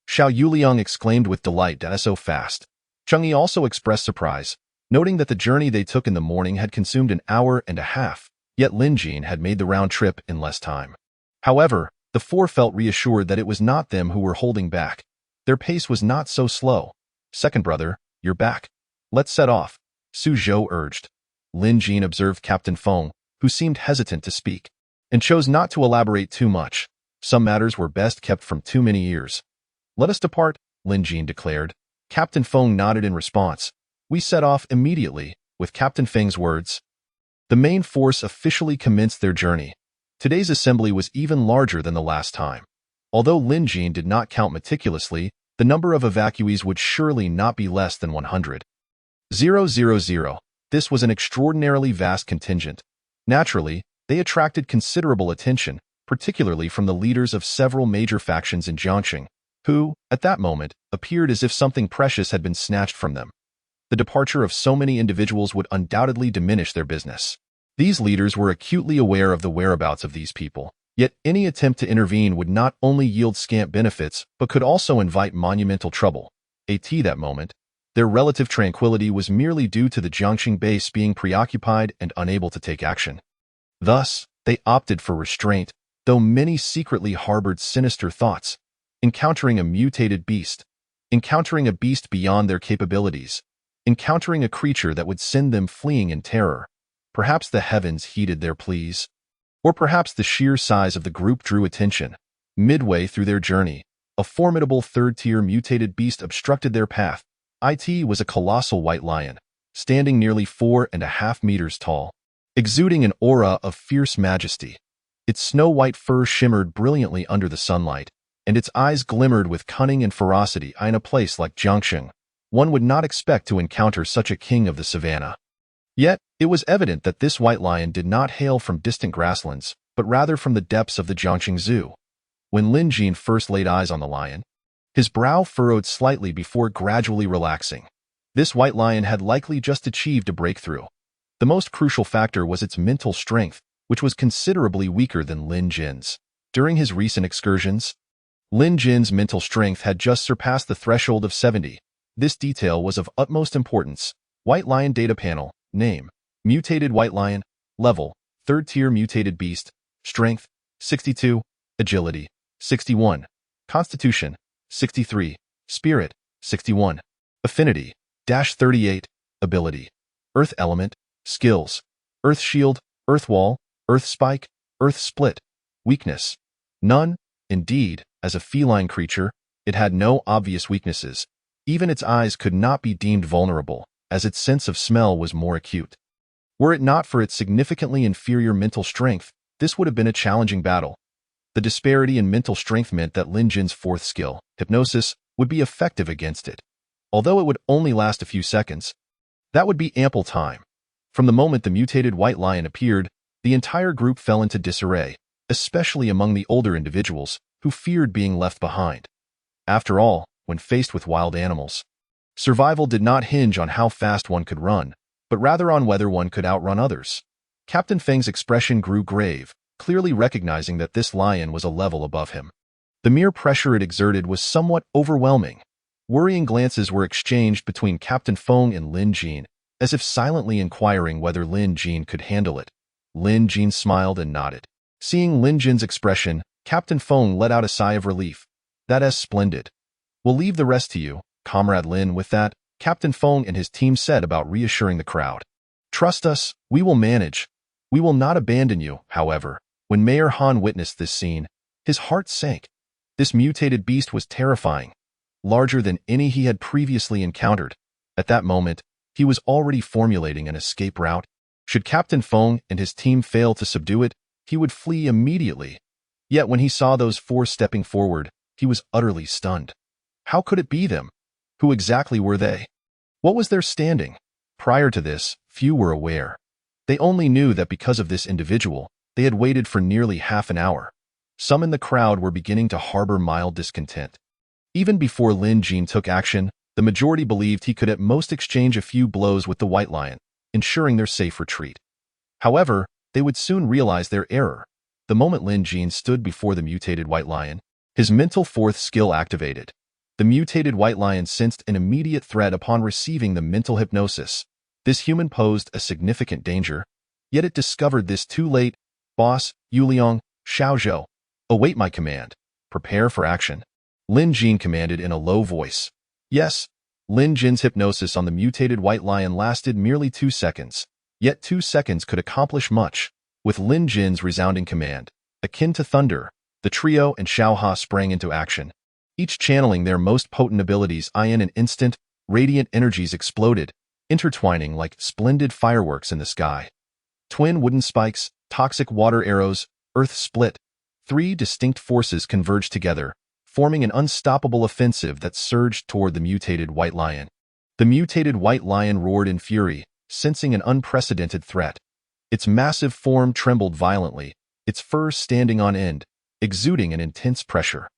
Xiao Yuliang exclaimed with delight that so fast. Chang'e also expressed surprise, noting that the journey they took in the morning had consumed an hour and a half, yet Lin Jin had made the round trip in less time. However, the 4 felt reassured that it was not them who were holding back. Their pace was not so slow. Second brother, you're back. Let's set off, Su Zhou urged. Lin Jin observed Captain Feng, who seemed hesitant to speak, and chose not to elaborate too much. Some matters were best kept from too many ears. Let us depart, Lin Jin declared. Captain Feng nodded in response. We set off immediately, with Captain Feng's words. The main force officially commenced their journey. Today's assembly was even larger than the last time. Although Lin Jin did not count meticulously, the number of evacuees would surely not be less than 100. 000. This was an extraordinarily vast contingent. Naturally, they attracted considerable attention, particularly from the leaders of several major factions in Jiangxing, who, at that moment, appeared as if something precious had been snatched from them. The departure of so many individuals would undoubtedly diminish their business. These leaders were acutely aware of the whereabouts of these people, yet any attempt to intervene would not only yield scant benefits, but could also invite monumental trouble. At that moment, their relative tranquility was merely due to the Jiangxing base being preoccupied and unable to take action. Thus, they opted for restraint, though many secretly harbored sinister thoughts. Encountering a mutated beast, encountering a beast beyond their capabilities, encountering a creature that would send them fleeing in terror. Perhaps the heavens heeded their pleas. Or perhaps the sheer size of the group drew attention. Midway through their journey, a formidable third-tier mutated beast obstructed their path. It was a colossal white lion, standing nearly 4.5 meters tall, exuding an aura of fierce majesty. Its snow-white fur shimmered brilliantly under the sunlight, and its eyes glimmered with cunning and ferocity. In a place like Jiangxing, one would not expect to encounter such a king of the savannah. Yet, it was evident that this white lion did not hail from distant grasslands, but rather from the depths of the Jiangxing Zoo. When Lin Jin first laid eyes on the lion, his brow furrowed slightly before gradually relaxing. This white lion had likely just achieved a breakthrough. The most crucial factor was its mental strength, which was considerably weaker than Lin Jin's. During his recent excursions, Lin Jin's mental strength had just surpassed the threshold of 70. This detail was of utmost importance. White Lion Data Panel. Name: Mutated White Lion. Level: Third-tier Mutated Beast. Strength: 62. Agility: 61. Constitution: 63. Spirit: 61. Affinity: -38. Ability: Earth Element. Skills: Earth Shield, Earth Wall, Earth Spike, Earth Split. Weakness: none. Indeed, as a feline creature, it had no obvious weaknesses. Even its eyes could not be deemed vulnerable, as its sense of smell was more acute. Were it not for its significantly inferior mental strength, this would have been a challenging battle. The disparity in mental strength meant that Lin Jin's fourth skill, hypnosis, would be effective against it. Although it would only last a few seconds, that would be ample time. From the moment the mutated white lion appeared, the entire group fell into disarray, especially among the older individuals, who feared being left behind. After all, when faced with wild animals, survival did not hinge on how fast one could run, but rather on whether one could outrun others. Captain Feng's expression grew grave, clearly recognizing that this lion was a level above him. The mere pressure it exerted was somewhat overwhelming. Worrying glances were exchanged between Captain Feng and Lin Jin, as if silently inquiring whether Lin Jin could handle it. Lin Jin smiled and nodded. Seeing Lin Jin's expression, Captain Feng let out a sigh of relief. "That's splendid. We'll leave the rest to you, Comrade Lin." With that, Captain Feng and his team set about reassuring the crowd. "Trust us, we will manage. We will not abandon you." However, when Mayor Han witnessed this scene, his heart sank. This mutated beast was terrifying, larger than any he had previously encountered. At that moment, he was already formulating an escape route. Should Captain Feng and his team fail to subdue it, he would flee immediately. Yet when he saw those four stepping forward, he was utterly stunned. How could it be them? Who exactly were they? What was their standing? Prior to this, few were aware. They only knew that because of this individual, they had waited for nearly half an hour. Some in the crowd were beginning to harbor mild discontent. Even before Lin Jin took action, the majority believed he could at most exchange a few blows with the white lion, ensuring their safe retreat. However, they would soon realize their error. The moment Lin Jin stood before the mutated white lion, his mental fourth skill activated. The mutated white lion sensed an immediate threat upon receiving the mental hypnosis. This human posed a significant danger, yet it discovered this too late. "Boss, Yuliang, Xiaozhou, await my command. Prepare for action," Lin Jin commanded in a low voice. Yes, Lin Jin's hypnosis on the mutated white lion lasted merely 2 seconds. Yet 2 seconds could accomplish much. With Lin Jin's resounding command, akin to thunder, the trio and Xiaoha sprang into action. Each channeling their most potent abilities. In an instant, radiant energies exploded, intertwining like splendid fireworks in the sky. Twin wooden spikes, toxic water arrows, earth split, three distinct forces converged together, forming an unstoppable offensive that surged toward the mutated white lion. The mutated white lion roared in fury, sensing an unprecedented threat. Its massive form trembled violently, its fur standing on end, exuding an intense pressure.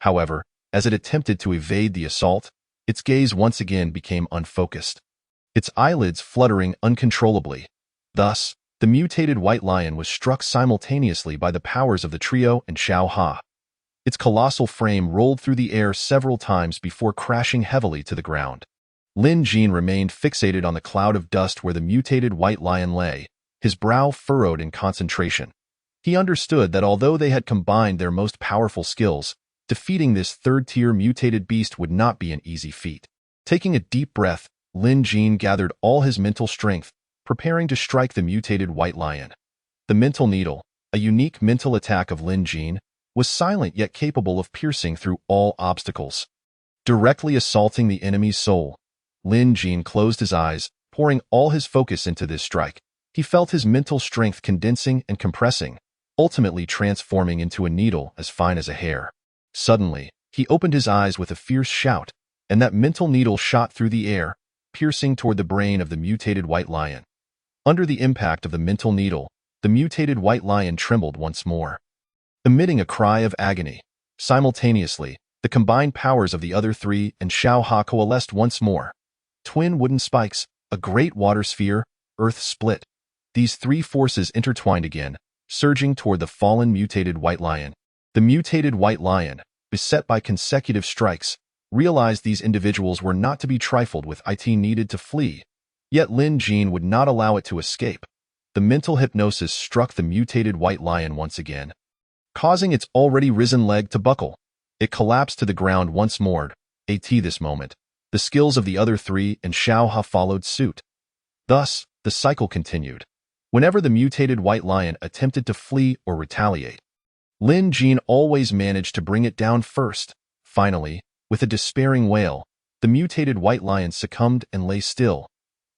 However, as it attempted to evade the assault, its gaze once again became unfocused, its eyelids fluttering uncontrollably. Thus, the mutated white lion was struck simultaneously by the powers of the trio and Xiao Ha. Its colossal frame rolled through the air several times before crashing heavily to the ground. Lin Jin remained fixated on the cloud of dust where the mutated white lion lay, his brow furrowed in concentration. He understood that although they had combined their most powerful skills, defeating this third-tier mutated beast would not be an easy feat. Taking a deep breath, Lin Jin gathered all his mental strength, preparing to strike the mutated white lion. The mental needle, a unique mental attack of Lin Jin, was silent yet capable of piercing through all obstacles. Directly assaulting the enemy's soul, Lin Jin closed his eyes, pouring all his focus into this strike. He felt his mental strength condensing and compressing, ultimately transforming into a needle as fine as a hair. Suddenly, he opened his eyes with a fierce shout, and that mental needle shot through the air, piercing toward the brain of the mutated white lion. Under the impact of the mental needle, the mutated white lion trembled once more, emitting a cry of agony. Simultaneously, the combined powers of the other three and Xiao Ha coalesced once more. Twin wooden spikes, a great water sphere, earth split. These three forces intertwined again, surging toward the fallen mutated white lion. The mutated white lion, beset by consecutive strikes, realized these individuals were not to be trifled with. It needed to flee. Yet Lin Jin would not allow it to escape. The mental hypnosis struck the mutated white lion once again, causing its already risen leg to buckle. It collapsed to the ground once more. At this moment, the skills of the other three and Xiao Ha followed suit. Thus, the cycle continued. Whenever the mutated white lion attempted to flee or retaliate, Lin Jin always managed to bring it down first. Finally, with a despairing wail, the mutated white lion succumbed and lay still.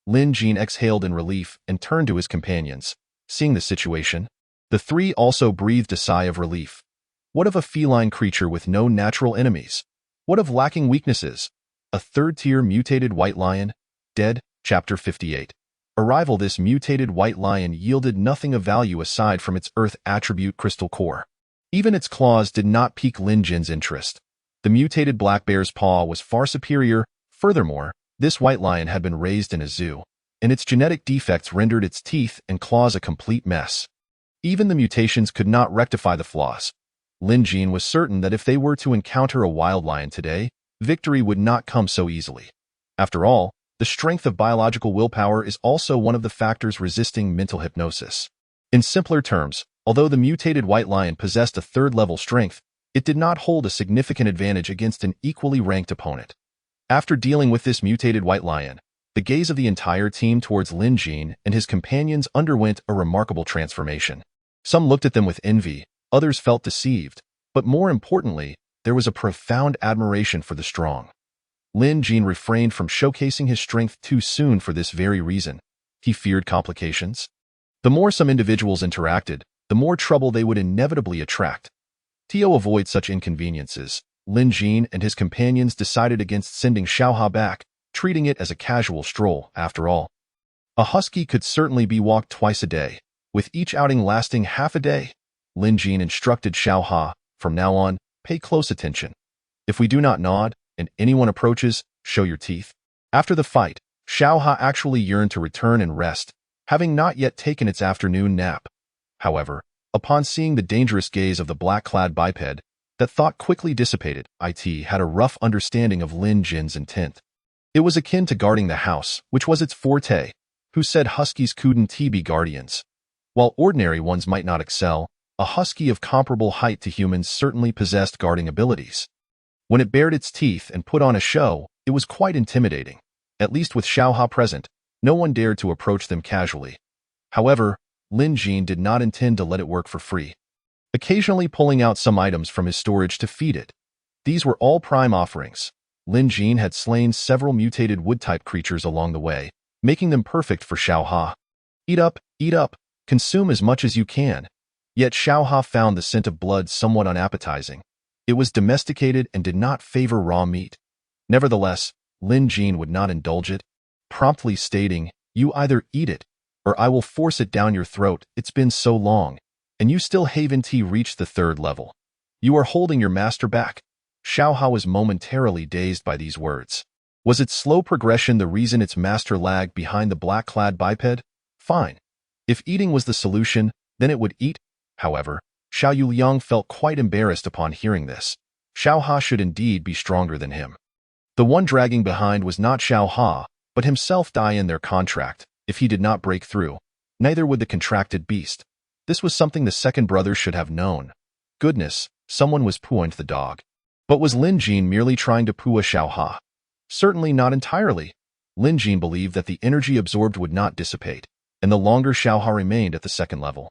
Lin Jin exhaled in relief and turned to his companions. Seeing the situation, the three also breathed a sigh of relief. What of a feline creature with no natural enemies? What of lacking weaknesses? A third-tier mutated white lion? Dead? Chapter 58. Arrival. This mutated white lion yielded nothing of value aside from its earth attribute crystal core. Even its claws did not pique Lin Jin's interest. The mutated black bear's paw was far superior. Furthermore, this white lion had been raised in a zoo, and its genetic defects rendered its teeth and claws a complete mess. Even the mutations could not rectify the flaws. Lin Jin was certain that if they were to encounter a wild lion today, victory would not come so easily. After all, the strength of biological willpower is also one of the factors resisting mental hypnosis. In simpler terms, although the mutated white lion possessed a third-level strength, it did not hold a significant advantage against an equally ranked opponent. After dealing with this mutated white lion, the gaze of the entire team towards Lin Jin and his companions underwent a remarkable transformation. Some looked at them with envy, others felt deceived, but more importantly, there was a profound admiration for the strong. Lin Jin refrained from showcasing his strength too soon for this very reason. He feared complications. The more some individuals interacted, the more trouble they would inevitably attract. To avoid such inconveniences, Lin Jin and his companions decided against sending Xiao Ha back, treating it as a casual stroll. After all, a husky could certainly be walked twice a day, with each outing lasting half a day. Lin Jin instructed Xiao Ha, from now on, pay close attention. If we do not nod, and anyone approaches, show your teeth. After the fight, Xiao Ha actually yearned to return and rest, having not yet taken its afternoon nap. However, upon seeing the dangerous gaze of the black-clad biped, that thought quickly dissipated. It had a rough understanding of Lin Jin's intent. It was akin to guarding the house, which was its forte, who said huskies couldn't be guardians. While ordinary ones might not excel, a husky of comparable height to humans certainly possessed guarding abilities. When it bared its teeth and put on a show, it was quite intimidating. At least with Xiao Ha present, no one dared to approach them casually. However, Lin Jin did not intend to let it work for free, occasionally pulling out some items from his storage to feed it. These were all prime offerings. Lin Jin had slain several mutated wood-type creatures along the way, making them perfect for Xiao Ha. Eat up, consume as much as you can. Yet Xiaoha found the scent of blood somewhat unappetizing. It was domesticated and did not favor raw meat. Nevertheless, Lin Jin would not indulge it, promptly stating, "You either eat it, or I will force it down your throat. It's been so long, and you still haven't reached the third level. You are holding your master back." Xiaoha was momentarily dazed by these words. Was its slow progression the reason its master lagged behind the black-clad biped? Fine. If eating was the solution, then it would eat. However, Xiao Yuliang felt quite embarrassed upon hearing this. Xiaoha should indeed be stronger than him. The one dragging behind was not Xiaoha, but himself die in their contract. If he did not break through, neither would the contracted beast. This was something the second brother should have known. Goodness, someone was pooing the dog. But was Lin Jin merely trying to poo a Xiaoha? Certainly not entirely. Lin Jin believed that the energy absorbed would not dissipate, and the longer Xiaoha remained at the second level,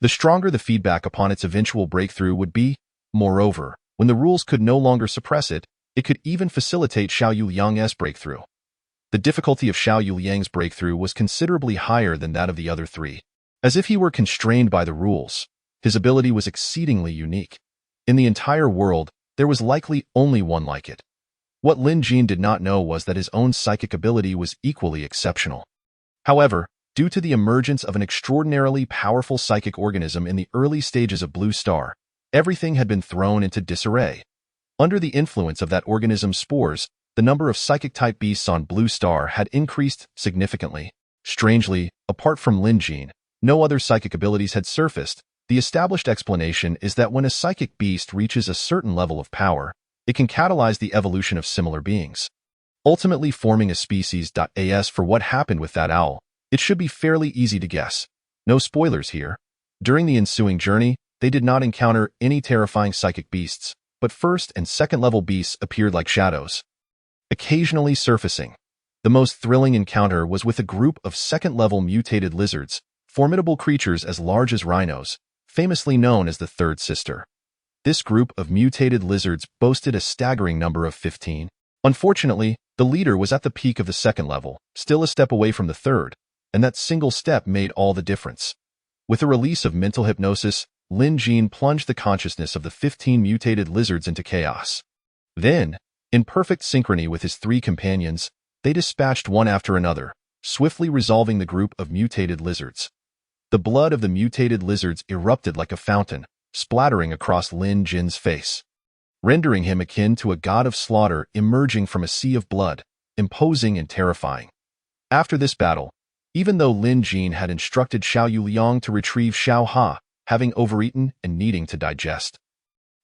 the stronger the feedback upon its eventual breakthrough would be. Moreover, when the rules could no longer suppress it, it could even facilitate Xiao Yuliang's breakthrough. The difficulty of Xiao Yuliang's breakthrough was considerably higher than that of the other three. As if he were constrained by the rules, his ability was exceedingly unique. In the entire world, there was likely only one like it. What Lin Jin did not know was that his own psychic ability was equally exceptional. However, due to the emergence of an extraordinarily powerful psychic organism in the early stages of Blue Star, everything had been thrown into disarray. Under the influence of that organism's spores, the number of psychic-type beasts on Blue Star had increased significantly. Strangely, apart from Lin Jin, no other psychic abilities had surfaced. The established explanation is that when a psychic beast reaches a certain level of power, it can catalyze the evolution of similar beings, ultimately forming a species. As for what happened with that owl, it should be fairly easy to guess. No spoilers here. During the ensuing journey, they did not encounter any terrifying psychic beasts, but first and second level beasts appeared like shadows, occasionally surfacing. The most thrilling encounter was with a group of second-level mutated lizards, formidable creatures as large as rhinos, famously known as the Third Sister. This group of mutated lizards boasted a staggering number of 15. Unfortunately, the leader was at the peak of the second level, still a step away from the third, and that single step made all the difference. With a release of mental hypnosis, Lin Jin plunged the consciousness of the 15 mutated lizards into chaos. Then, in perfect synchrony with his three companions, they dispatched one after another, swiftly resolving the group of mutated lizards. The blood of the mutated lizards erupted like a fountain, splattering across Lin Jin's face, rendering him akin to a god of slaughter emerging from a sea of blood, imposing and terrifying. After this battle, even though Lin Jin had instructed Xiao Yuliang to retrieve Xiaoha, having overeaten and needing to digest,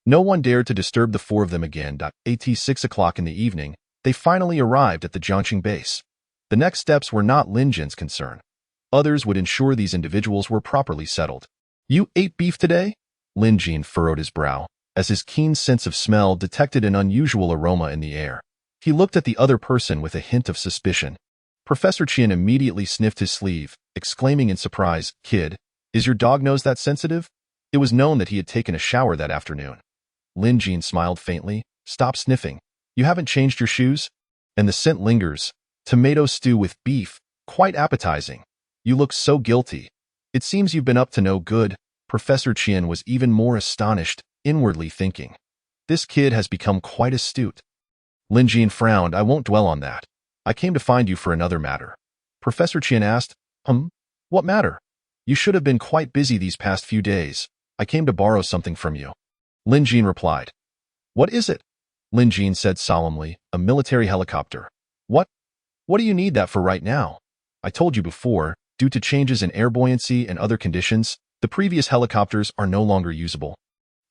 no one dared to disturb the four of them again. At 6 o'clock in the evening, they finally arrived at the Jiangqing base. The next steps were not Lin Jin's concern. Others would ensure these individuals were properly settled. "You ate beef today?" Lin Jin furrowed his brow, as his keen sense of smell detected an unusual aroma in the air. He looked at the other person with a hint of suspicion. Professor Qian immediately sniffed his sleeve, exclaiming in surprise, "Kid, is your dog nose that sensitive?" It was known that he had taken a shower that afternoon. Lin Jin smiled faintly. "Stop sniffing. You haven't changed your shoes? And the scent lingers. Tomato stew with beef, quite appetizing. You look so guilty. It seems you've been up to no good." Professor Qian was even more astonished, inwardly thinking, "This kid has become quite astute." Lin Jin frowned. "I won't dwell on that. I came to find you for another matter." Professor Qian asked, What matter? You should have been quite busy these past few days. I came to borrow something from you." Lin Jin replied. "What is it?" Lin Jin said solemnly, "A military helicopter." What do you need that for right now?" "I told you before, due to changes in air buoyancy and other conditions, the previous helicopters are no longer usable.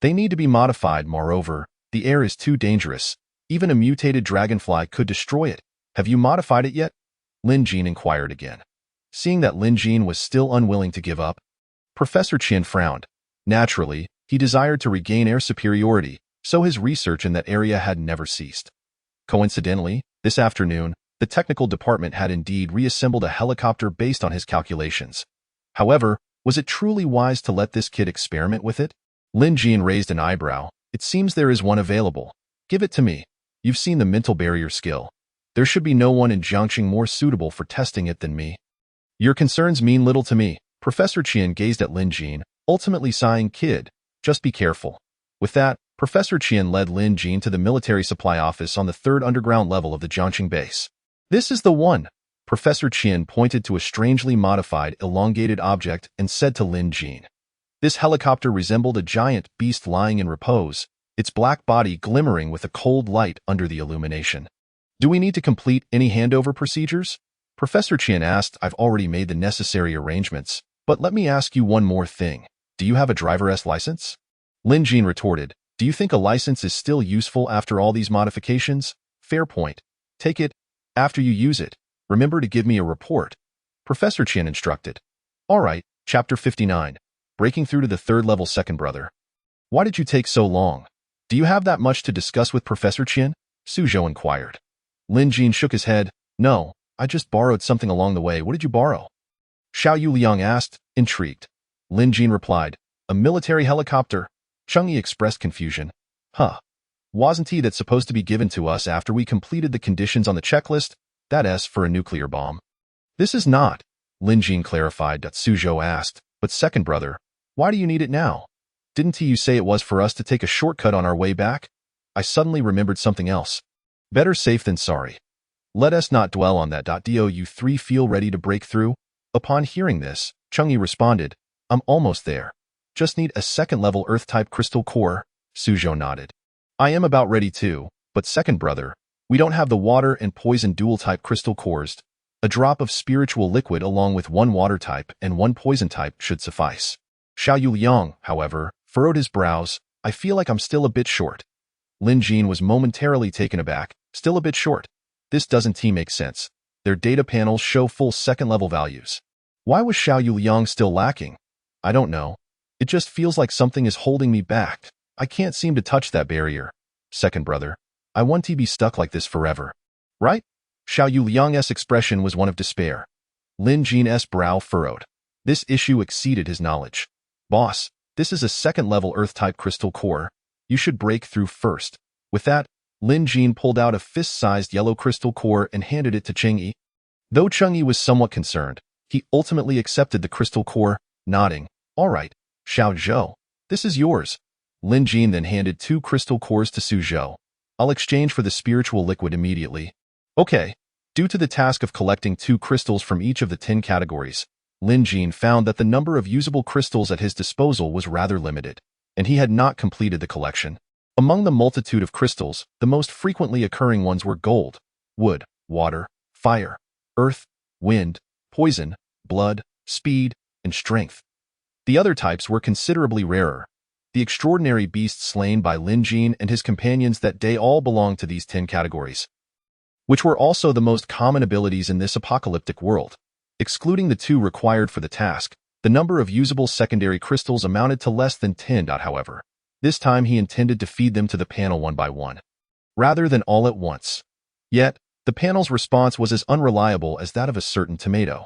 They need to be modified. Moreover, the air is too dangerous. Even a mutated dragonfly could destroy it. Have you modified it yet?" Lin Jin inquired again. Seeing that Lin Jin was still unwilling to give up, Professor Qian frowned. Naturally, he desired to regain air superiority, so his research in that area had never ceased. Coincidentally, this afternoon, the technical department had indeed reassembled a helicopter based on his calculations. However, was it truly wise to let this kid experiment with it? Lin Jin raised an eyebrow. "It seems there is one available. Give it to me. You've seen the mental barrier skill. There should be no one in Jiangqing more suitable for testing it than me." "Your concerns mean little to me." Professor Qian gazed at Lin Jin, ultimately sighing, "Kid, just be careful." With that, Professor Qian led Lin Jin to the military supply office on the third underground level of the Jiangqing base. "This is the one." Professor Qian pointed to a strangely modified, elongated object and said to Lin Jin. This helicopter resembled a giant beast lying in repose, its black body glimmering with a cold light under the illumination. "Do we need to complete any handover procedures?" Professor Qian asked. "I've already made the necessary arrangements, but let me ask you one more thing. Do you have a driver's license?" Lin Jin retorted, "Do you think a license is still useful after all these modifications? Fair point. Take it. After you use it, remember to give me a report," Professor Qian instructed. "All right." Chapter 59. Breaking through to the third level. Second brother. "Why did you take so long? Do you have that much to discuss with Professor Qian?" Suzhou inquired. Lin Jin shook his head. "No, I just borrowed something along the way." "What did you borrow?" Xiao Yuliang asked, intrigued. Lin Jin replied, "A military helicopter." Changyi expressed confusion. "Huh. Wasn't he that supposed to be given to us after we completed the conditions on the checklist? That's for a nuclear bomb." "This is not," Lin Jin clarified. Suzhou asked, "But second brother, why do you need it now? Didn't you say it was for us to take a shortcut on our way back?" I suddenly remembered something else. "Better safe than sorry. Let us not dwell on that. Do you three feel ready to break through?" Upon hearing this, Changyi responded, "I'm almost there. Just need a second-level Earth-type crystal core." Suzhou nodded. "I am about ready too, but second brother, we don't have the water and poison dual-type crystal cores. A drop of spiritual liquid along with one water-type and one poison-type should suffice." Xiao Yuliang, however, furrowed his brows. "I feel like I'm still a bit short." Lin Jin was momentarily taken aback. "Still a bit short? This doesn't make sense. Their data panels show full second-level values. Why was Xiao Yuliang still lacking? I don't know. It just feels like something is holding me back. I can't seem to touch that barrier. Second brother, I want to be stuck like this forever. Right?" Xiao Yuliang's expression was one of despair. Lin Jin's brow furrowed. This issue exceeded his knowledge. "Boss, this is a second-level Earth-type crystal core. You should break through first." With that, Lin Jin pulled out a fist-sized yellow crystal core and handed it to Changyi. Though Changyi was somewhat concerned, he ultimately accepted the crystal core, nodding. "All right, Xiao Zhou, this is yours." Lin Jin then handed 2 crystal cores to Suzhou. "I'll exchange for the spiritual liquid immediately." Okay. Due to the task of collecting 2 crystals from each of the 10 categories, Lin Jin found that the number of usable crystals at his disposal was rather limited, and he had not completed the collection. Among the multitude of crystals, the most frequently occurring ones were gold, wood, water, fire, earth, wind, poison, blood, speed, and strength. The other types were considerably rarer. The extraordinary beasts slain by Lin Jin and his companions that day all belonged to these 10 categories, which were also the most common abilities in this apocalyptic world. Excluding the 2 required for the task, the number of usable secondary crystals amounted to less than 10. However, this time he intended to feed them to the panel one by one, rather than all at once. Yet, the panel's response was as unreliable as that of a certain tomato.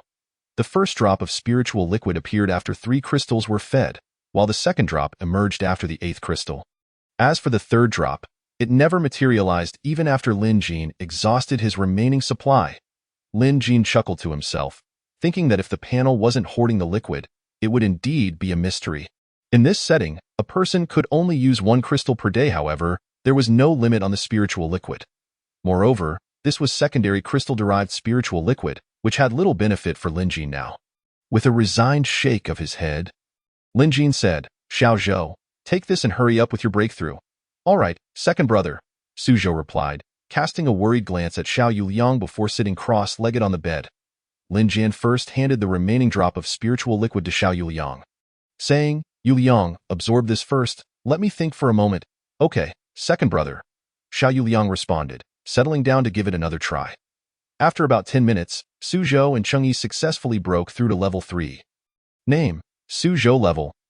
The first drop of spiritual liquid appeared after 3 crystals were fed, while the second drop emerged after the 8th crystal. As for the third drop, it never materialized even after Lin Jin exhausted his remaining supply. Lin Jin chuckled to himself, thinking that if the panel wasn't hoarding the liquid, it would indeed be a mystery. In this setting, a person could only use 1 crystal per day. However, there was no limit on the spiritual liquid. Moreover, this was secondary crystal-derived spiritual liquid, which had little benefit for Lin Jin now. With a resigned shake of his head, Lin Jin said, "Xiao Zhou, take this and hurry up with your breakthrough." "All right, second brother," Suzhou replied, casting a worried glance at Xiao Yuliang before sitting cross-legged on the bed. Lin Jin first handed the remaining drop of spiritual liquid to Xiao Yuliang, saying, "Yuliang, absorb this first. Let me think for a moment." "Okay, second brother," Xiao Yuliang responded, settling down to give it another try. After about 10 minutes, Suzhou and Changyi successfully broke through to level 3. Name: Suzhou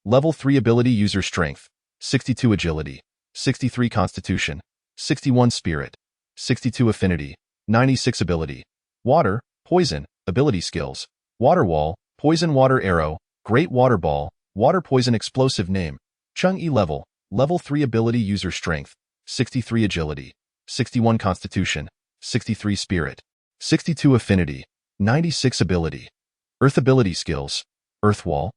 level 3 ability user strength, 62 agility, 63 constitution, 61 spirit, 62 affinity, 96 ability. Water, poison, ability skills, water wall, poison water arrow, great water ball, water poison explosive. Name: Changyi level 3 ability user strength, 63 agility, 61 constitution, 63 spirit, 62 affinity, 96 ability. Earth ability skills, earth wall,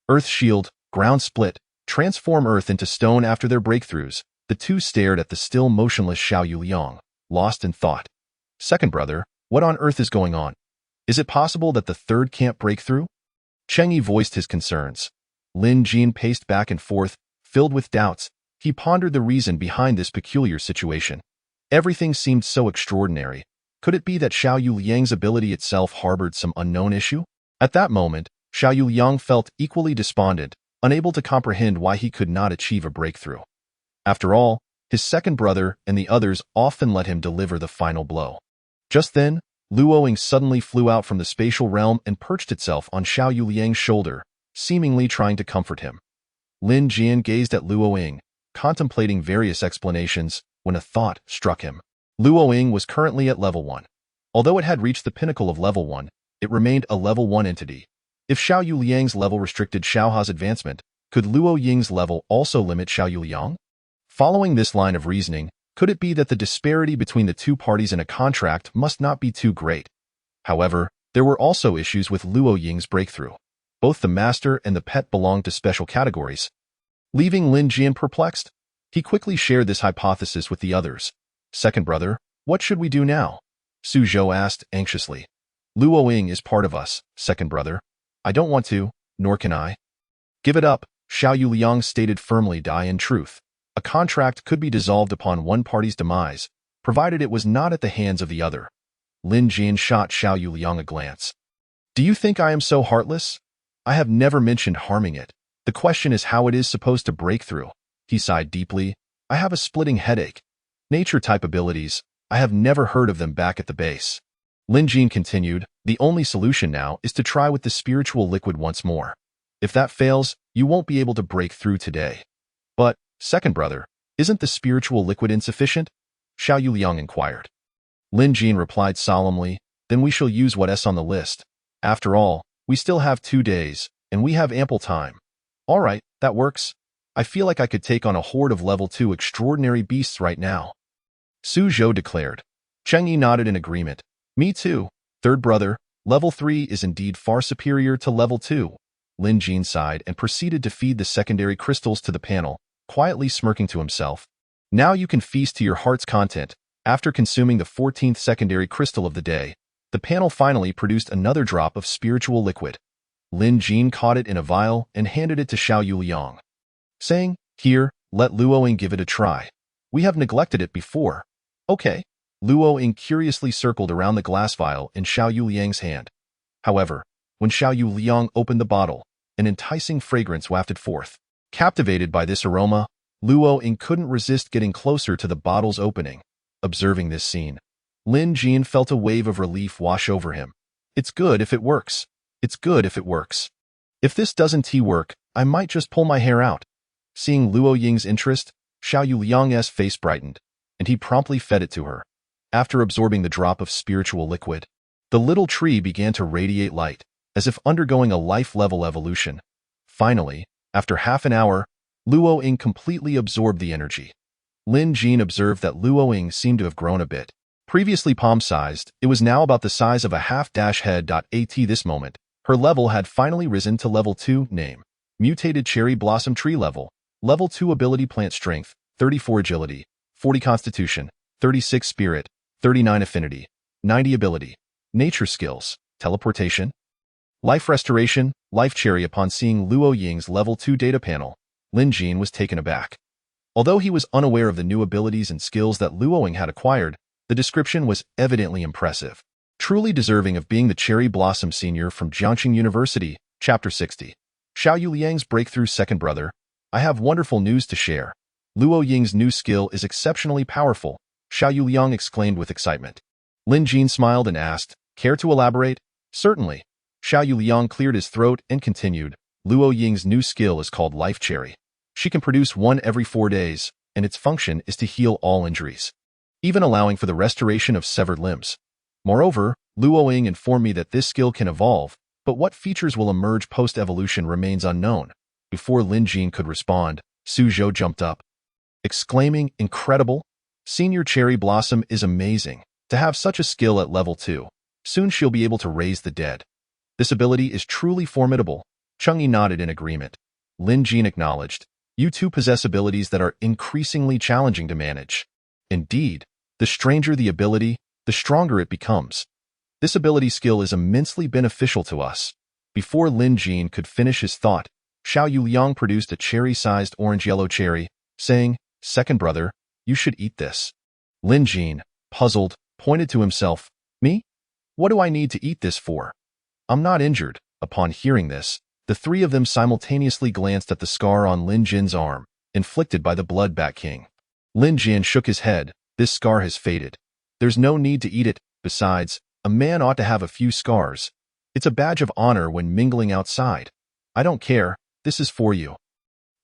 earth shield, ground split, transform earth into stone. After their breakthroughs, the two stared at the still motionless Xiao Yuliang, lost in thought. Second brother, what on earth is going on? Is it possible that the third can't break through? Cheng Yi voiced his concerns. Lin Jin paced back and forth, filled with doubts. He pondered the reason behind this peculiar situation. Everything seemed so extraordinary. Could it be that Xiao Yuliang's ability itself harbored some unknown issue? At that moment, Xiao Yuliang felt equally despondent, unable to comprehend why he could not achieve a breakthrough. After all, his second brother and the others often let him deliver the final blow. Just then, Luo Ying suddenly flew out from the spatial realm and perched itself on Xiao Yuliang's shoulder, seemingly trying to comfort him. Lin Jian gazed at Luo Ying, contemplating various explanations, when a thought struck him. Luo Ying was currently at level 1. Although it had reached the pinnacle of level 1, it remained a level 1 entity. If Xiao Yuliang's level restricted Xiaoha's advancement, could Luo Ying's level also limit Xiao Yuliang? Following this line of reasoning, could it be that the disparity between the two parties in a contract must not be too great? However, there were also issues with Luo Ying's breakthrough. Both the master and the pet belonged to special categories. Leaving Lin Jian perplexed, he quickly shared this hypothesis with the others. Second brother, what should we do now? Su Zhou asked anxiously. Luo Ying is part of us, second brother. I don't want to, nor can I. Give it up, Xiao Yuliang stated firmly. In truth, a contract could be dissolved upon one party's demise, provided it was not at the hands of the other. Lin Jian shot Xiao Yuliang a glance. Do you think I am so heartless? I have never mentioned harming it. The question is how it is supposed to break through. He sighed deeply. I have a splitting headache. Nature-type abilities, I have never heard of them back at the base. Lin Jian continued, the only solution now is to try with the spiritual liquid once more. If that fails, you won't be able to break through today. But, second brother, isn't the spiritual liquid insufficient? Xiao Yuliang inquired. Lin Jian replied solemnly, then we shall use what's on the list. After all, we still have 2 days, and we have ample time. All right, that works. I feel like I could take on a horde of level 2 extraordinary beasts right now. Su Zhou declared. Cheng Yi nodded in agreement. Me too, third brother. Level 3 is indeed far superior to level 2. Lin Jian sighed and proceeded to feed the secondary crystals to the panel, quietly smirking to himself. Now you can feast to your heart's content. After consuming the 14th secondary crystal of the day, the panel finally produced another drop of spiritual liquid. Lin Jian caught it in a vial and handed it to Xiao Yuliang, saying, here, let Luo Ying give it a try. We have neglected it before. Okay. Luo Ying curiously circled around the glass vial in Xiao Yuliang's hand. However, when Xiao Yuliang opened the bottle, an enticing fragrance wafted forth. Captivated by this aroma, Luo Ying couldn't resist getting closer to the bottle's opening. Observing this scene, Lin Jian felt a wave of relief wash over him. It's good if it works. It's good if it works. If this doesn't work, I might just pull my hair out. Seeing Luo Ying's interest, Xiao Yuliang's face brightened, and he promptly fed it to her. After absorbing the drop of spiritual liquid, the little tree began to radiate light, as if undergoing a life-level evolution. Finally, after half an hour, Luo Ying completely absorbed the energy. Lin Jian observed that Luo Ying seemed to have grown a bit. Previously palm-sized, it was now about the size of a half-head. At this moment, her level had finally risen to level 2, name. Mutated Cherry Blossom Tree level. Level 2 ability plant strength, 34 agility, 40 constitution, 36 spirit, 39 affinity, 90 ability. Nature skills, teleportation. Life restoration, life cherry. Upon seeing Luo Ying's level 2 data panel, Lin Jian was taken aback. Although he was unaware of the new abilities and skills that Luo Ying had acquired, the description was evidently impressive. Truly deserving of being the Cherry Blossom Senior from Jiangxing University, Chapter 60. Xiao Yuliang's breakthrough. Second brother, I have wonderful news to share. Luo Ying's new skill is exceptionally powerful, Xiao Yuliang exclaimed with excitement. Lin Jian smiled and asked, care to elaborate? Certainly. Xiao Yuliang cleared his throat and continued, Luo Ying's new skill is called Life Cherry. She can produce one every 4 days, and its function is to heal all injuries, even allowing for the restoration of severed limbs. Moreover, Luo Ying informed me that this skill can evolve, but what features will emerge post-evolution remains unknown. Before Lin Jian could respond, Su Zhou jumped up, exclaiming, incredible! Senior Cherry Blossom is amazing. To have such a skill at level 2, soon she'll be able to raise the dead. This ability is truly formidable. Cheng Yi nodded in agreement. Lin Jin acknowledged. You two possess abilities that are increasingly challenging to manage. Indeed, the stranger the ability, the stronger it becomes. This ability skill is immensely beneficial to us. Before Lin Jin could finish his thought, Xiao Yuliang produced a cherry-sized orange-yellow cherry, saying, "Second brother, you should eat this." Lin Jin, puzzled, pointed to himself. Me? What do I need to eat this for? I'm not injured. Upon hearing this, the three of them simultaneously glanced at the scar on Lin Jin's arm, inflicted by the Blood Bat King. Lin Jin shook his head. This scar has faded. There's no need to eat it. Besides, a man ought to have a few scars. It's a badge of honor when mingling outside. I don't care. This is for you.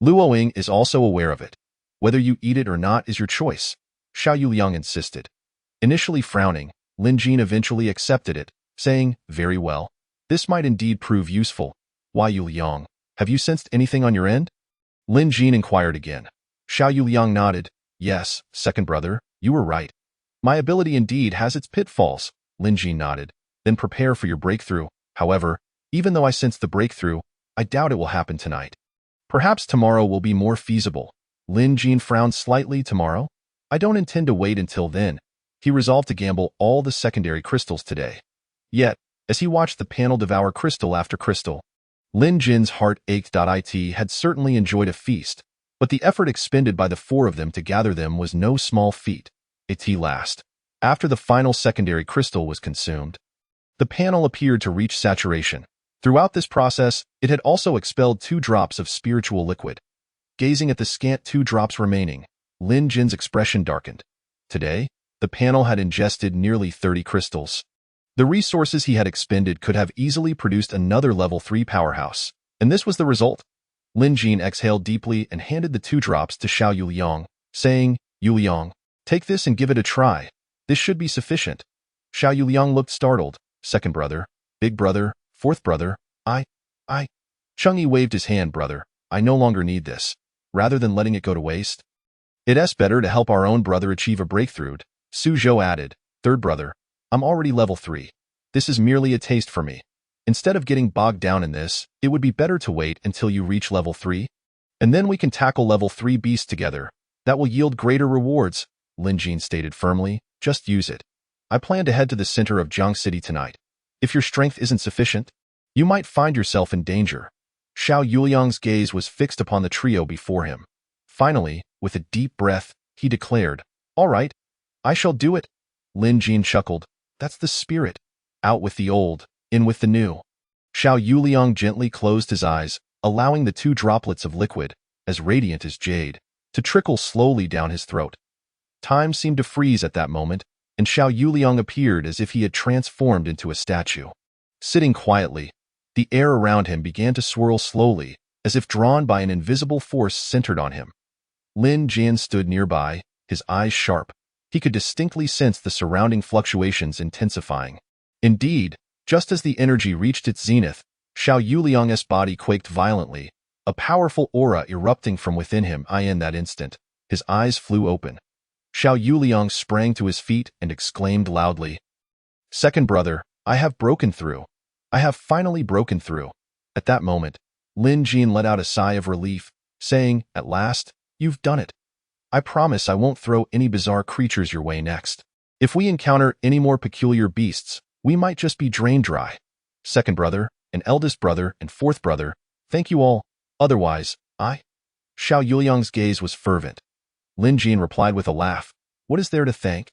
Luoying is also aware of it. Whether you eat it or not is your choice, Xiao Yuliang insisted. Initially frowning, Lin Jin eventually accepted it, saying, "Very well. This might indeed prove useful. Why, Yuliang, have you sensed anything on your end?" Lin Jin inquired again. Xiao Yuliang nodded. "Yes, second brother, you were right. My ability indeed has its pitfalls." Lin Jin nodded. "Then prepare for your breakthrough. However, even though I sense the breakthrough, I doubt it will happen tonight. Perhaps tomorrow will be more feasible." Lin Jin frowned slightly. "Tomorrow? I don't intend to wait until then." He resolved to gamble all the secondary crystals today. Yet, as he watched the panel devour crystal after crystal, Lin Jin's heart ached. It had certainly enjoyed a feast, but the effort expended by the four of them to gather them was no small feat. At last, after the final secondary crystal was consumed, the panel appeared to reach saturation. Throughout this process, it had also expelled 2 drops of spiritual liquid. Gazing at the scant 2 drops remaining, Lin Jin's expression darkened. Today, the panel had ingested nearly 30 crystals. The resources he had expended could have easily produced another level 3 powerhouse, and this was the result. Lin Jin exhaled deeply and handed the 2 drops to Xiao Yuliang, saying, "Yuliang, take this and give it a try. This should be sufficient." Xiao Yuliang looked startled. "Second brother, big brother, fourth brother, I. Chang'e waved his hand. "Brother, I no longer need this. Rather than letting it go to waste, it's better to help our own brother achieve a breakthrough." Su Zhou added, "Third brother, I'm already level 3. This is merely a taste for me. Instead of getting bogged down in this, it would be better to wait until you reach level 3. And then we can tackle level 3 beasts together. That will yield greater rewards," Lin Jin stated firmly. "Just use it. I plan to head to the center of Jiang City tonight. If your strength isn't sufficient, you might find yourself in danger." Xiao Yuliang's gaze was fixed upon the trio before him. Finally, with a deep breath, he declared, "All right, I shall do it." Lin Jin chuckled. "That's the spirit. Out with the old, in with the new." Xiao Yuliang gently closed his eyes, allowing the 2 droplets of liquid, as radiant as jade, to trickle slowly down his throat. Time seemed to freeze at that moment, and Xiao Yuliang appeared as if he had transformed into a statue. Sitting quietly, the air around him began to swirl slowly, as if drawn by an invisible force centered on him. Lin Jin stood nearby, his eyes sharp. He could distinctly sense the surrounding fluctuations intensifying. Indeed, just as the energy reached its zenith, Xiao Yuliang's body quaked violently, a powerful aura erupting from within him. In that instant, his eyes flew open. Xiao Yuliang sprang to his feet and exclaimed loudly, "Second brother, I have broken through. I have finally broken through." At that moment, Lin Jin let out a sigh of relief, saying, "At last, you've done it. I promise I won't throw any bizarre creatures your way next. If we encounter any more peculiar beasts, we might just be drained dry. Second brother, and eldest brother, and fourth brother, thank you all. Otherwise, I." Xiao Yuliang's gaze was fervent. Lin Jin replied with a laugh, "What is there to thank?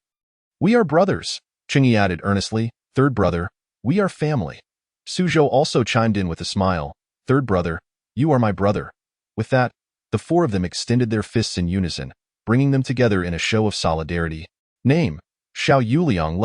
We are brothers," Chang'e added earnestly. "Third brother, we are family." Su Zhou also chimed in with a smile. "Third brother, you are my brother." With that, the 4 of them extended their fists in unison, bringing them together in a show of solidarity. Name: Xiao Yuliang.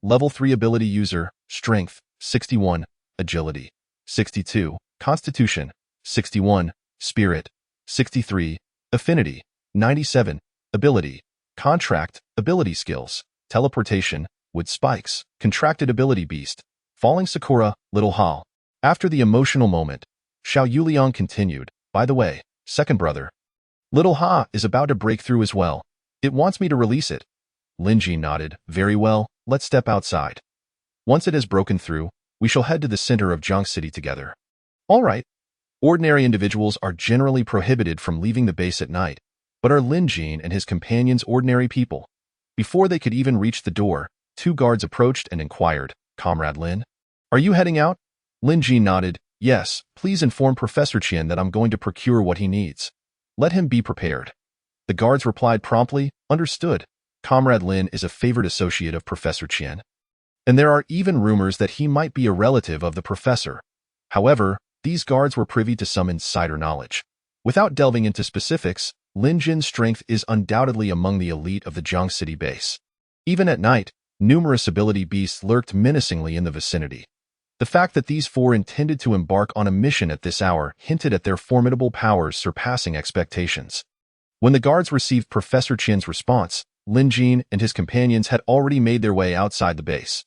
Level 3 ability user, Strength, 61, Agility, 62, Constitution, 61, Spirit, 63, Affinity, 97, Ability, Contract, Ability Skills, Teleportation, Wood Spikes, Contracted Ability Beast, Falling Sakura, Little Hal. After the emotional moment, Xiao Yuliang continued, "By the way, second brother, Little Ha is about to break through as well. It wants me to release it." Lin Jin nodded. "Very well, let's step outside. Once it has broken through, we shall head to the center of Jiang City together." "All right." Ordinary individuals are generally prohibited from leaving the base at night, but are Lin Jin and his companions ordinary people? Before they could even reach the door, two guards approached and inquired, "Comrade Lin, are you heading out?" Lin Jin nodded, "Yes, please inform Professor Qian that I'm going to procure what he needs. Let him be prepared." The guards replied promptly, "Understood. Comrade Lin is a favored associate of Professor Qian, and there are even rumors that he might be a relative of the professor." However, these guards were privy to some insider knowledge. Without delving into specifics, Lin Jin's strength is undoubtedly among the elite of the Jiang City base. Even at night, numerous ability beasts lurked menacingly in the vicinity. The fact that these four intended to embark on a mission at this hour hinted at their formidable powers surpassing expectations. When the guards received Professor Qian's response, Lin Jin and his companions had already made their way outside the base.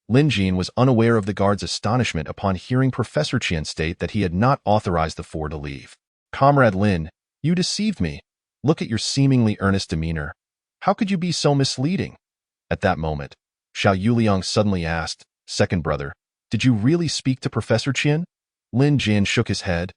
Lin Jin was unaware of the guards' astonishment upon hearing Professor Qian state that he had not authorized the four to leave. "Comrade Lin, you deceived me. Look at your seemingly earnest demeanor. How could you be so misleading?" At that moment, Xiao Yuliang suddenly asked, "Second brother, did you really speak to Professor Qian?" Lin Jin shook his head.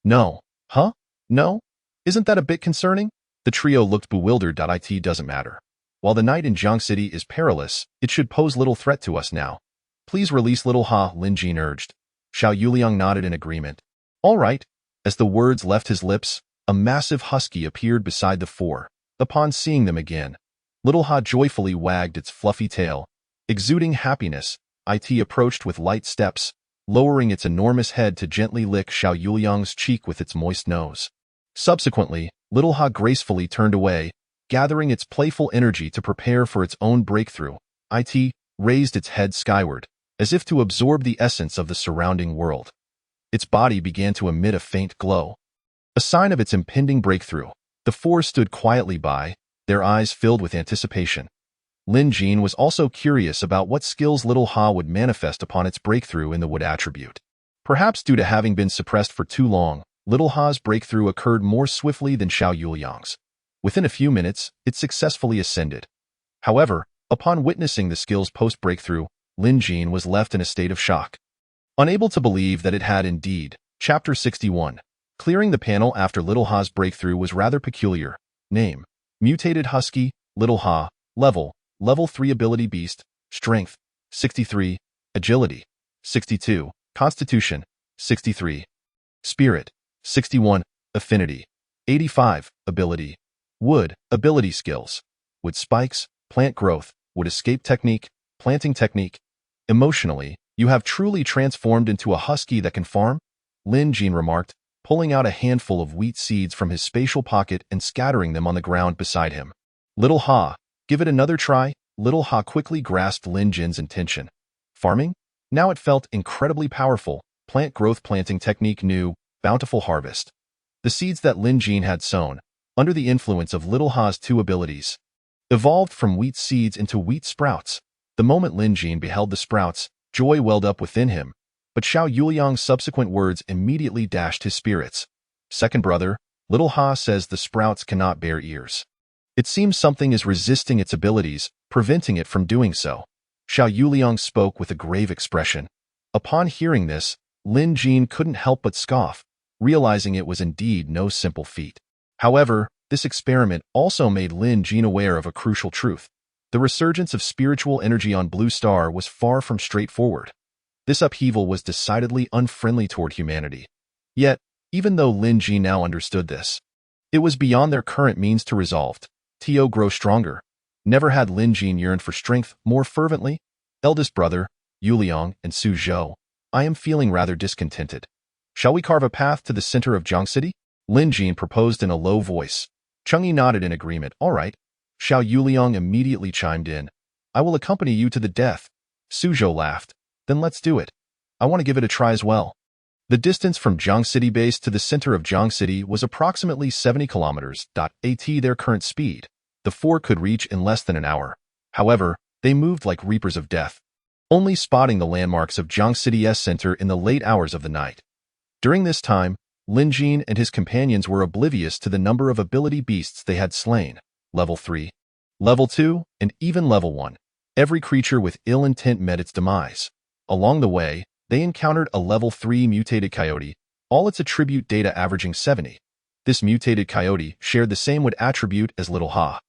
"No." "Huh? No? Isn't that a bit concerning?" The trio looked bewildered. "It doesn't matter. While the night in Jiang City is perilous, it should pose little threat to us now. Please release little Ha," Lin Jin urged. Xiao Yuliang nodded in agreement. "All right." As the words left his lips, a massive husky appeared beside the four. Upon seeing them again, little Ha joyfully wagged its fluffy tail. Exuding happiness, it approached with light steps, lowering its enormous head to gently lick Xiao Yuliang's cheek with its moist nose. Subsequently, little Ha gracefully turned away, gathering its playful energy to prepare for its own breakthrough. It raised its head skyward, as if to absorb the essence of the surrounding world. Its body began to emit a faint glow, a sign of its impending breakthrough. The four stood quietly by, their eyes filled with anticipation. Lin Jin was also curious about what skills little Ha would manifest upon its breakthrough in the wood attribute. Perhaps due to having been suppressed for too long, little Ha's breakthrough occurred more swiftly than Xiao Yuliang's. Within a few minutes, it successfully ascended. However, upon witnessing the skill's post-breakthrough, Lin Jin was left in a state of shock, unable to believe that it had indeed. Chapter 61. Clearing the panel after Little Ha's breakthrough was rather peculiar. Name: Mutated Husky, Little Ha. Level 3 Ability Beast. Strength: 63. Agility: 62. Constitution: 63. Spirit: 61. Affinity: 85. Ability: Wood. Ability skills: Wood Spikes, Plant Growth, Wood Escape Technique, Planting Technique. Emotionally, you have truly transformed into a husky that can farm? Lin Jin remarked, pulling out a handful of wheat seeds from his spatial pocket and scattering them on the ground beside him. Little Ha, give it another try. Little Ha quickly grasped Lin Jin's intention. Farming? Now it felt incredibly powerful. Plant Growth Planting Technique New, Bountiful Harvest. The seeds that Lin Jin had sown, under the influence of Little Ha's two abilities, evolved from wheat seeds into wheat sprouts. The moment Lin Jin beheld the sprouts, joy welled up within him, but Xiao Yuliang's subsequent words immediately dashed his spirits. Second brother, Little Ha says the sprouts cannot bear ears. It seems something is resisting its abilities, preventing it from doing so. Xiao Yuliang spoke with a grave expression. Upon hearing this, Lin Jin couldn't help but scoff, realizing it was indeed no simple feat. However, this experiment also made Lin Jin aware of a crucial truth. The resurgence of spiritual energy on Blue Star was far from straightforward. This upheaval was decidedly unfriendly toward humanity. Yet, even though Lin Jin now understood this, it was beyond their current means to resolve. To grow stronger. Never had Lin Jin yearned for strength more fervently. Eldest brother, Yuliang and Su Zhou, I am feeling rather discontented. Shall we carve a path to the center of Jiang City? Lin Jin proposed in a low voice. Chang'e nodded in agreement. All right. Xiao Yuliang immediately chimed in. I will accompany you to the death. Su Zhou laughed. Then let's do it. I want to give it a try as well. The distance from Jiang City base to the center of Jiang City was approximately 70 kilometers. At their current speed, the four could reach in less than an hour. However, they moved like reapers of death, only spotting the landmarks of Jiang City's center in the late hours of the night. During this time, Lin Jin and his companions were oblivious to the number of ability beasts they had slain. Level 3, Level 2, and even Level 1. Every creature with ill intent met its demise. Along the way, they encountered a Level 3 mutated coyote, all its attribute data averaging 70. This mutated coyote shared the same wood attribute as Little Ha.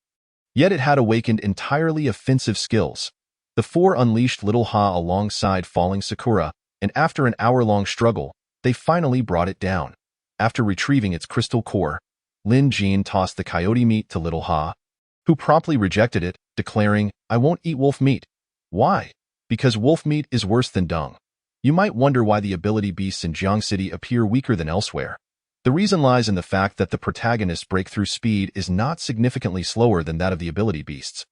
Yet it had awakened entirely offensive skills. The four unleashed Little Ha alongside Falling Sakura, and after an hour-long struggle, they finally brought it down. After retrieving its crystal core, Lin Jin tossed the coyote meat to Little Ha, who promptly rejected it, declaring, "I won't eat wolf meat." Why? Because wolf meat is worse than dung. You might wonder why the ability beasts in Jiang City appear weaker than elsewhere. The reason lies in the fact that the protagonist's breakthrough speed is not significantly slower than that of the ability beasts,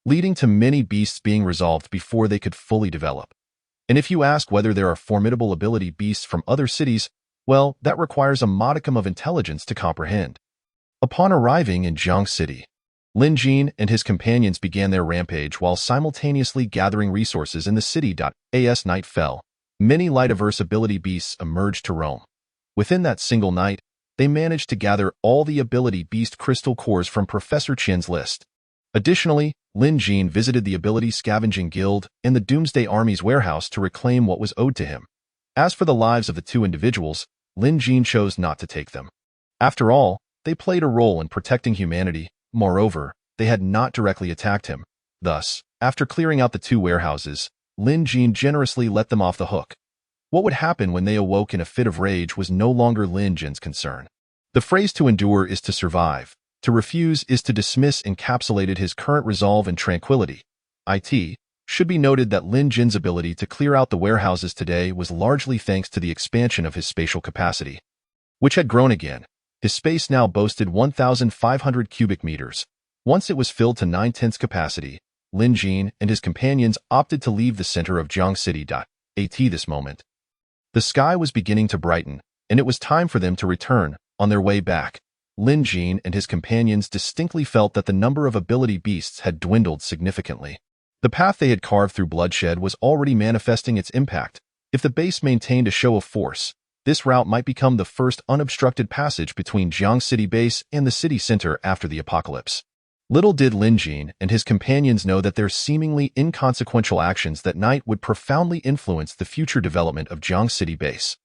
leading to many beasts being resolved before they could fully develop. And if you ask whether there are formidable ability beasts from other cities, well, that requires a modicum of intelligence to comprehend. Upon arriving in Jiang City, Lin Jin and his companions began their rampage while simultaneously gathering resources in the city. As night fell, many light-averse ability beasts emerged to roam. Within that single night, they managed to gather all the ability beast crystal cores from Professor Qian's list. Additionally, Lin Jin visited the Ability Scavenging Guild and the Doomsday Army's warehouse to reclaim what was owed to him. As for the lives of the two individuals, Lin Jin chose not to take them. After all, they played a role in protecting humanity. Moreover, they had not directly attacked him. Thus, after clearing out the two warehouses, Lin Jin generously let them off the hook. What would happen when they awoke in a fit of rage was no longer Lin Jin's concern. The phrase "to endure is to survive, to refuse is to dismiss" encapsulated his current resolve and tranquility. It should be noted that Lin Jin's ability to clear out the warehouses today was largely thanks to the expansion of his spatial capacity, which had grown again. His space now boasted 1,500 cubic meters. Once it was filled to 9/10 capacity, Lin Jin and his companions opted to leave the center of Jiang City. At this moment, the sky was beginning to brighten, and it was time for them to return. On their way back, Lin Jin and his companions distinctly felt that the number of ability beasts had dwindled significantly. The path they had carved through bloodshed was already manifesting its impact. If the base maintained a show of force, this route might become the first unobstructed passage between Jiang City base and the city center after the apocalypse. Little did Lin Jin and his companions know that their seemingly inconsequential actions that night would profoundly influence the future development of Jiang City base.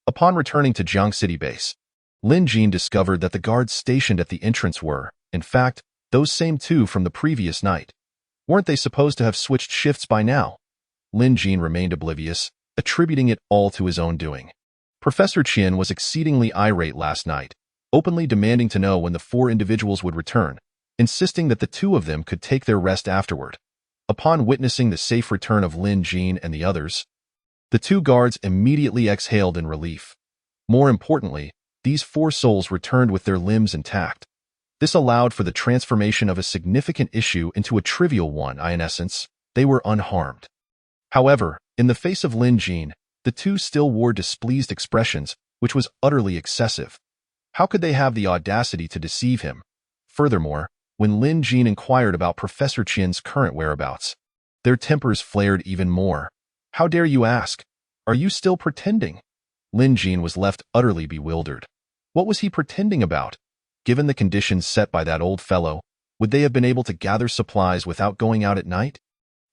Upon returning to Jiang City base, Lin Jin discovered that the guards stationed at the entrance were, in fact, those same two from the previous night. Weren't they supposed to have switched shifts by now? Lin Jin remained oblivious, attributing it all to his own doing. Professor Qian was exceedingly irate last night, openly demanding to know when the four individuals would return, insisting that the two of them could take their rest afterward. Upon witnessing the safe return of Lin Jin and the others, the two guards immediately exhaled in relief. More importantly, these four souls returned with their limbs intact. This allowed for the transformation of a significant issue into a trivial one. In essence, they were unharmed. However, in the face of Lin Jin, the two still wore displeased expressions, which was utterly excessive. How could they have the audacity to deceive him? Furthermore, when Lin Jin inquired about Professor Qian's current whereabouts, their tempers flared even more. "How dare you ask? Are you still pretending?" Lin Jin was left utterly bewildered. What was he pretending about? Given the conditions set by that old fellow, would they have been able to gather supplies without going out at night?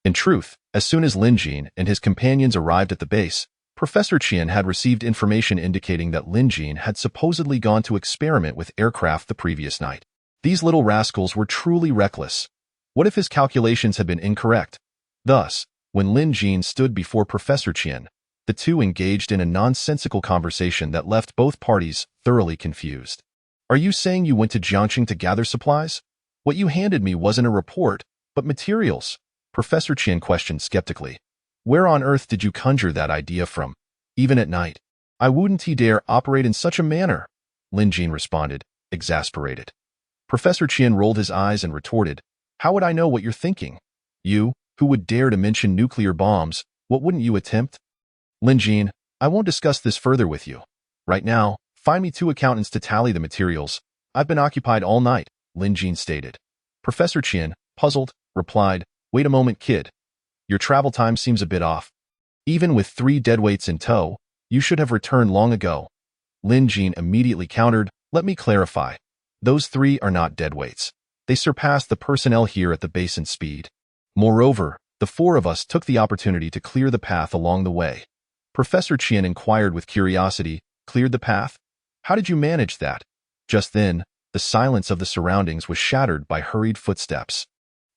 In truth, as soon as Lin Jin and his companions arrived at the base, Professor Qian had received information indicating that Lin Jin had supposedly gone to experiment with aircraft the previous night. These little rascals were truly reckless. What if his calculations had been incorrect? Thus, when Lin Jin stood before Professor Qian, the two engaged in a nonsensical conversation that left both parties thoroughly confused. "Are you saying you went to Jiangxing to gather supplies? What you handed me wasn't a report, but materials," Professor Qian questioned skeptically. "Where on earth did you conjure that idea from? Even at night? I wouldn't dare operate in such a manner," Lin Jin responded, exasperated. Professor Qian rolled his eyes and retorted, "How would I know what you're thinking? You, who would dare to mention nuclear bombs, what wouldn't you attempt?" "Lin Jin, I won't discuss this further with you. Right now, find me 2 accountants to tally the materials. I've been occupied all night," Lin Jin stated. Professor Qian, puzzled, replied, "Wait a moment, kid. Your travel time seems a bit off. Even with 3 deadweights in tow, you should have returned long ago." Lin Jin immediately countered, "Let me clarify. Those 3 are not deadweights. They surpass the personnel here at the base in speed. Moreover, the 4 of us took the opportunity to clear the path along the way." Professor Qian inquired with curiosity, Cleared the path? How did you manage that? Just then, the silence of the surroundings was shattered by hurried footsteps.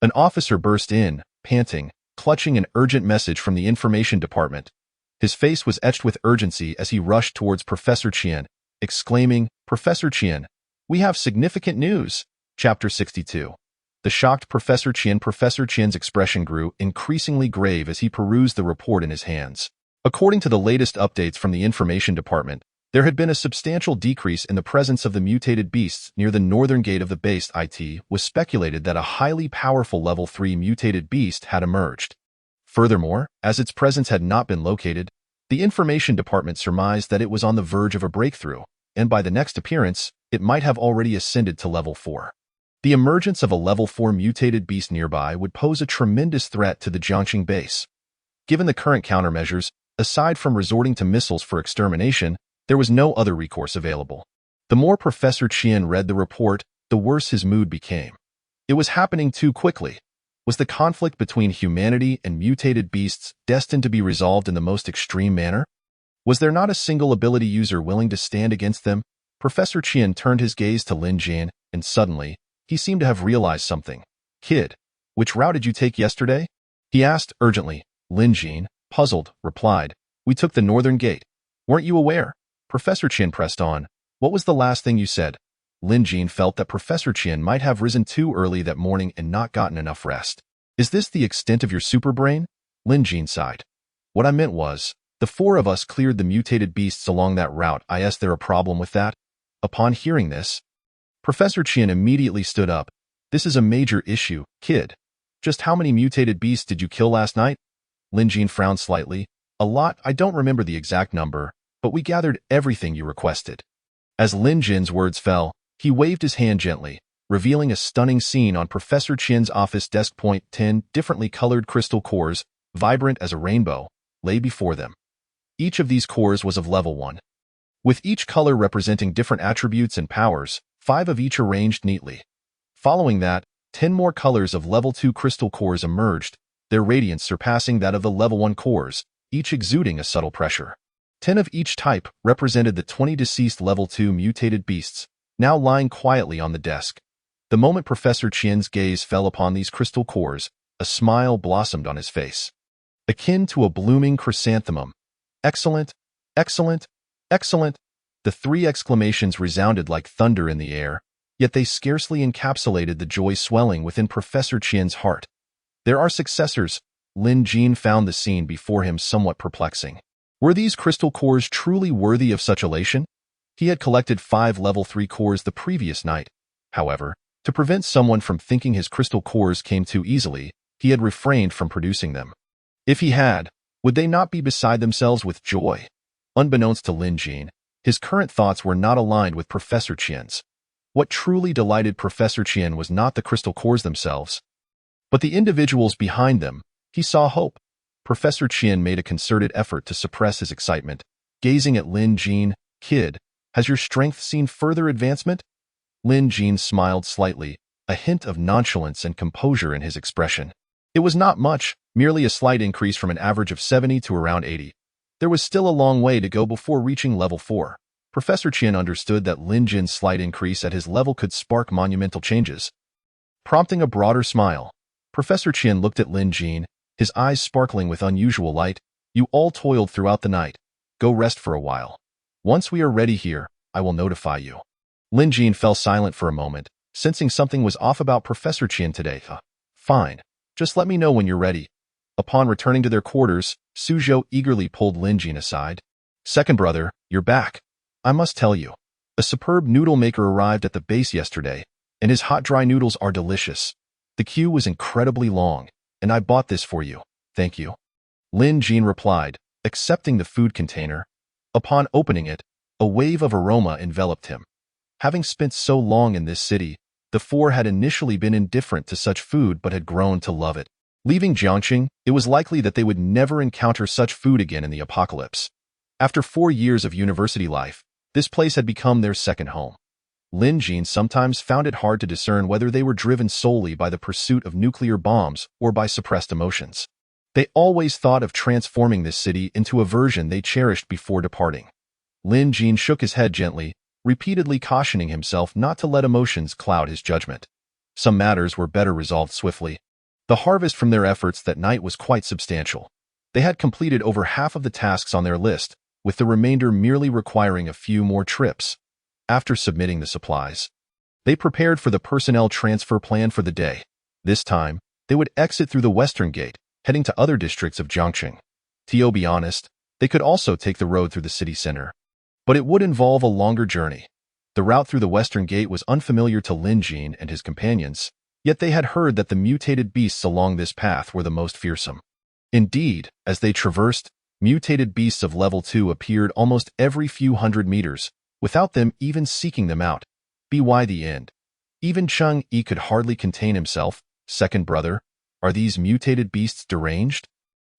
An officer burst in, panting, clutching an urgent message from the information department. His face was etched with urgency as he rushed towards Professor Qian, exclaiming, "Professor Qian, we have significant news." Chapter 62. The shocked Professor Qian's expression grew increasingly grave as he perused the report in his hands. According to the latest updates from the information department, there had been a substantial decrease in the presence of the mutated beasts near the northern gate of the base. It was speculated that a highly powerful level 3 mutated beast had emerged. Furthermore, as its presence had not been located, the information department surmised that it was on the verge of a breakthrough, and by the next appearance, it might have already ascended to level 4. The emergence of a level 4 mutated beast nearby would pose a tremendous threat to the Jiangxing base. Given the current countermeasures, aside from resorting to missiles for extermination, there was no other recourse available. The more Professor Qian read the report, the worse his mood became. It was happening too quickly. Was the conflict between humanity and mutated beasts destined to be resolved in the most extreme manner? Was there not a single ability user willing to stand against them? Professor Qian turned his gaze to Lin Jin, and suddenly, he seemed to have realized something. "Kid, which route did you take yesterday?" he asked urgently. Lin Jin, puzzled, replied, "We took the northern gate. Weren't you aware?" Professor Qian pressed on. "What was the last thing you said?" Lin Jin felt that Professor Qian might have risen too early that morning and not gotten enough rest. "Is this the extent of your superbrain?" Lin Jin sighed. "What I meant was, the 4 of us cleared the mutated beasts along that route. Is there a problem with that?" Upon hearing this, Professor Qian immediately stood up. "This is a major issue, kid. Just how many mutated beasts did you kill last night?" Lin Jin frowned slightly. "A lot. I don't remember the exact number, but we gathered everything you requested." As Lin Jin's words fell, he waved his hand gently, revealing a stunning scene on Professor Qian's office desk. 10 differently colored crystal cores, vibrant as a rainbow, lay before them. Each of these cores was of level 1. With each color representing different attributes and powers, 5 of each arranged neatly. Following that, 10 more colors of level 2 crystal cores emerged, their radiance surpassing that of the level 1 cores, each exuding a subtle pressure. 10 of each type represented the 20 deceased level 2 mutated beasts, now lying quietly on the desk. The moment Professor Qian's gaze fell upon these crystal cores, a smile blossomed on his face. Akin to a blooming chrysanthemum. "Excellent, excellent, excellent." The 3 exclamations resounded like thunder in the air, yet they scarcely encapsulated the joy swelling within Professor Qian's heart. "There are successors." Lin Jin found the scene before him somewhat perplexing. Were these crystal cores truly worthy of such elation? He had collected 5 level 3 cores the previous night. However, to prevent someone from thinking his crystal cores came too easily, he had refrained from producing them. If he had, would they not be beside themselves with joy? Unbeknownst to Lin Jin, his current thoughts were not aligned with Professor Qian's. What truly delighted Professor Qian was not the crystal cores themselves, but the individuals behind them. He saw hope. Professor Qian made a concerted effort to suppress his excitement, gazing at Lin Jin. "Kid, has your strength seen further advancement?" Lin Jin smiled slightly, a hint of nonchalance and composure in his expression. It was not much, merely a slight increase from an average of 70 to around 80. There was still a long way to go before reaching level 4. Professor Qian understood that Lin Jin's slight increase at his level could spark monumental changes. Prompting a broader smile, Professor Qian looked at Lin Jin, his eyes sparkling with unusual light. "You all toiled throughout the night. Go rest for a while. Once we are ready here, I will notify you." Lin Jin fell silent for a moment, sensing something was off about Professor Qian today. "Fine. Just let me know when you're ready." Upon returning to their quarters, Suzhou eagerly pulled Lin Jin aside. "Second brother, you're back. I must tell you, a superb noodle maker arrived at the base yesterday, and his hot dry noodles are delicious. The queue was incredibly long, and I bought this for you. Thank you." Lin Jin replied, accepting the food container. Upon opening it, a wave of aroma enveloped him. Having spent so long in this city, the 4 had initially been indifferent to such food but had grown to love it. Leaving Jiangxing, it was likely that they would never encounter such food again in the apocalypse. After 4 years of university life, this place had become their second home. Lin Jin sometimes found it hard to discern whether they were driven solely by the pursuit of nuclear bombs or by suppressed emotions. They always thought of transforming this city into a version they cherished before departing. Lin Jin shook his head gently, repeatedly cautioning himself not to let emotions cloud his judgment. Some matters were better resolved swiftly. The harvest from their efforts that night was quite substantial. They had completed over half of the tasks on their list, with the remainder merely requiring a few more trips. After submitting the supplies, they prepared for the personnel transfer plan for the day. This time, they would exit through the western gate, heading to other districts of Jiangqing. To be honest, they could also take the road through the city center, but it would involve a longer journey. The route through the western gate was unfamiliar to Lin Jin and his companions, yet they had heard that the mutated beasts along this path were the most fearsome. Indeed, as they traversed, mutated beasts of level 2 appeared almost every few hundred meters, without them even seeking them out. By the end, even Cheng Yi could hardly contain himself. Second brother, are these mutated beasts deranged?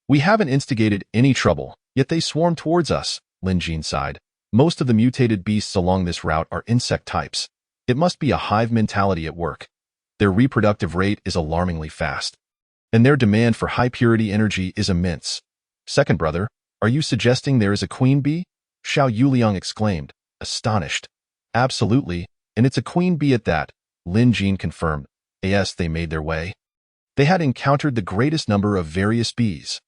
We haven't instigated any trouble, yet they swarm towards us, Lin Jin sighed. Most of the mutated beasts along this route are insect types. It must be a hive mentality at work. Their reproductive rate is alarmingly fast, and their demand for high-purity energy is immense. Second brother, are you suggesting there is a queen bee? Xiao Yuliang exclaimed, astonished. Absolutely, and it's a queen bee at that, Lin Jin confirmed. As they made their way, they had encountered the greatest number of various bees.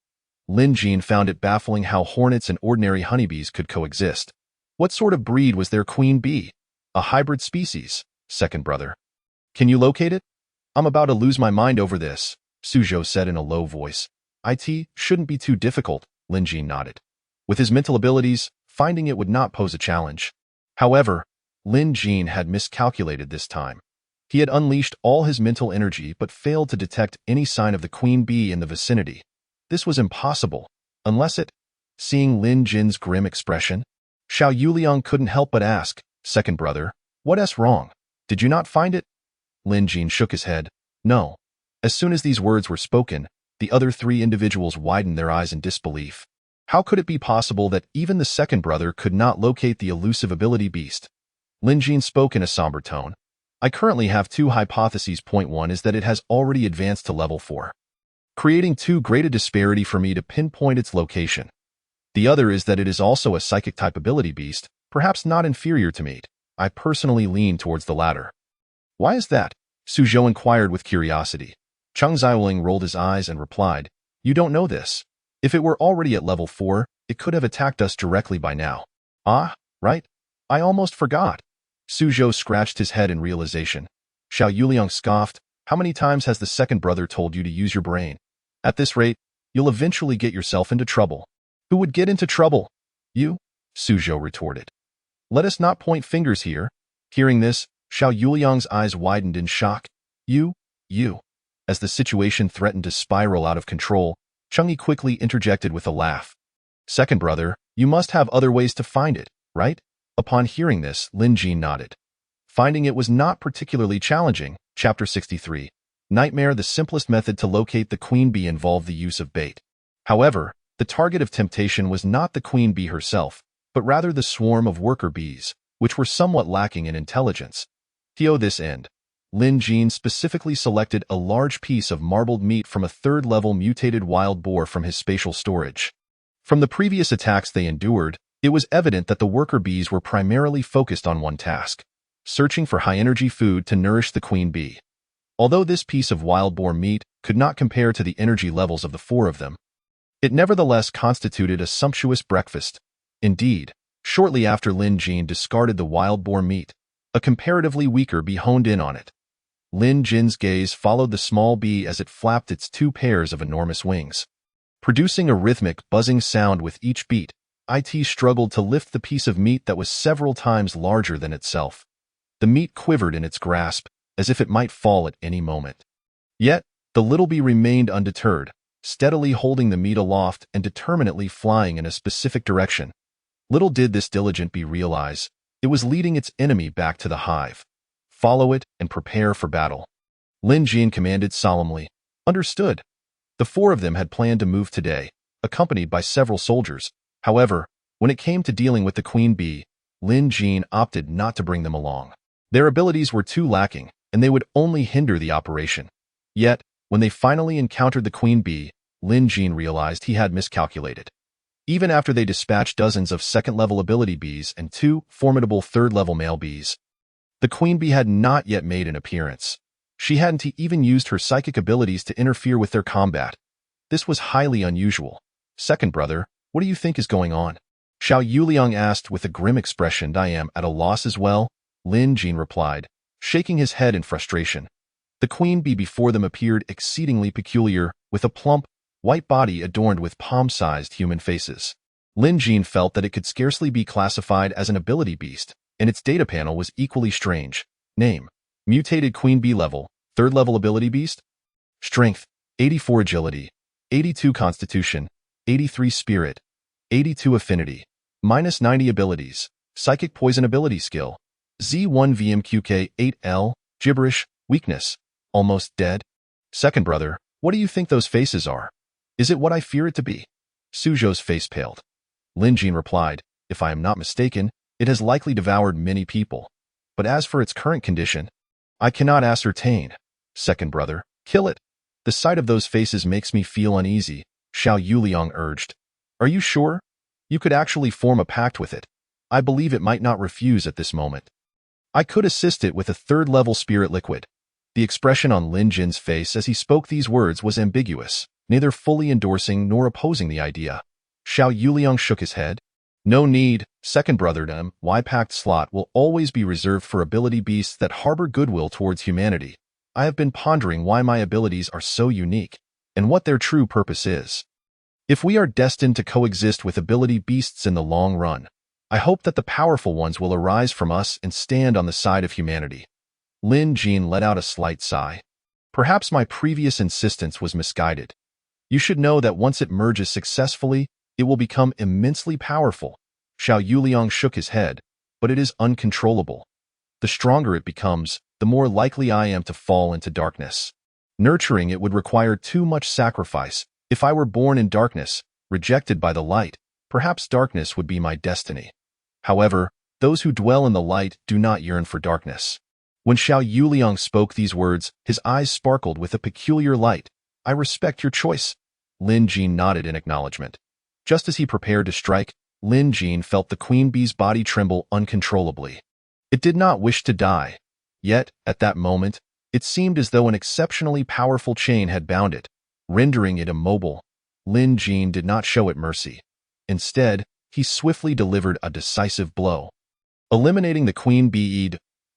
Lin Jin found it baffling how hornets and ordinary honeybees could coexist. What sort of breed was their queen bee? A hybrid species, second brother. Can you locate it? I'm about to lose my mind over this, Suzhou said in a low voice. It shouldn't be too difficult, Lin Jin nodded. With his mental abilities, finding it would not pose a challenge. However, Lin Jin had miscalculated this time. He had unleashed all his mental energy but failed to detect any sign of the queen bee in the vicinity. This was impossible, unless it... Seeing Lin Jin's grim expression, Xiao Yuliang couldn't help but ask, second brother, what's wrong? Did you not find it? Lin Jin shook his head. No. As soon as these words were spoken, the other three individuals widened their eyes in disbelief. How could it be possible that even the second brother could not locate the elusive ability beast? Lin Jin spoke in a somber tone. I currently have two hypotheses. Point one is that it has already advanced to level 4, creating too great a disparity for me to pinpoint its location. The other is that it is also a psychic-type ability beast, perhaps not inferior to me. I personally lean towards the latter. Why is that? Suzhou inquired with curiosity. Cheng Xiaoling rolled his eyes and replied, You don't know this. If it were already at level 4, it could have attacked us directly by now. Ah, right. I almost forgot. Suzhou scratched his head in realization. Xiao Yuliang scoffed. How many times has the second brother told you to use your brain? At this rate, you'll eventually get yourself into trouble. Who would get into trouble? You? Suzhou retorted. Let us not point fingers here. Hearing this, Xiao Yuliang's eyes widened in shock. You? As the situation threatened to spiral out of control, Cheng Yi quickly interjected with a laugh. Second brother, you must have other ways to find it, right? Upon hearing this, Lin Jin nodded. Finding it was not particularly challenging. Chapter 63. Nightmare. The simplest method to locate the queen bee involved the use of bait. However, the target of temptation was not the queen bee herself, but rather the swarm of worker bees, which were somewhat lacking in intelligence. To this end, Lin Jin specifically selected a large piece of marbled meat from a third-level mutated wild boar from his spatial storage. From the previous attacks they endured, it was evident that the worker bees were primarily focused on one task, searching for high-energy food to nourish the queen bee. Although this piece of wild boar meat could not compare to the energy levels of the 4 of them, it nevertheless constituted a sumptuous breakfast. Indeed, shortly after Lin Jin discarded the wild boar meat, a comparatively weaker bee honed in on it. Lin Jin's gaze followed the small bee as it flapped its 2 pairs of enormous wings, producing a rhythmic, buzzing sound with each beat. It struggled to lift the piece of meat that was several times larger than itself. The meat quivered in its grasp, as if it might fall at any moment. Yet, the little bee remained undeterred, steadily holding the meat aloft and determinedly flying in a specific direction. Little did this diligent bee realize, it was leading its enemy back to the hive. Follow it and prepare for battle. Lin Jin commanded solemnly. Understood. The 4 of them had planned to move today, accompanied by several soldiers. However, when it came to dealing with the queen bee, Lin Jin opted not to bring them along. Their abilities were too lacking, and they would only hinder the operation. Yet, when they finally encountered the queen bee, Lin Jin realized he had miscalculated. even after they dispatched dozens of second-level ability bees and 2 formidable third-level male bees. The queen bee had not yet made an appearance. She hadn't even used her psychic abilities to interfere with their combat. This was highly unusual. Second brother, what do you think is going on? Xiao Yuliang asked with a grim expression. I am at a loss as well, Lin Jin replied, shaking his head in frustration. The queen bee before them appeared exceedingly peculiar, with a plump, white body adorned with palm-sized human faces. Lin Jin felt that it could scarcely be classified as an ability beast, and its data panel was equally strange. Name: Mutated Queen Bee level, 3rd level ability beast. Strength: 84 agility, 82 constitution, 83 spirit, 82 affinity, -90 abilities, psychic poison ability skill, Z1 VMQK 8L, gibberish, weakness, almost dead. Second brother, what do you think those faces are? Is it what I fear it to be? Suzhou's face paled. Lin Jin replied, if I am not mistaken, it has likely devoured many people. But as for its current condition, I cannot ascertain. Second brother, kill it. The sight of those faces makes me feel uneasy, Xiao Yuliang urged. Are you sure? You could actually form a pact with it. I believe it might not refuse at this moment. I could assist it with a 3rd-level spirit liquid. The expression on Lin Jin's face as he spoke these words was ambiguous, neither fully endorsing nor opposing the idea. Xiao Yuliang shook his head. No need, second brotherdom, Y pact slot will always be reserved for ability beasts that harbor goodwill towards humanity. I have been pondering why my abilities are so unique, and what their true purpose is. If we are destined to coexist with ability beasts in the long run, I hope that the powerful ones will arise from us and stand on the side of humanity. Lin Jin let out a slight sigh. Perhaps my previous insistence was misguided. You should know that once it merges successfully, it will become immensely powerful. Xiao Yuliang shook his head, but it is uncontrollable. The stronger it becomes, the more likely I am to fall into darkness. Nurturing it would require too much sacrifice. If I were born in darkness, rejected by the light, perhaps darkness would be my destiny. However, those who dwell in the light do not yearn for darkness. When Xiao Yuliang spoke these words, his eyes sparkled with a peculiar light. I respect your choice. Lin Jin nodded in acknowledgement. Just as he prepared to strike, Lin Jin felt the queen bee's body tremble uncontrollably. It did not wish to die. Yet, at that moment, it seemed as though an exceptionally powerful chain had bound it, rendering it immobile. Lin Jin did not show it mercy. Instead, he swiftly delivered a decisive blow. Eliminating the queen bee.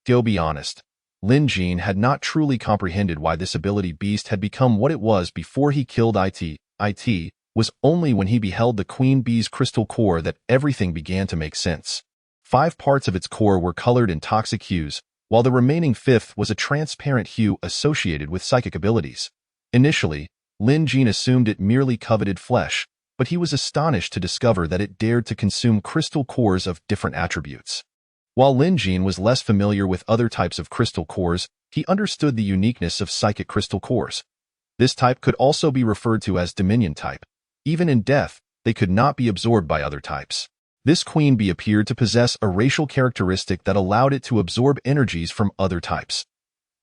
To be honest, Lin Jin had not truly comprehended why this ability beast had become what it was before he killed it. It was only when he beheld the queen bee's crystal core that everything began to make sense. 5 parts of its core were colored in toxic hues, while the remaining 5th was a transparent hue associated with psychic abilities. Initially, Lin Jin assumed it merely coveted flesh, but he was astonished to discover that it dared to consume crystal cores of different attributes. While Lin Jin was less familiar with other types of crystal cores, he understood the uniqueness of psychic crystal cores. This type could also be referred to as Dominion type. Even in death, they could not be absorbed by other types. This queen bee appeared to possess a racial characteristic that allowed it to absorb energies from other types.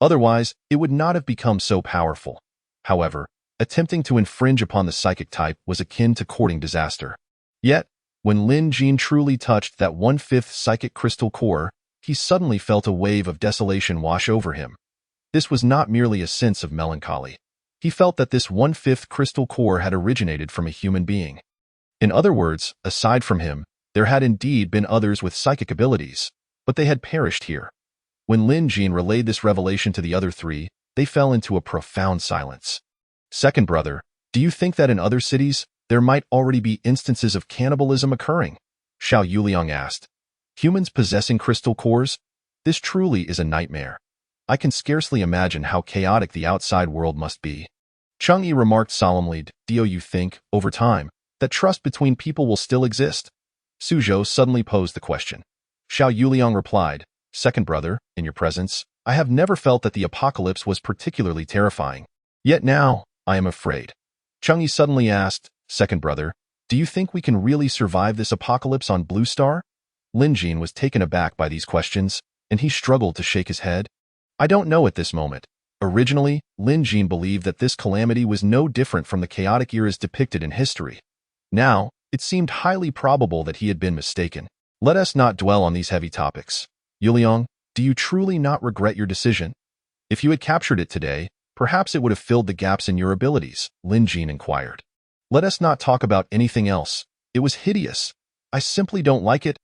Otherwise, it would not have become so powerful. However, attempting to infringe upon the psychic type was akin to courting disaster. Yet, when Lin Jin truly touched that 1/5 psychic crystal core, he suddenly felt a wave of desolation wash over him. This was not merely a sense of melancholy. He felt that this 1/5 crystal core had originated from a human being. In other words, aside from him, there had indeed been others with psychic abilities, but they had perished here. When Lin Jin relayed this revelation to the other 3, they fell into a profound silence. Second brother, do you think that in other cities, there might already be instances of cannibalism occurring? Xiao Yuliang asked. Humans possessing crystal cores? This truly is a nightmare. I can scarcely imagine how chaotic the outside world must be. Cheng Yi remarked solemnly, do you think, over time, that trust between people will still exist? Suzhou suddenly posed the question. Xiao Yuliang replied, Second brother, in your presence, I have never felt that the apocalypse was particularly terrifying. Yet now, I am afraid. Cheng Yi suddenly asked, Second brother, do you think we can really survive this apocalypse on Blue Star? Lin Jin was taken aback by these questions, and he struggled to shake his head. I don't know at this moment. Originally, Lin Jin believed that this calamity was no different from the chaotic eras depicted in history. Now, It seemed highly probable that he had been mistaken. Let us not dwell on these heavy topics. Yuliang, do you truly not regret your decision? If you had captured it today, perhaps it would have filled the gaps in your abilities, Lin Jin inquired. Let us not talk about anything else. It was hideous. I simply don't like it.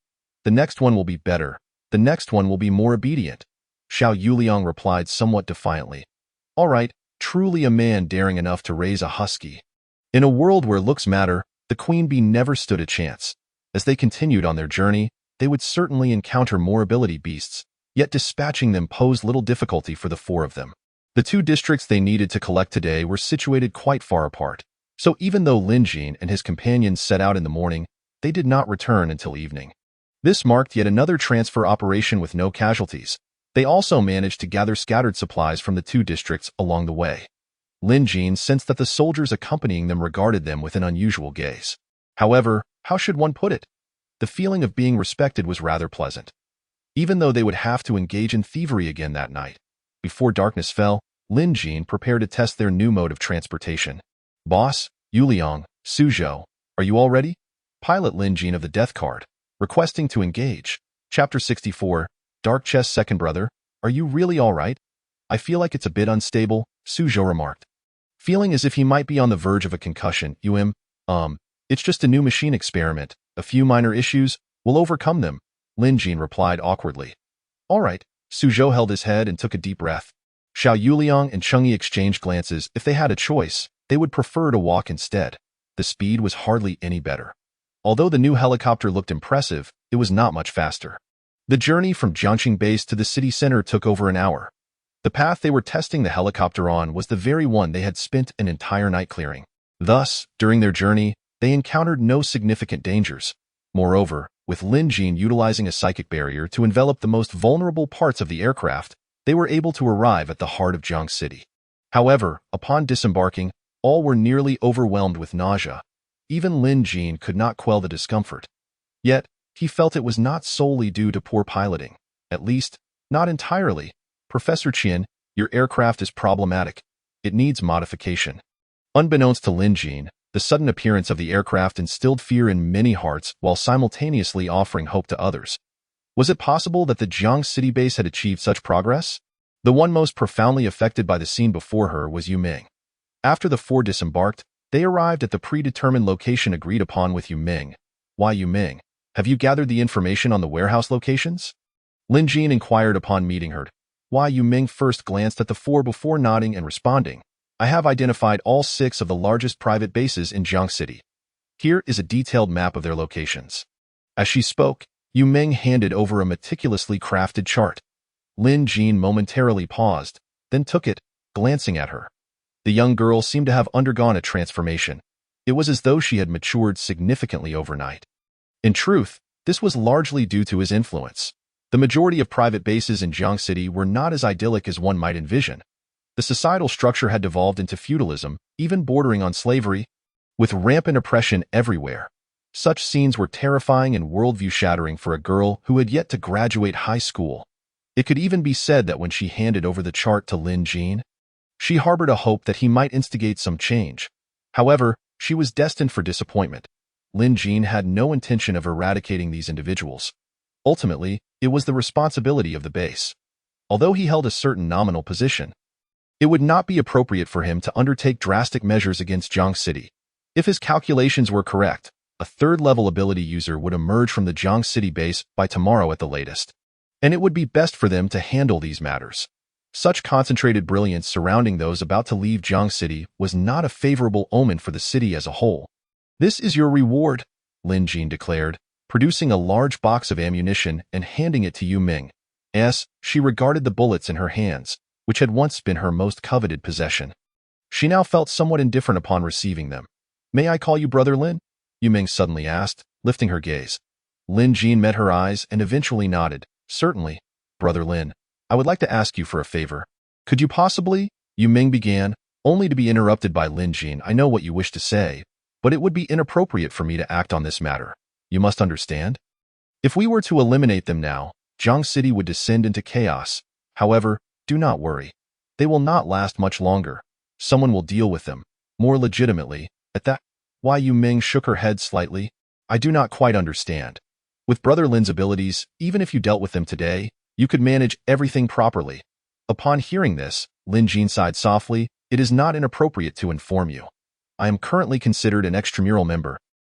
The next one will be better. The next one will be more obedient. Xiao Yuliang replied somewhat defiantly. All right, truly a man daring enough to raise a husky. In a world where looks matter, the queen bee never stood a chance. As they continued on their journey, they would certainly encounter more ability beasts, yet dispatching them posed little difficulty for the four of them. The two districts they needed to collect today were situated quite far apart, so even though Lin Jin and his companions set out in the morning, they did not return until evening. This marked yet another transfer operation with no casualties. They also managed to gather scattered supplies from the two districts along the way. Lin Jin sensed that the soldiers accompanying them regarded them with an unusual gaze. However, how should one put it? The feeling of being respected was rather pleasant. Even though they would have to engage in thievery again that night. Before darkness fell, Lin Jin prepared to test their new mode of transportation. Boss, Yuliang, Suzhou, are you all ready? Pilot Lin Jin of the Death Card, requesting to engage. Chapter 64, Dark Chess Second Brother, are you really all right? I feel like it's a bit unstable, Suzhou remarked. Feeling as if he might be on the verge of a concussion, it's just a new machine experiment. A few minor issues, we'll overcome them, Lin Jin replied awkwardly. All right, Suzhou held his head and took a deep breath. Xiao Yuliang and Chengyi exchanged glances. If they had a choice, they would prefer to walk instead. The speed was hardly any better. Although the new helicopter looked impressive, it was not much faster. The journey from Jiangxing Base to the city center took over an hour. The path they were testing the helicopter on was the very one they had spent an entire night clearing. Thus, during their journey, they encountered no significant dangers. Moreover, with Lin Jin utilizing a psychic barrier to envelop the most vulnerable parts of the aircraft, they were able to arrive at the heart of Jiang City. However, upon disembarking, all were nearly overwhelmed with nausea. Even Lin Jin could not quell the discomfort. Yet, he felt it was not solely due to poor piloting. At least, not entirely. Professor Qian, your aircraft is problematic. It needs modification. Unbeknownst to Lin Jin, the sudden appearance of the aircraft instilled fear in many hearts while simultaneously offering hope to others. Was it possible that the Jiang City base had achieved such progress? The one most profoundly affected by the scene before her was Yu Ming. After the four disembarked, they arrived at the predetermined location agreed upon with Yu Ming. Why Yu Ming? Have you gathered the information on the warehouse locations? Lin Jin inquired upon meeting her. Why Yu Ming first glanced at the four before nodding and responding. I have identified all 6 of the largest private bases in Jiang City. Here is a detailed map of their locations. As she spoke, Yu Ming handed over a meticulously crafted chart. Lin Jin momentarily paused, then took it, glancing at her. The young girl seemed to have undergone a transformation. It was as though she had matured significantly overnight. In truth, this was largely due to his influence. The majority of private bases in Jiang City were not as idyllic as one might envision. The societal structure had devolved into feudalism, even bordering on slavery, with rampant oppression everywhere. Such scenes were terrifying and worldview-shattering for a girl who had yet to graduate high school. It could even be said that when she handed over the chart to Lin Jin, she harbored a hope that he might instigate some change. However, she was destined for disappointment. Lin Jin had no intention of eradicating these individuals. Ultimately, it was the responsibility of the base. Although he held a certain nominal position, it would not be appropriate for him to undertake drastic measures against Jiang City. If his calculations were correct, a third-level ability user would emerge from the Jiang City base by tomorrow at the latest, and it would be best for them to handle these matters. Such concentrated brilliance surrounding those about to leave Jiang City was not a favorable omen for the city as a whole. This is your reward, Lin Jin declared, producing a large box of ammunition and handing it to Yu Ming. She regarded the bullets in her hands, which had once been her most coveted possession. She now felt somewhat indifferent upon receiving them. May I call you Brother Lin? Yu Ming suddenly asked, lifting her gaze. Lin Jin met her eyes and eventually nodded. Certainly, Brother Lin. I would like to ask you for a favor. Could you possibly? Yu Ming began, only to be interrupted by Lin Jin. I know what you wish to say, but it would be inappropriate for me to act on this matter. You must understand. If we were to eliminate them now, Jiang City would descend into chaos. However, do not worry. They will not last much longer. Someone will deal with them, more legitimately. At that, Why Yu Ming shook her head slightly. I do not quite understand. With Brother Lin's abilities, even if you dealt with them today, you could manage everything properly. Upon hearing this, Lin Jin sighed softly. It is not inappropriate to inform you. I am currently considered an extramural member,